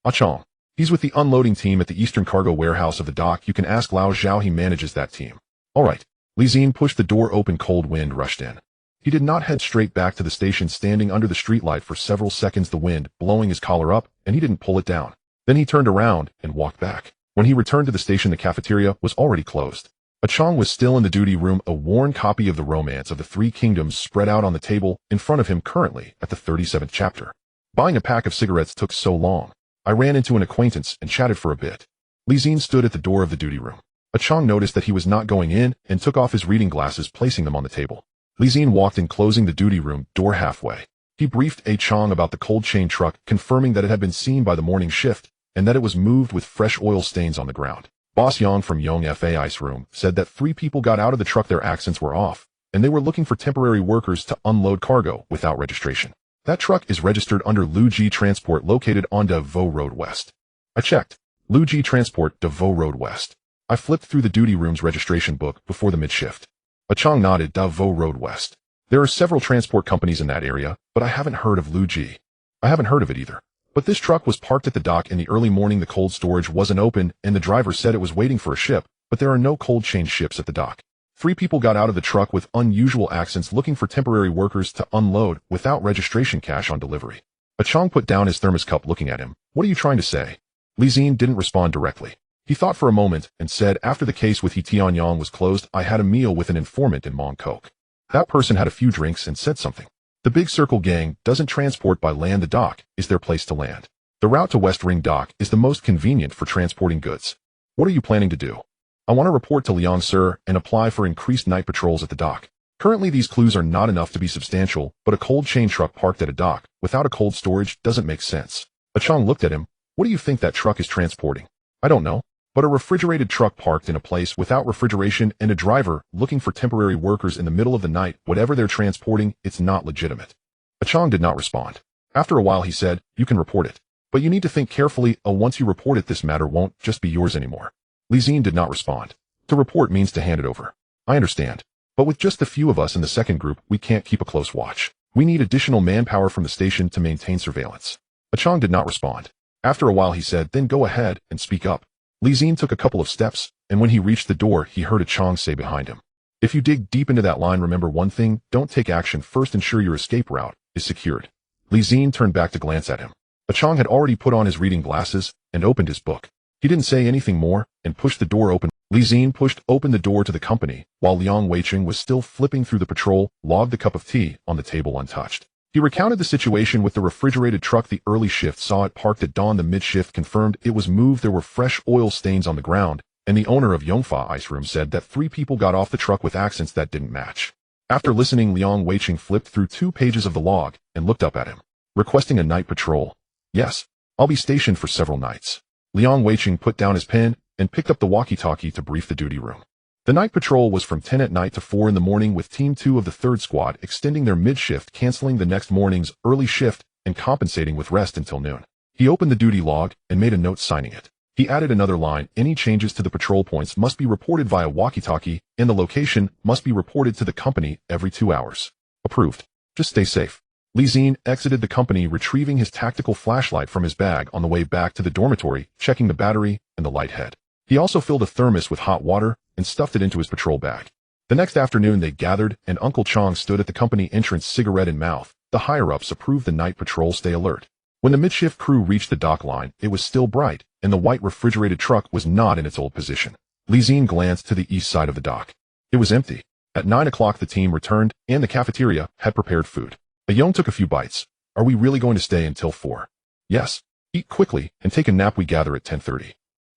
"Ah Chong. He's with the unloading team at the Eastern Cargo Warehouse of the dock. You can ask Lao Zhao, he manages that team." "All right." Zi-Jie pushed the door open. Cold wind rushed in. He did not head straight back to the station, standing under the streetlight for several seconds, the wind blowing his collar up, and he didn't pull it down. Then he turned around and walked back. When he returned to the station, the cafeteria was already closed. A Chong was still in the duty room, a worn copy of The Romance of the Three Kingdoms spread out on the table in front of him, currently at the 37th chapter. "Buying a pack of cigarettes took so long. I ran into an acquaintance and chatted for a bit." Zi-Jie stood at the door of the duty room. A Chong noticed that he was not going in and took off his reading glasses, placing them on the table. Zi-Jie walked in, closing the duty room door halfway. He briefed A Chong about the cold chain truck, confirming that it had been seen by the morning shift and that it was moved with fresh oil stains on the ground. Boss Yong from Yong Fa Ice Room said that 3 people got out of the truck. Their accents were off, and they were looking for temporary workers to unload cargo without registration. That truck is registered under Zi-Jie Transport, located on De Vo Road West. I checked. Zi-Jie Transport, De Vo Road West. I flipped through the duty room's registration book before the mid-shift. A Chong nodded. De Vo Road West. There are several transport companies in that area, but I haven't heard of Zi-Jie. I haven't heard of it either. But this truck was parked at the dock in the early morning. The cold storage wasn't open, and the driver said it was waiting for a ship, but there are no cold chain ships at the dock. 3 people got out of the truck with unusual accents, looking for temporary workers to unload without registration, cash on delivery. A Chong put down his thermos cup, looking at him. "What are you trying to say?" Zi-Jie didn't respond directly. He thought for a moment and said, "After the case with He Tianyang was closed, I had a meal with an informant in Mong Kok. That person had a few drinks and said something. The Big Circle gang doesn't transport by land. The dock is their place to land. The route to West Ring Dock is the most convenient for transporting goods. What are you planning to do?" "I want to report to Liang, sir, and apply for increased night patrols at the dock. Currently these clues are not enough to be substantial, but a cold chain truck parked at a dock without a cold storage doesn't make sense." A Chong looked at him. "What do you think that truck is transporting?" "I don't know. But a refrigerated truck parked in a place without refrigeration and a driver looking for temporary workers in the middle of the night, whatever they're transporting, it's not legitimate." A Chong did not respond. After a while he said, "You can report it. But you need to think carefully. Once you report it, this matter won't just be yours anymore." Zi-Jie did not respond. "To report means to hand it over." "I understand. But with just a few of us in the second group, we can't keep a close watch. We need additional manpower from the station to maintain surveillance." A Chong did not respond. After a while he said, "Then go ahead and speak up." Zi-Jie took a couple of steps, and when he reached the door, he heard a Chong say behind him, "If you dig deep into that line, remember one thing, don't take action first, ensure your escape route is secured." Zi-Jie turned back to glance at him. Chang had already put on his reading glasses and opened his book. He didn't say anything more and pushed the door open. Zi-Jie pushed open the door to the company, while Liang Weiqing was still flipping through the patrol, logged the cup of tea on the table untouched. He recounted the situation with the refrigerated truck. The early shift saw it parked at dawn. The mid-shift confirmed it was moved. There were fresh oil stains on the ground, and the owner of Yongfa Ice Room said that 3 people got off the truck with accents that didn't match. After listening, Liang Weiqing flipped through 2 pages of the log and looked up at him. Requesting a night patrol. Yes, I'll be stationed for several nights. Liang Weiqing put down his pen and picked up the walkie-talkie to brief the duty room. The night patrol was from 10 at night to 4 in the morning, with Team 2 of the 3rd Squad extending their mid-shift, canceling the next morning's early shift and compensating with rest until noon. He opened the duty log and made a note signing it. He added another line: any changes to the patrol points must be reported via walkie-talkie, and the location must be reported to the company every 2 hours. Approved. Just stay safe. Zi-Jie exited the company, retrieving his tactical flashlight from his bag on the way back to the dormitory, checking the battery and the light head. He also filled a thermos with hot water and stuffed it into his patrol bag. The next afternoon they gathered, and Uncle Chang stood at the company entrance, cigarette in mouth. The higher-ups approved the night patrol stay alert. When the midshift crew reached the dock line, it was still bright, and the white refrigerated truck was not in its old position. Zi-Jie glanced to the east side of the dock. It was empty. At 9 o'clock the team returned, and the cafeteria had prepared food. Young took a few bites. Are we really going to stay until 4? Yes. Eat quickly and take a nap. We gather at 10:30.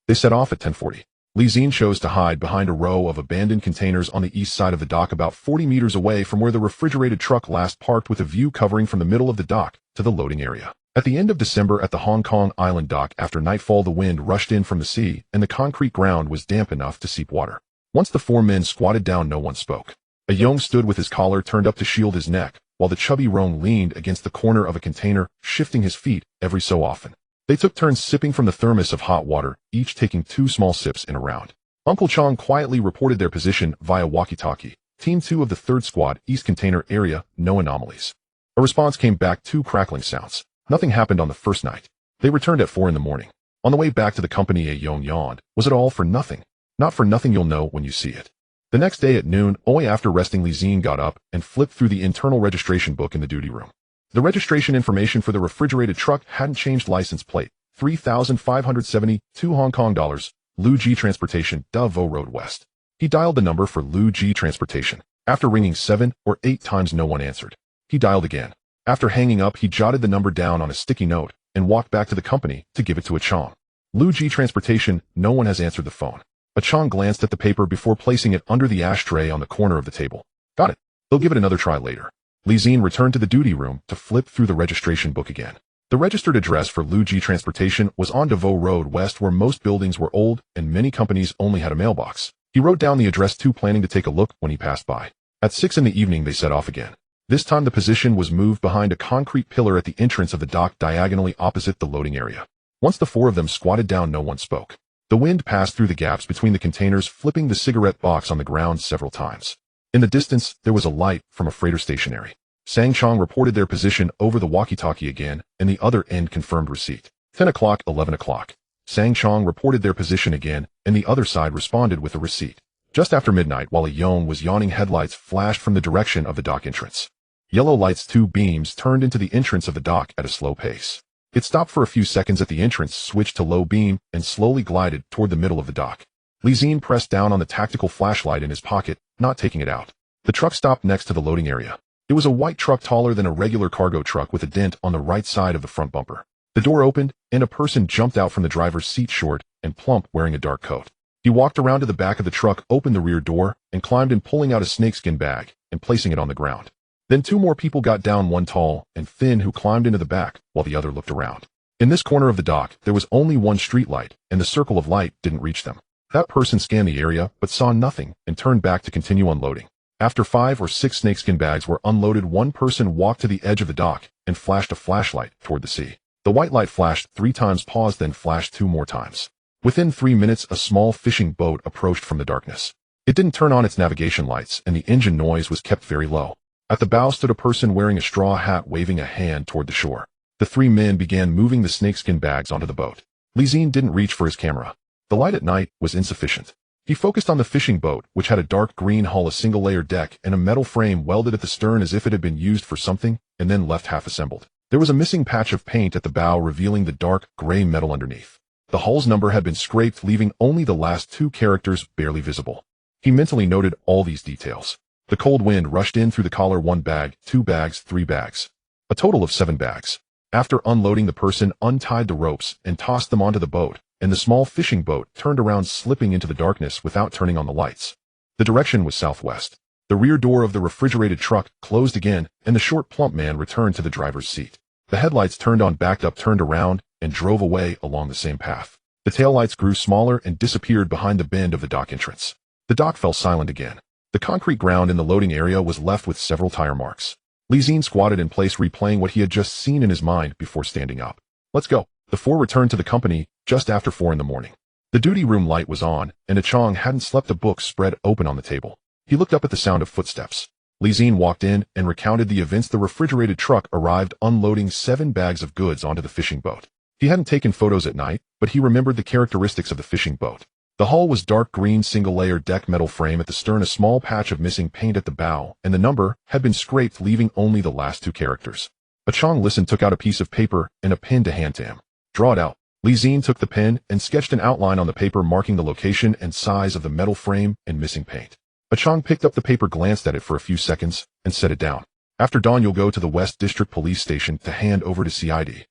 They set off at 10:40. Zi-Jie chose to hide behind a row of abandoned containers on the east side of the dock, about 40 meters away from where the refrigerated truck last parked, with a view covering from the middle of the dock to the loading area. At the end of December at the Hong Kong Island dock, after nightfall, the wind rushed in from the sea, and the concrete ground was damp enough to seep water. Once the 4 men squatted down, no one spoke. Young stood with his collar turned up to shield his neck, while the chubby Rong leaned against the corner of a container, shifting his feet every so often. They took turns sipping from the thermos of hot water, each taking 2 small sips in a round. Uncle Chang quietly reported their position via walkie-talkie. Team 2 of the 3rd Squad, East Container Area, no anomalies. A response came back: 2 crackling sounds. Nothing happened on the first night. They returned at 4 in the morning. On the way back to the company, Young yawned. Was it all for nothing? Not for nothing, you'll know when you see it. The next day at noon, only after resting, Zi-Jie got up and flipped through the internal registration book in the duty room. The registration information for the refrigerated truck hadn't changed. License plate, 3,572 Hong Kong dollars, Zi-Jie Transportation, Vo Road West. He dialed the number for Zi-Jie Transportation. After ringing 7 or 8 times, no one answered. He dialed again. After hanging up, he jotted the number down on a sticky note and walked back to the company to give it to Chang. Zi-Jie Transportation, no one has answered the phone. Chang glanced at the paper before placing it under the ashtray on the corner of the table. Got it. They'll give it another try later. Zi-Jie returned to the duty room to flip through the registration book again. The registered address for Zi-Jie Transportation was on Vo Road West, where most buildings were old and many companies only had a mailbox. He wrote down the address too, planning to take a look when he passed by. At 6 in the evening they set off again. This time the position was moved behind a concrete pillar at the entrance of the dock, diagonally opposite the loading area. Once the 4 of them squatted down, no one spoke. The wind passed through the gaps between the containers, flipping the cigarette box on the ground several times. In the distance, there was a light from a freighter stationary. Sang Chong reported their position over the walkie-talkie again, and the other end confirmed receipt. 10 o'clock, 11 o'clock. Sang Chong reported their position again, and the other side responded with a receipt. Just after midnight, while Young was yawning, headlights flashed from the direction of the dock entrance. Yellow lights, 2 beams, turned into the entrance of the dock at a slow pace. It stopped for a few seconds at the entrance, switched to low beam, and slowly glided toward the middle of the dock. Zi-Jie pressed down on the tactical flashlight in his pocket, not taking it out. The truck stopped next to the loading area. It was a white truck, taller than a regular cargo truck, with a dent on the right side of the front bumper. The door opened, and a person jumped out from the driver's seat, short and plump, wearing a dark coat. He walked around to the back of the truck, opened the rear door, and climbed in, pulling out a snakeskin bag and placing it on the ground. Then 2 more people got down, one tall and thin who climbed into the back, while the other looked around. In this corner of the dock, there was only one street light, and the circle of light didn't reach them. That person scanned the area, but saw nothing, and turned back to continue unloading. After 5 or 6 snakeskin bags were unloaded, one person walked to the edge of the dock and flashed a flashlight toward the sea. The white light flashed 3 times, paused, then flashed 2 more times. Within 3 minutes, a small fishing boat approached from the darkness. It didn't turn on its navigation lights, and the engine noise was kept very low. At the bow stood a person wearing a straw hat, waving a hand toward the shore. The 3 men began moving the snakeskin bags onto the boat. Zi-Jie didn't reach for his camera. The light at night was insufficient. He focused on the fishing boat, which had a dark green hull, a single-layer deck, and a metal frame welded at the stern as if it had been used for something, and then left half-assembled. There was a missing patch of paint at the bow, revealing the dark gray metal underneath. The hull's number had been scraped, leaving only the last 2 characters barely visible. He mentally noted all these details. The cold wind rushed in through the collar. 1 bag, 2 bags, 3 bags. A total of 7 bags. After unloading, the person untied the ropes and tossed them onto the boat, and the small fishing boat turned around, slipping into the darkness without turning on the lights. The direction was southwest. The rear door of the refrigerated truck closed again, and the short, plump man returned to the driver's seat. The headlights turned on, backed up, turned around, and drove away along the same path. The taillights grew smaller and disappeared behind the bend of the dock entrance. The dock fell silent again. The concrete ground in the loading area was left with several tire marks. Zi-Jie squatted in place, replaying what he had just seen in his mind before standing up. Let's go. The 4 returned to the company just after 4 in the morning. The duty room light was on, and Chow hadn't slept, a book spread open on the table. He looked up at the sound of footsteps. Zi-Jie walked in and recounted the events. The refrigerated truck arrived, unloading 7 bags of goods onto the fishing boat. He hadn't taken photos at night, but he remembered the characteristics of the fishing boat. The hull was dark green, single-layer deck metal frame at the stern, a small patch of missing paint at the bow, and the number had been scraped, leaving only the last 2 characters. Chow listened, took out a piece of paper and a pen to hand to him. Draw it out. Zi-Jie took the pen and sketched an outline on the paper, marking the location and size of the metal frame and missing paint. Chow picked up the paper, glanced at it for a few seconds, and set it down. After dawn, you'll go to the West District Police Station to hand over to CID.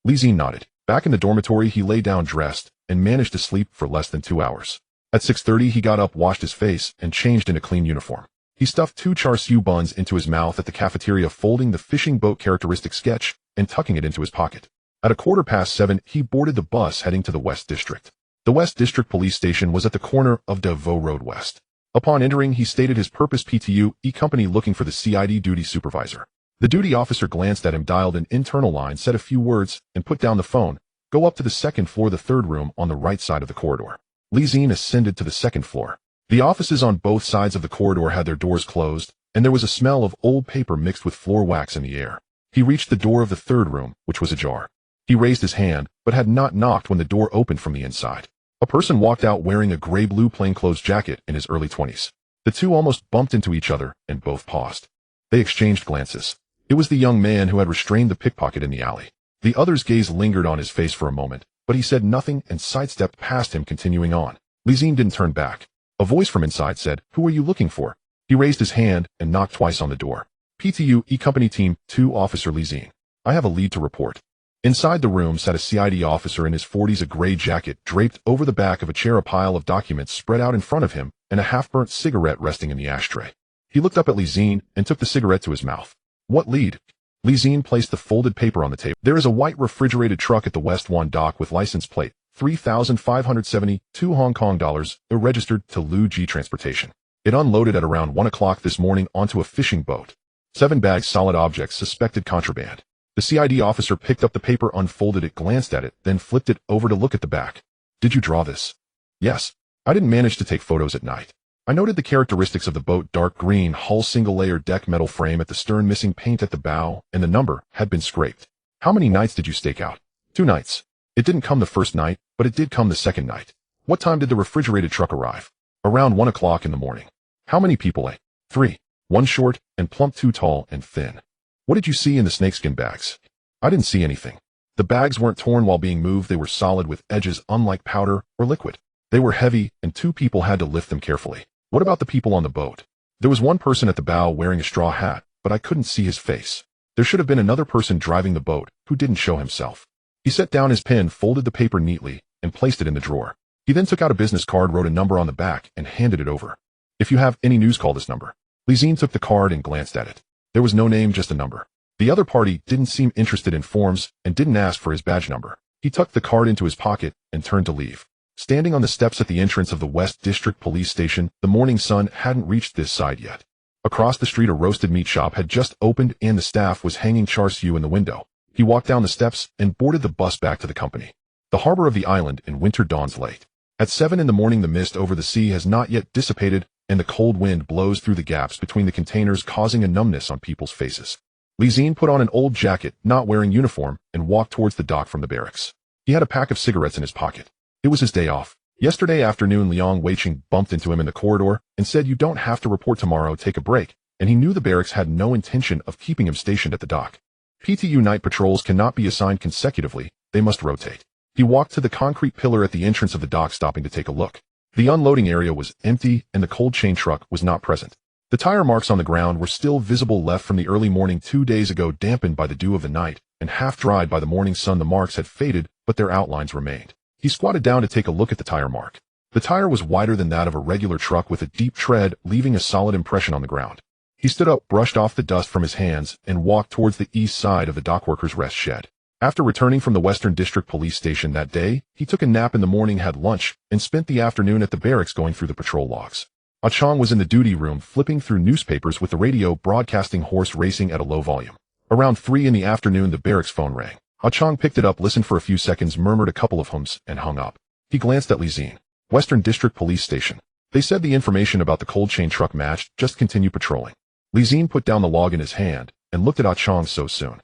Zi-Jie nodded. Back in the dormitory, he lay down, dressed, and managed to sleep for less than 2 hours. At 6:30, he got up, washed his face, and changed in a clean uniform. He stuffed 2 char siu buns into his mouth at the cafeteria, folding the fishing boat characteristic sketch and tucking it into his pocket. At 7:15, he boarded the bus heading to the West District. The West District Police Station was at the corner of Davao Road West. Upon entering, he stated his purpose: PTU company looking for the CID duty supervisor. The duty officer glanced at him, dialed an internal line, said a few words, and put down the phone. Go up to the 2nd floor, the 3rd room on the right side of the corridor. Zi-Jie ascended to the 2nd floor. The offices on both sides of the corridor had their doors closed, and there was a smell of old paper mixed with floor wax in the air. He reached the door of the 3rd room, which was ajar. He raised his hand, but had not knocked when the door opened from the inside. A person walked out wearing a gray-blue plainclothes jacket, in his early 20s. The 2 almost bumped into each other, and both paused. They exchanged glances. It was the young man who had restrained the pickpocket in the alley. The other's gaze lingered on his face for a moment, but he said nothing and sidestepped past him, continuing on. Zi-Jie didn't turn back. A voice from inside said, "Who are you looking for?" He raised his hand and knocked twice on the door. PTU company team 2, Officer Zi-Jie. I have a lead to report. Inside the room sat a CID officer in his 40s, a gray jacket draped over the back of a chair, a pile of documents spread out in front of him, and a half-burnt cigarette resting in the ashtray. He looked up at Zi-Jie and took the cigarette to his mouth. What lead? Zi-Jie placed the folded paper on the table. There is a white refrigerated truck at the West Wan dock with license plate 3,572 Hong Kong dollars, registered to Lu-Ji Transportation. It unloaded at around 1 o'clock this morning onto a fishing boat. 7 bags, solid objects, suspected contraband. The CID officer picked up the paper, unfolded it, glanced at it, then flipped it over to look at the back. Did you draw this? Yes. I didn't manage to take photos at night. I noted the characteristics of the boat: dark green hull, single-layer deck metal frame at the stern, missing paint at the bow, and the number had been scraped. How many nights did you stake out? 2 nights. It didn't come the first night, but it did come the second night. What time did the refrigerated truck arrive? Around 1 o'clock in the morning. How many people? 3. 1 short and plump, 2 tall and thin. What did you see in the snakeskin bags? I didn't see anything. The bags weren't torn while being moved. They were solid with edges, unlike powder or liquid. They were heavy, and 2 people had to lift them carefully. What about the people on the boat? There was 1 person at the bow wearing a straw hat, but I couldn't see his face. There should have been another person driving the boat who didn't show himself. He set down his pen, folded the paper neatly, and placed it in the drawer. He then took out a business card, wrote a number on the back, and handed it over. If you have any news, call this number. Zi-Jie took the card and glanced at it. There was no name, just a number. The other party didn't seem interested in forms and didn't ask for his badge number. He tucked the card into his pocket and turned to leave. Standing on the steps at the entrance of the West District Police Station, the morning sun hadn't reached this side yet. Across the street, a roasted meat shop had just opened and the staff was hanging char siu in the window. He walked down the steps and boarded the bus back to the company. The harbor of the island in winter dawns late. At 7 in the morning, the mist over the sea has not yet dissipated, and the cold wind blows through the gaps between the containers, causing a numbness on people's faces. Zi-Jie put on an old jacket, not wearing uniform, and walked towards the dock from the barracks. He had a pack of cigarettes in his pocket. It was his day off. Yesterday afternoon, Liang Weiqing bumped into him in the corridor and said, "You don't have to report tomorrow, take a break," and he knew the barracks had no intention of keeping him stationed at the dock. PTU night patrols cannot be assigned consecutively, they must rotate. He walked to the concrete pillar at the entrance of the dock, stopping to take a look. The unloading area was empty and the cold chain truck was not present. The tire marks on the ground were still visible, left from the early morning 2 days ago, dampened by the dew of the night and half dried by the morning sun. The marks had faded, but their outlines remained. He squatted down to take a look at the tire mark. The tire was wider than that of a regular truck, with a deep tread, leaving a solid impression on the ground. He stood up, brushed off the dust from his hands, and walked towards the east side of the dockworkers' rest shed. After returning from the Western District Police Station that day, he took a nap in the morning, had lunch, and spent the afternoon at the barracks going through the patrol logs. Ah-Chong was in the duty room flipping through newspapers with the radio broadcasting horse racing at a low volume. Around 3 in the afternoon, the barracks phone rang. Ah-Chong picked it up, listened for a few seconds, murmured a couple of hums, and hung up. He glanced at Zi-Jie. Western District Police Station. They said the information about the cold chain truck matched, just continue patrolling. Zi-Jie put down the log in his hand and looked at Ah-Chong. So soon?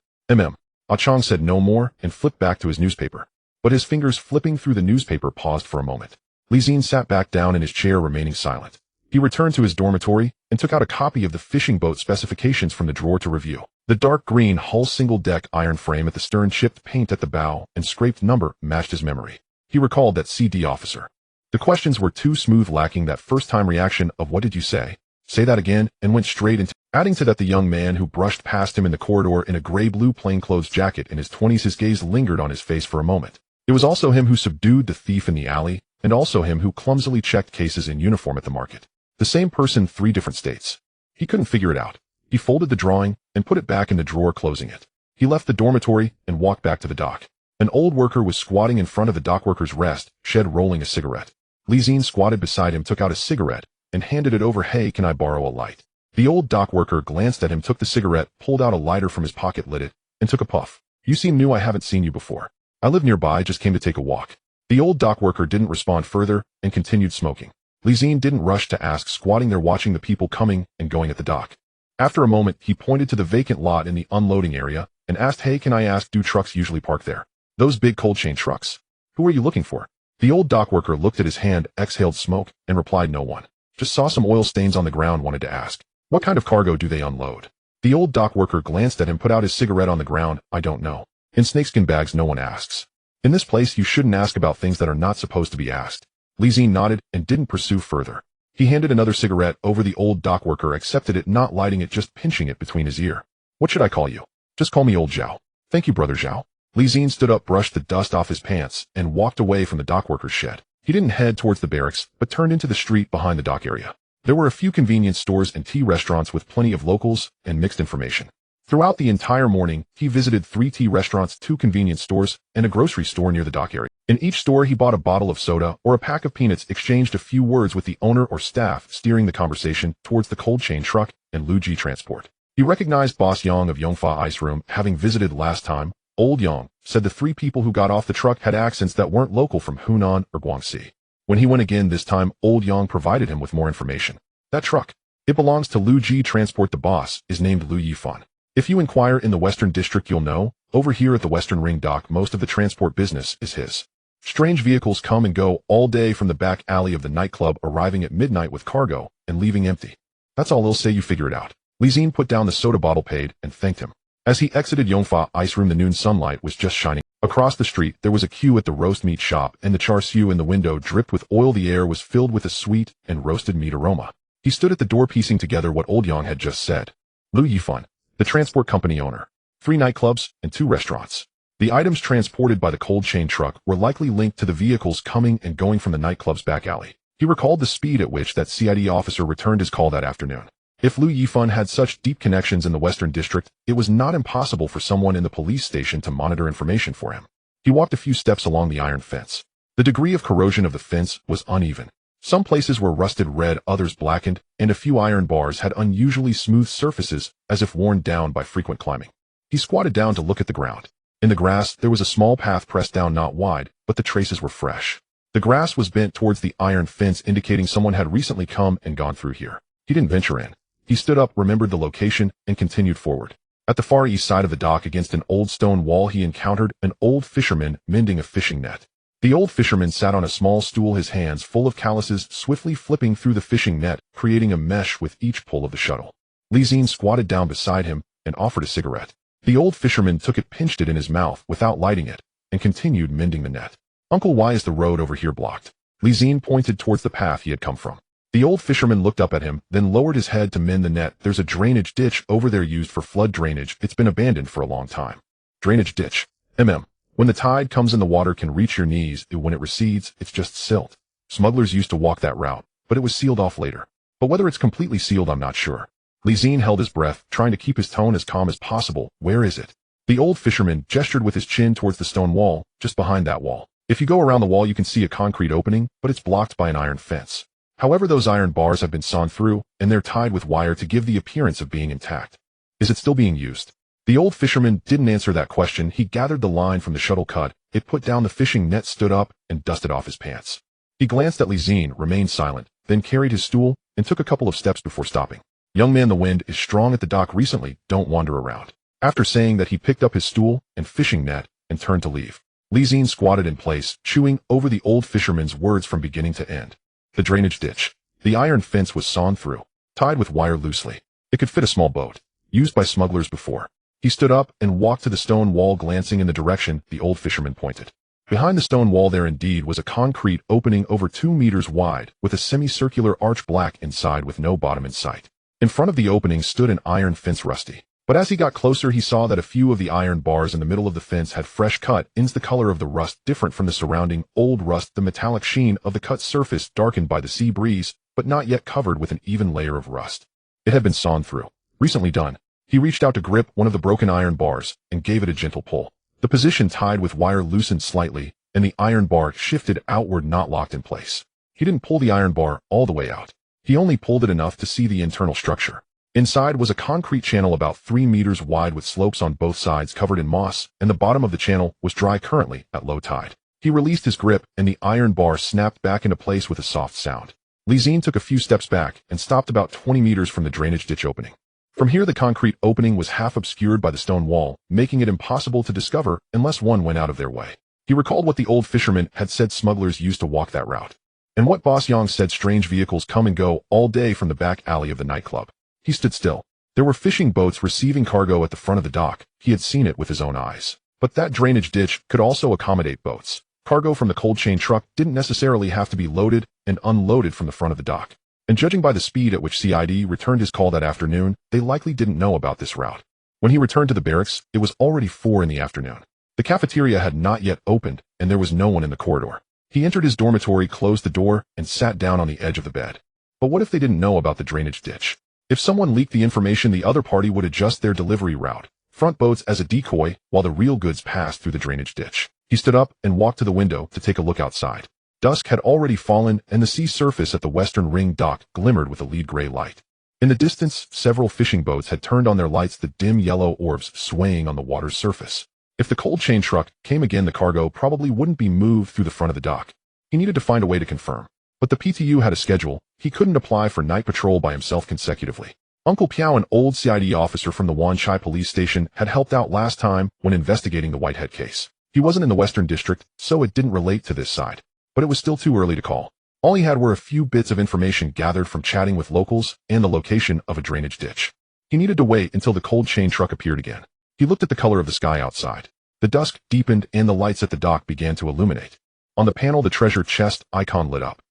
Ah-Chong said no more and flipped back to his newspaper. But his fingers flipping through the newspaper paused for a moment. Zi-Jie sat back down in his chair, remaining silent. He returned to his dormitory and took out a copy of the fishing boat specifications from the drawer to review. The dark green hull, single-deck iron frame at the stern, chipped paint at the bow, and scraped number matched his memory. He recalled that CD officer. The questions were too smooth, lacking that first-time reaction of "What did you say? Say that again," and went straight into. Adding to that, the young man who brushed past him in the corridor in a gray-blue plainclothes jacket, in his 20s, his gaze lingered on his face for a moment. It was also him who subdued the thief in the alley, and also him who clumsily checked cases in uniform at the market. The same person, 3 different states. He couldn't figure it out. He folded the drawing and put it back in the drawer, closing it. He left the dormitory and walked back to the dock. An old worker was squatting in front of the dockworkers' rest shed, rolling a cigarette. Zi-Jie squatted beside him, took out a cigarette, and handed it over. "Hey, can I borrow a light?" The old dock worker glanced at him, took the cigarette, pulled out a lighter from his pocket, lit it, and took a puff. "You seem new. I haven't seen you before." "I live nearby, just came to take a walk." The old dock worker didn't respond further and continued smoking. Zi-Jie didn't rush to ask, squatting there watching the people coming and going at the dock. After a moment, he pointed to the vacant lot in the unloading area and asked, "Hey, can I ask, do trucks usually park there? Those big cold chain trucks? Who are you looking for?" The old dock worker looked at his hand, exhaled smoke, and replied, "No one. Just saw some oil stains on the ground, wanted to ask. What kind of cargo do they unload?" The old dock worker glanced at him, put out his cigarette on the ground. "I don't know. In snakeskin bags, no one asks. In this place, you shouldn't ask about things that are not supposed to be asked." Zi-Jie nodded and didn't pursue further. He handed another cigarette over. The old dock worker accepted it, not lighting it, just pinching it between his ear. "What should I call you?" "Just call me Old Zhao." "Thank you, Brother Zhao." Zi-Jie stood up, brushed the dust off his pants, and walked away from the dockworker's shed. He didn't head towards the barracks, but turned into the street behind the dock area. There were a few convenience stores and tea restaurants with plenty of locals and mixed information. Throughout the entire morning, he visited 3 tea restaurants, 2 convenience stores, and a grocery store near the dock area. In each store, he bought a bottle of soda or a pack of peanuts, exchanged a few words with the owner or staff, steering the conversation towards the cold chain truck and Zi-Jie transport. He recognized Boss Yang of Yongfa Ice Room, having visited last time. Old Yang said the 3 people who got off the truck had accents that weren't local, from Hunan or Guangxi. When he went again this time, Old Yang provided him with more information. "That truck, it belongs to Zi-Jie Transport. The boss is named Lu Yifan. If you inquire in the Western District, you'll know. Over here at the Western Ring Dock, most of the transport business is his. Strange vehicles come and go all day from the back alley of the nightclub, arriving at midnight with cargo and leaving empty. That's all he'll say. You figure it out." Zi-Jie put down the soda bottle, paid, and thanked him. As he exited Yongfa Ice Room, the noon sunlight was just shining. Across the street, there was a queue at the roast meat shop, and the char siu in the window dripped with oil. The air was filled with a sweet and roasted meat aroma. He stood at the door, piecing together what Old Yang had just said. Lu Yifan, the transport company owner. 3 nightclubs and 2 restaurants. The items transported by the cold chain truck were likely linked to the vehicles coming and going from the nightclub's back alley. He recalled the speed at which that CID officer returned his call that afternoon. If Lu Yifan had such deep connections in the Western District, it was not impossible for someone in the police station to monitor information for him. He walked a few steps along the iron fence. The degree of corrosion of the fence was uneven. Some places were rusted red, others blackened, and a few iron bars had unusually smooth surfaces, as if worn down by frequent climbing. He squatted down to look at the ground. In the grass, there was a small path pressed down, not wide, but the traces were fresh. The grass was bent towards the iron fence, indicating someone had recently come and gone through here. He didn't venture in. He stood up, remembered the location, and continued forward. At the far east side of the dock, against an old stone wall, he encountered an old fisherman mending a fishing net. The old fisherman sat on a small stool, his hands full of calluses, swiftly flipping through the fishing net, creating a mesh with each pull of the shuttle. Zi-Jie squatted down beside him and offered a cigarette. The old fisherman took it, pinched it in his mouth without lighting it, and continued mending the net. "Uncle, why is the road over here blocked?" Zi-Jie pointed towards the path he had come from. The old fisherman looked up at him, then lowered his head to mend the net. "There's a drainage ditch over there used for flood drainage. It's been abandoned for a long time." Drainage ditch. When the tide comes in, the water can reach your knees. When it recedes, it's just silt. Smugglers used to walk that route, but it was sealed off later. But whether it's completely sealed, I'm not sure. Zi-Jie held his breath, trying to keep his tone as calm as possible. "Where is it?" The old fisherman gestured with his chin towards the stone wall, just behind that wall. If you go around the wall, you can see a concrete opening, but it's blocked by an iron fence. However, those iron bars have been sawn through, and they're tied with wire to give the appearance of being intact. Is it still being used? The old fisherman didn't answer that question. He gathered the line from the shuttle cut, it put down the fishing net, stood up, and dusted off his pants. He glanced at Zi-Jie, remained silent, then carried his stool, and took a couple of steps before stopping. "Young man, the wind is strong at the dock recently, don't wander around." After saying that, he picked up his stool and fishing net and turned to leave. Zi-Jie squatted in place, chewing over the old fisherman's words from beginning to end. The drainage ditch. The iron fence was sawn through, tied with wire loosely. It could fit a small boat, used by smugglers before. He stood up and walked to the stone wall, glancing in the direction the old fisherman pointed. Behind the stone wall there indeed was a concrete opening over 2 meters wide, with a semicircular arch black inside with no bottom in sight. In front of the opening stood an iron fence, rusty. But as he got closer, he saw that a few of the iron bars in the middle of the fence had fresh cut ins. The color of the rust different from the surrounding old rust, the metallic sheen of the cut surface darkened by the sea breeze, but not yet covered with an even layer of rust. It had been sawn through. Recently done. He reached out to grip one of the broken iron bars and gave it a gentle pull. The position tied with wire loosened slightly, and the iron bar shifted outward, not locked in place. He didn't pull the iron bar all the way out. He only pulled it enough to see the internal structure. Inside was a concrete channel about 3 meters wide with slopes on both sides covered in moss, and the bottom of the channel was dry currently at low tide. He released his grip, and the iron bar snapped back into place with a soft sound. Zi-Jie took a few steps back and stopped about 20 meters from the drainage ditch opening. From here, the concrete opening was half obscured by the stone wall, making it impossible to discover unless one went out of their way. He recalled what the old fisherman had said: smugglers used to walk that route. And what Boss Yang said: strange vehicles come and go all day from the back alley of the nightclub. He stood still. There were fishing boats receiving cargo at the front of the dock. He had seen it with his own eyes. But that drainage ditch could also accommodate boats. Cargo from the cold chain truck didn't necessarily have to be loaded and unloaded from the front of the dock. And judging by the speed at which Cid returned his call that afternoon, they likely didn't know about this route. When he returned to the barracks, it was already 4 in the afternoon. The cafeteria had not yet opened, and there was no one in the corridor. He entered his dormitory, closed the door, and sat down on the edge of the bed. But what if they didn't know about the drainage ditch? If someone leaked the information, the other party would adjust their delivery route, front boats as a decoy, while the real goods passed through the drainage ditch. He stood up and walked to the window to take a look outside. Dusk had already fallen, and the sea surface at the western ring dock glimmered with a lead gray light. In the distance, several fishing boats had turned on their lights, the dim yellow orbs swaying on the water's surface. If the cold chain truck came again, the cargo probably wouldn't be moved through the front of the dock. He needed to find a way to confirm. But the PTU had a schedule. He couldn't apply for night patrol by himself consecutively. Uncle Piao, an old CID officer from the Wanchai police station, had helped out last time when investigating the Whitehead case. He wasn't in the Western District, so it didn't relate to this side. But it was still too early to call. All he had were a few bits of information gathered from chatting with locals and the location of a drainage ditch. He needed to wait until the cold chain truck appeared again. He looked at the color of the sky outside. The dusk deepened and the lights at the dock began to illuminate. On the panel, the treasure chest icon lit up.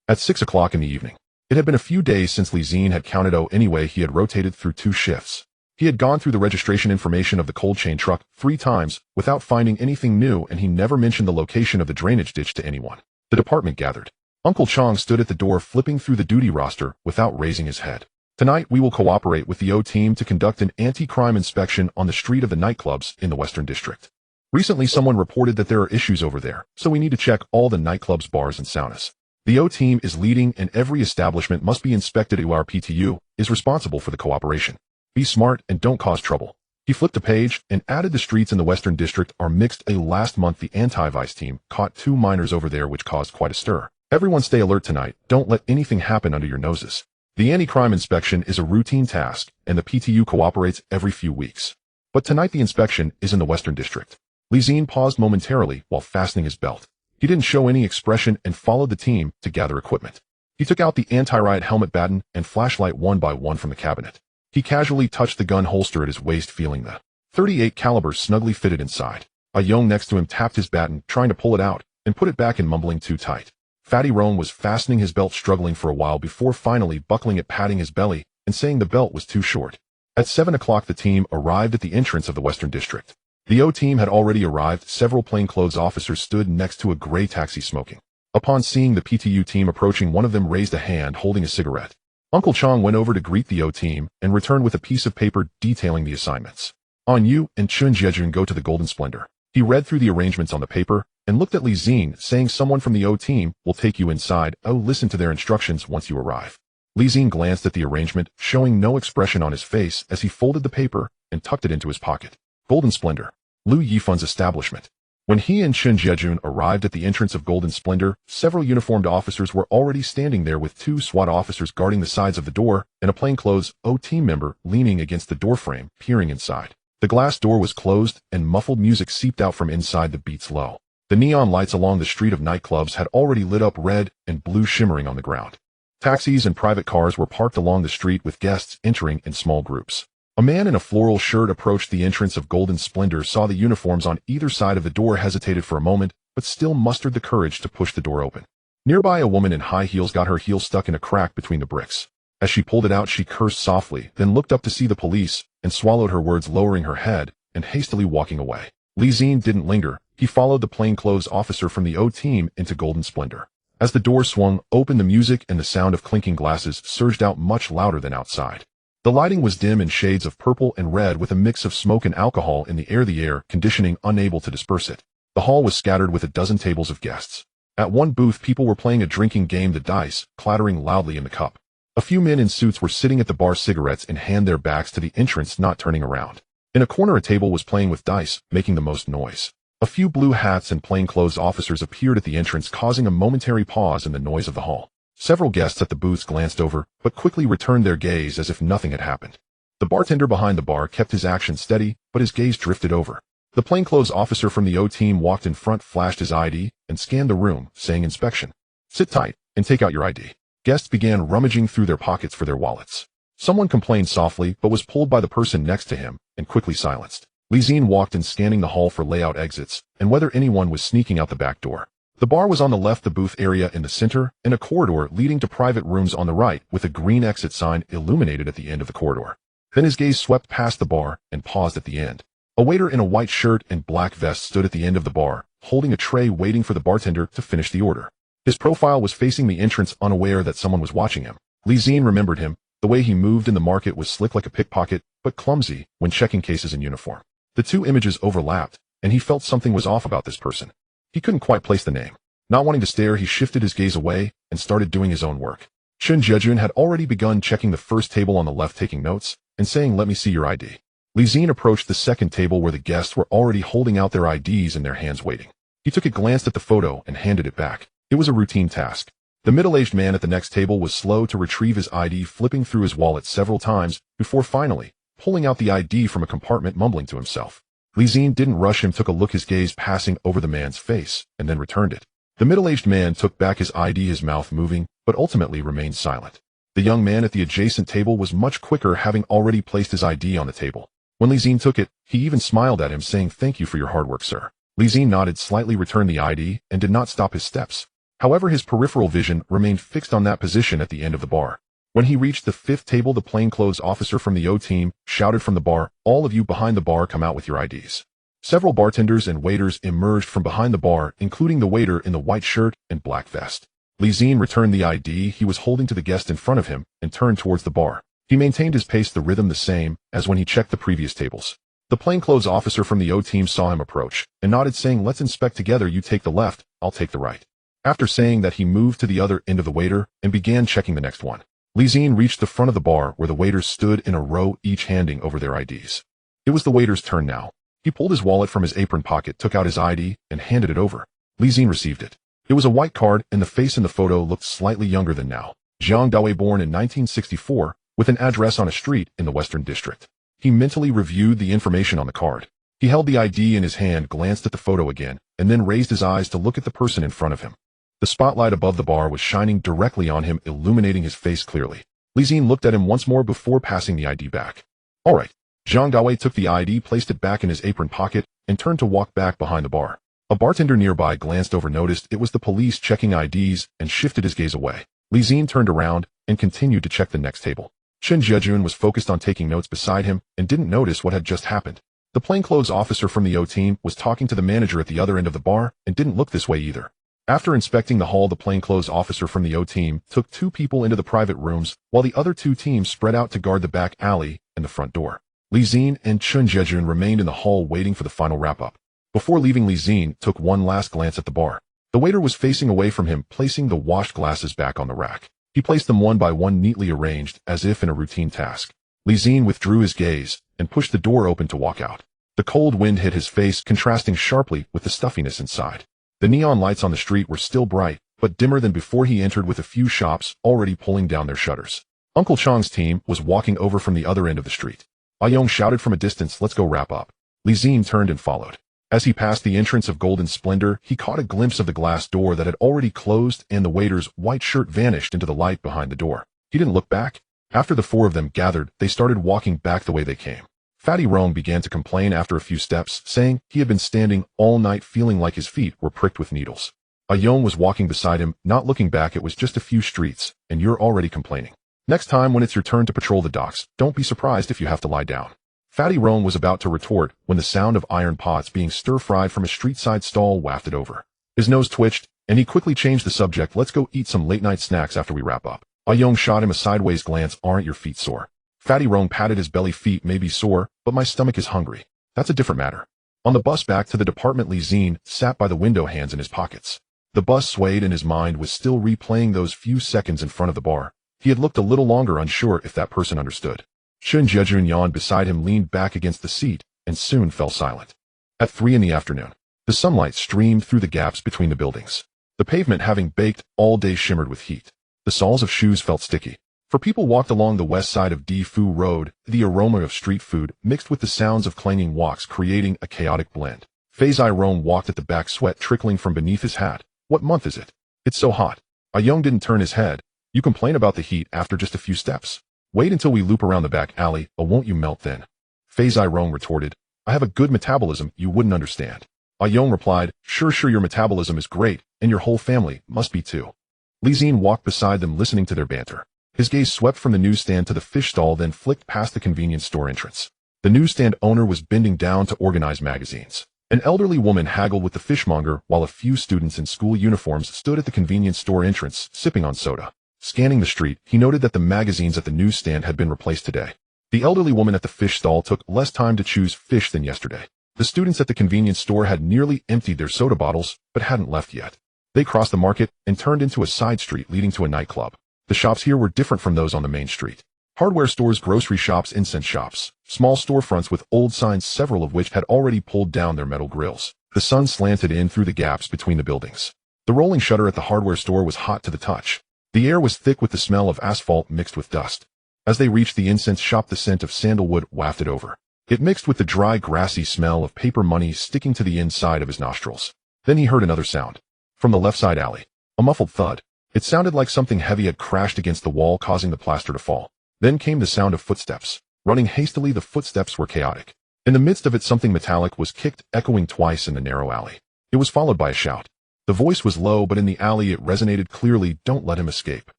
At 6 o'clock in the evening. It had been a few days since Zi-Jie had counted. Anyway, he had rotated through 2 shifts. He had gone through the registration information of the cold chain truck 3 times without finding anything new, and he never mentioned the location of the drainage ditch to anyone. The department gathered. Uncle Chong stood at the door, flipping through the duty roster without raising his head. Tonight, we will cooperate with the O team to conduct an anti-crime inspection on the street of the nightclubs in the Western District. Recently, someone reported that there are issues over there, so we need to check all the nightclubs, bars, and saunas. The O team is leading, and every establishment must be inspected. Our PTU is responsible for the cooperation. Be smart and don't cause trouble. He flipped a page and added the streets in the Western District are mixed. Last month, the anti-vice team caught 2 minors over there, which caused quite a stir. Everyone stay alert tonight. Don't let anything happen under your noses. The anti-crime inspection is a routine task, and the PTU cooperates every few weeks. But tonight the inspection is in the Western District. Zi-Jie paused momentarily while fastening his belt. He didn't show any expression and followed the team to gather equipment. He took out the anti-riot helmet, baton, and flashlight one by one from the cabinet. He casually touched the gun holster at his waist, feeling the .38 caliber snugly fitted inside. A Young next to him tapped his baton, trying to pull it out, and put it back and mumbling too tight. Fatty Rome was fastening his belt, struggling for a while before finally buckling it, patting his belly, and saying the belt was too short. At 7 o'clock the team arrived at the entrance of the Western District. The O team had already arrived. Several plainclothes officers stood next to a gray taxi smoking. Upon seeing the PTU team approaching, one of them raised a hand holding a cigarette. Uncle Chong went over to greet the O team and returned with a piece of paper detailing the assignments. On you and Chun Jiejun go to the Golden Splendor. He read through the arrangements on the paper and looked at Zi-Jie, saying someone from the O team will take you inside. Oh, listen to their instructions once you arrive. Zi-Jie glanced at the arrangement, showing no expression on his face as he folded the paper and tucked it into his pocket. Golden Splendor. Liu Yifun's establishment. When he and Chun Jiejun arrived at the entrance of Golden Splendor, several uniformed officers were already standing there, with 2 SWAT officers guarding the sides of the door and a plainclothes O team member leaning against the doorframe, peering inside. The glass door was closed and muffled music seeped out from inside, the beats low. The neon lights along the street of nightclubs had already lit up, red and blue shimmering on the ground. Taxis and private cars were parked along the street, with guests entering in small groups. A man in a floral shirt approached the entrance of Golden Splendor, saw the uniforms on either side of the door, hesitated for a moment, but still mustered the courage to push the door open. Nearby, a woman in high heels got her heel stuck in a crack between the bricks. As she pulled it out, she cursed softly, then looked up to see the police and swallowed her words, lowering her head and hastily walking away. Zi-Jie didn't linger. He followed the plainclothes officer from the O team into Golden Splendor. As the door swung open, the music and the sound of clinking glasses surged out much louder than outside. The lighting was dim in shades of purple and red, with a mix of smoke and alcohol in the air conditioning unable to disperse it. The hall was scattered with a dozen tables of guests. At one booth, people were playing a drinking game, the dice clattering loudly in the cup. A few men in suits were sitting at the bar, cigarettes in hand, their backs to the entrance, not turning around. In a corner, a table was playing with dice, making the most noise. A few blue hats and plainclothes officers appeared at the entrance, causing a momentary pause in the noise of the hall. Several guests at the booths glanced over, but quickly returned their gaze as if nothing had happened. The bartender behind the bar kept his action steady, but his gaze drifted over. The plainclothes officer from the O team walked in front, flashed his ID, and scanned the room, saying inspection. Sit tight, and take out your ID. Guests began rummaging through their pockets for their wallets. Someone complained softly, but was pulled by the person next to him, and quickly silenced. Zi-Jie walked in, scanning the hall for layout exits, and whether anyone was sneaking out the back door. The bar was on the left, the booth area in the center, and a corridor leading to private rooms on the right, with a green exit sign illuminated at the end of the corridor. Then his gaze swept past the bar and paused at the end. A waiter in a white shirt and black vest stood at the end of the bar, holding a tray, waiting for the bartender to finish the order. His profile was facing the entrance, unaware that someone was watching him. Zi-Jie remembered him. The way he moved in the market was slick like a pickpocket, but clumsy when checking cases in uniform. The 2 images overlapped, and he felt something was off about this person. He couldn't quite place the name. Not wanting to stare, he shifted his gaze away and started doing his own work. Chun Jiejun had already begun checking the first table on the left, taking notes and saying, "Let me see your ID." Zi-Jie approached the second table, where the guests were already holding out their IDs in their hands, waiting. He took a glance at the photo and handed it back. It was a routine task. The middle-aged man at the next table was slow to retrieve his ID, flipping through his wallet several times before finally pulling out the ID from a compartment, mumbling to himself. Zi-Jie didn't rush him, took a look, his gaze passing over the man's face, and then returned it. The middle-aged man took back his ID, his mouth moving, but ultimately remained silent. The young man at the adjacent table was much quicker, having already placed his ID on the table. When Zi-Jie took it, he even smiled at him, saying, "Thank you for your hard work, sir." Zi-Jie nodded, slightly returned the ID, and did not stop his steps. However, his peripheral vision remained fixed on that position at the end of the bar. When he reached the 5th table, the plainclothes officer from the O team shouted from the bar, "All of you behind the bar, come out with your IDs." Several bartenders and waiters emerged from behind the bar, including the waiter in the white shirt and black vest. Zi-Jie returned the ID he was holding to the guest in front of him and turned towards the bar. He maintained his pace, the rhythm the same as when he checked the previous tables. The plainclothes officer from the O team saw him approach and nodded, saying, "Let's inspect together. You take the left, I'll take the right." After saying that, he moved to the other end of the waiter and began checking the next one. Zi-Jie reached the front of the bar, where the waiters stood in a row, each handing over their IDs. It was the waiter's turn now. He pulled his wallet from his apron pocket, took out his ID, and handed it over. Zi-Jie received it. It was a white card, and the face in the photo looked slightly younger than now. Jiang Daowei, born in 1964, with an address on a street in the Western District. He mentally reviewed the information on the card. He held the ID in his hand, glanced at the photo again, and then raised his eyes to look at the person in front of him. The spotlight above the bar was shining directly on him, illuminating his face clearly. Zi-Jie looked at him once more before passing the ID back. "All right, Zhang Dawei took the ID, placed it back in his apron pocket, and turned to walk back behind the bar. A bartender nearby glanced over, noticed it was the police checking IDs, and shifted his gaze away. Li Xin turned around and continued to check the next table. Chen Jiejun was focused on taking notes beside him and didn't notice what had just happened. The plainclothes officer from the O team was talking to the manager at the other end of the bar and didn't look this way either. After inspecting the hall, the plainclothes officer from the O team took 2 people into the private rooms, while the other 2 teams spread out to guard the back alley and the front door. Li Xin and Chen Jiejun remained in the hall waiting for the final wrap-up. Before leaving, Li Xin took one last glance at the bar. The waiter was facing away from him, placing the washed glasses back on the rack. He placed them one by one, neatly arranged, as if in a routine task. Li Xin withdrew his gaze and pushed the door open to walk out. The cold wind hit his face, contrasting sharply with the stuffiness inside. The neon lights on the street were still bright, but dimmer than before he entered, with a few shops already pulling down their shutters. Uncle Chang's team was walking over from the other end of the street. Ayong shouted from a distance, "Let's go wrap up." Li Xin turned and followed. As he passed the entrance of Golden Splendor, he caught a glimpse of the glass door that had already closed, and the waiter's white shirt vanished into the light behind the door. He didn't look back. After the 4 of them gathered, they started walking back the way they came. Fatty Rong began to complain after a few steps, saying he had been standing all night feeling like his feet were pricked with needles. Ayong was walking beside him, not looking back. "It was just a few streets, and you're already complaining. Next time when it's your turn to patrol the docks, don't be surprised if you have to lie down." Fatty Rong was about to retort when the sound of iron pots being stir-fried from a street-side stall wafted over. His nose twitched, and he quickly changed the subject. "Let's go eat some late-night snacks after we wrap up." Ayong shot him a sideways glance. "Aren't your feet sore?" Fatty Rong patted his belly. "Feet may be sore, but my stomach is hungry. That's a different matter." On the bus back to the department, Li Xin sat by the window, hands in his pockets. The bus swayed and his mind was still replaying those few seconds in front of the bar. He had looked a little longer, unsure if that person understood. Chen Jiejun yawned beside him, leaned back against the seat, and soon fell silent. At 3 in the afternoon, the sunlight streamed through the gaps between the buildings. The pavement, having baked all day, shimmered with heat. The soles of shoes felt sticky. For people walked along the west side of Di-Fu Road, the aroma of street food mixed with the sounds of clanging walks, creating a chaotic blend. Zi-Jie walked at the back, sweat trickling from beneath his hat. "What month is it? It's so hot." Ayong didn't turn his head. "You complain about the heat after just a few steps. Wait until we loop around the back alley, or won't you melt then?" Zi-Jie retorted, "I have a good metabolism, you wouldn't understand." Ayong replied, Sure, your metabolism is great, and your whole family must be too." Li Xin walked beside them, listening to their banter. His gaze swept from the newsstand to the fish stall, then flicked past the convenience store entrance. The newsstand owner was bending down to organize magazines. An elderly woman haggled with the fishmonger, while a few students in school uniforms stood at the convenience store entrance, sipping on soda. Scanning the street, he noted that the magazines at the newsstand had been replaced today. The elderly woman at the fish stall took less time to choose fish than yesterday. The students at the convenience store had nearly emptied their soda bottles, but hadn't left yet. They crossed the market and turned into a side street leading to a nightclub. The shops here were different from those on the main street. Hardware stores, grocery shops, incense shops, small storefronts with old signs, several of which had already pulled down their metal grills. The sun slanted in through the gaps between the buildings. The rolling shutter at the hardware store was hot to the touch. The air was thick with the smell of asphalt mixed with dust. As they reached the incense shop, the scent of sandalwood wafted over. It mixed with the dry, grassy smell of paper money sticking to the inside of his nostrils. Then he heard another sound. From the left side alley. A muffled thud. It sounded like something heavy had crashed against the wall, causing the plaster to fall. Then came the sound of footsteps. Running hastily, the footsteps were chaotic. In the midst of it, something metallic was kicked, echoing twice in the narrow alley. It was followed by a shout. The voice was low, but in the alley it resonated clearly, "Don't let him escape."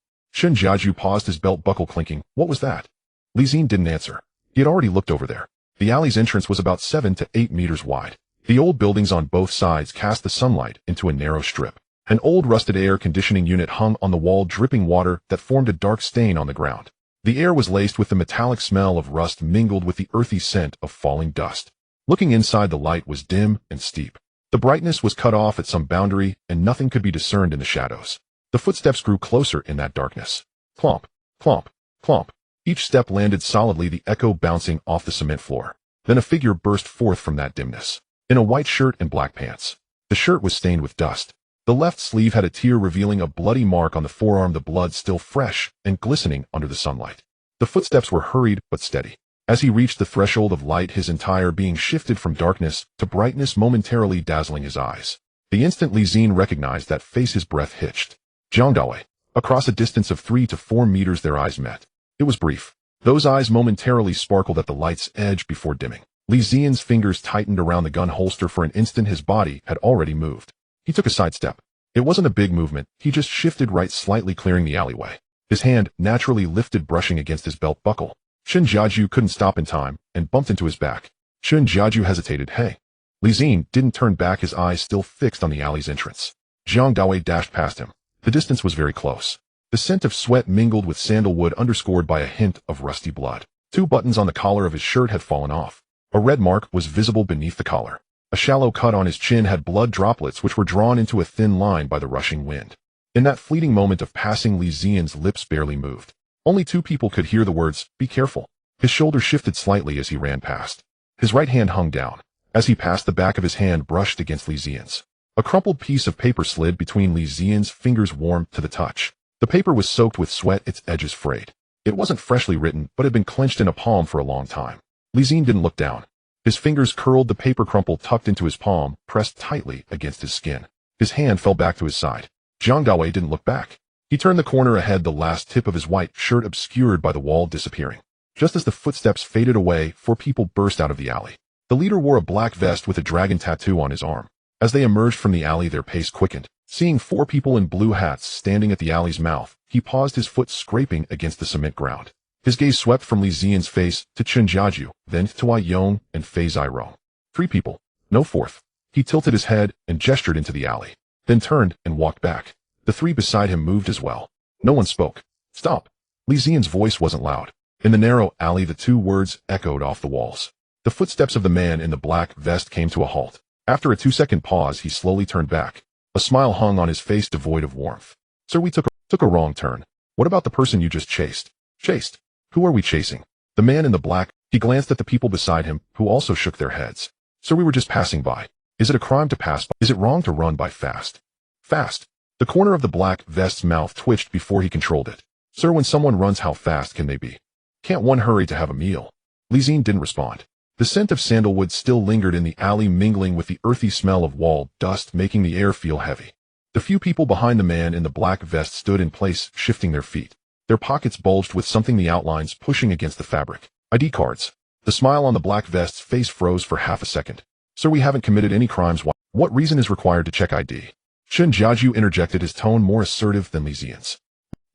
Chen Jiejun paused, his belt buckle clinking. "What was that?" Li Xin didn't answer. He had already looked over there. The alley's entrance was about 7 to 8 meters wide. The old buildings on both sides cast the sunlight into a narrow strip. An old rusted air conditioning unit hung on the wall, dripping water that formed a dark stain on the ground. The air was laced with the metallic smell of rust mingled with the earthy scent of falling dust. Looking inside, the light was dim and steep. The brightness was cut off at some boundary, and nothing could be discerned in the shadows. The footsteps grew closer in that darkness. Clomp, clomp, clomp. Each step landed solidly, the echo bouncing off the cement floor. Then a figure burst forth from that dimness. In a white shirt and black pants. The shirt was stained with dust. The left sleeve had a tear, revealing a bloody mark on the forearm, the blood still fresh and glistening under the sunlight. The footsteps were hurried but steady. As he reached the threshold of light, his entire being shifted from darkness to brightness, momentarily dazzling his eyes. The instant Li Xin recognized that face, his breath hitched. Zhang Dawei. Across a distance of 3 to 4 meters, their eyes met. It was brief. Those eyes momentarily sparkled at the light's edge before dimming. Zi-Jie's fingers tightened around the gun holster. For an instant his body had already moved. He took a side step. It wasn't a big movement, he just shifted right slightly, clearing the alleyway. His hand naturally lifted, brushing against his belt buckle. Zi-Jie couldn't stop in time, and bumped into his back. Zi-Jie hesitated. Hey. Zi-Jie didn't turn back, his eyes still fixed on the alley's entrance. Zhang Dawei dashed past him. The distance was very close. The scent of sweat mingled with sandalwood, underscored by a hint of rusty blood. 2 buttons on the collar of his shirt had fallen off. A red mark was visible beneath the collar. A shallow cut on his chin had blood droplets which were drawn into a thin line by the rushing wind. In that fleeting moment of passing, Zi-Jie's lips barely moved. Only 2 people could hear the words, "Be careful." His shoulder shifted slightly as he ran past. His right hand hung down. As he passed, the back of his hand brushed against Zi-Jie's. A crumpled piece of paper slid between Zi-Jie's fingers, warm to the touch. The paper was soaked with sweat, its edges frayed. It wasn't freshly written, but had been clenched in a palm for a long time. Zi-Jie didn't look down. His fingers curled, the paper crumple tucked into his palm, pressed tightly against his skin. His hand fell back to his side. Zhang Dawei didn't look back. He turned the corner ahead, the last tip of his white shirt obscured by the wall disappearing. Just as the footsteps faded away, 4 people burst out of the alley. The leader wore a black vest with a dragon tattoo on his arm. As they emerged from the alley, their pace quickened. Seeing 4 people in blue hats standing at the alley's mouth, he paused, his foot scraping against the cement ground. His gaze swept from Zi-Jie's face to Zi-Jie, then to Wei Yong and Fei Zirong. 3 people. No 4th. He tilted his head and gestured into the alley, then turned and walked back. The 3 beside him moved as well. No one spoke. Stop. Zi-Jie's voice wasn't loud. In the narrow alley, the 2 words echoed off the walls. The footsteps of the man in the black vest came to a halt. After a 2-second pause, he slowly turned back. A smile hung on his face, devoid of warmth. Sir, we took a wrong turn. What about the person you just chased? Chased? Who are we chasing? The man in the black. He glanced at the people beside him, who also shook their heads. Sir, we were just passing by. Is it a crime to pass by? Is it wrong to run by fast? Fast. The corner of the black vest's mouth twitched before he controlled it. Sir, when someone runs, how fast can they be? Can't one hurry to have a meal? Zi-Jie didn't respond. The scent of sandalwood still lingered in the alley, mingling with the earthy smell of wall dust, making the air feel heavy. The few people behind the man in the black vest stood in place, shifting their feet. Their pockets bulged with something, the outlines pushing against the fabric. ID cards. The smile on the black vest's face froze for half a second. Sir, we haven't committed any crimes. What reason is required to check ID? Zi-Jie interjected, his tone more assertive than Zi-Jie's.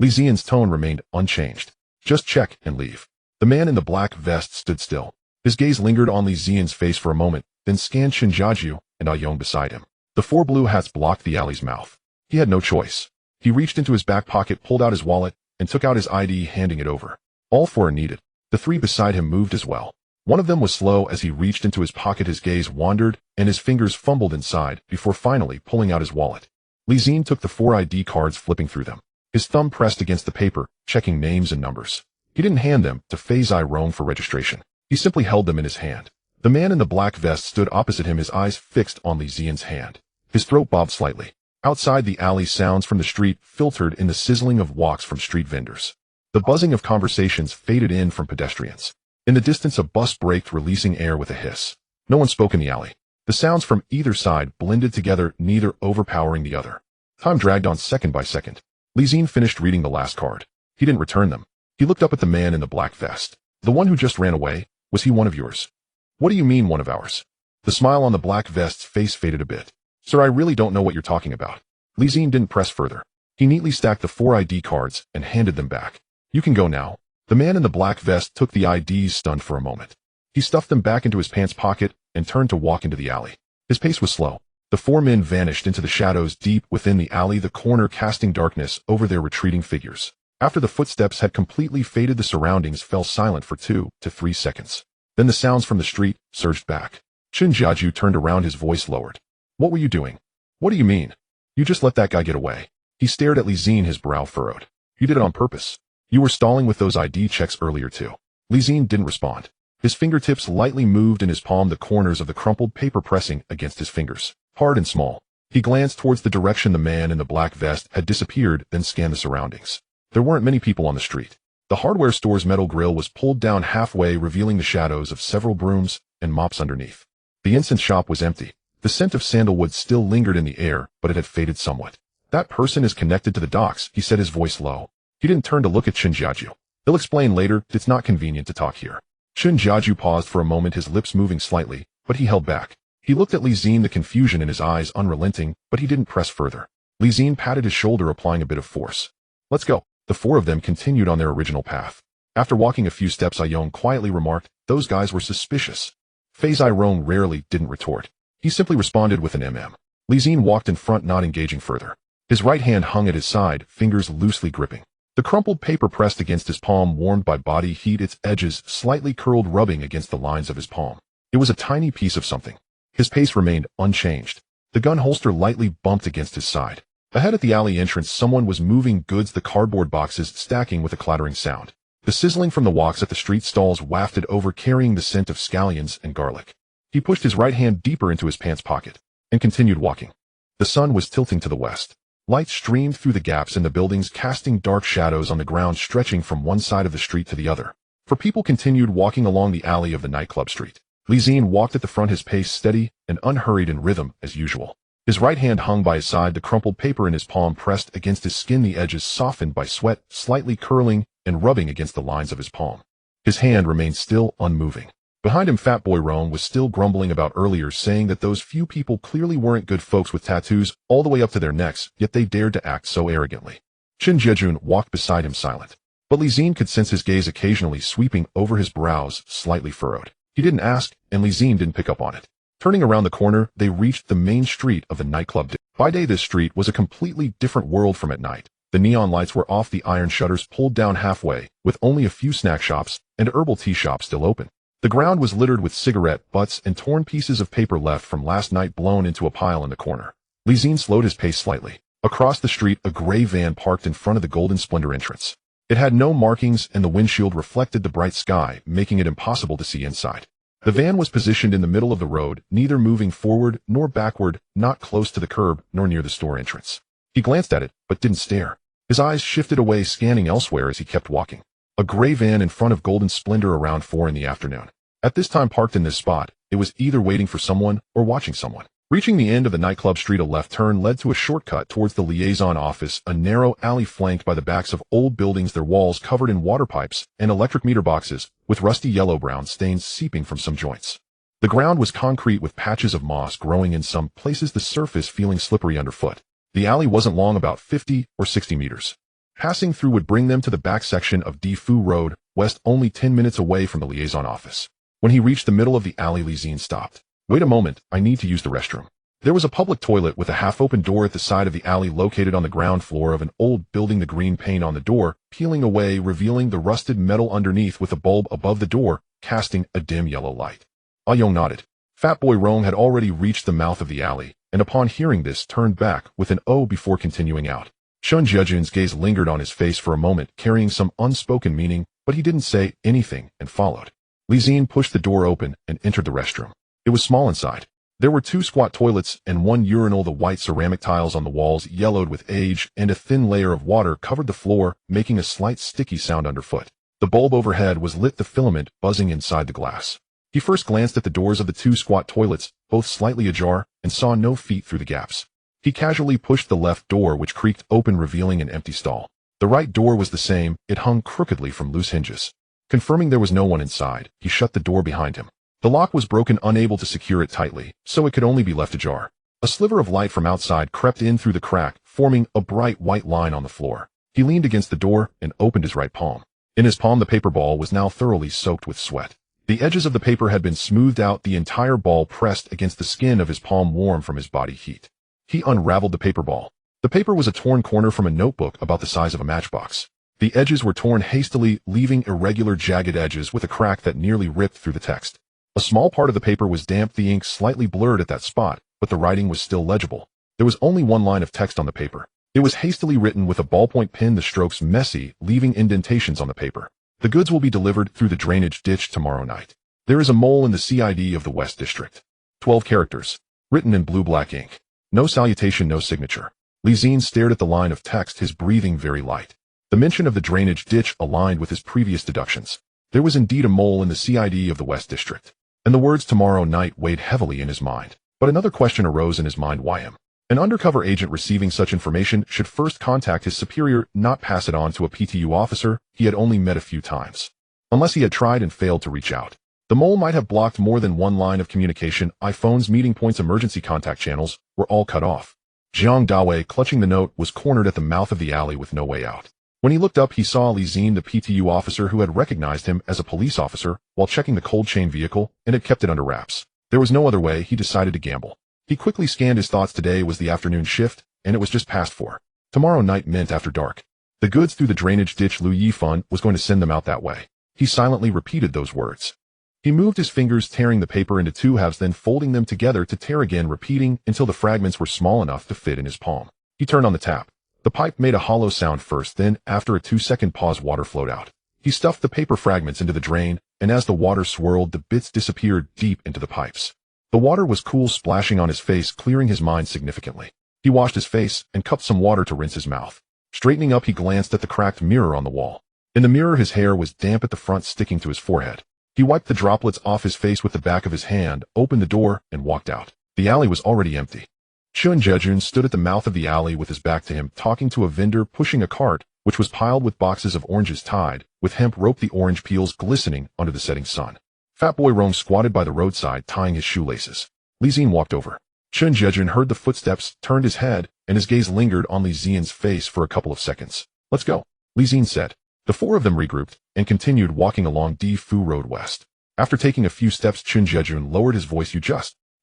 Zi-Jie's tone remained unchanged. Just check and leave. The man in the black vest stood still. His gaze lingered on Zi-Jie's face for a moment, then scanned Zi-Jie and Yong beside him. The 4 blue hats blocked the alley's mouth. He had no choice. He reached into his back pocket, pulled out his wallet, and took out his ID, handing it over. All 4 are needed. The 3 beside him moved as well. One of them was slow. As he reached into his pocket, his gaze wandered, and his fingers fumbled inside, before finally pulling out his wallet. Zi-Jie took the 4 ID cards, flipping through them. His thumb pressed against the paper, checking names and numbers. He didn't hand them to Fei Zirong for registration. He simply held them in his hand. The man in the black vest stood opposite him, his eyes fixed on Zi-Jie's hand. His throat bobbed slightly. Outside the alley, sounds from the street filtered in, the sizzling of walks from street vendors. The buzzing of conversations faded in from pedestrians. In the distance, a bus braked, releasing air with a hiss. No one spoke in the alley. The sounds from either side blended together, neither overpowering the other. Time dragged on second by second. Zi-Jie finished reading the last card. He didn't return them. He looked up at the man in the black vest. The one who just ran away? Was he one of yours? What do you mean, one of ours? The smile on the black vest's face faded a bit. Sir, I really don't know what you're talking about. Zi-Jie didn't press further. He neatly stacked the 4 ID cards and handed them back. You can go now. The man in the black vest took the IDs, stunned for a moment. He stuffed them back into his pants pocket and turned to walk into the alley. His pace was slow. The 4 men vanished into the shadows deep within the alley, the corner casting darkness over their retreating figures. After the footsteps had completely faded, the surroundings fell silent for 2 to 3 seconds. Then the sounds from the street surged back. Zi-Jie turned around, his voice lowered. What were you doing? What do you mean? You just let that guy get away. He stared at Zi-Jie, his brow furrowed. You did it on purpose. You were stalling with those ID checks earlier too. Zi-Jie didn't respond. His fingertips lightly moved in his palm, the corners of the crumpled paper pressing against his fingers, hard and small. He glanced towards the direction the man in the black vest had disappeared, then scanned the surroundings. There weren't many people on the street. The hardware store's metal grill was pulled down halfway, revealing the shadows of several brooms and mops underneath. The incense shop was empty. The scent of sandalwood still lingered in the air, but it had faded somewhat. That person is connected to the docks, he said, his voice low. He didn't turn to look at Zi-Jie. He'll explain later, it's not convenient to talk here. Zi-Jie paused for a moment, his lips moving slightly, but he held back. He looked at Zi-Jie, the confusion in his eyes unrelenting, but he didn't press further. Zi-Jie patted his shoulder, applying a bit of force. Let's go. The four of them continued on their original path. After walking a few steps, Ayong quietly remarked, those guys were suspicious. Zi-Jie rarely didn't retort. He simply responded with an mm. Zi-Jie walked in front, not engaging further. His right hand hung at his side, fingers loosely gripping. The crumpled paper pressed against his palm, warmed by body heat, its edges slightly curled, rubbing against the lines of his palm. It was a tiny piece of something. His pace remained unchanged. The gun holster lightly bumped against his side. Ahead at the alley entrance, someone was moving goods, the cardboard boxes stacking with a clattering sound. The sizzling from the woks at the street stalls wafted over, carrying the scent of scallions and garlic. He pushed his right hand deeper into his pants pocket and continued walking. The sun was tilting to the west. Light streamed through the gaps in the buildings, casting dark shadows on the ground stretching from one side of the street to the other. For people continued walking along the alley of the nightclub street. Zi-Jie walked at the front, his pace steady and unhurried in rhythm as usual. His right hand hung by his side, the crumpled paper in his palm pressed against his skin, the edges softened by sweat, slightly curling and rubbing against the lines of his palm. His hand remained still, unmoving. Behind him, Fat Boy Rome was still grumbling about earlier, saying that those few people clearly weren't good folks with tattoos all the way up to their necks, yet they dared to act so arrogantly. Zi-Jie walked beside him silent, but Zi-Jie could sense his gaze occasionally sweeping over his brows, slightly furrowed. He didn't ask, and Zi-Jie didn't pick up on it. Turning around the corner, they reached the main street of the nightclub. By day, this street was a completely different world from at night. The neon lights were off, the iron shutters pulled down halfway, with only a few snack shops and herbal tea shops still open. The ground was littered with cigarette butts and torn pieces of paper left from last night, blown into a pile in the corner. Zi-Jie slowed his pace slightly. Across the street, a gray van parked in front of the Golden Splendor entrance. It had no markings, and the windshield reflected the bright sky, making it impossible to see inside. The van was positioned in the middle of the road, neither moving forward nor backward, not close to the curb nor near the store entrance. He glanced at it, but didn't stare. His eyes shifted away, scanning elsewhere as he kept walking. A gray van in front of Golden Splendor around 4 in the afternoon. At this time, parked in this spot, it was either waiting for someone or watching someone. Reaching the end of the nightclub street, a left turn led to a shortcut towards the liaison office, a narrow alley flanked by the backs of old buildings, their walls covered in water pipes and electric meter boxes, with rusty yellow-brown stains seeping from some joints. The ground was concrete with patches of moss growing in some places, the surface feeling slippery underfoot. The alley wasn't long, about 50 or 60 meters. Passing through would bring them to the back section of Defu Road, west, only 10 minutes away from the liaison office. When he reached the middle of the alley, Zi-Jie stopped. Wait a moment, I need to use the restroom. There was a public toilet with a half-open door at the side of the alley, located on the ground floor of an old building, the green paint on the door peeling away, revealing the rusted metal underneath, with a bulb above the door casting a dim yellow light. Ayong nodded. Fat Boy Rome had already reached the mouth of the alley, and upon hearing this turned back with an "oh" before continuing out. Zi-Jie's gaze lingered on his face for a moment, carrying some unspoken meaning, but he didn't say anything and followed. Zi-Jie pushed the door open and entered the restroom. It was small inside. There were 2 squat toilets and 1 urinal. The white ceramic tiles on the walls yellowed with age, and a thin layer of water covered the floor, making a slight sticky sound underfoot. The bulb overhead was lit, the filament buzzing inside the glass. He first glanced at the doors of the 2 squat toilets, both slightly ajar, and saw no feet through the gaps. He casually pushed the left door, which creaked open, revealing an empty stall. The right door was the same, it hung crookedly from loose hinges. Confirming there was no one inside, he shut the door behind him. The lock was broken, unable to secure it tightly, so it could only be left ajar. A sliver of light from outside crept in through the crack, forming a bright white line on the floor. He leaned against the door and opened his right palm. In his palm, the paper ball was now thoroughly soaked with sweat. The edges of the paper had been smoothed out, the entire ball pressed against the skin of his palm, warm from his body heat. He unraveled the paper ball. The paper was a torn corner from a notebook about the size of a matchbox. The edges were torn hastily, leaving irregular, jagged edges with a crack that nearly ripped through the text. A small part of the paper was damp, the ink slightly blurred at that spot, but the writing was still legible. There was only 1 line of text on the paper. It was hastily written with a ballpoint pen, the strokes messy, leaving indentations on the paper. The goods will be delivered through the drainage ditch tomorrow night. There is a mole in the CID of the West District. 12 characters. Written in blue-black ink. No salutation, no signature. Zi-Jie stared at the line of text, his breathing very light. The mention of the drainage ditch aligned with his previous deductions. There was indeed a mole in the CID of the West District. And the words tomorrow night weighed heavily in his mind. But another question arose in his mind: why him? An undercover agent receiving such information should first contact his superior, not pass it on to a PTU officer he had only met a few times. Unless he had tried and failed to reach out. The mole might have blocked more than one line of communication. iPhones, meeting points, emergency contact channels were all cut off. Jiang Dawei, clutching the note, was cornered at the mouth of the alley with no way out. When he looked up, he saw Zi-Jie, the PTU officer who had recognized him as a police officer while checking the cold chain vehicle and had kept it under wraps. There was no other way. He decided to gamble. He quickly scanned his thoughts. Today was the afternoon shift, and it was just past 4. Tomorrow night meant after dark. The goods through the drainage ditch. Lu Yifan was going to send them out that way. He silently repeated those words. He moved his fingers, tearing the paper into 2 halves, then folding them together to tear again, repeating until the fragments were small enough to fit in his palm. He turned on the tap. The pipe made a hollow sound first, then, after a 2-second pause, water flowed out. He stuffed the paper fragments into the drain, and as the water swirled, the bits disappeared deep into the pipes. The water was cool, splashing on his face, clearing his mind significantly. He washed his face and cupped some water to rinse his mouth. Straightening up, he glanced at the cracked mirror on the wall. In the mirror, his hair was damp at the front, sticking to his forehead. He wiped the droplets off his face with the back of his hand, opened the door, and walked out. The alley was already empty. Zi-Jie stood at the mouth of the alley with his back to him, talking to a vendor pushing a cart, which was piled with boxes of oranges tied with hemp rope, the orange peels glistening under the setting sun. Fat Boy Rome squatted by the roadside, tying his shoelaces. Zi-Jie walked over. Zi-Jie heard the footsteps, turned his head, and his gaze lingered on Zi-Jie's face for a couple of seconds. "Let's go," Zi-Jie said. The 4 of them regrouped and continued walking along Di-Fu Road West. After taking a few steps, Zi-Jie lowered his voice.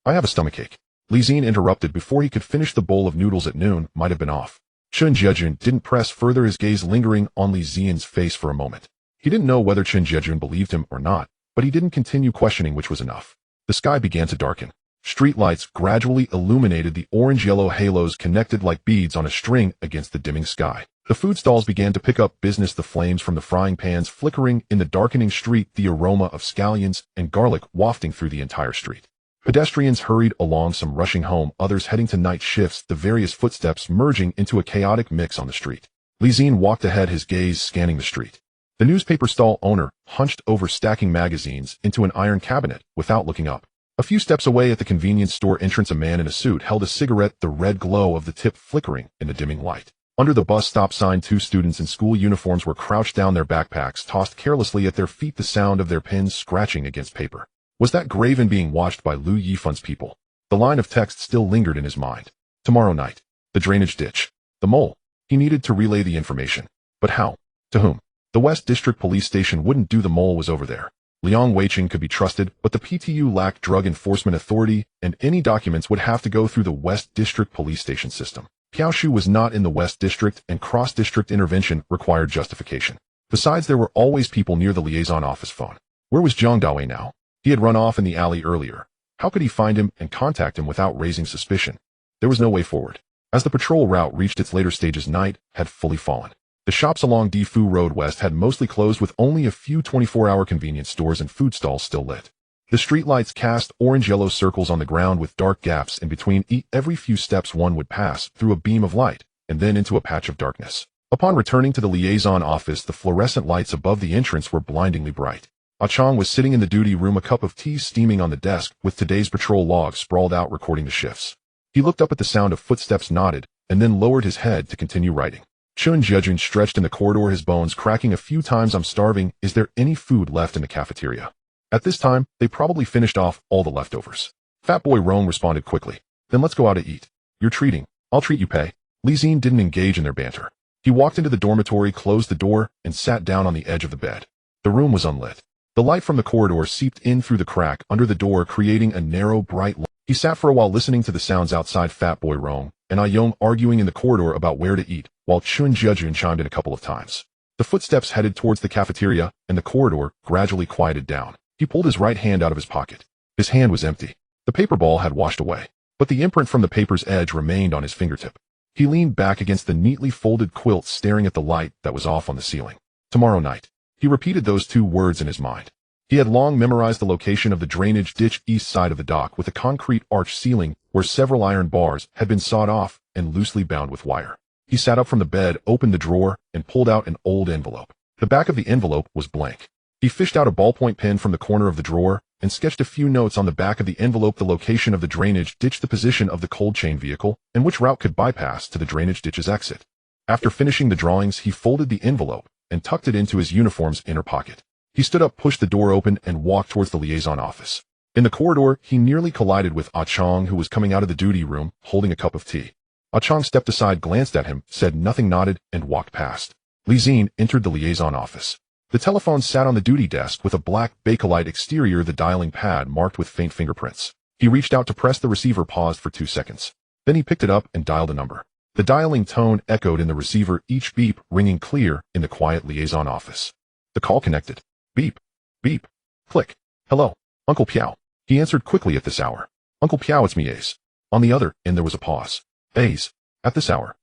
I have a stomachache." Zi-Jie interrupted before he could finish. The bowl of noodles at noon might have been off. Zi-Jie didn't press further, his gaze lingering on Zi-Jie's face for a moment. He didn't know whether Zi-Jie believed him or not, but he didn't continue questioning, which was enough. The sky began to darken. Street lights gradually illuminated the orange-yellow halos connected like beads on a string against the dimming sky. The food stalls began to pick up business, the flames from the frying pans flickering in the darkening street, the aroma of scallions and garlic wafting through the entire street. Pedestrians hurried along, some rushing home, others heading to night shifts, the various footsteps merging into a chaotic mix on the street. Zi-Jie walked ahead, his gaze scanning the street. The newspaper stall owner hunched over, stacking magazines into an iron cabinet without looking up. A few steps away at the convenience store entrance, a man in a suit held a cigarette, the red glow of the tip flickering in the dimming light. Under the bus stop sign, 2 students in school uniforms were crouched down, their backpacks tossed carelessly at their feet, the sound of their pens scratching against paper. Was that Graven being watched by Lu Yifan's people? The line of text still lingered in his mind. Tomorrow night. The drainage ditch. The mole. He needed to relay the information. But how? To whom? The West District Police Station wouldn't do. The mole was over there. Liang Weiqing could be trusted, but the PTU lacked drug enforcement authority, and any documents would have to go through the West District Police Station system. Piaoshu was not in the West District, and cross-district intervention required justification. Besides, there were always people near the liaison office phone. Where was Jiang Dawei now? He had run off in the alley earlier. How could he find him and contact him without raising suspicion? There was no way forward. As the patrol route reached its later stages, night had fully fallen. The shops along Di-Fu Road West had mostly closed, with only a few 24-hour convenience stores and food stalls still lit. The streetlights cast orange-yellow circles on the ground with dark gaps in between. Every few steps one would pass through a beam of light and then into a patch of darkness. Upon returning to the liaison office, the fluorescent lights above the entrance were blindingly bright. Ah-Chong was sitting in the duty room, a cup of tea steaming on the desk, with today's patrol log sprawled out recording the shifts. He looked up at the sound of footsteps, nodded, and then lowered his head to continue writing. Zi-Jie stretched in the corridor, his bones cracking a few times. I'm starving. Is there any food left in the cafeteria? At this time, they probably finished off all the leftovers. Fat Boy Rome responded quickly. Then let's go out to eat. You're treating. I'll treat you, Pei. Zi-Jie didn't engage in their banter. He walked into the dormitory, closed the door, and sat down on the edge of the bed. The room was unlit. The light from the corridor seeped in through the crack under the door, creating a narrow, bright light. He sat for a while listening to the sounds outside. Fat Boy Rome and Ah-Yong arguing in the corridor about where to eat, while Zi-Jie chimed in a couple of times. The footsteps headed towards the cafeteria, and the corridor gradually quieted down. He pulled his right hand out of his pocket. His hand was empty. The paper ball had washed away, but the imprint from the paper's edge remained on his fingertip. He leaned back against the neatly folded quilt, staring at the light that was off on the ceiling. Tomorrow night. He repeated those 2 words in his mind. He had long memorized the location of the drainage ditch east side of the dock, with a concrete arch ceiling where several iron bars had been sawed off and loosely bound with wire. He sat up from the bed, opened the drawer, and pulled out an old envelope. The back of the envelope was blank. He fished out a ballpoint pen from the corner of the drawer and sketched a few notes on the back of the envelope: the location of the drainage ditch, the position of the cold chain vehicle, and which route could bypass to the drainage ditch's exit. After finishing the drawings, he folded the envelope and tucked it into his uniform's inner pocket. He stood up, pushed the door open, and walked towards the liaison office. In the corridor, he nearly collided with Ah Chong, who was coming out of the duty room, holding a cup of tea. Ah Chong stepped aside, glanced at him, said nothing, nodded, and walked past. Zi-Jie entered the liaison office. The telephone sat on the duty desk with a black bakelite exterior, the dialing pad marked with faint fingerprints. He reached out to press the receiver, paused for 2 seconds. Then he picked it up and dialed a number. The dialing tone echoed in the receiver, each beep ringing clear in the quiet liaison office. The call connected. Beep. Beep. Click. Hello. Uncle Piao. He answered quickly. At this hour. Uncle Piao, it's me, Ace. On the other end there was a pause. Ace. At this hour.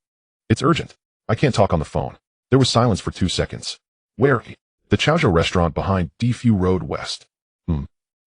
It's urgent. I can't talk on the phone. There was silence for 2 seconds. Where? The Chowzhou restaurant behind Defu Road West.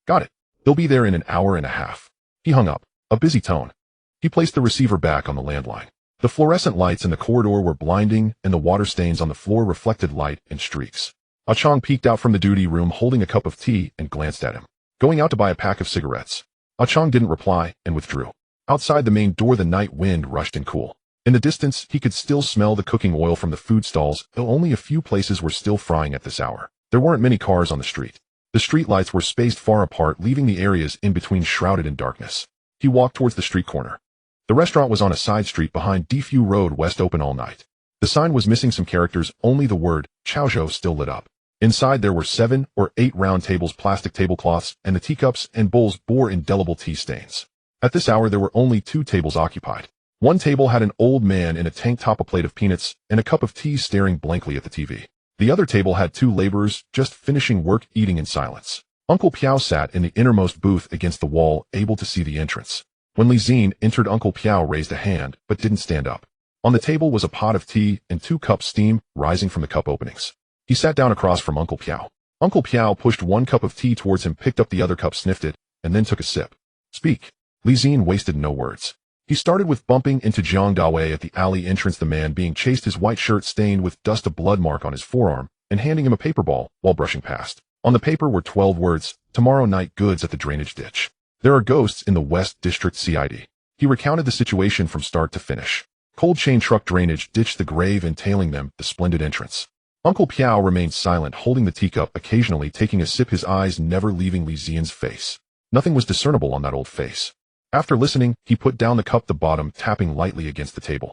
Got it. They'll be there in an hour and a half. He hung up. A busy tone. He placed the receiver back on the landline. The fluorescent lights in the corridor were blinding, and the water stains on the floor reflected light in streaks. Ah Chong peeked out from the duty room holding a cup of tea and glanced at him. Going out to buy a pack of cigarettes. Ah Chong didn't reply and withdrew. Outside the main door, the night wind rushed in cool. In the distance, he could still smell the cooking oil from the food stalls, though only a few places were still frying at this hour. There weren't many cars on the street. The street lights were spaced far apart, leaving the areas in between shrouded in darkness. He walked towards the street corner. The restaurant was on a side street behind Defu Road West, open all night. The sign was missing some characters, only the word Chowzhou still lit up. Inside there were 7 or 8 round tables, plastic tablecloths, and the teacups and bowls bore indelible tea stains. At this hour there were only 2 tables occupied. One table had an old man in a tank top, a plate of peanuts, and a cup of tea, staring blankly at the TV. The other table had 2 laborers, just finishing work, eating in silence. Uncle Piao sat in the innermost booth against the wall, able to see the entrance. When Zi-Jie entered, Uncle Piao raised a hand, but didn't stand up. On the table was a pot of tea and 2 cups, steam rising from the cup openings. He sat down across from Uncle Piao. Uncle Piao pushed 1 cup of tea towards him, picked up the other cup, sniffed it, and then took a sip. Speak. Zi-Jie wasted no words. He started with bumping into Jiang Dawei at the alley entrance, the man being chased, his white shirt stained with dust, a blood mark on his forearm, and handing him a paper ball while brushing past. On the paper were 12 words, tomorrow night, goods at the drainage ditch. There are ghosts in the West District CID. He recounted the situation from start to finish. Cold chain truck drainage ditch, the grave entailing them, the splendid entrance. Uncle Piao remained silent, holding the teacup, occasionally taking a sip, his eyes never leaving Zi-Jie's face. Nothing was discernible on that old face. After listening, he put down the cup, the bottom tapping lightly against the table.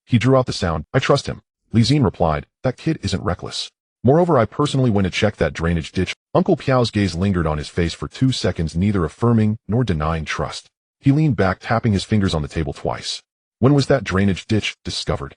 He drew out the sound. I trust him. Zi-Jie replied, that kid isn't reckless. Moreover, I personally went to check that drainage ditch. Uncle Piao's gaze lingered on his face for 2 seconds, neither affirming nor denying trust. He leaned back, tapping his fingers on the table twice. When was that drainage ditch discovered?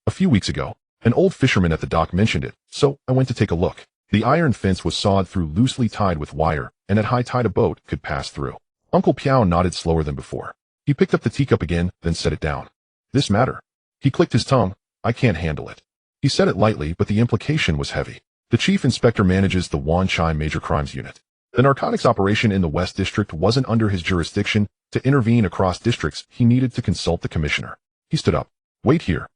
A few weeks ago. An old fisherman at the dock mentioned it, so I went to take a look. The iron fence was sawed through, loosely tied with wire, and at high tide a boat could pass through. Uncle Piao nodded slower than before. He picked up the teacup again, then set it down. This matter. He clicked his tongue. I can't handle it. He said it lightly, but the implication was heavy. The chief inspector manages the Wanchai Major Crimes Unit. The narcotics operation in the West District wasn't under his jurisdiction. To intervene across districts, he needed to consult the commissioner. He stood up. Wait here.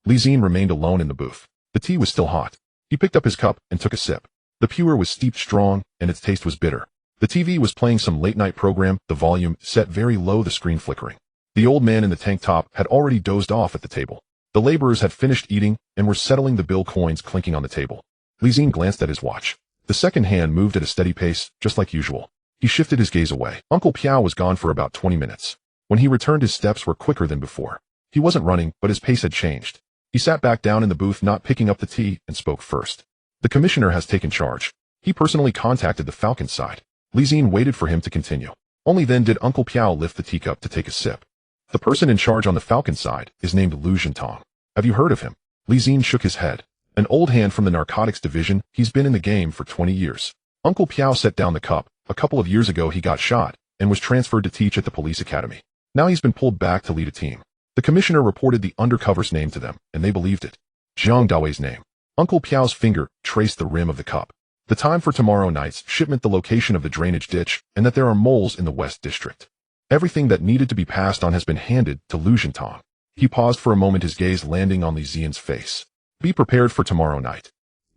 Zi-Jie remained alone in the booth. The tea was still hot. He picked up his cup and took a sip. The puer was steeped strong, and its taste was bitter. The TV was playing some late-night program, the volume set very low, the screen flickering. The old man in the tank top had already dozed off at the table. The laborers had finished eating and were settling the bill, coins clinking on the table. Zi-Jie glanced at his watch. The second hand moved at a steady pace, just like usual. He shifted his gaze away. Uncle Piao was gone for about 20 minutes. When he returned, his steps were quicker than before. He wasn't running, but his pace had changed. He sat back down in the booth, not picking up the tea, and spoke first. The commissioner has taken charge. He personally contacted the Falcon side. Zi-Jie waited for him to continue. Only then did Uncle Piao lift the teacup to take a sip. The person in charge on the Falcon side is named Lu Jintong. Have you heard of him? Zi-Jie shook his head. An old hand from the narcotics division, he's been in the game for 20 years. Uncle Piao set down the cup. A couple of years ago he got shot and was transferred to teach at the police academy. Now he's been pulled back to lead a team. The commissioner reported the Undercover's name to them, and they believed it. Jiang Dawei's name. Uncle Piao's finger traced the rim of the cup. The time for tomorrow night's shipment, the location of the drainage ditch, and that there are moles in the West District. Everything that needed to be passed on has been handed to Lu Jintong. He paused for a moment, his gaze landing on Zi-Jie's face. Be prepared for tomorrow night.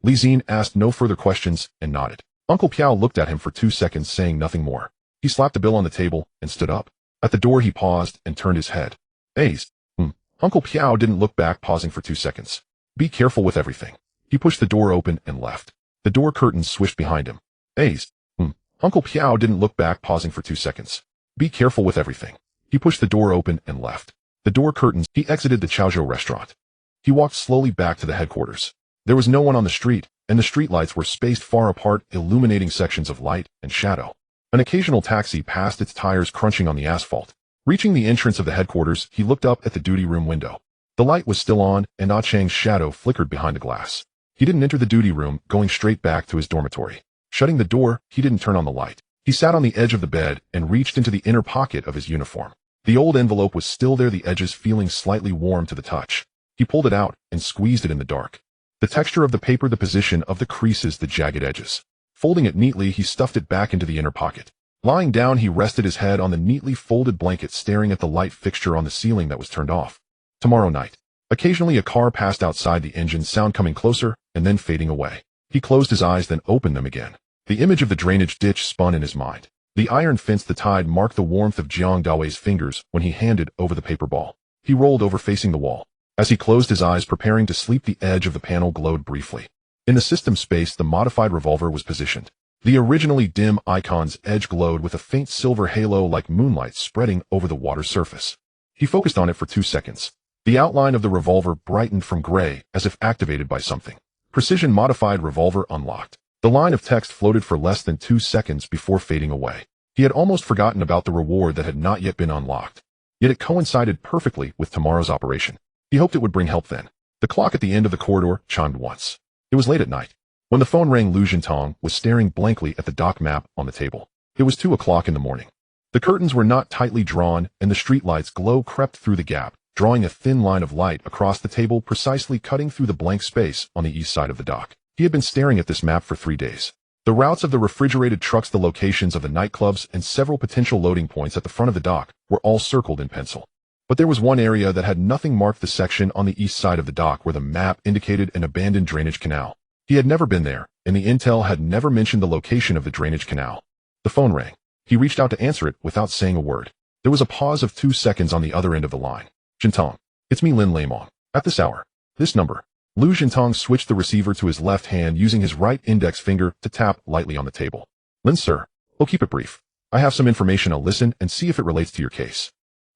Zi-Jie asked no further questions and nodded. Uncle Piao looked at him for 2 seconds, saying nothing more. He slapped the bill on the table and stood up. At the door he paused and turned his head. A's. Uncle Piao didn't look back, pausing for 2 seconds. Be careful with everything. He pushed the door open and left. The door curtains swished behind him. A's. Uncle Piao didn't look back, pausing for 2 seconds. Be careful with everything. He pushed the door open and left. The door curtains. He exited the Chaozhou restaurant. He walked slowly back to the headquarters. There was no one on the street, and the streetlights were spaced far apart, illuminating sections of light and shadow. An occasional taxi passed, its tires crunching on the asphalt. Reaching the entrance of the headquarters, he looked up at the duty room window. The light was still on, and Ah Chang's shadow flickered behind the glass. He didn't enter the duty room, going straight back to his dormitory. Shutting the door, he didn't turn on the light. He sat on the edge of the bed and reached into the inner pocket of his uniform. The old envelope was still there, the edges feeling slightly warm to the touch. He pulled it out and squeezed it in the dark. The texture of the paper, the position of the creases, the jagged edges. Folding it neatly, he stuffed it back into the inner pocket. Lying down, he rested his head on the neatly folded blanket, staring at the light fixture on the ceiling that was turned off. Tomorrow night. Occasionally a car passed outside, the engine sound coming closer and then fading away. He closed his eyes, then opened them again. The image of the drainage ditch spun in his mind. The iron fence, the tide marked the warmth of Jiang Daoi's fingers when he handed over the paper ball. He rolled over, facing the wall. As he closed his eyes, preparing to sleep, the edge of the panel glowed briefly. In the system space, the modified revolver was positioned. The originally dim icon's edge glowed with a faint silver halo like moonlight spreading over the water surface. He focused on it for 2 seconds. The outline of the revolver brightened from gray as if activated by something. Precision modified revolver unlocked. The line of text floated for less than 2 seconds before fading away. He had almost forgotten about the reward that had not yet been unlocked. Yet it coincided perfectly with tomorrow's operation. He hoped it would bring help then. The clock at the end of the corridor chimed once. It was late at night. When the phone rang, Lu Jintong was staring blankly at the dock map on the table. It was 2 o'clock in the morning. The curtains were not tightly drawn, and the streetlight's glow crept through the gap, drawing a thin line of light across the table, precisely cutting through the blank space on the east side of the dock. He had been staring at this map for 3 days. The routes of the refrigerated trucks, the locations of the nightclubs, and several potential loading points at the front of the dock were all circled in pencil. But there was one area that had nothing marked, the section on the east side of the dock where the map indicated an abandoned drainage canal. He had never been there, and the intel had never mentioned the location of the drainage canal. The phone rang. He reached out to answer it without saying a word. There was a pause of 2 seconds on the other end of the line. Jintong. It's me, Lin Lamong. At this hour. This number. Lu Jintong switched the receiver to his left hand, using his right index finger to tap lightly on the table. Lin, sir. We'll keep it brief. I have some information. I'll listen and see if it relates to your case.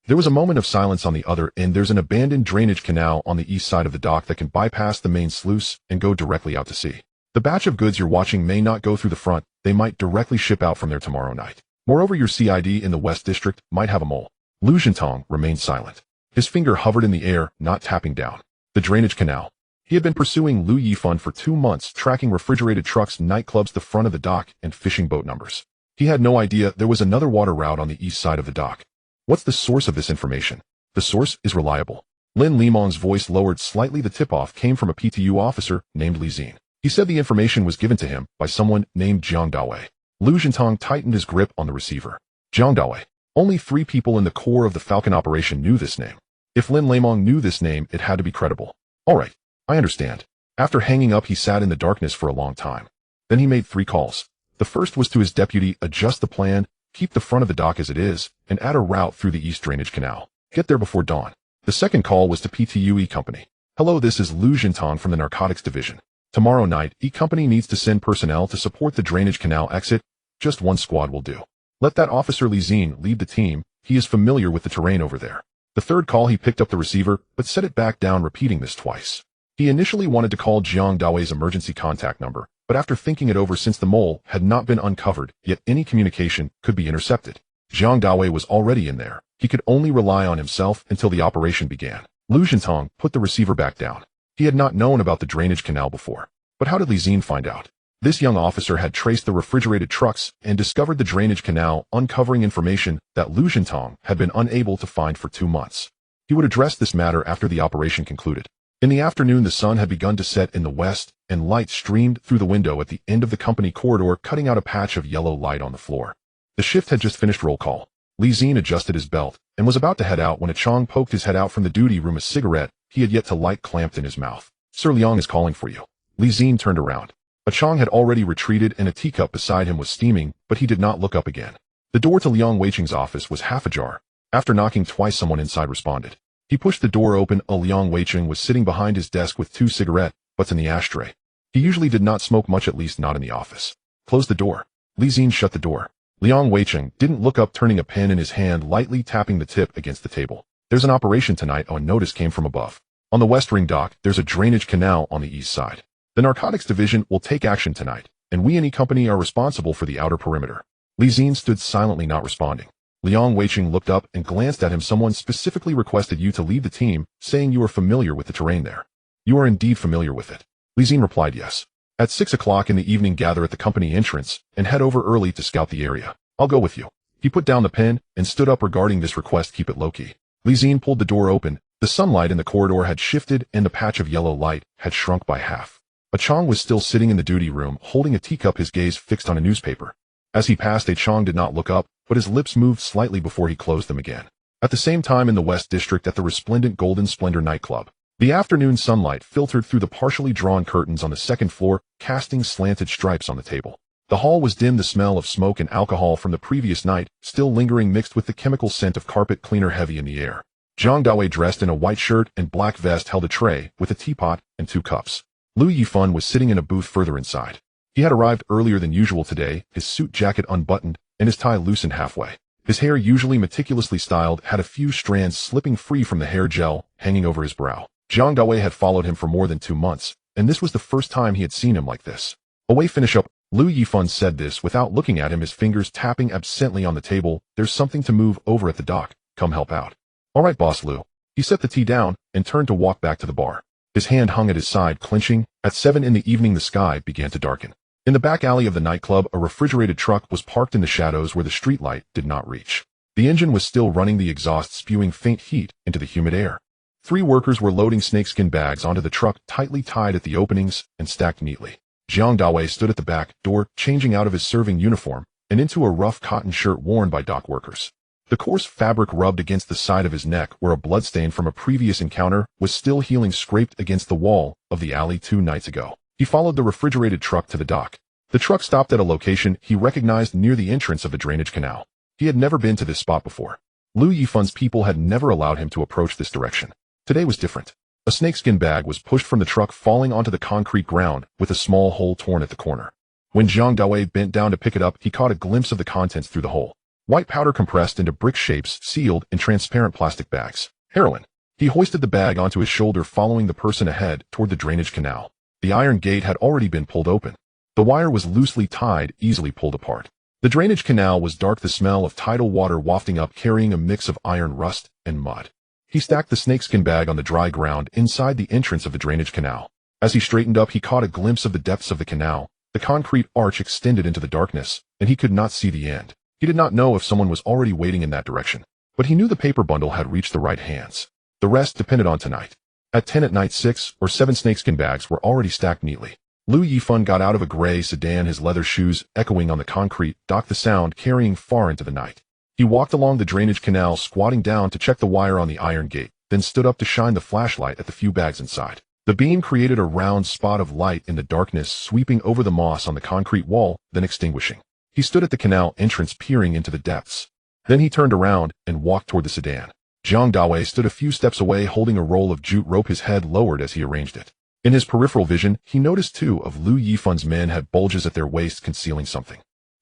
There was a moment of silence on the other end. There's an abandoned drainage canal on the east side of the dock that can bypass the main sluice and go directly out to sea. The batch of goods you're watching may not go through the front. They might directly ship out from there tomorrow night. Moreover, your CID in the West District might have a mole. Lu Jintong remained silent. His finger hovered in the air, not tapping down. The drainage canal. He had been pursuing Lu Yifan for 2 months, tracking refrigerated trucks, nightclubs, the front of the dock, and fishing boat numbers. He had no idea there was another water route on the east side of the dock. What's the source of this information? The source is reliable. Lin Limong's voice lowered slightly. The tip-off came from a PTU officer named Li Xin. He said the information was given to him by someone named Jiang Daowei. Lu Jintong tightened his grip on the receiver. Jiang Daowei. Only 3 people in the core of the Falcon operation knew this name. If Lin Lamong knew this name, it had to be credible. All right, I understand. After hanging up, he sat in the darkness for a long time. Then he made 3 calls. The first was to his deputy: adjust the plan, keep the front of the dock as it is, and add a route through the East Drainage Canal. Get there before dawn. The second call was to PTU E-Company. Hello, this is Lu Jintong from the Narcotics Division. Tomorrow night, E-Company needs to send personnel to support the Drainage Canal exit. Just 1 squad will do. Let that officer Li Xin lead the team. He is familiar with the terrain over there. The third call, he picked up the receiver, but set it back down, repeating this twice. He initially wanted to call Jiang Daowei's emergency contact number, but after thinking it over, since the mole had not been uncovered, yet any communication could be intercepted. Jiang Daowei was already in there. He could only rely on himself until the operation began. Lu Jintong put the receiver back down. He had not known about the drainage canal before. But how did Li Xin find out? This young officer had traced the refrigerated trucks and discovered the drainage canal, uncovering information that Lu Jintong had been unable to find for 2 months. He would address this matter after the operation concluded. In the afternoon, the sun had begun to set in the west, and light streamed through the window at the end of the company corridor, cutting out a patch of yellow light on the floor. The shift had just finished. Roll call. Li Xin adjusted his belt and was about to head out when a Chong poked his head out from the duty room, a cigarette he had yet to light clamped in his mouth. Sir Liang is calling for you. Li Xin turned around. A Chong had already retreated and a teacup beside him was steaming, but he did not look up again. The door to Liang Weiqing's office was half ajar. After knocking twice, someone inside responded. He pushed the door open. Liang Weiqing was sitting behind his desk with 2 cigarette butts in the ashtray. He usually did not smoke much, at least not in the office. Close the door. Zi-Jie shut the door. Liang Weiqing didn't look up, turning a pen in his hand, lightly tapping the tip against the table. There's an operation tonight. A notice came from above. On the West Ring dock, there's a drainage canal on the east side. The narcotics division will take action tonight, and we and E Company are responsible for the outer perimeter. Zi-Jie stood silently, not responding. Liang Weiqing looked up and glanced at him. Someone specifically requested you to lead the team, saying you are familiar with the terrain there. You are indeed familiar with it. Zi-Jie replied yes. At 6 o'clock in the evening, gather at the company entrance and head over early to scout the area. I'll go with you. He put down the pen and stood up. Regarding this request, keep it low-key. Zi-Jie pulled the door open. The sunlight in the corridor had shifted and the patch of yellow light had shrunk by half. A Chong was still sitting in the duty room, holding a teacup, his gaze fixed on a newspaper. As he passed, a Chong did not look up, but his lips moved slightly before he closed them again. At the same time, in the West District at the resplendent Golden Splendor nightclub, the afternoon sunlight filtered through the partially drawn curtains on the second floor, casting slanted stripes on the table. The hall was dim, the smell of smoke and alcohol from the previous night still lingering, mixed with the chemical scent of carpet cleaner heavy in the air. Zhang Dawei, dressed in a white shirt and black vest, held a tray with a teapot and 2 cups. Lu Yifan was sitting in a booth further inside. He had arrived earlier than usual today, his suit jacket unbuttoned and his tie loosened halfway. His hair, usually meticulously styled, had a few strands slipping free from the hair gel hanging over his brow. Zhang Dawei had followed him for more than 2 months, and this was the first time he had seen him like this. Away, finish up. Lu Yifan said this without looking at him, his fingers tapping absently on the table. There's something to move over at the dock. Come help out. All right, boss Lu. He set the tea down and turned to walk back to the bar. His hand hung at his side, clenching. At 7 in the evening, the sky began to darken. In the back alley of the nightclub, a refrigerated truck was parked in the shadows where the streetlight did not reach. The engine was still running, the exhaust spewing faint heat into the humid air. 3 workers were loading snakeskin bags onto the truck, tightly tied at the openings and stacked neatly. Zhang Dawei stood at the back door, changing out of his serving uniform and into a rough cotton shirt worn by dock workers. The coarse fabric rubbed against the side of his neck, where a bloodstain from a previous encounter was still healing, scraped against the wall of the alley 2 nights ago. He followed the refrigerated truck to the dock. The truck stopped at a location he recognized near the entrance of the drainage canal. He had never been to this spot before. Lu Yifan's people had never allowed him to approach this direction. Today was different. A snakeskin bag was pushed from the truck, falling onto the concrete ground with a small hole torn at the corner. When Zhang Dawei bent down to pick it up, he caught a glimpse of the contents through the hole. White powder compressed into brick shapes, sealed in transparent plastic bags. Heroin. He hoisted the bag onto his shoulder, following the person ahead toward the drainage canal. The iron gate had already been pulled open. The wire was loosely tied, easily pulled apart. The drainage canal was dark, the smell of tidal water wafting up, carrying a mix of iron rust and mud. He stacked the snakeskin bag on the dry ground inside the entrance of the drainage canal. As he straightened up, he caught a glimpse of the depths of the canal. The concrete arch extended into the darkness, and he could not see the end. He did not know if someone was already waiting in that direction, but he knew the paper bundle had reached the right hands. The rest depended on tonight. At 10 at night, 6 or 7 snakeskin bags were already stacked neatly. Lu Yifan got out of a gray sedan, his leather shoes echoing on the concrete dock, the sound carrying far into the night. He walked along the drainage canal, squatting down to check the wire on the iron gate, then stood up to shine the flashlight at the few bags inside. The beam created a round spot of light in the darkness, sweeping over the moss on the concrete wall, then extinguishing. He stood at the canal entrance, peering into the depths. Then he turned around and walked toward the sedan. Zhang Dawei stood a few steps away, holding a roll of jute rope, his head lowered as he arranged it. In his peripheral vision, he noticed 2 of Lu Yifan's men had bulges at their waists, concealing something.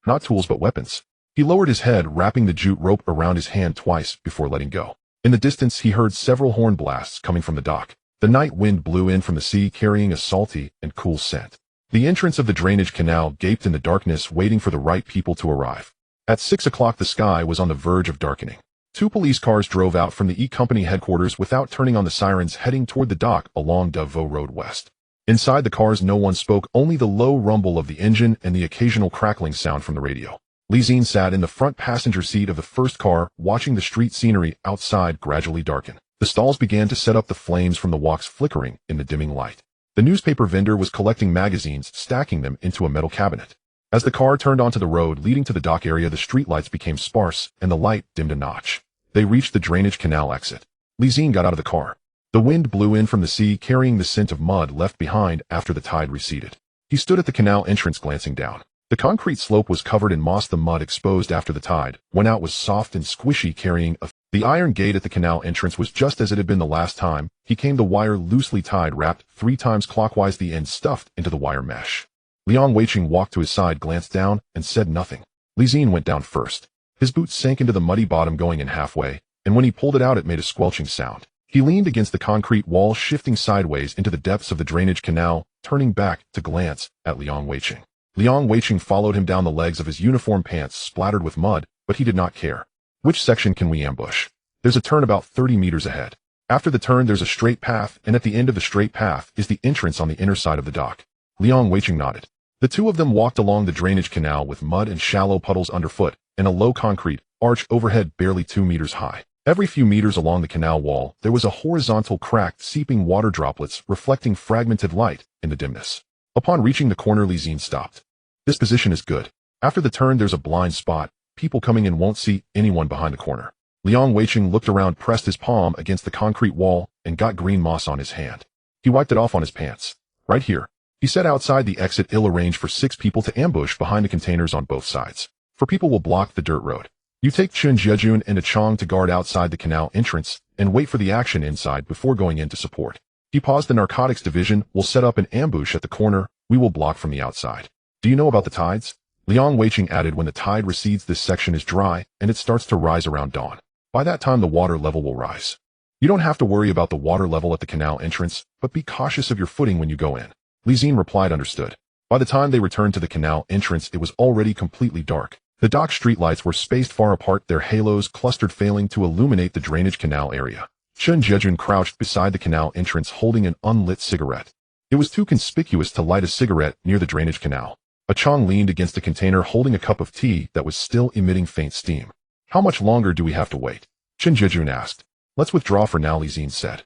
Not tools, but weapons. He lowered his head, wrapping the jute rope around his hand twice before letting go. In the distance, he heard several horn blasts coming from the dock. The night wind blew in from the sea, carrying a salty and cool scent. The entrance of the drainage canal gaped in the darkness, waiting for the right people to arrive. At 6 o'clock, the sky was on the verge of darkening. 2 police cars drove out from the E Company headquarters without turning on the sirens, heading toward the dock along Davao Road West. Inside the cars, no one spoke, only the low rumble of the engine and the occasional crackling sound from the radio. Zi-Jie sat in the front passenger seat of the first car, watching the street scenery outside gradually darken. The stalls began to set up, the flames from the walks flickering in the dimming light. The newspaper vendor was collecting magazines, stacking them into a metal cabinet. As the car turned onto the road leading to the dock area, the streetlights became sparse and the light dimmed a notch. They reached the drainage canal exit. Zi-Jie got out of the car. The wind blew in from the sea, carrying the scent of mud left behind after the tide receded. He stood at the canal entrance glancing down. The concrete slope was covered in moss. The mud exposed after the tide went out was soft and squishy, carrying a... The iron gate at the canal entrance was just as it had been the last time he came, the wire loosely tied, wrapped 3 times clockwise, the end stuffed into the wire mesh. Liang Weiqing walked to his side, glanced down, and said nothing. Li Xin went down first. His boots sank into the muddy bottom going in halfway, and when he pulled it out it made a squelching sound. He leaned against the concrete wall, shifting sideways into the depths of the drainage canal, turning back to glance at Liang Weiqing. Liang Weiqing followed him down, the legs of his uniform pants splattered with mud, but he did not care. Which section can we ambush? There's a turn about 30 meters ahead. After the turn there's a straight path, and at the end of the straight path is the entrance on the inner side of the dock. Liang Weiqing nodded. The two of them walked along the drainage canal with mud and shallow puddles underfoot, and a low concrete arch overhead barely 2 meters high. Every few meters along the canal wall there was a horizontal crack, seeping water droplets reflecting fragmented light in the dimness. Upon reaching the corner, Li Xin stopped. This position is good. After the turn there's a blind spot. People coming in won't see anyone behind the corner. Liang Weiqing looked around, pressed his palm against the concrete wall, and got green moss on his hand. He wiped it off on his pants. Right here. He said outside the exit ill arranged for 6 people to ambush behind the containers on both sides. 4 people will block the dirt road. You take Chen Jiejun and a Chong to guard outside the canal entrance and wait for the action inside before going in to support. He paused. The narcotics division will set up an ambush at the corner. We will block from the outside. Do you know about the tides? Liang Weiqing added, when the tide recedes this section is dry and it starts to rise around dawn. By that time the water level will rise. You don't have to worry about the water level at the canal entrance, but be cautious of your footing when you go in. Li Xin replied, understood. By the time they returned to the canal entrance it was already completely dark. The dock streetlights were spaced far apart, their halos clustered, failing to illuminate the drainage canal area. Chen Jiejun crouched beside the canal entrance holding an unlit cigarette. It was too conspicuous to light a cigarette near the drainage canal. A Chong leaned against the container holding a cup of tea that was still emitting faint steam. How much longer do we have to wait? Chen Jiejun asked. Let's withdraw for now, Li Xin said.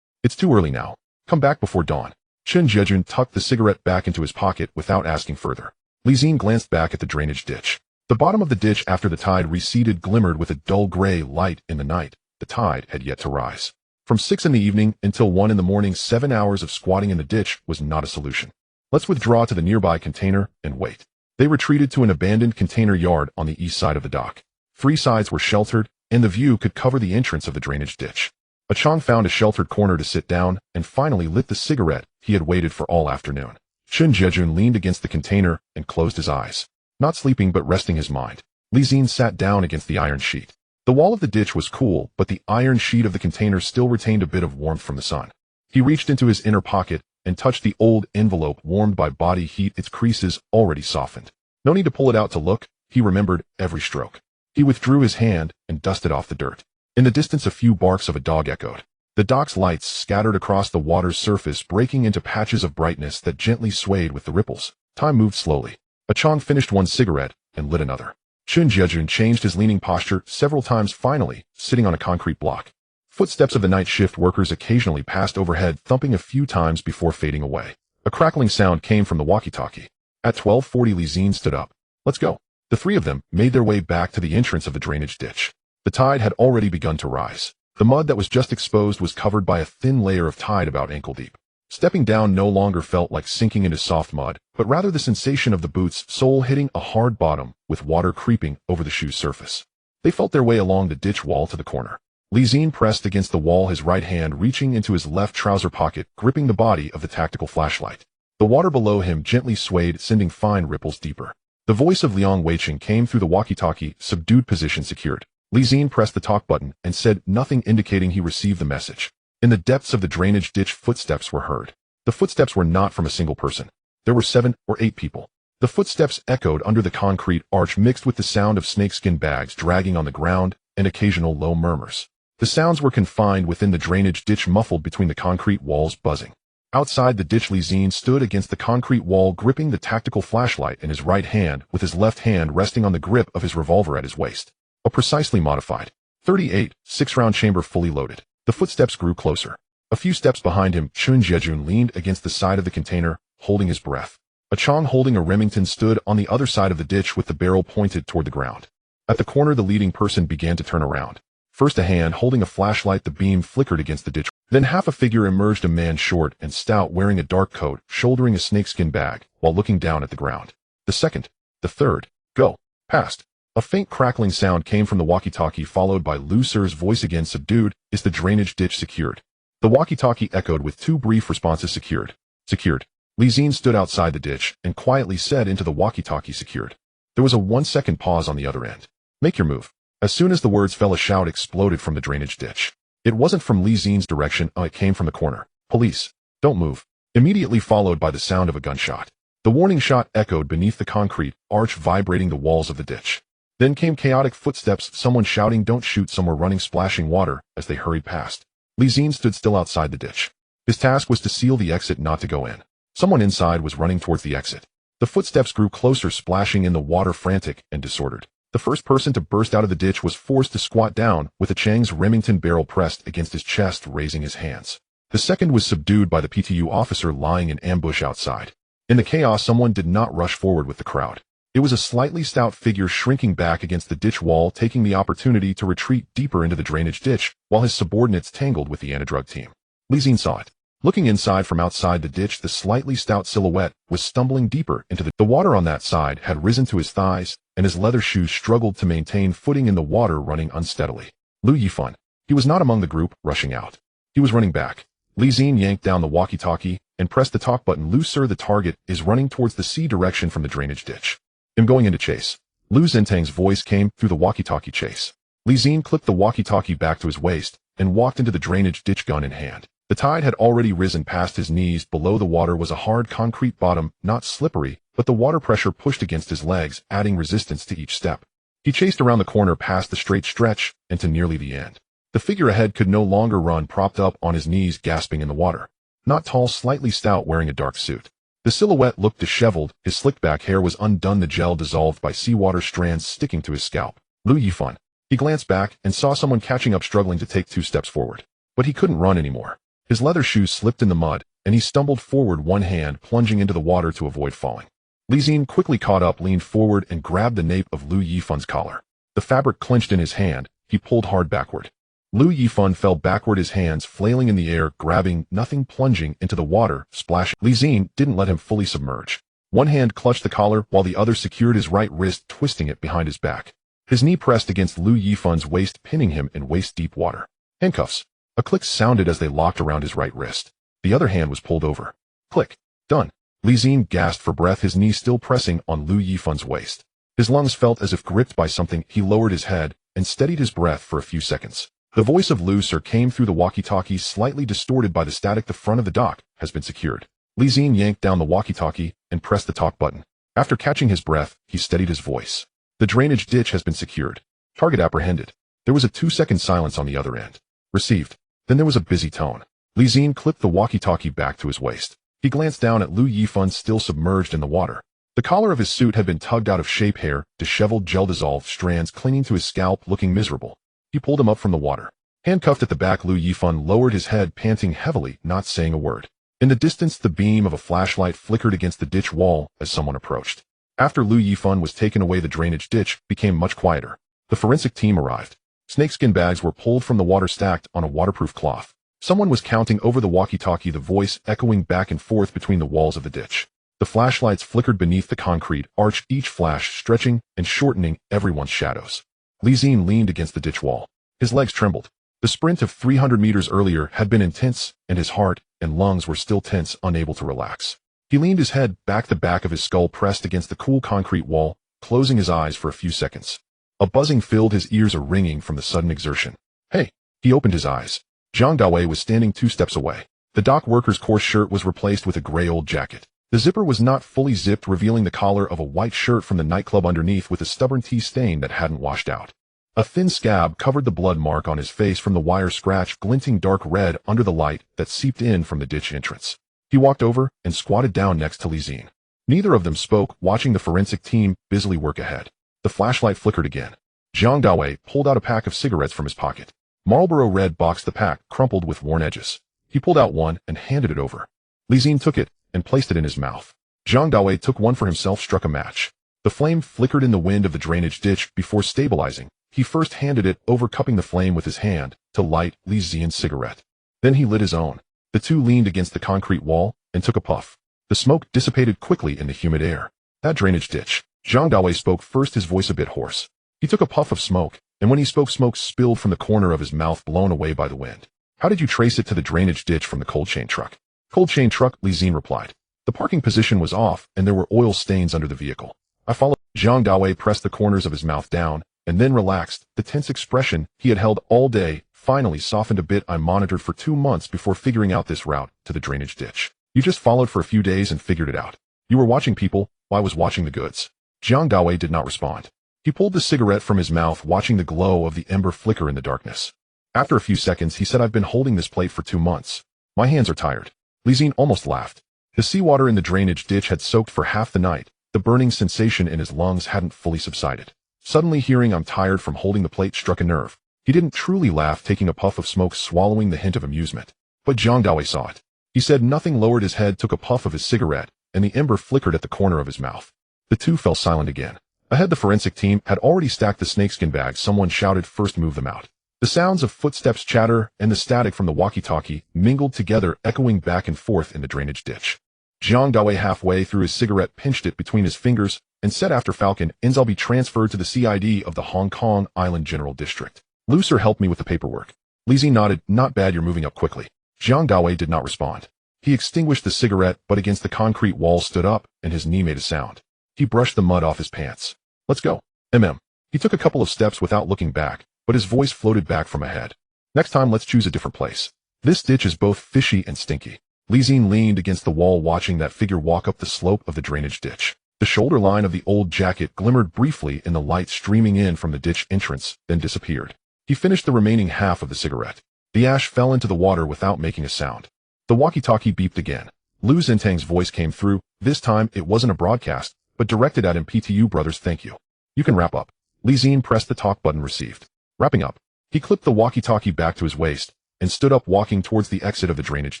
It's too early now. Come back before dawn. Chen Jiejun tucked the cigarette back into his pocket without asking further. Li Xin glanced back at the drainage ditch. The bottom of the ditch after the tide receded glimmered with a dull gray light in the night. The tide had yet to rise. From 6 in the evening until 1 in the morning, 7 hours of squatting in the ditch was not a solution. Let's withdraw to the nearby container and wait. They retreated to an abandoned container yard on the east side of the dock. 3 sides were sheltered, and the view could cover the entrance of the drainage ditch. A Chong found a sheltered corner to sit down and finally lit the cigarette he had waited for all afternoon. Chen Jiejun leaned against the container and closed his eyes. Not sleeping but resting his mind. Li Xin sat down against the iron sheet. The wall of the ditch was cool, but the iron sheet of the container still retained a bit of warmth from the sun. He reached into his inner pocket and touched the old envelope warmed by body heat, its creases already softened. No need to pull it out to look, he remembered every stroke. He withdrew his hand and dusted off the dirt. In the distance a few barks of a dog echoed. The dock's lights scattered across the water's surface, breaking into patches of brightness that gently swayed with the ripples. Time moved slowly. A Chong finished one cigarette and lit another. Chen Jiejun changed his leaning posture several times, finally sitting on a concrete block. Footsteps of the night shift workers occasionally passed overhead, thumping a few times before fading away. A crackling sound came from the walkie-talkie. At 12:40 Li Xin stood up. Let's go. The 3 of them made their way back to the entrance of the drainage ditch. The tide had already begun to rise. The mud that was just exposed was covered by a thin layer of tide about ankle deep. Stepping down no longer felt like sinking into soft mud, but rather the sensation of the boot's sole hitting a hard bottom with water creeping over the shoe's surface. They felt their way along the ditch wall to the corner. Li Xin pressed against the wall, his right hand reaching into his left trouser pocket, gripping the body of the tactical flashlight. The water below him gently swayed, sending fine ripples deeper. The voice of Liang Weiqing came through the walkie-talkie, subdued, position secured. Li Xin pressed the talk button and said nothing, indicating he received the message. In the depths of the drainage ditch, footsteps were heard. The footsteps were not from a single person. There were 7 or 8 people. The footsteps echoed under the concrete arch, mixed with the sound of snakeskin bags dragging on the ground and occasional low murmurs. The sounds were confined within the drainage ditch, muffled between the concrete walls, buzzing. Outside the ditch, Li Xin stood against the concrete wall, gripping the tactical flashlight in his right hand, with his left hand resting on the grip of his revolver at his waist. A precisely modified .38 6-round chamber, fully loaded. The footsteps grew closer. A few steps behind him, Chen Jiejun leaned against the side of the container, holding his breath. A Chong holding a Remington stood on the other side of the ditch with the barrel pointed toward the ground. At the corner, the leading person began to turn around. First a hand holding a flashlight, the beam flickered against the ditch. Then half a figure emerged, a man short and stout wearing a dark coat, shouldering a snakeskin bag, while looking down at the ground. The second, the third, go, past. A faint crackling sound came from the walkie-talkie, followed by Lu Sir's voice again, subdued. Is the drainage ditch secured? The walkie-talkie echoed with two brief responses. Secured. Secured. Zi-Jie stood outside the ditch and quietly said into the walkie-talkie, secured. There was a 1-second pause on the other end. Make your move. As soon as the words fell, a shout exploded from the drainage ditch. It wasn't from Zi-Jie's direction, it came from the corner. Police. Don't move. Immediately followed by the sound of a gunshot. The warning shot echoed beneath the concrete arch, vibrating the walls of the ditch. Then came chaotic footsteps, someone shouting, don't shoot, some were running, splashing water as they hurried past. Zi-Jie stood still outside the ditch. His task was to seal the exit, not to go in. Someone inside was running towards the exit. The footsteps grew closer, splashing in the water, frantic and disordered. The first person to burst out of the ditch was forced to squat down, with a Chang's Remington barrel pressed against his chest, raising his hands. The second was subdued by the PTU officer lying in ambush outside. In the chaos, someone did not rush forward with the crowd. It was a slightly stout figure shrinking back against the ditch wall, taking the opportunity to retreat deeper into the drainage ditch, while his subordinates tangled with the anti-drug team. Zi-Jie saw it. Looking inside from outside the ditch, the slightly stout silhouette was stumbling deeper into the water on that side had risen to his thighs, and his leather shoes struggled to maintain footing in the water, running unsteadily. Lu Yifan. He was not among the group rushing out. He was running back. Zi-Jie yanked down the walkie-talkie and pressed the talk button. Lu Sir, the target is running towards the sea direction from the drainage ditch. I'm going into chase. Lu Zhentang's voice came through the walkie-talkie. Chase. Zi-Jie clipped the walkie-talkie back to his waist and walked into the drainage ditch, gun in hand. The tide had already risen past his knees. Below the water was a hard concrete bottom, not slippery, but the water pressure pushed against his legs, adding resistance to each step. He chased around the corner, past the straight stretch, and to nearly the end. The figure ahead could no longer run, propped up on his knees, gasping in the water. Not tall, slightly stout, wearing a dark suit. The silhouette looked disheveled, his slicked back hair was undone, the gel dissolved by seawater strands sticking to his scalp. Lu Yifan. He glanced back and saw someone catching up, struggling to take 2 steps forward. But he couldn't run anymore. His leather shoes slipped in the mud, and he stumbled forward, one hand plunging into the water to avoid falling. Zi-Jie quickly caught up, leaned forward, and grabbed the nape of Lu Yifan's collar. The fabric clenched in his hand. He pulled hard backward. Lu Yifan fell backward, his hands flailing in the air, grabbing nothing, plunging into the water, splashing. Zi-Jie didn't let him fully submerge. One hand clutched the collar while the other secured his right wrist, twisting it behind his back. His knee pressed against Lu Yifan's waist, pinning him in waist-deep water. Handcuffs. A click sounded as they locked around his right wrist. The other hand was pulled over. Click. Done. Zi-Jie gasped for breath, his knee still pressing on Lu Yifan's waist. His lungs felt as if gripped by something. He lowered his head and steadied his breath for a few seconds. The voice of Lu Sir came through the walkie-talkie, slightly distorted by the static. The front of the dock has been secured. Zi-Jie yanked down the walkie-talkie and pressed the talk button. After catching his breath, he steadied his voice. The drainage ditch has been secured. Target apprehended. There was a 2-second silence on the other end. Received. Then there was a busy tone. Zi-Jie clipped the walkie-talkie back to his waist. He glanced down at Lu Yifan, still submerged in the water. The collar of his suit had been tugged out of shape, hair, disheveled, gel-dissolved strands clinging to his scalp, looking miserable. He pulled him up from the water. Handcuffed at the back, Lu Yifan lowered his head, panting heavily, not saying a word. In the distance, the beam of a flashlight flickered against the ditch wall as someone approached. After Lu Yifan was taken away, the drainage ditch became much quieter. The forensic team arrived. Snakeskin bags were pulled from the water, stacked on a waterproof cloth. Someone was counting over the walkie-talkie, the voice echoing back and forth between the walls of the ditch. The flashlights flickered beneath the concrete arch, each flash stretching and shortening everyone's shadows. Zi-Jie leaned against the ditch wall. His legs trembled. The sprint of 300 meters earlier had been intense, and his heart and lungs were still tense, unable to relax. He leaned his head back, the back of his skull pressed against the cool concrete wall, closing his eyes for a few seconds. A buzzing filled his ears, a ringing from the sudden exertion. Hey! He opened his eyes. Zhang Dawei was standing 2 steps away. The dock worker's coarse shirt was replaced with a gray old jacket. The zipper was not fully zipped, revealing the collar of a white shirt from the nightclub underneath, with a stubborn tea stain that hadn't washed out. A thin scab covered the blood mark on his face from the wire scratch, glinting dark red under the light that seeped in from the ditch entrance. He walked over and squatted down next to Zi-Jie. Neither of them spoke, watching the forensic team busily work ahead. The flashlight flickered again. Zhang Dawei pulled out a pack of cigarettes from his pocket. Marlboro Red boxed the pack, crumpled with worn edges. He pulled out one and handed it over. Zi-Jie took it and placed it in his mouth. Zhang Dawei took one for himself, struck a match. The flame flickered in the wind of the drainage ditch before stabilizing. He first handed it over, cupping the flame with his hand to light Zi-Jie's cigarette. Then he lit his own. The two leaned against the concrete wall and took a puff. The smoke dissipated quickly in the humid air. That drainage ditch. Zhang Dawei spoke first, his voice a bit hoarse. He took a puff of smoke, and when he spoke, smoke spilled from the corner of his mouth, blown away by the wind. How did you trace it to the drainage ditch from the cold chain truck? Cold chain truck, Zi-Jie replied. The parking position was off, and there were oil stains under the vehicle. I followed. Zhang Dawei pressed the corners of his mouth down, and then relaxed. The tense expression he had held all day finally softened a bit. I monitored for 2 months before figuring out this route to the drainage ditch. You just followed for a few days and figured it out. You were watching people, while I was watching the goods. Zhang Dawei did not respond. He pulled the cigarette from his mouth, watching the glow of the ember flicker in the darkness. After a few seconds, he said, I've been holding this plate for 2 months. My hands are tired. Zi-Jie almost laughed. The seawater in the drainage ditch had soaked for half the night. The burning sensation in his lungs hadn't fully subsided. Suddenly hearing I'm tired from holding the plate struck a nerve. He didn't truly laugh, taking a puff of smoke, swallowing the hint of amusement. But Zhang Dawei saw it. He said nothing, lowered his head, took a puff of his cigarette, and the ember flickered at the corner of his mouth. The two fell silent again. Ahead, the forensic team had already stacked the snakeskin bags. Someone shouted, first move them out. The sounds of footsteps, chatter, and the static from the walkie-talkie mingled together, echoing back and forth in the drainage ditch. Zhang Dawei, halfway through his cigarette, pinched it between his fingers and said, after Falcon ends, I'll be transferred to the CID of the Hong Kong Island General District. Lucer helped me with the paperwork. Zi-Jie nodded. Not bad, you're moving up quickly. Zhang Dawei did not respond. He extinguished the cigarette, but against the concrete wall stood up, and his knee made a sound. He brushed the mud off his pants. Let's go. He took a couple of steps without looking back, but his voice floated back from ahead. Next time, let's choose a different place. This ditch is both fishy and stinky. Zi-Jie leaned against the wall, watching that figure walk up the slope of the drainage ditch. The shoulder line of the old jacket glimmered briefly in the light streaming in from the ditch entrance, then disappeared. He finished the remaining half of the cigarette. The ash fell into the water without making a sound. The walkie-talkie beeped again. Lu Zintang's voice came through. This time, it wasn't a broadcast, but directed at him. PTU brothers, thank you. You can wrap up. Zi-Jie pressed the talk button. Received. Wrapping up. He clipped the walkie-talkie back to his waist and stood up, walking towards the exit of the drainage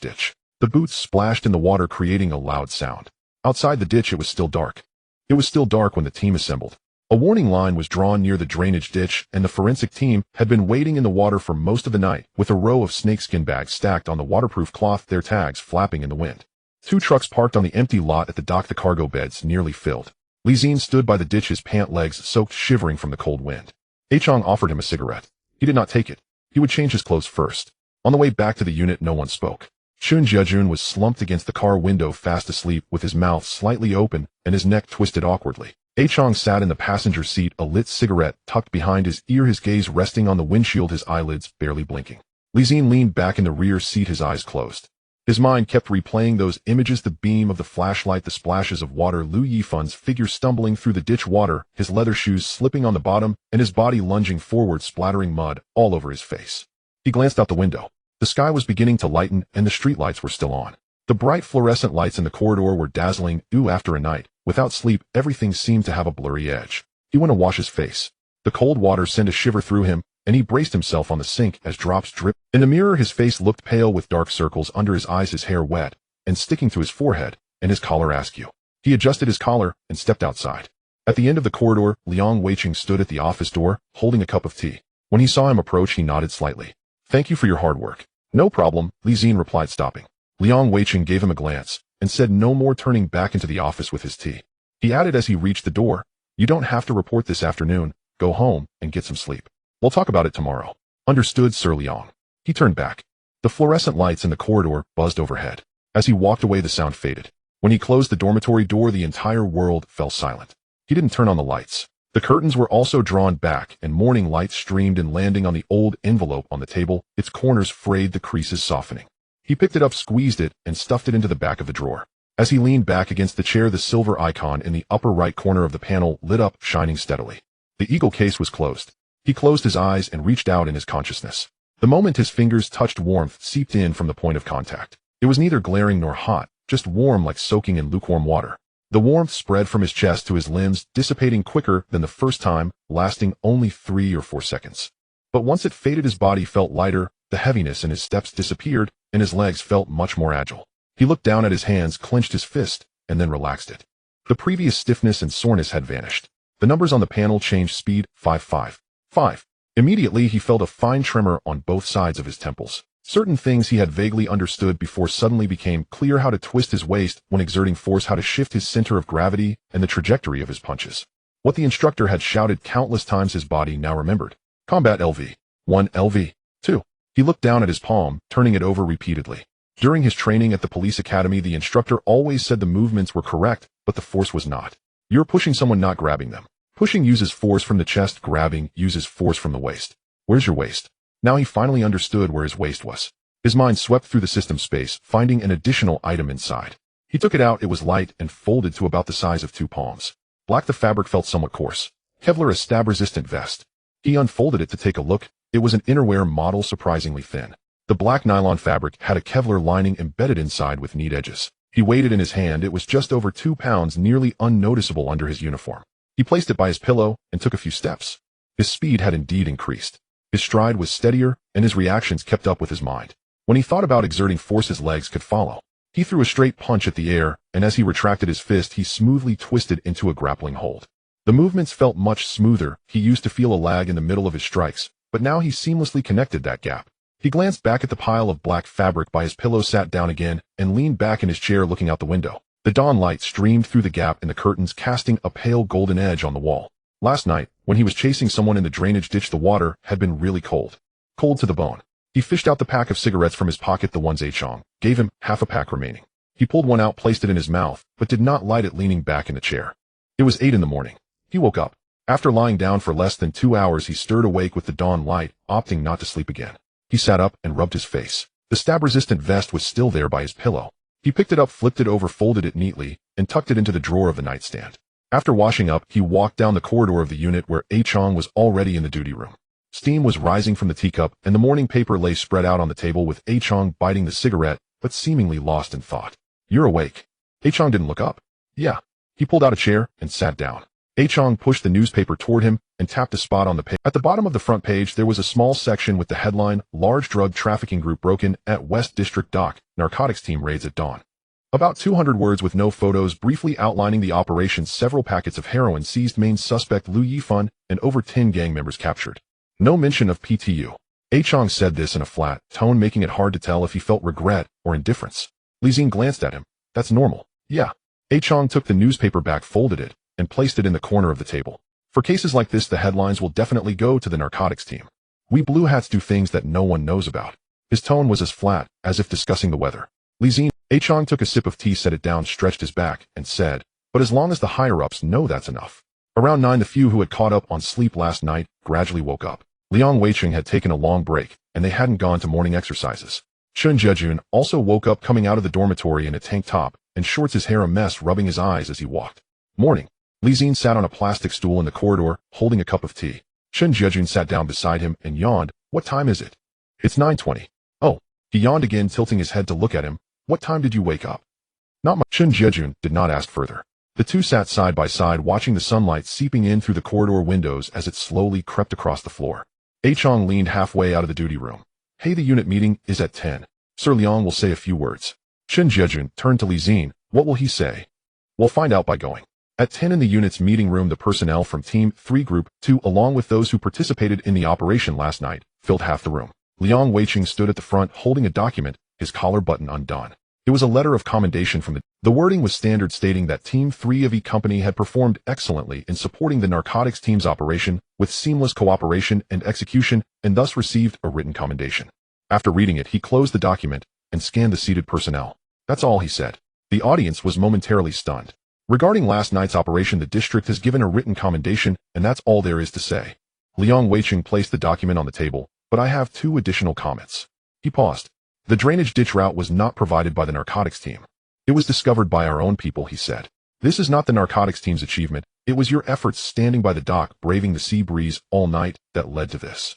ditch. The boots splashed in the water, creating a loud sound. Outside the ditch, it was still dark. It was still dark when the team assembled. A warning line was drawn near the drainage ditch, and the forensic team had been waiting in the water for most of the night, with a row of snakeskin bags stacked on the waterproof cloth, their tags flapping in the wind. 2 trucks parked on the empty lot at the dock, the cargo beds nearly filled. Zi-Jie stood by the ditch, his pant legs soaked, shivering from the cold wind. Chong offered him a cigarette. He did not take it. He would change his clothes first. On the way back to the unit, no one spoke. Chun Jiajun was slumped against the car window, fast asleep, with his mouth slightly open and his neck twisted awkwardly. Chong sat in the passenger seat, a lit cigarette tucked behind his ear, his gaze resting on the windshield, his eyelids barely blinking. Zi-Jie leaned back in the rear seat, his eyes closed. His mind kept replaying those images, the beam of the flashlight, the splashes of water, Lu Yifan's figure stumbling through the ditch water, his leather shoes slipping on the bottom, and his body lunging forward, splattering mud all over his face. He glanced out the window. The sky was beginning to lighten, and the streetlights were still on. The bright fluorescent lights in the corridor were dazzling. After a night without sleep, everything seemed to have a blurry edge. He went to wash his face. The cold water sent a shiver through him, and he braced himself on the sink as drops dripped. In the mirror, his face looked pale with dark circles under his eyes, his hair wet and sticking to his forehead, and his collar askew. He adjusted his collar and stepped outside. At the end of the corridor, Liang Weiqing stood at the office door, holding a cup of tea. When he saw him approach, he nodded slightly. Thank you for your hard work. No problem, Zi-Jie replied, stopping. Liang Weiqing gave him a glance and said no more, turning back into the office with his tea. He added as he reached the door, you don't have to report this afternoon. Go home and get some sleep. We'll talk about it tomorrow. Understood, Sir Liang. He turned back. The fluorescent lights in the corridor buzzed overhead. As he walked away, the sound faded. When he closed the dormitory door, the entire world fell silent. He didn't turn on the lights. The curtains were also drawn back, and morning light streamed in, landing on the old envelope on the table, its corners frayed, the creases softening. He picked it up, squeezed it, and stuffed it into the back of the drawer. As he leaned back against the chair, the silver icon in the upper right corner of the panel lit up, shining steadily. The eagle case was closed. He closed his eyes and reached out in his consciousness. The moment his fingers touched, warmth seeped in from the point of contact. It was neither glaring nor hot, just warm, like soaking in lukewarm water. The warmth spread from his chest to his limbs, dissipating quicker than the first time, lasting only 3 or 4 seconds. But once it faded, his body felt lighter, the heaviness in his steps disappeared, and his legs felt much more agile. He looked down at his hands, clenched his fist, and then relaxed it. The previous stiffness and soreness had vanished. The numbers on the panel changed speed, 555. Immediately he felt a fine tremor on both sides of his temples. Certain things he had vaguely understood before suddenly became clear: how to twist his waist when exerting force, how to shift his center of gravity, and the trajectory of his punches. What the instructor had shouted countless times his body now remembered. Combat LV. 1 LV. 2. He looked down at his palm, turning it over repeatedly. During his training at the police academy, the instructor always said the movements were correct, but the force was not. You're pushing someone, not grabbing them. Pushing uses force from the chest, grabbing uses force from the waist. Where's your waist? Now he finally understood where his waist was. His mind swept through the system space, finding an additional item inside. He took it out. It was light and folded to about the size of 2 palms. Black, the fabric felt somewhat coarse. Kevlar, a stab-resistant vest. He unfolded it to take a look. It was an innerwear model, surprisingly thin. The black nylon fabric had a Kevlar lining embedded inside with neat edges. He weighed it in his hand. It was just over 2 pounds, nearly unnoticeable under his uniform. He placed it by his pillow and took a few steps. His speed had indeed increased. His stride was steadier, and his reactions kept up with his mind. When he thought about exerting force, his legs could follow. He threw a straight punch at the air, and as he retracted his fist, he smoothly twisted into a grappling hold. The movements felt much smoother. He used to feel a lag in the middle of his strikes, but now he seamlessly connected that gap. He glanced back at the pile of black fabric by his pillow, sat down again, and leaned back in his chair, looking out the window. The dawn light streamed through the gap in the curtains, casting a pale golden edge on the wall. Last night, when he was chasing someone in the drainage ditch, the water had been really cold. Cold to the bone. He fished out the pack of cigarettes from his pocket. The ones Zi-Jie gave him, half a pack remaining. He pulled one out, placed it in his mouth, but did not light it, leaning back in the chair. It was 8 in the morning. He woke up. After lying down for less than 2 hours, he stirred awake with the dawn light, opting not to sleep again. He sat up and rubbed his face. The stab-resistant vest was still there by his pillow. He picked it up, flipped it over, folded it neatly, and tucked it into the drawer of the nightstand. After washing up, he walked down the corridor of the unit where Zi-Jie was already in the duty room. Steam was rising from the teacup, and the morning paper lay spread out on the table, with Zi-Jie biting the cigarette, but seemingly lost in thought. You're awake. Zi-Jie didn't look up. Yeah. He pulled out a chair and sat down. Zi-Jie pushed the newspaper toward him and tapped a spot on the page. At the bottom of the front page, there was a small section with the headline, Large Drug Trafficking Group Broken at West District Dock, Narcotics Team Raids at Dawn. About 200 words with no photos, briefly outlining the operation: several packets of heroin seized, main suspect Liu Yifan, and over 10 gang members captured. No mention of PTU. Zi-Jie said this in a flat tone, making it hard to tell if he felt regret or indifference. Zi-Jie glanced at him. That's normal. Yeah. Zi-Jie took the newspaper back, folded it, and placed it in the corner of the table. For cases like this, the headlines will definitely go to the narcotics team. We blue hats do things that no one knows about. His tone was as flat, as if discussing the weather. Zi-Jie took a sip of tea, set it down, stretched his back, and said, but as long as the higher-ups know, that's enough. Around 9, the few who had caught up on sleep last night gradually woke up. Liang Weiqing had taken a long break, and they hadn't gone to morning exercises. Zi-Jie also woke up, coming out of the dormitory in a tank top and shorts, his hair a mess, rubbing his eyes as he walked. Morning. Zi-Jie sat on a plastic stool in the corridor, holding a cup of tea. Zi-Jie sat down beside him and yawned. What time is it? It's 9:20. Oh. He yawned again, tilting his head to look at him. What time did you wake up? Not much. Zi-Jie did not ask further. The two sat side by side, watching the sunlight seeping in through the corridor windows as it slowly crept across the floor. Zi-Jie leaned halfway out of the duty room. Hey, the unit meeting is at 10. Sir Liang will say a few words. Zi-Jie turned to Zi-Jie. What will he say? We'll find out by going. At 10 in the unit's meeting room, the personnel from Team 3 Group 2, along with those who participated in the operation last night, filled half the room. Liang Weiqing stood at the front, holding a document, his collar button undone. It was a letter of commendation from the wording was standard, stating that Team 3 of E Company had performed excellently in supporting the narcotics team's operation with seamless cooperation and execution, and thus received a written commendation. After reading it, he closed the document and scanned the seated personnel. That's all, he said. The audience was momentarily stunned. Regarding last night's operation, the district has given a written commendation, and that's all there is to say. Liang Weiqing placed the document on the table, but I have 2 additional comments. He paused. The drainage ditch route was not provided by the narcotics team. It was discovered by our own people, he said. This is not the narcotics team's achievement. It was your efforts standing by the dock, braving the sea breeze all night, that led to this.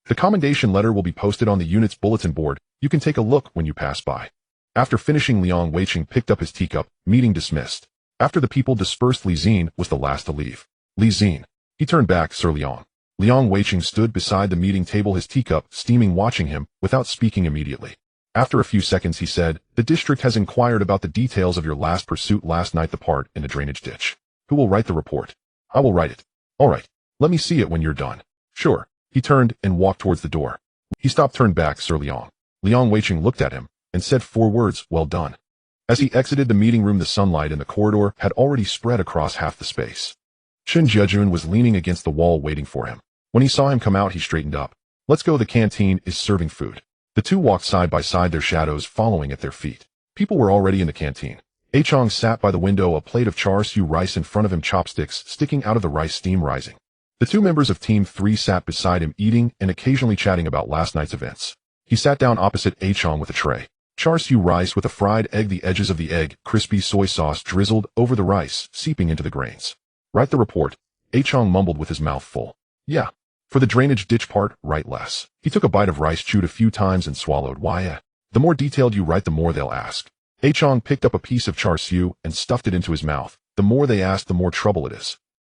The commendation letter will be posted on the unit's bulletin board. You can take a look when you pass by. After finishing, Liang Weiqing picked up his teacup. Meeting dismissed. After the people dispersed, Zi-Jie was the last to leave. Zi-Jie. He turned back. Sir Liang. Liang Weiqing stood beside the meeting table, his teacup steaming, watching him, without speaking immediately. After a few seconds, he said, the district has inquired about the details of your last pursuit last night, the part in the drainage ditch. Who will write the report? I will write it. All right. Let me see it when you're done. Sure. He turned and walked towards the door. He stopped, turned back. Sir Liang. Liang Weiqing looked at him and said 4 words, "Well done." As he exited the meeting room, the sunlight in the corridor had already spread across half the space. Chen Jiejun was leaning against the wall waiting for him. When he saw him come out, he straightened up. "Let's go, the canteen is serving food." The two walked side by side, their shadows following at their feet. People were already in the canteen. Chong sat by the window, a plate of char siu rice in front of him, chopsticks sticking out of the rice, steam rising. The 2 members of Team 3 sat beside him, eating and occasionally chatting about last night's events. He sat down opposite Chong with a tray. Char siu rice with a fried egg, the edges of the egg, crispy soy sauce drizzled over the rice, seeping into the grains. "Write the report," Chong mumbled with his mouth full. "Yeah. For the drainage ditch part, write less." He took a bite of rice, chewed a few times and swallowed. "Why? The more detailed you write, the more they'll ask." Chong picked up a piece of char siu and stuffed it into his mouth. "The more they ask, the more trouble it is.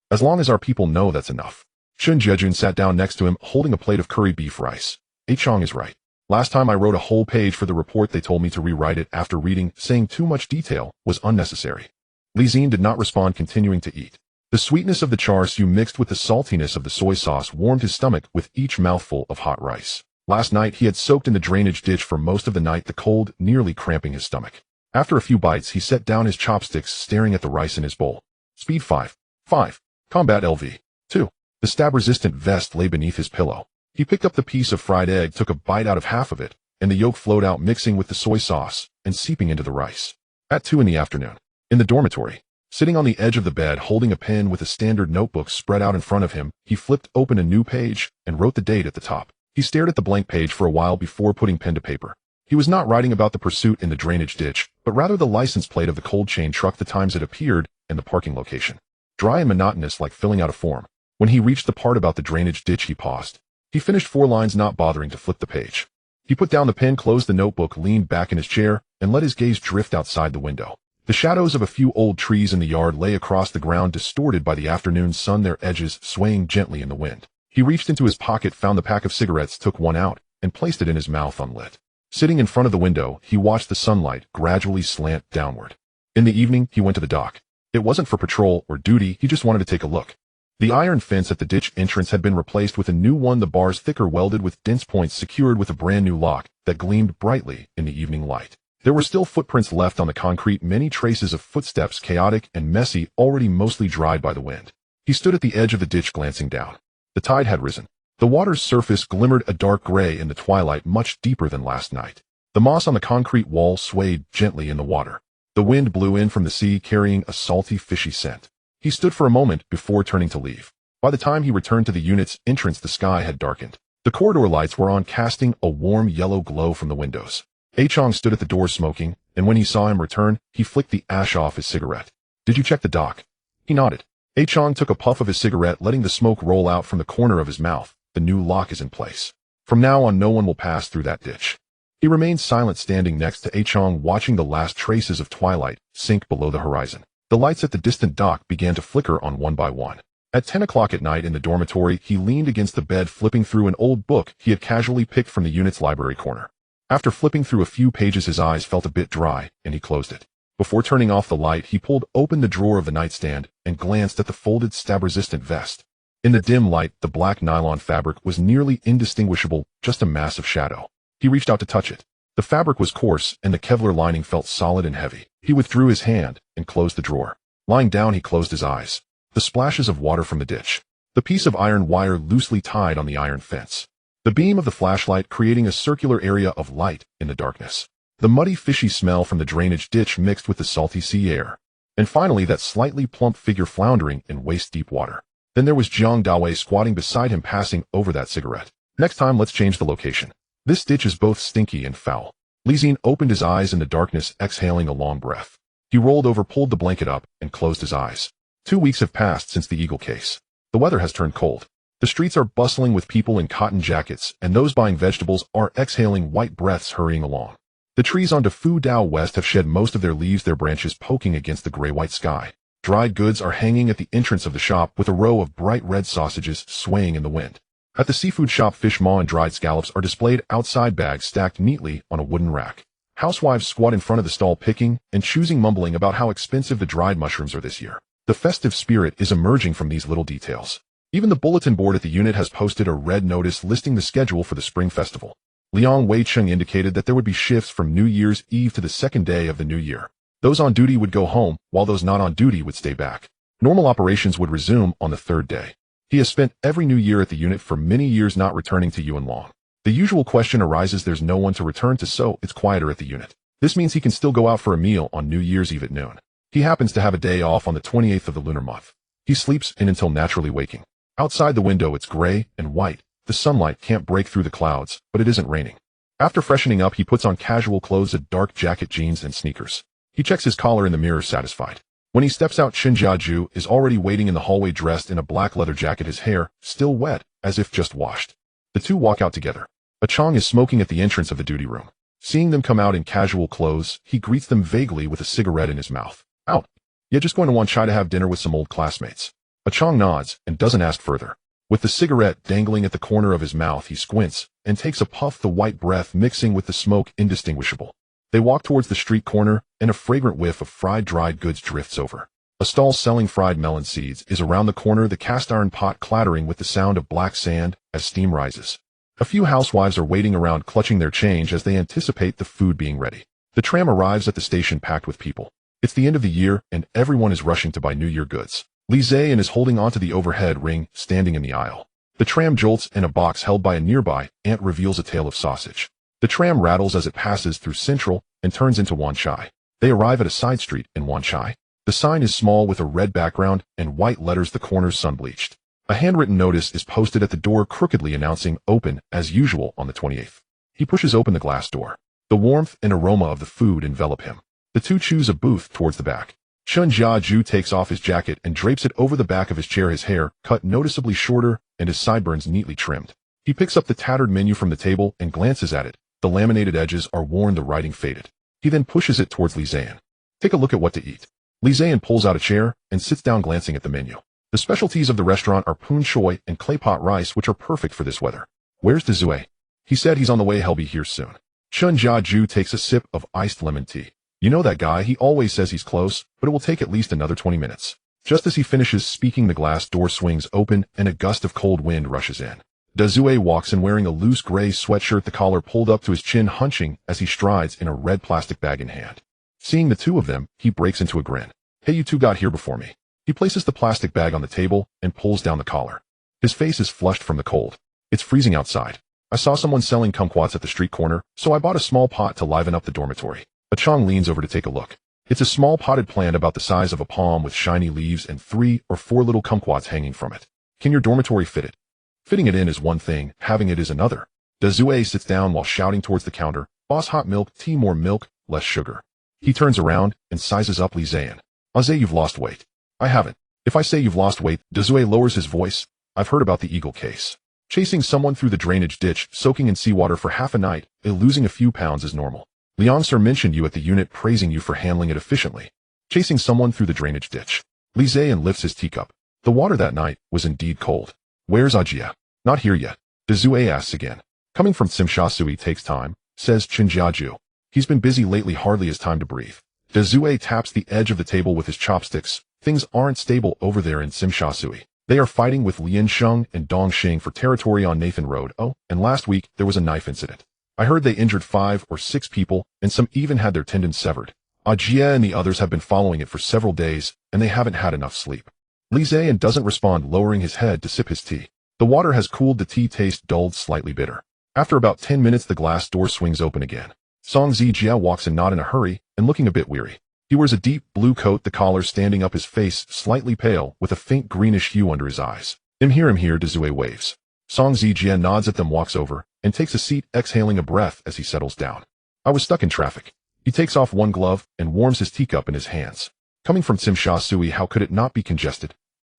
As long as our people know, that's enough." Chen Jiejun sat down next to him, holding a plate of curry beef rice. Chong is right. Last time I wrote a whole page for the report, they told me to rewrite it after reading, saying too much detail was unnecessary. Li Xin did not respond, continuing to eat. The sweetness of the char siu mixed with the saltiness of the soy sauce warmed his stomach with each mouthful of hot rice. Last night he had soaked in the drainage ditch for most of the night, the cold nearly cramping his stomach. After a few bites, he set down his chopsticks, staring at the rice in his bowl. Speed 5. 5. Combat LV. 2. The stab-resistant vest lay beneath his pillow. He picked up the piece of fried egg, took a bite out of half of it, and the yolk flowed out, mixing with the soy sauce and seeping into the rice. At 2 in the afternoon, in the dormitory, sitting on the edge of the bed, holding a pen with a standard notebook spread out in front of him, he flipped open a new page and wrote the date at the top. He stared at the blank page for a while before putting pen to paper. He was not writing about the pursuit in the drainage ditch, but rather the license plate of the cold chain truck, the times it appeared, and the parking location. Dry and monotonous, like filling out a form. When he reached the part about the drainage ditch, he paused. He finished 4 lines, not bothering to flip the page. He put down the pen, closed the notebook, leaned back in his chair, and let his gaze drift outside the window. The shadows of a few old trees in the yard lay across the ground, distorted by the afternoon sun, their edges swaying gently in the wind. He reached into his pocket, found the pack of cigarettes, took one out, and placed it in his mouth unlit. Sitting in front of the window, he watched the sunlight gradually slant downward. In the evening, he went to the dock. It wasn't for patrol or duty, he just wanted to take a look. The iron fence at the ditch entrance had been replaced with a new one, the bars thicker, welded with dense points, secured with a brand new lock that gleamed brightly in the evening light. There were still footprints left on the concrete, many traces of footsteps, chaotic and messy, already mostly dried by the wind. He stood at the edge of the ditch, glancing down. The tide had risen. The water's surface glimmered a dark gray in the twilight, much deeper than last night. The moss on the concrete wall swayed gently in the water. The wind blew in from the sea, carrying a salty, fishy scent. He stood for a moment before turning to leave. By the time he returned to the unit's entrance, the sky had darkened. The corridor lights were on, casting a warm yellow glow from the windows. Chong stood at the door smoking, and when he saw him return, he flicked the ash off his cigarette. "Did you check the dock?" He nodded. Chong took a puff of his cigarette, letting the smoke roll out from the corner of his mouth. "The new lock is in place. From now on, no one will pass through that ditch." He remained silent, standing next to Chong, watching the last traces of twilight sink below the horizon. The lights at the distant dock began to flicker on one by one. At 10 o'clock at night in the dormitory, he leaned against the bed, flipping through an old book he had casually picked from the unit's library corner. After flipping through a few pages, his eyes felt a bit dry, and he closed it. Before turning off the light, he pulled open the drawer of the nightstand and glanced at the folded stab-resistant vest. In the dim light, the black nylon fabric was nearly indistinguishable, just a mass of shadow. He reached out to touch it. The fabric was coarse, and the Kevlar lining felt solid and heavy. He withdrew his hand and closed the drawer. Lying down, he closed his eyes. The splashes of water from the ditch. The piece of iron wire loosely tied on the iron fence. The beam of the flashlight creating a circular area of light in the darkness. The muddy, fishy smell from the drainage ditch mixed with the salty sea air. And finally, that slightly plump figure floundering in waist-deep water. Then there was Jiang Dawei squatting beside him, passing over that cigarette. "Next time, let's change the location. This ditch is both stinky and foul." Li Xin opened his eyes in the darkness, exhaling a long breath. He rolled over, pulled the blanket up, and closed his eyes. 2 weeks have passed since the Eagle case. The weather has turned cold. The streets are bustling with people in cotton jackets, and those buying vegetables are exhaling white breaths, hurrying along. The trees on Defu Dao West have shed most of their leaves, their branches poking against the gray-white sky. Dried goods are hanging at the entrance of the shop, with a row of bright red sausages swaying in the wind. At the seafood shop, fish maw and dried scallops are displayed outside, bags stacked neatly on a wooden rack. Housewives squat in front of the stall, picking and choosing, mumbling about how expensive the dried mushrooms are this year. The festive spirit is emerging from these little details. Even the bulletin board at the unit has posted a red notice listing the schedule for the spring festival. Liang Weicheng indicated that there would be shifts from New Year's Eve to the second day of the new year. Those on duty would go home, while those not on duty would stay back. Normal operations would resume on the third day. He has spent every new year at the unit for many years not returning to Yuan Long. The usual question arises: there's no one to return to, so it's quieter at the unit. This means he can still go out for a meal on New Year's Eve at noon. He happens to have a day off on the 28th of the lunar month. He sleeps in until naturally waking. Outside the window it's gray and white. The sunlight can't break through the clouds, but it isn't raining. After freshening up, he puts on casual clothes, a dark jacket, jeans, and sneakers. He checks his collar in the mirror, satisfied. When he steps out, Zi-Jie is already waiting in the hallway, dressed in a black leather jacket, his hair still wet, as if just washed. The two walk out together. A Chong is smoking at the entrance of the duty room. Seeing them come out in casual clothes, he greets them vaguely with a cigarette in his mouth. Out. Yeah, just going to Wan Chai to have dinner with some old classmates. A Chong nods and doesn't ask further. With the cigarette dangling at the corner of his mouth, he squints and takes a puff, the white breath mixing with the smoke indistinguishable. They walk towards the street corner, and a fragrant whiff of fried dried goods drifts over. A stall selling fried melon seeds is around the corner, the cast iron pot clattering with the sound of black sand as steam rises. A few housewives are waiting around, clutching their change as they anticipate the food being ready. The tram arrives at the station packed with people. It's the end of the year, and everyone is rushing to buy New Year goods. Zi-Jie is holding onto the overhead ring, standing in the aisle. The tram jolts, and a box held by a nearby aunt reveals a tail of sausage. The tram rattles as it passes through Central and turns into Wan Chai. They arrive at a side street in Wan Chai. The sign is small with a red background and white letters, the corners sun-bleached. A handwritten notice is posted at the door, crookedly announcing open as usual on the 28th. He pushes open the glass door. The warmth and aroma of the food envelop him. The two choose a booth towards the back. Zi-Jie takes off his jacket and drapes it over the back of his chair, his hair cut noticeably shorter and his sideburns neatly trimmed. He picks up the tattered menu from the table and glances at it. The laminated edges are worn, the writing faded. He then pushes it towards Zi-Jie. Take a look at what to eat. Zi-Jie pulls out a chair and sits down, glancing at the menu. The specialties of the restaurant are poon choy and clay pot rice, which are perfect for this weather. Where's Zi-Jie? He said he's on the way, he'll be here soon. Zi-Jie takes a sip of iced lemon tea. You know that guy, he always says he's close, but it will take at least another 20 minutes. Just as he finishes speaking, the glass door swings open and a gust of cold wind rushes in. Zi-Jie walks in wearing a loose gray sweatshirt, the collar pulled up to his chin, hunching as he strides in a red plastic bag in hand. Seeing the two of them, he breaks into a grin. Hey, you two got here before me. He places the plastic bag on the table and pulls down the collar. His face is flushed from the cold. It's freezing outside. I saw someone selling kumquats at the street corner, so I bought a small pot to liven up the dormitory. A Chong leans over to take a look. It's a small potted plant about the size of a palm with shiny leaves and 3 or 4 little kumquats hanging from it. Can your dormitory fit it? Fitting it in is one thing, having it is another. Zi-Jie sits down while shouting towards the counter, boss, hot milk, tea, more milk, less sugar. He turns around and sizes up Zi-Jie. Zi, you've lost weight. I haven't. If I say you've lost weight, Zi-Jie lowers his voice. I've heard about the eagle case. Chasing someone through the drainage ditch, soaking in seawater for half a night, losing a few pounds is normal. Liang Sir mentioned you at the unit, praising you for handling it efficiently. Chasing someone through the drainage ditch. Zi-Jie lifts his teacup. The water that night was indeed cold. Where's Zi-Jie? Not here yet. Zi-Jie asks again. Coming from Simsha Sui takes time, says Zi-Jie. He's been busy lately, hardly has time to breathe. Zi-Jie taps the edge of the table with his chopsticks. Things aren't stable over there in Simsha Sui. They are fighting with Lian Sheng and Dong Xing for territory on Nathan Road. Oh, and last week there was a knife incident. I heard they injured 5 or 6 people, and some even had their tendons severed. Zi-Jie and the others have been following it for several days, and they haven't had enough sleep. Zi-Jie doesn't respond, lowering his head to sip his tea. The water has cooled, the tea taste dulled, slightly bitter. After about 10 minutes, the glass door swings open again. Zi-Jie walks in, not in a hurry, and looking a bit weary. He wears a deep blue coat, the collar standing up, his face slightly pale, with a faint greenish hue under his eyes. I'm here, Zi-Jie waves. Zi-Jie nods at them, walks over, and takes a seat, exhaling a breath as he settles down. I was stuck in traffic. He takes off one glove and warms his teacup in his hands. Coming from Simsha Sui, how could it not be congested?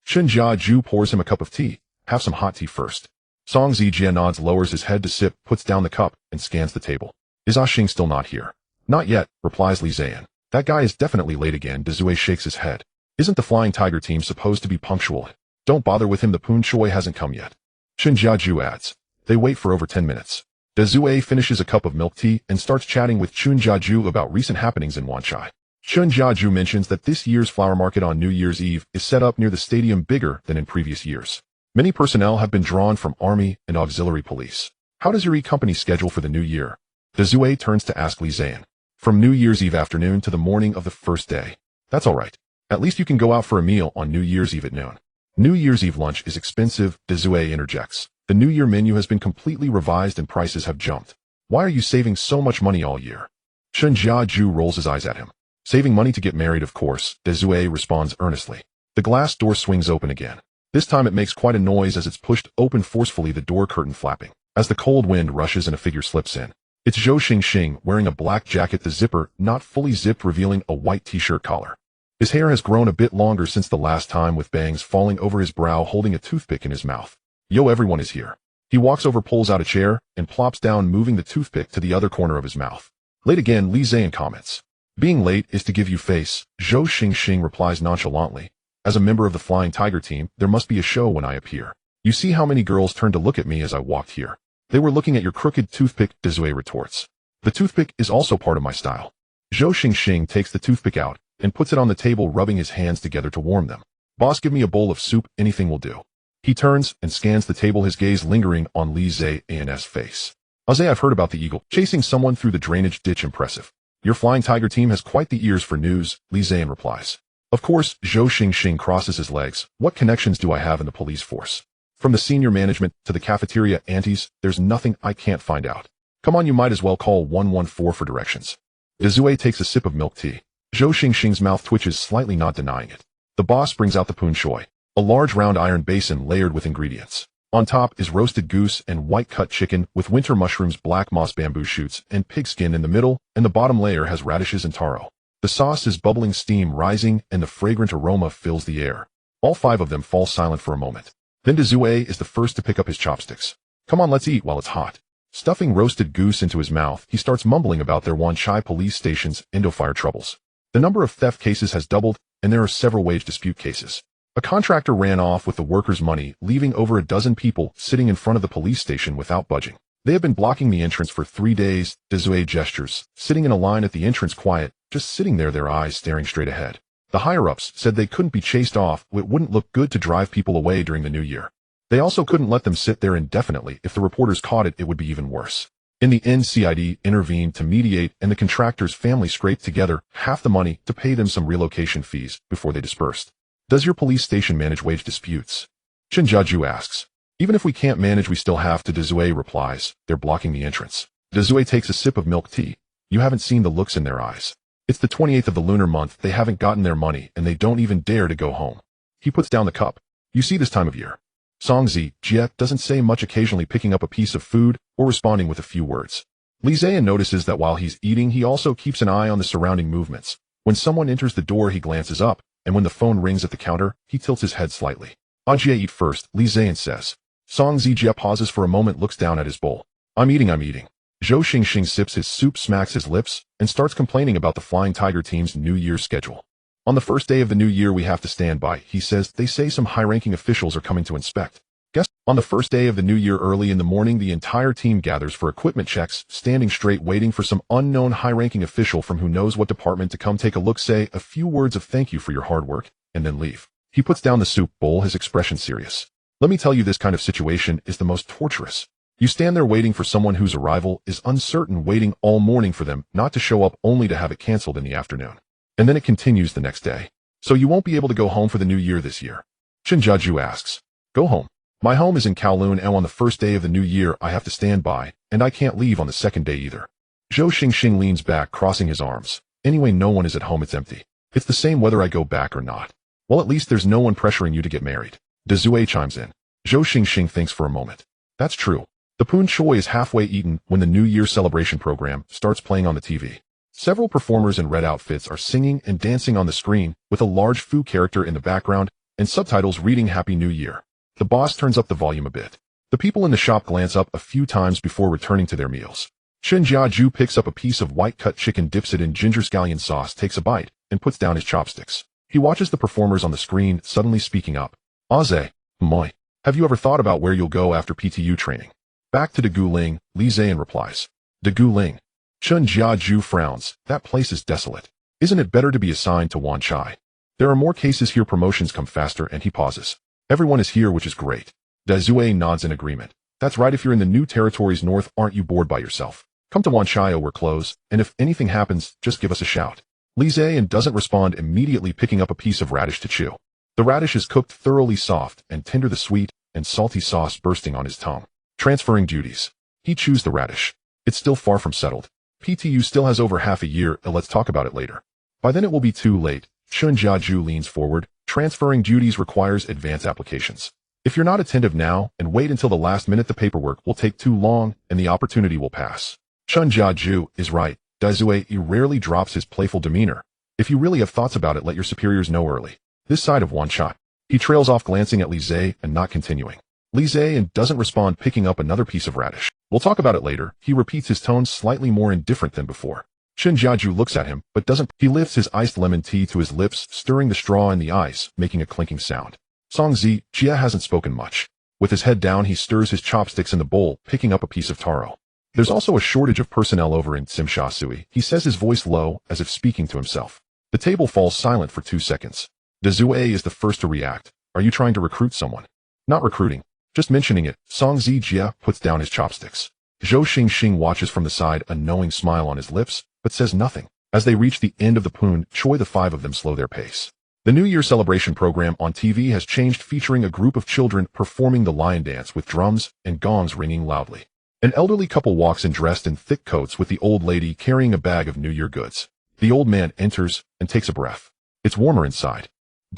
Zi-Jie pours him a cup of tea. Have some hot tea first. Zi-Jie nods, lowers his head to sip, puts down the cup, and scans the table. Is Xing still not here? Not yet, replies Zi-Jie. That guy is definitely late again. Zi-Jie shakes his head. Isn't the Flying Tiger team supposed to be punctual? Don't bother with him, the Poon Choi hasn't come yet. Zi-Jie adds. They wait for over 10 minutes. Zi-Jie finishes a cup of milk tea and starts chatting with Zi-Jie about recent happenings in Wan Chai. Zi-Jie mentions that this year's flower market on New Year's Eve is set up near the stadium, bigger than in previous years. Many personnel have been drawn from army and auxiliary police. How does your e-company schedule for the new year? Zi-Jie turns to ask Zi-Jie. From New Year's Eve afternoon to the morning of the first day. That's all right. At least you can go out for a meal on New Year's Eve at noon. New Year's Eve lunch is expensive, Zi-Jie interjects. The New Year menu has been completely revised and prices have jumped. Why are you saving so much money all year? Zi-Jie rolls his eyes at him. Saving money to get married, of course, Zi-Jie responds earnestly. The glass door swings open again. This time it makes quite a noise as it's pushed open forcefully, the door curtain flapping. As the cold wind rushes and a figure slips in. It's Zhou Xingxing wearing a black jacket, the zipper not fully zipped, revealing a white t-shirt collar. His hair has grown a bit longer since the last time, with bangs falling over his brow, holding a toothpick in his mouth. Yo, everyone is here. He walks over, pulls out a chair, and plops down, moving the toothpick to the other corner of his mouth. Late again, Zi-Jie comments. Being late is to give you face, Zhou Xingxing replies nonchalantly. As a member of the Flying Tiger team, there must be a show when I appear. You see how many girls turned to look at me as I walked here. They were looking at your crooked toothpick, Zi-Jie retorts. The toothpick is also part of my style. Zhou Xingxing takes the toothpick out and puts it on the table, rubbing his hands together to warm them. Boss, give me a bowl of soup, anything will do. He turns and scans the table, his gaze lingering on Zi-Jie's face. Zi, I've heard about the eagle chasing someone through the drainage ditch, impressive. Your Flying Tiger team has quite the ears for news, Zi-Jie replies. Of course, Zhou Xingxing crosses his legs. What connections do I have in the police force? From the senior management to the cafeteria aunties, there's nothing I can't find out. Come on, you might as well call 114 for directions. Zi-Jie takes a sip of milk tea. Zhou Xingxing's mouth twitches slightly, not denying it. The boss brings out the poon choy, a large round iron basin layered with ingredients. On top is roasted goose and white-cut chicken with winter mushrooms, black moss, bamboo shoots, and pigskin in the middle, and the bottom layer has radishes and taro. The sauce is bubbling, steam rising, and the fragrant aroma fills the air. All five of them fall silent for a moment. Then Zi-Jie is the first to pick up his chopsticks. Come on, let's eat while it's hot. Stuffing roasted goose into his mouth, he starts mumbling about their Wanchai police station's Indo-fire troubles. The number of theft cases has doubled, and there are several wage dispute cases. A contractor ran off with the workers' money, leaving over a dozen people sitting in front of the police station without budging. They have been blocking the entrance for 3 days, Zi-Jie gestures, sitting in a line at the entrance, quiet, just sitting there, their eyes staring straight ahead. The higher-ups said they couldn't be chased off. It wouldn't look good to drive people away during the new year. They also couldn't let them sit there indefinitely. If the reporters caught it, it would be even worse. In the end, CID intervened to mediate, and the contractor's family scraped together half the money to pay them some relocation fees before they dispersed. Does your police station manage wage disputes? Zi-Jie asks. Even if we can't manage, we still have to, Zi-Jie replies. They're blocking the entrance. Zi-Jie takes a sip of milk tea. You haven't seen the looks in their eyes. It's the 28th of the lunar month, they haven't gotten their money, and they don't even dare to go home. He puts down the cup. You see, this time of year. Zi-Jie doesn't say much, occasionally picking up a piece of food or responding with a few words. Zi-Jie notices that while he's eating, he also keeps an eye on the surrounding movements. When someone enters the door, he glances up, and when the phone rings at the counter, he tilts his head slightly. Zi-Jie, eat first, Zi-Jie says. Zi-Jie pauses for a moment, looks down at his bowl. I'm eating. Zhou Xingxing sips his soup, smacks his lips, and starts complaining about the Flying Tiger team's New Year's schedule. On the first day of the new year, we have to stand by, he says. They say some high-ranking officials are coming to inspect. Guess on the first day of the new year, early in the morning, the entire team gathers for equipment checks, standing straight, waiting for some unknown high-ranking official from who knows what department to come take a look, say a few words of thank you for your hard work, and then leave. He puts down the soup bowl, his expression serious. Let me tell you, this kind of situation is the most torturous. You stand there waiting for someone whose arrival is uncertain, waiting all morning for them not to show up, only to have it canceled in the afternoon. And then it continues the next day. So you won't be able to go home for the new year this year? Zi-Jie asks. Go home. My home is in Kowloon, and on the first day of the new year I have to stand by, and I can't leave on the second day either. Zhou Xingxing leans back, crossing his arms. Anyway, no one is at home, it's empty. It's the same whether I go back or not. Well, at least there's no one pressuring you to get married. Zi-Jie chimes in. Zhou Xingxing thinks for a moment. That's true. The poon choy is halfway eaten when the New Year celebration program starts playing on the TV. Several performers in red outfits are singing and dancing on the screen, with a large Fu character in the background and subtitles reading Happy New Year. The boss turns up the volume a bit. The people in the shop glance up a few times before returning to their meals. Zi-Jie picks up a piece of white-cut chicken, dips it in ginger scallion sauce, takes a bite, and puts down his chopsticks. He watches the performers on the screen, suddenly speaking up. Zi, moi, have you ever thought about where you'll go after PTU training? Back to Guling, Zi-Jie replies. Guling. Zi-Jie frowns. That place is desolate. Isn't it better to be assigned to Wanchai? There are more cases here, promotions come faster, and he pauses. Everyone is here, which is great. Zi-Jie nods in agreement. That's right, if you're in the new territories north, aren't you bored by yourself? Come to Wanchio, we're close, and if anything happens, just give us a shout. Zi-Jie doesn't respond, immediately picking up a piece of radish to chew. The radish is cooked thoroughly soft and tender, the sweet and salty sauce bursting on his tongue. Transferring duties. He chews the radish. It's still far from settled. PTU still has over half a year, and let's talk about it later. By then it will be too late. Zi-Jie leans forward. Transferring duties requires advance applications. If you're not attentive now and wait until the last minute, the paperwork will take too long and the opportunity will pass. Zi-Jie is right. Zi-Jie rarely drops his playful demeanor. If you really have thoughts about it, let your superiors know early. This side of one shot. He trails off, glancing at Zi-Jie and not continuing. Zi-Jie doesn't respond, picking up another piece of radish. We'll talk about it later. He repeats, his tone slightly more indifferent than before. Zi-Jie looks at him, but doesn't. He lifts his iced lemon tea to his lips, stirring the straw in the ice, making a clinking sound. Zi-Jie hasn't spoken much. With his head down, he stirs his chopsticks in the bowl, picking up a piece of taro. There's also a shortage of personnel over in Simsha-Sui, he says, his voice low, as if speaking to himself. The table falls silent for 2 seconds. Zi-Jie is the first to react. Are you trying to recruit someone? Not recruiting. Just mentioning it. Zi-Jie puts down his chopsticks. Zhou Xingxing watches from the side, a knowing smile on his lips, but says nothing. As they reach the end of the poon, Choi, the 5 of them slow their pace. The New Year celebration program on TV has changed, featuring a group of children performing the lion dance with drums and gongs ringing loudly. An elderly couple walks in, dressed in thick coats, with the old lady carrying a bag of New Year goods. The old man enters and takes a breath. It's warmer inside.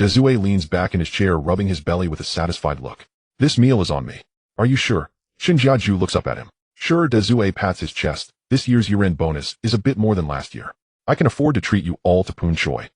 Zi-Jie leans back in his chair, rubbing his belly with a satisfied look. This meal is on me. Are you sure? Zi-Jie looks up at him. Sure. Zi-Jie pats his chest. This year's year-end bonus is a bit more than last year. I can afford to treat you all to Poon Choi.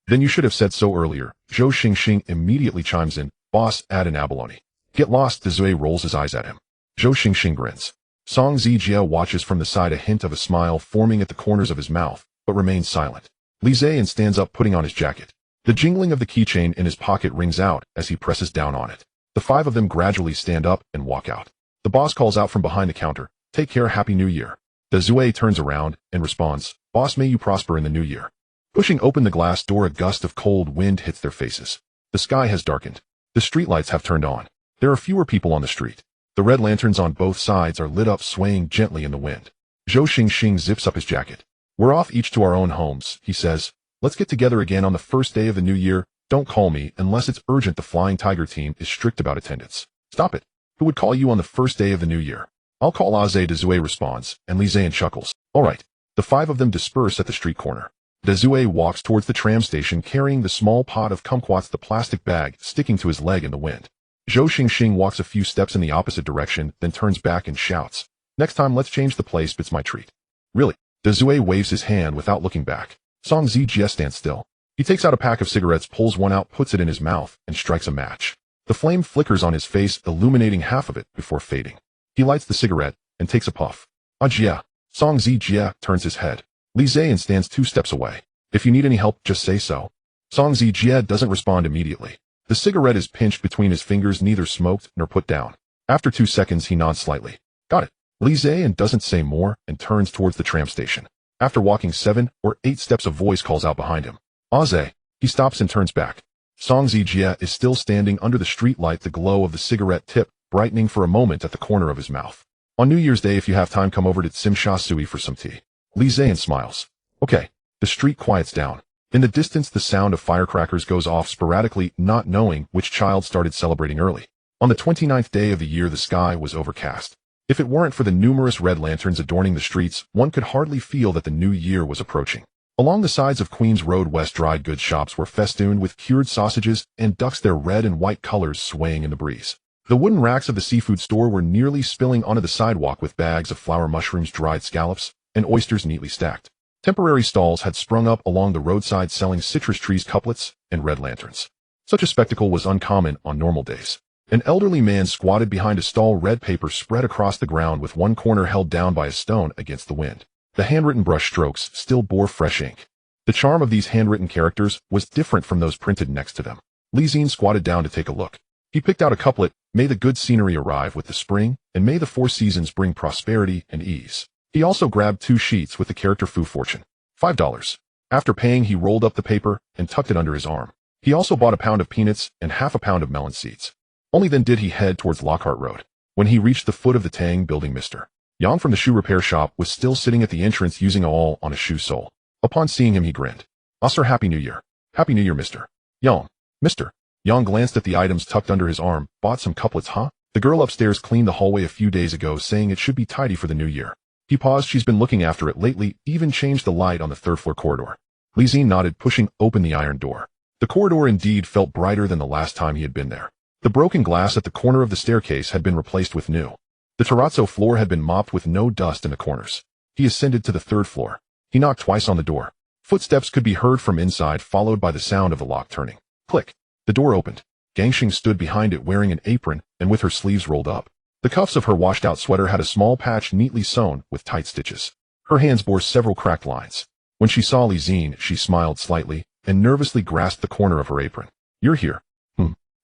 Then you should have said so earlier. Zhou Xingxing immediately chimes in. Boss, add an abalone. Get lost. Zi-Jie rolls his eyes at him. Zhou Xingxing grins. Zi-Jie watches from the side, a hint of a smile forming at the corners of his mouth, but remains silent. Zi-Jie stands up, putting on his jacket. The jingling of the keychain in his pocket rings out as he presses down on it. The 5 of them gradually stand up and walk out. The boss calls out from behind the counter, "Take care, Happy New Year." Zi-Jie turns around and responds, "Boss, may you prosper in the new year." Pushing open the glass door, a gust of cold wind hits their faces. The sky has darkened. The streetlights have turned on. There are fewer people on the street. The red lanterns on both sides are lit up, swaying gently in the wind. Zhou Xingxing zips up his jacket. We're off each to our own homes, he says. Let's get together again on the first day of the new year. Don't call me unless it's urgent. The Flying Tiger team is strict about attendance. Stop it. Who would call you on the first day of the new year? I'll call Aze, Zi-Jie responds, and Zi-Jie chuckles. All right. The 5 of them disperse at the street corner. Zi-Jie walks towards the tram station, carrying the small pot of kumquats, the plastic bag sticking to his leg in the wind. Zhou Xingxing walks a few steps in the opposite direction, then turns back and shouts, "Next time let's change the place, it's my treat." Really? Zi-Jie waves his hand without looking back. Zi-Jie stands still. He takes out a pack of cigarettes, pulls one out, puts it in his mouth, and strikes a match. The flame flickers on his face, illuminating half of it before fading. He lights the cigarette and takes a puff. "Ajia." Zi-Jie turns his head. Zi-Jie stands 2 steps away. "If you need any help, just say so." Zi-Jie doesn't respond immediately. The cigarette is pinched between his fingers, neither smoked nor put down. After 2 seconds, he nods slightly. Got it. Zi-Jie doesn't say more and turns towards the tram station. After walking 7 or 8 steps, a voice calls out behind him. "Aze." He stops and turns back. Zi-Jie is still standing under the street light, the glow of the cigarette tip brightening for a moment at the corner of his mouth. "On New Year's Day, if you have time, come over to Simsha-Sui for some tea." Zi-Jie smiles. "Okay." The street quiets down. In the distance, the sound of firecrackers goes off sporadically, not knowing which child started celebrating early. On the 29th day of the year, the sky was overcast. If it weren't for the numerous red lanterns adorning the streets, one could hardly feel that the new year was approaching. Along the sides of Queens Road West, dried goods shops were festooned with cured sausages and ducks, their red and white colors swaying in the breeze. The wooden racks of the seafood store were nearly spilling onto the sidewalk, with bags of flower mushrooms, dried scallops, and oysters neatly stacked. Temporary stalls had sprung up along the roadside, selling citrus trees, couplets, and red lanterns. Such a spectacle was uncommon on normal days. An elderly man squatted behind a stall, red paper spread across the ground, with one corner held down by a stone against the wind. The handwritten brush strokes still bore fresh ink. The charm of these handwritten characters was different from those printed next to them. Zi-Jie squatted down to take a look. He picked out a couplet: "May the good scenery arrive with the spring, and may the 4 seasons bring prosperity and ease." He also grabbed 2 sheets with the character Fu Fortune. $5. After paying, he rolled up the paper and tucked it under his arm. He also bought a pound of peanuts and half a pound of melon seeds. Only then did he head towards Lockhart Road. When he reached the foot of the Tang building, Mr. Yang from the shoe repair shop was still sitting at the entrance using a awl on a shoe sole. Upon seeing him, he grinned. "Ah, sir, Happy New Year." "Happy New Year, Mr. Yang." Mr. Yang glanced at the items tucked under his arm. "Bought some couplets, huh? The girl upstairs cleaned the hallway a few days ago, saying it should be tidy for the new year." He paused. "She's been looking after it lately, even changed the light on the third-floor corridor." Zi-Jie nodded, pushing open the iron door. The corridor indeed felt brighter than the last time he had been there. The broken glass at the corner of the staircase had been replaced with new. The terrazzo floor had been mopped with no dust in the corners. He ascended to the third floor. He knocked twice on the door. Footsteps could be heard from inside, followed by the sound of the lock turning. Click. The door opened. Gangxing stood behind it wearing an apron and with her sleeves rolled up. The cuffs of her washed-out sweater had a small patch neatly sewn with tight stitches. Her hands bore several cracked lines. When she saw Zi-Jie, she smiled slightly and nervously grasped the corner of her apron. "You're here."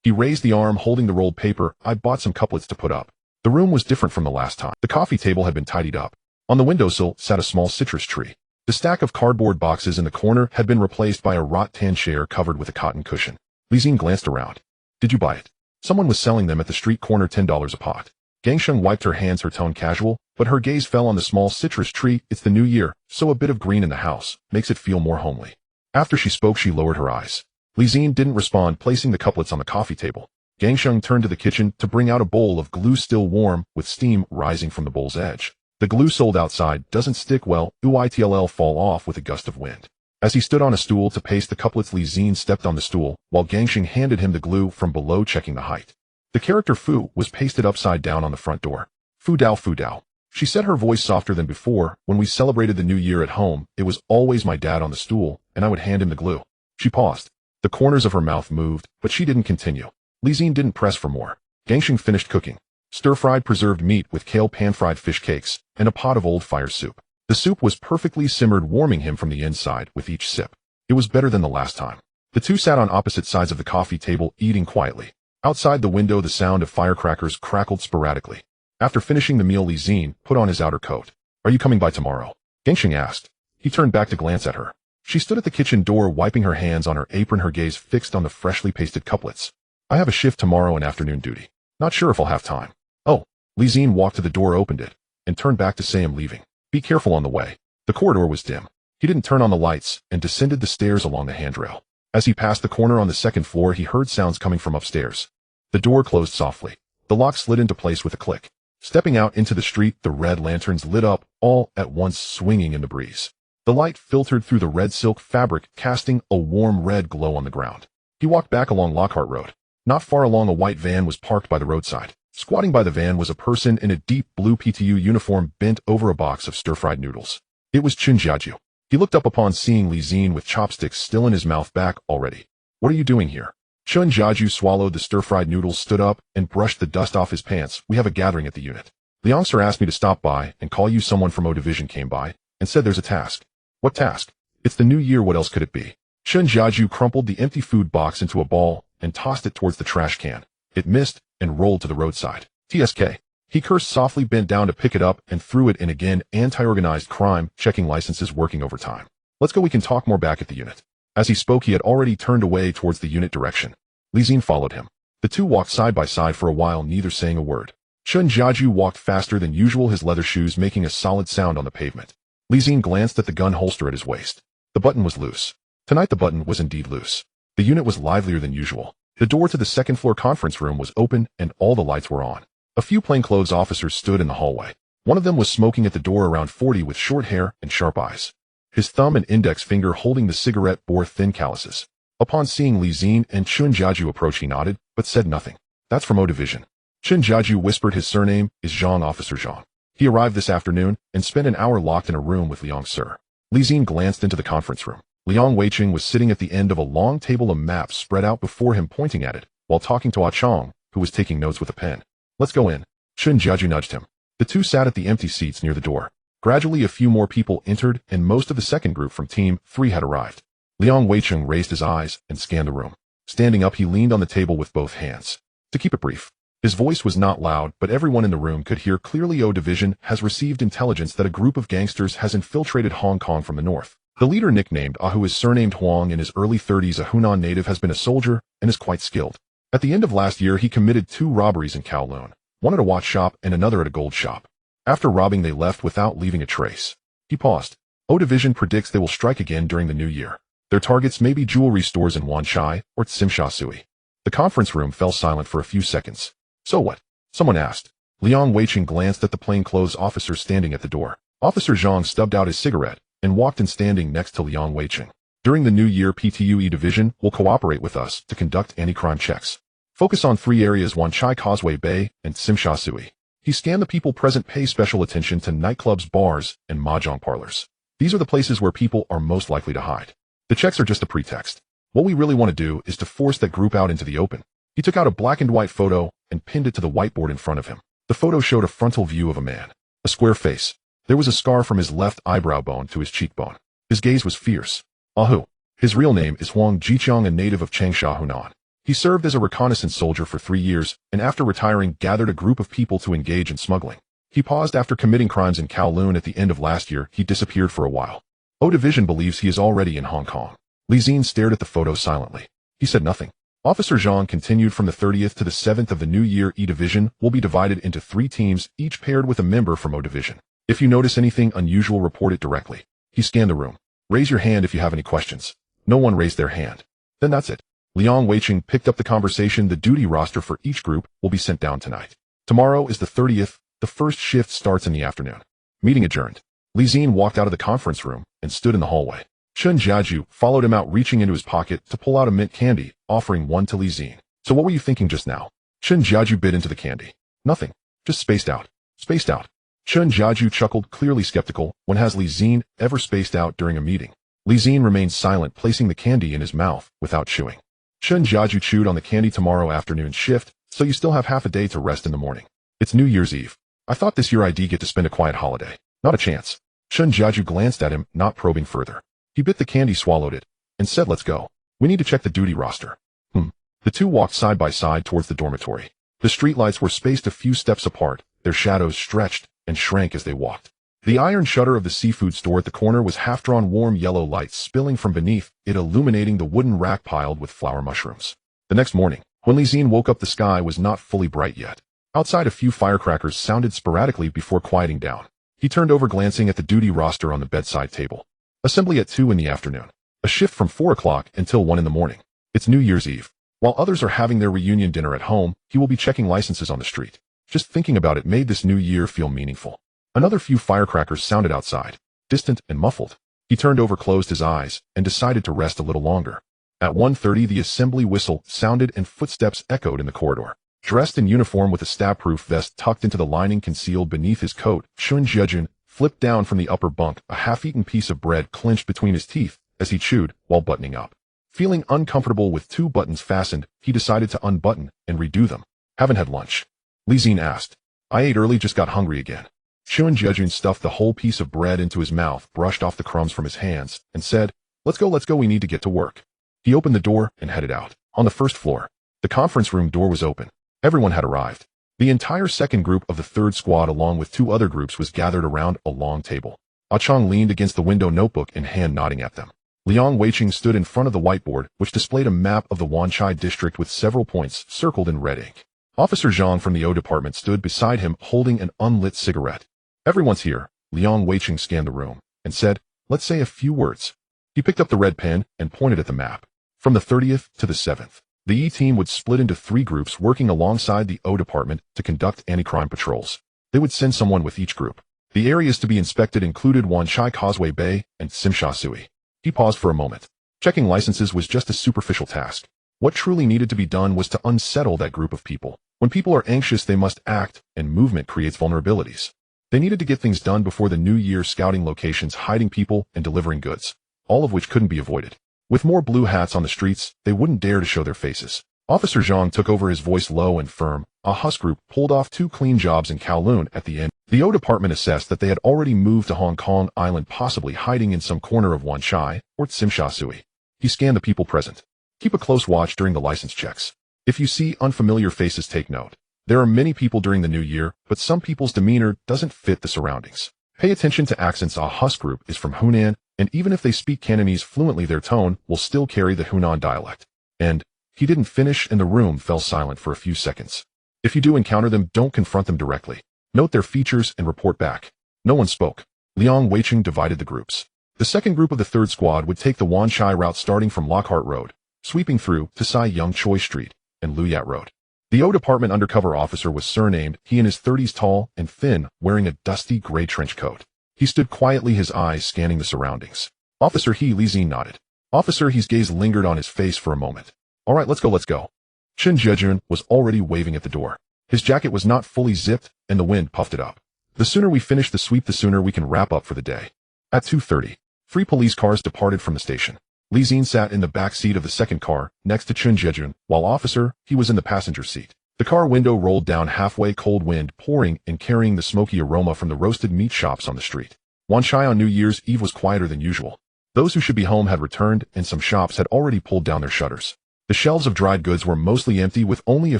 He raised the arm holding the rolled paper. "I bought some couplets to put up." The room was different from the last time. The coffee table had been tidied up. On the windowsill sat a small citrus tree. The stack of cardboard boxes in the corner had been replaced by a rattan chair covered with a cotton cushion. Zi-Jie glanced around. "Did you buy it?" Someone was selling them at the street corner, $10 a pot. Gangxing wiped her hands, her tone casual, but her gaze fell on the small citrus tree. "It's the new year, so a bit of green in the house makes it feel more homely." After she spoke, she lowered her eyes. Zi-Jie didn't respond, placing the couplets on the coffee table. Gangxing turned to the kitchen to bring out a bowl of glue, still warm, with steam rising from the bowl's edge. "The glue sold outside doesn't stick well, it'll fall off with a gust of wind." As he stood on a stool to paste the couplets, Zi-Jie stepped on the stool, while Gangxing handed him the glue from below, checking the height. The character Fu was pasted upside down on the front door. "Fu Dao, Fu Dao." She said, her voice softer than before. "When we celebrated the new year at home, it was always my dad on the stool, and I would hand him the glue." She paused. The corners of her mouth moved, but she didn't continue. Zi-Jie didn't press for more. Gangxing finished cooking. Stir-fried preserved meat with kale, pan-fried fish cakes, and a pot of old fire soup. The soup was perfectly simmered, warming him from the inside with each sip. It was better than the last time. The two sat on opposite sides of the coffee table, eating quietly. Outside the window, the sound of firecrackers crackled sporadically. After finishing the meal, Zi-Jie put on his outer coat. "Are you coming by tomorrow?" Gangxing asked. He turned back to glance at her. She stood at the kitchen door, wiping her hands on her apron, her gaze fixed on the freshly pasted couplets. "I have a shift tomorrow and afternoon duty. Not sure if I'll have time." "Oh." Zi-Jie walked to the door, opened it, and turned back to say, "I'm leaving. Be careful on the way." The corridor was dim. He didn't turn on the lights and descended the stairs along the handrail. As he passed the corner on the second floor, he heard sounds coming from upstairs. The door closed softly. The lock slid into place with a click. Stepping out into the street, the red lanterns lit up, all at once swinging in the breeze. The light filtered through the red silk fabric, casting a warm red glow on the ground. He walked back along Lockhart Road. Not far along, a white van was parked by the roadside. Squatting by the van was a person in a deep blue PTU uniform, bent over a box of stir-fried noodles. It was Zi-Jie. He looked up upon seeing Zi-Jie with chopsticks still in his mouth. "Back already? What are you doing here?" Zi-Jie swallowed the stir-fried noodles, stood up, and brushed the dust off his pants. "We have a gathering at the unit. Liang sir asked me to stop by and call you. Someone from O Division came by and said there's a task." "What task?" "It's the new year. What else could it be?" Zi-Jie crumpled the empty food box into a ball and tossed it towards the trash can. It missed and rolled to the roadside. "TSK." He cursed softly, bent down to pick it up, and threw it in again. "Anti-organized crime, checking licenses, working overtime. Let's go, we can talk more back at the unit." As he spoke, he had already turned away towards the unit direction. Zi-Jie followed him. The two walked side by side for a while, neither saying a word. Zi-Jie walked faster than usual, his leather shoes making a solid sound on the pavement. Zi-Jie glanced at the gun holster at his waist. The button was loose. Tonight the button was indeed loose. The unit was livelier than usual. The door to the second-floor conference room was open, and all the lights were on. A few plainclothes officers stood in the hallway. One of them was smoking at the door, around 40, with short hair and sharp eyes. His thumb and index finger holding the cigarette bore thin calluses. Upon seeing Zi-Jie and Zi-Jie approach, he nodded, but said nothing. "That's from O Division." Zi-Jie whispered. "His surname is Zhang, Officer Zhang. He arrived this afternoon and spent an hour locked in a room with Liang sir." Zi-Jie glanced into the conference room. Liang Weiqing was sitting at the end of a long table, a map spread out before him, pointing at it, while talking to Ah Chong, who was taking notes with a pen. "Let's go in." Zi-Jie nudged him. The two sat at the empty seats near the door. Gradually a few more people entered, and most of the second group from Team 3 had arrived. Liang Weiqing raised his eyes and scanned the room. Standing up, he leaned on the table with both hands. To keep it brief. His voice was not loud, but everyone in the room could hear clearly. O Division has received intelligence that a group of gangsters has infiltrated Hong Kong from the north. The leader, nicknamed Ah, who is surnamed Huang, in his early 30s, a Hunan native, has been a soldier and is quite skilled. At the end of last year, he committed 2 robberies in Kowloon. one at a watch shop and another at a gold shop. After robbing, they left without leaving a trace. He paused. O Division predicts they will strike again during the new year. Their targets may be jewelry stores in Wanchai or Tsimsha Sui. The conference room fell silent for a few seconds. So what? Someone asked. Liang Weiqing glanced at the plainclothes officer standing at the door. Officer Zhang stubbed out his cigarette and walked in standing next to Liang Weiqing. During the new year, PTUE Division will cooperate with us to conduct anti-crime checks. Focus on 3 areas: Wanchai Causeway Bay and Tsimsha Sui. He scanned the people present. Pay special attention to nightclubs, bars, and mahjong parlors. These are the places where people are most likely to hide. The checks are just a pretext. What we really want to do is to force that group out into the open. He took out a black and white photo and pinned it to the whiteboard in front of him. The photo showed a frontal view of a man. A square face. There was a scar from his left eyebrow bone to his cheekbone. His gaze was fierce. Ahu. His real name is Huang Jiqiang, a native of Changsha, Hunan. He served as a reconnaissance soldier for 3 years, and after retiring gathered a group of people to engage in smuggling. He paused after committing crimes in Kowloon at the end of last year. He disappeared for a while. O Division believes he is already in Hong Kong. Li Xin stared at the photo silently. He said nothing. Officer Zhang continued. From the 30th to the 7th of the new year, E Division will be divided into 3 teams, each paired with a member from O Division. If you notice anything unusual, report it directly. He scanned the room. Raise your hand if you have any questions. No one raised their hand. Then that's it. Liang Weiqing picked up the conversation. The duty roster for each group will be sent down tonight. Tomorrow is the 30th. The first shift starts in the afternoon. Meeting adjourned. Li Xin walked out of the conference room and stood in the hallway. Chen Jiaju followed him out, reaching into his pocket to pull out a mint candy, offering one to Li Xin. So what were you thinking just now? Chen Jiaju bit into the candy. Nothing. Just spaced out. Spaced out. Chen Jiaju chuckled, clearly skeptical. When has Li Xin ever spaced out during a meeting? Li Xin remained silent, placing the candy in his mouth without chewing. Chen Jiaju chewed on the candy. Tomorrow afternoon shift, so you still have half a day to rest in the morning. It's New Year's Eve. I thought this year I'd get to spend a quiet holiday. Not a chance. Chen Jiaju glanced at him, not probing further. He bit the candy, swallowed it, and said, let's go. We need to check the duty roster. The two walked side by side towards the dormitory. The streetlights were spaced a few steps apart. Their shadows stretched and shrank as they walked. The iron shutter of the seafood store at the corner was half-drawn, warm yellow light spilling from beneath it, illuminating the wooden rack piled with flower mushrooms. The next morning, when Li Xin woke up, the sky was not fully bright yet. Outside, a few firecrackers sounded sporadically before quieting down. He turned over, glancing at the duty roster on the bedside table. Assembly at 2 in the afternoon. A shift from 4 o'clock until 1 in the morning. It's New Year's Eve. While others are having their reunion dinner at home, he will be checking licenses on the street. Just thinking about it made this new year feel meaningful. Another few firecrackers sounded outside, distant and muffled. He turned over, closed his eyes, and decided to rest a little longer. At 1:30, the assembly whistle sounded and footsteps echoed in the corridor. Dressed in uniform with a stab-proof vest tucked into the lining concealed beneath his coat, Chen Jiajun flipped down from the upper bunk, a half-eaten piece of bread clenched between his teeth as he chewed while buttoning up. Feeling uncomfortable with 2 buttons fastened, he decided to unbutton and redo them. Haven't had lunch? Li Xin asked. I ate early, just got hungry again. Chen Jiajun stuffed the whole piece of bread into his mouth, brushed off the crumbs from his hands, and said, let's go, we need to get to work. He opened the door and headed out. On the first floor, the conference room door was open. Everyone had arrived. The entire second group of the 3rd squad, along with 2 other groups, was gathered around a long table. Ah Chong leaned against the window, notebook in hand, nodding at them. Liang Weiqing stood in front of the whiteboard, which displayed a map of the Wanchai district with several points circled in red ink. Officer Zhang from the O department stood beside him, holding an unlit cigarette. Everyone's here. Liang Weiqing scanned the room and said, let's say a few words. He picked up the red pen and pointed at the map. From the 30th to the 7th, the E team would split into 3 groups, working alongside the O department to conduct anti-crime patrols. They would send someone with each group. The areas to be inspected included Wanchai Causeway Bay and Tsimsha Sui. He paused for a moment. Checking licenses was just a superficial task. What truly needed to be done was to unsettle that group of people. When people are anxious, they must act, and movement creates vulnerabilities. They needed to get things done before the new year, scouting locations, hiding people, and delivering goods, all of which couldn't be avoided. With more blue hats on the streets, they wouldn't dare to show their faces. Officer Zhang took over, his voice low and firm. A Hus group pulled off 2 clean jobs in Kowloon at the end. The O department assessed that they had already moved to Hong Kong Island, possibly hiding in some corner of Wanchai or Tsimsha Sui. He scanned the people present. Keep a close watch during the license checks. If you see unfamiliar faces, take note. There are many people during the new year, but some people's demeanor doesn't fit the surroundings. Pay attention to accents. A Hus group is from Hunan, and even if they speak Cantonese fluently, their tone will still carry the Hunan dialect. And he didn't finish, and the room fell silent for a few seconds. If you do encounter them, don't confront them directly. Note their features and report back. No one spoke. Liang Weiqing divided the groups. The second group of the third squad would take the Wanchai route starting from Lockhart Road, sweeping through to Sai Yung Choi Street and Luyat Road. The O Department undercover officer was surnamed, he in his 30s, tall and thin, wearing a dusty gray trench coat. He stood quietly, his eyes scanning the surroundings. Officer He Li-Zin nodded. Officer He's gaze lingered on his face for a moment. All right, let's go. Chen Jiejun was already waving at the door. His jacket was not fully zipped, and the wind puffed it up. The sooner we finish the sweep, the sooner we can wrap up for the day. At 2:30, 3 police cars departed from the station. Li Xin sat in the back seat of the second car, next to Chen Jiejun, while Officer He was in the passenger seat. The car window rolled down halfway, cold wind pouring and carrying the smoky aroma from the roasted meat shops on the street. Wanchai on New Year's Eve was quieter than usual. Those who should be home had returned, and some shops had already pulled down their shutters. The shelves of dried goods were mostly empty, with only a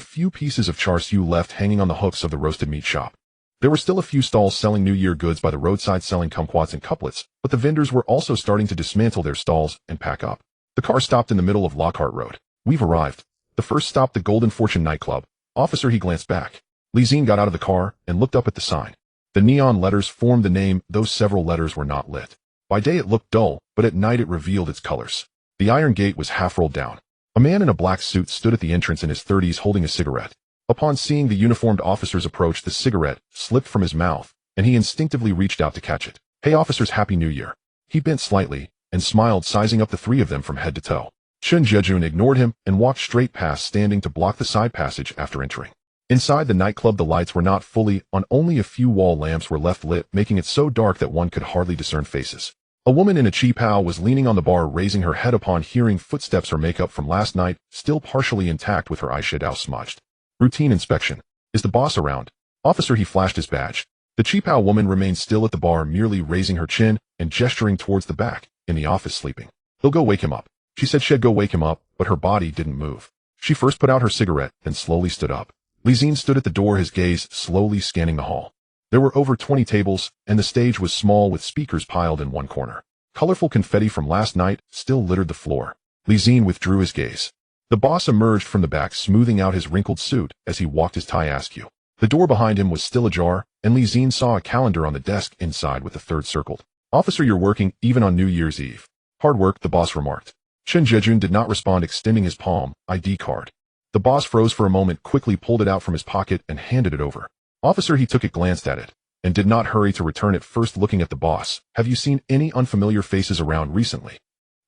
few pieces of char siu left hanging on the hooks of the roasted meat shop. There were still a few stalls selling New Year goods by the roadside, selling kumquats and couplets, but the vendors were also starting to dismantle their stalls and pack up. The car stopped in the middle of Lockhart Road. We've arrived. The first stop, the Golden Fortune nightclub. Officer He glanced back. Li Xin got out of the car and looked up at the sign. The neon letters formed the name, though several letters were not lit. By day it looked dull, but at night it revealed its colors. The iron gate was half rolled down. A man in a black suit stood at the entrance, in his 30s, holding a cigarette. Upon seeing the uniformed officers approach, the cigarette slipped from his mouth, and he instinctively reached out to catch it. Hey officers, Happy New Year. He bent slightly and smiled, sizing up the 3 of them from head to toe. Chen Jiejun ignored him and walked straight past, standing to block the side passage after entering. Inside the nightclub, the lights were not fully on, only a few wall lamps were left lit, making it so dark that one could hardly discern faces. A woman in a qipao was leaning on the bar, raising her head upon hearing footsteps. Her makeup from last night still partially intact, with her eyeshadow smudged. Routine inspection. Is the boss around? Officer He flashed his badge. The qipao woman remained still at the bar, merely raising her chin and gesturing towards the back, in the office, sleeping. He'll go wake him up. She said she'd go wake him up, but her body didn't move. She first put out her cigarette, then slowly stood up. Li Xin stood at the door, his gaze slowly scanning the hall. There were over 20 tables, and the stage was small, with speakers piled in one corner. Colorful confetti from last night still littered the floor. Li Xin withdrew his gaze. The boss emerged from the back, smoothing out his wrinkled suit as he walked his tie askew. The door behind him was still ajar, and Li Xin saw a calendar on the desk inside with the 3rd circled. Officer, you're working even on New Year's Eve. Hard work, the boss remarked. Chen Jiejun did not respond, extending his palm ID card. The boss froze for a moment, quickly pulled it out from his pocket and handed it over. Officer He took it, glanced at it, and did not hurry to return it, first looking at the boss. Have you seen any unfamiliar faces around recently?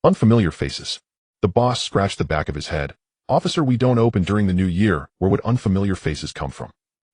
Unfamiliar faces. The boss scratched the back of his head. Officer, we don't open during the new year. Where would unfamiliar faces come from?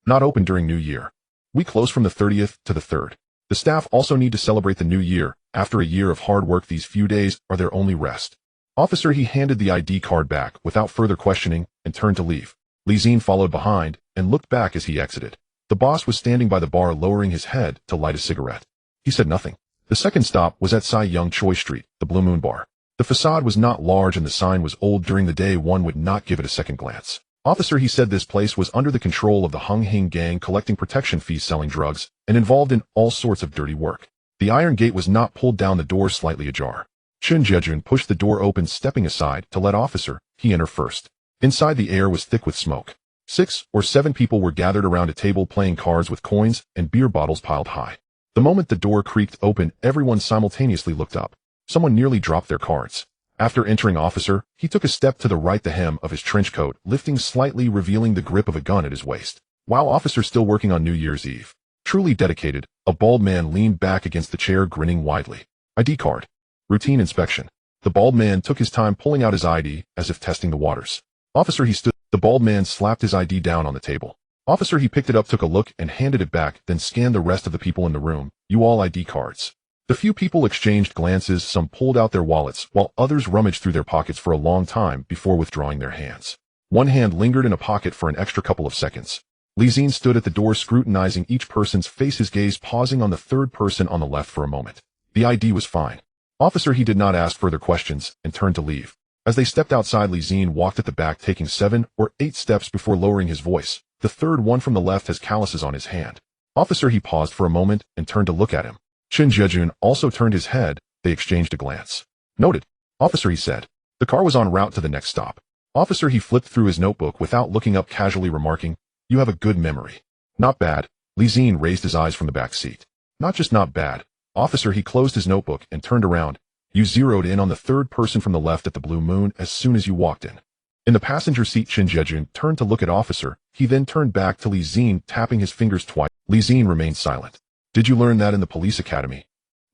Not open during New Year. We close from the 30th to the 3rd. The staff also need to celebrate the new year. After a year of hard work, these few days are their only rest. Officer He handed the ID card back without further questioning and turned to leave. Li Xin followed behind and looked back as he exited. The boss was standing by the bar, lowering his head to light a cigarette. He said nothing. The second stop was at Sai Yung Choi Street, the Blue Moon Bar. The facade was not large and the sign was old. During the day, one would not give it a second glance. Officer He said this place was under the control of the Hung Hing gang, collecting protection fees, selling drugs, and involved in all sorts of dirty work. The iron gate was not pulled down, the door slightly ajar. Chen Jiejun pushed the door open, stepping aside to let Officer He enter first. Inside, the air was thick with smoke. 6 or 7 people were gathered around a table, playing cards with coins and beer bottles piled high. The moment the door creaked open, everyone simultaneously looked up. Someone nearly dropped their cards. After entering Officer, he took a step to the right, the hem of his trench coat lifting slightly, revealing the grip of a gun at his waist. While Officer still working on New Year's Eve. Truly dedicated, a bald man leaned back against the chair, grinning widely. ID card. Routine inspection. The bald man took his time pulling out his ID, as if testing the waters. Officer He stood. The bald man slapped his ID down on the table. Officer He picked it up, took a look, and handed it back, then scanned the rest of the people in the room. You all ID cards. The few people exchanged glances, some pulled out their wallets, while others rummaged through their pockets for a long time before withdrawing their hands. One hand lingered in a pocket for an extra couple of seconds. Li Xin stood at the door, scrutinizing each person's face, his gaze pausing on the 3rd person on the left for a moment. The ID was fine. Officer He did not ask further questions and turned to leave. As they stepped outside, Li Xin walked at the back, taking 7 or 8 steps before lowering his voice. The 3rd one from the left has calluses on his hand. Officer He paused for a moment and turned to look at him. Chen Jiejun also turned his head. They exchanged a glance. Noted. Officer He said. The car was en route to the next stop. Officer He flipped through his notebook without looking up, casually remarking, You have a good memory. Not bad. Zi-Jie raised his eyes from the back seat. Not just not bad. Officer, he closed his notebook and turned around. You zeroed in on the third person from the left at the Blue Moon as soon as you walked in. In the passenger seat, Zi-Jie turned to look at Officer. He then turned back to Zi-Jie, tapping his fingers twice. Zi-Jie remained silent. Did you learn that in the police academy?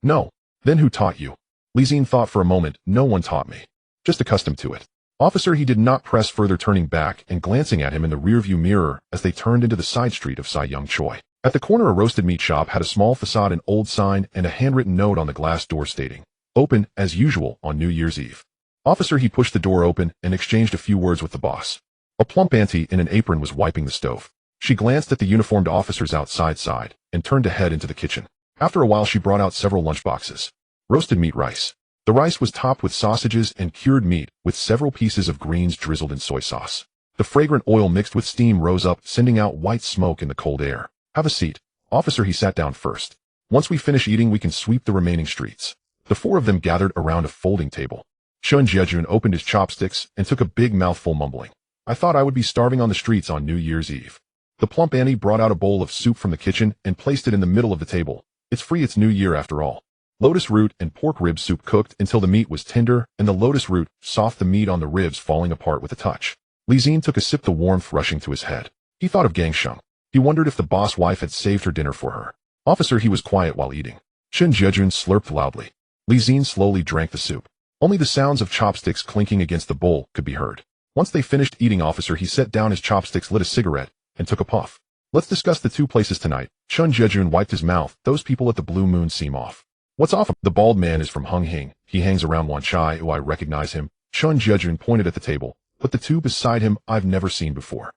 No. Then who taught you? Zi-Jie thought for a moment. No one taught me. Just accustomed to it. Officer, he did not press further, turning back and glancing at him in the rearview mirror as they turned into the side street of Zi-Young Choi. At the corner, a roasted meat shop had a small facade, an old sign, and a handwritten note on the glass door stating, "Open, as usual, on New Year's Eve." Officer, he pushed the door open and exchanged a few words with the boss. A plump auntie in an apron was wiping the stove. She glanced at the uniformed officers outside and turned to head into the kitchen. After a while, she brought out several lunchboxes. Roasted meat rice. The rice was topped with sausages and cured meat, with several pieces of greens drizzled in soy sauce. The fragrant oil mixed with steam rose up, sending out white smoke in the cold air. Have a seat. Officer, he sat down first. Once we finish eating, we can sweep the remaining streets. The four of them gathered around a folding table. Zi-Jie opened his chopsticks and took a big mouthful, mumbling, "I thought I would be starving on the streets on New Year's Eve." The plump auntie brought out a bowl of soup from the kitchen and placed it in the middle of the table. It's free, it's New Year after all. Lotus root and pork rib soup cooked until the meat was tender, and the lotus root soft, the meat on the ribs falling apart with a touch. Zi-Jie took a sip, the warmth rushing to his head. He thought of Gangsheng. He wondered if the boss wife had saved her dinner for her. Officer, he was quiet while eating. Zi-Jie slurped loudly. Zi-Jie slowly drank the soup. Only the sounds of chopsticks clinking against the bowl could be heard. Once they finished eating, Officer, he set down his chopsticks, lit a cigarette, and took a puff. Let's discuss the two places tonight. Zi-Jie wiped his mouth. Those people at the Blue Moon seem off. What's off? The bald man is from Hung Hing. He hangs around Wan Chai. Oh, I recognize him. Zi-Jie pointed at the table. But the two beside him I've never seen before.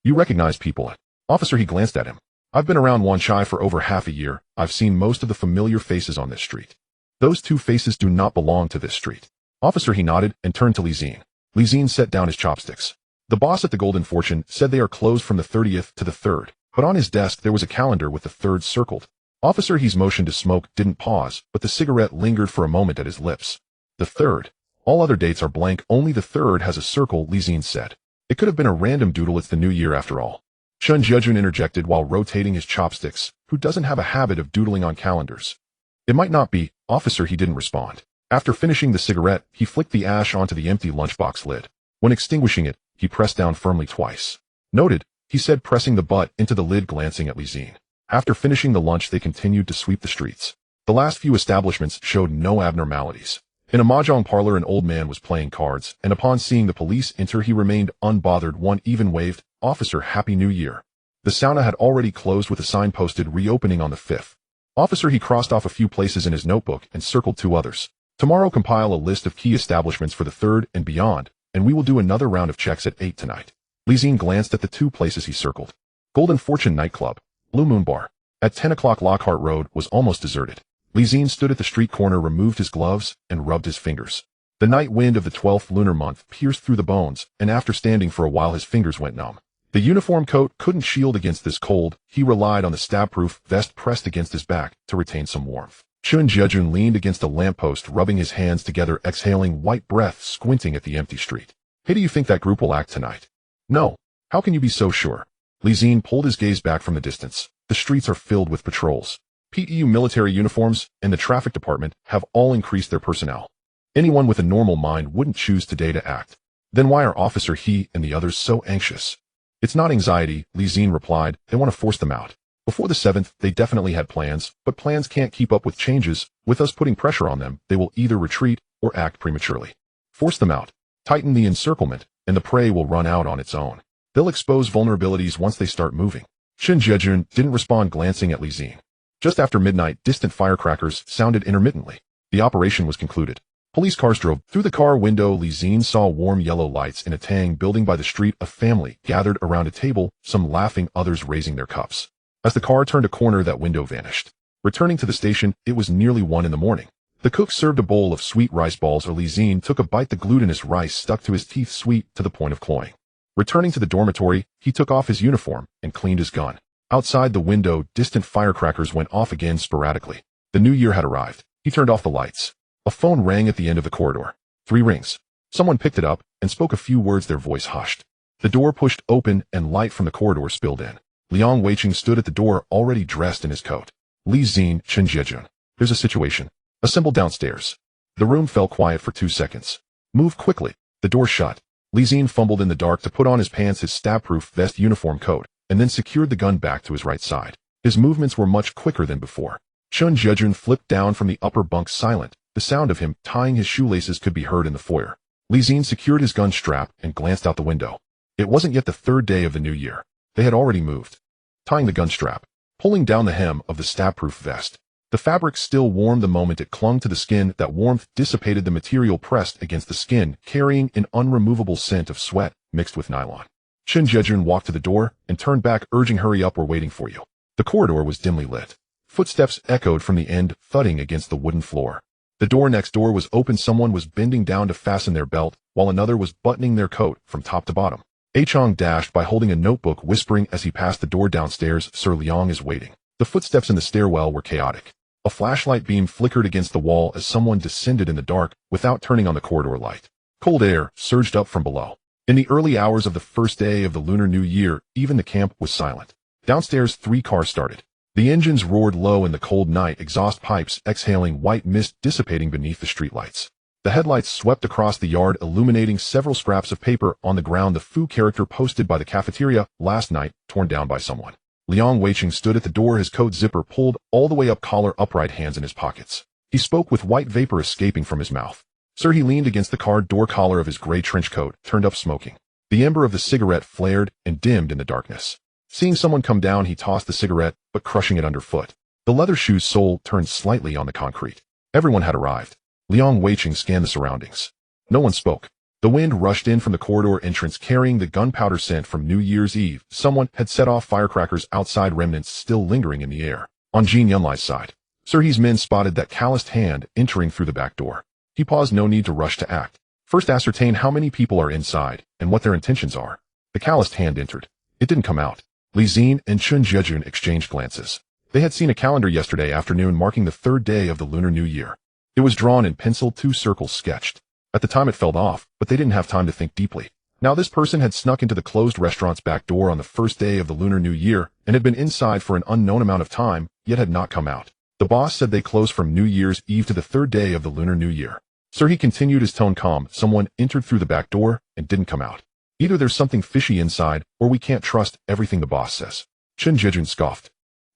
You recognize people at... Officer, he glanced at him. I've been around Wan Chai for over half a year. I've seen most of the familiar faces on this street. Those two faces do not belong to this street. Officer, he nodded and turned to Zi-Jie. Zi-Jie set down his chopsticks. The boss at the Golden Fortune said they are closed from the 30th to the 3rd, but on his desk there was a calendar with the 3rd circled. Officer, he's motion to smoke, didn't pause, but the cigarette lingered for a moment at his lips. The 3rd. All other dates are blank, only the 3rd has a circle, Zi-Jie said. It could have been a random doodle, it's the new year after all. Zi-Jie interjected while rotating his chopsticks. Who doesn't have a habit of doodling on calendars? It might not be. Officer, he didn't respond. After finishing the cigarette, he flicked the ash onto the empty lunchbox lid. When extinguishing it, he pressed down firmly twice. Noted, he said, pressing the butt into the lid, glancing at Zi-Jie. After finishing the lunch, they continued to sweep the streets. The last few establishments showed no abnormalities. In a mahjong parlor, an old man was playing cards, and upon seeing the police enter, he remained unbothered. One even waved, "Officer, Happy New Year." The sauna had already closed with a sign posted reopening on the 5th. Officer, he crossed off a few places in his notebook and circled 2 others. Tomorrow compile a list of key establishments for the 3rd and beyond, and we will do another round of checks at 8 tonight. Zi-Jie glanced at the 2 places he circled. Golden Fortune Nightclub, Blue Moon Bar. At 10 o'clock, Lockhart Road was almost deserted. Zi-Jie stood at the street corner, removed his gloves, and rubbed his fingers. The night wind of the 12th lunar month pierced through the bones, and after standing for a while his fingers went numb. The uniform coat couldn't shield against this cold. He relied on the stab-proof vest pressed against his back to retain some warmth. Zi-Jie leaned against a lamppost, rubbing his hands together, exhaling white breath, squinting at the empty street. Hey, do you think that group will act tonight? No. How can you be so sure? Zi-Jie pulled his gaze back from the distance. The streets are filled with patrols. PEU military uniforms and the traffic department have all increased their personnel. Anyone with a normal mind wouldn't choose today to act. Then why are Officer he and the others so anxious? It's not anxiety, Zi-Jie replied. They want to force them out. Before the 7th, they definitely had plans, but plans can't keep up with changes. With us putting pressure on them, they will either retreat or act prematurely. Force them out. Tighten the encirclement, and the prey will run out on its own. They'll expose vulnerabilities once they start moving. Zi-Jie didn't respond, glancing at Zi-Jie. Just after midnight, distant firecrackers sounded intermittently. The operation was concluded. Police cars drove. Through the car window, Zi-Jie saw warm yellow lights in a Tang building by the street. A family gathered around a table, some laughing, others raising their cups. As the car turned a corner, that window vanished. Returning to the station, it was nearly 1 in the morning. The cook served a bowl of sweet rice balls. Zi-Jie took a bite. The glutinous rice stuck to his teeth, sweet to the point of cloying. Returning to the dormitory, he took off his uniform and cleaned his gun. Outside the window, distant firecrackers went off again sporadically. The new year had arrived. He turned off the lights. A phone rang at the end of the corridor. 3 rings. Someone picked it up and spoke a few words, their voice hushed. The door pushed open and light from the corridor spilled in. Liang Weiqing stood at the door, already dressed in his coat. Li Xin, Chen Jiejun. There's a situation. Assemble downstairs. The room fell quiet for 2 seconds. Move quickly. The door shut. Li Xin fumbled in the dark to put on his pants, his stab-proof vest uniform coat, and then secured the gun back to his right side. His movements were much quicker than before. Chen Jiejun flipped down from the upper bunk silent. The sound of him tying his shoelaces could be heard in the foyer. Li Xin secured his gun strap and glanced out the window. It wasn't yet the 3rd day of the new year. They had already moved. Tying the gun strap. Pulling down the hem of the stab-proof vest. The fabric still warm the moment it clung to the skin. That warmth dissipated the material pressed against the skin, carrying an unremovable scent of sweat mixed with nylon. Chen Jiejun walked to the door and turned back, urging, "Hurry up, we're waiting for you." The corridor was dimly lit. Footsteps echoed from the end, thudding against the wooden floor. The door next door was open. Someone was bending down to fasten their belt, while another was buttoning their coat from top to bottom. Chong dashed by, holding a notebook, whispering as he passed the door downstairs, "Sir Liang is waiting." The footsteps in the stairwell were chaotic. A flashlight beam flickered against the wall as someone descended in the dark without turning on the corridor light. Cold air surged up from below. In the early hours of the first day of the Lunar New Year, even the camp was silent. Downstairs, 3 cars started. The engines roared low in the cold night, exhaust pipes exhaling white mist dissipating beneath the streetlights. The headlights swept across the yard, illuminating several scraps of paper on the ground. The Fu character posted by the cafeteria last night, torn down by someone. Liang Weiqing stood at the door, his coat zipper pulled all the way up, collar upright, hands in his pockets. He spoke with white vapor escaping from his mouth. "Sir," he leaned against the car door collar of his gray trench coat, turned up, smoking. The ember of the cigarette flared and dimmed in the darkness. Seeing someone come down, he tossed the cigarette, but crushing it underfoot. The leather shoe's sole turned slightly on the concrete. Everyone had arrived. Liang Weiqing scanned the surroundings. No one spoke. The wind rushed in from the corridor entrance, carrying the gunpowder scent from New Year's Eve. Someone had set off firecrackers outside, remnants still lingering in the air. On Jin Yunlai's side, Sir He's men spotted that calloused hand entering through the back door. He paused. No need to rush to act. First ascertain how many people are inside and what their intentions are. The calloused hand entered. It didn't come out. Li Xin and Chen Jiejun exchanged glances. They had seen a calendar yesterday afternoon marking the 3rd day of the Lunar New Year. It was drawn in pencil, 2 circles sketched. At the time it fell off, but they didn't have time to think deeply. Now this person had snuck into the closed restaurant's back door on the 1st day of the Lunar New Year and had been inside for an unknown amount of time, yet had not come out. The boss said they closed from New Year's Eve to the 3rd day of the Lunar New Year. Sir, he continued, his tone calm. Someone entered through the back door and didn't come out. Either there's something fishy inside, or we can't trust everything the boss says. Chen Jiejun scoffed.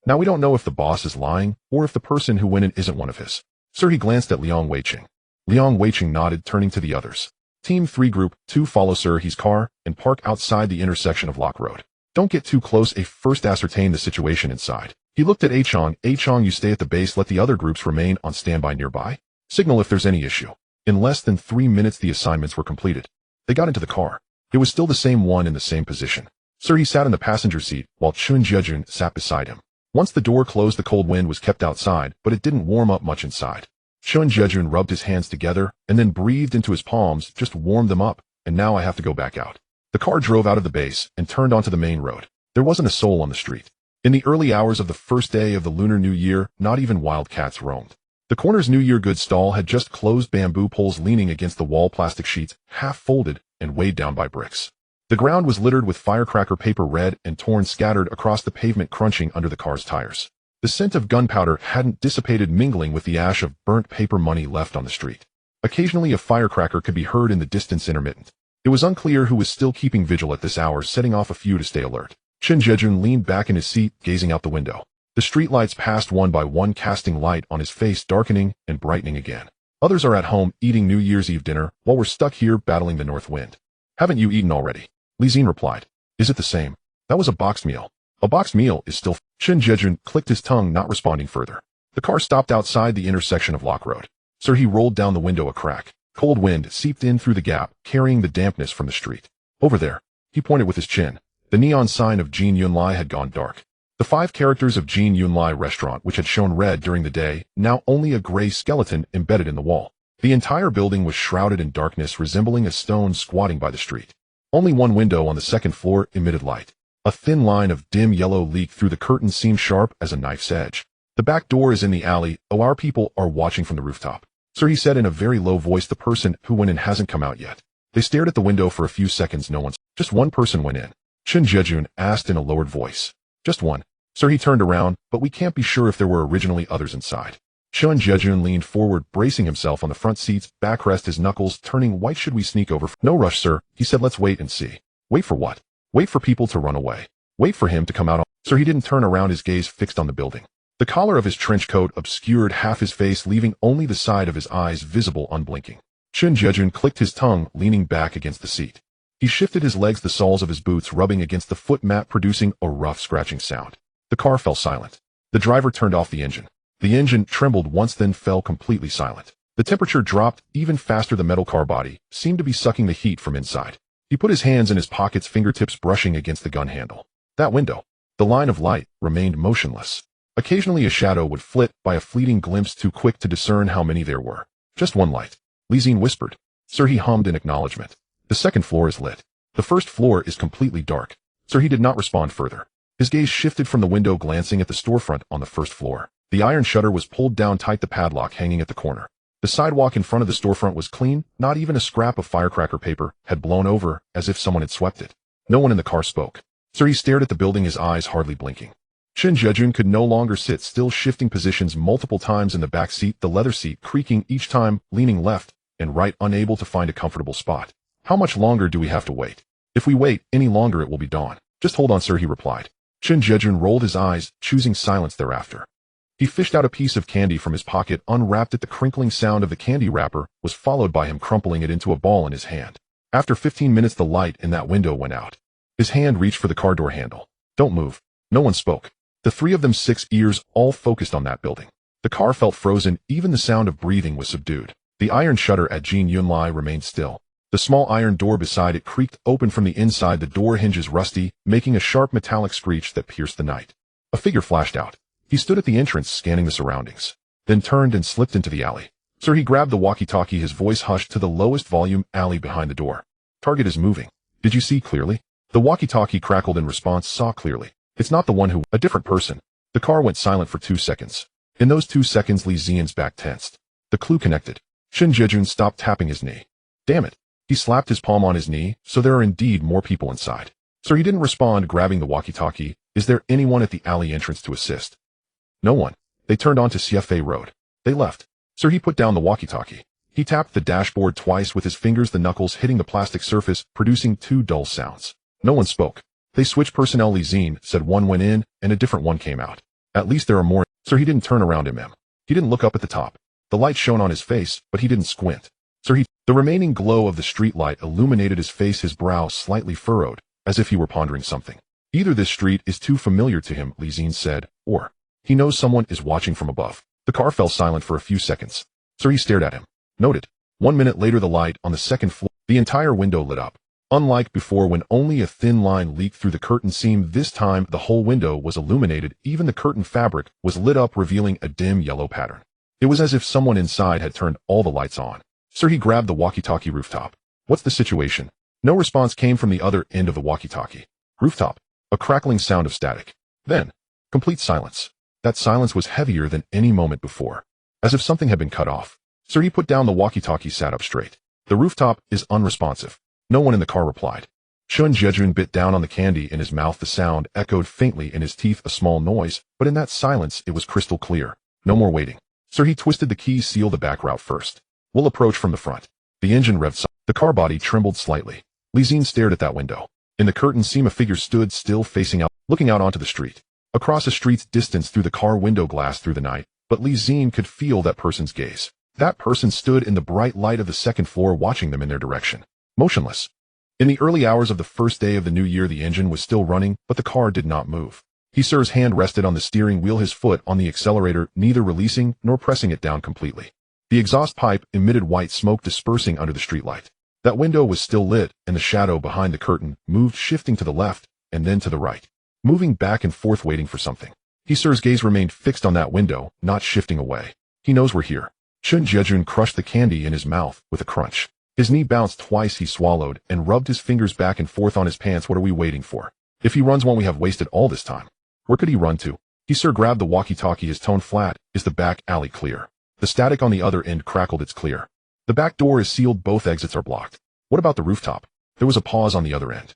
Now we don't know if the boss is lying, or if the person who went in isn't one of his. Sir, he glanced at Liang Weiqing. Liang Weiqing nodded, turning to the others. Team 3 Group 2 follow Sir He's car and park outside the intersection of Lock Road. Don't get too close. First ascertain the situation inside. He looked at Chong. Chong, you stay at the base. Let the other groups remain on standby nearby. Signal if there's any issue. In less than 3 minutes the assignments were completed. They got into the car. It was still the same one in the same position. Sir, he sat in the passenger seat while Chen Jiejun sat beside him. Once the door closed, the cold wind was kept outside, but it didn't warm up much inside. Chen Jiejun rubbed his hands together and then breathed into his palms, just warmed them up, and now I have to go back out. The car drove out of the base and turned onto the main road. There wasn't a soul on the street. In the early hours of the 1st day of the Lunar New Year, not even wildcats roamed. The corner's New Year goods stall had just closed, bamboo poles leaning against the wall, plastic sheets, half folded and weighed down by bricks. The ground was littered with firecracker paper, red and torn, scattered across the pavement, crunching under the car's tires. The scent of gunpowder hadn't dissipated, mingling with the ash of burnt paper money left on the street. Occasionally a firecracker could be heard in the distance, intermittent. It was unclear who was still keeping vigil at this hour, setting off a few to stay alert. Chen Jiejun leaned back in his seat, gazing out the window. The streetlights passed one by one, casting light on his face, darkening and brightening again. Others are at home, eating New Year's Eve dinner, while we're stuck here battling the north wind. Haven't you eaten already? Li Xin replied. Is it the same? That was a boxed meal. A boxed meal is still... Chen Jiejun clicked his tongue, not responding further. The car stopped outside the intersection of Lock Road. Sir, he rolled down the window a crack. Cold wind seeped in through the gap, carrying the dampness from the street. Over there. He pointed with his chin. The neon sign of Jin Yunlai had gone dark. The 5 characters of Jin Yunlai restaurant, which had shown red during the day, now only a gray skeleton embedded in the wall. The entire building was shrouded in darkness, resembling a stone squatting by the street. Only one window on the 2nd floor emitted light. A thin line of dim yellow leak through the curtain seemed sharp as a knife's edge. The back door is in the alley. Oh, our people are watching from the rooftop. Sir, he said in a very low voice. The person who went in hasn't come out yet. They stared at the window for a few seconds. No one. Just one person went in. Zi-Jie asked in a lowered voice. Just one. Sir, he turned around, but we can't be sure if there were originally others inside. Zi-Jie leaned forward, bracing himself on the front seat's backrest, his knuckles turning white. Should we sneak over? No rush, sir, he said. Let's wait and see. Wait for what? Wait for people to run away. Wait for him to come out on. Sir, he didn't turn around, his gaze fixed on the building. The collar of his trench coat obscured half his face, leaving only the side of his eyes visible, unblinking. Zi-Jie clicked his tongue, leaning back against the seat. He shifted his legs, the soles of his boots rubbing against the foot mat, producing a rough scratching sound. The car fell silent. The driver turned off the engine. The engine trembled once, then fell completely silent. The temperature dropped even faster. The metal car body seemed to be sucking the heat from inside. He put his hands in his pockets, fingertips brushing against the gun handle. That window, the line of light, remained motionless. Occasionally a shadow would flit by, a fleeting glimpse too quick to discern how many there were. Just one light. Zi-Jie whispered. Sir, he hummed in acknowledgement. The second floor is lit. The first floor is completely dark. Sir, he did not respond further. His gaze shifted from the window, glancing at the storefront on the first floor. The iron shutter was pulled down tight, the padlock hanging at the corner. The sidewalk in front of the storefront was clean, not even a scrap of firecracker paper had blown over, as if someone had swept it. No one in the car spoke. Sir, he stared at the building, his eyes hardly blinking. Zi-Jie could no longer sit still, shifting positions multiple times in the back seat, the leather seat creaking each time, leaning left and right, unable to find a comfortable spot. How much longer do we have to wait? If we wait any longer, it will be dawn. Just hold on, sir, he replied. Zi-Jie rolled his eyes, choosing silence thereafter. He fished out a piece of candy from his pocket, unwrapped it. The crinkling sound of the candy wrapper was followed by him crumpling it into a ball in his hand. After 15 minutes, the light in that window went out. His hand reached for the car door handle. Don't move. No one spoke. The three of them, 6 ears, all focused on that building. The car felt frozen, even the sound of breathing was subdued. The iron shutter at Jin Yunlai remained still. The small iron door beside it creaked open from the inside, the door hinges rusty, making a sharp metallic screech that pierced the night. A figure flashed out. He stood at the entrance, scanning the surroundings, then turned and slipped into the alley. Sir, he grabbed the walkie-talkie, his voice hushed to the lowest volume. Alley behind the door. Target is moving. Did you see clearly? The walkie-talkie crackled in response. Saw clearly. It's not the one who... A different person. The car went silent for 2 seconds. In those 2 seconds, Zi-Jie's back tensed. The clue connected. Zi-Jie stopped tapping his knee. Damn it. He slapped his palm on his knee. So there are indeed more people inside. Sir, he didn't respond, grabbing the walkie-talkie. Is there anyone at the alley entrance to assist? No one. They turned onto CFA Road. They left. Sir, he put down the walkie-talkie. He tapped the dashboard twice with his fingers, the knuckles hitting the plastic surface, producing 2 dull sounds. No one spoke. They switched personnel. Zi-Jie said one went in and a different one came out. At least there are more. Sir, he didn't turn around him. He didn't look up at the top. The light shone on his face, but he didn't squint. Sir, the remaining glow of the street light illuminated his face, his brow slightly furrowed, as if he were pondering something. Either this street is too familiar to him, Zi-Jie said, or he knows someone is watching from above. The car fell silent for a few seconds. Sir, he stared at him. Noted. 1 minute later, the light on the second floor, the entire window lit up. Unlike before, when only a thin line leaked through the curtain seam, this time the whole window was illuminated. Even the curtain fabric was lit up, revealing a dim yellow pattern. It was as if someone inside had turned all the lights on. Sir, he grabbed the walkie-talkie. Rooftop. What's the situation? No response came from the other end of the walkie-talkie. Rooftop. A crackling sound of static. Then, complete silence. That silence was heavier than any moment before, as if something had been cut off. Sir, he put down the walkie-talkie, sat up straight. The rooftop is unresponsive. No one in the car replied. Zi-Jie bit down on the candy in his mouth. The sound echoed faintly in his teeth, a small noise, but in that silence it was crystal clear. No more waiting. Sir, he twisted the key, seal the back route first. We'll approach from the front. The engine revved. The car body trembled slightly. Zi-Jie stared at that window. In the curtain seam, a figure stood still, facing out, looking out onto the street. Across a street's distance through the car window glass through the night, but Zi-Jie could feel that person's gaze. That person stood in the bright light of the second floor, watching them in their direction. Motionless. In the early hours of the first day of the new year, the engine was still running, but the car did not move. Sir's hand rested on the steering wheel, his foot on the accelerator, neither releasing nor pressing it down completely. The exhaust pipe emitted white smoke, dispersing under the streetlight. That window was still lit, and the shadow behind the curtain moved, shifting to the left and then to the right, moving back and forth, waiting for something. Sir's gaze remained fixed on that window, not shifting away. He knows we're here. Zi-Jie crushed the candy in his mouth with a crunch. His knee bounced twice. He swallowed and rubbed his fingers back and forth on his pants. What are we waiting for? If he runs, won't we have wasted all this time? Where could he run to? Sir grabbed the walkie-talkie, his tone flat. Is the back alley clear? The static on the other end crackled. It's clear. The back door is sealed. Both exits are blocked. What about the rooftop? There was a pause on the other end.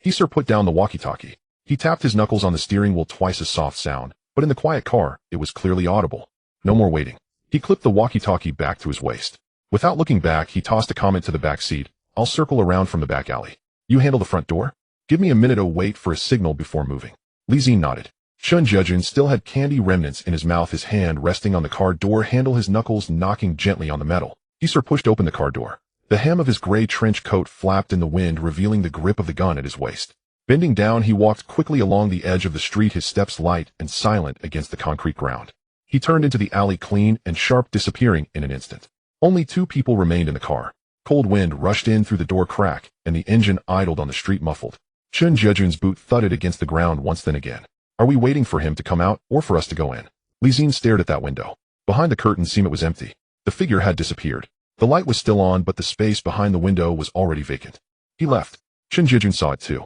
He put down the walkie-talkie. He tapped his knuckles on the steering wheel, twice a soft sound, but in the quiet car, it was clearly audible. No more waiting. He clipped the walkie-talkie back to his waist. Without looking back, he tossed a comment to the back seat. I'll circle around from the back alley. You handle the front door? Give me a minute to wait for a signal before moving. Zi-Jie nodded. Zi-Jie still had candy remnants in his mouth, his hand resting on the car door handle, his knuckles knocking gently on the metal. He pushed open the car door. The hem of his gray trench coat flapped in the wind, revealing the grip of the gun at his waist. Bending down, he walked quickly along the edge of the street, his steps light and silent against the concrete ground. He turned into the alley, clean and sharp, disappearing in an instant. Only 2 people remained in the car. Cold wind rushed in through the door crack, and the engine idled on the street, muffled. Zi-Jie's boot thudded against the ground once, then again. Are we waiting for him to come out, or for us to go in? Zi-Jie stared at that window. Behind the curtain seam, it was empty. The figure had disappeared. The light was still on, but the space behind the window was already vacant. He left. Zi-Jie saw it too.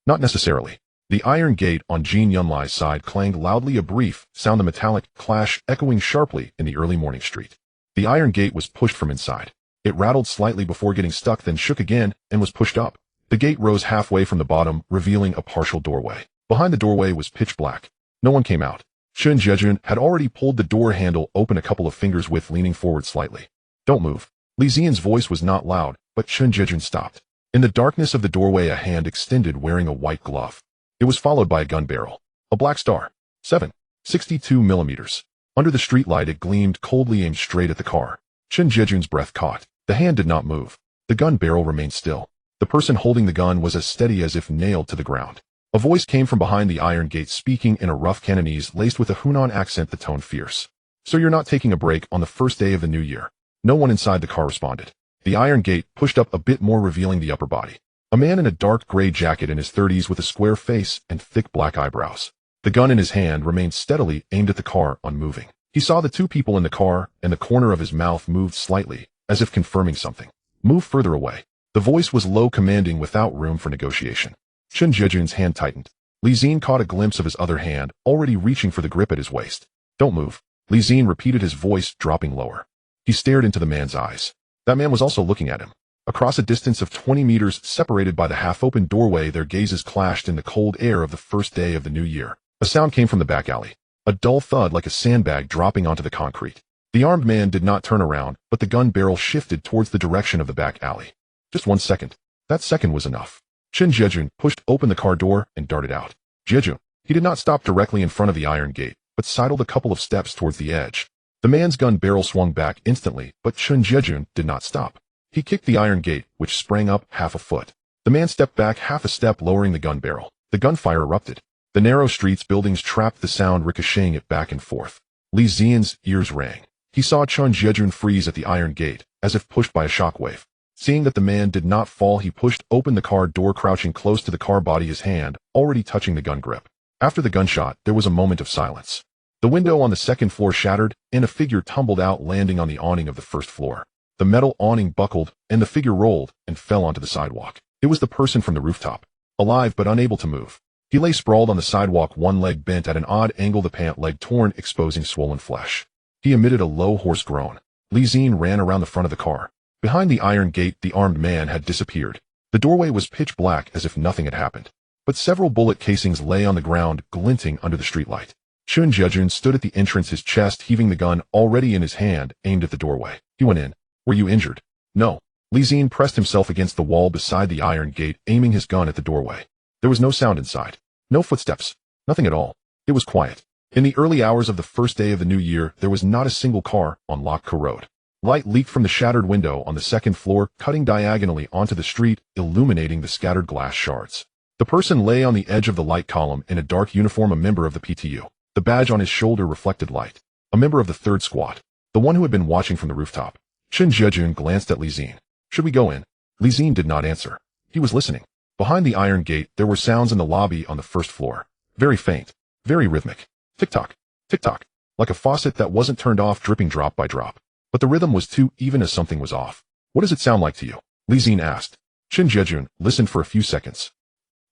Not necessarily. The iron gate on Jin Yunlai's side clanged loudly, a brief sound, the metallic clash echoing sharply in the early morning street. The iron gate was pushed from inside. It rattled slightly before getting stuck, then shook again and was pushed up. The gate rose halfway from the bottom, revealing a partial doorway. Behind the doorway was pitch black. No one came out. Zi-Jie had already pulled the door handle open, a couple of fingers with, leaning forward slightly. Don't move. Zi-Jie's voice was not loud, but Zi-Jie stopped. In the darkness of the doorway, a hand extended, wearing a white glove. It was followed by a gun barrel. A black star. 7.62 millimeters. Under the streetlight, it gleamed coldly, aimed straight at the car. Zi-Jie's breath caught. The hand did not move. The gun barrel remained still. The person holding the gun was as steady as if nailed to the ground. A voice came from behind the iron gate, speaking in a rough Cantonese laced with a Hunan accent, the tone fierce. So you're not taking a break on the first day of the new year? No one inside the car responded. The iron gate pushed up a bit more, revealing the upper body. A man in a dark gray jacket, in his 30s, with a square face and thick black eyebrows. The gun in his hand remained steadily aimed at the car, unmoving. He saw the 2 people in the car, and the corner of his mouth moved slightly, as if confirming something. Move further away. The voice was low, commanding, without room for negotiation. Zi-Jie's hand tightened. Zi-Jie caught a glimpse of his other hand, already reaching for the grip at his waist. Don't move. Zi-Jie repeated, his voice dropping lower. He stared into the man's eyes. That man was also looking at him. Across a distance of 20 meters, separated by the half-open doorway, their gazes clashed in the cold air of the first day of the new year. A sound came from the back alley. A dull thud, like a sandbag dropping onto the concrete. The armed man did not turn around, but the gun barrel shifted towards the direction of the back alley. Just 1 second. That second was enough. Zi-Jie pushed open the car door and darted out. Zi-Jie. He did not stop directly in front of the iron gate, but sidled a couple of steps towards the edge. The man's gun barrel swung back instantly, but Zi-Jie did not stop. He kicked the iron gate, which sprang up half a foot. The man stepped back half a step, lowering the gun barrel. The gunfire erupted. The narrow streets, buildings trapped the sound, ricocheting it back and forth. Zi-Jie's ears rang. He saw Zi-Jie freeze at the iron gate, as if pushed by a shockwave. Seeing that the man did not fall, he pushed open the car door, crouching close to the car body, his hand already touching the gun grip. After the gunshot, there was a moment of silence. The window on the second floor shattered, and a figure tumbled out, landing on the awning of the first floor. The metal awning buckled, and the figure rolled and fell onto the sidewalk. It was the person from the rooftop. Alive but unable to move. He lay sprawled on the sidewalk, one leg bent at an odd angle, the pant leg torn, exposing swollen flesh. He emitted a low, hoarse groan. Zi-Jie ran around the front of the car. Behind the iron gate, the armed man had disappeared. The doorway was pitch black, as if nothing had happened. But several bullet casings lay on the ground, glinting under the streetlight. Zi-Jie stood at the entrance, his chest heaving, the gun already in his hand, aimed at the doorway. He went in. Were you injured? No. Zi-Jie pressed himself against the wall beside the iron gate, aiming his gun at the doorway. There was no sound inside. No footsteps. Nothing at all. It was quiet. In the early hours of the first day of the new year, there was not a single car on Ka-Kui Road. Light leaked from the shattered window on the second floor, cutting diagonally onto the street, illuminating the scattered glass shards. The person lay on the edge of the light column in a dark uniform, a member of the PTU. The badge on his shoulder reflected light. A member of the third squad. The one who had been watching from the rooftop. Zi-Jie glanced at Zi-Jie. Should we go in? Zi-Jie did not answer. He was listening. Behind the iron gate, there were sounds in the lobby on the first floor. Very faint. Very rhythmic. Tick-tock. Tick-tock. Like a faucet that wasn't turned off, dripping drop by drop. But the rhythm was too even, as something was off. What does it sound like to you? Zi-Jie asked. Zi-Jie listened for a few seconds.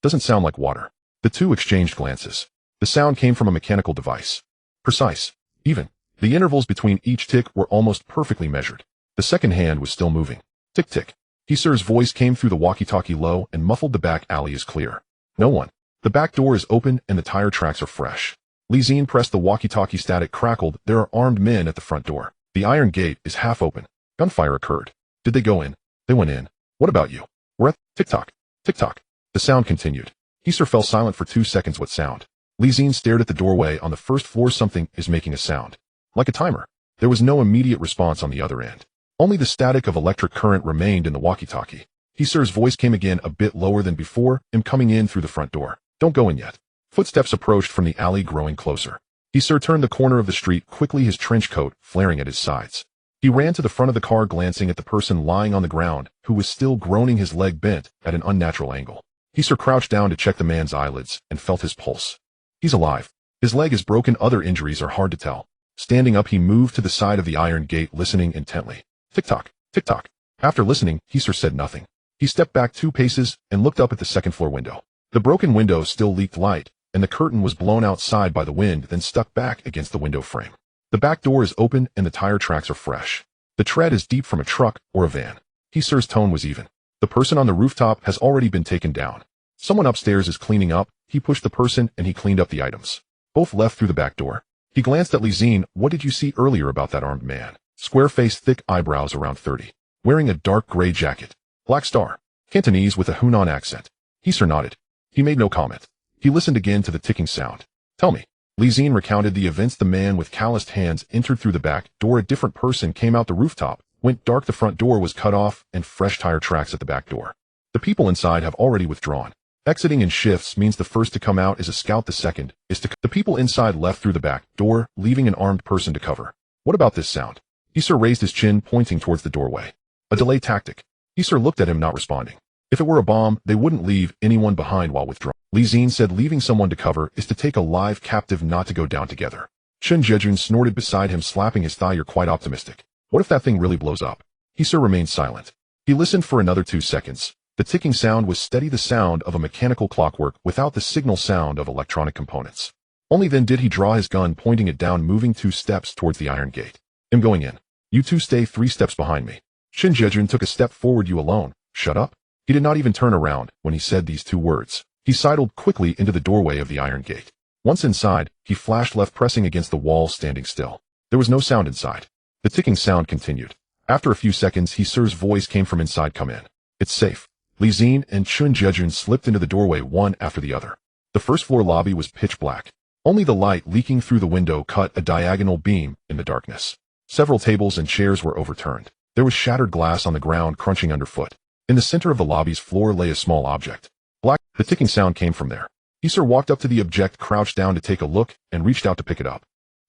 Doesn't sound like water. The two exchanged glances. The sound came from a mechanical device. Precise. Even. The intervals between each tick were almost perfectly measured. The second hand was still moving. Tick-tick. Sir's voice came through the walkie-talkie low and muffled. The back alley is clear. No one. The back door is open and the tire tracks are fresh. Zi-Jie pressed the walkie-talkie. Static crackled. There are armed men at the front door. The iron gate is half open. Gunfire occurred. Did they go in? They went in. What about you? We're at tick-tock. Tick-tock. The sound continued. Sir fell silent for 2 seconds. What sound? Zi-Jie stared at the doorway on the first floor. Something is making a sound. Like a timer. There was no immediate response on the other end. Only the static of electric current remained in the walkie-talkie. Sir's voice came again, a bit lower than before. I'm coming in through the front door. Don't go in yet. Footsteps approached from the alley, growing closer. Sir turned the corner of the street quickly, his trench coat flaring at his sides. He ran to the front of the car, glancing at the person lying on the ground, who was still groaning, his leg bent at an unnatural angle. Sir crouched down to check the man's eyelids and felt his pulse. He's alive. His leg is broken. Other injuries are hard to tell. Standing up, he moved to the side of the iron gate, listening intently. Tick-tock, tick-tock. After listening, Sir said nothing. He stepped back 2 paces and looked up at the second-floor window. The broken window still leaked light, and the curtain was blown outside by the wind, then stuck back against the window frame. The back door is open and the tire tracks are fresh. The tread is deep from a truck or a van. Sir's tone was even. The person on the rooftop has already been taken down. Someone upstairs is cleaning up. He pushed the person and he cleaned up the items. Both left through the back door. He glanced at Zi-Jie. What did you see earlier about that armed man? Square face, thick eyebrows, around 30. Wearing a dark gray jacket. Black star. Cantonese with a Hunan accent. Sir nodded. He made no comment. He listened again to the ticking sound. Tell me. Zi-Jie recounted the events. The man with calloused hands entered through the back door. A different person came out the rooftop. Went dark. The front door was cut off and fresh tire tracks at the back door. The people inside have already withdrawn. Exiting in shifts means the first to come out is a scout. The second is to... The people inside left through the back door, leaving an armed person to cover. What about this sound? Sir raised his chin, pointing towards the doorway. A delay tactic. Sir looked at him, not responding. If it were a bomb, they wouldn't leave anyone behind while withdrawing. Zi-Jie said leaving someone to cover is to take a live captive, not to go down together. Zi-Jie snorted beside him, slapping his thigh. You're quite optimistic. What if that thing really blows up? Sir remained silent. He listened for another 2 seconds. The ticking sound was steady, the sound of a mechanical clockwork without the signal sound of electronic components. Only then did he draw his gun, pointing it down, moving 2 steps towards the iron gate. I'm going in. You 2 stay 3 steps behind me. Zi-Jie took a step forward. You alone? Shut up. He did not even turn around when he said these 2 words. He sidled quickly into the doorway of the iron gate. Once inside, he flashed left, pressing against the wall, standing still. There was no sound inside. The ticking sound continued. After a few seconds, Sir's voice came from inside. Come in. It's safe. Zi-Jie and Zi-Jie slipped into the doorway, one after the other. The first-floor lobby was pitch black. Only the light leaking through the window cut a diagonal beam in the darkness. Several tables and chairs were overturned. There was shattered glass on the ground, crunching underfoot. In the center of the lobby's floor lay a small object. Black. The ticking sound came from there. Sir walked up to the object, crouched down to take a look, and reached out to pick it up.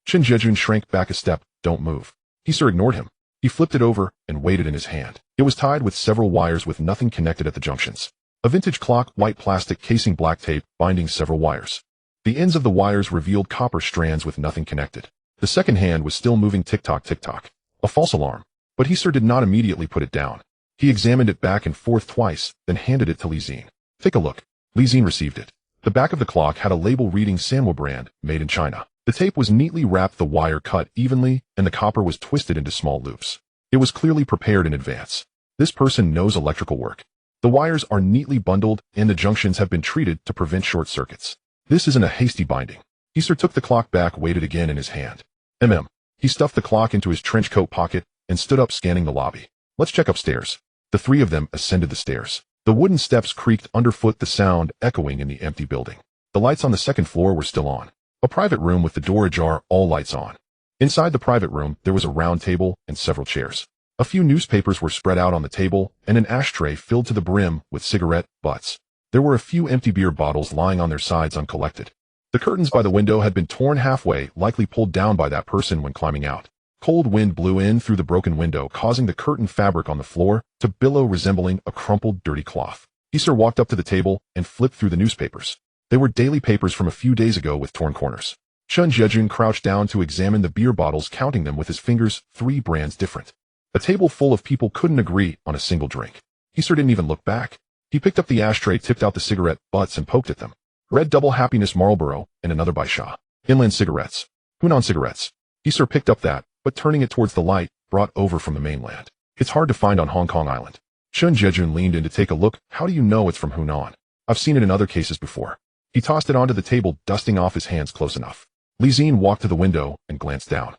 Zi-Jie shrank back a step. Don't move. Sir ignored him. He flipped it over and weighed it in his hand. It was tied with several wires with nothing connected at the junctions. A vintage clock, white plastic casing, black tape, binding several wires. The ends of the wires revealed copper strands with nothing connected. The second hand was still moving, tick-tock, tick-tock. A false alarm. But Sir did not immediately put it down. He examined it back and forth twice, then handed it to Zi-Jie. Take a look. Zi-Jie received it. The back of the clock had a label reading Sanwa brand, made in China. The tape was neatly wrapped, the wire cut evenly, and the copper was twisted into small loops. It was clearly prepared in advance. This person knows electrical work. The wires are neatly bundled, and the junctions have been treated to prevent short circuits. This isn't a hasty binding. Sir took the clock back, weighed it again in his hand. He stuffed the clock into his trench coat pocket and stood up, scanning the lobby. Let's check upstairs. The 3 of them ascended the stairs. The wooden steps creaked underfoot, the sound echoing in the empty building. The lights on the second floor were still on. A private room with the door ajar, all lights on. Inside the private room, there was a round table and several chairs. A few newspapers were spread out on the table, and an ashtray filled to the brim with cigarette butts. There were a few empty beer bottles lying on their sides, uncollected. The curtains by the window had been torn halfway, likely pulled down by that person when climbing out. Cold wind blew in through the broken window, causing the curtain fabric on the floor to billow, resembling a crumpled, dirty cloth. Sir walked up to the table and flipped through the newspapers. They were daily papers from a few days ago with torn corners. Zi-Jie crouched down to examine the beer bottles, counting them with his fingers, 3 brands different. A table full of people couldn't agree on a single drink. Sir didn't even look back. He picked up the ashtray, tipped out the cigarette butts, and poked at them. Red Double Happiness Marlboro, and another by Shaw. Inland cigarettes. Hunan cigarettes. Sir picked up that, but turning it towards the light, brought over from the mainland. It's hard to find on Hong Kong Island. Zi-Jie leaned in to take a look. How do you know it's from Hunan? I've seen it in other cases before. He tossed it onto the table, dusting off his hands close enough. Zi-Jie walked to the window and glanced down.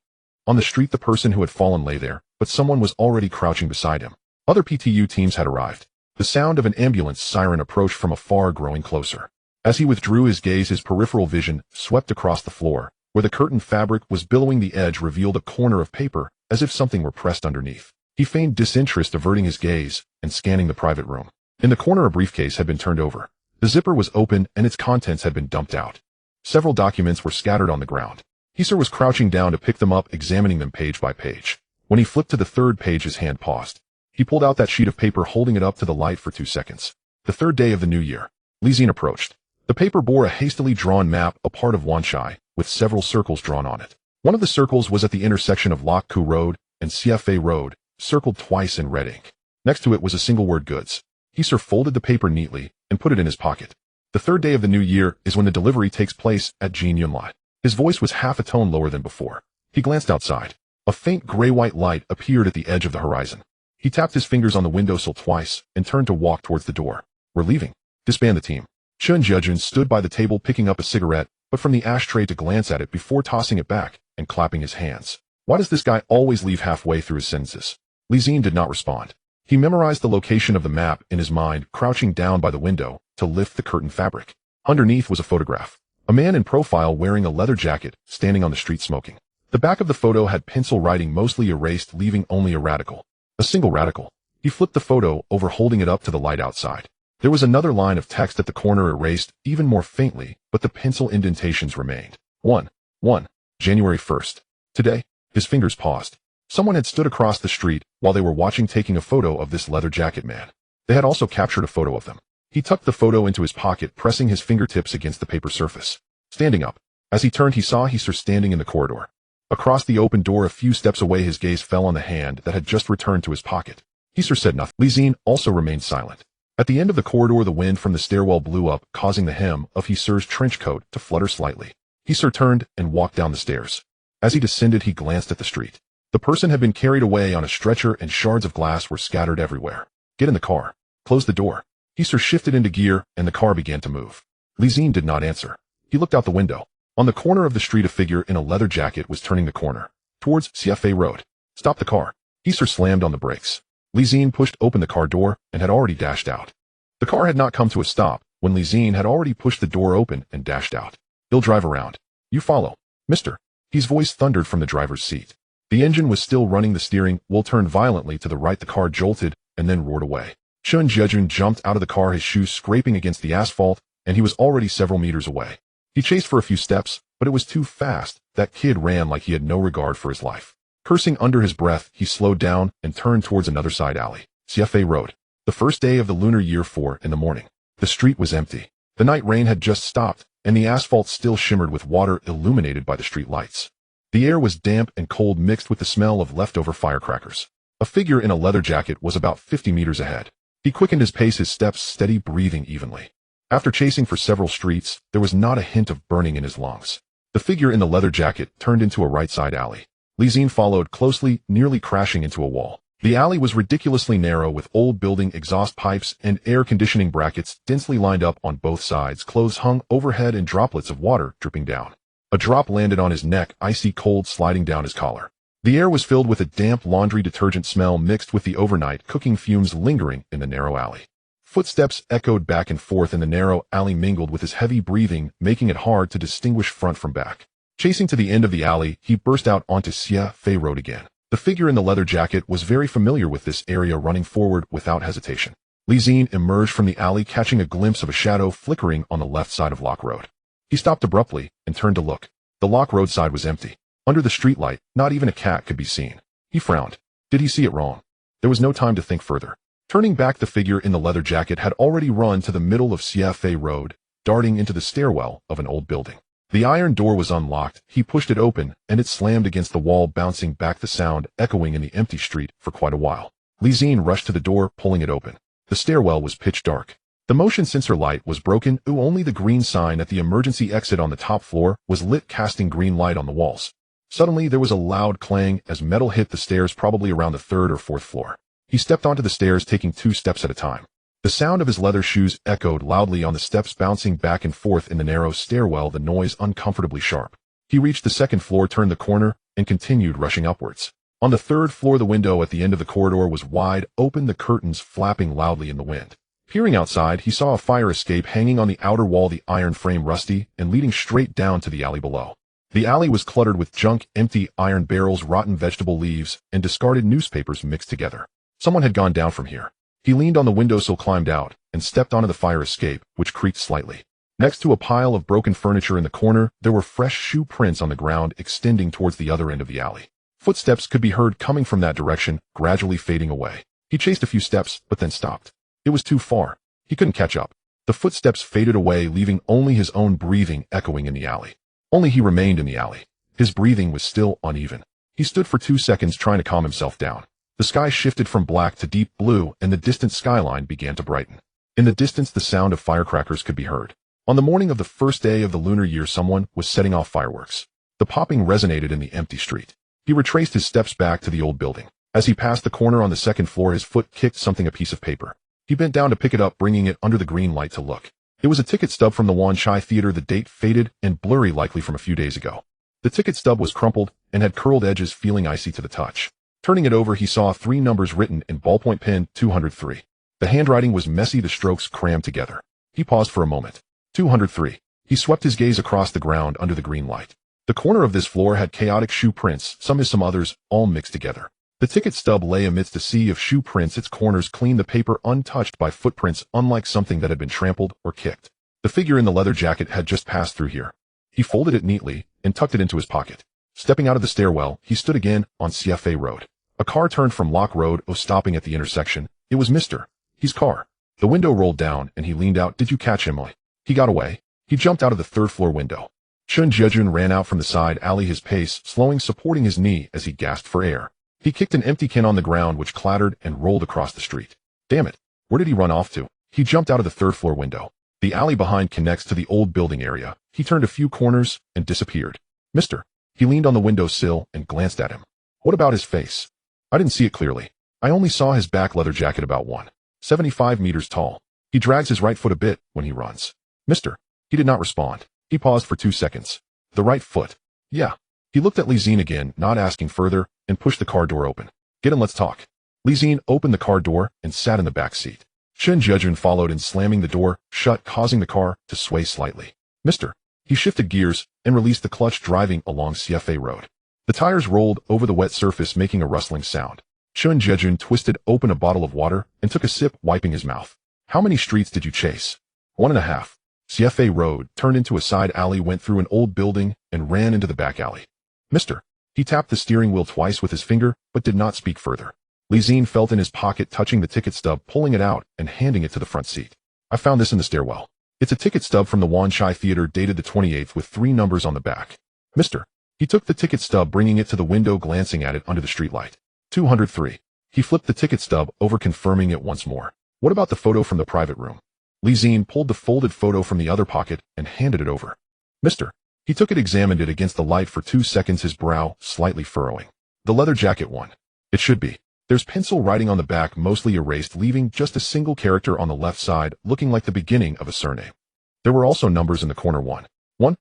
On the street, the person who had fallen lay there, but someone was already crouching beside him. Other PTU teams had arrived. The sound of an ambulance siren approached from afar, growing closer. As he withdrew his gaze, his peripheral vision swept across the floor, where the curtained fabric was billowing. The edge revealed a corner of paper, as if something were pressed underneath. He feigned disinterest, averting his gaze and scanning the private room. In the corner, a briefcase had been turned over. The zipper was open and its contents had been dumped out. Several documents were scattered on the ground. Zi-Jie was crouching down to pick them up, examining them page by page. When he flipped to the third page, his hand paused. He pulled out that sheet of paper, holding it up to the light for 2 seconds. The third day of the new year. Zi-Jie approached. The paper bore a hastily drawn map, a part of Wanshai, with several circles drawn on it. One of the circles was at the intersection of Ka-Kui Road and CFA Road, circled twice in red ink. Next to it was a single word, goods. Zi-Jie folded the paper neatly and put it in his pocket. The third day of the new year is when the delivery takes place at Jin Yunlai. His voice was half a tone lower than before. He glanced outside. A faint gray-white light appeared at the edge of the horizon. He tapped his fingers on the windowsill twice and turned to walk towards the door. We're leaving. Disband the team. Zi-Jie stood by the table, picking up a cigarette, but from the ashtray to glance at it before tossing it back and clapping his hands. Why does this guy always leave halfway through his sentences? Zi-Jie did not respond. He memorized the location of the map in his mind, crouching down by the window to lift the curtain fabric. Underneath was a photograph. A man in profile wearing a leather jacket, standing on the street smoking. The back of the photo had pencil writing mostly erased, leaving only a radical. A single radical. He flipped the photo over, holding it up to the light outside. There was another line of text at the corner, erased even more faintly, but the pencil indentations remained. 1. January 1st. Today. His fingers paused. Someone had stood across the street while they were watching, taking a photo of this leather jacket man. They had also captured a photo of them. He tucked the photo into his pocket, pressing his fingertips against the paper surface. Standing up. As he turned, he saw Zi-Jie standing in the corridor. Across the open door, a few steps away, his gaze fell on the hand that had just returned to his pocket. Zi-Jie said nothing. Zi-Jie also remained silent. At the end of the corridor, the wind from the stairwell blew up, causing the hem of Zi-Jie's trench coat to flutter slightly. Zi-Jie turned and walked down the stairs. As he descended, he glanced at the street. The person had been carried away on a stretcher and shards of glass were scattered everywhere. Get in the car. Close the door. Zi-Jie shifted into gear and the car began to move. Zi-Jie did not answer. He looked out the window. On the corner of the street, a figure in a leather jacket was turning the corner towards CFA Road. Stop the car. Zi-Jie slammed on the brakes. Zi-Jie pushed open the car door and had already dashed out. The car had not come to a stop when Zi-Jie had already pushed the door open and dashed out. He'll drive around. You follow. Mister. His voice thundered from the driver's seat. The engine was still running. The steering wheel turned violently to the right. The car jolted and then roared away. Zi-Jie jumped out of the car, his shoes scraping against the asphalt, and he was already several meters away. He chased for a few steps, but it was too fast. That kid ran like he had no regard for his life. Cursing under his breath, he slowed down and turned towards another side alley. CFA Road. The first day of the lunar year, 4 in the morning. The street was empty. The night rain had just stopped, and the asphalt still shimmered with water illuminated by the street lights. The air was damp and cold, mixed with the smell of leftover firecrackers. A figure in a leather jacket was about 50 meters ahead. He quickened his pace, his steps steady, breathing evenly. After chasing for several streets, there was not a hint of burning in his lungs. The figure in the leather jacket turned into a right-side alley. Zi-Jie followed closely, nearly crashing into a wall. The alley was ridiculously narrow, with old building exhaust pipes and air conditioning brackets densely lined up on both sides. Clothes hung overhead and droplets of water dripping down. A drop landed on his neck, icy cold, sliding down his collar. The air was filled with a damp laundry detergent smell mixed with the overnight cooking fumes lingering in the narrow alley. Footsteps echoed back and forth in the narrow alley, mingled with his heavy breathing, making it hard to distinguish front from back. Chasing to the end of the alley, he burst out onto CFA Road again. The figure in the leather jacket was very familiar with this area, running forward without hesitation. Zi-Jie emerged from the alley, catching a glimpse of a shadow flickering on the left side of Lock Road. He stopped abruptly and turned to look. The Lock Road side was empty. Under the streetlight, not even a cat could be seen. He frowned. Did he see it wrong? There was no time to think further. Turning back, the figure in the leather jacket had already run to the middle of CFA Road, darting into the stairwell of an old building. The iron door was unlocked. He pushed it open, and it slammed against the wall, bouncing back, the sound echoing in the empty street for quite a while. Zi-Jie rushed to the door, pulling it open. The stairwell was pitch dark. The motion sensor light was broken. Only the green sign at the emergency exit on the top floor was lit, casting green light on the walls. Suddenly, there was a loud clang as metal hit the stairs, probably around the 3rd or 4th floor. He stepped onto the stairs, taking 2 steps at a time. The sound of his leather shoes echoed loudly on the steps, bouncing back and forth in the narrow stairwell, the noise uncomfortably sharp. He reached the 2nd floor, turned the corner, and continued rushing upwards. On the 3rd floor, the window at the end of the corridor was wide open, the curtains flapping loudly in the wind. Peering outside, he saw a fire escape hanging on the outer wall, the iron frame rusty and leading straight down to the alley below. The alley was cluttered with junk, empty iron barrels, rotten vegetable leaves, and discarded newspapers mixed together. Someone had gone down from here. He leaned on the windowsill, climbed out, and stepped onto the fire escape, which creaked slightly. Next to a pile of broken furniture in the corner, there were fresh shoe prints on the ground extending towards the other end of the alley. Footsteps could be heard coming from that direction, gradually fading away. He chased a few steps, but then stopped. It was too far. He couldn't catch up. The footsteps faded away, leaving only his own breathing echoing in the alley. Only he remained in the alley. His breathing was still uneven. He stood for 2 seconds trying to calm himself down. The sky shifted from black to deep blue, and the distant skyline began to brighten. In the distance, the sound of firecrackers could be heard. On the morning of the 1st day of the lunar year, someone was setting off fireworks. The popping resonated in the empty street. He retraced his steps back to the old building. As he passed the corner on the 2nd floor, his foot kicked something, a piece of paper. He bent down to pick it up, bringing it under the green light to look. It was a ticket stub from the Wan Chai Theater, the date faded and blurry, likely from a few days ago. The ticket stub was crumpled and had curled edges, feeling icy to the touch. Turning it over, he saw 3 numbers written in ballpoint pen, 203. The handwriting was messy, the strokes crammed together. He paused for a moment. 203. He swept his gaze across the ground under the green light. The corner of this floor had chaotic shoe prints, some as some others, all mixed together. The ticket stub lay amidst a sea of shoe prints, its corners clean, the paper untouched by footprints, unlike something that had been trampled or kicked. The figure in the leather jacket had just passed through here. He folded it neatly and tucked it into his pocket. Stepping out of the stairwell, he stood again on CFA Road. A car turned from Lock Road, stopping at the intersection. It was Mr. He's car. The window rolled down and he leaned out. Did you catch him? He got away. He jumped out of the 3rd floor window. Zi-Jie ran out from the side alley, his pace slowing, supporting his knee as he gasped for air. He kicked an empty can on the ground, which clattered and rolled across the street. Damn it. Where did he run off to? He jumped out of the 3rd floor window. The alley behind connects to the old building area. He turned a few corners and disappeared. Mister. He leaned on the windowsill and glanced at him. What about his face? I didn't see it clearly. I only saw his back leather jacket, about 1.75 meters tall. He drags his right foot a bit when he runs. Mister. He did not respond. He paused for 2 seconds. The right foot. Yeah. He looked at Zi-Jie again, not asking further, and pushed the car door open. Get in, let's talk. Zi-Jie opened the car door and sat in the back seat. Zi-Jie followed in, slamming the door shut, causing the car to sway slightly. Mister. He shifted gears and released the clutch, driving along CFA Road. The tires rolled over the wet surface, making a rustling sound. Zi-Jie twisted open a bottle of water and took a sip, wiping his mouth. How many streets did you chase? 1.5. CFA Road turned into a side alley, went through an old building, and ran into the back alley. Mister. He tapped the steering wheel twice with his finger, but did not speak further. Zi-Jie felt in his pocket, touching the ticket stub, pulling it out, and handing it to the front seat. I found this in the stairwell. It's a ticket stub from the Wan Chai Theater, dated the 28th, with 3 numbers on the back. Mister. He took the ticket stub, bringing it to the window, glancing at it under the streetlight. 203. He flipped the ticket stub over, confirming it once more. What about the photo from the private room? Zi-Jie pulled the folded photo from the other pocket and handed it over. Mister. He took it, examined it against the light for 2 seconds, his brow slightly furrowing. The leather jacket one. It should be. There's pencil writing on the back, mostly erased, leaving just a single character on the left side, looking like the beginning of a surname. There were also numbers in the corner, 1,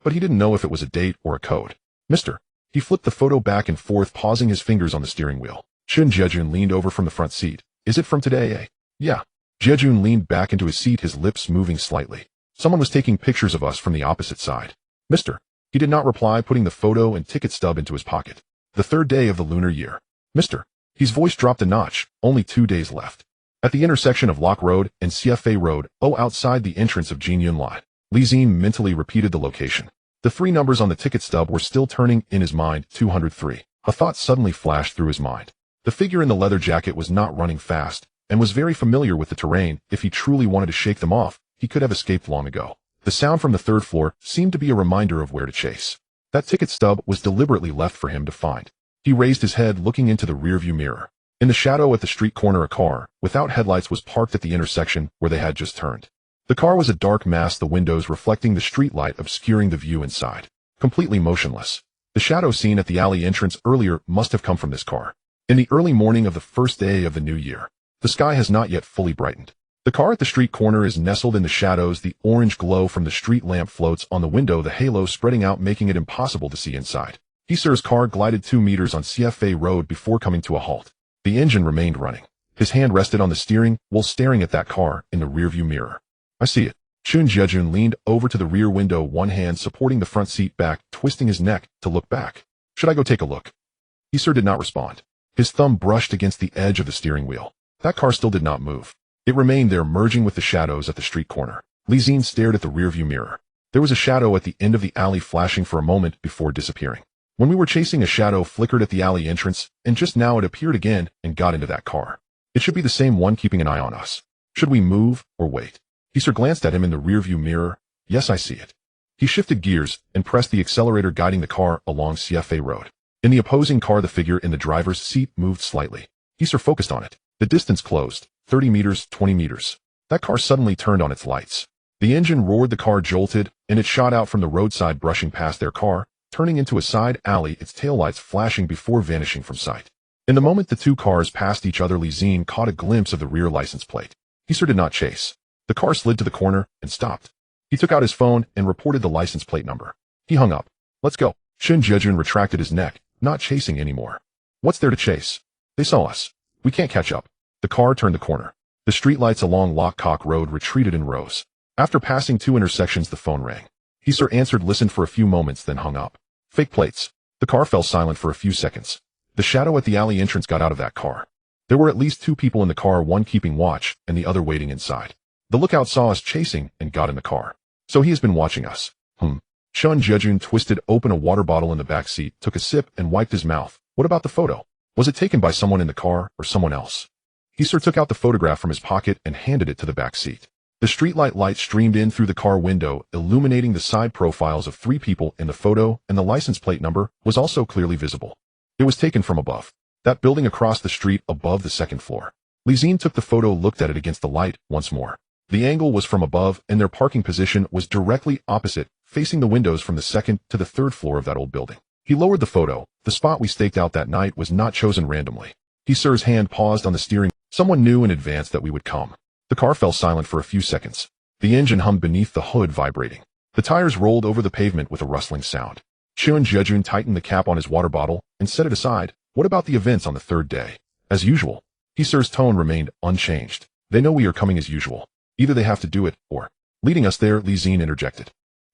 but he didn't know if it was a date or a code. Mister. He flipped the photo back and forth, pausing his fingers on the steering wheel. Zi-Jie leaned over from the front seat. Is it from today, Yeah. Zi-Jie leaned back into his seat, his lips moving slightly. Someone was taking pictures of us from the opposite side. Mister. He did not reply, putting the photo and ticket stub into his pocket. The 3rd day of the lunar year. Mister. His voice dropped a notch. Only 2 days left. At the intersection of Lock Road and CFA Road, outside the entrance of Jingyun Lot, Zi-Jie mentally repeated the location. The 3 numbers on the ticket stub were still turning in his mind. 203. A thought suddenly flashed through his mind. The figure in the leather jacket was not running fast, and was very familiar with the terrain. If he truly wanted to shake them off, he could have escaped long ago. The sound from the 3rd floor seemed to be a reminder of where to chase. That ticket stub was deliberately left for him to find. He raised his head, looking into the rearview mirror. In the shadow at the street corner, a car, without headlights, was parked at the intersection where they had just turned. The car was a dark mass, the windows reflecting the streetlight, obscuring the view inside. Completely motionless. The shadow seen at the alley entrance earlier must have come from this car. In the early morning of the 1st day of the new year, The sky has not yet fully brightened. The car at the street corner is nestled in the shadows. The orange glow from the street lamp floats on the window, the halo spreading out, making it impossible to see inside. Ka-Kui's car glided 2 meters on CFA road before coming to a halt. The engine remained running. His hand rested on the steering while staring at that car in the rearview mirror. I see it. Zi-Jie leaned over to the rear window, one hand supporting the front seat back, twisting his neck to look back. Should I go take a look? Ka-Kui did not respond. His thumb brushed against the edge of the steering wheel. That car still did not move. It remained there, merging with the shadows at the street corner. Zi-Jie stared at the rearview mirror. There was a shadow at the end of the alley flashing for a moment before disappearing. When we were chasing, a shadow flickered at the alley entrance, and just now it appeared again and got into that car. It should be the same one keeping an eye on us. Should we move or wait? Ka-Kui glanced at him in the rearview mirror. Yes, I see it. He shifted gears and pressed the accelerator, guiding the car along CFA road. In the opposing car, the figure in the driver's seat moved slightly. Ka-Kui focused on it. The distance closed. 30 meters, 20 meters. That car suddenly turned on its lights. The engine roared, the car jolted, and it shot out from the roadside, brushing past their car, turning into a side alley, its taillights flashing before vanishing from sight. In the moment the two cars passed each other, Zi-Jie caught a glimpse of the rear license plate. Ka-Kui did not chase. The car slid to the corner and stopped. He took out his phone and reported the license plate number. He hung up. Let's go. Zi-Jie retracted his neck, not chasing anymore. What's there to chase? They saw us. We can't catch up. The car turned the corner. The streetlights along Lock Road retreated in rows. After passing 2 intersections, the phone rang. Ka-Kui answered, listened for a few moments, then hung up. Fake plates. The car fell silent for a few seconds. The shadow at the alley entrance got out of that car. There were at least 2 people in the car, one keeping watch and the other waiting inside. The lookout saw us chasing and got in the car. So he has been watching us. Zi-Jie twisted open a water bottle in the back seat, took a sip and wiped his mouth. What about the photo? Was it taken by someone in the car or someone else? Ka-Kui took out the photograph from his pocket and handed it to the back seat. The streetlight light streamed in through the car window, illuminating the side profiles of 3 people in the photo, and the license plate number was also clearly visible. It was taken from above. That building across the street, above the 2nd floor. Zi-Jie took the photo, looked at it against the light once more. The angle was from above, and their parking position was directly opposite, facing the windows from the 2nd to the 3rd floor of that old building. He lowered the photo. The spot we staked out that night was not chosen randomly. Ka-Kui's hand paused on the steering. Someone knew in advance that we would come. The car fell silent for a few seconds. The engine hummed beneath the hood, vibrating. The tires rolled over the pavement with a rustling sound. Zi-Jie tightened the cap on his water bottle and set it aside. What about the events on the 3rd day? As usual. Ka-Kui's tone remained unchanged. They know we are coming as usual. Either they have to do it, or leading us there, Zi-Jie interjected.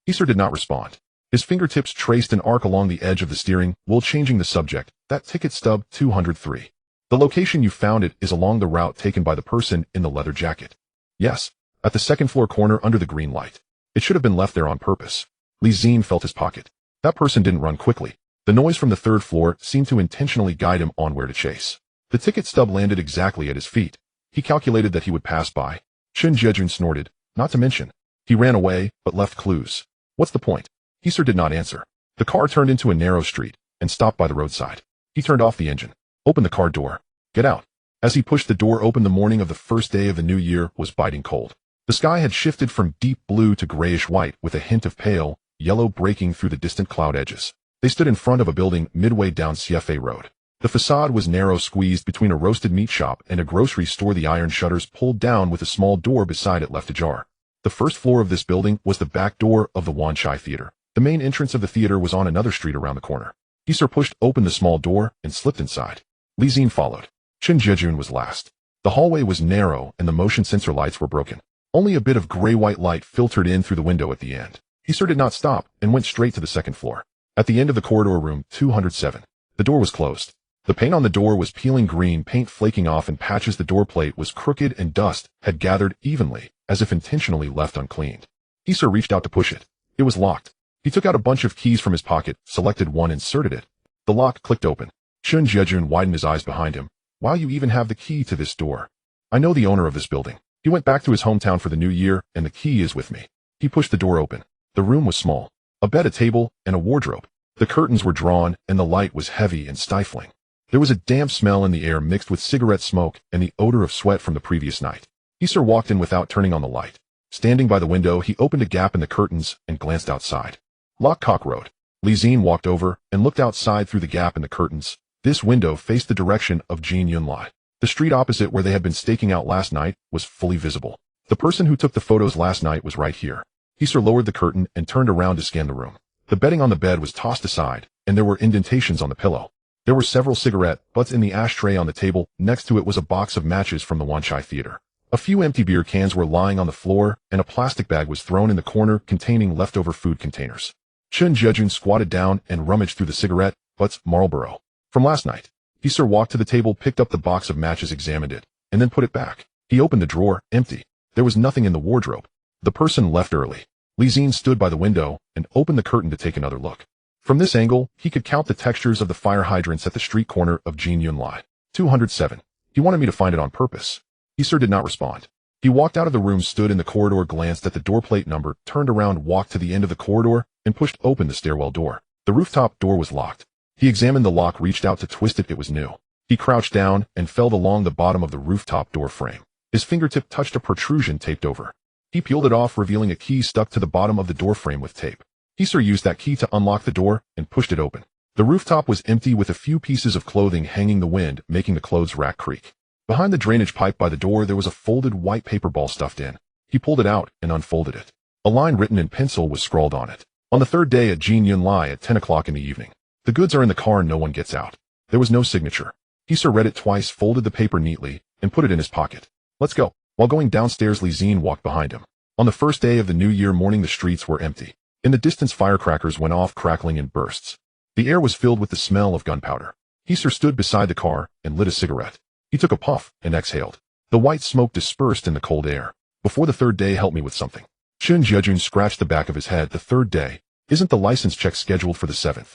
Ka-Kui did not respond. His fingertips traced an arc along the edge of the steering while changing the subject. That ticket stub 203. The location you found it is along the route taken by the person in the leather jacket. Yes, at the 2nd floor corner under the green light. It should have been left there on purpose. Zi-Jie felt his pocket. That person didn't run quickly. The noise from the 3rd floor seemed to intentionally guide him on where to chase. The ticket stub landed exactly at his feet. He calculated that he would pass by. Zi-Jie snorted. Not to mention, he ran away, but left clues. What's the point? Ka-Kui did not answer. The car turned into a narrow street and stopped by the roadside. He turned off the engine. Open the car door. Get out. As he pushed the door open, the morning of the 1st day of the new year was biting cold. The sky had shifted from deep blue to grayish white, with a hint of pale yellow breaking through the distant cloud edges. They stood in front of a building midway down CFA Road. The facade was narrow, squeezed between a roasted meat shop and a grocery store. The iron shutters pulled down, with a small door beside it left ajar. The 1st floor of this building was the back door of the Wan Chai Theater. The main entrance of the theater was on another street around the corner. Ka-Kui pushed open the small door and slipped inside. Zi-Jie followed. Zi-Jie was last. The hallway was narrow and the motion sensor lights were broken. Only a bit of gray-white light filtered in through the window at the end. Ka-Kui did not stop and went straight to the 2nd floor. At the end of the corridor, room 207. The door was closed. The paint on the door was peeling green, paint flaking off in patches. The door plate was crooked and dust had gathered evenly, as if intentionally left uncleaned. Ka-Kui reached out to push it. It was locked. He took out a bunch of keys from his pocket, selected one, inserted it. The lock clicked open. Zi-Jie widened his eyes behind him. Wow, you even have the key to this door. I know the owner of this building. He went back to his hometown for the new year, and the key is with me. He pushed the door open. The room was small. A bed, a table, and a wardrobe. The curtains were drawn, and the light was heavy and stifling. There was a damp smell in the air mixed with cigarette smoke and the odor of sweat from the previous night. Ka-Kui walked in without turning on the light. Standing by the window, he opened a gap in the curtains and glanced outside. Lock Road. Zi-Jie walked over and looked outside through the gap in the curtains. This window faced the direction of Jin Yunlai. The street opposite where they had been staking out last night was fully visible. The person who took the photos last night was right here. Hisar lowered the curtain and turned around to scan the room. The bedding on the bed was tossed aside, and there were indentations on the pillow. There were several cigarette butts in the ashtray on the table. Next to it was a box of matches from the Wanchai Theater. A few empty beer cans were lying on the floor, and a plastic bag was thrown in the corner containing leftover food containers. Zi-Jie squatted down and rummaged through the cigarette butts Marlboro from last night. Hisar walked to the table, picked up the box of matches, examined it, and then put it back. He opened the drawer, empty. There was nothing in the wardrobe. The person left early. Zi-Jie stood by the window and opened the curtain to take another look. From this angle, he could count the textures of the fire hydrants at the street corner of Jin-Yun-Lai. 207. He wanted me to find it on purpose. Hisar did not respond. He walked out of the room, stood in the corridor, glanced at the door plate number, turned around, walked to the end of the corridor, and pushed open the stairwell door. The rooftop door was locked. He examined the lock, reached out to twist it. It was new. He crouched down and felt along the bottom of the rooftop door frame. His fingertip touched a protrusion taped over. He peeled it off, revealing a key stuck to the bottom of the door frame with tape. Hisar used that key to unlock the door and pushed it open. The rooftop was empty, with a few pieces of clothing hanging in the wind, making the clothes rack creak. Behind the drainage pipe by the door, there was a folded white paper ball stuffed in. He pulled it out and unfolded it. A line written in pencil was scrawled on it. On the third day at Jin-Yun-Lai at 10 o'clock in the evening. The goods are in the car, no one gets out. There was no signature. Hisar read it twice, folded the paper neatly, and put it in his pocket. Let's go. While going downstairs, Zi-Jie walked behind him. On the first day of the new year morning, the streets were empty. In the distance, firecrackers went off, crackling in bursts. The air was filled with the smell of gunpowder. Hisar stood beside the car and lit a cigarette. He took a puff and exhaled. The white smoke dispersed in the cold air. Before the third day, help me with something. Zi-Jie scratched the back of his head. The third day? Isn't the license check scheduled for the 7th?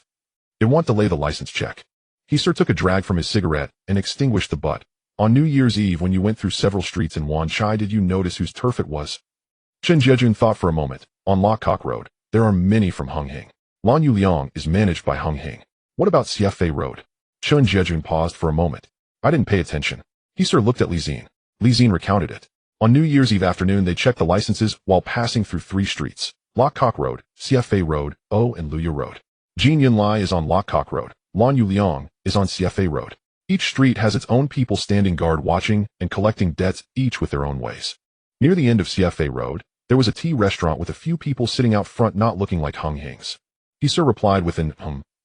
They want to delay the license check. Hisar took a drag from his cigarette and extinguished the butt. On New Year's Eve, when you went through several streets in Wanchai, did you notice whose turf it was? Zi-Jie thought for a moment. On Lok-Kok Road, there are many from Hunghing. Lan Yuliang is managed by Hunghing. What about Siefei Road? Zi-Jie paused for a moment. I didn't pay attention. Hisar looked at Zi-Jie. Zi-Jie recounted it. On New Year's Eve afternoon, they checked the licenses while passing through 3 streets. Lok-Kok Road, Siefei Road, and Luya Road. Jin-Yun-Lai is on Lok-Kok Road. Lan Yuliang is on Siefei Road. Each street has its own people standing guard, watching and collecting debts, each with their own ways. Near the end of Siefei Road, there was a tea restaurant with a few people sitting out front, not looking like Hunghing's. Hisar replied with an,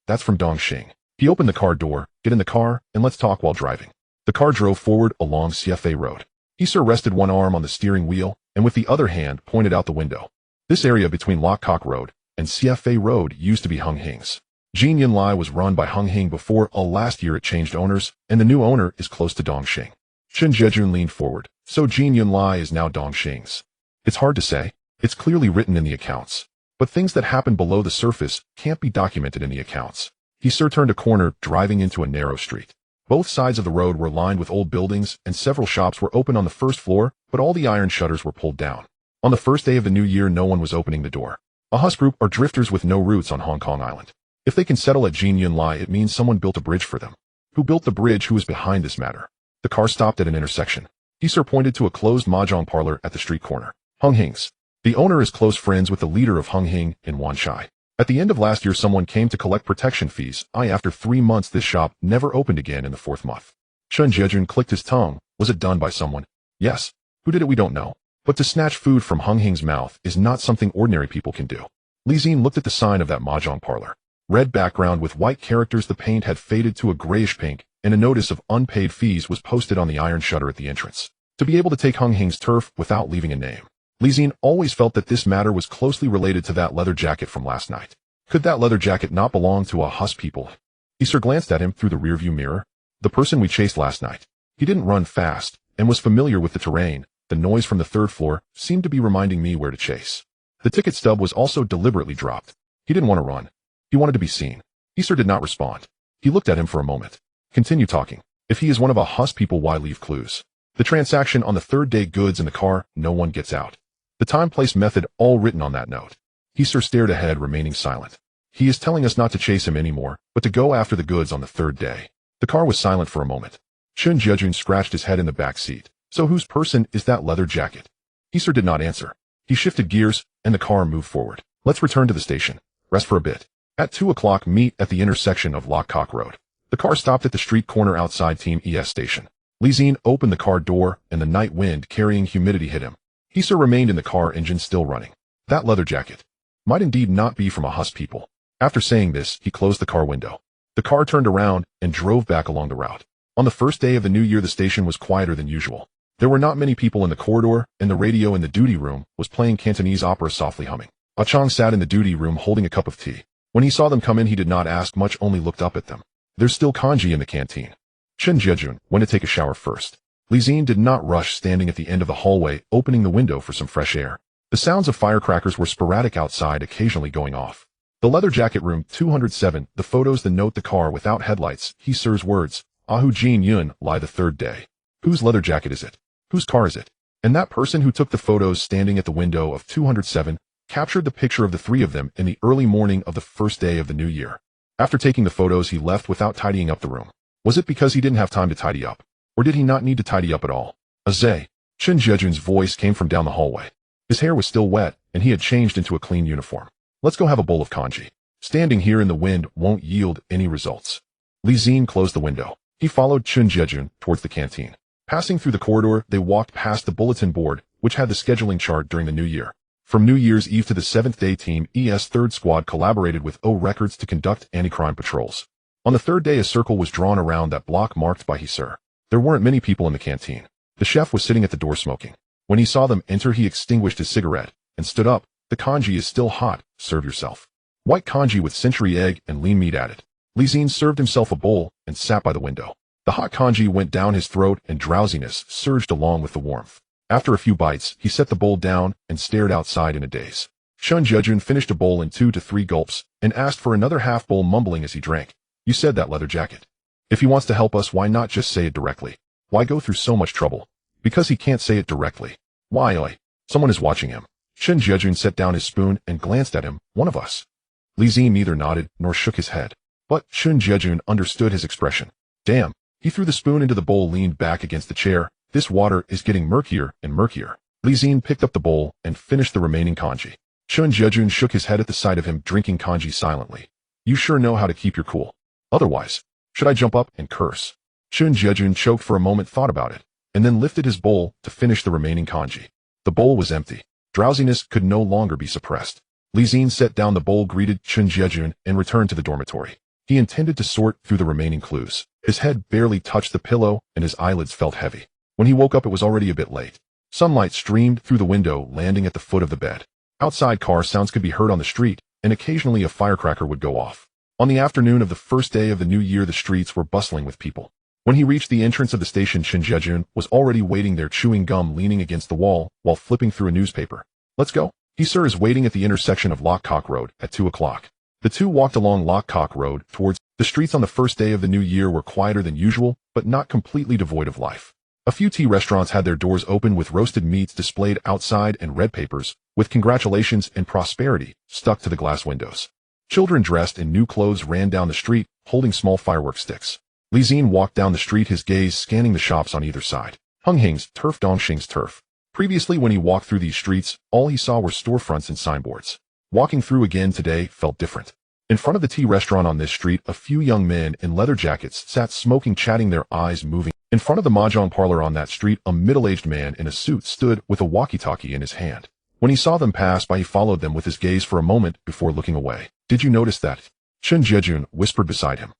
that's from Dongxing. He opened the car door, get in the car, and let's talk while driving. The car drove forward along Siefei Road. Hisar rested one arm on the steering wheel, and with the other hand pointed out the window. This area between Lok-Kok Road and Siefei Road used to be Hunghing's. Jin-Yun-Lai was run by Hunghing before last year it changed owners, and the new owner is close to Dongxing. Zi-Jie leaned forward. So Jin-Yun-Lai is now Dongxing's. It's hard to say. It's clearly written in the accounts. But things that happen below the surface can't be documented in the accounts. Hisar turned a corner, driving into a narrow street. Both sides of the road were lined with old buildings, and several shops were open on the first floor, but all the iron shutters were pulled down. On the first day of the new year, no one was opening the door. A Hus group are drifters with no roots on Hong Kong Island. If they can settle at Jin-Yun-Lai, it means someone built a bridge for them. Who built the bridge? Who is behind this matter? The car stopped at an intersection. Hisar pointed to a closed mahjong parlor at the street corner. Hunghing's. The owner is close friends with the leader of Hunghing in Wanchai. At the end of last year, someone came to collect protection fees. After 3 months, this shop never opened again in the 4th month. Zi-Jie clicked his tongue. Was it done by someone? Yes. Who did it? We don't know. But to snatch food from Hunghing's mouth is not something ordinary people can do. Zi-Jie looked at the sign of that mahjong parlor. Red background with white characters. The paint had faded to a grayish pink, and a notice of unpaid fees was posted on the iron shutter at the entrance. To be able to take Hunghing's turf without leaving a name. Zi-Jie always felt that this matter was closely related to that leather jacket from last night. Could that leather jacket not belong to a Hus people? Hisar glanced at him through the rearview mirror. The person we chased last night. He didn't run fast, and was familiar with the terrain. The noise from the 3rd floor seemed to be reminding me where to chase. The ticket stub was also deliberately dropped. He didn't want to run. He wanted to be seen. Hisar did not respond. He looked at him for a moment. Continue talking. If he is one of a Hus people, why leave clues? The transaction on the 3rd day, goods in the car, no one gets out. The time, place, method, all written on that note. Hisar stared ahead, remaining silent. He is telling us not to chase him anymore, but to go after the goods on the 3rd day. The car was silent for a moment. Zi-Jie scratched his head in the back seat. So whose person is that leather jacket? Hisar did not answer. He shifted gears, and the car moved forward. Let's return to the station. Rest for a bit. At 2 o'clock, meet at the intersection of Lok-Kok Road. The car stopped at the street corner outside Team ES station. Li Xin opened the car door, and the night wind carrying humidity hit him. He remained in the car, engine still running. That leather jacket might indeed not be from a Hus people. After saying this, he closed the car window. The car turned around and drove back along the route. On the first day of the new year, the station was quieter than usual. There were not many people in the corridor, and the radio in the duty room was playing Cantonese opera softly humming. Ah Chong sat in the duty room holding a cup of tea. When he saw them come in, he did not ask much, only looked up at them. There's still kanji in the canteen. Zi-Jie went to take a shower first. Li Xin did not rush, standing at the end of the hallway, opening the window for some fresh air. The sounds of firecrackers were sporadic outside, occasionally going off. The leather jacket room 207, the photos, the note, the car without headlights, he Sir's words, Ahu Jin Yun, lie the third day. Whose leather jacket is it? Whose car is it? And that person who took the photos standing at the window of 207 captured the picture of the three of them in the early morning of the first day of the new year. After taking the photos, he left without tidying up the room. Was it because he didn't have time to tidy up? Or did he not need to tidy up at all? Zi-Jie's voice came from down the hallway. His hair was still wet, and he had changed into a clean uniform. Let's go have a bowl of kanji. Standing here in the wind won't yield any results. Li Xin closed the window. He followed Zi-Jie towards the canteen. Passing through the corridor, they walked past the bulletin board, which had the scheduling chart during the new year. From New Year's Eve to the 7th day, Team ES 3rd Squad collaborated with O Records to conduct anti-crime patrols. On the third day, a circle was drawn around that block marked by Sir. There weren't many people in the canteen. The chef was sitting at the door smoking. When he saw them enter, he extinguished his cigarette and stood up. The kanji is still hot. Serve yourself. White kanji with century egg and lean meat added. Li Xin served himself a bowl and sat by the window. The hot kanji went down his throat and drowsiness surged along with the warmth. After a few bites, he set the bowl down and stared outside in a daze. Zi-Jie finished a bowl in 2 to 3 gulps and asked for another half bowl, mumbling as he drank. You said that leather jacket. If he wants to help us, why not just say it directly? Why go through so much trouble? Because he can't say it directly. Why, oi? Someone is watching him. Zi-Jie set down his spoon and glanced at him. One of us. Li Xin neither nodded nor shook his head. But Zi-Jie understood his expression. Damn. He threw the spoon into the bowl, leaned back against the chair. This water is getting murkier and murkier. Li Xin picked up the bowl and finished the remaining kanji. Zi-Jie shook his head at the sight of him drinking kanji silently. You sure know how to keep your cool. Otherwise, should I jump up and curse? Zi-Jie choked for a moment, thought about it, and then lifted his bowl to finish the remaining kanji. The bowl was empty. Drowsiness could no longer be suppressed. Li Xin set down the bowl, greeted Zi-Jie, and returned to the dormitory. He intended to sort through the remaining clues. His head barely touched the pillow, and his eyelids felt heavy. When he woke up, it was already a bit late. Sunlight streamed through the window, landing at the foot of the bed. Outside, car sounds could be heard on the street, and occasionally a firecracker would go off. On the afternoon of the first day of the new year, the streets were bustling with people. When he reached the entrance of the station, Zi-Jie was already waiting there, chewing gum, leaning against the wall, while flipping through a newspaper. Let's go. He Sir is waiting at the intersection of Lock-Cock Road at 2 o'clock. The two walked along Lock-Cock Road towards the streets. On the first day of the new year were quieter than usual, but not completely devoid of life. A few tea restaurants had their doors open with roasted meats displayed outside and red papers, with congratulations and prosperity stuck to the glass windows. Children dressed in new clothes ran down the street, holding small firework sticks. Li Xin walked down the street, his gaze scanning the shops on either side. Hunghing's turf, Dongxing's turf. Previously, when he walked through these streets, all he saw were storefronts and signboards. Walking through again today felt different. In front of the tea restaurant on this street, a few young men in leather jackets sat smoking, chatting, their eyes moving. In front of the mahjong parlor on that street, a middle-aged man in a suit stood with a walkie-talkie in his hand. When he saw them pass by, he followed them with his gaze for a moment before looking away. Did you notice that? Zi-Jie whispered beside him.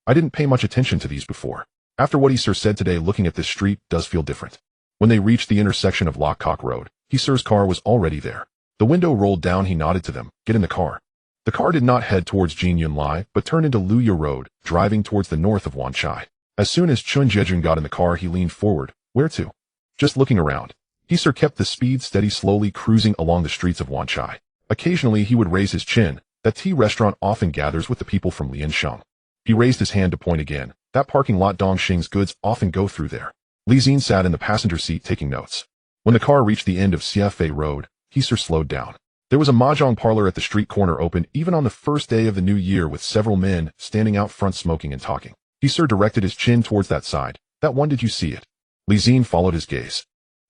I didn't pay much attention to these before. After what he Sir said today, looking at this street does feel different. When they reached the intersection of Lock-Cock Road, he Sir's car was already there. The window rolled down, he nodded to them. Get in the car. The car did not head towards Jinyun Lai, but turned into Luya Road, driving towards the north of Wanchai. As soon as Zi-Jie got in the car, he leaned forward. Where to? Just looking around. He Sir kept the speed steady, slowly cruising along the streets of Wanchai. Occasionally he would raise his chin. That tea restaurant often gathers with the people from Liansheng. He raised his hand to point again. That parking lot, Dongxing's goods often go through there. Li Xin sat in the passenger seat taking notes. When the car reached the end of Xie Road, he Sir slowed down. There was a mahjong parlor at the street corner open even on the first day of the new year, with several men standing out front smoking and talking. He Sir directed his chin towards that side. That one, did you see it? Li Xin followed his gaze.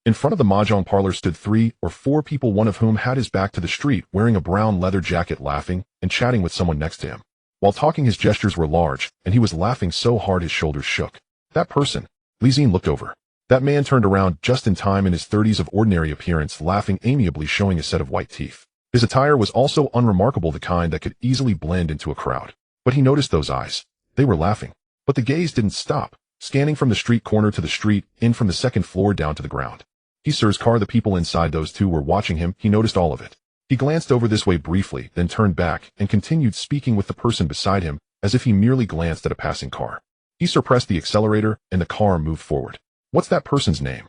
In front of the mahjong parlor stood 3 or 4 people, one of whom had his back to the street, wearing a brown leather jacket, laughing and chatting with someone next to him. While talking, his gestures were large, and he was laughing so hard his shoulders shook. That person, Li Zi looked over. That man turned around just in time, in his 30s, of ordinary appearance, laughing amiably, showing a set of white teeth. His attire was also unremarkable, the kind that could easily blend into a crowd. But he noticed those eyes. They were laughing. But the gaze didn't stop, scanning from the street corner to the street, in from the second floor down to the ground. Sir's car, the people inside, those two were watching him. He noticed all of it. He glanced over this way briefly, then turned back and continued speaking with the person beside him, as if he merely glanced at a passing car. Sir pressed the accelerator, and the car moved forward. What's that person's name?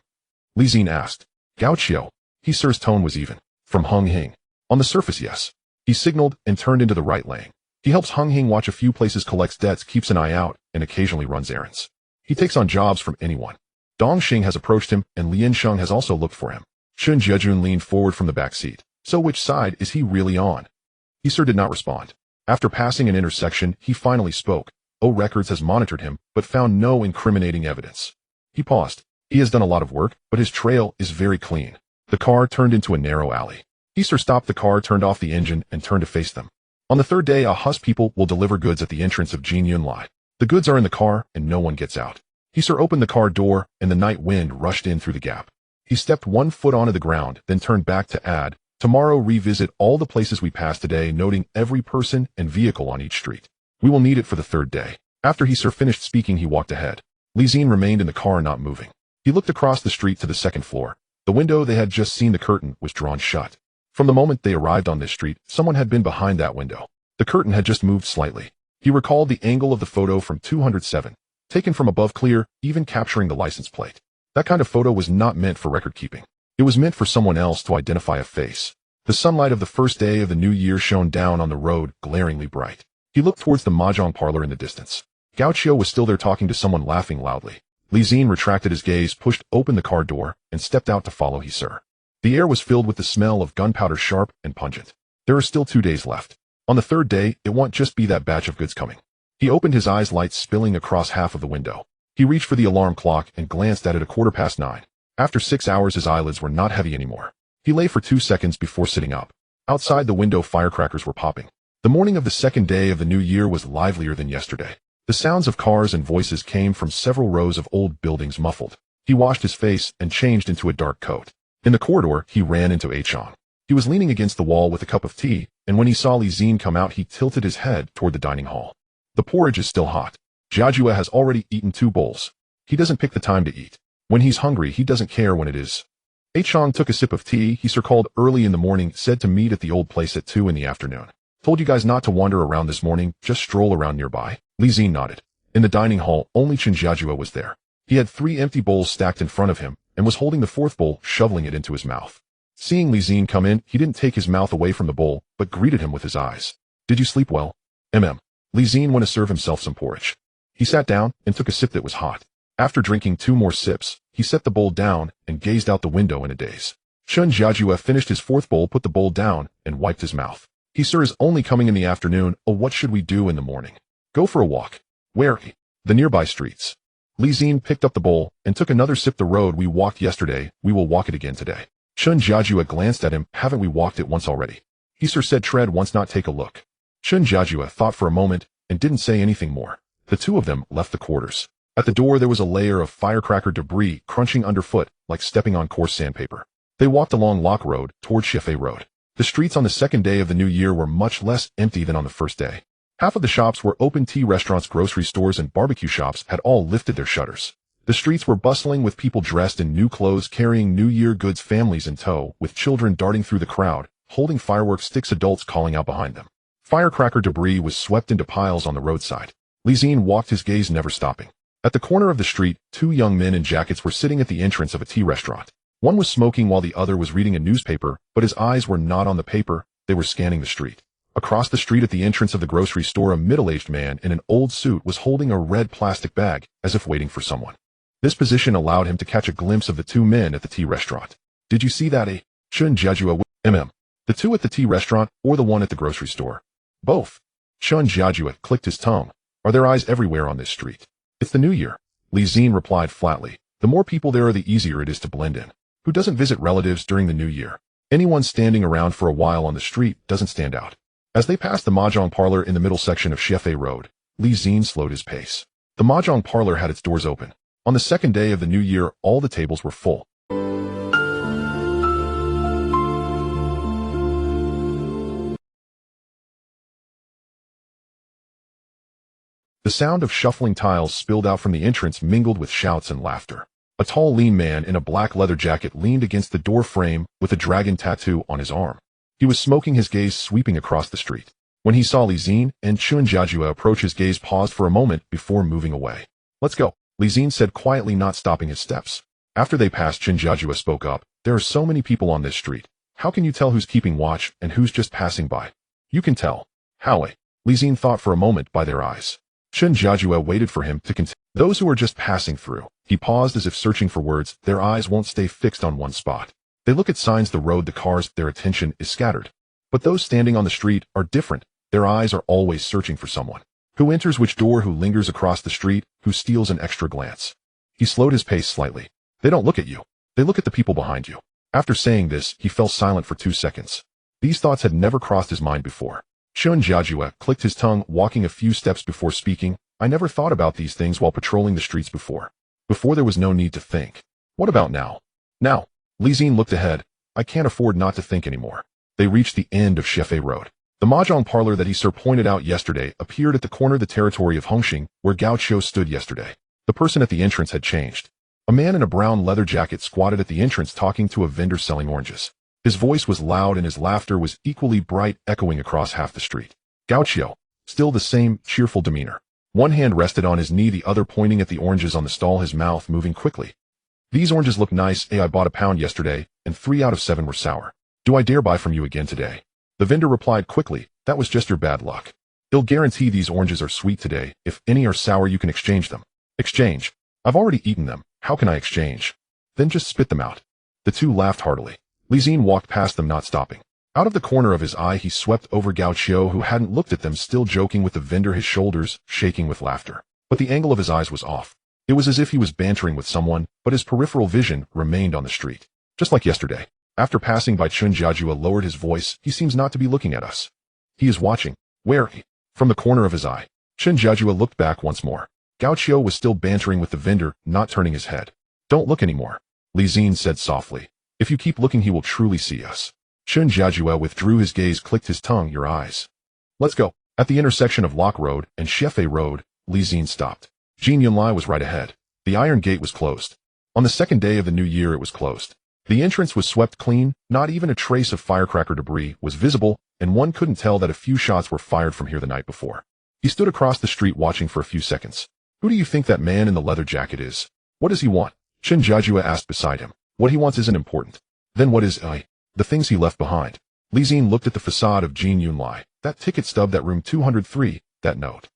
Li Zi asked. Gao Qiu. Sir's tone was even. From Hung Hing. On the surface, yes. He signaled and turned into the right lane. He helps Hung Hing watch a few places, collects debts, keeps an eye out, and occasionally runs errands. He takes on jobs from anyone. Dong Xing has approached him, and Lian Sheng has also looked for him. Shun Jiejun leaned forward from the back seat. So which side is he really on? Sir did not respond. After passing an intersection, he finally spoke. O Records has monitored him, but found no incriminating evidence. He paused. He has done a lot of work, but his trail is very clean. The car turned into a narrow alley. Sir stopped the car, turned off the engine, and turned to face them. On the third day, Ahus people will deliver goods at the entrance of Jinyun Lai. The goods are in the car, and no one gets out. Sir opened the car door, and the night wind rushed in through the gap. He stepped 1 foot onto the ground, then turned back to add, tomorrow revisit all the places we passed today, noting every person and vehicle on each street. We will need it for the third day. After Sir finished speaking, he walked ahead. Li Zi remained in the car, not moving. He looked across the street to the second floor. The window they had just seen, the curtain, was drawn shut. From the moment they arrived on this street, someone had been behind that window. The curtain had just moved slightly. He recalled the angle of the photo from 207, taken from above, clear, even capturing the license plate. That kind of photo was not meant for record keeping. It was meant for someone else to identify a face. The sunlight of the first day of the new year shone down on the road, glaringly bright. He looked towards the mahjong parlor in the distance. Gao Qiu was still there, talking to someone, laughing loudly. Li Zi retracted his gaze, pushed open the car door, and stepped out to follow Sir. The air was filled with the smell of gunpowder, sharp and pungent. There are still 2 days left. On the third day, it won't just be that batch of goods coming. He opened his eyes, light spilling across half of the window. He reached for the alarm clock and glanced at it, 9:15. After 6 hours, his eyelids were not heavy anymore. He lay for 2 seconds before sitting up. Outside the window, firecrackers were popping. The morning of the second day of the new year was livelier than yesterday. The sounds of cars and voices came from several rows of old buildings, muffled. He washed his face and changed into a dark coat. In the corridor, he ran into Chang. He was leaning against the wall with a cup of tea, and when he saw Li Zi come out, he tilted his head toward the dining hall. The porridge is still hot. Zi-Jie has already eaten 2 bowls. He doesn't pick the time to eat. When he's hungry, he doesn't care when it is. Chang took a sip of tea. Sir called early in the morning, said to meet at the old place at 2 in the afternoon. Told you guys not to wander around this morning, just stroll around nearby. Li Zi nodded. In the dining hall, only Zi-Jie was there. He had 3 empty bowls stacked in front of him, and was holding the 4th bowl, shoveling it into his mouth. Seeing Li Zi come in, he didn't take his mouth away from the bowl, but greeted him with his eyes. Did you sleep well? Li Zi went to serve himself some porridge. He sat down and took a sip that was hot. After drinking 2 more sips, he set the bowl down and gazed out the window in a daze. Zi-Jie finished his 4th bowl, put the bowl down, and wiped his mouth. Sir is only coming in the afternoon. Oh, what should we do in the morning? Go for a walk. Where? The nearby streets. Li Zi picked up the bowl and took another sip. The road we walked yesterday, we will walk it again today. Zi-Jie glanced at him. Haven't we walked it once already? Sir said, tread once, not take a look. Zi-Jie thought for a moment and didn't say anything more. The 2 of them left the quarters. At the door, there was a layer of firecracker debris crunching underfoot, like stepping on coarse sandpaper. They walked along Lock Road toward Chefei Road. The streets on the second day of the new year were much less empty than on the first day. Half of the shops were open. Tea restaurants, grocery stores, and barbecue shops had all lifted their shutters. The streets were bustling with people dressed in new clothes, carrying New Year goods, families in tow, with children darting through the crowd, holding fireworks sticks, adults calling out behind them. Firecracker debris was swept into piles on the roadside. Li Zi walked, his gaze never stopping. At the corner of the street, 2 young men in jackets were sitting at the entrance of a tea restaurant. One was smoking while the other was reading a newspaper, but his eyes were not on the paper, they were scanning the street. Across the street at the entrance of the grocery store, a middle-aged man in an old suit was holding a red plastic bag, as if waiting for someone. This position allowed him to catch a glimpse of the 2 men at the tea restaurant. Did you see that? Zi-Jie, the 2 at the tea restaurant, or the one at the grocery store? Both. Zi-Jie clicked his tongue. Are there eyes everywhere on this street? It's the new year. Li Zi replied flatly. The more people there are, the easier it is to blend in. Who doesn't visit relatives during the new year? Anyone standing around for a while on the street doesn't stand out. As they passed the mahjong parlor in the middle section of Chefei Road, Li Zi slowed his pace. The mahjong parlor had its doors open. On the second day of the new year, all the tables were full. The sound of shuffling tiles spilled out from the entrance, mingled with shouts and laughter. A tall, lean man in a black leather jacket leaned against the door frame with a dragon tattoo on his arm. He was smoking, his gaze sweeping across the street. When he saw Zi-Jie and Zi-Jie approach, his gaze paused for a moment before moving away. "Let's go," Zi-Jie said quietly, not stopping his steps. After they passed, Zi-Jie spoke up. "There are so many people on this street. How can you tell who's keeping watch and who's just passing by?" "You can tell." "How?" Zi-Jie thought for a moment. "By their eyes." Zi-Jie waited for him to continue. "Those who are just passing through." He paused as if searching for words. "Their eyes won't stay fixed on one spot. They look at signs, the road, the cars. Their attention is scattered. But those standing on the street are different. Their eyes are always searching for someone. Who enters which door, who lingers across the street, who steals an extra glance." He slowed his pace slightly. "They don't look at you. They look at the people behind you." After saying this, he fell silent for 2 seconds. These thoughts had never crossed his mind before. Zi-Jie clicked his tongue, walking a few steps before speaking. "I never thought about these things while patrolling the streets before. Before there was no need to think. What about now?" "Now." Zi-Jie looked ahead. "I can't afford not to think anymore." They reached the end of Shefe Road. The mahjong parlor that he pointed out yesterday appeared at the corner of the territory of Hongxing, where Chow stood yesterday. The person at the entrance had changed. A man in a brown leather jacket squatted at the entrance, talking to a vendor selling oranges. His voice was loud and his laughter was equally bright, echoing across half the street. Chow, still the same cheerful demeanor. One hand rested on his knee, the other pointing at the oranges on the stall, his mouth moving quickly. "These oranges look nice. I bought a pound yesterday, and 3 out of 7 were sour. Do I dare buy from you again today?" The vendor replied quickly. "That was just your bad luck. He'll guarantee these oranges are sweet today. If any are sour, you can exchange them." "Exchange? I've already eaten them. How can I exchange?" "Then just spit them out." The two laughed heartily. Zi-Jie walked past them, not stopping. Out of the corner of his eye, he swept over Chow, who hadn't looked at them, still joking with the vendor, his shoulders shaking with laughter. But the angle of his eyes was off. It was as if he was bantering with someone, but his peripheral vision remained on the street. Just like yesterday. After passing by, Zi-Jie lowered his voice. "He seems not to be looking at us. He is watching." "Where?" "From the corner of his eye." Zi-Jie looked back once more. Chow was still bantering with the vendor, not turning his head. "Don't look anymore," Zi-Jie said softly. "If you keep looking, he will truly see us." Zi-Jie withdrew his gaze, clicked his tongue. "Your eyes." "Let's go." At the intersection of Lock Road and Shefe Road, Zi-Jie stopped. Jin Yunlai was right ahead. The iron gate was closed. On the second day of the new year, it was closed. The entrance was swept clean. Not even a trace of firecracker debris was visible, and one couldn't tell that a few shots were fired from here the night before. He stood across the street watching for a few seconds. "Who do you think that man in the leather jacket is? What does he want?" Zi-Jie asked beside him. "What he wants isn't important. Then what is the things he left behind?" Zi-Jie looked at the facade of Jin Yunlai. "That ticket stub, that room 203, that note."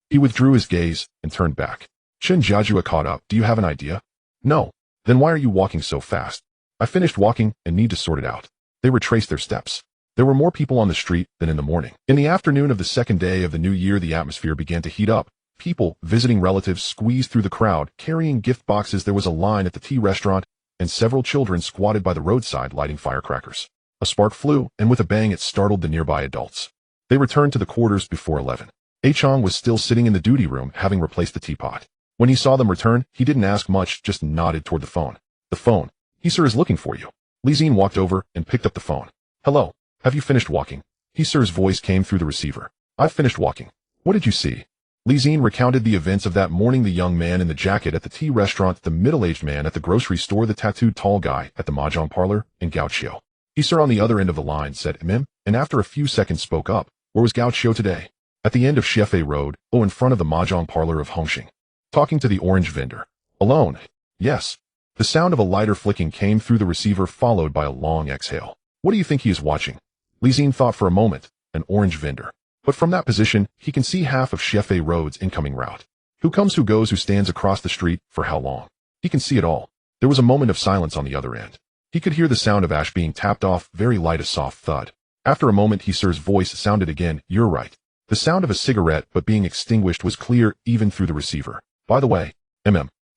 He withdrew his gaze and turned back. Zi-Jie caught up. "Do you have an idea?" "No." "Then why are you walking so fast?" "I finished walking and need to sort it out." They retraced their steps. There were more people on the street than in the morning. In the afternoon of the second day of the new year, the atmosphere began to heat up. People, visiting relatives, squeezed through the crowd, carrying gift boxes. There was a line at the tea restaurant, and several children squatted by the roadside lighting firecrackers. A spark flew, and with a bang it startled the nearby adults. They returned to the quarters before 11. Chong was still sitting in the duty room, having replaced the teapot. When he saw them return, he didn't ask much, just nodded toward the phone. "The phone. He, sir, is looking for you." Zi-Jie walked over and picked up the phone. "Hello. Have you finished walking?" He, sir's voice came through the receiver. "I've finished walking." "What did you see?" Zi-Jie recounted the events of that morning: the young man in the jacket at the tea restaurant, the middle-aged man at the grocery store, the tattooed tall guy at the mahjong parlor, and Chow. He, sir, on the other end of the line, said and after a few seconds spoke up. "Where was Chow today?" "At the end of Shefe Road, in front of the mahjong parlor of Hongxing. Talking to the orange vendor." "Alone?" "Yes." The sound of a lighter flicking came through the receiver, followed by a long exhale. "What do you think he is watching?" Zi-Jie thought for a moment. An orange vendor. But from that position, he can see half of Shefe Road's incoming route. Who comes, who goes, who stands across the street, for how long. He can see it all. There was a moment of silence on the other end. He could hear the sound of ash being tapped off, very light, a soft thud. After a moment, sir's voice sounded again. "You're right." The sound of a cigarette but being extinguished was clear even through the receiver. "By the way,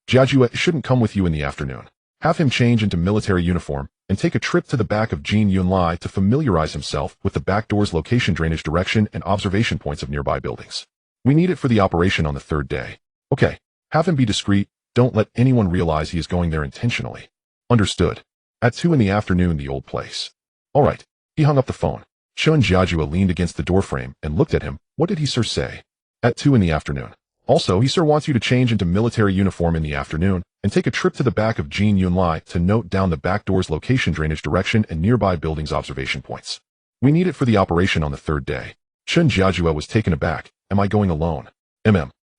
Jiajue shouldn't come with you in the afternoon. Have him change into military uniform and take a trip to the back of Jin Yunlai to familiarize himself with the back door's location, drainage direction, and observation points of nearby buildings. We need it for the operation on the third day." "Okay. Have him be discreet. Don't let anyone realize he is going there intentionally. Understood. At 2 in the afternoon, the old place. All right. He hung up the phone. Zi-Jie leaned against the doorframe and looked at him. What did he sir say? At 2 in the afternoon. Also, he sir wants you to change into military uniform in the afternoon and take a trip to the back of Jin Yunlai to note down the back door's location, drainage direction, and nearby buildings' observation points. We need it for the operation on the third day. Zi-Jie was taken aback. Am I going alone?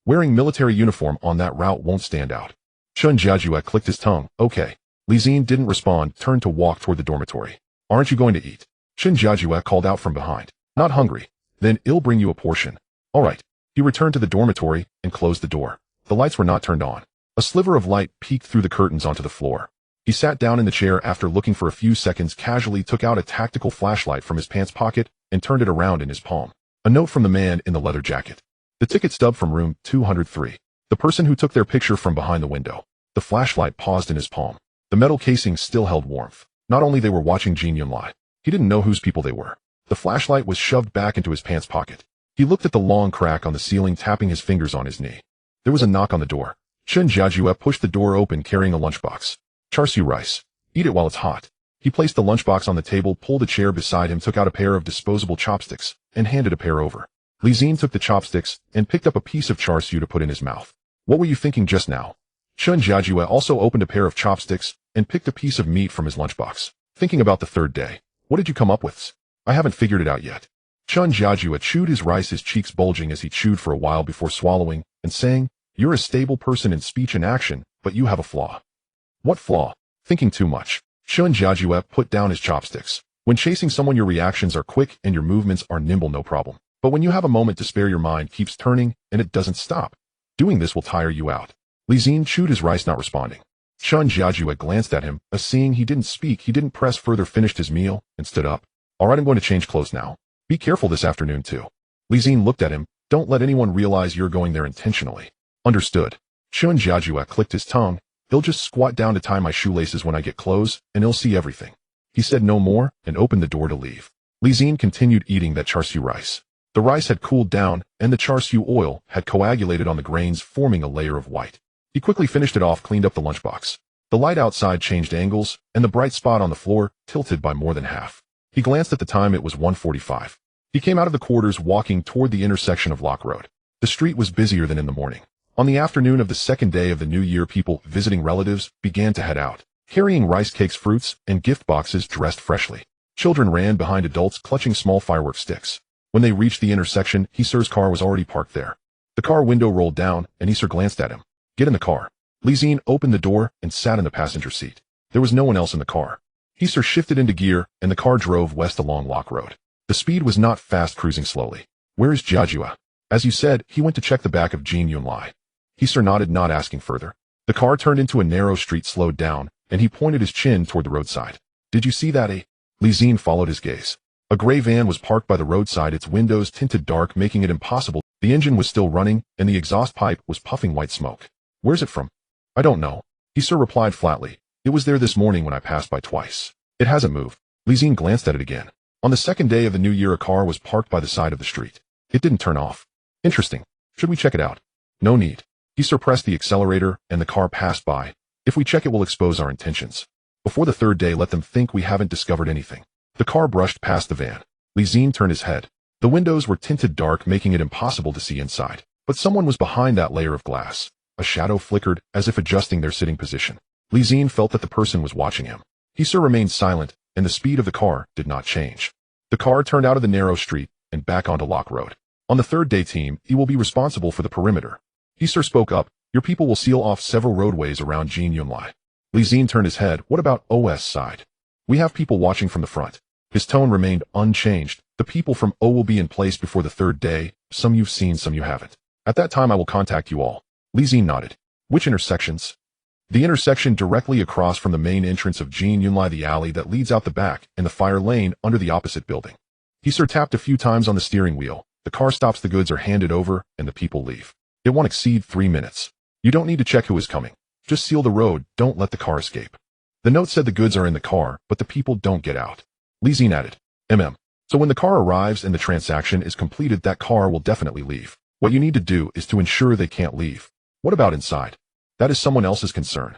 Wearing military uniform on that route won't stand out. Zi-Jie clicked his tongue. Okay. Zi-Jie didn't respond, turned to walk toward the dormitory. Aren't you going to eat? Zi-Jie called out from behind. Not hungry. Then I'll bring you a portion. All right. He returned to the dormitory and closed the door. The lights were not turned on. A sliver of light peeked through the curtains onto the floor. He sat down in the chair after looking for a few seconds, casually took out a tactical flashlight from his pants pocket and turned it around in his palm. A note from the man in the leather jacket. The ticket stub from room 203. The person who took their picture from behind the window. The flashlight paused in his palm. The metal casing still held warmth. Not only they were watching Jin Yunlai. He didn't know whose people they were. The flashlight was shoved back into his pants pocket. He looked at the long crack on the ceiling, tapping his fingers on his knee. There was a knock on the door. Zi-Jie pushed the door open, carrying a lunchbox. Char siu rice. Eat it while it's hot. He placed the lunchbox on the table, pulled a chair beside him, took out a pair of disposable chopsticks, and handed a pair over. Zi-Jie took the chopsticks and picked up a piece of char siu to put in his mouth. What were you thinking just now? Zi-Jie also opened a pair of chopsticks and picked a piece of meat from his lunchbox. Thinking about the third day. What did you come up with? I haven't figured it out yet. Zi-Jie chewed his rice, his cheeks bulging as he chewed for a while before swallowing and saying, You're a stable person in speech and action, but you have a flaw. What flaw? Thinking too much. Zi-Jie put down his chopsticks. When chasing someone, your reactions are quick and your movements are nimble, no problem. But when you have a moment to spare, your mind keeps turning and it doesn't stop. Doing this will tire you out. Zi-Jie chewed his rice, not responding. Zi-Jie glanced at him, seeing he didn't speak, he didn't press further, finished his meal, and stood up. All right, I'm going to change clothes now. Be careful this afternoon too. Zi-Jie looked at him. Don't let anyone realize you're going there intentionally. Understood. Zi-Jie clicked his tongue. He'll just squat down to tie my shoelaces when I get clothes, and he'll see everything. He said no more and opened the door to leave. Zi-Jie continued eating that char siu rice. The rice had cooled down, and the char siu oil had coagulated on the grains, forming a layer of white. He quickly finished it off, cleaned up the lunchbox. The light outside changed angles, and the bright spot on the floor tilted by more than half. He glanced at the time. It was 1:45. He came out of the quarters, walking toward the intersection of Lock Road. The street was busier than in the morning. On the afternoon of the second day of the new year, people visiting relatives began to head out, carrying rice cakes, fruits, and gift boxes dressed freshly. Children ran behind adults, clutching small firework sticks. When they reached the intersection, Sir's car was already parked there. The car window rolled down, and Sir glanced at him. Get in the car. Zi-Jie opened the door and sat in the passenger seat. There was no one else in the car. Sir shifted into gear, and the car drove west along Lock Road. The speed was not fast, cruising slowly. Where is Zi-Jie? As you said, he went to check the back of Jin Yunlai. Sir nodded, not asking further. The car turned into a narrow street, slowed down, and he pointed his chin toward the roadside. Did you see that? Zi-Jie followed his gaze. A gray van was parked by the roadside, its windows tinted dark, making it impossible. The engine was still running, and the exhaust pipe was puffing white smoke. Where's it from? I don't know. Sir replied flatly. It was there this morning when I passed by twice. It hasn't moved. Zi-Jie glanced at it again. On the second day of the new year, a car was parked by the side of the street. It didn't turn off. Interesting. Should we check it out? No need. Sir pressed the accelerator, and the car passed by. If we check it, will expose our intentions. Before the third day, let them think we haven't discovered anything. The car brushed past the van. Zi-Jie turned his head. The windows were tinted dark, making it impossible to see inside. But someone was behind that layer of glass. A shadow flickered, as if adjusting their sitting position. Zi-Jie felt that the person was watching him. Sir remained silent, and the speed of the car did not change. The car turned out of the narrow street and back onto Lock Road. On the third day, team, he will be responsible for the perimeter. Sir spoke up. Your people will seal off several roadways around Jin Yunlai. Zi-Jie turned his head. What about OS side? We have people watching from the front. His tone remained unchanged. The people from O will be in place before the third day. Some you've seen, some you haven't. At that time, I will contact you all. Zi-Jie nodded. Which intersections? The intersection directly across from the main entrance of Jin Yunlai, the alley that leads out the back, and the fire lane under the opposite building. Sir tapped a few times on the steering wheel. The car stops, the goods are handed over, and the people leave. It won't exceed 3 minutes. You don't need to check who is coming. Just seal the road, don't let the car escape. The note said the goods are in the car, but the people don't get out. Zi-Jie added. So when the car arrives and the transaction is completed, that car will definitely leave. What you need to do is to ensure they can't leave. What about inside? That is someone else's concern.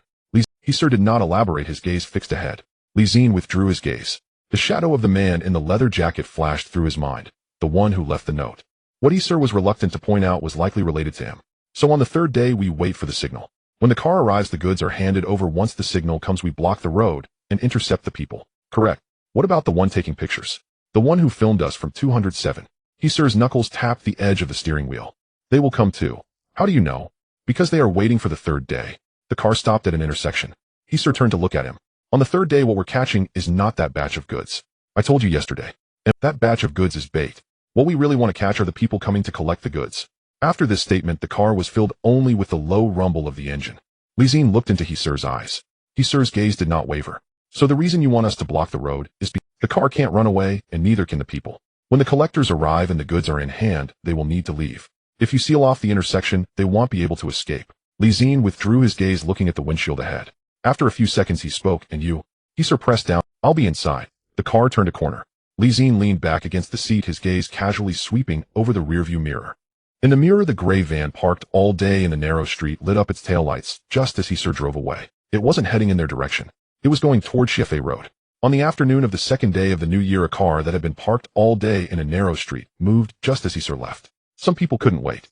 He sir did not elaborate, his gaze fixed ahead. Li Xin withdrew his gaze. The shadow of the man in the leather jacket flashed through his mind, the one who left the note. What he sir was reluctant to point out was likely related to him. So on the third day we wait for the signal. When the car arrives the goods are handed over. Once the signal comes we block the road and intercept the people. Correct. What about the one taking pictures? The one who filmed us from 207. He sir's knuckles tapped the edge of the steering wheel. They will come too. How do you know? Because they are waiting for the third day. The car stopped at an intersection. He sir turned to look at him. On the third day what we're catching is not that batch of goods. I told you yesterday. And that batch of goods is bait. What we really want to catch are the people coming to collect the goods. After this statement the car was filled only with the low rumble of the engine. Li Xin looked into he sir's eyes. He sir's gaze did not waver. So the reason you want us to block the road is because the car can't run away and neither can the people. When the collectors arrive and the goods are in hand, they will need to leave. If you seal off the intersection, they won't be able to escape. Li Xin withdrew his gaze looking at the windshield ahead. After a few seconds he spoke, and you? He sir pressed down. I'll be inside. The car turned a corner. Li Xin leaned back against the seat, his gaze casually sweeping over the rearview mirror. In the mirror the gray van parked all day in the narrow street lit up its taillights just as he sir drove away. It wasn't heading in their direction. It was going toward Chiefei Road. On the afternoon of the second day of the new year a car that had been parked all day in a narrow street moved just as he sir left. Some people couldn't wait.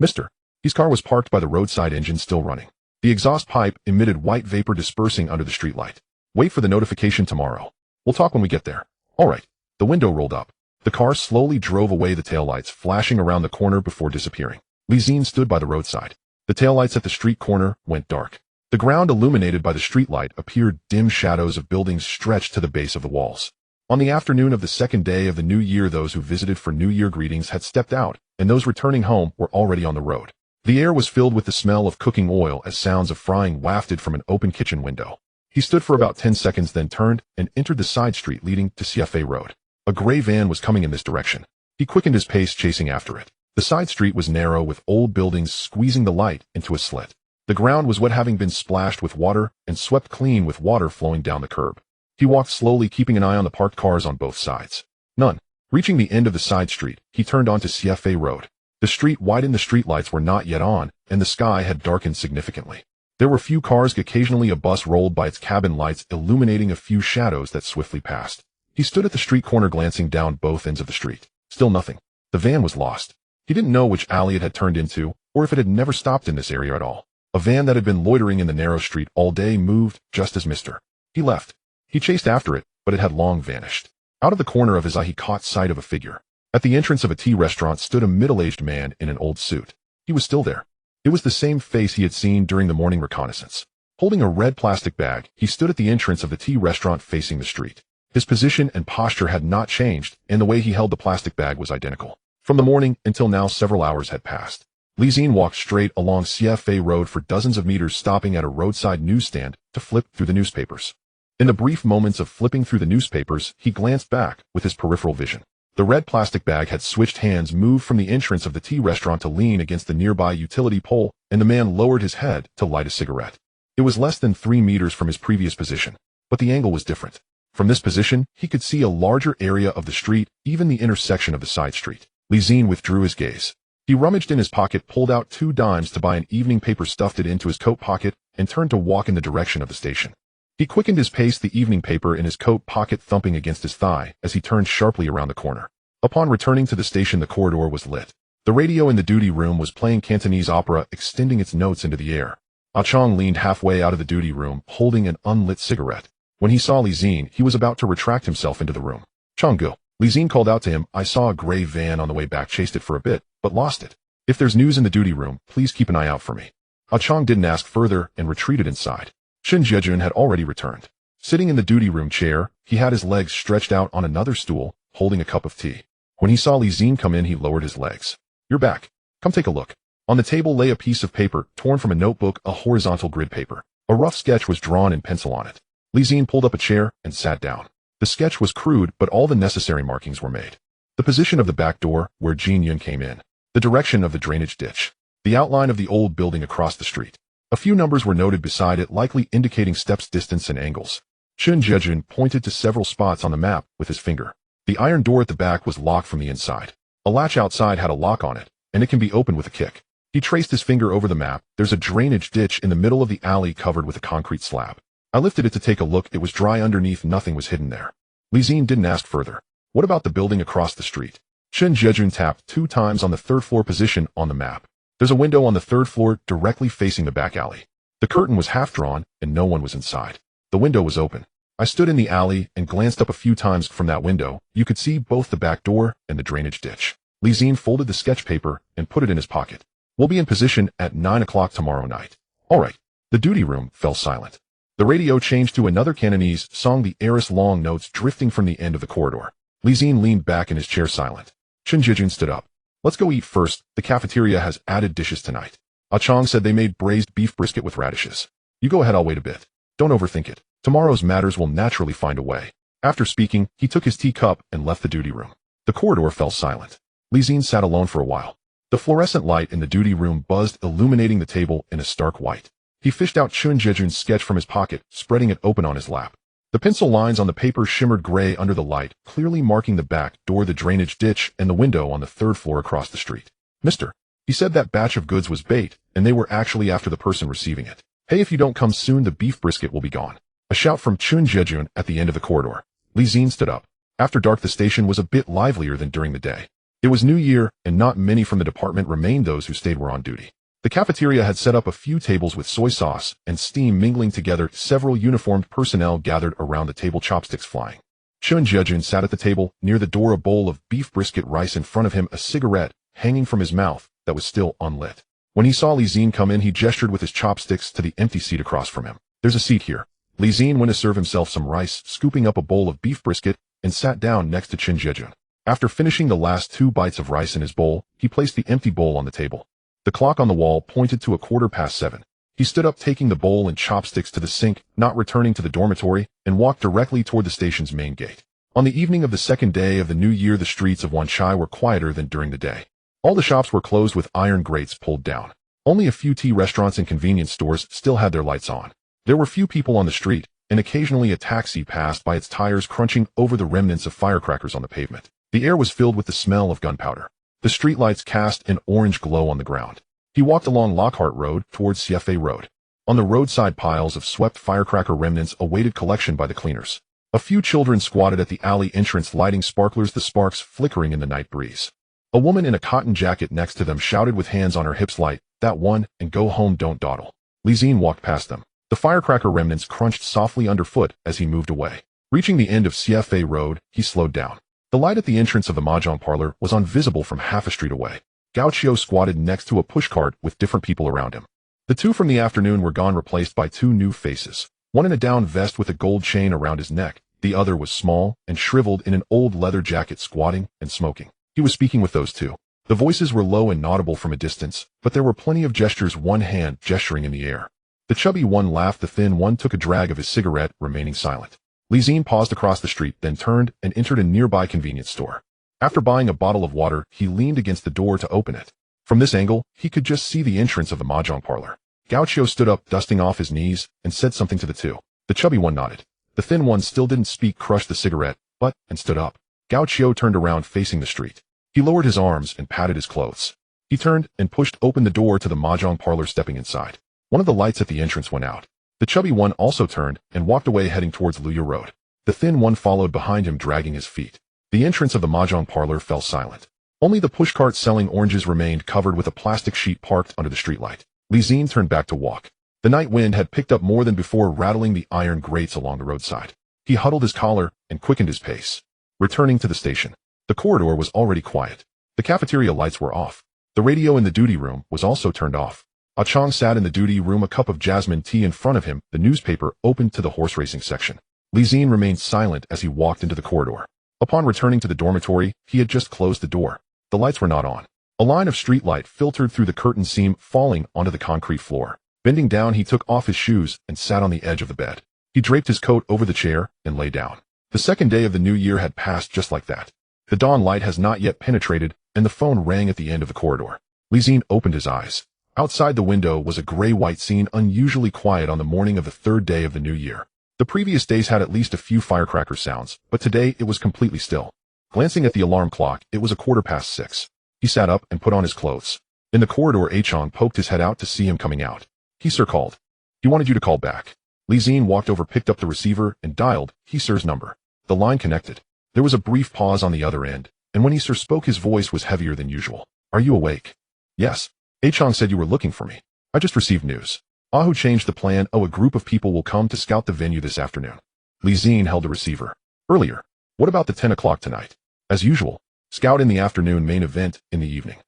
Mr. His car was parked by the roadside, engine still running. The exhaust pipe emitted white vapor dispersing under the streetlight. Wait for the notification tomorrow. We'll talk when we get there. All right. The window rolled up. The car slowly drove away, the taillights flashing around the corner before disappearing. Li Xin stood by the roadside. The taillights at the street corner went dark. The ground illuminated by the streetlight appeared dim, shadows of buildings stretched to the base of the walls. On the afternoon of the second day of the new year those who visited for New Year greetings had stepped out, and those returning home were already on the road. The air was filled with the smell of cooking oil as sounds of frying wafted from an open kitchen window. He stood for about 10 seconds then turned and entered the side street leading to Chiefei Road. A gray van was coming in this direction. He quickened his pace chasing after it. The side street was narrow with old buildings squeezing the light into a slit. The ground was wet, having been splashed with water and swept clean with water flowing down the curb. He walked slowly, keeping an eye on the parked cars on both sides. None. Reaching the end of the side street, he turned onto Chiefei Road. The street widened, the streetlights were not yet on, and the sky had darkened significantly. There were few cars, occasionally a bus rolled by its cabin lights illuminating a few shadows that swiftly passed. He stood at the street corner glancing down both ends of the street. Still nothing. The van was lost. He didn't know which alley it had turned into, or if it had never stopped in this area at all. A van that had been loitering in the narrow street all day moved just as Mr. He left. He chased after it, but it had long vanished. Out of the corner of his eye he caught sight of a figure. At the entrance of a tea restaurant stood a middle-aged man in an old suit. He was still there. It was the same face he had seen during the morning reconnaissance. Holding a red plastic bag, he stood at the entrance of the tea restaurant facing the street. His position and posture had not changed, and the way he held the plastic bag was identical. From the morning until now several hours had passed. Li Xin walked straight along Chiefei Road for dozens of meters, stopping at a roadside newsstand to flip through the newspapers. In the brief moments of flipping through the newspapers, he glanced back with his peripheral vision. The red plastic bag had switched hands, moved from the entrance of the tea restaurant to lean against the nearby utility pole, and the man lowered his head to light a cigarette. It was less than 3 meters from his previous position, but the angle was different. From this position, he could see a larger area of the street, even the intersection of the side street. Li Xin withdrew his gaze. He rummaged in his pocket, pulled out 2 dimes to buy an evening paper, stuffed it into his coat pocket, and turned to walk in the direction of the station. He quickened his pace, the evening paper in his coat pocket thumping against his thigh as he turned sharply around the corner. Upon returning to the station, the corridor was lit. The radio in the duty room was playing Cantonese opera, extending its notes into the air. Ah Chong leaned halfway out of the duty room, holding an unlit cigarette. When he saw Li Xin, he was about to retract himself into the room. Chong-gu. Li Xin called out to him. I saw a gray van on the way back, chased it for a bit, but lost it. If there's news in the duty room, please keep an eye out for me. Ah Chong didn't ask further and retreated inside. Zi-Jie had already returned. Sitting in the duty room chair, he had his legs stretched out on another stool, holding a cup of tea. When he saw Li Xin come in, he lowered his legs. You're back. Come take a look. On the table lay a piece of paper, torn from a notebook, a horizontal grid paper. A rough sketch was drawn in pencil on it. Li Xin pulled up a chair and sat down. The sketch was crude, but all the necessary markings were made. The position of the back door, where Jin-Yun came in. The direction of the drainage ditch. The outline of the old building across the street. A few numbers were noted beside it, likely indicating steps, distance, and angles. Zi-Jie pointed to several spots on the map with his finger. The iron door at the back was locked from the inside. A latch outside had a lock on it, and it can be opened with a kick. He traced his finger over the map. There's a drainage ditch in the middle of the alley covered with a concrete slab. I lifted it to take a look. It was dry underneath. Nothing was hidden there. Zi-Jie didn't ask further. What about the building across the street? Zi-Jie tapped 2 times on the 3rd floor position on the map. There's a window on the 3rd floor directly facing the back alley. The curtain was half drawn and no one was inside. The window was open. I stood in the alley and glanced up a few times from that window. You could see both the back door and the drainage ditch. Zi-Jie folded the sketch paper and put it in his pocket. We'll be in position at 9 o'clock tomorrow night. All right. The duty room fell silent. The radio changed to another Cantonese song, the airless long notes drifting from the end of the corridor. Zi-Jie leaned back in his chair silent. Zi-Jie stood up. Let's go eat first. The cafeteria has added dishes tonight. Ah-Chong said they made braised beef brisket with radishes. You go ahead, I'll wait a bit. Don't overthink it. Tomorrow's matters will naturally find a way. After speaking, he took his teacup and left the duty room. The corridor fell silent. Zi-Jie sat alone for a while. The fluorescent light in the duty room buzzed, illuminating the table in a stark white. He fished out Zi-Jie's sketch from his pocket, spreading it open on his lap. The pencil lines on the paper shimmered gray under the light, clearly marking the back door, the drainage ditch, and the window on the 3rd floor across the street. Mister, he said that batch of goods was bait, and they were actually after the person receiving it. Hey, if you don't come soon, the beef brisket will be gone. A shout from Zi-Jie at the end of the corridor. Zi-Jie stood up. After dark, the station was a bit livelier than during the day. It was New Year, and not many from the department remained. Those who stayed were on duty. The cafeteria had set up a few tables with soy sauce and steam mingling together. Several uniformed personnel gathered around the table, chopsticks flying. Zi-Jie sat at the table, near the door, a bowl of beef brisket rice in front of him, a cigarette hanging from his mouth that was still unlit. When he saw Zi-Jie come in, he gestured with his chopsticks to the empty seat across from him. There's a seat here. Zi-Jie went to serve himself some rice, scooping up a bowl of beef brisket, and sat down next to Zi-Jie. After finishing the last 2 bites of rice in his bowl, he placed the empty bowl on the table. The clock on the wall pointed to 7:15. He stood up, taking the bowl and chopsticks to the sink, not returning to the dormitory, and walked directly toward the station's main gate. On the evening of the 2nd day of the new year, the streets of Wanchai were quieter than during the day. All the shops were closed with iron grates pulled down. Only a few tea restaurants and convenience stores still had their lights on. There were few people on the street, and occasionally a taxi passed by, its tires crunching over the remnants of firecrackers on the pavement. The air was filled with the smell of gunpowder. The streetlights cast an orange glow on the ground. He walked along Lockhart Road towards CFA Road. On the roadside, piles of swept firecracker remnants awaited collection by the cleaners. A few children squatted at the alley entrance, lighting sparklers, the sparks flickering in the night breeze. A woman in a cotton jacket next to them shouted with hands on her hips, "Light that one and go home, don't dawdle." Zi-Jie walked past them. The firecracker remnants crunched softly underfoot as he moved away. Reaching the end of CFA Road, he slowed down. The light at the entrance of the mahjong parlor was invisible from half a street away. Gaucho squatted next to a pushcart with different people around him. The 2 from the afternoon were gone, replaced by 2 new faces. One in a down vest with a gold chain around his neck. The other was small and shriveled in an old leather jacket, squatting and smoking. He was speaking with those 2. The voices were low and audible from a distance, but there were plenty of gestures, one hand gesturing in the air. The chubby one laughed, the thin one took a drag of his cigarette, remaining silent. Zi-Jie paused across the street, then turned and entered a nearby convenience store. After buying a bottle of water, he leaned against the door to open it. From this angle, he could just see the entrance of the mahjong parlor. Gaucho stood up, dusting off his knees, and said something to the 2. The chubby one nodded. The thin one still didn't speak, crushed the cigarette, and stood up. Gaucho turned around, facing the street. He lowered his arms and patted his clothes. He turned and pushed open the door to the mahjong parlor, stepping inside. One of the lights at the entrance went out. The chubby one also turned and walked away, heading towards Luya Road. The thin one followed behind him, dragging his feet. The entrance of the mahjong parlor fell silent. Only the pushcart selling oranges remained, covered with a plastic sheet, parked under the streetlight. Zi-Jie turned back to walk. The night wind had picked up more than before, rattling the iron grates along the roadside. He huddled his collar and quickened his pace. Returning to the station, the corridor was already quiet. The cafeteria lights were off. The radio in the duty room was also turned off. Ah-Chong sat in the duty room, a cup of jasmine tea in front of him, the newspaper opened to the horse racing section. Zi-Jie remained silent as he walked into the corridor. Upon returning to the dormitory, he had just closed the door. The lights were not on. A line of streetlight filtered through the curtain seam, falling onto the concrete floor. Bending down, he took off his shoes and sat on the edge of the bed. He draped his coat over the chair and lay down. The 2nd day of the new year had passed just like that. The dawn light has not yet penetrated, and the phone rang at the end of the corridor. Zi-Jie opened his eyes. Outside the window was a gray-white scene, unusually quiet on the morning of the 3rd day of the new year. The previous days had at least a few firecracker sounds, but today it was completely still. Glancing at the alarm clock, it was 6:15. He sat up and put on his clothes. In the corridor, Achong poked his head out to see him coming out. "He sir called. He wanted you to call back." Li Xin walked over, picked up the receiver, and dialed he sir's number. The line connected. There was a brief pause on the other end, and when he sir spoke, his voice was heavier than usual. "Are you awake?" "Yes. Achong said you were looking for me. I just received news. Ahu changed the plan. A group of people will come to scout the venue this afternoon." Li Xin held the receiver. "Earlier. What about the 10 o'clock tonight?" "As usual. Scout in the afternoon, main event in the evening."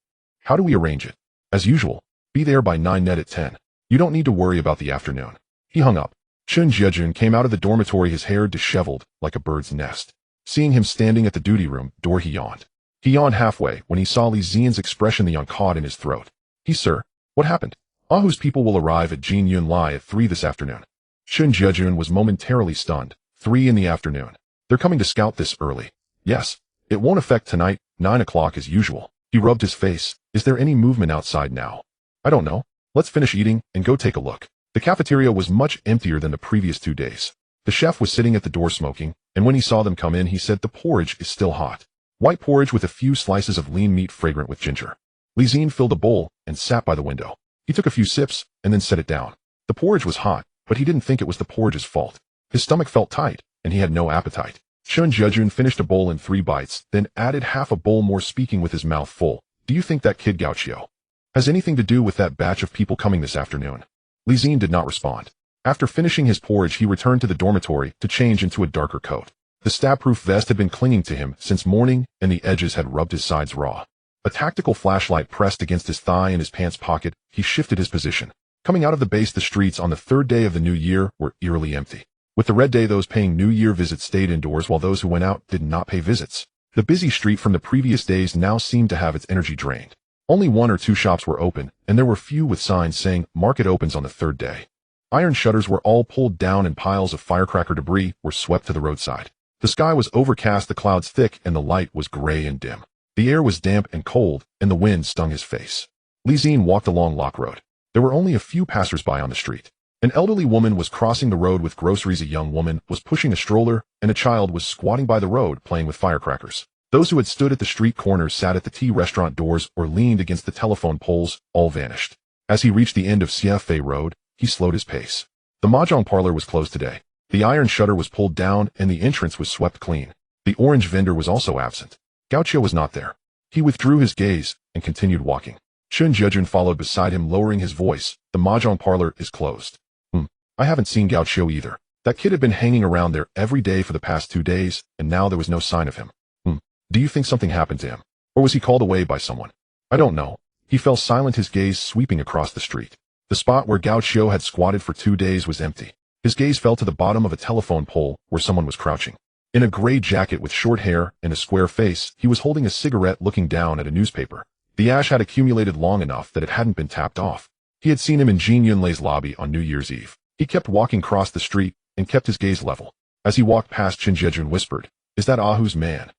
"How do we arrange it?" "As usual. Be there by 9 net at 10. You don't need to worry about the afternoon." He hung up. Chun Jiejun came out of the dormitory, his hair disheveled like a bird's nest. Seeing him standing at the duty room door, he yawned. He yawned halfway when he saw Li Xian's expression, the yawn caught in his throat. "He sir, what happened?" "Ahu's people will arrive at Jin Yun Lai at 3 this afternoon." Chun Jiejun was momentarily stunned. 3 in the afternoon. They're coming to scout this early. "Yes. It won't affect tonight, 9 o'clock as usual." He rubbed his face. "Is there any movement outside now?" "I don't know. Let's finish eating and go take a look." The cafeteria was much emptier than the previous 2 days. The chef was sitting at the door smoking, and when he saw them come in, he said, "The porridge is still hot. White porridge with a few slices of lean meat fragrant with ginger." Li Xin filled a bowl and sat by the window. He took a few sips and then set it down. The porridge was hot, but he didn't think it was the porridge's fault. His stomach felt tight, and he had no appetite. Chun Jiejun finished a bowl in 3 bites, then added half a bowl more, speaking with his mouth full. "Do you think that kid Gao Qiu has anything to do with that batch of people coming this afternoon?" Li Xin did not respond. After finishing his porridge, he returned to the dormitory to change into a darker coat. The stab-proof vest had been clinging to him since morning, and the edges had rubbed his sides raw. A tactical flashlight pressed against his thigh in his pants pocket. He shifted his position. Coming out of the base, the streets on the 3rd day of the new year were eerily empty. With the red day, those paying New Year visits stayed indoors, while those who went out did not pay visits. The busy street from the previous days now seemed to have its energy drained. Only 1 or 2 shops were open, and there were few with signs saying market opens on the 3rd day. Iron shutters were all pulled down, and piles of firecracker debris were swept to the roadside. The sky was overcast, the clouds thick, and the light was gray and dim. The air was damp and cold, and the wind stung his face. Li Xin walked along Lock Road. There were only a few passers-by on the street. An elderly woman was crossing the road with groceries, a young woman was pushing a stroller, and a child was squatting by the road playing with firecrackers. Those who had stood at the street corners, sat at the tea restaurant doors, or leaned against the telephone poles, all vanished. As he reached the end of Xie Road, he slowed his pace. The mahjong parlor was closed today. The iron shutter was pulled down, and the entrance was swept clean. The orange vendor was also absent. Gao Qiu was not there. He withdrew his gaze and continued walking. Chun Jiejun followed beside him, lowering his voice. "The mahjong parlor is closed." I haven't seen Gao Qiu either. That kid had been hanging around there every day for the past 2 days, and now there was no sign of him. Do you think something happened to him? Or was he called away by someone? I don't know." He fell silent, his gaze sweeping across the street. The spot where Gao Qiu had squatted for 2 days was empty. His gaze fell to the bottom of a telephone pole where someone was crouching. In a gray jacket with short hair and a square face, he was holding a cigarette, looking down at a newspaper. The ash had accumulated long enough that it hadn't been tapped off. He had seen him in Jin Yunlai's lobby on New Year's Eve. He kept walking across the street and kept his gaze level. As he walked past, Chun Jiejun whispered, "Is that Ahu's man?"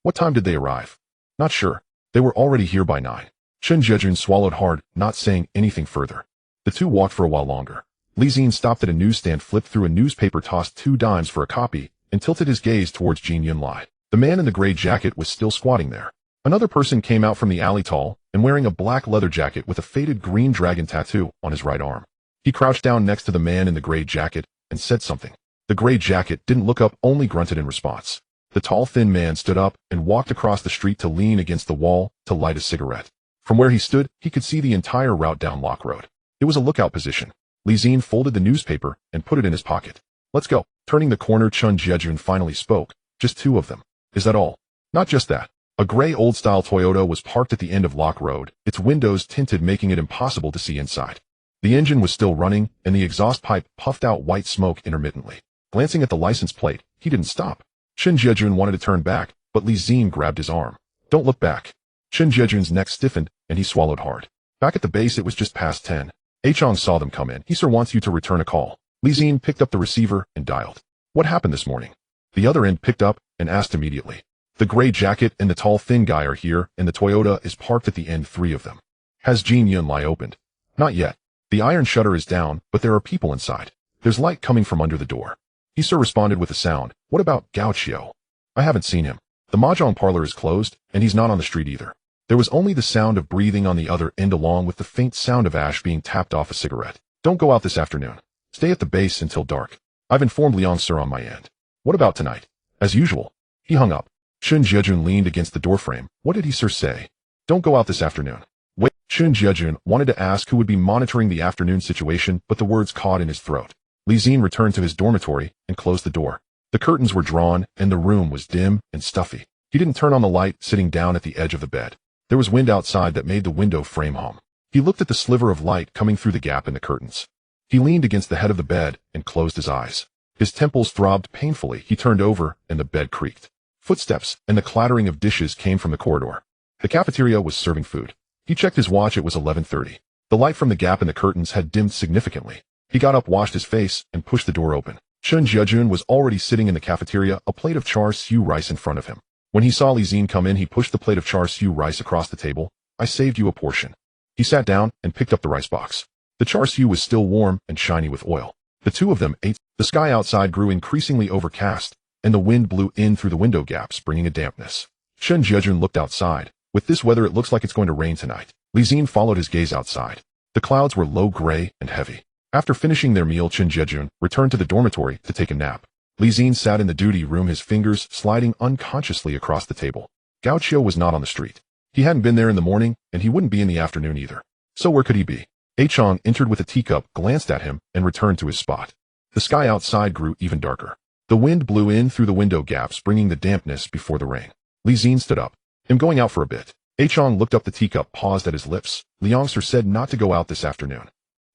What time did they arrive?" "Not sure. They were already here by 9. Chun Jiejun swallowed hard, not saying anything further. The two walked for a while longer. Li Xin stopped at a newsstand, flipped through a newspaper, tossed 2 dimes for a copy, and tilted his gaze towards Jin Yunlai. The man in the gray jacket was still squatting there. Another person came out from the alley, tall and wearing a black leather jacket with a faded green dragon tattoo on his right arm. He crouched down next to the man in the gray jacket and said something. The gray jacket didn't look up, only grunted in response. The tall, thin man stood up and walked across the street to lean against the wall to light a cigarette. From where he stood, he could see the entire route down Lock Road. It was a lookout position. Li Xin folded the newspaper and put it in his pocket. "Let's go." Turning the corner, Chun Jiejun finally spoke. "Just 2 of them. Is that all?" "Not just that." A gray old-style Toyota was parked at the end of Lock Road, its windows tinted, making it impossible to see inside. The engine was still running, and the exhaust pipe puffed out white smoke intermittently. Glancing at the license plate, he didn't stop. Chun Jiejun wanted to turn back, but Li Xin grabbed his arm. "Don't look back." Chun Jiejun's neck stiffened, and he swallowed hard. Back at the base, it was just past 10. Achong saw them come in. "He sir wants you to return a call." Li Xin picked up the receiver and dialed. "What happened this morning?" The other end picked up and asked immediately. "The gray jacket and the tall, thin guy are here, and the Toyota is parked at the end, 3 of them." "Has Jin Yunlai opened?" "Not yet. The iron shutter is down, but there are people inside. There's light coming from under the door." He sir responded with a sound. "What about Gao Qiu?" "I haven't seen him. The mahjong parlor is closed, and he's not on the street either." There was only the sound of breathing on the other end along with the faint sound of ash being tapped off a cigarette. Don't go out this afternoon. Stay at the base until dark. I've informed Liang Sir on my end. What about tonight? As usual. He hung up. Zi-Jie leaned against the doorframe. What did he sir say? Don't go out this afternoon. Wait. Zi-Jie wanted to ask who would be monitoring the afternoon situation, but the words caught in his throat. Zi-Jie returned to his dormitory and closed the door. The curtains were drawn, and the room was dim and stuffy. He didn't turn on the light, sitting down at the edge of the bed. There was wind outside that made the window frame hum. He looked at the sliver of light coming through the gap in the curtains. He leaned against the head of the bed and closed his eyes. His temples throbbed painfully. He turned over, and the bed creaked. Footsteps and the clattering of dishes came from the corridor. The cafeteria was serving food. He checked his watch. It was 11:30. The light from the gap in the curtains had dimmed significantly. He got up, washed his face, and pushed the door open. Zi-Jie was already sitting in the cafeteria, a plate of char siu rice in front of him. When he saw Zi-Jie come in, he pushed the plate of char siu rice across the table. I saved you a portion. He sat down and picked up the rice box. The char siu was still warm and shiny with oil. The two of them ate. The sky outside grew increasingly overcast, and the wind blew in through the window gaps, bringing a dampness. Zi-Jie looked outside. With this weather, it looks like it's going to rain tonight. Zi-Jie followed his gaze outside. The clouds were low gray and heavy. After finishing their meal, Zi-Jie returned to the dormitory to take a nap. Zi-Jie sat in the duty room, his fingers sliding unconsciously across the table. Gao was not on the street. He hadn't been there in the morning, and he wouldn't be in the afternoon either. So where could he be? Chong entered with a teacup, glanced at him, and returned to his spot. The sky outside grew even darker. The wind blew in through the window gaps, bringing the dampness before the rain. Zi-Jie stood up. I'm going out for a bit. Chong looked up. The teacup paused at his lips. Liang Sir said not to go out this afternoon.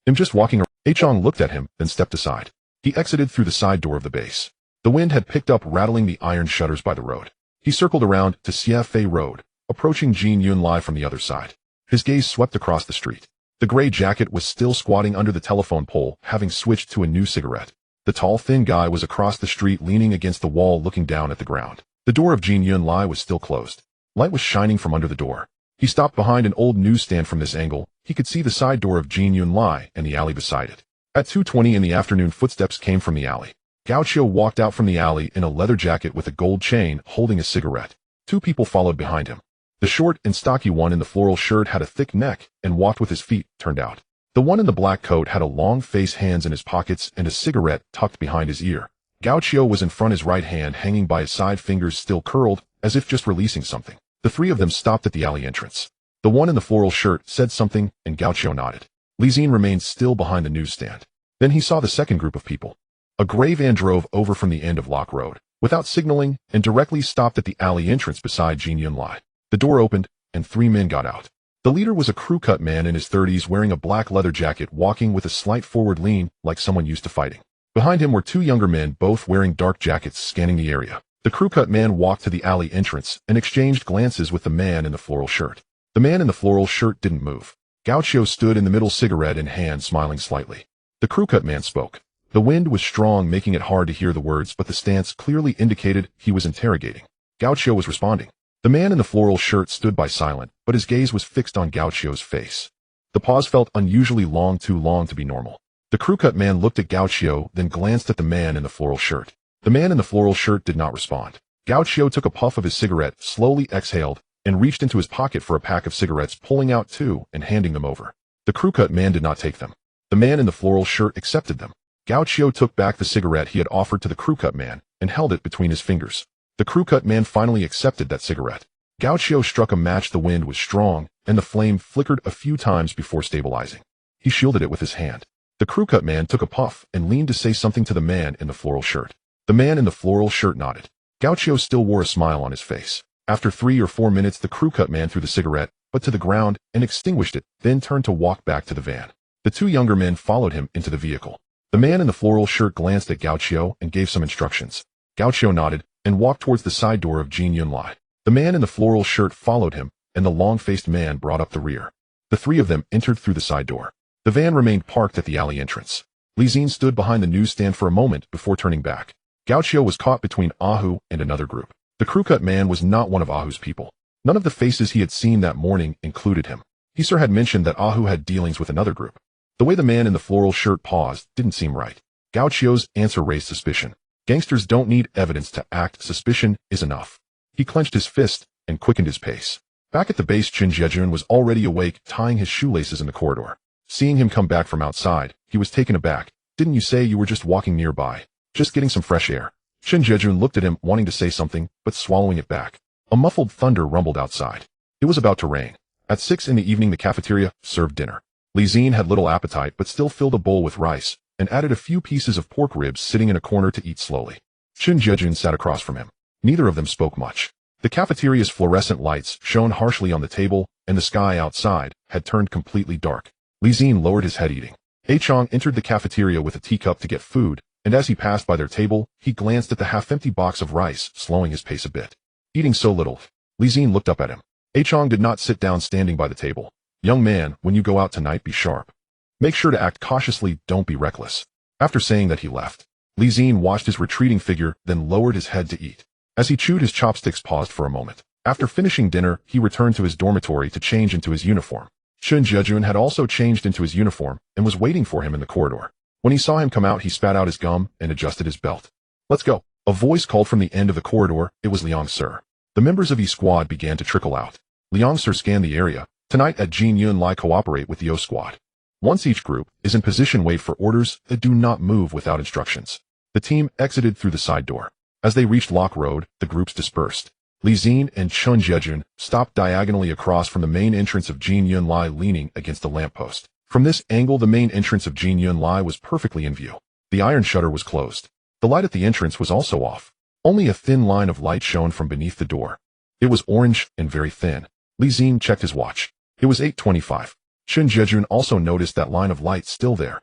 I'm just walking around. Chong looked at him, then stepped aside. He exited through the side door of the base. The wind had picked up, rattling the iron shutters by the road. He circled around to Xie Fei Road, approaching Jin Yunlai from the other side. His gaze swept across the street. The gray jacket was still squatting under the telephone pole, having switched to a new cigarette. The tall, thin guy was across the street, leaning against the wall, looking down at the ground. The door of Jin Yunlai was still closed. Light was shining from under the door. He stopped behind an old newsstand. From this angle, he could see the side door of Jin Yunlai and the alley beside it. At 2:20 in the afternoon, footsteps came from the alley. Gao walked out from the alley in a leather jacket with a gold chain, holding a cigarette. Two people followed behind him. The short and stocky one in the floral shirt had a thick neck and walked with his feet turned out. The one in the black coat had a long face, hands in his pockets, and a cigarette tucked behind his ear. Gao was in front, his right hand hanging by his side, fingers still curled, as if just releasing something. The three of them stopped at the alley entrance. The one in the floral shirt said something, and Gao nodded. Zi-Jie remained still behind the newsstand. Then he saw the second group of people. A gray van drove over from the end of Lock Road, without signaling, and directly stopped at the alley entrance beside Jin Yunlai. The door opened, and three men got out. The leader was a crew-cut man in his 30s, wearing a black leather jacket, walking with a slight forward lean, like someone used to fighting. Behind him were two younger men, both wearing dark jackets, scanning the area. The crew-cut man walked to the alley entrance and exchanged glances with the man in the floral shirt. The man in the floral shirt didn't move. Gao stood in the middle, cigarette in hand, smiling slightly. The crew-cut man spoke. The wind was strong, making it hard to hear the words, but the stance clearly indicated he was interrogating. Gao was responding. The man in the floral shirt stood by silent, but his gaze was fixed on Gao face. The pause felt unusually long, too long to be normal. The crew-cut man looked at Gao, then glanced at the man in the floral shirt. The man in the floral shirt did not respond. Gao took a puff of his cigarette, slowly exhaled, and reached into his pocket for a pack of cigarettes, pulling out two and handing them over. The crew-cut man did not take them. The man in the floral shirt accepted them. Gao took back the cigarette he had offered to the crew-cut man and held it between his fingers. The crew-cut man finally accepted that cigarette. Gao struck a match. The wind was strong, and the flame flickered a few times before stabilizing. He shielded it with his hand. The crew-cut man took a puff and leaned to say something to the man in the floral shirt. The man in the floral shirt nodded. Gao still wore a smile on his face. After 3 or 4 minutes, the crew-cut man threw the cigarette, but to the ground, and extinguished it, then turned to walk back to the van. The two younger men followed him into the vehicle. The man in the floral shirt glanced at Gao and gave some instructions. Gao nodded and walked towards the side door of Jin Yunlai. The man in the floral shirt followed him, and the long-faced man brought up the rear. The three of them entered through the side door. The van remained parked at the alley entrance. Zi-Jie stood behind the newsstand for a moment before turning back. Gao was caught between Ahu and another group. The crew-cut man was not one of Ahu's people. None of the faces he had seen that morning included him. He had mentioned that Ahu had dealings with another group. The way the man in the floral shirt paused didn't seem right. Gao answer raised suspicion. Gangsters don't need evidence to act. Suspicion is enough. He clenched his fist and quickened his pace. Back at the base, Zi-Jie was already awake, tying his shoelaces in the corridor. Seeing him come back from outside, he was taken aback. "Didn't you say you were just walking nearby? Just getting some fresh air?" Zi-Jie looked at him, wanting to say something, but swallowing it back. A muffled thunder rumbled outside. It was about to rain. At 6 in the evening, the cafeteria served dinner. Zi-Jie had little appetite but still filled a bowl with rice, and added a few pieces of pork ribs, sitting in a corner to eat slowly. Zi-Jie sat across from him. Neither of them spoke much. The cafeteria's fluorescent lights shone harshly on the table, and the sky outside had turned completely dark. Zi-Jie lowered his head, eating. Chong entered the cafeteria with a teacup to get food, and as he passed by their table, he glanced at the half-empty box of rice, slowing his pace a bit. Eating so little. Zi-Jie looked up at him. Chong did not sit down, standing by the table. "Young man, when you go out tonight, be sharp. Make sure to act cautiously, don't be reckless." After saying that, he left. Zi-Jie watched his retreating figure, then lowered his head to eat. As he chewed his chopsticks, paused for a moment. After finishing dinner, he returned to his dormitory to change into his uniform. Zi-Jie had also changed into his uniform and was waiting for him in the corridor. When he saw him come out, he spat out his gum and adjusted his belt. "Let's go." A voice called from the end of the corridor. It was Liang Sir. The members of E Squad began to trickle out. Liang Sir scanned the area. "Tonight at Jin Lai, cooperate with the O Squad. Once each group is in position, wait for orders that do not move without instructions." The team exited through the side door. As they reached Lock Road, the groups dispersed. Zi-Jie and Zi-Jie stopped diagonally across from the main entrance of Jin Lai, leaning against a lamppost. From this angle, the main entrance of Jin Lai was perfectly in view. The iron shutter was closed. The light at the entrance was also off. Only a thin line of light shone from beneath the door. It was orange and very thin. Zi-Jie checked his watch. It was 8:25. Zi-Jie also noticed that line of light still there.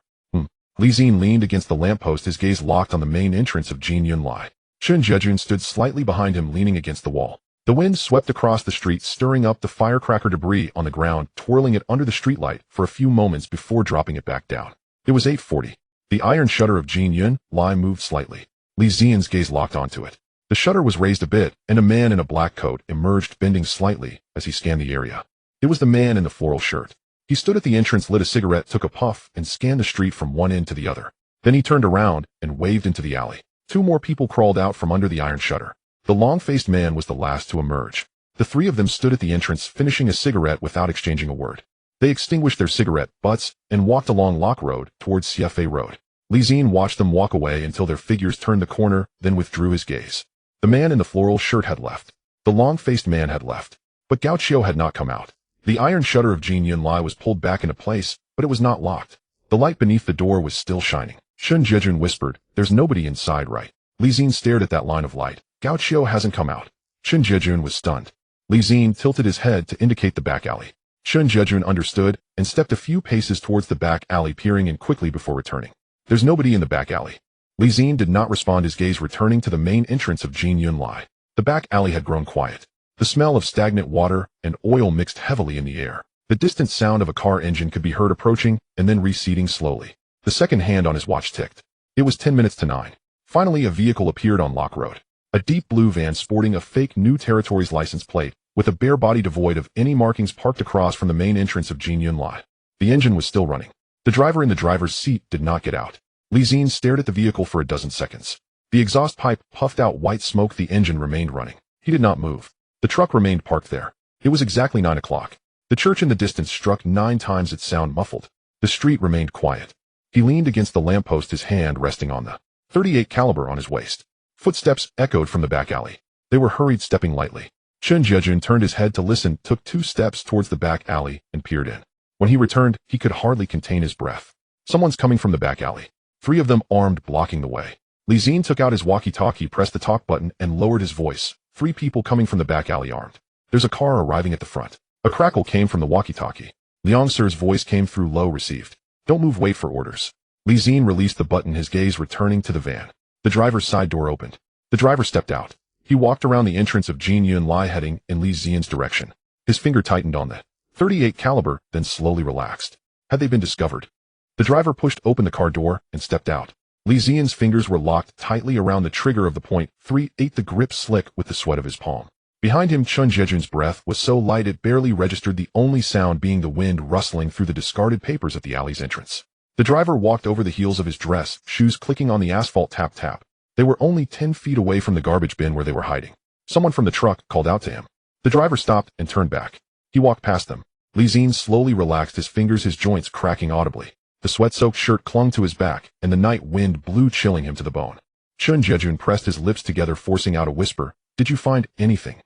Zi-Jie leaned against the lamppost, his gaze locked on the main entrance of Jin Lai. Zi-Jie stood slightly behind him, leaning against the wall. The wind swept across the street, stirring up the firecracker debris on the ground, twirling it under the streetlight for a few moments before dropping it back down. It was 8:40. The iron shutter of Jin Lai moved slightly. Zi-Jie's gaze locked onto it. The shutter was raised a bit, and a man in a black coat emerged, bending slightly as he scanned the area. It was the man in the floral shirt. He stood at the entrance, lit a cigarette, took a puff, and scanned the street from one end to the other. Then he turned around and waved into the alley. 2 more people crawled out from under the iron shutter. The long-faced man was the last to emerge. The 3 of them stood at the entrance, finishing a cigarette without exchanging a word. They extinguished their cigarette butts and walked along Lock Road towards CFA Road. Zi-Jie watched them walk away until their figures turned the corner, then withdrew his gaze. The man in the floral shirt had left. The long-faced man had left. But Gao Qiu had not come out. The iron shutter of Jin Lai was pulled back into place, but it was not locked. The light beneath the door was still shining. Zi-Jie whispered, "There's nobody inside, right?" Zi-Jie stared at that line of light. "Gao Qiu hasn't come out." Zi-Jie was stunned. Zi-Jie tilted his head to indicate the back alley. Zi-Jie understood and stepped a few paces towards the back alley, peering in quickly before returning. "There's nobody in the back alley." Zi-Jie did not respond, his gaze returning to the main entrance of Jin Lai. The back alley had grown quiet. The smell of stagnant water and oil mixed heavily in the air. The distant sound of a car engine could be heard approaching and then receding slowly. The second hand on his watch ticked. It was 10 minutes to 9. Finally, a vehicle appeared on Lock Road. A deep blue van sporting a fake New Territories license plate, with a bare body devoid of any markings, parked across from the main entrance of Jin Lai. The engine was still running. The driver in the driver's seat did not get out. Zi-Jie stared at the vehicle for a dozen seconds. The exhaust pipe puffed out white smoke. The engine remained running. He did not move. The truck remained parked there. It was exactly 9 o'clock. The church in the distance struck 9 times, its sound muffled. The street remained quiet. He leaned against the lamppost, his hand resting on the .38 caliber on his waist. Footsteps echoed from the back alley. They were hurried, stepping lightly. Zi-Jie turned his head to listen, took 2 steps towards the back alley, and peered in. When he returned, he could hardly contain his breath. Someone's coming from the back alley. 3 of them armed, blocking the way. Zi-Jie took out his walkie-talkie, pressed the talk button, and lowered his voice. 3 people coming from the back alley, armed. There's a car arriving at the front. A crackle came from the walkie-talkie. Liang Sir's voice came through, low, received. Don't move, wait for orders. Zi-Jie released the button, his gaze returning to the van. The driver's side door opened. The driver stepped out. He walked around the entrance of Jin Lai, heading in Zi-Jie's direction. His finger tightened on the .38 caliber, then slowly relaxed. Had they been discovered? The driver pushed open the car door and stepped out. Zi-Jie's fingers were locked tightly around the trigger of the .38, the grip slick with the sweat of his palm. Behind him, Zi-Jie's breath was so light it barely registered, the only sound being the wind rustling through the discarded papers at the alley's entrance. The driver walked over the heels of his dress, shoes clicking on the asphalt, tap tap. They were only 10 feet away from the garbage bin where they were hiding. Someone from the truck called out to him. The driver stopped and turned back. He walked past them. Zi-Jie slowly relaxed his fingers, his joints cracking audibly. The sweat-soaked shirt clung to his back, and the night wind blew, chilling him to the bone. Zi-Jie pressed his lips together, forcing out a whisper. Did you find anything?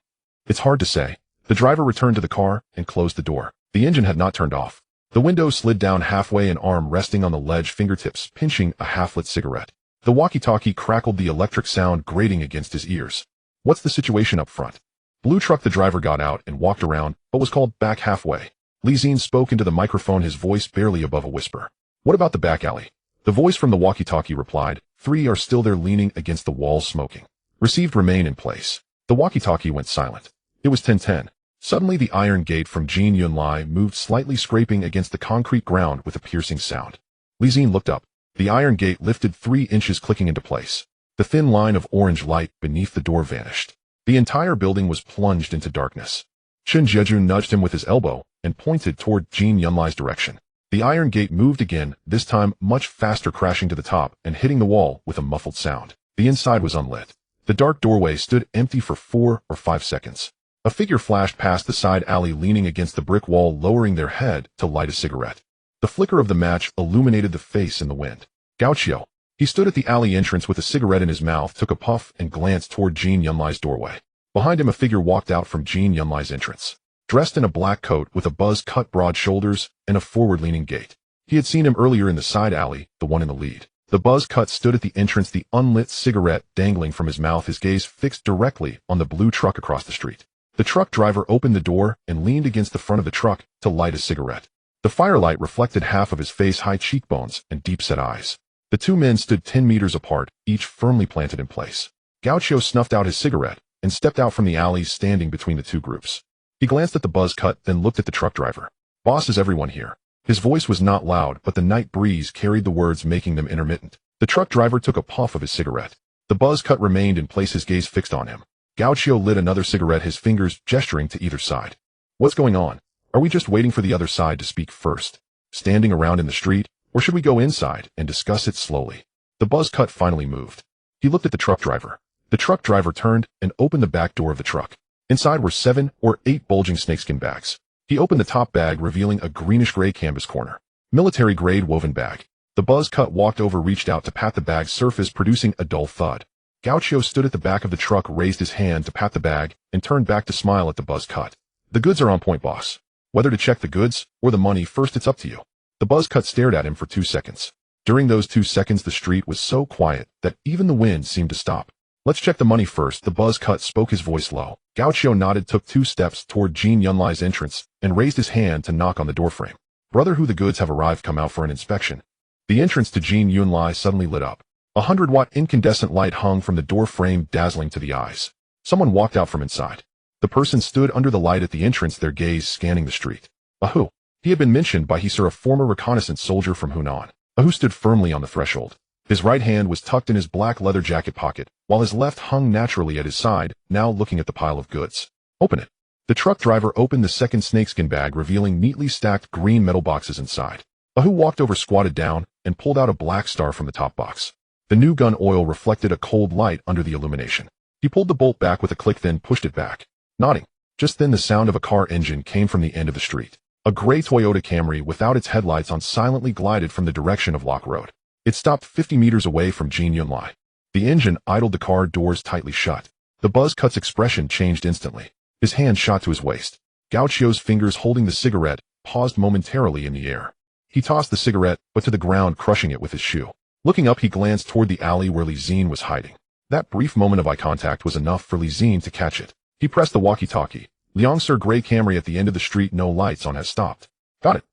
It's hard to say. The driver returned to the car and closed the door. The engine had not turned off. The window slid down halfway, an arm resting on the ledge, fingertips pinching a half-lit cigarette. The walkie-talkie crackled, the electric sound grating against his ears. What's the situation up front? Blue truck. The driver got out and walked around, but was called back halfway. Zi-Jie spoke into the microphone, his voice barely above a whisper. What about the back alley? The voice from the walkie-talkie replied. 3 are still there, leaning against the wall, smoking. Received, remain in place. The walkie-talkie went silent. It was 10:10. Suddenly the iron gate from Jin Yunlai moved slightly, scraping against the concrete ground with a piercing sound. Zi-Jie looked up. The iron gate lifted 3 inches, clicking into place. The thin line of orange light beneath the door vanished. The entire building was plunged into darkness. Zi-Jie nudged him with his elbow and pointed toward Jin Yunlai's direction. The iron gate moved again, this time much faster, crashing to the top and hitting the wall with a muffled sound. The inside was unlit. The dark doorway stood empty for 4 or 5 seconds. A figure flashed past the side alley, leaning against the brick wall, lowering their head to light a cigarette. The flicker of the match illuminated the face in the wind. Ka-Kui. He stood at the alley entrance with a cigarette in his mouth, took a puff, and glanced toward Jin Yunlai's doorway. Behind him, a figure walked out from Jin Yunlai's entrance. Dressed in a black coat with a buzz-cut, broad shoulders and a forward-leaning gait. He had seen him earlier in the side alley, the one in the lead. The buzz-cut stood at the entrance, the unlit cigarette dangling from his mouth, his gaze fixed directly on the blue truck across the street. The truck driver opened the door and leaned against the front of the truck to light a cigarette. The firelight reflected half of his face, high cheekbones and deep-set eyes. The 2 men stood 10 meters apart, each firmly planted in place. Ka-Kui snuffed out his cigarette and stepped out from the alley, standing between the 2 groups. He glanced at the buzz cut, then looked at the truck driver. Boss, is everyone here? His voice was not loud, but the night breeze carried the words, making them intermittent. The truck driver took a puff of his cigarette. The buzz cut remained in place, his gaze fixed on him. Ka-Kui lit another cigarette, his fingers gesturing to either side. What's going on? Are we just waiting for the other side to speak first? Standing around in the street? Or should we go inside and discuss it slowly? The buzz cut finally moved. He looked at the truck driver. The truck driver turned and opened the back door of the truck. Inside were 7 or 8 bulging snakeskin bags. He opened the top bag, revealing a greenish-gray canvas corner. Military-grade woven bag. The buzz cut walked over, reached out to pat the bag's surface, producing a dull thud. Ka-Kui stood at the back of the truck, raised his hand to pat the bag, and turned back to smile at the buzz cut. The goods are on point, boss. Whether to check the goods or the money first, it's up to you. The buzz cut stared at him for 2 seconds. During those 2 seconds, the street was so quiet that even the wind seemed to stop. Let's check the money first, the buzz cut spoke, his voice low. Ka-Kui nodded, took 2 steps toward Jin Yunlai's entrance, and raised his hand to knock on the doorframe. Brother, who the goods have arrived, come out for an inspection. The entrance to Jin Yunlai suddenly lit up. A 100-watt incandescent light hung from the door frame, dazzling to the eyes. Someone walked out from inside. The person stood under the light at the entrance, their gaze scanning the street. Ahu. He had been mentioned by Hisur, a former reconnaissance soldier from Hunan. Ahu stood firmly on the threshold. His right hand was tucked in his black leather jacket pocket, while his left hung naturally at his side, now looking at the pile of goods. Open it. The truck driver opened the second snakeskin bag, revealing neatly stacked green metal boxes inside. Ahu walked over, squatted down, and pulled out a black star from the top box. The new gun oil reflected a cold light under the illumination. He pulled the bolt back with a click, then pushed it back. Nodding. Just then the sound of a car engine came from the end of the street. A gray Toyota Camry without its headlights on silently glided from the direction of Lock Road. It stopped 50 meters away from Jin Yunlai. The engine idled, the car doors tightly shut. The buzz cut's expression changed instantly. His hand shot to his waist. Ka-Kui's fingers holding the cigarette paused momentarily in the air. He tossed the cigarette, but to the ground, crushing it with his shoe. Looking up, he glanced toward the alley where Zi-Jie was hiding. That brief moment of eye contact was enough for Zi-Jie to catch it. He pressed the walkie-talkie. Liang-Sir, gray Camry at the end of the street, no lights on, has stopped. Got it.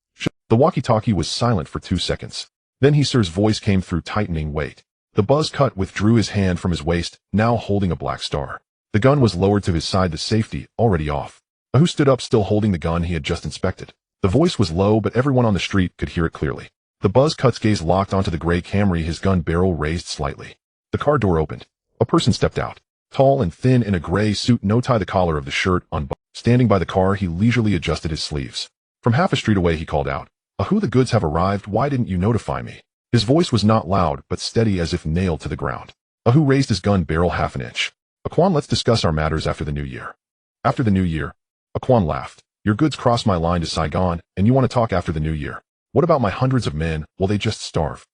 The walkie-talkie was silent for 2 seconds. Then Hisar's voice came through, tightening weight. The buzz cut withdrew his hand from his waist, now holding a black star. The gun was lowered to his side, the safety already off. Ahu stood up, still holding the gun he had just inspected. The voice was low, but everyone on the street could hear it clearly. The buzz cut's gaze locked onto the gray Camry, his gun barrel raised slightly. The car door opened. A person stepped out. Tall and thin in a gray suit, no tie, the collar of the shirt unbuttoned. Standing by the car, he leisurely adjusted his sleeves. From half a street away, he called out, Ahu, the goods have arrived, why didn't you notify me? His voice was not loud, but steady as if nailed to the ground. Ahu raised his gun barrel half an inch. Aquan, let's discuss our matters after the new year. After the new year. Ka-Kui laughed. Your goods cross my line to Saigon, and you want to talk after the new year. What about my hundreds of men? Will they just starve?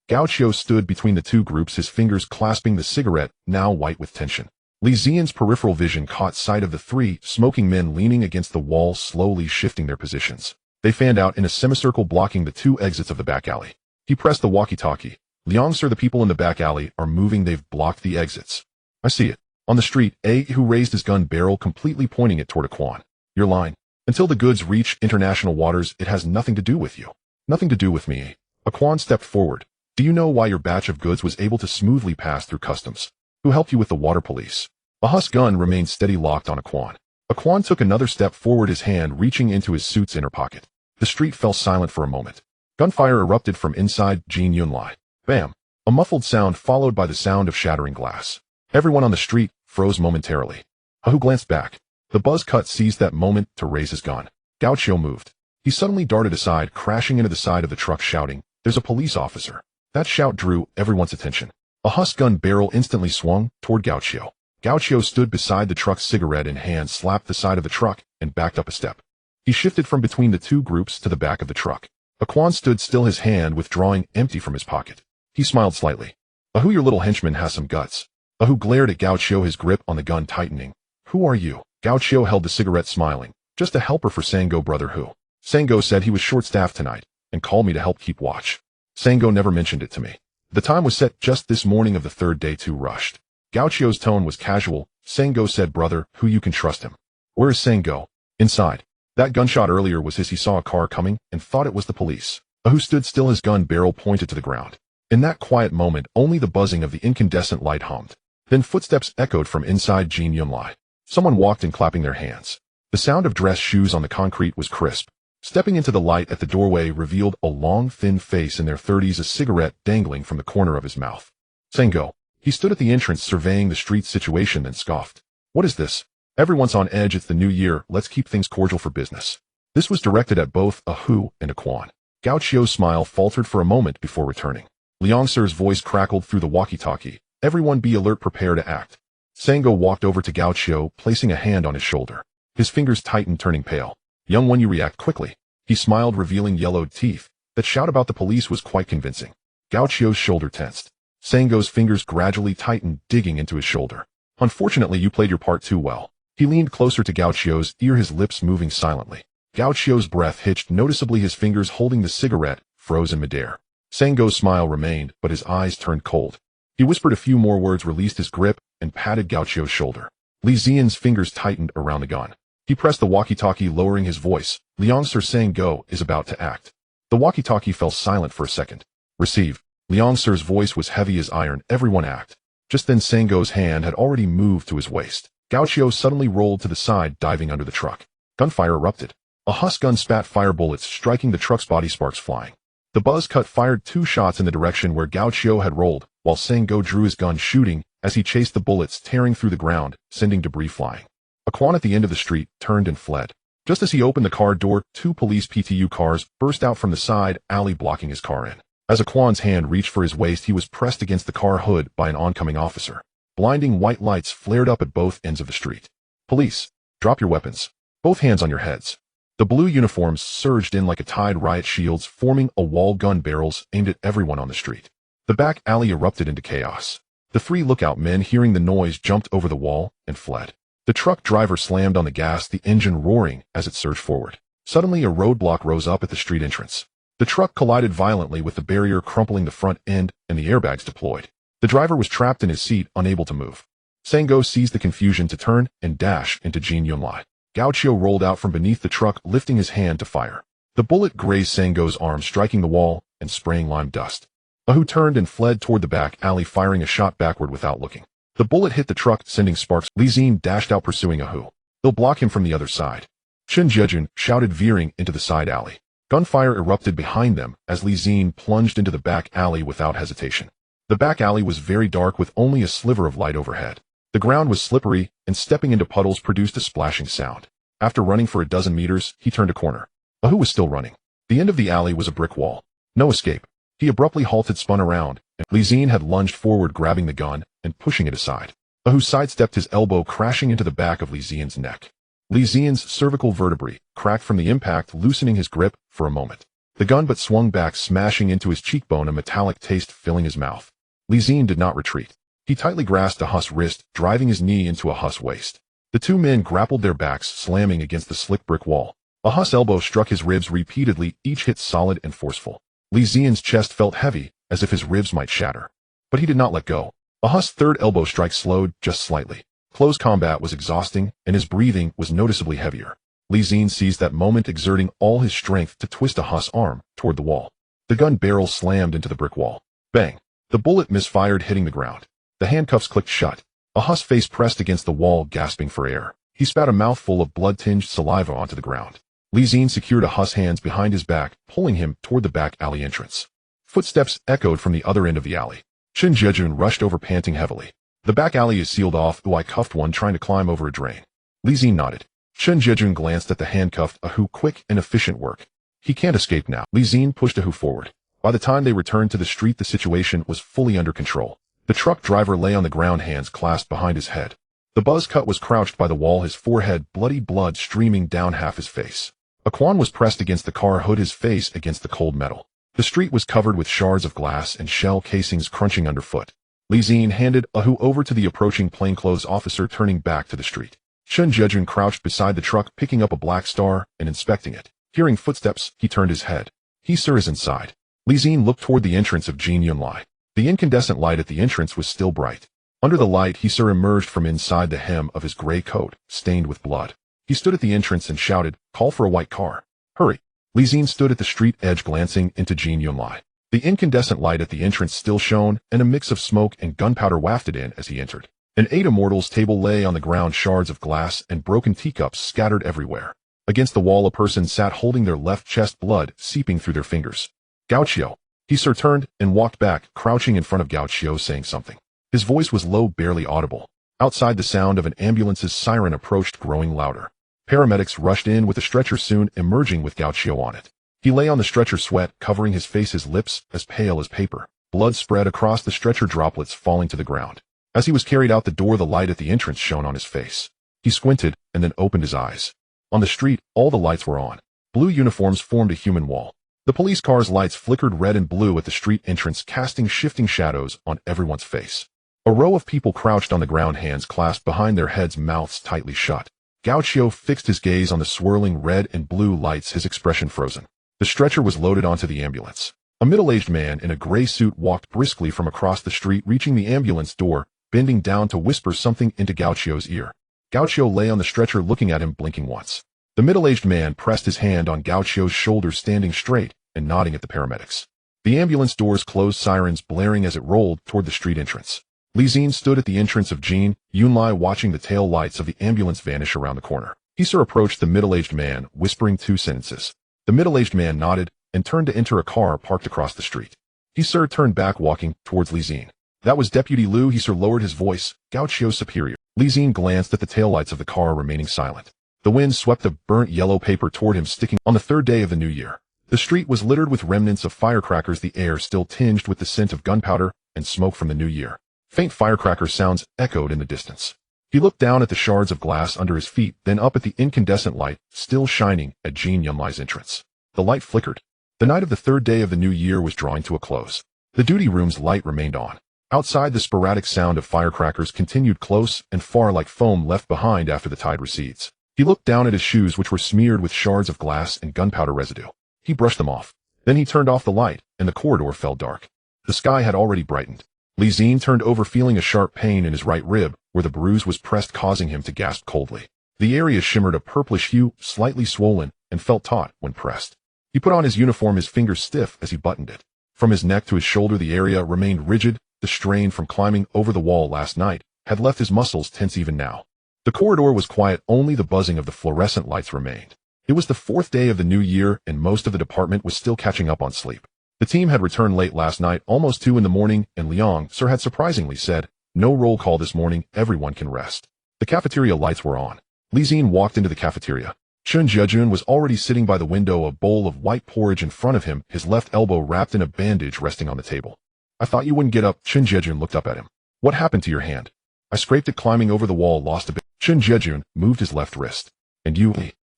Gaucho stood between the two groups, his fingers clasping the cigarette, now white with tension. Zi-Jie's peripheral vision caught sight of the three smoking men leaning against the wall, slowly shifting their positions. They fanned out in a semicircle, blocking the two exits of the back alley. He pressed the walkie-talkie. Liang, sir, the people in the back alley are moving. They've blocked the exits. I see it. On the street, A, who raised his gun barrel, completely pointing it toward Ka-Kui. Your line. Until the goods reach international waters, it has nothing to do with you. Nothing to do with me. Ka-Kui stepped forward. Do you know why your batch of goods was able to smoothly pass through customs? Who helped you with the water police? Ah's gun remained steady, locked on Ka-Kui. Ka-Kui took another step forward, his hand reaching into his suit's inner pocket. The street fell silent for a moment. Gunfire erupted from inside Jin Yunlai. Bam! A muffled sound followed by the sound of shattering glass. Everyone on the street froze momentarily. Ahu glanced back. The buzz cut seized that moment to raise his gun. Gaucho moved. He suddenly darted aside, crashing into the side of the truck, shouting, "There's a police officer." That shout drew everyone's attention. Ah's gun barrel instantly swung toward Gaucho. Gaucho stood beside the truck, cigarette in hand, slapped the side of the truck, and backed up a step. He shifted from between the two groups to the back of the truck. Ka-Kui stood still, his hand withdrawing empty from his pocket. He smiled slightly. Ahu, your little henchman has some guts. Ahu glared at Gaucho, his grip on the gun tightening. Who are you? Gaucho held the cigarette, smiling. Just a helper for Sango, brother. Who? Sango said he was short-staffed tonight, and called me to help keep watch. Sango never mentioned it to me. The time was set just this morning of the third day, too rushed. Gaucho's tone was casual. Sango said, brother, who you can trust him. Where is Sango? Inside. That gunshot earlier was his. He saw a car coming and thought it was the police. Ahu stood still, his gun barrel pointed to the ground. In that quiet moment, only the buzzing of the incandescent light hummed. Then footsteps echoed from inside Jin Yunlai. Someone walked in, clapping their hands. The sound of dress shoes on the concrete was crisp. Stepping into the light at the doorway revealed a long, thin face in their 30s, a cigarette dangling from the corner of his mouth. Sango. He stood at the entrance, surveying the street situation, then scoffed. What is this? Everyone's on edge. It's the new year. Let's keep things cordial for business. This was directed at both Ahu and Ka-Kui. Gaucho's smile faltered for a moment before returning. Liang Sir's voice crackled through the walkie-talkie. Everyone be alert, prepare to act. Sango walked over to Gaucho, placing a hand on his shoulder. His fingers tightened, turning pale. Young one, you react quickly. He smiled, revealing yellowed teeth. That shout about the police was quite convincing. Gaucho's shoulder tensed. Sango's fingers gradually tightened, digging into his shoulder. Unfortunately, you played your part too well. He leaned closer to Gaucho's ear, his lips moving silently. Gaucho's breath hitched noticeably, his fingers holding the cigarette froze in midair. Sango's smile remained, but his eyes turned cold. He whispered a few more words, released his grip, and patted Gaucho's shoulder. Zi-Jie's fingers tightened around the gun. He pressed the walkie-talkie, lowering his voice. Liang Sir, Sango is about to act. The walkie-talkie fell silent for a second. Receive. Liang Sir's voice was heavy as iron. Everyone act. Just then Sango's hand had already moved to his waist. Gaucho suddenly rolled to the side, diving under the truck. Gunfire erupted. Ah's gun spat fire bullets, striking the truck's body, sparks flying. The buzz cut fired 2 shots in the direction where Gaucho had rolled, while Sango drew his gun, shooting as he chased the bullets, tearing through the ground, sending debris flying. Ka-Kui at the end of the street turned and fled. Just as he opened the car door, 2 police PTU cars burst out from the side alley, blocking his car in. As Ka-Kui's hand reached for his waist, he was pressed against the car hood by an oncoming officer. Blinding white lights flared up at both ends of the street. Police, drop your weapons. Both hands on your heads. The blue uniforms surged in like a tide, riot shields forming a wall, gun barrels aimed at everyone on the street. The back alley erupted into chaos. The 3 lookout men, hearing the noise, jumped over the wall and fled. The truck driver slammed on the gas, the engine roaring as it surged forward. Suddenly, a roadblock rose up at the street entrance. The truck collided violently with the barrier, crumpling the front end, and the airbags deployed. The driver was trapped in his seat, unable to move. Sango seized the confusion to turn and dash into Jin Yunlai. Gaucho rolled out from beneath the truck, lifting his hand to fire. The bullet grazed Sango's arm, striking the wall and spraying lime dust. Ahu turned and fled toward the back alley, firing a shot backward without looking. The bullet hit the truck, sending sparks. Zi-Jie dashed out, pursuing Ahu. They'll block him from the other side. Zi-Jie shouted, veering into the side alley. Gunfire erupted behind them as Zi-Jie plunged into the back alley without hesitation. The back alley was very dark, with only a sliver of light overhead. The ground was slippery, and stepping into puddles produced a splashing sound. After running for a dozen meters, he turned a corner. Ahu was still running. The end of the alley was a brick wall. No escape. He abruptly halted, spun around, and Zi-Jie had lunged forward, grabbing the gun and pushing it aside. Ahu sidestepped, his elbow crashing into the back of Zi-Jie's neck. Li Xian's cervical vertebrae cracked from the impact, loosening his grip for a moment. The gun but swung back, smashing into his cheekbone, a metallic taste filling his mouth. Li Xian did not retreat. He tightly grasped Ahas's wrist, driving his knee into Ahas's waist. The two men grappled, their backs slamming against the slick brick wall. Ahas's elbow struck his ribs repeatedly, each hit solid and forceful. Li Xian's chest felt heavy, as if his ribs might shatter. But he did not let go. Ahas's third elbow strike slowed just slightly. Close combat was exhausting, and his breathing was noticeably heavier. Li Xian seized that moment, exerting all his strength to twist Ahas's arm toward the wall. The gun barrel slammed into the brick wall. Bang! The bullet misfired, hitting the ground. The handcuffs clicked shut. Ahas's face pressed against the wall, gasping for air. He spat a mouthful of blood-tinged saliva onto the ground. Li Xian secured Ahas's hands behind his back, pulling him toward the back alley entrance. Footsteps echoed from the other end of the alley. Zi-Jie rushed over, panting heavily. The back alley is sealed off. I cuffed one trying to climb over a drain. Li Xian nodded. Zi-Jie glanced at the handcuffed Ahu. Quick and efficient work. He can't escape now. Li Xian pushed Ahu forward. By the time they returned to the street, the situation was fully under control. The truck driver lay on the ground, hands clasped behind his head. The buzz cut was crouched by the wall, his forehead bloody, blood streaming down half his face. Quan was pressed against the car hood, his face against the cold metal. The street was covered with shards of glass and shell casings crunching underfoot. Li Xian handed Ahu over to the approaching plainclothes officer, turning back to the street. Zi-Jie crouched beside the truck, picking up a black star and inspecting it. Hearing footsteps, he turned his head. He sir is inside. Li Xian looked toward the entrance of Jin Yunlai. The incandescent light at the entrance was still bright. Under the light, he sir emerged from inside the hem of his gray coat, stained with blood. He stood at the entrance and shouted, "Call for a white car. Hurry." Li Xian stood at the street edge, glancing into Jin Yunlai. The incandescent light at the entrance still shone, and a mix of smoke and gunpowder wafted in as he entered. An Eight Immortals table lay on the ground, shards of glass and broken teacups scattered everywhere. Against the wall, a person sat holding their left chest, blood seeping through their fingers. Gauchio. He sir turned and walked back, crouching in front of Gauchio, saying something. His voice was low, barely audible. Outside, the sound of an ambulance's siren approached, growing louder. Paramedics rushed in with a stretcher, soon emerging with Gauchio on it. He lay on the stretcher, sweat covering his face, his lips as pale as paper. Blood spread across the stretcher, droplets falling to the ground. As he was carried out the door, the light at the entrance shone on his face. He squinted and then opened his eyes. On the street, all the lights were on. Blue uniforms formed a human wall. The police car's lights flickered red and blue at the street entrance, casting shifting shadows on everyone's face. A row of people crouched on the ground, hands clasped behind their heads, mouths tightly shut. Gauchio fixed his gaze on the swirling red and blue lights, his expression frozen. The stretcher was loaded onto the ambulance. A middle-aged man in a gray suit walked briskly from across the street, reaching the ambulance door, bending down to whisper something into Gauchio's ear. Gauchio lay on the stretcher, looking at him, blinking once. The middle-aged man pressed his hand on Gauchio's shoulder, standing straight and nodding at the paramedics. The ambulance doors closed, sirens blaring as it rolled toward the street entrance. Li Xian stood at the entrance of Jin Yunlai, watching the tail lights of the ambulance vanish around the corner. He sir approached the middle-aged man, whispering two sentences. The middle-aged man nodded and turned to enter a car parked across the street. He sir turned back, walking towards Li Xian. "That was Deputy Liu," he sir lowered his voice, "Gauchio's superior." Li Xian glanced at the taillights of the car, remaining silent. The wind swept the burnt yellow paper toward him, sticking. On the third day of the new year, the street was littered with remnants of firecrackers, the air still tinged with the scent of gunpowder and smoke from the new year. Faint firecracker sounds echoed in the distance. He looked down at the shards of glass under his feet, then up at the incandescent light, still shining at Jin Yunlai's entrance. The light flickered. The night of the third day of the new year was drawing to a close. The duty room's light remained on. Outside, the sporadic sound of firecrackers continued, close and far, like foam left behind after the tide recedes. He looked down at his shoes, which were smeared with shards of glass and gunpowder residue. He brushed them off. Then he turned off the light, and the corridor fell dark. The sky had already brightened. Li Xian turned over, feeling a sharp pain in his right rib, where the bruise was pressed, causing him to gasp coldly. The area shimmered a purplish hue, slightly swollen, and felt taut when pressed. He put on his uniform, his fingers stiff as he buttoned it. From his neck to his shoulder, the area remained rigid. The strain from climbing over the wall last night had left his muscles tense even now. The corridor was quiet, only the buzzing of the fluorescent lights remained. It was the fourth day of the new year, and most of the department was still catching up on sleep. The team had returned late last night, almost 2 in the morning, and Liang sir had surprisingly said, "No roll call this morning, everyone can rest." The cafeteria lights were on. Li Xian walked into the cafeteria. Zi-Jie was already sitting by the window, a bowl of white porridge in front of him, his left elbow wrapped in a bandage resting on the table. "I thought you wouldn't get up." Zi-Jie looked up at him. "What happened to your hand?" "I scraped it climbing over the wall, lost a bit." Zi-Jie moved his left wrist. And you?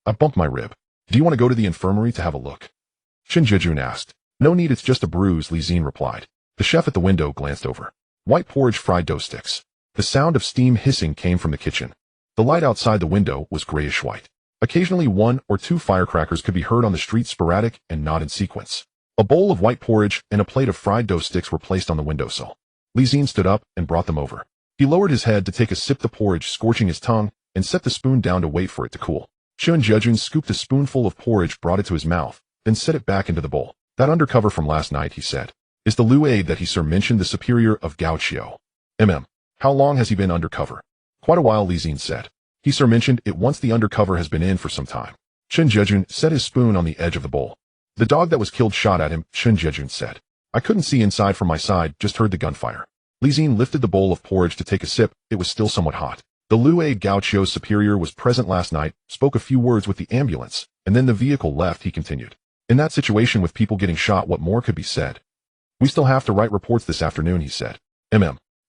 I bumped my rib. Do you want to go to the infirmary to have a look? Zi-Jie asked. No need, it's just a bruise, Zi-Jie replied. The chef at the window glanced over. White porridge fried dough sticks. The sound of steam hissing came from the kitchen. The light outside the window was grayish-white. Occasionally 1 or 2 firecrackers could be heard on the street, sporadic and not in sequence. A bowl of white porridge and a plate of fried dough sticks were placed on the windowsill. Zi-Jie stood up and brought them over. He lowered his head to take a sip of the porridge, scorching his tongue, and set the spoon down to wait for it to cool. Zi-Jie scooped a spoonful of porridge, brought it to his mouth, then set it back into the bowl. That undercover from last night, he said, is the Liu aide that he sir mentioned, the superior of Gao. How long has he been undercover? Quite a while, Zi-Jie said. He sir mentioned it once. The undercover has been in for some time. Zi-Jie set his spoon on the edge of the bowl. The dog that was killed shot at him, Zi-Jie said. I couldn't see inside from my side, just heard the gunfire. Zi-Jie lifted the bowl of porridge to take a sip. It was still somewhat hot. The Liu aide Gao's superior was present last night, spoke a few words with the ambulance, and then the vehicle left, he continued. In that situation with people getting shot, what more could be said? We still have to write reports this afternoon, he said.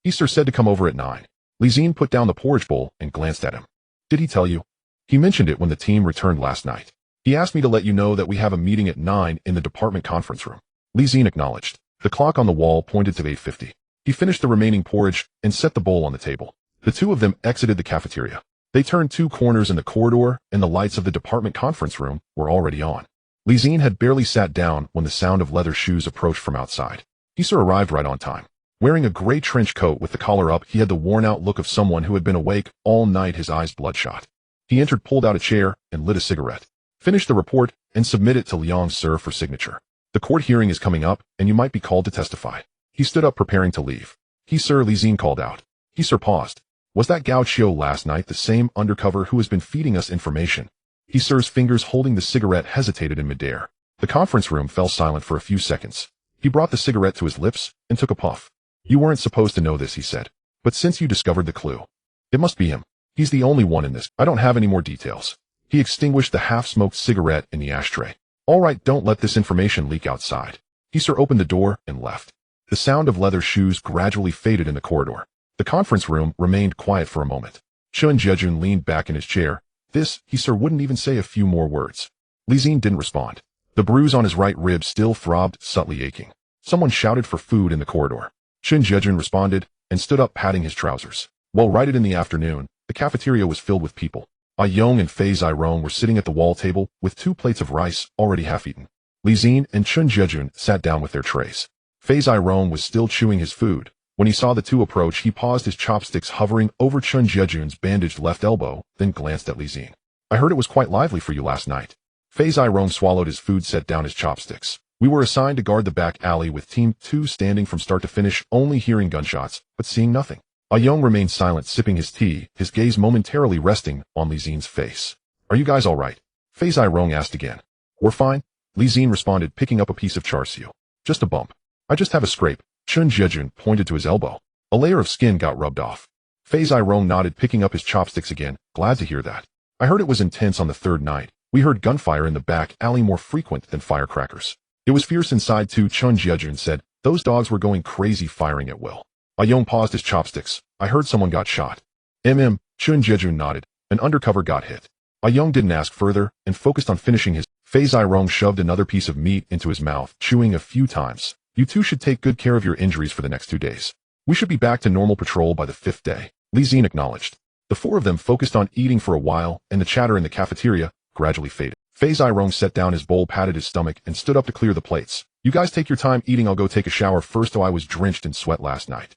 He sir said to come over at 9. Zi-Jie put down the porridge bowl and glanced at him. Did he tell you? He mentioned it when the team returned last night. He asked me to let you know that we have a meeting at 9 in the department conference room. Zi-Jie acknowledged. The clock on the wall pointed to 8:50. He finished the remaining porridge and set the bowl on the table. The two of them exited the cafeteria. They turned 2 corners in the corridor, and the lights of the department conference room were already on. Zi-Jie had barely sat down when the sound of leather shoes approached from outside. He sir arrived right on time. Wearing a gray trench coat with the collar up, he had the worn-out look of someone who had been awake all night, his eyes bloodshot. He entered, pulled out a chair, and lit a cigarette. Finished the report and submitted it to Liang sir for signature. The court hearing is coming up, and you might be called to testify. He stood up, preparing to leave. He sir, Zi-Jie called out. He sir paused. Was that Gao last night the same undercover who has been feeding us information? He sir's fingers holding the cigarette hesitated in midair. The conference room fell silent for a few seconds. He brought the cigarette to his lips and took a puff. You weren't supposed to know this, he said. But since you discovered the clue, it must be him. He's the only one in this. I don't have any more details. He extinguished the half-smoked cigarette in the ashtray. All right, don't let this information leak outside. He sir opened the door and left. The sound of leather shoes gradually faded in the corridor. The conference room remained quiet for a moment. Zi-Jie leaned back in his chair. This, he sir wouldn't even say a few more words. Zi-Jie didn't respond. The bruise on his right rib still throbbed, subtly aching. Someone shouted for food in the corridor. Zi-Jie responded and stood up, patting his trousers. Well, right in the afternoon, the cafeteria was filled with people. Yong and Zi-Jie were sitting at the wall table with 2 plates of rice already half-eaten. Zi-Jie and Zi-Jie sat down with their trays. Zi-Jie was still chewing his food. When he saw the two approach, he paused, his chopsticks hovering over Zi-Jie's bandaged left elbow, then glanced at Zi-Jie. I heard it was quite lively for you last night. Zi-Jie swallowed his food, set down his chopsticks. We were assigned to guard the back alley with Team 2 standing from start to finish, only hearing gunshots, but seeing nothing. Yong remained silent, sipping his tea, his gaze momentarily resting on Zi-Jie's face. Are you guys all right? Zi-Jie asked again. We're fine, Zi-Jie responded, picking up a piece of char siu. Just a bump. I just have a scrape. Zi-Jie pointed to his elbow. A layer of skin got rubbed off. Zi-Jie nodded, picking up his chopsticks again. Glad to hear that. I heard it was intense on the 3rd night. We heard gunfire in the back alley, more frequent than firecrackers. It was fierce inside too, Zi-Jie said. Those dogs were going crazy, firing at will. Yong paused his chopsticks. I heard someone got shot. Zi-Jie nodded. An undercover got hit. Yong didn't ask further and focused on finishing his. Zi-Jie shoved another piece of meat into his mouth, chewing a few times. You two should take good care of your injuries for the next 2 days. We should be back to normal patrol by the 5th day, Zi-Jie acknowledged. The 4 of them focused on eating for a while, and the chatter in the cafeteria gradually faded. Zi-Jie set down his bowl, patted his stomach, and stood up to clear the plates. You guys take your time eating, I'll go take a shower first, though I was drenched in sweat last night.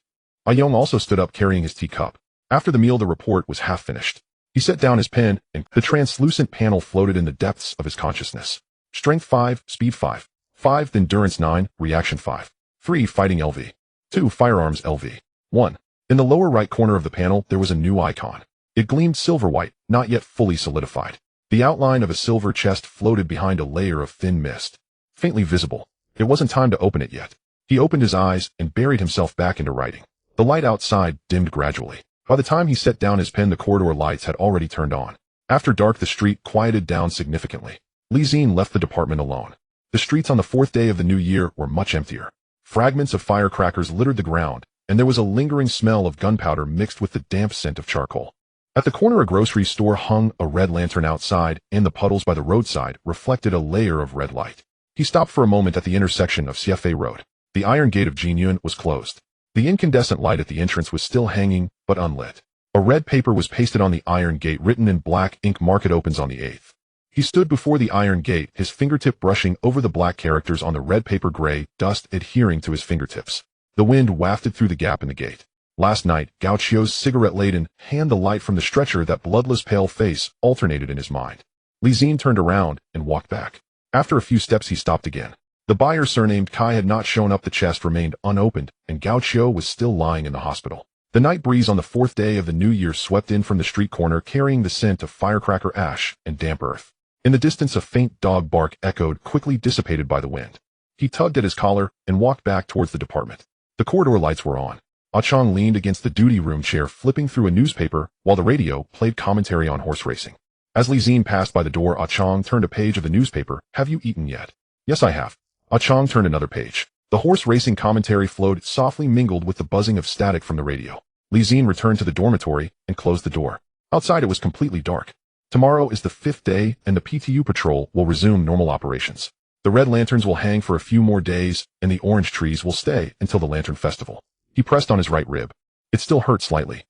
Yong also stood up, carrying his teacup. After the meal, the report was half finished. He set down his pen, and the translucent panel floated in the depths of his consciousness. Strength 5, Speed 5. 5, Endurance 9, Reaction 5. 3, Fighting LV. 2, Firearms LV. 1. In the lower right corner of the panel, there was a new icon. It gleamed silver-white, not yet fully solidified. The outline of a silver chest floated behind a layer of thin mist. Faintly visible. It wasn't time to open it yet. He opened his eyes and buried himself back into writing. The light outside dimmed gradually. By the time he set down his pen, the corridor lights had already turned on. After dark, the street quieted down significantly. Zi-Jie left the department alone. The streets on the 4th day of the new year were much emptier. Fragments of firecrackers littered the ground, and there was a lingering smell of gunpowder mixed with the damp scent of charcoal. At the corner a grocery store hung a red lantern outside, and the puddles by the roadside reflected a layer of red light. He stopped for a moment at the intersection of Zi-Jie Road. The iron gate of Jinyun was closed. The incandescent light at the entrance was still hanging, but unlit. A red paper was pasted on the iron gate written in black ink, "Market opens on the 8th. He stood before the iron gate, his fingertip brushing over the black characters on the red paper, gray dust adhering to his fingertips. The wind wafted through the gap in the gate. Last night, Gao Qiu's cigarette-laden hand, the light from the stretcher, that bloodless pale face, alternated in his mind. Li Xin turned around and walked back. After a few steps he stopped again. The buyer, surnamed Kai, had not shown up. The chest remained unopened, and Gao Qiu was still lying in the hospital. The night breeze on the 4th day of the new year swept in from the street corner, carrying the scent of firecracker ash and damp earth. In the distance a faint dog bark echoed, quickly dissipated by the wind. He tugged at his collar and walked back towards the department. The corridor lights were on. Ah Chong leaned against the duty room chair, flipping through a newspaper, while the radio played commentary on horse racing. As Li Xin passed by the door, Ah Chong turned a page of the newspaper. "Have you eaten yet?" "Yes, I have." Ah Chong turned another page. The horse racing commentary flowed softly, mingled with the buzzing of static from the radio. Li Xin returned to the dormitory and closed the door. Outside it was completely dark. Tomorrow is the 5th day, and the PTU patrol will resume normal operations. The red lanterns will hang for a few more days, and the orange trees will stay until the Lantern Festival. He pressed on his right rib. It still hurt slightly.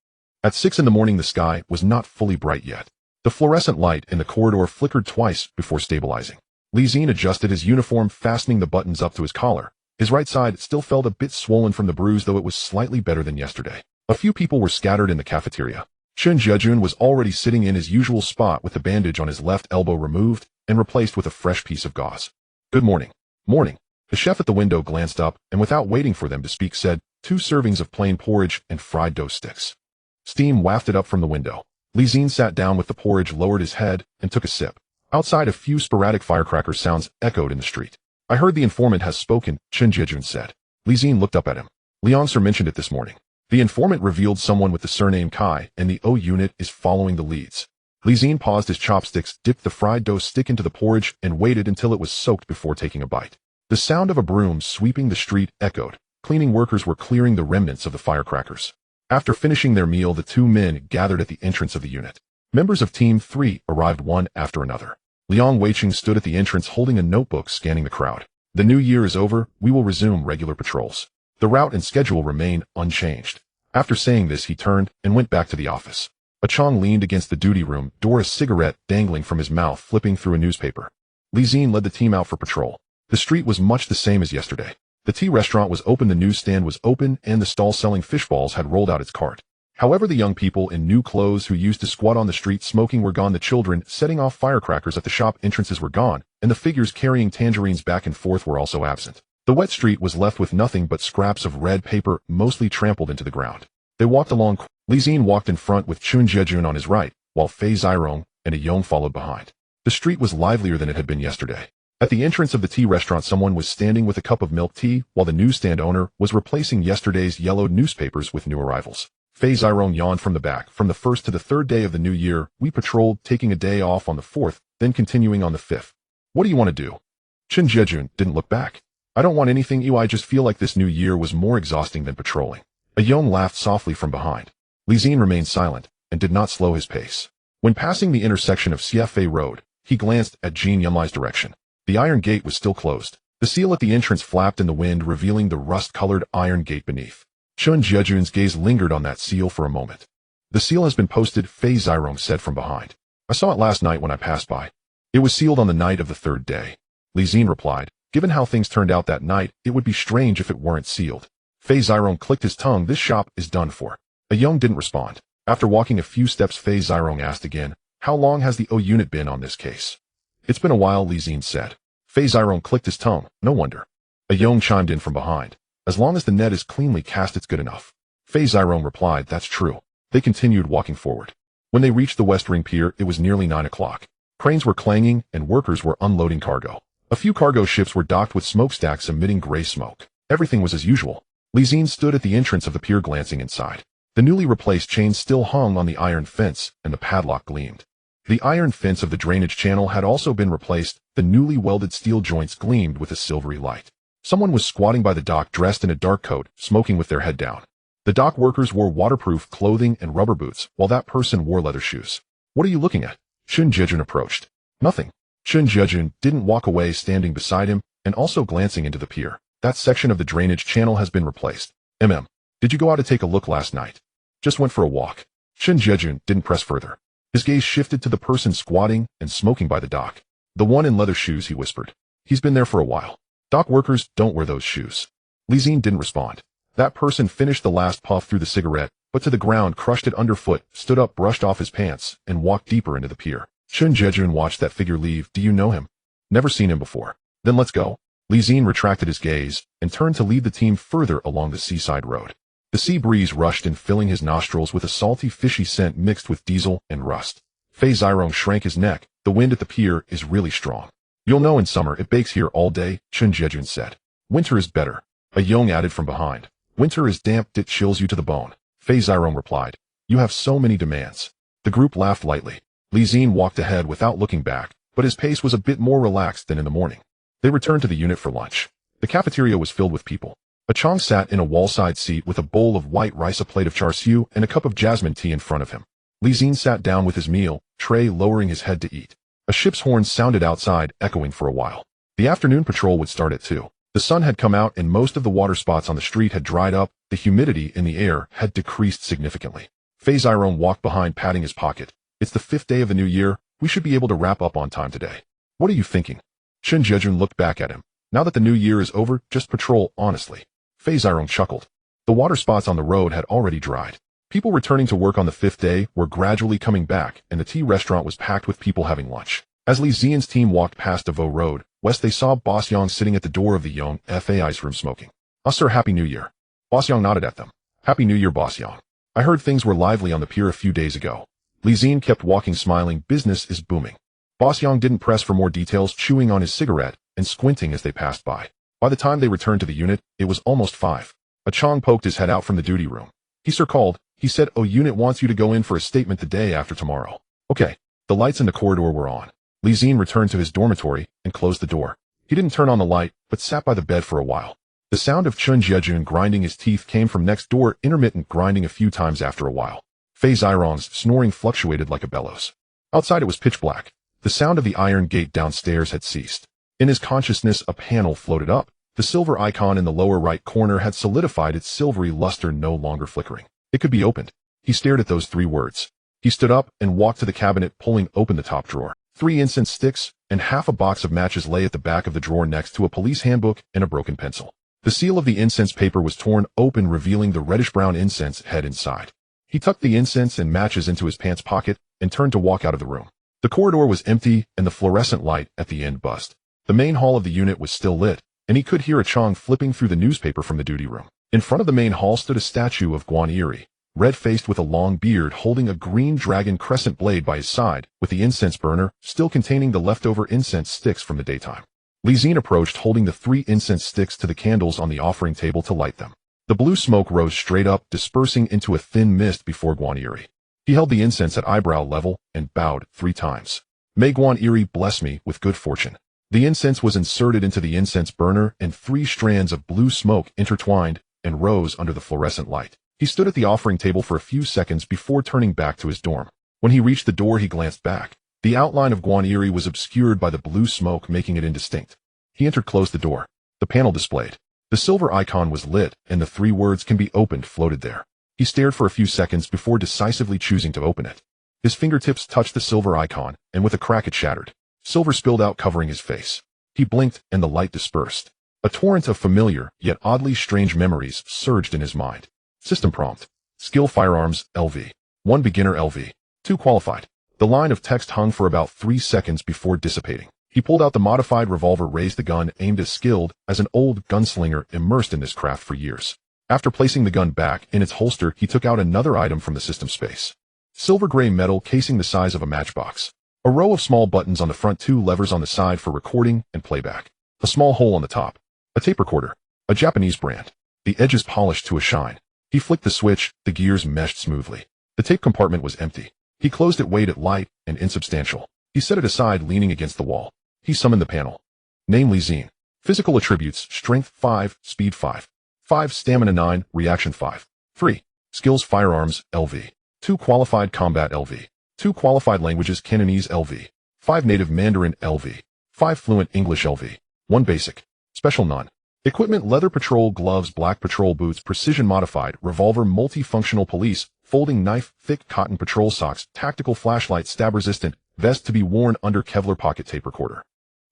At 6 in the morning the sky was not fully bright yet. The fluorescent light in the corridor flickered twice before stabilizing. Li Xin adjusted his uniform, fastening the buttons up to his collar. His right side still felt a bit swollen from the bruise, though it was slightly better than yesterday. A few people were scattered in the cafeteria. Chen Jiejun was already sitting in his usual spot with the bandage on his left elbow removed and replaced with a fresh piece of gauze. "Good morning." "Morning." The chef at the window glanced up and, without waiting for them to speak, said, "2 servings of plain porridge and fried dough sticks." Steam wafted up from the window. Li Xin sat down with the porridge, lowered his head, and took a sip. Outside a few sporadic firecracker sounds echoed in the street. "I heard the informant has spoken," Chen Jiejun said. Li Xin looked up at him. "Liang Sir mentioned it this morning. The informant revealed someone with the surname Kai, and the O unit is following the leads." Li Xin paused his chopsticks, dipped the fried dough stick into the porridge, and waited until it was soaked before taking a bite. The sound of a broom sweeping the street echoed. Cleaning workers were clearing the remnants of the firecrackers. After finishing their meal, the 2 men gathered at the entrance of the unit. Members of Team 3 arrived one after another. Liang Weiqing stood at the entrance holding a notebook, scanning the crowd. "The new year is over. We will resume regular patrols. The route and schedule remain unchanged." After saying this, he turned and went back to the office. Ah Chong leaned against the duty room door, a cigarette dangling from his mouth, flipping through a newspaper. Li Xin led the team out for patrol. The street was much the same as yesterday. The tea restaurant was open, the newsstand was open, and the stall selling fish balls had rolled out its cart. However, the young people in new clothes who used to squat on the street smoking were gone. The children setting off firecrackers at the shop entrances were gone, and the figures carrying tangerines back and forth were also absent. The wet street was left with nothing but scraps of red paper, mostly trampled into the ground. They walked along. Li Xin walked in front with Chen Jiejun on his right, while Fei Zirong and a Yong followed behind. The street was livelier than it had been yesterday. At the entrance of the tea restaurant, someone was standing with a cup of milk tea, while the newsstand owner was replacing yesterday's yellowed newspapers with new arrivals. Fei Zirong yawned from the back. "From the 1st to the 3rd day of the new year, we patrolled, taking a day off on the 4th, then continuing on the 5th. What do you want to do?" Chen Jiejun didn't look back. "I don't want anything. I just feel like this new year was more exhausting than patrolling." A Yong laughed softly from behind. Li Xin remained silent and did not slow his pace. When passing the intersection of Zi-Jie Road, he glanced at Jin Yunlai's direction. The iron gate was still closed. The seal at the entrance flapped in the wind, revealing the rust-colored iron gate beneath. Chen Jiejun's gaze lingered on that seal for a moment. "The seal has been posted," Fei Zirong said from behind. "I saw it last night when I passed by." "It was sealed on the night of the 3rd day," Li Xin replied. "Given how things turned out that night, it would be strange if it weren't sealed." Fei Zirong clicked his tongue. "This shop is done for." A Yong didn't respond. After walking a few steps, Fei Zirong asked again, "How long has the O unit been on this case?" "It's been a while," Li Xin said. Fei Zirong clicked his tongue. "No wonder." A Yong chimed in from behind. "As long as the net is cleanly cast, it's good enough." Fei Zirong replied, "That's true." They continued walking forward. When they reached the West Ring Pier, it was nearly 9 o'clock. Cranes were clanging, and workers were unloading cargo. A few cargo ships were docked with smokestacks emitting gray smoke. Everything was as usual. Li Xin stood at the entrance of the pier, glancing inside. The newly replaced chains still hung on the iron fence, and the padlock gleamed. The iron fence of the drainage channel had also been replaced. The newly welded steel joints gleamed with a silvery light. Someone was squatting by the dock, dressed in a dark coat, smoking with their head down. The dock workers wore waterproof clothing and rubber boots, while that person wore leather shoes. What are you looking at? Zi-Jie approached. Nothing. Zi-Jie didn't walk away, standing beside him and also glancing into the pier. That section of the drainage channel has been replaced. Did you go out to take a look last night? Just went for a walk. Zi-Jie didn't press further. His gaze shifted to the person squatting and smoking by the dock. The one in leather shoes, he whispered. He's been there for a while. Dock workers don't wear those shoes. Zi-Jie didn't respond. That person finished the last puff through the cigarette, but to the ground, crushed it underfoot, stood up, brushed off his pants, and walked deeper into the pier. Zi-Jie watched that figure leave. Do you know him? Never seen him before. Then let's go. Zi-Jie retracted his gaze and turned to lead the team further along the seaside road. The sea breeze rushed in, filling his nostrils with a salty, fishy scent mixed with diesel and rust. Zi-Jie shrank his neck. The wind at the pier is really strong. You'll know in summer it bakes here all day, Zi-Jie said. Winter is better. A Yong added from behind. Winter is damp, it chills you to the bone. Zi-Jie replied. You have so many demands. The group laughed lightly. Zi-Jie walked ahead without looking back, but his pace was a bit more relaxed than in the morning. They returned to the unit for lunch. The cafeteria was filled with people. A Chong sat in a wall-side seat with a bowl of white rice, a plate of char siu, and a cup of jasmine tea in front of him. Zi-Jie sat down with his meal tray, lowering his head to eat. A ship's horn sounded outside, echoing for a while. The afternoon patrol would start at 2. The sun had come out and most of the water spots on the street had dried up. The humidity in the air had decreased significantly. Zi-Jie walked behind, patting his pocket. It's the 5th day of the new year. We should be able to wrap up on time today. What are you thinking? Zi-Jie looked back at him. Now that the new year is over, just patrol, honestly. Zi-Jie chuckled. The water spots on the road had already dried. People returning to work on the 5th day were gradually coming back, and the tea restaurant was packed with people having lunch. As Zi-Jie's team walked past Devo Road West, they saw Boss Yang sitting at the door of the Yong Fa ice room smoking. Sir, Happy New Year. Boss Yang nodded at them. Happy New Year, Boss Yang. I heard things were lively on the pier a few days ago. Zi-Jie kept walking, smiling. Business is booming. Boss Yang didn't press for more details, chewing on his cigarette and squinting as they passed by. By the time they returned to the unit, it was almost 5. A Chong poked his head out from the duty room. Sir called. He said, oh, unit wants you to go in for a statement the day after tomorrow. Okay. The lights in the corridor were on. Zi-Jie returned to his dormitory and closed the door. He didn't turn on the light, but sat by the bed for a while. The sound of Zi-Jie grinding his teeth came from next door, intermittent grinding a few times after a while. Zi-Jie's snoring fluctuated like a bellows. Outside it was pitch black. The sound of the iron gate downstairs had ceased. In his consciousness, a panel floated up. The silver icon in the lower right corner had solidified, its silvery luster no longer flickering. It could be opened. He stared at those 3 words. He stood up and walked to the cabinet, pulling open the top drawer. 3 incense sticks and half a box of matches lay at the back of the drawer next to a police handbook and a broken pencil. The seal of the incense paper was torn open, revealing the reddish-brown incense head inside. He tucked the incense and matches into his pants pocket and turned to walk out of the room. The corridor was empty and the fluorescent light at the end buzzed. The main hall of the unit was still lit, and he could hear a Chong flipping through the newspaper from the duty room. In front of the main hall stood a statue of Guan, red-faced with a long beard, holding a green dragon crescent blade by his side, with the incense burner still containing the leftover incense sticks from the daytime. Zi-Jie approached, holding the 3 incense sticks to the candles on the offering table to light them. The blue smoke rose straight up, dispersing into a thin mist before Guan. He held the incense at eyebrow level and bowed 3 times. May Guan bless me with good fortune. The incense was inserted into the incense burner, and 3 strands of blue smoke intertwined and rose under the fluorescent light. He stood at the offering table for a few seconds before turning back to his dorm. When he reached the door, he glanced back. The outline of Guan was obscured by the blue smoke, making it indistinct. He entered, closed the door. The panel displayed. The silver icon was lit, and the 3 words "can be opened" floated there. He stared for a few seconds before decisively choosing to open it. His fingertips touched the silver icon, and with a crack it shattered. Silver spilled out, covering his face. He blinked, and the light dispersed. A torrent of familiar, yet oddly strange memories surged in his mind. System prompt. Skill firearms, LV. 1 beginner, LV. 2 qualified. The line of text hung for about 3 seconds before dissipating. He pulled out the modified revolver, raised the gun, aimed as skilled as an old gunslinger immersed in this craft for years. After placing the gun back in its holster, he took out another item from the system space. Silver gray metal casing the size of a matchbox. A row of small buttons on the front, 2 levers on the side for recording and playback. A small hole on the top. A tape recorder. A Japanese brand. The edges polished to a shine. He flicked the switch, the gears meshed smoothly. The tape compartment was empty. He closed it, weighed it light and insubstantial. He set it aside, leaning against the wall. He summoned the panel. Name Zi-Jie. Physical attributes: strength 5, speed 5. 5 stamina 9, reaction 5. 3. Skills Firearms LV. 2 Qualified Combat LV. 2 Qualified Languages Cantonese LV. 5 Native Mandarin LV. 5 Fluent English LV. 1 Basic. Special None. Equipment: Leather Patrol Gloves, Black Patrol Boots, Precision Modified, Revolver, Multifunctional Police, Folding Knife, Thick Cotton Patrol Socks, Tactical Flashlight, Stab Resistant, Vest to be worn under Kevlar Pocket Tape Recorder.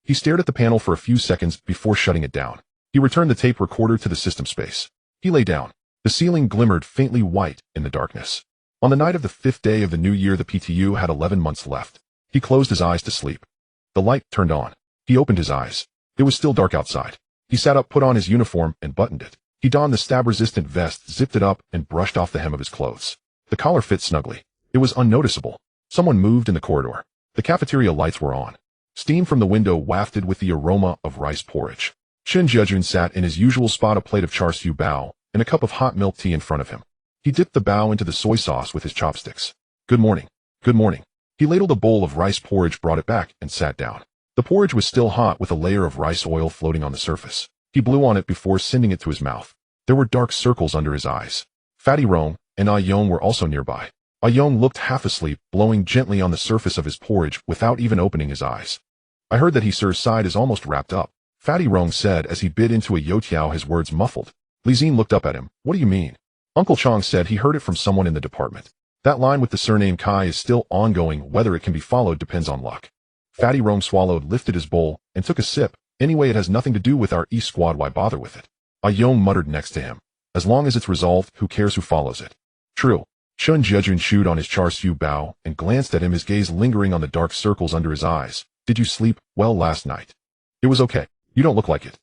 He stared at the panel for a few seconds before shutting it down. He returned the tape recorder to the system space. He lay down. The ceiling glimmered faintly white in the darkness. On the night of the 5th day of the new year, the PTU had 11 months left. He closed his eyes to sleep. The light turned on. He opened his eyes. It was still dark outside. He sat up, put on his uniform, and buttoned it. He donned the stab-resistant vest, zipped it up, and brushed off the hem of his clothes. The collar fit snugly. It was unnoticeable. Someone moved in the corridor. The cafeteria lights were on. Steam from the window wafted with the aroma of rice porridge. Zi-Jie sat in his usual spot, a plate of char siu bao, and a cup of hot milk tea in front of him. He dipped the bao into the soy sauce with his chopsticks. Good morning. Good morning. He ladled a bowl of rice porridge, brought it back, and sat down. The porridge was still hot with a layer of rice oil floating on the surface. He blew on it before sending it to his mouth. There were dark circles under his eyes. Fatty Rong and Ah Yong were also nearby. Ah Yong looked half asleep, blowing gently on the surface of his porridge without even opening his eyes. I heard that he sir's side is almost wrapped up, Fatty Rong said as he bit into a youtiao, his words muffled. Zi-Jie looked up at him. What do you mean? Uncle Chong said he heard it from someone in the department. That line with the surname Kai is still ongoing. Whether it can be followed depends on luck. Fatty Rong swallowed, lifted his bowl, and took a sip. Anyway, it has nothing to do with our East Squad. Why bother with it? Ah Yong muttered next to him. As long as it's resolved, who cares who follows it? True. Zi-Jie chewed on his char siu bao and glanced at him, his gaze lingering on the dark circles under his eyes. Did you sleep well last night? It was okay. You don't look like it.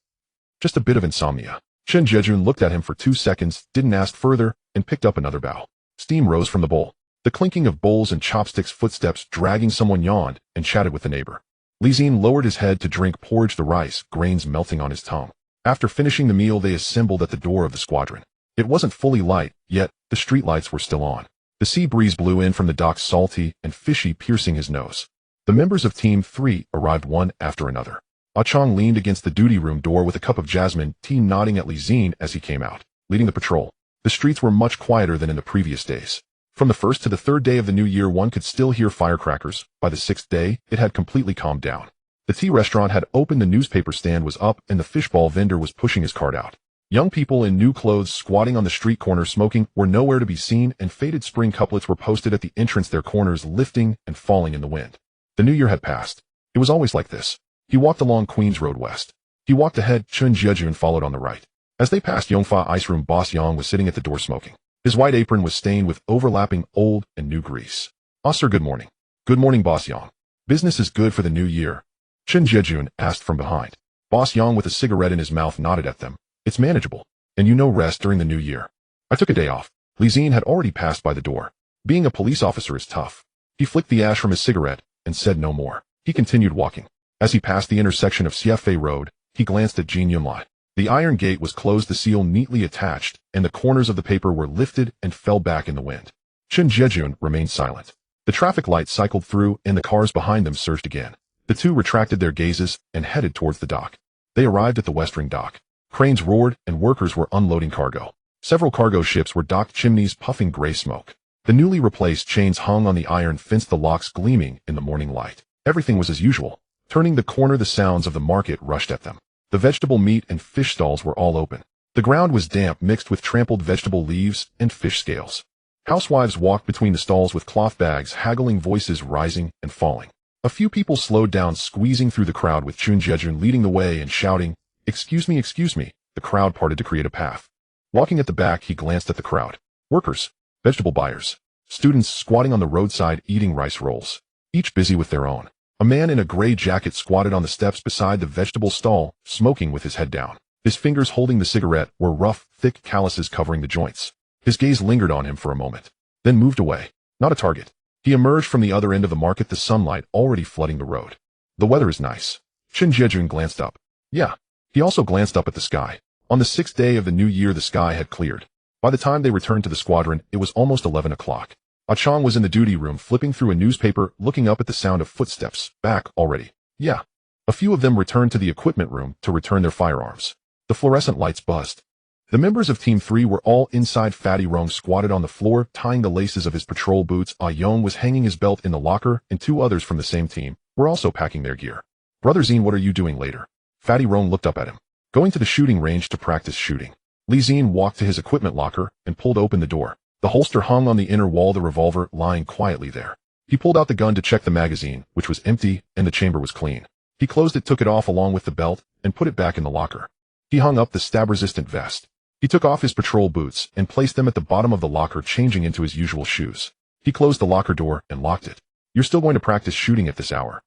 Just a bit of insomnia. Zi-Jie looked at him for 2 seconds, didn't ask further, and picked up another bao. Steam rose from the bowl. The clinking of bowls and chopsticks, footsteps dragging. Someone yawned and chatted with the neighbor. Zi-Jie lowered his head to drink porridge, the rice grains melting on his tongue. After finishing the meal, they assembled at the door of the squadron. It wasn't fully light, yet the street lights were still on. The sea breeze blew in from the docks, salty and fishy, piercing his nose. The members of Team 3 arrived one after another. Ah Chong leaned against the duty room door with a cup of jasmine tea, nodding at Zi-Jie as he came out, leading the patrol. The streets were much quieter than in the previous days. From the 1st to the 3rd day of the new year, one could still hear firecrackers. By the 6th day, it had completely calmed down. The tea restaurant had opened, the newspaper stand was up, and the fishball vendor was pushing his cart out. Young people in new clothes squatting on the street corner smoking were nowhere to be seen, and faded spring couplets were posted at the entrance, their corners lifting and falling in the wind. The new year had passed. It was always like this. He walked along Queens Road West. He walked ahead, Zi-Jie followed on the right. As they passed Yongfa Ice Room, Boss Yang was sitting at the door smoking. His white apron was stained with overlapping old and new grease. Ah, sir, good morning. Good morning, Boss Yang. Business is good for the new year? Zi-Jie asked from behind. Boss Yang, with a cigarette in his mouth, nodded at them. It's manageable. And you know, rest during the new year. I took a day off. Zi-Jie had already passed by the door. Being a police officer is tough. He flicked the ash from his cigarette and said no more. He continued walking. As he passed the intersection of Siefei Road, he glanced at Jin Yunlai. The iron gate was closed, the seal neatly attached, and the corners of the paper were lifted and fell back in the wind. Zi-Jie remained silent. The traffic light cycled through, and the cars behind them surged again. The two retracted their gazes and headed towards the dock. They arrived at the West Ring dock. Cranes roared, and workers were unloading cargo. Several cargo ships were docked, chimneys puffing gray smoke. The newly replaced chains hung on the iron fence, the locks gleaming in the morning light. Everything was as usual. Turning the corner, the sounds of the market rushed at them. The vegetable, meat, and fish stalls were all open. The ground was damp, mixed with trampled vegetable leaves and fish scales. Housewives walked between the stalls with cloth bags, haggling, voices rising and falling. A few people slowed down, squeezing through the crowd with Zi-Jie leading the way and shouting, excuse me, excuse me." The crowd parted to create a path. Walking at the back, he glanced at the crowd. Workers, vegetable buyers, students squatting on the roadside eating rice rolls, each busy with their own. A man in a gray jacket squatted on the steps beside the vegetable stall, smoking with his head down. His fingers holding the cigarette were rough, thick calluses covering the joints. His gaze lingered on him for a moment, then moved away. Not a target. He emerged from the other end of the market, the sunlight already flooding the road. The weather is nice. Zi-Jie glanced up. Yeah. He also glanced up at the sky. On the 6th day of the new year, the sky had cleared. By the time they returned to the squadron, it was almost 11 o'clock. Ah Chong was in the duty room, flipping through a newspaper, looking up at the sound of footsteps. Back already. Yeah. A few of them returned to the equipment room to return their firearms. The fluorescent lights buzzed. The members of Team 3 were all inside. Fatty Rong squatted on the floor, tying the laces of his patrol boots. Ah Yong was hanging his belt in the locker, and 2 others from the same team were also packing their gear. Brother Zine, what are you doing later? Fatty Rong looked up at him. Going to the shooting range to practice shooting. Li Zine walked to his equipment locker and pulled open the door. The holster hung on the inner wall, the revolver lying quietly there. He pulled out the gun to check the magazine, which was empty, and the chamber was clean. He closed it, took it off along with the belt, and put it back in the locker. He hung up the stab-resistant vest. He took off his patrol boots and placed them at the bottom of the locker, changing into his usual shoes. He closed the locker door and locked it. You're still going to practice shooting at this hour?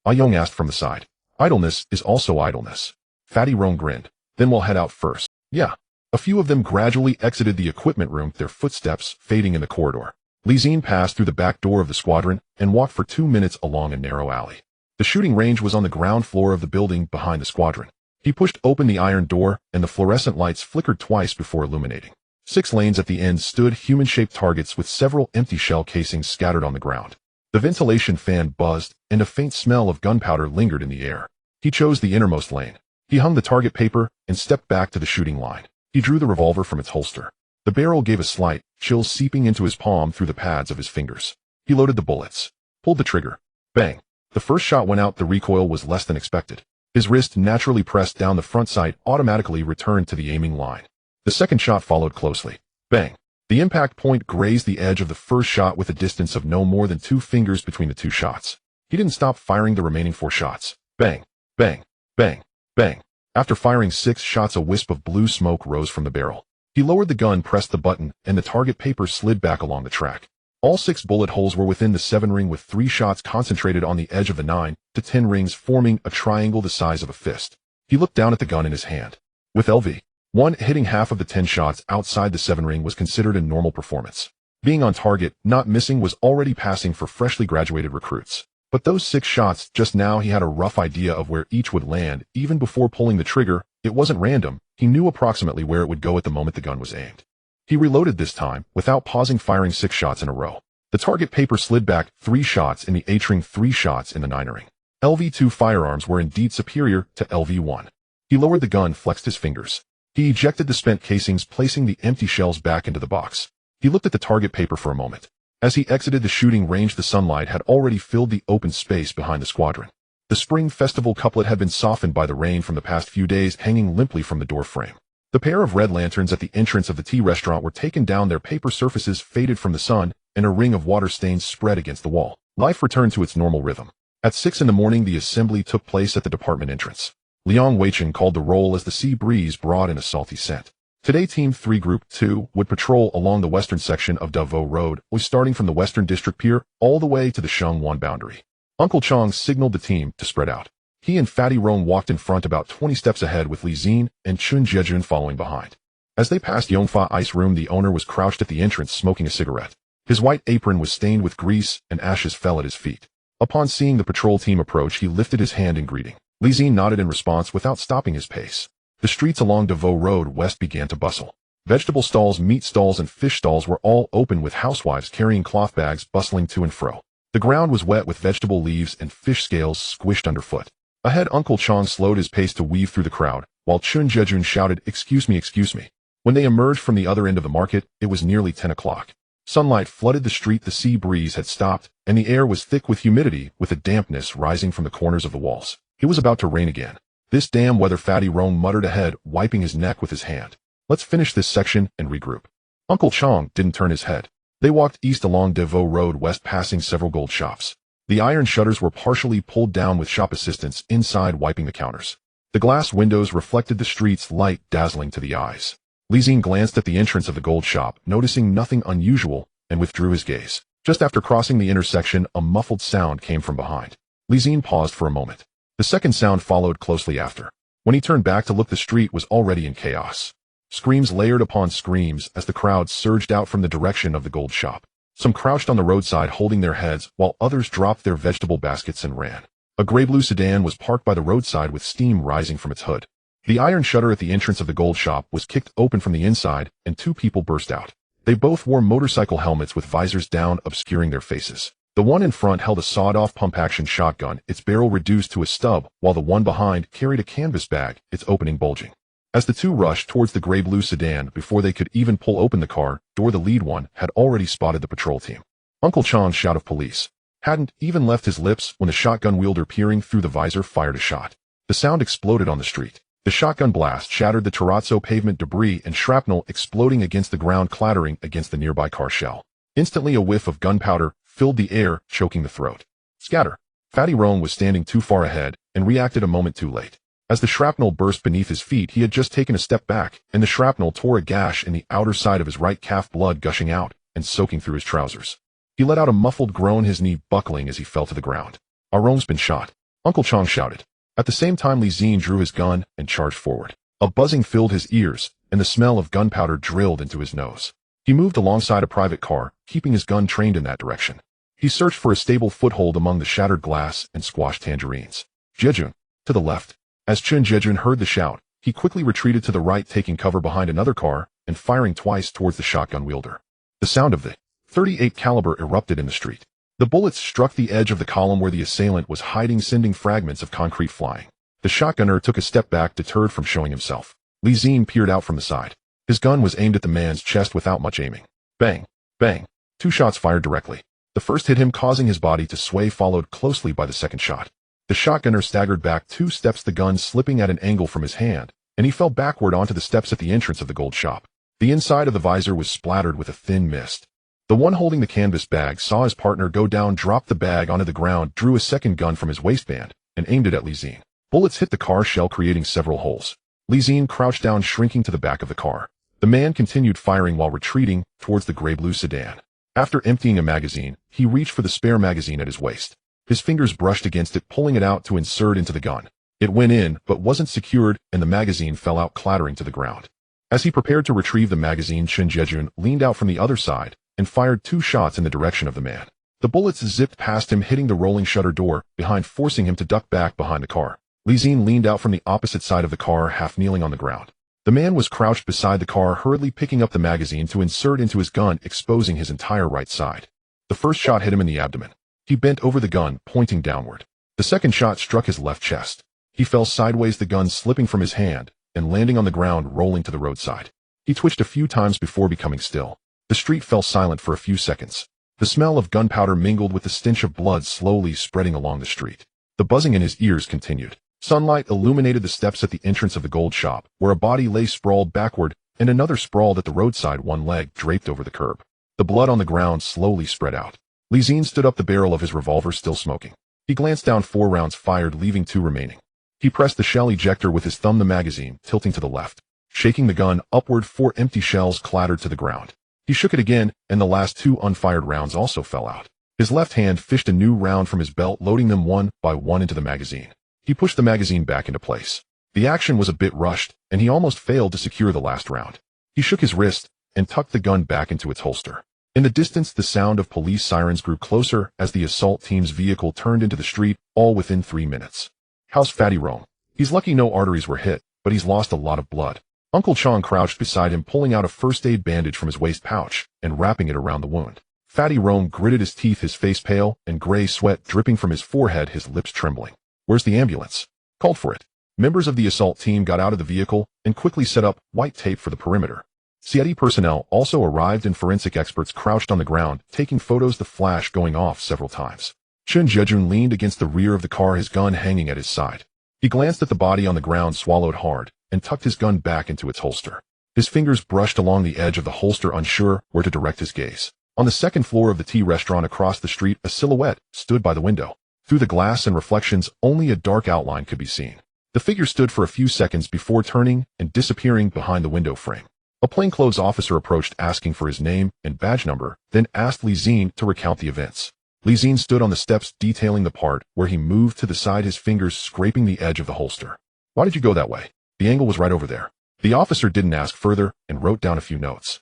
Ah Yong asked from the side. Idleness is also idleness. Fatty Rong grinned. Then we'll head out first. Yeah. A few of them gradually exited the equipment room, their footsteps fading in the corridor. Li Zine passed through the back door of the squadron and walked for 2 minutes along a narrow alley. The shooting range was on the ground floor of the building behind the squadron. He pushed open the iron door, and the fluorescent lights flickered twice before illuminating. 6 lanes at the end stood human-shaped targets with several empty shell casings scattered on the ground. The ventilation fan buzzed, and a faint smell of gunpowder lingered in the air. He chose the innermost lane. He hung the target paper and stepped back to the shooting line. He drew the revolver from its holster. The barrel gave a slight, chills seeping into his palm through the pads of his fingers. He loaded the bullets. Pulled the trigger. Bang. The first shot went out. The recoil was less than expected. His wrist naturally pressed down. The front sight automatically returned to the aiming line. The second shot followed closely. Bang. The impact point grazed the edge of the first shot with a distance of no more than 2 fingers between the 2 shots. He didn't stop firing the remaining 4 shots. Bang. Bang. Bang. Bang. After firing 6 shots, a wisp of blue smoke rose from the barrel. He lowered the gun, pressed the button, and the target paper slid back along the track. All 6 bullet holes were within the 7 ring, with 3 shots concentrated on the edge of the 9 to 10 rings, forming a triangle the size of a fist. He looked down at the gun in his hand. With LV-1 hitting half of the 10 shots outside the 7 ring was considered a normal performance. Being on target, not missing, was already passing for freshly graduated recruits. But those 6 shots, just now he had a rough idea of where each would land. Even before pulling the trigger, it wasn't random. He knew approximately where it would go at the moment the gun was aimed. He reloaded this time, without pausing, firing 6 shots in a row. The target paper slid back, 3 shots in the 8 ring, 3 shots in the 9 ring. LV-2 firearms were indeed superior to LV-1. He lowered the gun, flexed his fingers. He ejected the spent casings, placing the empty shells back into the box. He looked at the target paper for a moment. As he exited the shooting range, the sunlight had already filled the open space behind the squadron. The Spring Festival couplet had been softened by the rain from the past few days, hanging limply from the door frame. The pair of red lanterns at the entrance of the tea restaurant were taken down, their paper surfaces faded from the sun, and a ring of water stains spread against the wall. Life returned to its normal rhythm. At 6 in the morning, the assembly took place at the department entrance. Liang Weichen called the roll as the sea breeze brought in a salty scent. Today, Team 3 Group 2 would patrol along the western section of Davao Road, starting from the Western District Pier all the way to the Shangwan boundary. Uncle Chong signaled the team to spread out. He and Fatty Rong walked in front, about 20 steps ahead, with Li Zine and Chun Jiejun following behind. As they passed Yongfa Ice Room, the owner was crouched at the entrance smoking a cigarette. His white apron was stained with grease, and ashes fell at his feet. Upon seeing the patrol team approach, he lifted his hand in greeting. Li Zine nodded in response without stopping his pace. The streets along Davao Road West began to bustle. Vegetable stalls, meat stalls, and fish stalls were all open, with housewives carrying cloth bags bustling to and fro. The ground was wet with vegetable leaves and fish scales squished underfoot. Ahead, Uncle Chong slowed his pace to weave through the crowd, while Chun Jiejun shouted, excuse me, excuse me." When they emerged from the other end of the market, it was nearly 10 o'clock. Sunlight flooded the street, the sea breeze had stopped, and the air was thick with humidity, with a dampness rising from the corners of the walls. It was about to rain again. "This damn weather," Fatty Rong muttered ahead, wiping his neck with his hand. "Let's finish this section and regroup." Uncle Chong didn't turn his head. They walked east along Davao Road West, passing several gold shops. The iron shutters were partially pulled down, with shop assistants inside wiping the counters. The glass windows reflected the street's light, dazzling to the eyes. Li Zine glanced at the entrance of the gold shop, noticing nothing unusual, and withdrew his gaze. Just after crossing the intersection, a muffled sound came from behind. Li Zine paused for a moment. The second sound followed closely after. When he turned back to look, the street was already in chaos. Screams layered upon screams as the crowd surged out from the direction of the gold shop. Some crouched on the roadside holding their heads, while others dropped their vegetable baskets and ran. A gray-blue sedan was parked by the roadside with steam rising from its hood. The iron shutter at the entrance of the gold shop was kicked open from the inside, and 2 people burst out. They both wore motorcycle helmets with visors down, obscuring their faces. The one in front held a sawed-off pump-action shotgun, its barrel reduced to a stub, while the one behind carried a canvas bag, its opening bulging. As the two rushed towards the gray-blue sedan, before they could even pull open the car door, the lead one had already spotted the patrol team. Uncle Chang's shout of police hadn't even left his lips when the shotgun wielder peering through the visor fired a shot. The sound exploded on the street. The shotgun blast shattered the terrazzo pavement, debris and shrapnel exploding against the ground, clattering against the nearby car shell. Instantly a whiff of gunpowder filled the air, choking the throat. Scatter! Fatty Rome was standing too far ahead and reacted a moment too late. As the shrapnel burst beneath his feet, he had just taken a step back, and the shrapnel tore a gash in the outer side of his right calf, blood gushing out and soaking through his trousers. He let out a muffled groan, his knee buckling as he fell to the ground. Rome's been shot, Uncle Chang shouted. At the same time, Zi-Jie drew his gun and charged forward. A buzzing filled his ears, and the smell of gunpowder drilled into his nose. He moved alongside a private car, keeping his gun trained in that direction. He searched for a stable foothold among the shattered glass and squashed tangerines. Zi-Jie, to the left. As Zi-Jie heard the shout, he quickly retreated to the right, taking cover behind another car and firing twice towards the shotgun wielder. The sound of the .38 caliber erupted in the street. The bullets struck the edge of the column where the assailant was hiding, sending fragments of concrete flying. The shotgunner took a step back, deterred from showing himself. Zi-Jie peered out from the side. His gun was aimed at the man's chest without much aiming. Bang! Bang! 2 shots fired directly. The first hit him, causing his body to sway, followed closely by the second shot. The shotgunner staggered back 2 steps, the gun slipping at an angle from his hand, and he fell backward onto the steps at the entrance of the gold shop. The inside of the visor was splattered with a thin mist. The one holding the canvas bag saw his partner go down, dropped the bag onto the ground, drew a second gun from his waistband, and aimed it at Zi-Jie. Bullets hit the car shell, creating several holes. Zi-Jie crouched down, shrinking to the back of the car. The man continued firing while retreating towards the gray-blue sedan. After emptying a magazine, he reached for the spare magazine at his waist. His fingers brushed against it, pulling it out to insert into the gun. It went in, but wasn't secured, and the magazine fell out, clattering to the ground. As he prepared to retrieve the magazine, Zi-Jie leaned out from the other side and fired 2 shots in the direction of the man. The bullets zipped past him, hitting the rolling shutter door behind, forcing him to duck back behind the car. Zi-Jie leaned out from the opposite side of the car, half kneeling on the ground. The man was crouched beside the car, hurriedly picking up the magazine to insert into his gun, exposing his entire right side. The first shot hit him in the abdomen. He bent over the gun, pointing downward. The second shot struck his left chest. He fell sideways, the gun slipping from his hand and landing on the ground, rolling to the roadside. He twitched a few times before becoming still. The street fell silent for a few seconds. The smell of gunpowder mingled with the stench of blood, slowly spreading along the street. The buzzing in his ears continued. Sunlight illuminated the steps at the entrance of the gold shop, where a body lay sprawled backward and another sprawled at the roadside, one leg draped over the curb. The blood on the ground slowly spread out. Zi-Jie stood up, the barrel of his revolver still smoking. He glanced down, 4 rounds fired, leaving 2 remaining. He pressed the shell ejector with his thumb, the magazine tilting to the left. Shaking the gun upward, 4 empty shells clattered to the ground. He shook it again, and the last 2 unfired rounds also fell out. His left hand fished a new round from his belt, loading them one by one into the magazine. He pushed the magazine back into place. The action was a bit rushed, and he almost failed to secure the last round. He shook his wrist and tucked the gun back into its holster. In the distance, the sound of police sirens grew closer as the assault team's vehicle turned into the street, all within 3 minutes. How's Fatty Rome? He's lucky no arteries were hit, but he's lost a lot of blood. Uncle Chang crouched beside him, pulling out a first aid bandage from his waist pouch and wrapping it around the wound. Fatty Rome gritted his teeth, his face pale and gray, sweat dripping from his forehead, his lips trembling. Where's the ambulance? Called for it. Members of the assault team got out of the vehicle and quickly set up white tape for the perimeter. Zi-Jie personnel also arrived, and forensic experts crouched on the ground, taking photos, the flash going off several times. Zi-Jie leaned against the rear of the car, his gun hanging at his side. He glanced at the body on the ground, swallowed hard, and tucked his gun back into its holster. His fingers brushed along the edge of the holster, unsure where to direct his gaze. On the second floor of the tea restaurant across the street, a silhouette stood by the window. Through the glass and reflections, only a dark outline could be seen. The figure stood for a few seconds before turning and disappearing behind the window frame. A plainclothes officer approached, asking for his name and badge number, then asked Zi-Jie to recount the events. Zi-Jie stood on the steps, detailing the part where he moved to the side, his fingers scraping the edge of the holster. Why did you go that way? The angle was right over there. The officer didn't ask further and wrote down a few notes.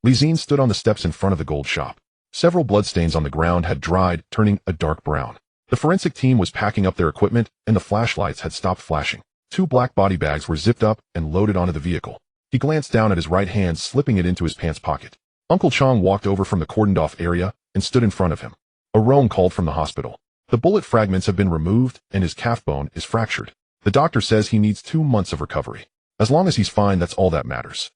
Zi-Jie stood on the steps in front of the gold shop. Several bloodstains on the ground had dried, turning a dark brown. The forensic team was packing up their equipment, and the flashlights had stopped flashing. 2 black body bags were zipped up and loaded onto the vehicle. He glanced down at his right hand, slipping it into his pants pocket. Uncle Chang walked over from the cordoned-off area and stood in front of him. Rome called from the hospital. The bullet fragments have been removed, and his calf bone is fractured. The doctor says he needs 2 months of recovery. As long as he's fine, that's all that matters.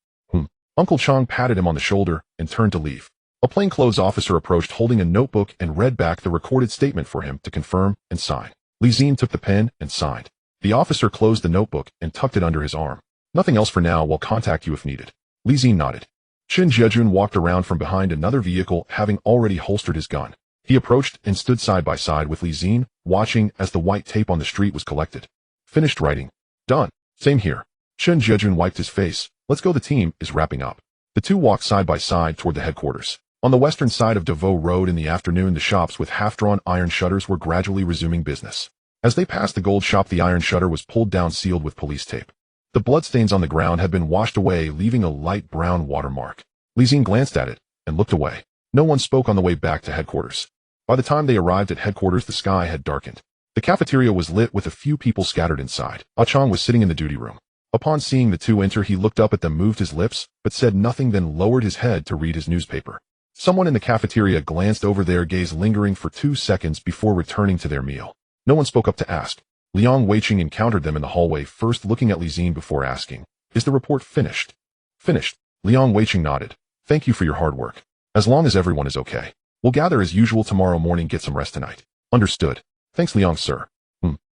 Uncle Chong patted him on the shoulder and turned to leave. A plainclothes officer approached holding a notebook and read back the recorded statement for him to confirm and sign. Zi-Jie took the pen and signed. The officer closed the notebook and tucked it under his arm. Nothing else for now, we'll contact you if needed. Zi-Jie nodded. Zi-Jie walked around from behind another vehicle, having already holstered his gun. He approached and stood side by side with Zi-Jie, watching as the white tape on the street was collected. Finished writing. Done. Same here. Zi-Jie wiped his face. Let's go, the team is wrapping up. The two walked side by side toward the headquarters. On the western side of Devoe Road in the afternoon, the shops with half-drawn iron shutters were gradually resuming business. As they passed the gold shop, the iron shutter was pulled down, sealed with police tape. The bloodstains on the ground had been washed away, leaving a light brown watermark. Zi-Jie glanced at it and looked away. No one spoke on the way back to headquarters. By the time they arrived at headquarters, the sky had darkened. The cafeteria was lit with a few people scattered inside. Ah-Chong was sitting in the duty room. Upon seeing the two enter, he looked up at them, moved his lips, but said nothing, then lowered his head to read his newspaper. Someone in the cafeteria glanced over, their gaze lingering for 2 seconds before returning to their meal. No one spoke up to ask. Liang Weiqing encountered them in the hallway, first looking at Zi-Jie before asking, "Is the report finished?" "Finished." Liang Weiqing nodded. "Thank you for your hard work. As long as everyone is okay. We'll gather as usual tomorrow morning, get some rest tonight." "Understood. Thanks, Liang, sir."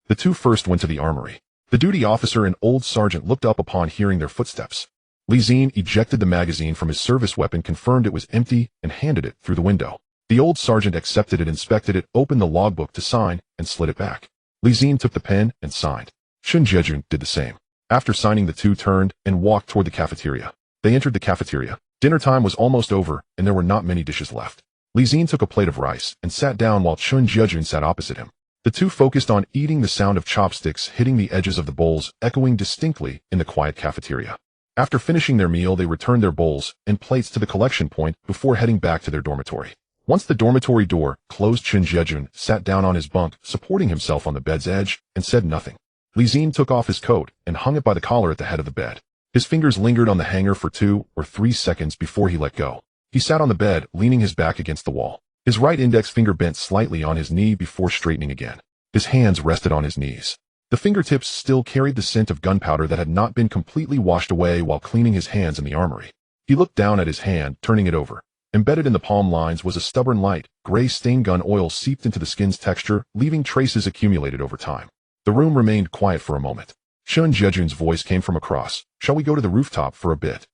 The two first went to the armory. The duty officer and old sergeant looked up upon hearing their footsteps. Zi-Jie ejected the magazine from his service weapon, confirmed it was empty, and handed it through the window. The old sergeant accepted it, inspected it, opened the logbook to sign, and slid it back. Zi-Jie took the pen and signed. Zi-Jie did the same. After signing, the two turned and walked toward the cafeteria. They entered the cafeteria. Dinner time was almost over, and there were not many dishes left. Zi-Jie took a plate of rice and sat down while Zi-Jie sat opposite him. The two focused on eating, the sound of chopsticks hitting the edges of the bowls echoing distinctly in the quiet cafeteria. After finishing their meal, they returned their bowls and plates to the collection point before heading back to their dormitory. Once the dormitory door closed, Zi-Jie sat down on his bunk, supporting himself on the bed's edge, and said nothing. Zi-Jie took off his coat and hung it by the collar at the head of the bed. His fingers lingered on the hanger for 2 or 3 seconds before he let go. He sat on the bed, leaning his back against the wall. His right index finger bent slightly on his knee before straightening again. His hands rested on his knees. The fingertips still carried the scent of gunpowder that had not been completely washed away while cleaning his hands in the armory. He looked down at his hand, turning it over. Embedded in the palm lines was a stubborn light, gray stain. Gun oil seeped into the skin's texture, leaving traces accumulated over time. The room remained quiet for a moment. Zi-Jie's voice came from across. "Shall we go to the rooftop for a bit?"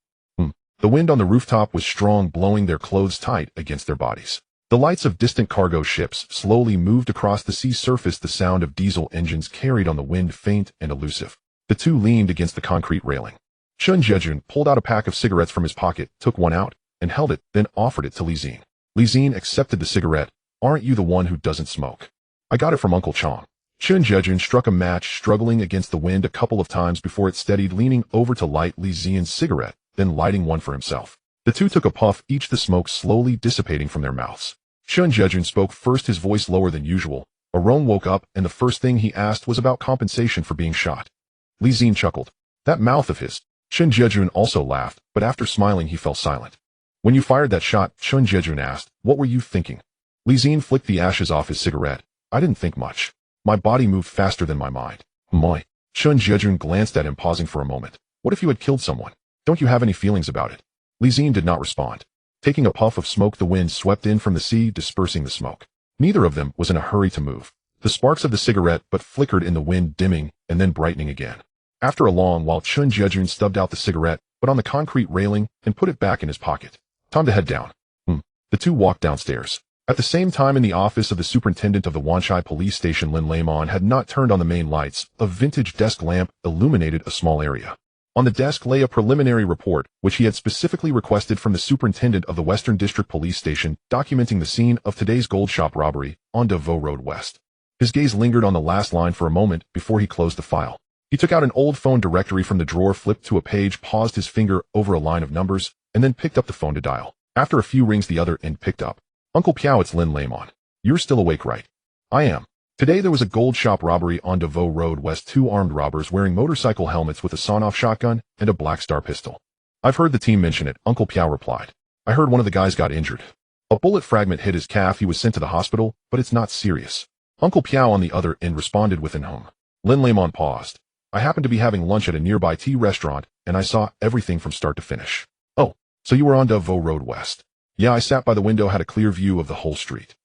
The wind on the rooftop was strong, blowing their clothes tight against their bodies. The lights of distant cargo ships slowly moved across the sea surface, the sound of diesel engines carried on the wind, faint and elusive. The two leaned against the concrete railing. Zi-Jie pulled out a pack of cigarettes from his pocket, took one out, and held it, then offered it to Zi-Jie. Zi-Jie accepted the cigarette. "Aren't you the one who doesn't smoke?" "I got it from Uncle Chong." Zi-Jie struck a match, struggling against the wind a couple of times before it steadied, leaning over to light Zi-Jie's cigarette, then lighting one for himself. The two took a puff each, the smoke slowly dissipating from their mouths. Zi-Jie spoke first, his voice lower than usual. Aron woke up, and the first thing he asked was about compensation for being shot. Zi-Jie chuckled. "That mouth of his." Zi-Jie also laughed, but after smiling he fell silent. "When you fired that shot," Zi-Jie asked, "what were you thinking?" Zi-Jie flicked the ashes off his cigarette. "I didn't think much. My body moved faster than my mind." "My." Zi-Jie glanced at him, pausing for a moment. "What if you had killed someone? Don't you have any feelings about it?" Zi-Jie did not respond. Taking a puff of smoke, the wind swept in from the sea, dispersing the smoke. Neither of them was in a hurry to move. The sparks of the cigarette but flickered in the wind, dimming and then brightening again. After a long while, Zi-Jie stubbed out the cigarette, but on the concrete railing, and put it back in his pocket. "Time to head down." The two walked downstairs. At the same time, in the office of the superintendent of the Wanchai police station, Lin Lamon had not turned on the main lights. A vintage desk lamp illuminated a small area. On the desk lay a preliminary report, which he had specifically requested from the superintendent of the Western District Police Station, documenting the scene of today's gold shop robbery on Devoe Road West. His gaze lingered on the last line for a moment before he closed the file. He took out an old phone directory from the drawer, flipped to a page, paused his finger over a line of numbers, and then picked up the phone to dial. After a few rings, the other end picked up. "Uncle Piao, it's Lin Lamon. You're still awake, right?" "I am. Today there was a gold shop robbery on Devoe Road West. 2 armed robbers wearing motorcycle helmets with a sawn-off shotgun and a Black Star pistol." "I've heard the team mention it," Uncle Piao replied. "I heard one of the guys got injured. A bullet fragment hit his calf. He was sent to the hospital, but it's not serious." Uncle Piao on the other end responded with an hum. Lin Lamon paused. I happened to be having lunch at a nearby tea restaurant, and I saw everything from start to finish. Oh, so you were on Vo Road West. Yeah, I sat by the window, had a clear view of the whole street.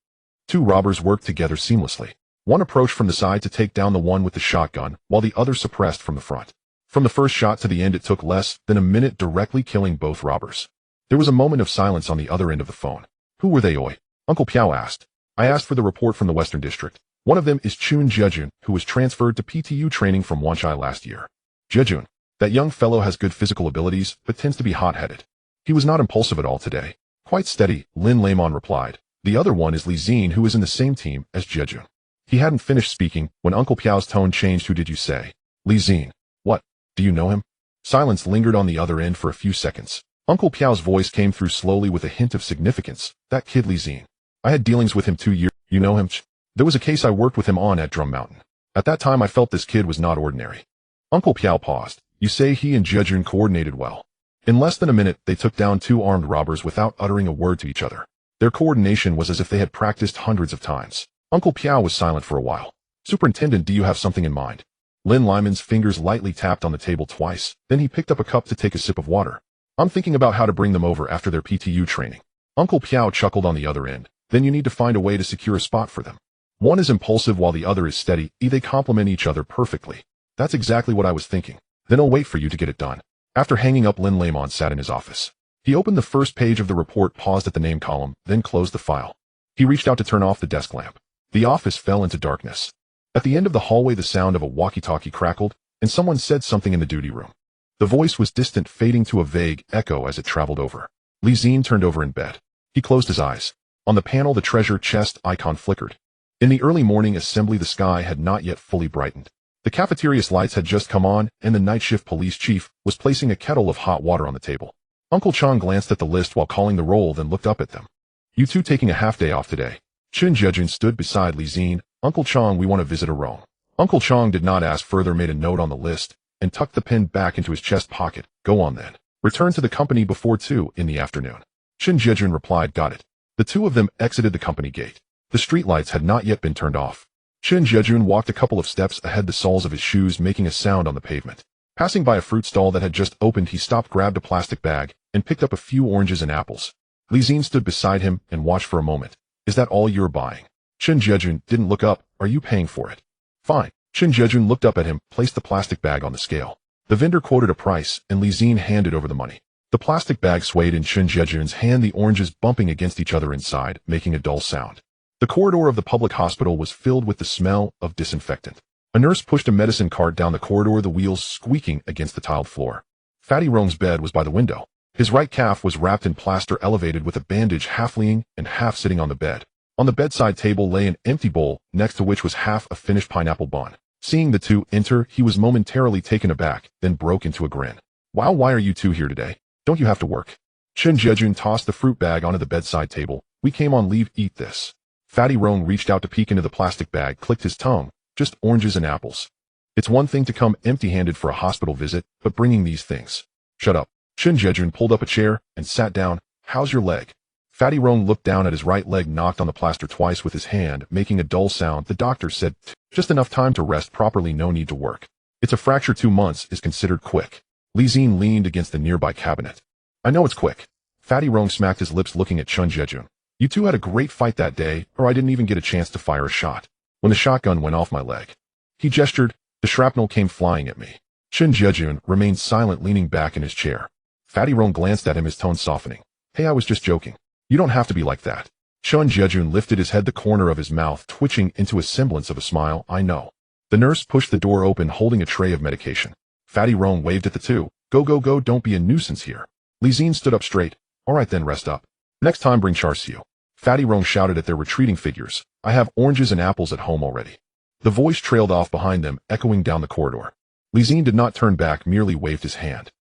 Two robbers worked together seamlessly. One approached from the side to take down the one with the shotgun, while the other suppressed from the front. From the first shot to the end it took less than a minute, directly killing both robbers. There was a moment of silence on the other end of the phone. Who were they, oi? Uncle Piao asked. I asked for the report from the Western District. One of them is Zi-Jie, who was transferred to PTU training from Wanchai last year. Zi-Jie, that young fellow has good physical abilities, but tends to be hot-headed. He was not impulsive at all today. Quite steady, Lin Lamon replied. The other one is Zi-Jie, who is in the same team as Zi-Jie. He hadn't finished speaking when Uncle Piao's tone changed. Who did you say? Zi-Jie. What? Do you know him? Silence lingered on the other end for a few seconds. Uncle Piao's voice came through slowly with a hint of significance. That kid Zi-Jie. I had dealings with him 2 years. You know him? There was a case I worked with him on at Drum Mountain. At that time I felt this kid was not ordinary. Uncle Piao paused. You say he and Zi-Jie coordinated well. In less than a minute they took down 2 armed robbers without uttering a word to each other. Their coordination was as if they had practiced hundreds of times. Uncle Piao was silent for a while. Superintendent, do you have something in mind? Lin Lyman's fingers lightly tapped on the table twice, then he picked up a cup to take a sip of water. I'm thinking about how to bring them over after their PTU training. Uncle Piao chuckled on the other end. Then you need to find a way to secure a spot for them. One is impulsive while the other is steady. They complement each other perfectly. That's exactly what I was thinking. Then I'll wait for you to get it done. After hanging up, Lin Lamon sat in his office. He opened the first page of the report, paused at the name column, then closed the file. He reached out to turn off the desk lamp. The office fell into darkness. At the end of the hallway the sound of a walkie-talkie crackled, and someone said something in the duty room. The voice was distant, fading to a vague echo as it traveled over. Zi-Jie turned over in bed. He closed his eyes. On the panel the treasure chest icon flickered. In the early morning assembly the sky had not yet fully brightened. The cafeteria's lights had just come on, and the night shift police chief was placing a kettle of hot water on the table. Uncle Chang glanced at the list while calling the roll, then looked up at them. You two taking a half-day off today? Zi-Jie stood beside Zi-Jie. Uncle Chang, we want to visit a room. Uncle Chang did not ask further, made a note on the list, and tucked the pen back into his chest pocket. Go on then. Return to the company before 2 in the afternoon. Zi-Jie replied, got it. The two of them exited the company gate. The streetlights had not yet been turned off. Zi-Jie walked a couple of steps ahead, the soles of his shoes making a sound on the pavement. Passing by a fruit stall that had just opened, he stopped, grabbed a plastic bag, and picked up a few oranges and apples. Zi-Jie stood beside him and watched for a moment. Is that all you're buying? Zi-Jie didn't look up. Are you paying for it? Fine. Zi-Jie looked up at him, placed the plastic bag on the scale. The vendor quoted a price, and Zi-Jie handed over the money. The plastic bag swayed in Zi-Jie's hand, the oranges bumping against each other inside, making a dull sound. The corridor of the public hospital was filled with the smell of disinfectant. A nurse pushed a medicine cart down the corridor, the wheels squeaking against the tiled floor. Fatty Rong's bed was by the window. His right calf was wrapped in plaster, elevated with a bandage, half leaning and half sitting on the bed. On the bedside table lay an empty bowl, next to which was half a finished pineapple bun. Seeing the two enter, he was momentarily taken aback, then broke into a grin. Wow, why are you two here today? Don't you have to work? Zi-Jie tossed the fruit bag onto the bedside table. We came on leave, eat this. Fatty Rong reached out to peek into the plastic bag, clicked his tongue. Just oranges and apples. It's one thing to come empty-handed for a hospital visit, but bringing these things. Shut up. Zi-Jie pulled up a chair and sat down. How's your leg? Fatty Rong looked down at his right leg, knocked on the plaster twice with his hand, making a dull sound. The doctor said, just enough time to rest properly, no need to work. It's a fracture, 2 months is considered quick. Zi-Jie leaned against the nearby cabinet. I know it's quick. Fatty Rong smacked his lips, looking at Zi-Jie. You two had a great fight that day, or I didn't even get a chance to fire a shot. When the shotgun went off my leg. He gestured. The shrapnel came flying at me. Zi-Jie remained silent, leaning back in his chair. Fatty Rong glanced at him, his tone softening. Hey, I was just joking. You don't have to be like that. Zi-Jie lifted his head, the corner of his mouth twitching into a semblance of a smile. I know. The nurse pushed the door open, holding a tray of medication. Fatty Rong waved at the two. Go, go, go, don't be a nuisance here. Zi-Jie stood up straight. All right then, rest up. Next time bring char siu. Fatty Rong shouted at their retreating figures. I have oranges and apples at home already. The voice trailed off behind them, echoing down the corridor. Zi-Jie did not turn back, merely waved his hand.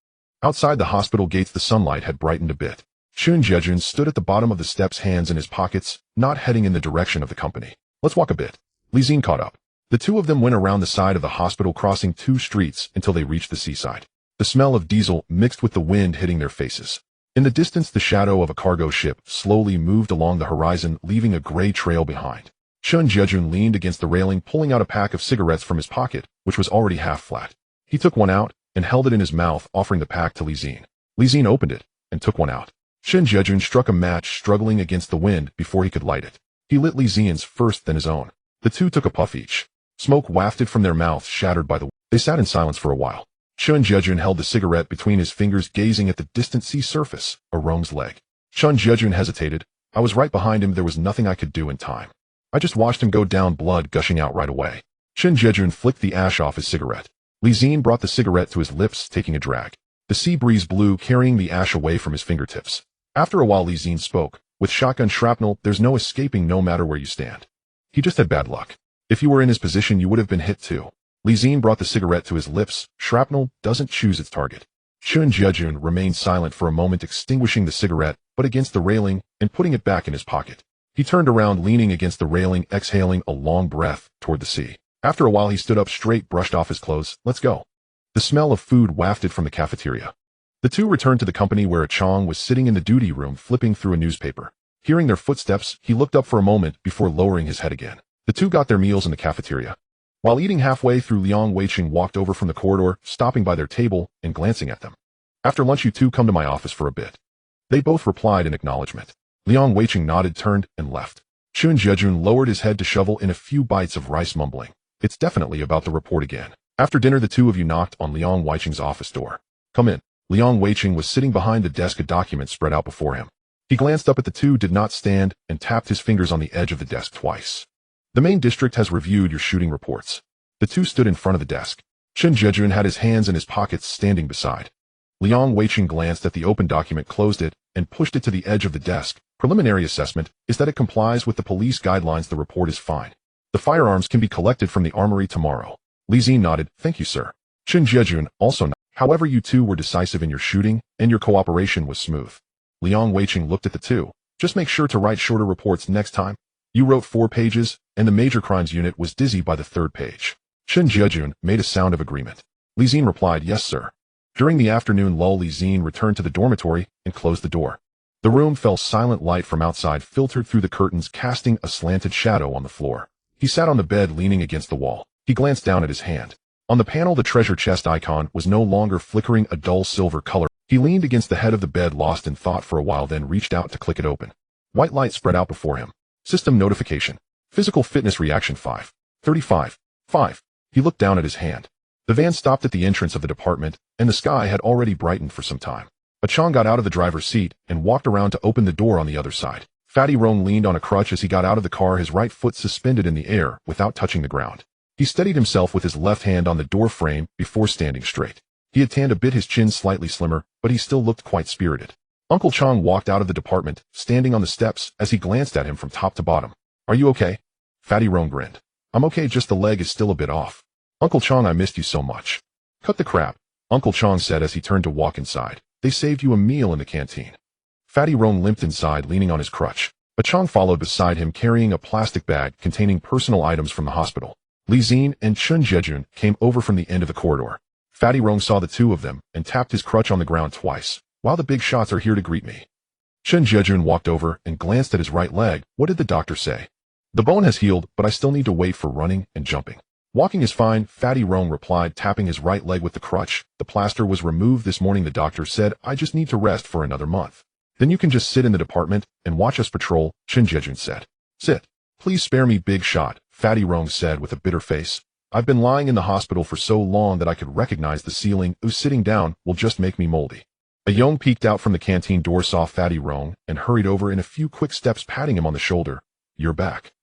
Outside the hospital gates the sunlight had brightened a bit. Zi-Jie stood at the bottom of the steps, hands in his pockets, not heading in the direction of the company. Let's walk a bit. Zi-Jie caught up. The two of them went around the side of the hospital, crossing 2 streets until they reached the seaside. The smell of diesel mixed with the wind hitting their faces. In the distance the shadow of a cargo ship slowly moved along the horizon, leaving a gray trail behind. Zi-Jie leaned against the railing, pulling out a pack of cigarettes from his pocket, which was already half flat. He took one out and held it in his mouth, offering the pack to Zi-Jie. Zi-Jie opened it and took one out. Zi-Jie struck a match, struggling against the wind before he could light it. He lit Zi-Jie's first, then his own. The two took a puff each. Smoke wafted from their mouths, shattered by the wind. They sat in silence for a while. Zi-Jie held the cigarette between his fingers, gazing at the distant sea surface, Arong's leg. Zi-Jie hesitated. I was right behind him. There was nothing I could do in time. I just watched him go down, blood gushing out right away. Zi-Jie flicked the ash off his cigarette. Zi-Jie brought the cigarette to his lips, taking a drag. The sea breeze blew, carrying the ash away from his fingertips. After a while, Zi-Jie spoke. With shotgun shrapnel, there's no escaping no matter where you stand. He just had bad luck. If you were in his position, you would have been hit too. Zi-Jie brought the cigarette to his lips. Shrapnel doesn't choose its target. Zi-Jie remained silent for a moment, extinguishing the cigarette, but against the railing, and putting it back in his pocket. He turned around, leaning against the railing, exhaling a long breath toward the sea. After a while, he stood up straight, brushed off his clothes. Let's go. The smell of food wafted from the cafeteria. The two returned to the company where Chong was sitting in the duty room, flipping through a newspaper. Hearing their footsteps, he looked up for a moment before lowering his head again. The two got their meals in the cafeteria. While eating halfway through, Liang Weiqing walked over from the corridor, stopping by their table and glancing at them. After lunch, you two come to my office for a bit. They both replied in acknowledgement. Liang Weiqing nodded, turned, and left. Zi-Jie lowered his head to shovel in a few bites of rice, mumbling. It's definitely about the report again. After dinner, the two of you knocked on Liang Weiqing's office door. Come in. Liang Weiqing was sitting behind the desk, a document spread out before him. He glanced up at the two, did not stand, and tapped his fingers on the edge of the desk twice. The main district has reviewed your shooting reports. The two stood in front of the desk. Zi-Jie had his hands in his pockets, standing beside. Liang Weiqing glanced at the open document, closed it, and pushed it to the edge of the desk. Preliminary assessment is that it complies with the police guidelines. The report is fine. The firearms can be collected from the armory tomorrow. Zi-Jie nodded. Thank you, sir. Zi-Jie also nodded. However, you two were decisive in your shooting, and your cooperation was smooth. Liang Weiqing looked at the two. Just make sure to write shorter reports next time. You wrote 4 pages, and the major crimes unit was dizzy by the 3rd page. Zi-Jie made a sound of agreement. Zi-Jie replied, yes, sir. During the afternoon lull, Zi-Jie returned to the dormitory and closed the door. The room fell silent. Light from outside filtered through the curtains, casting a slanted shadow on the floor. He sat on the bed, leaning against the wall. He glanced down at his hand. On the panel, the treasure chest icon was no longer flickering a dull silver color. He leaned against the head of the bed, lost in thought for a while, then reached out to click it open. White light spread out before him. System notification. Physical fitness reaction 5. 35. 5. He looked down at his hand. The van stopped at the entrance of the department, and the sky had already brightened for some time. Chong got out of the driver's seat and walked around to open the door on the other side. Fatty Rong leaned on a crutch as he got out of the car, his right foot suspended in the air without touching the ground. He steadied himself with his left hand on the door frame before standing straight. He had tanned a bit, his chin slightly slimmer, but he still looked quite spirited. Uncle Chong walked out of the department, standing on the steps as he glanced at him from top to bottom. Are you okay? Fatty Rong grinned. I'm okay, just the leg is still a bit off. Uncle Chong, I missed you so much. Cut the crap, Uncle Chong said as he turned to walk inside. They saved you a meal in the canteen. Fatty Rong limped inside, leaning on his crutch. Chong followed beside him, carrying a plastic bag containing personal items from the hospital. Zi-Jie and Zi-Jie came over from the end of the corridor. Fatty Rong saw the two of them and tapped his crutch on the ground twice. Wow, the big shots are here to greet me. Zi-Jie walked over and glanced at his right leg. What did the doctor say? The bone has healed, but I still need to wait for running and jumping. Walking is fine, Fatty Rong replied, tapping his right leg with the crutch. The plaster was removed this morning, the doctor said. I just need to rest for another month. Then you can just sit in the department and watch us patrol, Zi-Jie said. Sit. Please spare me, big shot, Fatty Rong said with a bitter face. I've been lying in the hospital for so long that I could recognize the ceiling. Sitting down will just make me moldy. A Yong peeked out from the canteen door, saw Fatty Rong, and hurried over in a few quick steps, patting him on the shoulder. You're back.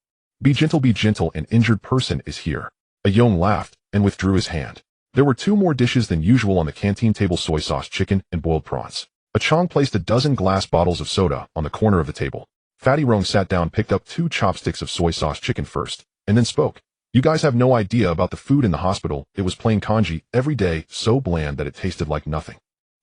Be gentle, an injured person is here. A Yong laughed and withdrew his hand. There were 2 more dishes than usual on the canteen table, soy sauce chicken and boiled prawns. Chong placed a dozen glass bottles of soda on the corner of the table. Fatty Rong sat down, picked up 2 chopsticks of soy sauce chicken first, and then spoke. You guys have no idea about the food in the hospital. It was plain congee every day, so bland that it tasted like nothing.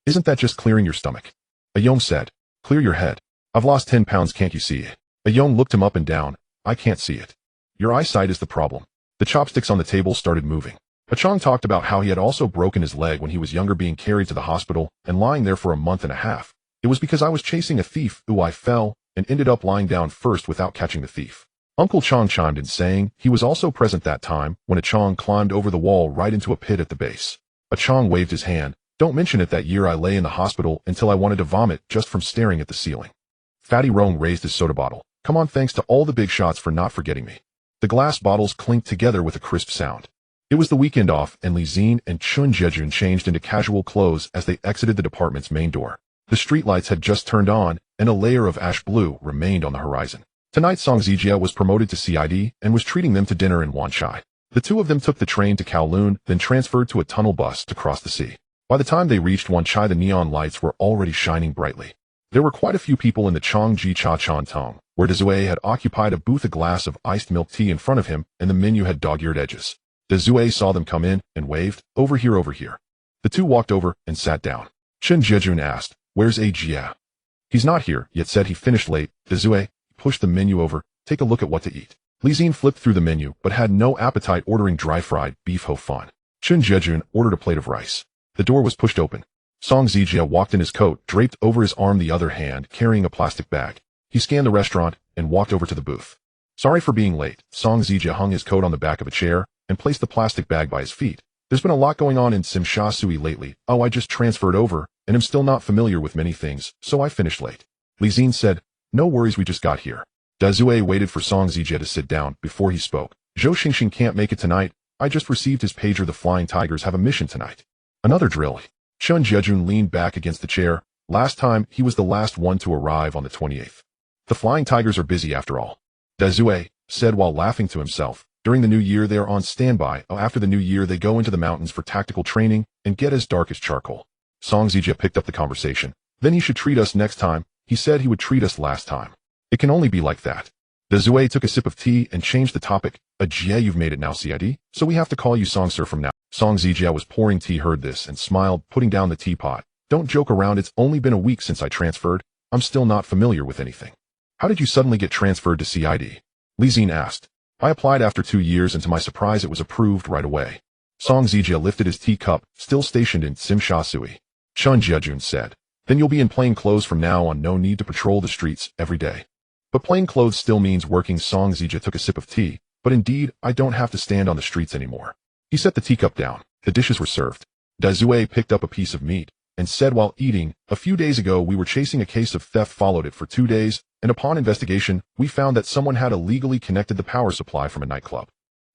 Isn't that just clearing your stomach? A Yong said. Clear your head. I've lost 10 pounds, can't you see it? A Yong looked him up and down. I can't see it. Your eyesight is the problem. The chopsticks on the table started moving. Chong talked about how he had also broken his leg when he was younger, being carried to the hospital and lying there for a month and a half. It was because I was chasing a thief. I fell and ended up lying down first without catching the thief. Uncle Chong chimed in, saying he was also present that time when Chong climbed over the wall right into a pit at the base. Chong waved his hand. Don't mention it. That year I lay in the hospital until I wanted to vomit just from staring at the ceiling. Fatty Rong raised his soda bottle. Come on, thanks to all the big shots for not forgetting me. The glass bottles clinked together with a crisp sound. It was the weekend off, and Zi-Jie and Zi-Jie changed into casual clothes as they exited the department's main door. The streetlights had just turned on, and a layer of ash blue remained on the horizon. Tonight Zi-Jie was promoted to CID and was treating them to dinner in Wanchai. The two of them took the train to Kowloon, then transferred to a tunnel bus to cross the sea. By the time they reached Wanchai, the neon lights were already shining brightly. There were quite a few people in the Chongji Cha Chan Tong, where Zi-Jie had occupied a booth, a glass of iced milk tea in front of him, and the menu had dog-eared edges. Zi-Jie saw them come in and waved, over here, over here. The two walked over and sat down. Zi-Jie asked, where's Zi-Jie? He's not here, yet said he finished late. Zi-Jie pushed the menu over, take a look at what to eat. Zi-Jie flipped through the menu, but had no appetite, ordering dry-fried beef ho fun. Zi-Jie ordered a plate of rice. The door was pushed open. Zi-Jie walked in his coat, draped over his arm, the other hand carrying a plastic bag. He scanned the restaurant and walked over to the booth. Sorry for being late. Zi-Jie hung his coat on the back of a chair and placed the plastic bag by his feet. There's been a lot going on in Simsha Sui lately. Oh, I just transferred over, and am still not familiar with many things, so I finished late. Zi-Jie said, no worries, we just got here. Zi-Jie waited for Zi-Jie to sit down before he spoke. Zhou Xingxing can't make it tonight. I just received his pager. The Flying Tigers have a mission tonight. Another drill. Zi-Jie leaned back against the chair. Last time, he was the last one to arrive on the 28th. The Flying Tigers are busy after all. Zi-Jie said while laughing to himself. During the new year they are on standby. After the new year they go into the mountains for tactical training and get as dark as charcoal. Zi-Jie picked up the conversation. Then he should treat us next time. He said he would treat us last time. It can only be like that. Zi-Jie took a sip of tea and changed the topic. Jie, you've made it now, CID, so we have to call you Song Sir from now. Zi-Jie was pouring tea, heard this, and smiled, putting down the teapot. Don't joke around, it's only been a week since I transferred. I'm still not familiar with anything. How did you suddenly get transferred to CID? Zi-Jie asked. I applied after 2 years, and to my surprise it was approved right away. Zi-Jie lifted his teacup, still stationed in Simsha Sui. Zi-Jie said. Then you'll be in plain clothes from now on, no need to patrol the streets every day. But plain clothes still means working. Zi-Jie took a sip of tea. But indeed, I don't have to stand on the streets anymore. He set the teacup down. The dishes were served. Zi-Jie picked up a piece of meat and said while eating, a few days ago we were chasing a case of theft, followed it for 2 days, and upon investigation, we found that someone had illegally connected the power supply from a nightclub.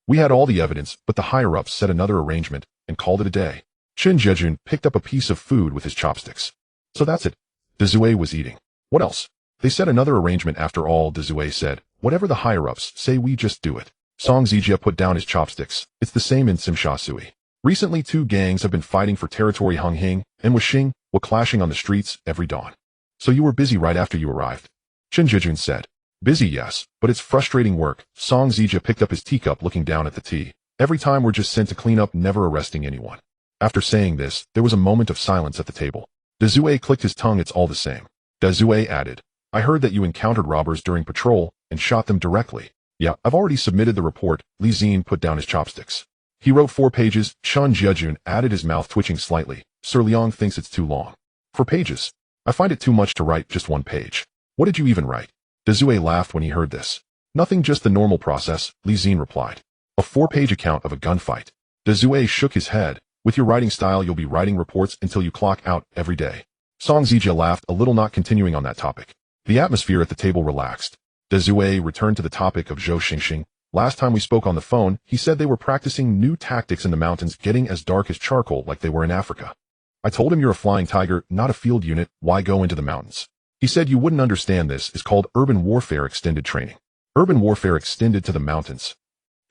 We had all the evidence, but the higher-ups set another arrangement and called it a day. Zi-Jie picked up a piece of food with his chopsticks. So that's it. Zi-Jie was eating. What else? They set another arrangement after all. Zi-Jie said, whatever the higher-ups say, we just do it. Zi-Jie put down his chopsticks. It's the same in Simsha Sui. Recently 2 gangs have been fighting for territory. Hung Hing and Wuxing were clashing on the streets every dawn. So you were busy right after you arrived? Zi-Jie said. Busy, yes, but it's frustrating work. Zi-Jie picked up his teacup, looking down at the tea. Every time we're just sent to clean up, never arresting anyone. After saying this, there was a moment of silence at the table. Zi-Jie clicked his tongue. It's all the same. Zi-Jie added, I heard that you encountered robbers during patrol and shot them directly. Yeah, I've already submitted the report. Zi-Jie put down his chopsticks. He wrote 4 pages. Zi-Jie added, his mouth twitching slightly. Sir Liang thinks it's too long. 4 pages? I find it too much to write just 1 page. What did you even write? Zi-Jie laughed when he heard this. Nothing, just the normal process, Zi-Jie replied. A 4-page account of a gunfight. Zi-Jie shook his head. With your writing style, you'll be writing reports until you clock out every day. Zi-Jie laughed a little, not continuing on that topic. The atmosphere at the table relaxed. Zi-Jie returned to the topic of Zhou Xingxing. Last time we spoke on the phone, he said they were practicing new tactics in the mountains, getting as dark as charcoal like they were in Africa. I told him you're a flying tiger, not a field unit, why go into the mountains? He said you wouldn't understand, this is called urban warfare extended training. Urban warfare extended to the mountains.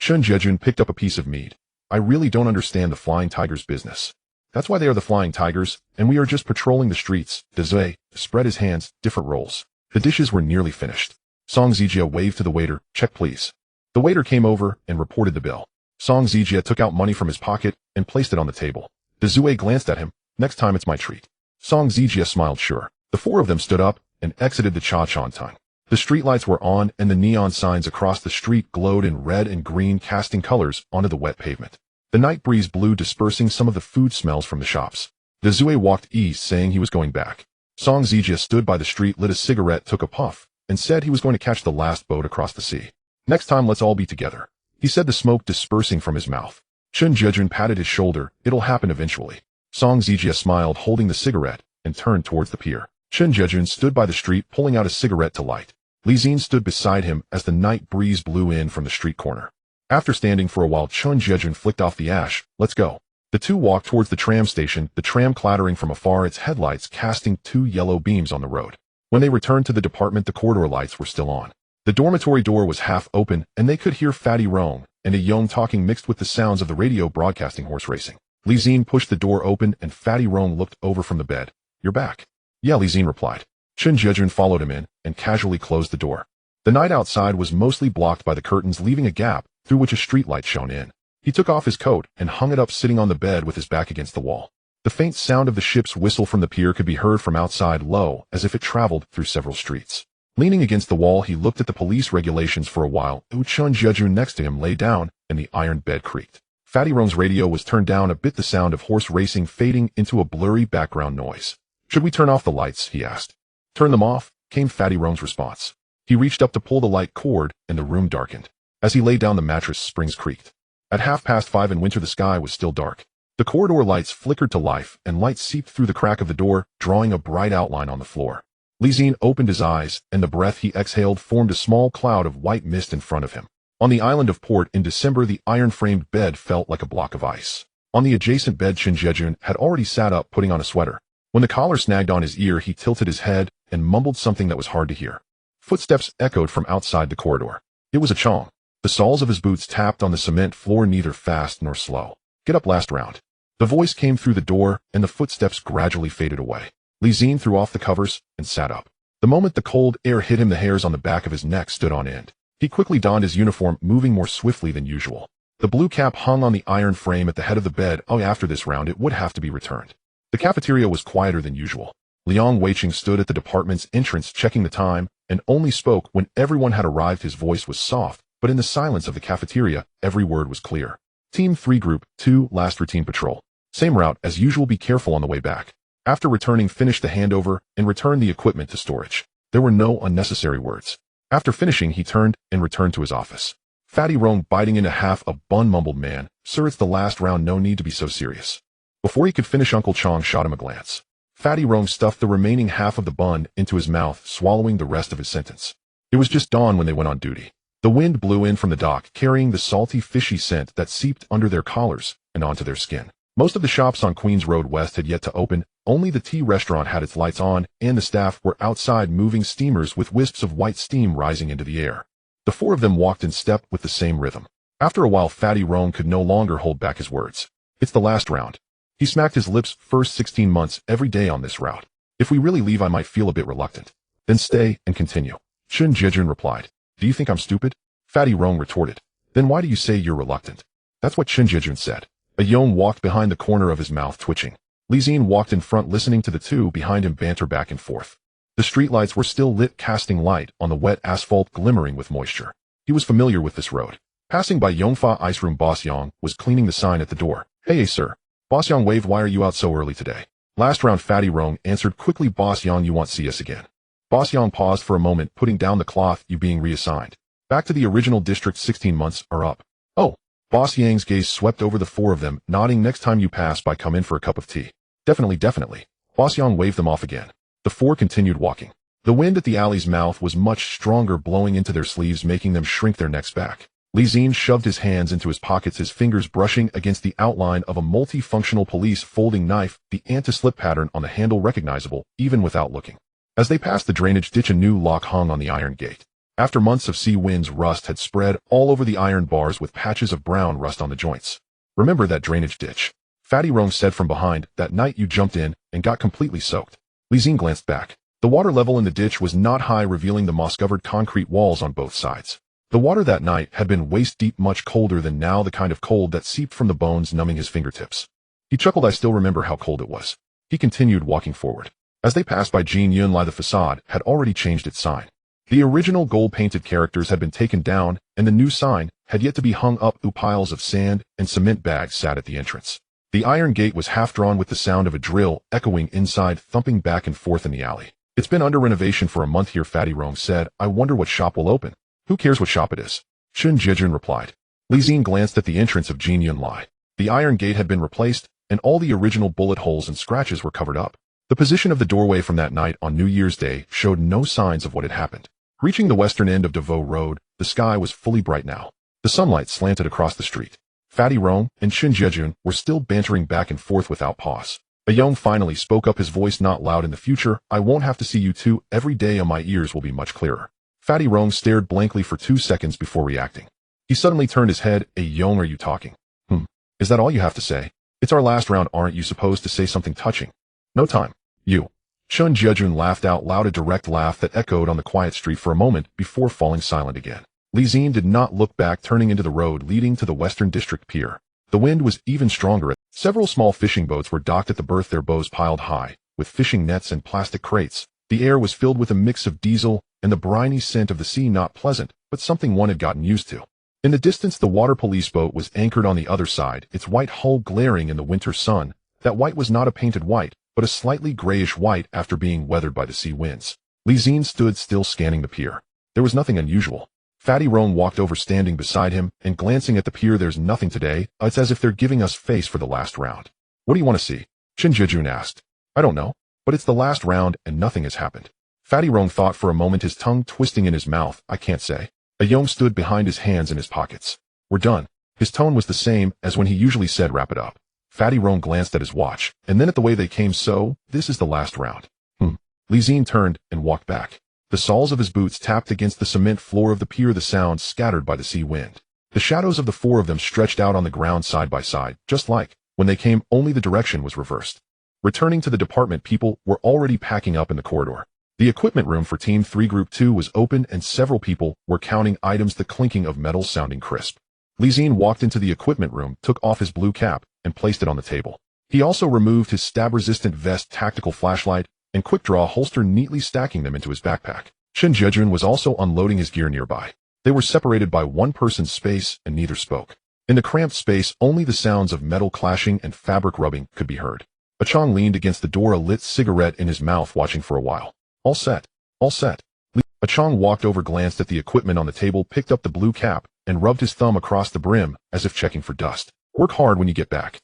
Zi-Jie picked up a piece of meat. I really don't understand the flying tigers business. That's why they are the flying tigers, and we are just patrolling the streets. Zi-Jie spread his hands, different roles. The dishes were nearly finished. Zi-Jie waved to the waiter, check please. The waiter came over and reported the bill. Zi-Jie took out money from his pocket and placed it on the table. Zi-Jie glanced at him. Next time it's my treat. Zi-Jie smiled, sure. The 4 of them stood up and exited the Cha-Chan Tong. The streetlights were on and the neon signs across the street glowed in red and green, casting colors onto the wet pavement. The night breeze blew, dispersing some of the food smells from the shops. Zi-Jie walked east, saying he was going back. Zi-Jie stood by the street, lit a cigarette, took a puff, and said he was going to catch the last boat across the sea. Next time let's all be together. He said, the smoke dispersing from his mouth. Chen Jejun patted his shoulder. It'll happen eventually. Zi-Jie smiled, holding the cigarette, and turned towards the pier. Chen Jejun stood by the street, pulling out a cigarette to light. Zi-Jie stood beside him as the night breeze blew in from the street corner. After standing for a while, Chen Jejun flicked off the ash. Let's go. The two walked towards the tram station, the tram clattering from afar, its headlights casting two yellow beams on the road. When they returned to the department, the corridor lights were still on. The dormitory door was half open, and they could hear Fatty Rong and a Yong talking mixed with the sounds of the radio broadcasting horse racing. Zi-Jie pushed the door open, and Fatty Rong looked over from the bed. You're back. Yeah, Zi-Jie replied. Chen Jejun followed him in and casually closed the door. The night outside was mostly blocked by the curtains, leaving a gap through which a streetlight shone in. He took off his coat and hung it up, sitting on the bed with his back against the wall. The faint sound of the ship's whistle from the pier could be heard from outside, low, as if it traveled through several streets. Leaning against the wall, he looked at the police regulations for a while. Chen Jejun next to him lay down, and the iron bed creaked. Fatty Rong's radio was turned down a bit, the sound of horse racing fading into a blurry background noise. Should we turn off the lights? He asked. Turn them off, came Fatty Rong's response. He reached up to pull the light cord, and the room darkened. As he lay down, the mattress springs creaked. At 5:30 in winter, the sky was still dark. The corridor lights flickered to life, and light seeped through the crack of the door, drawing a bright outline on the floor. Zi-Jie opened his eyes, and the breath he exhaled formed a small cloud of white mist in front of him. On the island of Port in December, the iron-framed bed felt like a block of ice. On the adjacent bed, Chen Jejun had already sat up, putting on a sweater. When the collar snagged on his ear, he tilted his head and mumbled something that was hard to hear. Footsteps echoed from outside the corridor. It was a Chong. The soles of his boots tapped on the cement floor, neither fast nor slow. Get up, last round. The voice came through the door, and the footsteps gradually faded away. Zi-Jie threw off the covers and sat up. The moment the cold air hit him, the hairs on the back of his neck stood on end. He quickly donned his uniform, moving more swiftly than usual. The blue cap hung on the iron frame at the head of the bed. After this round, it would have to be returned. The cafeteria was quieter than usual. Liang Weiqing stood at the department's entrance, checking the time, and only spoke when everyone had arrived. His voice was soft, but in the silence of the cafeteria, every word was clear. Team 3 Group 2, last routine patrol. Same route as usual, be careful on the way back. After returning, finish the handover and return the equipment to storage. There were no unnecessary words. After finishing, he turned and returned to his office. Fatty Rong, biting into half a bun, mumbled, Man, sir, it's the last round, no need to be so serious. Before he could finish, Uncle Chong shot him a glance. Fatty Rong stuffed the remaining half of the bun into his mouth, swallowing the rest of his sentence. It was just dawn when they went on duty. The wind blew in from the dock, carrying the salty, fishy scent that seeped under their collars and onto their skin. Most of the shops on Queens Road West had yet to open. Only the tea restaurant had its lights on, and the staff were outside moving steamers with wisps of white steam rising into the air. The four of them walked in step with the same rhythm. After a while, Fatty Rong could no longer hold back his words. It's the last round. He smacked his lips. First 16 months, every day on this route. If we really leave, I might feel a bit reluctant. Then stay and continue. Chen Jejun replied. Do you think I'm stupid? Fatty Rong retorted. Then why do you say you're reluctant? That's what Chen Jejun said. A yawn walked behind, the corner of his mouth twitching. Zi-Jie walked in front, listening to the two behind him banter back and forth. The streetlights were still lit, casting light on the wet asphalt glimmering with moisture. He was familiar with this road. Passing by Yongfa Ice Room, Boss Yang was cleaning the sign at the door. Hey, sir. Boss Yang waved. Why are you out so early today? Last round, Fatty Rong answered quickly. Boss Yang, you won't see us again. Boss Yang paused for a moment, putting down the cloth. You being reassigned. Back to the original district. 16 months are up. Oh. Boss Yang's gaze swept over the four of them, nodding. Next time you pass by, come in for a cup of tea. Definitely. Boss Yang waved them off again. The four continued walking. The wind at the alley's mouth was much stronger, blowing into their sleeves, making them shrink their necks back. Zi-Jie shoved his hands into his pockets, his fingers brushing against the outline of a multifunctional police folding knife, the anti-slip pattern on the handle recognizable, even without looking. As they passed the drainage ditch, a new lock hung on the iron gate. After months of sea winds, rust had spread all over the iron bars with patches of brown rust on the joints. Remember that drainage ditch? Fatty Rong said from behind. That night you jumped in and got completely soaked. Zi-Jie glanced back. The water level in the ditch was not high, revealing the moss-covered concrete walls on both sides. The water that night had been waist-deep, much colder than now, the kind of cold that seeped from the bones, numbing his fingertips. He chuckled. I still remember how cold it was. He continued walking forward. As they passed by Jin Yunlai, the facade had already changed its sign. The original gold-painted characters had been taken down, and the new sign had yet to be hung up. Piles of sand and cement bags sat at the entrance. The iron gate was half-drawn, with the sound of a drill echoing inside, thumping back and forth in the alley. It's been under renovation for a month here, Fatty Rong said. I wonder what shop will open. Who cares what shop it is? Chen Jejun replied. Zi-Jie glanced at the entrance of Jin Yunlai. The iron gate had been replaced, and all the original bullet holes and scratches were covered up. The position of the doorway from that night on New Year's Day showed no signs of what had happened. Reaching the western end of Devoe Road, the sky was fully bright now. The sunlight slanted across the street. Fatty Rong and Zi-Jie were still bantering back and forth without pause. A young finally spoke up, his voice not loud. In the future, I won't have to see you two every day, and my ears will be much clearer. Fatty Rong stared blankly for 2 seconds before reacting. He suddenly turned his head. A young, are you talking? Is that all you have to say? It's our last round, aren't you supposed to say something touching? No time. You. Zi-Jie laughed out loud, a direct laugh that echoed on the quiet street for a moment before falling silent again. Zi-Jie did not look back, turning into the road leading to the Western District Pier. The wind was even stronger. Several small fishing boats were docked at the berth, their bows piled high, with fishing nets and plastic crates. The air was filled with a mix of diesel and the briny scent of the sea, not pleasant, but something one had gotten used to. In the distance, the water police boat was anchored on the other side, its white hull glaring in the winter sun. That white was not a painted white, but a slightly grayish white after being weathered by the sea winds. Zi-Jie stood still, scanning the pier. There was nothing unusual. Fatty Rong walked over, standing beside him, and glancing at the pier. There's nothing today. It's as if they're giving us face for the last round. What do you want to see? Zi-Jie asked. I don't know, but it's the last round and nothing has happened. Fatty Rong thought for a moment, his tongue twisting in his mouth. I can't say. A young stood behind, his hands in his pockets. We're done. His tone was the same as when he usually said wrap it up. Fatty Rong glanced at his watch, and then at the way they came. So, this is the last round. Zi-Jie turned and walked back. The soles of his boots tapped against the cement floor of the pier, the sound scattered by the sea wind. The shadows of the four of them stretched out on the ground side by side, just like when they came, only the direction was reversed. Returning to the department, people were already packing up in the corridor. The equipment room for Team 3 Group 2 was open, and several people were counting items, the clinking of metal sounding crisp. Zi-Jie walked into the equipment room, took off his blue cap, and placed it on the table. He also removed his stab-resistant vest, tactical flashlight, and quick-draw holster, neatly stacking them into his backpack. Zi-Jie was also unloading his gear nearby. They were separated by one person's space, and neither spoke. In the cramped space, only the sounds of metal clashing and fabric rubbing could be heard. Chong leaned against the door, a lit cigarette in his mouth, watching for a while. All set. All set. Chong walked over, glanced at the equipment on the table, picked up the blue cap, and rubbed his thumb across the brim, as if checking for dust. Work hard when you get back.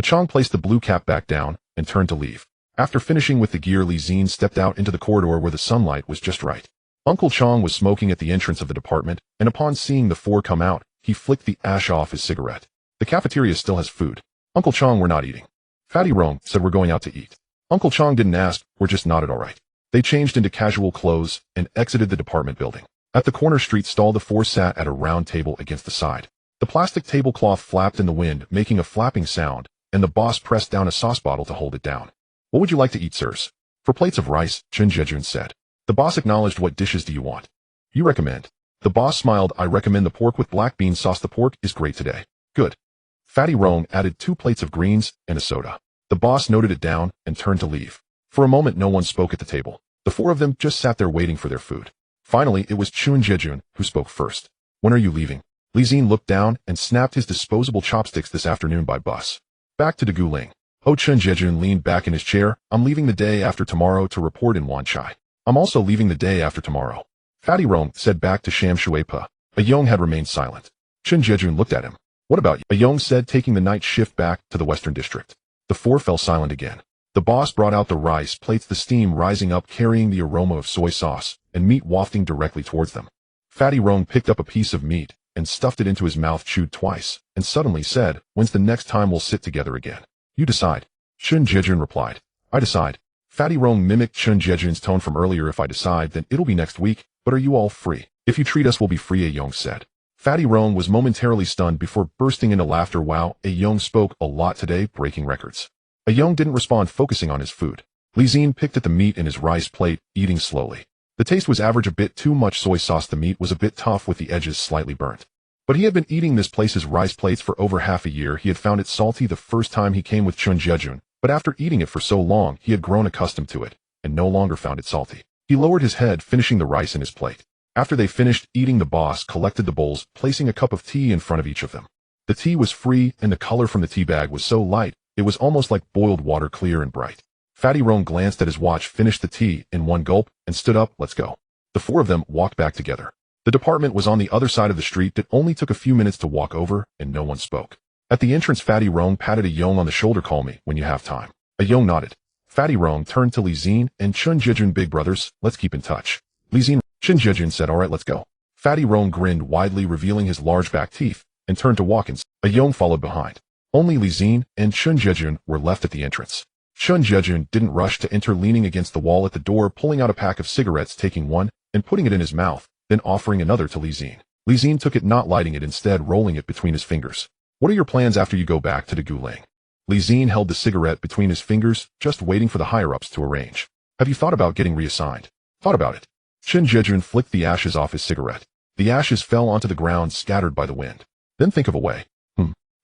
Chong placed the blue cap back down, and turned to leave. After finishing with the gear, Zi-Jie stepped out into the corridor where the sunlight was just right. Uncle Chong was smoking at the entrance of the department, and upon seeing the four come out, he flicked the ash off his cigarette. The cafeteria still has food. Uncle Chong, we're not eating. Fatty Rong said, we're going out to eat. Uncle Chong didn't ask, we're just nodded all right. They changed into casual clothes and exited the department building. At the corner street stall, the four sat at a round table against the side. The plastic tablecloth flapped in the wind, making a flapping sound, and the boss pressed down a sauce bottle to hold it down. What would you like to eat, sirs? 4 plates of rice, Zi-Jie said. The boss acknowledged. What dishes do you want? You recommend. The boss smiled. I recommend the pork with black bean sauce. The pork is great today. Good. Fatty Rong added 2 plates of greens and a soda. The boss noted it down and turned to leave. For a moment, no one spoke at the table. The four of them just sat there waiting for their food. Finally, it was Zi-Jie who spoke first. When are you leaving? Zi-Jie looked down and snapped his disposable chopsticks. This afternoon by bus. Back to Guling. Zi-Jie leaned back in his chair. I'm leaving the day after tomorrow to report in Wanchai. I'm also leaving the day after tomorrow. Fatty Rong said back to Sham Shuepa. Ayong had remained silent. Zi-Jie looked at him. What about you? Ayong said, taking the night shift back to the Western District. The four fell silent again. The boss brought out the rice plates, the steam rising up, carrying the aroma of soy sauce, and meat wafting directly towards them. Fatty Rong picked up a piece of meat and stuffed it into his mouth, chewed twice, and suddenly said, when's the next time we'll sit together again? You decide. Zi-Jie replied. I decide. Fatty Rong mimicked Zi-Jie's tone from earlier. If I decide, then it'll be next week, but are you all free? If you treat us, we'll be free, Ayong said. Fatty Rong was momentarily stunned before bursting into laughter. Wow, Ayong spoke a lot today, breaking records. Ayong didn't respond, focusing on his food. Zi-Jie picked at the meat in his rice plate, eating slowly. The taste was average, a bit too much soy sauce. The meat was a bit tough with the edges slightly burnt. But he had been eating this place's rice plates for over half a year. He had found it salty the first time he came with Zi-Jie, but after eating it for so long, he had grown accustomed to it, and no longer found it salty. He lowered his head, finishing the rice in his plate. After they finished eating, the boss collected the bowls, placing a cup of tea in front of each of them. The tea was free, and the color from the tea bag was so light, it was almost like boiled water, clear and bright. Fatty Rong glanced at his watch, finished the tea in one gulp, and stood up. Let's go. The four of them walked back together. The department was on the other side of the street. It only took a few minutes to walk over, and no one spoke. At the entrance, Fatty Rong patted a Yong on the shoulder. Call me when you have time. A Yong nodded. Fatty Rong turned to Li Xin and Chun Jejun. Big brothers, let's keep in touch. Li Xin. Chun Jejun said, alright, let's go. Fatty Rong grinned widely, revealing his large back teeth, and turned to walk in. A Yong followed behind. Only Li Xin and Chun Jejun were left at the entrance. Chun Jejun didn't rush to enter, leaning against the wall at the door, pulling out a pack of cigarettes, taking one, and putting it in his mouth, then offering another to Li Xin. Li Xin took it, not lighting it, instead rolling it between his fingers. What are your plans after you go back to the Guling? Li Xin held the cigarette between his fingers, just waiting for the higher-ups to arrange. Have you thought about getting reassigned? Thought about it. Chun Jejun flicked the ashes off his cigarette. The ashes fell onto the ground, scattered by the wind. Then think of a way.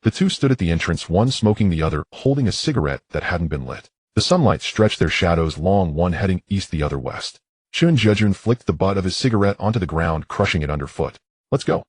The two stood at the entrance, one smoking, the other holding a cigarette that hadn't been lit. The sunlight stretched their shadows long, one heading east, the other west. Chun Jejun flicked the butt of his cigarette onto the ground, crushing it underfoot. Let's go.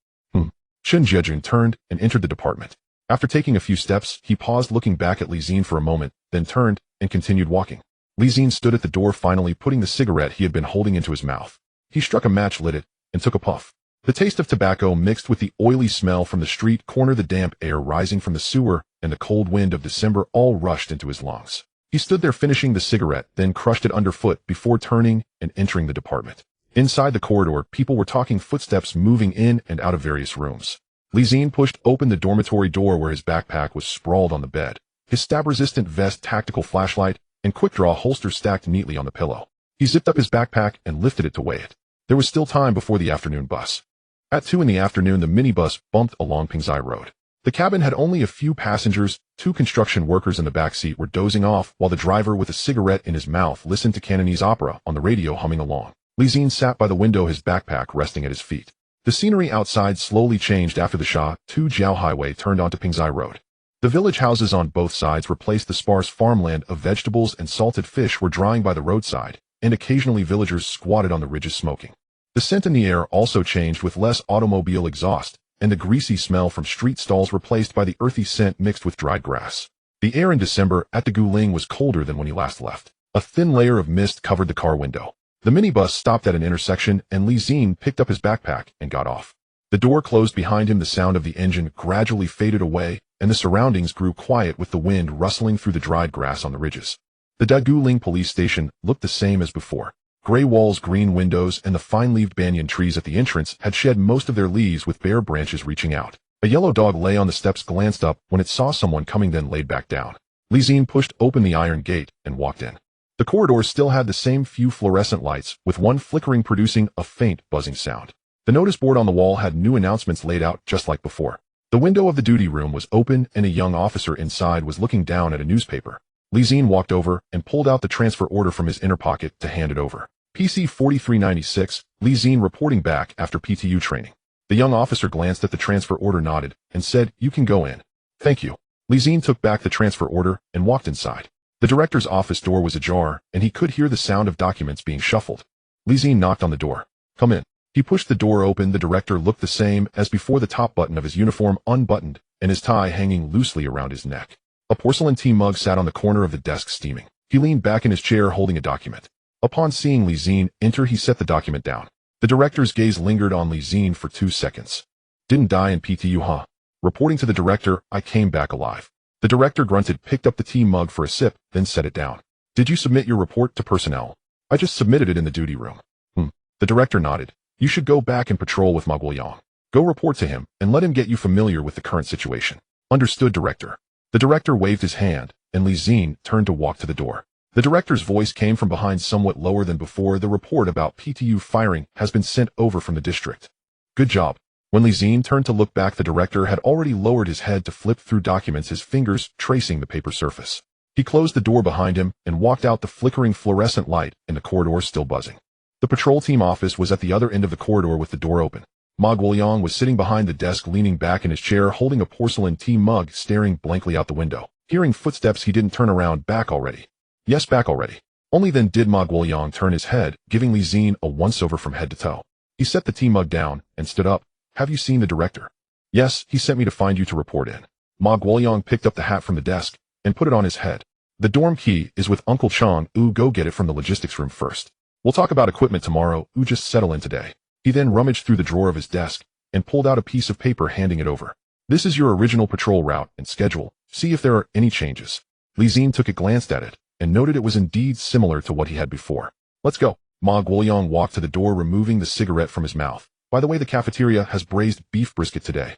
Chun Jejun turned and entered the department. After taking a few steps, he paused, looking back at Li Xin for a moment, then turned and continued walking. Li Xin stood at the door, finally putting the cigarette he had been holding into his mouth. He struck a match, lit it, and took a puff. The taste of tobacco mixed with the oily smell from the street corner, the damp air rising from the sewer, and the cold wind of December all rushed into his lungs. He stood there finishing the cigarette, then crushed it underfoot before turning and entering the department. Inside the corridor, people were talking, footsteps moving in and out of various rooms. Li Xin pushed open the dormitory door where his backpack was sprawled on the bed, his stab-resistant vest, tactical flashlight, and quick-draw holster stacked neatly on the pillow. He zipped up his backpack and lifted it to weigh it. There was still time before the afternoon bus. At 2 in the afternoon, the minibus bumped along Pingzai Road. The cabin had only a few passengers. 2 construction workers in the back seat were dozing off, while the driver with a cigarette in his mouth listened to Cantonese opera on the radio, humming along. Li Xin sat by the window, his backpack resting at his feet. The scenery outside slowly changed after the Sha Tu Jiao Highway turned onto Pingzai Road. The village houses on both sides replaced the sparse farmland of vegetables, and salted fish were drying by the roadside, and occasionally villagers squatted on the ridges smoking. The scent in the air also changed, with less automobile exhaust, and the greasy smell from street stalls replaced by the earthy scent mixed with dried grass. The air in December at the Guling was colder than when he last left. A thin layer of mist covered the car window. The minibus stopped at an intersection, and Li Xin picked up his backpack and got off. The door closed behind him, the sound of the engine gradually faded away, and the surroundings grew quiet with the wind rustling through the dried grass on the ridges. The Guling police station looked the same as before. Gray walls, green windows, and the fine-leaved banyan trees at the entrance had shed most of their leaves, with bare branches reaching out. A yellow dog lay on the steps, glanced up when it saw someone coming, then laid back down. Li Xin pushed open the iron gate and walked in. The corridor still had the same few fluorescent lights, with one flickering producing a faint buzzing sound. The notice board on the wall had new announcements laid out just like before. The window of the duty room was open, and a young officer inside was looking down at a newspaper. Li Xin walked over and pulled out the transfer order from his inner pocket to hand it over. PC 4396, Li Xin reporting back after PTU training. The young officer glanced at the transfer order, nodded, and said, "You can go in." "Thank you." Li Xin took back the transfer order and walked inside. The director's office door was ajar, and he could hear the sound of documents being shuffled. Li Xin knocked on the door. "Come in." He pushed the door open. The director looked the same as before, the top button of his uniform unbuttoned, and his tie hanging loosely around his neck. A porcelain tea mug sat on the corner of the desk, steaming. He leaned back in his chair, holding a document. Upon seeing Li Xin enter, he set the document down. The director's gaze lingered on Li Xin for 2 seconds. "Didn't die in PTU, huh?" Reporting to the director, "I came back alive." The director grunted, picked up the tea mug for a sip, then set it down. "Did you submit your report to personnel?" "I just submitted it in the duty room." The director nodded. "You should go back and patrol with Ma Guoyang. Go report to him, and let him get you familiar with the current situation." "Understood, director." The director waved his hand, and Li Xin turned to walk to the door. The director's voice came from behind, somewhat lower than before. "The report about PTU firing has been sent over from the district." "Good job." When Li Xin turned to look back, the director had already lowered his head to flip through documents, his fingers tracing the paper surface. He closed the door behind him and walked out, the flickering fluorescent light in the corridor still buzzing. The patrol team office was at the other end of the corridor with the door open. Ma Guoyang was sitting behind the desk, leaning back in his chair, holding a porcelain tea mug, staring blankly out the window. Hearing footsteps, he didn't turn around. "Back already?" "Yes, back already." Only then did Ma Guoyang turn his head, giving Li Xin a once-over from head to toe. He set the tea mug down and stood up. "Have you seen the director?" "Yes, he sent me to find you to report in." Ma Guoyang picked up the hat from the desk and put it on his head. "The dorm key is with Uncle Chang. Go get it from the logistics room first. We'll talk about equipment tomorrow. Just settle in today." He then rummaged through the drawer of his desk and pulled out a piece of paper, handing it over. This is your original patrol route and schedule. See if there are any changes. Li Xin glanced at it, and noted it was indeed similar to what he had before. Let's go. Ma Guoyang walked to the door, removing the cigarette from his mouth. By the way, the cafeteria has braised beef brisket today.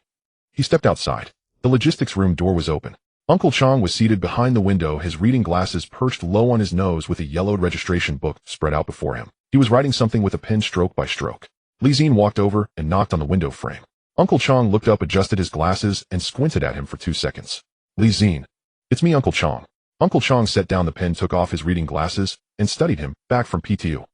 He stepped outside. The logistics room door was open. Uncle Chong was seated behind the window, his reading glasses perched low on his nose with a yellowed registration book spread out before him. He was writing something with a pen stroke by stroke. Li Xin walked over and knocked on the window frame. Uncle Chong looked up, adjusted his glasses, and squinted at him for 2 seconds. Li Xin. It's me, Uncle Chong. Uncle Chong set down the pen, took off his reading glasses, and studied him, back from PTU.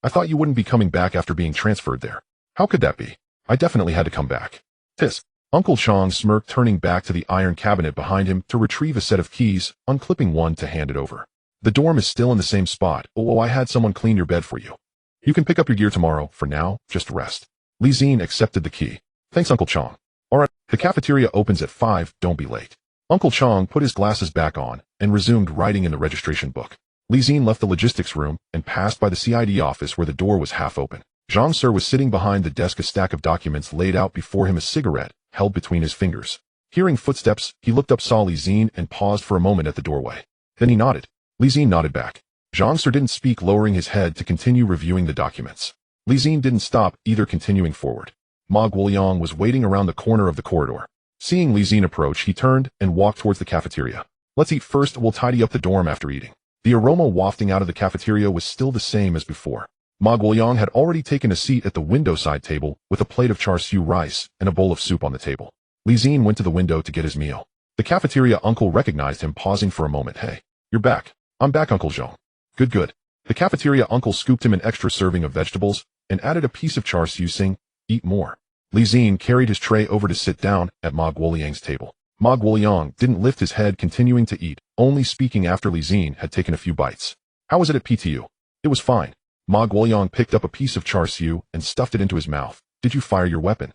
I thought you wouldn't be coming back after being transferred there. How could that be? I definitely had to come back. Tisk. Uncle Chong smirked, turning back to the iron cabinet behind him to retrieve a set of keys, unclipping one to hand it over. The dorm is still in the same spot. Oh, I had someone clean your bed for you. You can pick up your gear tomorrow. For now, just rest. Li Xin accepted the key. Thanks, Uncle Chong. Alright, the cafeteria opens at 5, don't be late. Uncle Chong put his glasses back on and resumed writing in the registration book. Li Xin left the logistics room and passed by the CID office where the door was half open. Zhang Sir was sitting behind the desk, a stack of documents laid out before him, a cigarette held between his fingers. Hearing footsteps, he looked up, saw Li Xin, and paused for a moment at the doorway. Then he nodded. Li Xin nodded back. Zhang Sir didn't speak, lowering his head to continue reviewing the documents. Li Xin didn't stop either, continuing forward. Ma Guoyang was waiting around the corner of the corridor. Seeing Li Xin approach, he turned and walked towards the cafeteria. Let's eat first, we'll tidy up the dorm after eating. The aroma wafting out of the cafeteria was still the same as before. Ma Guoyang had already taken a seat at the window side table with a plate of char siu rice and a bowl of soup on the table. Li Xin went to the window to get his meal. The cafeteria uncle recognized him, pausing for a moment. Hey, you're back. I'm back, Uncle Zhong. Good. The cafeteria uncle scooped him an extra serving of vegetables and added a piece of char siu, saying, eat more. Li Xin carried his tray over to sit down at Ma Guoyang's table. Ma Guoyang didn't lift his head, continuing to eat, only speaking after Li Xin had taken a few bites. How was it at PTU? It was fine. Ma Guoyang picked up a piece of char siu and stuffed it into his mouth. Did you fire your weapon?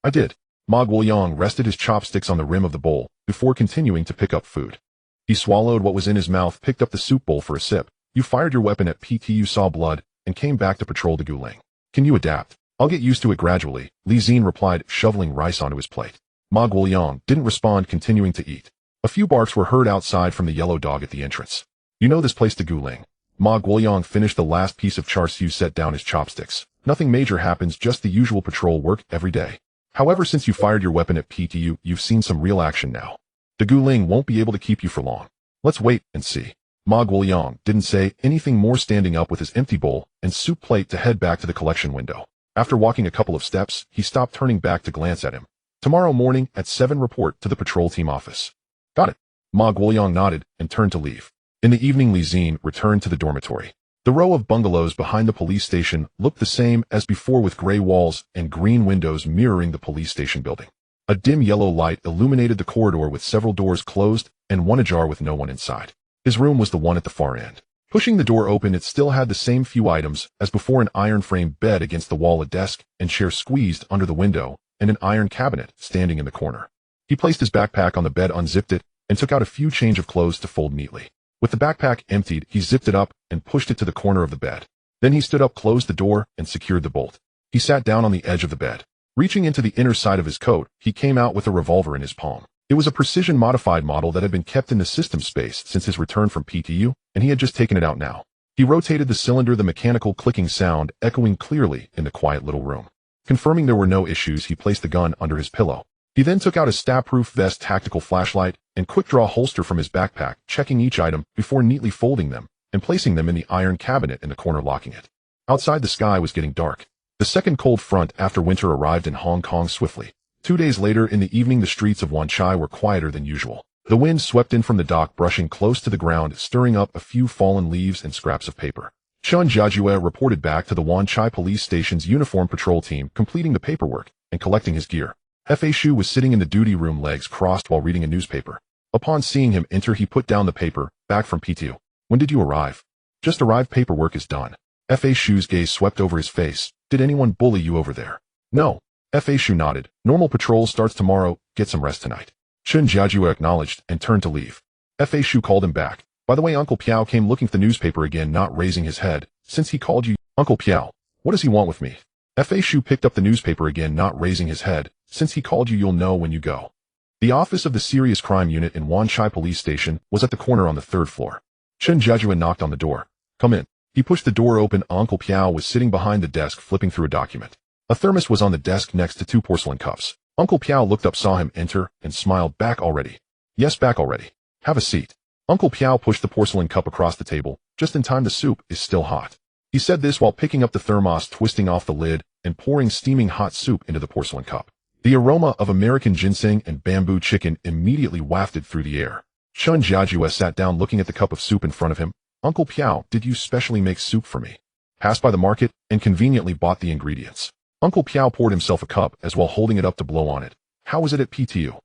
I did. Ma Guoyang rested his chopsticks on the rim of the bowl before continuing to pick up food. He swallowed what was in his mouth, picked up the soup bowl for a sip. You fired your weapon at PTU, saw blood, and came back to patrol the Guling. Can you adapt? I'll get used to it gradually, Li Xin replied, shoveling rice onto his plate. Ma Guoyang didn't respond, continuing to eat. A few barks were heard outside from the yellow dog at the entrance. You know this place, to Guling. Ma Guoyang finished the last piece of char siu, set down his chopsticks. Nothing major happens, just the usual patrol work every day. However, since you fired your weapon at PTU, you've seen some real action now. The Guling won't be able to keep you for long. Let's wait and see. Ma Guoyang didn't say anything more, standing up with his empty bowl and soup plate to head back to the collection window. After walking a couple of steps, he stopped, turning back to glance at him. Tomorrow morning at 7, report to the patrol team office. Got it. Ma Guoyang nodded and turned to leave. In the evening, Li Xin returned to the dormitory. The row of bungalows behind the police station looked the same as before, with gray walls and green windows mirroring the police station building. A dim yellow light illuminated the corridor, with several doors closed and one ajar with no one inside. His room was the one at the far end. Pushing the door open, it still had the same few items as before: an iron-framed bed against the wall, a desk and chair squeezed under the window, and an iron cabinet standing in the corner. He placed his backpack on the bed, unzipped it, and took out a few change of clothes to fold neatly. With the backpack emptied, he zipped it up and pushed it to the corner of the bed. Then he stood up, closed the door, and secured the bolt. He sat down on the edge of the bed. Reaching into the inner side of his coat, he came out with a revolver in his palm. It was a precision-modified model that had been kept in the system space since his return from PTU, and he had just taken it out now. He rotated the cylinder, the mechanical clicking sound echoing clearly in the quiet little room. Confirming there were no issues, he placed the gun under his pillow. He then took out a stab-proof vest, tactical flashlight, and quick-draw holster from his backpack, checking each item before neatly folding them and placing them in the iron cabinet in the corner, locking it. Outside, the sky was getting dark. The second cold front after winter arrived in Hong Kong swiftly. 2 days later, in the evening, the streets of Wan Chai were quieter than usual. The wind swept in from the dock, brushing close to the ground, stirring up a few fallen leaves and scraps of paper. Zi-Jie reported back to the Wan Chai police station's uniformed patrol team, completing the paperwork and collecting his gear. Fa Shu was sitting in the duty room, legs crossed, while reading a newspaper. Upon seeing him enter, he put down the paper. Back from PTU. When did you arrive? Just arrived. Paperwork is done. Fa Shu's gaze swept over his face. Did anyone bully you over there? No. Fa Shu nodded. Normal patrol starts tomorrow. Get some rest tonight. Zi-Jie acknowledged and turned to leave. Fa Shu called him back. By the way, Uncle Piao came looking for the newspaper again, not raising his head. Since he called you, Uncle Piao, what does he want with me? Fa Shu picked up the newspaper again, not raising his head. Since he called you, you'll know when you go. The office of the Serious Crime Unit in Wanchai Police Station was at the corner on the 3rd floor. Chen Jiajue knocked on the door. Come in. He pushed the door open. Uncle Piao was sitting behind the desk flipping through a document. A thermos was on the desk next to 2 porcelain cups. Uncle Piao looked up, saw him enter, and smiled. Back already? Yes, back already. Have a seat. Uncle Piao pushed the porcelain cup across the table. Just in time, the soup is still hot. He said this while picking up the thermos, twisting off the lid, and pouring steaming hot soup into the porcelain cup. The aroma of American ginseng and bamboo chicken immediately wafted through the air. Chen Jiajue sat down looking at the cup of soup in front of him. Uncle Piao, did you specially make soup for me? Passed by the market and conveniently bought the ingredients. Uncle Piao poured himself a cup as well holding it up to blow on it. How was it at PTU?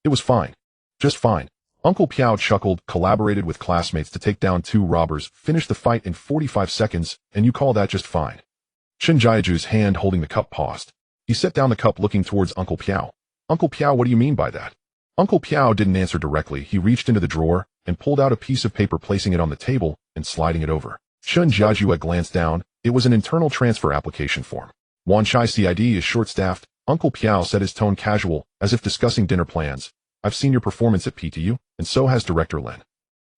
It was fine. Just fine. Uncle Piao chuckled, collaborated with classmates to take down 2 robbers, finished the fight in 45 seconds, and you call that just fine? Chen Jiaju's hand holding the cup paused. He set down the cup looking towards Uncle Piao. Uncle Piao, what do you mean by that? Uncle Piao didn't answer directly. He reached into the drawer and pulled out a piece of paper, placing it on the table and sliding it over. Chen Jiajue glanced down. It was an internal transfer application form. Wanchai CID is short-staffed. Uncle Piao said, his tone casual, as if discussing dinner plans. I've seen your performance at PTU, and so has Director Lin.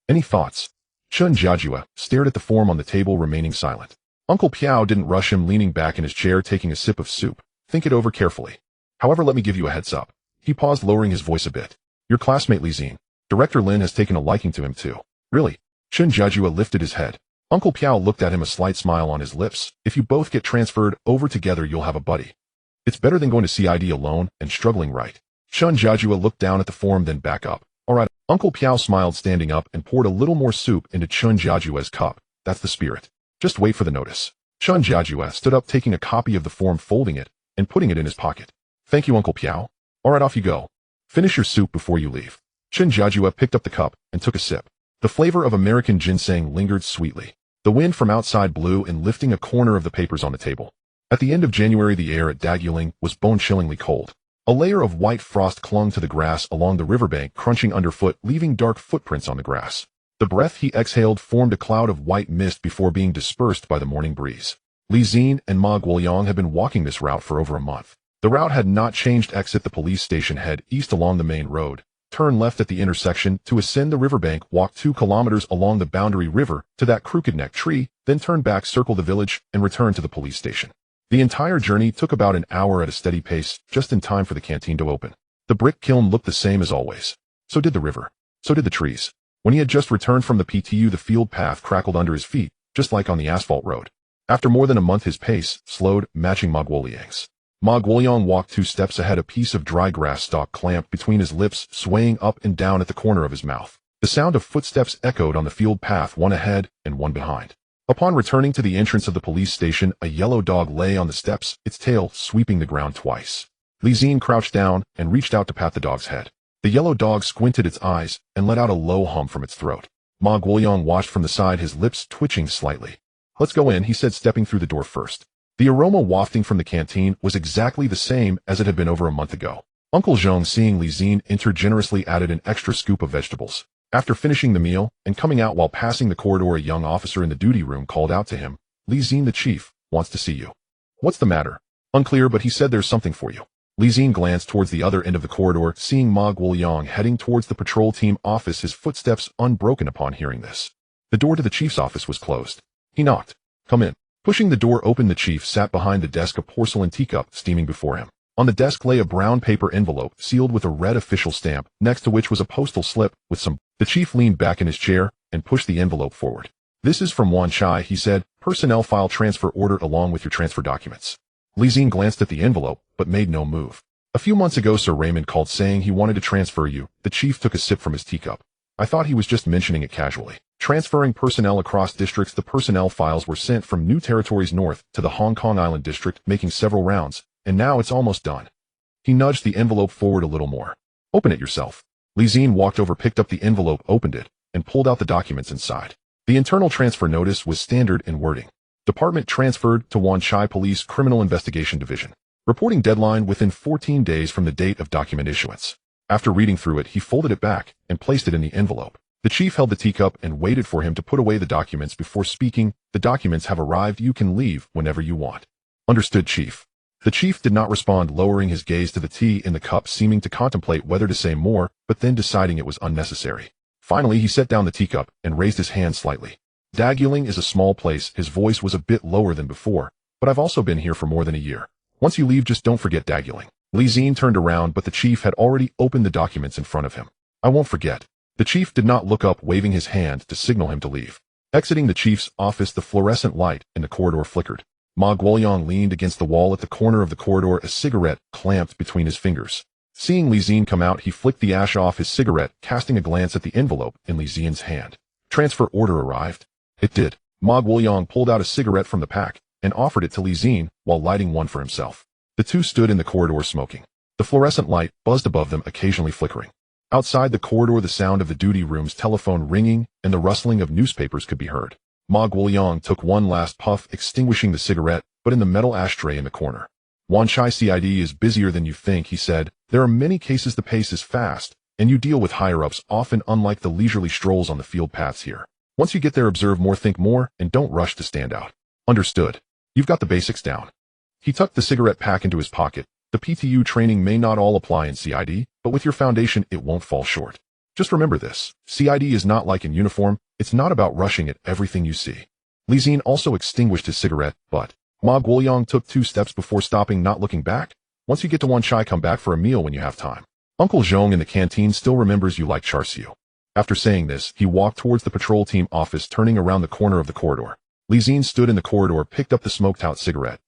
Any thoughts? Chen Jiajue stared at the form on the table, remaining silent. Uncle Piao didn't rush him, leaning back in his chair, taking a sip of soup. Think it over carefully. However, let me give you a heads up. He paused, lowering his voice a bit. Your classmate Zi-Jie. Director Lin has taken a liking to him too. Really? Chen Jiajue lifted his head. Uncle Piao looked at him, a slight smile on his lips. If you both get transferred over together, you'll have a buddy. It's better than going to CID alone and struggling, right? Chen Jiajue looked down at the form, then back up. Alright. Uncle Piao smiled, standing up and poured a little more soup into Chen Jiajue's cup. That's the spirit. Just wait for the notice. Chen Jiajue stood up, taking a copy of the form, folding it, and putting it in his pocket. Thank you, Uncle Piao. Alright, off you go. Finish your soup before you leave. Chen Jiajue picked up the cup and took a sip. The flavor of American ginseng lingered sweetly. The wind from outside blew and lifting a corner of the papers on the table. At the end of January, the air at Daguling was bone-chillingly cold. A layer of white frost clung to the grass along the riverbank, crunching underfoot, leaving dark footprints on the grass. The breath he exhaled formed a cloud of white mist before being dispersed by the morning breeze. Zi-Jie and Ma Guoyang had been walking this route for over a month. The route had not changed. Exit the police station, head east along the main road, turn left at the intersection to ascend the riverbank, walk 2 kilometers along the boundary river to that crooked neck tree, then turn back, circle the village, and return to the police station. The entire journey took about an hour at a steady pace, just in time for the canteen to open. The brick kiln looked the same as always. So did the river. So did the trees. When he had just returned from the PTU, the field path crackled under his feet, just like on the asphalt road. After more than a month, his pace slowed, matching Ma Guoyang's. Ma Guoyang walked 2 steps ahead, a piece of dry grass stalk clamped between his lips, swaying up and down at the corner of his mouth. The sound of footsteps echoed on the field path, one ahead and one behind. Upon returning to the entrance of the police station, a yellow dog lay on the steps, its tail sweeping the ground twice. Zi-Jie crouched down and reached out to pat the dog's head. The yellow dog squinted its eyes and let out a low hum from its throat. Ma Guoyang watched from the side, his lips twitching slightly. Let's go in, he said, stepping through the door first. The aroma wafting from the canteen was exactly the same as it had been over a month ago. Uncle Zhong, seeing Zi-Jie enter, generously added an extra scoop of vegetables. After finishing the meal and coming out while passing the corridor, a young officer in the duty room called out to him, Zi-Jie, the chief wants to see you. What's the matter? Unclear, but he said there's something for you. Zi-Jie glanced towards the other end of the corridor, seeing Ma Guoyang heading towards the patrol team office, his footsteps unbroken upon hearing this. The door to the chief's office was closed. He knocked. Come in. Pushing the door open, the chief sat behind the desk, a porcelain teacup steaming before him. On the desk lay a brown paper envelope sealed with a red official stamp, next to which was a postal slip with some. The chief leaned back in his chair and pushed the envelope forward. This is from Wanchai, he said. Personnel file transfer order along with your transfer documents. Zi-Jie glanced at the envelope, but made no move. A few months ago, Sir Raymond called saying he wanted to transfer you. The chief took a sip from his teacup. I thought he was just mentioning it casually. Transferring personnel across districts. The personnel files were sent from New Territories North to the Hong Kong Island district, making several rounds, and now it's almost done. He nudged the envelope forward a little more. Open it yourself. Zi-Jie walked over, picked up the envelope, opened it, and pulled out the documents inside. The internal transfer notice was standard in wording. Department transferred to Wanchai Police Criminal Investigation Division. Reporting deadline within 14 days from the date of document issuance. After reading through it, he folded it back and placed it in the envelope. The chief held the teacup and waited for him to put away the documents before speaking. The documents have arrived. You can leave whenever you want. Understood, Chief. The chief did not respond, lowering his gaze to the tea in the cup, seeming to contemplate whether to say more, but then deciding it was unnecessary. Finally, he set down the teacup and raised his hand slightly. Daguling is a small place. His voice was a bit lower than before, but I've also been here for more than a year. Once you leave, just don't forget Daguling. Zi-Jie turned around, but the chief had already opened the documents in front of him. I won't forget. The chief did not look up, waving his hand to signal him to leave. Exiting the chief's office, the fluorescent light in the corridor flickered. Ma Guoyang leaned against the wall at the corner of the corridor, a cigarette clamped between his fingers. Seeing Zi-Jie come out, he flicked the ash off his cigarette, casting a glance at the envelope in Zi-Jie's hand. Transfer order arrived. It did. Ma Guoyang pulled out a cigarette from the pack and offered it to Zi-Jie while lighting one for himself. The two stood in the corridor smoking. The fluorescent light buzzed above them, occasionally flickering. Outside the corridor, the sound of the duty room's telephone ringing and the rustling of newspapers could be heard. Ma Guoyang took one last puff, extinguishing the cigarette, but in the metal ashtray in the corner. Wanchai CID is busier than you think, he said. There are many cases, the pace is fast, and you deal with higher-ups, often unlike the leisurely strolls on the field paths here. Once you get there, observe more, think more, and don't rush to stand out. Understood. You've got the basics down. He tucked the cigarette pack into his pocket. The PTU training may not all apply in CID, but with your foundation, it won't fall short. Just remember this. CID is not like in uniform. It's not about rushing at everything you see. Zi-Jie also extinguished his cigarette, but Ma Guoyang took 2 steps before stopping, not looking back. Once you get to Wanchai, come back for a meal when you have time. Uncle Zhong in the canteen still remembers you like char siu. After saying this, he walked towards the patrol team office, turning around the corner of the corridor. Zi-Jie stood in the corridor, picked up the smoked-out cigarette,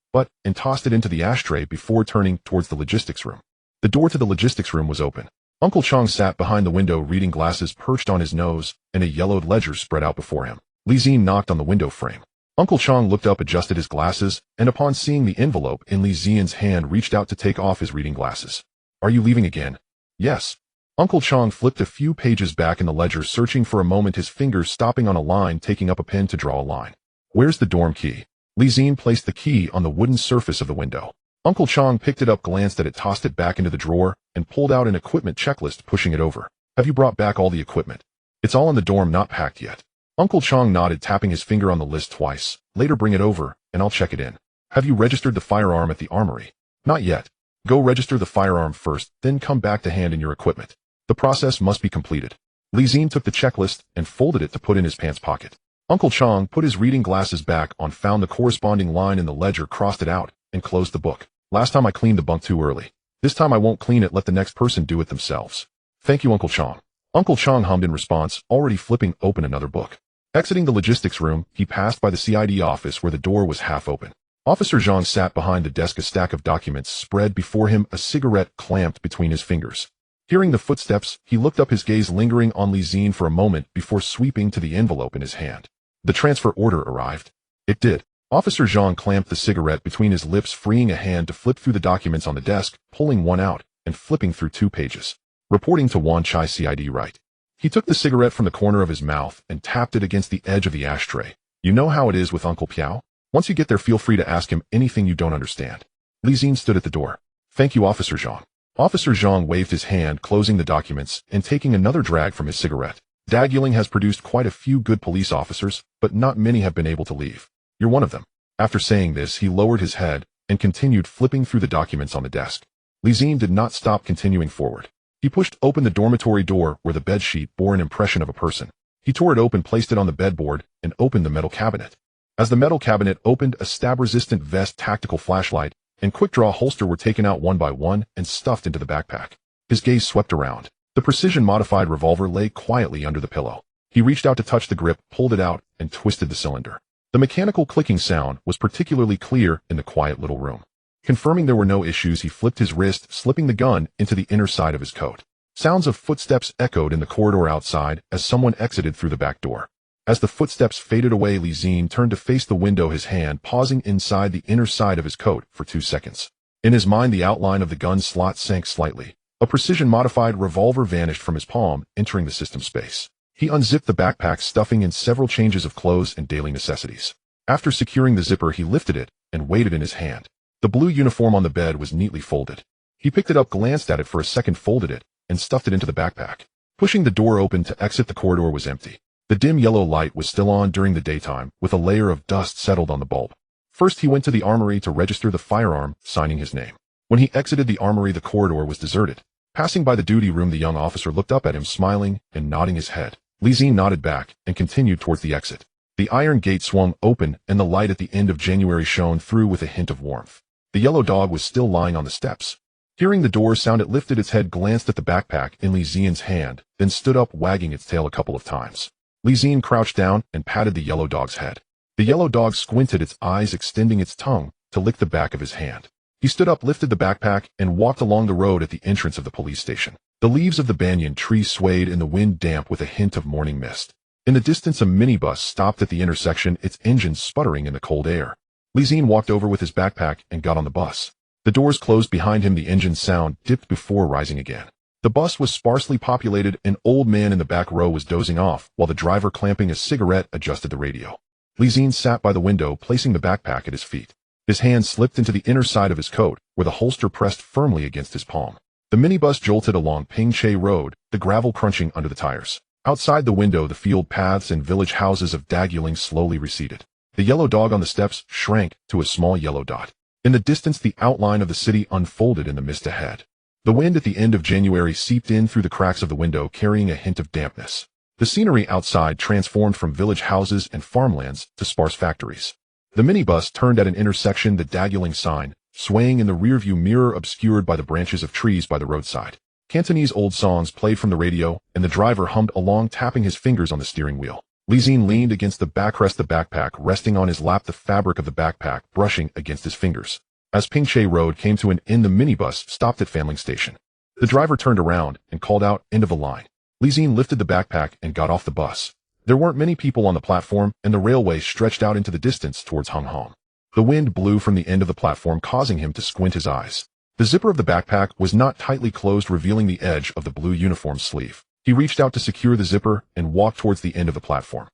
and tossed it into the ashtray before turning towards the logistics room. The door to the logistics room was open. Uncle Chong sat behind the window, reading glasses perched on his nose, and a yellowed ledger spread out before him. Zi-Jie knocked on the window frame. Uncle Chong looked up, adjusted his glasses, and upon seeing the envelope in Zi-Jie's hand, reached out to take off his reading glasses. Are you leaving again? Yes. Uncle Chong flipped a few pages back in the ledger, searching for a moment, his fingers stopping on a line, taking up a pen to draw a line. Where's the dorm key? Zi-Jie placed the key on the wooden surface of the window. Uncle Chong picked it up, glanced at it, tossed it back into the drawer, and pulled out an equipment checklist, pushing it over. Have you brought back all the equipment? It's all in the dorm, not packed yet. Uncle Chong nodded, tapping his finger on the list twice. Later bring it over, and I'll check it in. Have you registered the firearm at the armory? Not yet. Go register the firearm first, then come back to hand in your equipment. The process must be completed. Zi-Jie took the checklist and folded it to put in his pants pocket. Uncle Chong put his reading glasses back on, found the corresponding line in the ledger, crossed it out, and closed the book. Last time I cleaned the bunk too early. This time I won't clean it, let the next person do it themselves. Thank you, Uncle Chong. Uncle Chong hummed in response, already flipping open another book. Exiting the logistics room, he passed by the CID office where the door was half open. Officer Zhang sat behind the desk, a stack of documents spread before him, a cigarette clamped between his fingers. Hearing the footsteps, he looked up, his gaze lingering on Zi-Jie for a moment before sweeping to the envelope in his hand. The transfer order arrived. It did. Officer Zhang clamped the cigarette between his lips, freeing a hand to flip through the documents on the desk, pulling one out, and flipping through 2 pages. Reporting to Wanchai CID right. He took the cigarette from the corner of his mouth and tapped it against the edge of the ashtray. You know how it is with Uncle Piao? Once you get there, feel free to ask him anything you don't understand. Zi-Jie stood at the door. Thank you, Officer Zhang. Officer Zhang waved his hand, closing the documents and taking another drag from his cigarette. Daguling has produced quite a few good police officers, but not many have been able to leave. You're one of them. After saying this, he lowered his head and continued flipping through the documents on the desk. Zi-Jie did not stop, continuing forward. He pushed open the dormitory door where the bed sheet bore an impression of a person. He tore it open, placed it on the bedboard, and opened the metal cabinet. As the metal cabinet opened, a stab-resistant vest, tactical flashlight, and quick-draw holster were taken out one by one and stuffed into the backpack. His gaze swept around. The precision-modified revolver lay quietly under the pillow. He reached out to touch the grip, pulled it out, and twisted the cylinder. The mechanical clicking sound was particularly clear in the quiet little room. Confirming there were no issues, he flipped his wrist, slipping the gun into the inner side of his coat. Sounds of footsteps echoed in the corridor outside as someone exited through the back door. As the footsteps faded away, Zi-Jie turned to face the window, his hand pausing inside the inner side of his coat for 2 seconds. In his mind, the outline of the gun slot sank slightly. A precision-modified revolver vanished from his palm, entering the system space. He unzipped the backpack, stuffing in several changes of clothes and daily necessities. After securing the zipper, he lifted it and weighed it in his hand. The blue uniform on the bed was neatly folded. He picked it up, glanced at it for a second, folded it, and stuffed it into the backpack. Pushing the door open to exit, the corridor was empty. The dim yellow light was still on during the daytime, with a layer of dust settled on the bulb. First he went to the armory to register the firearm, signing his name. When he exited the armory, the corridor was deserted. Passing by the duty room, the young officer looked up at him, smiling and nodding his head. Zi-Jie nodded back and continued towards the exit. The iron gate swung open and the light at the end of January shone through with a hint of warmth. The yellow dog was still lying on the steps. Hearing the door sound, it lifted its head, glanced at the backpack in Zi-Jie's hand, then stood up, wagging its tail a couple of times. Zi-Jie crouched down and patted the yellow dog's head. The yellow dog squinted its eyes, extending its tongue to lick the back of his hand. He stood up, lifted the backpack, and walked along the road at the entrance of the police station. The leaves of the banyan tree swayed in the wind, damp with a hint of morning mist. In the distance, a minibus stopped at the intersection, its engine sputtering in the cold air. Zi-Jie walked over with his backpack and got on the bus. The doors closed behind him, the engine sound dipped before rising again. The bus was sparsely populated. An old man in the back row was dozing off, while the driver, clamping a cigarette, adjusted the radio. Zi-Jie sat by the window, placing the backpack at his feet. His hand slipped into the inner side of his coat, where the holster pressed firmly against his palm. The minibus jolted along Pingche Road, the gravel crunching under the tires. Outside the window, the field paths and village houses of Daguling slowly receded. The yellow dog on the steps shrank to a small yellow dot. In the distance, the outline of the city unfolded in the mist ahead. The wind at the end of January seeped in through the cracks of the window, carrying a hint of dampness. The scenery outside transformed from village houses and farmlands to sparse factories. The minibus turned at an intersection, the Daguling sign swaying in the rearview mirror, obscured by the branches of trees by the roadside. Cantonese old songs played from the radio, and the driver hummed along, tapping his fingers on the steering wheel. Zi-Jie leaned against the backrest, the backpack resting on his lap, the fabric of the backpack brushing against his fingers. As Pingche Road came to an end, the minibus stopped at Fanling Station. The driver turned around and called out, "End of the line." Zi-Jie lifted the backpack and got off the bus. There weren't many people on the platform, and the railway stretched out into the distance towards Hong Hong. The wind blew from the end of the platform, causing him to squint his eyes. The zipper of the backpack was not tightly closed, revealing the edge of the blue uniform sleeve. He reached out to secure the zipper and walked towards the end of the platform.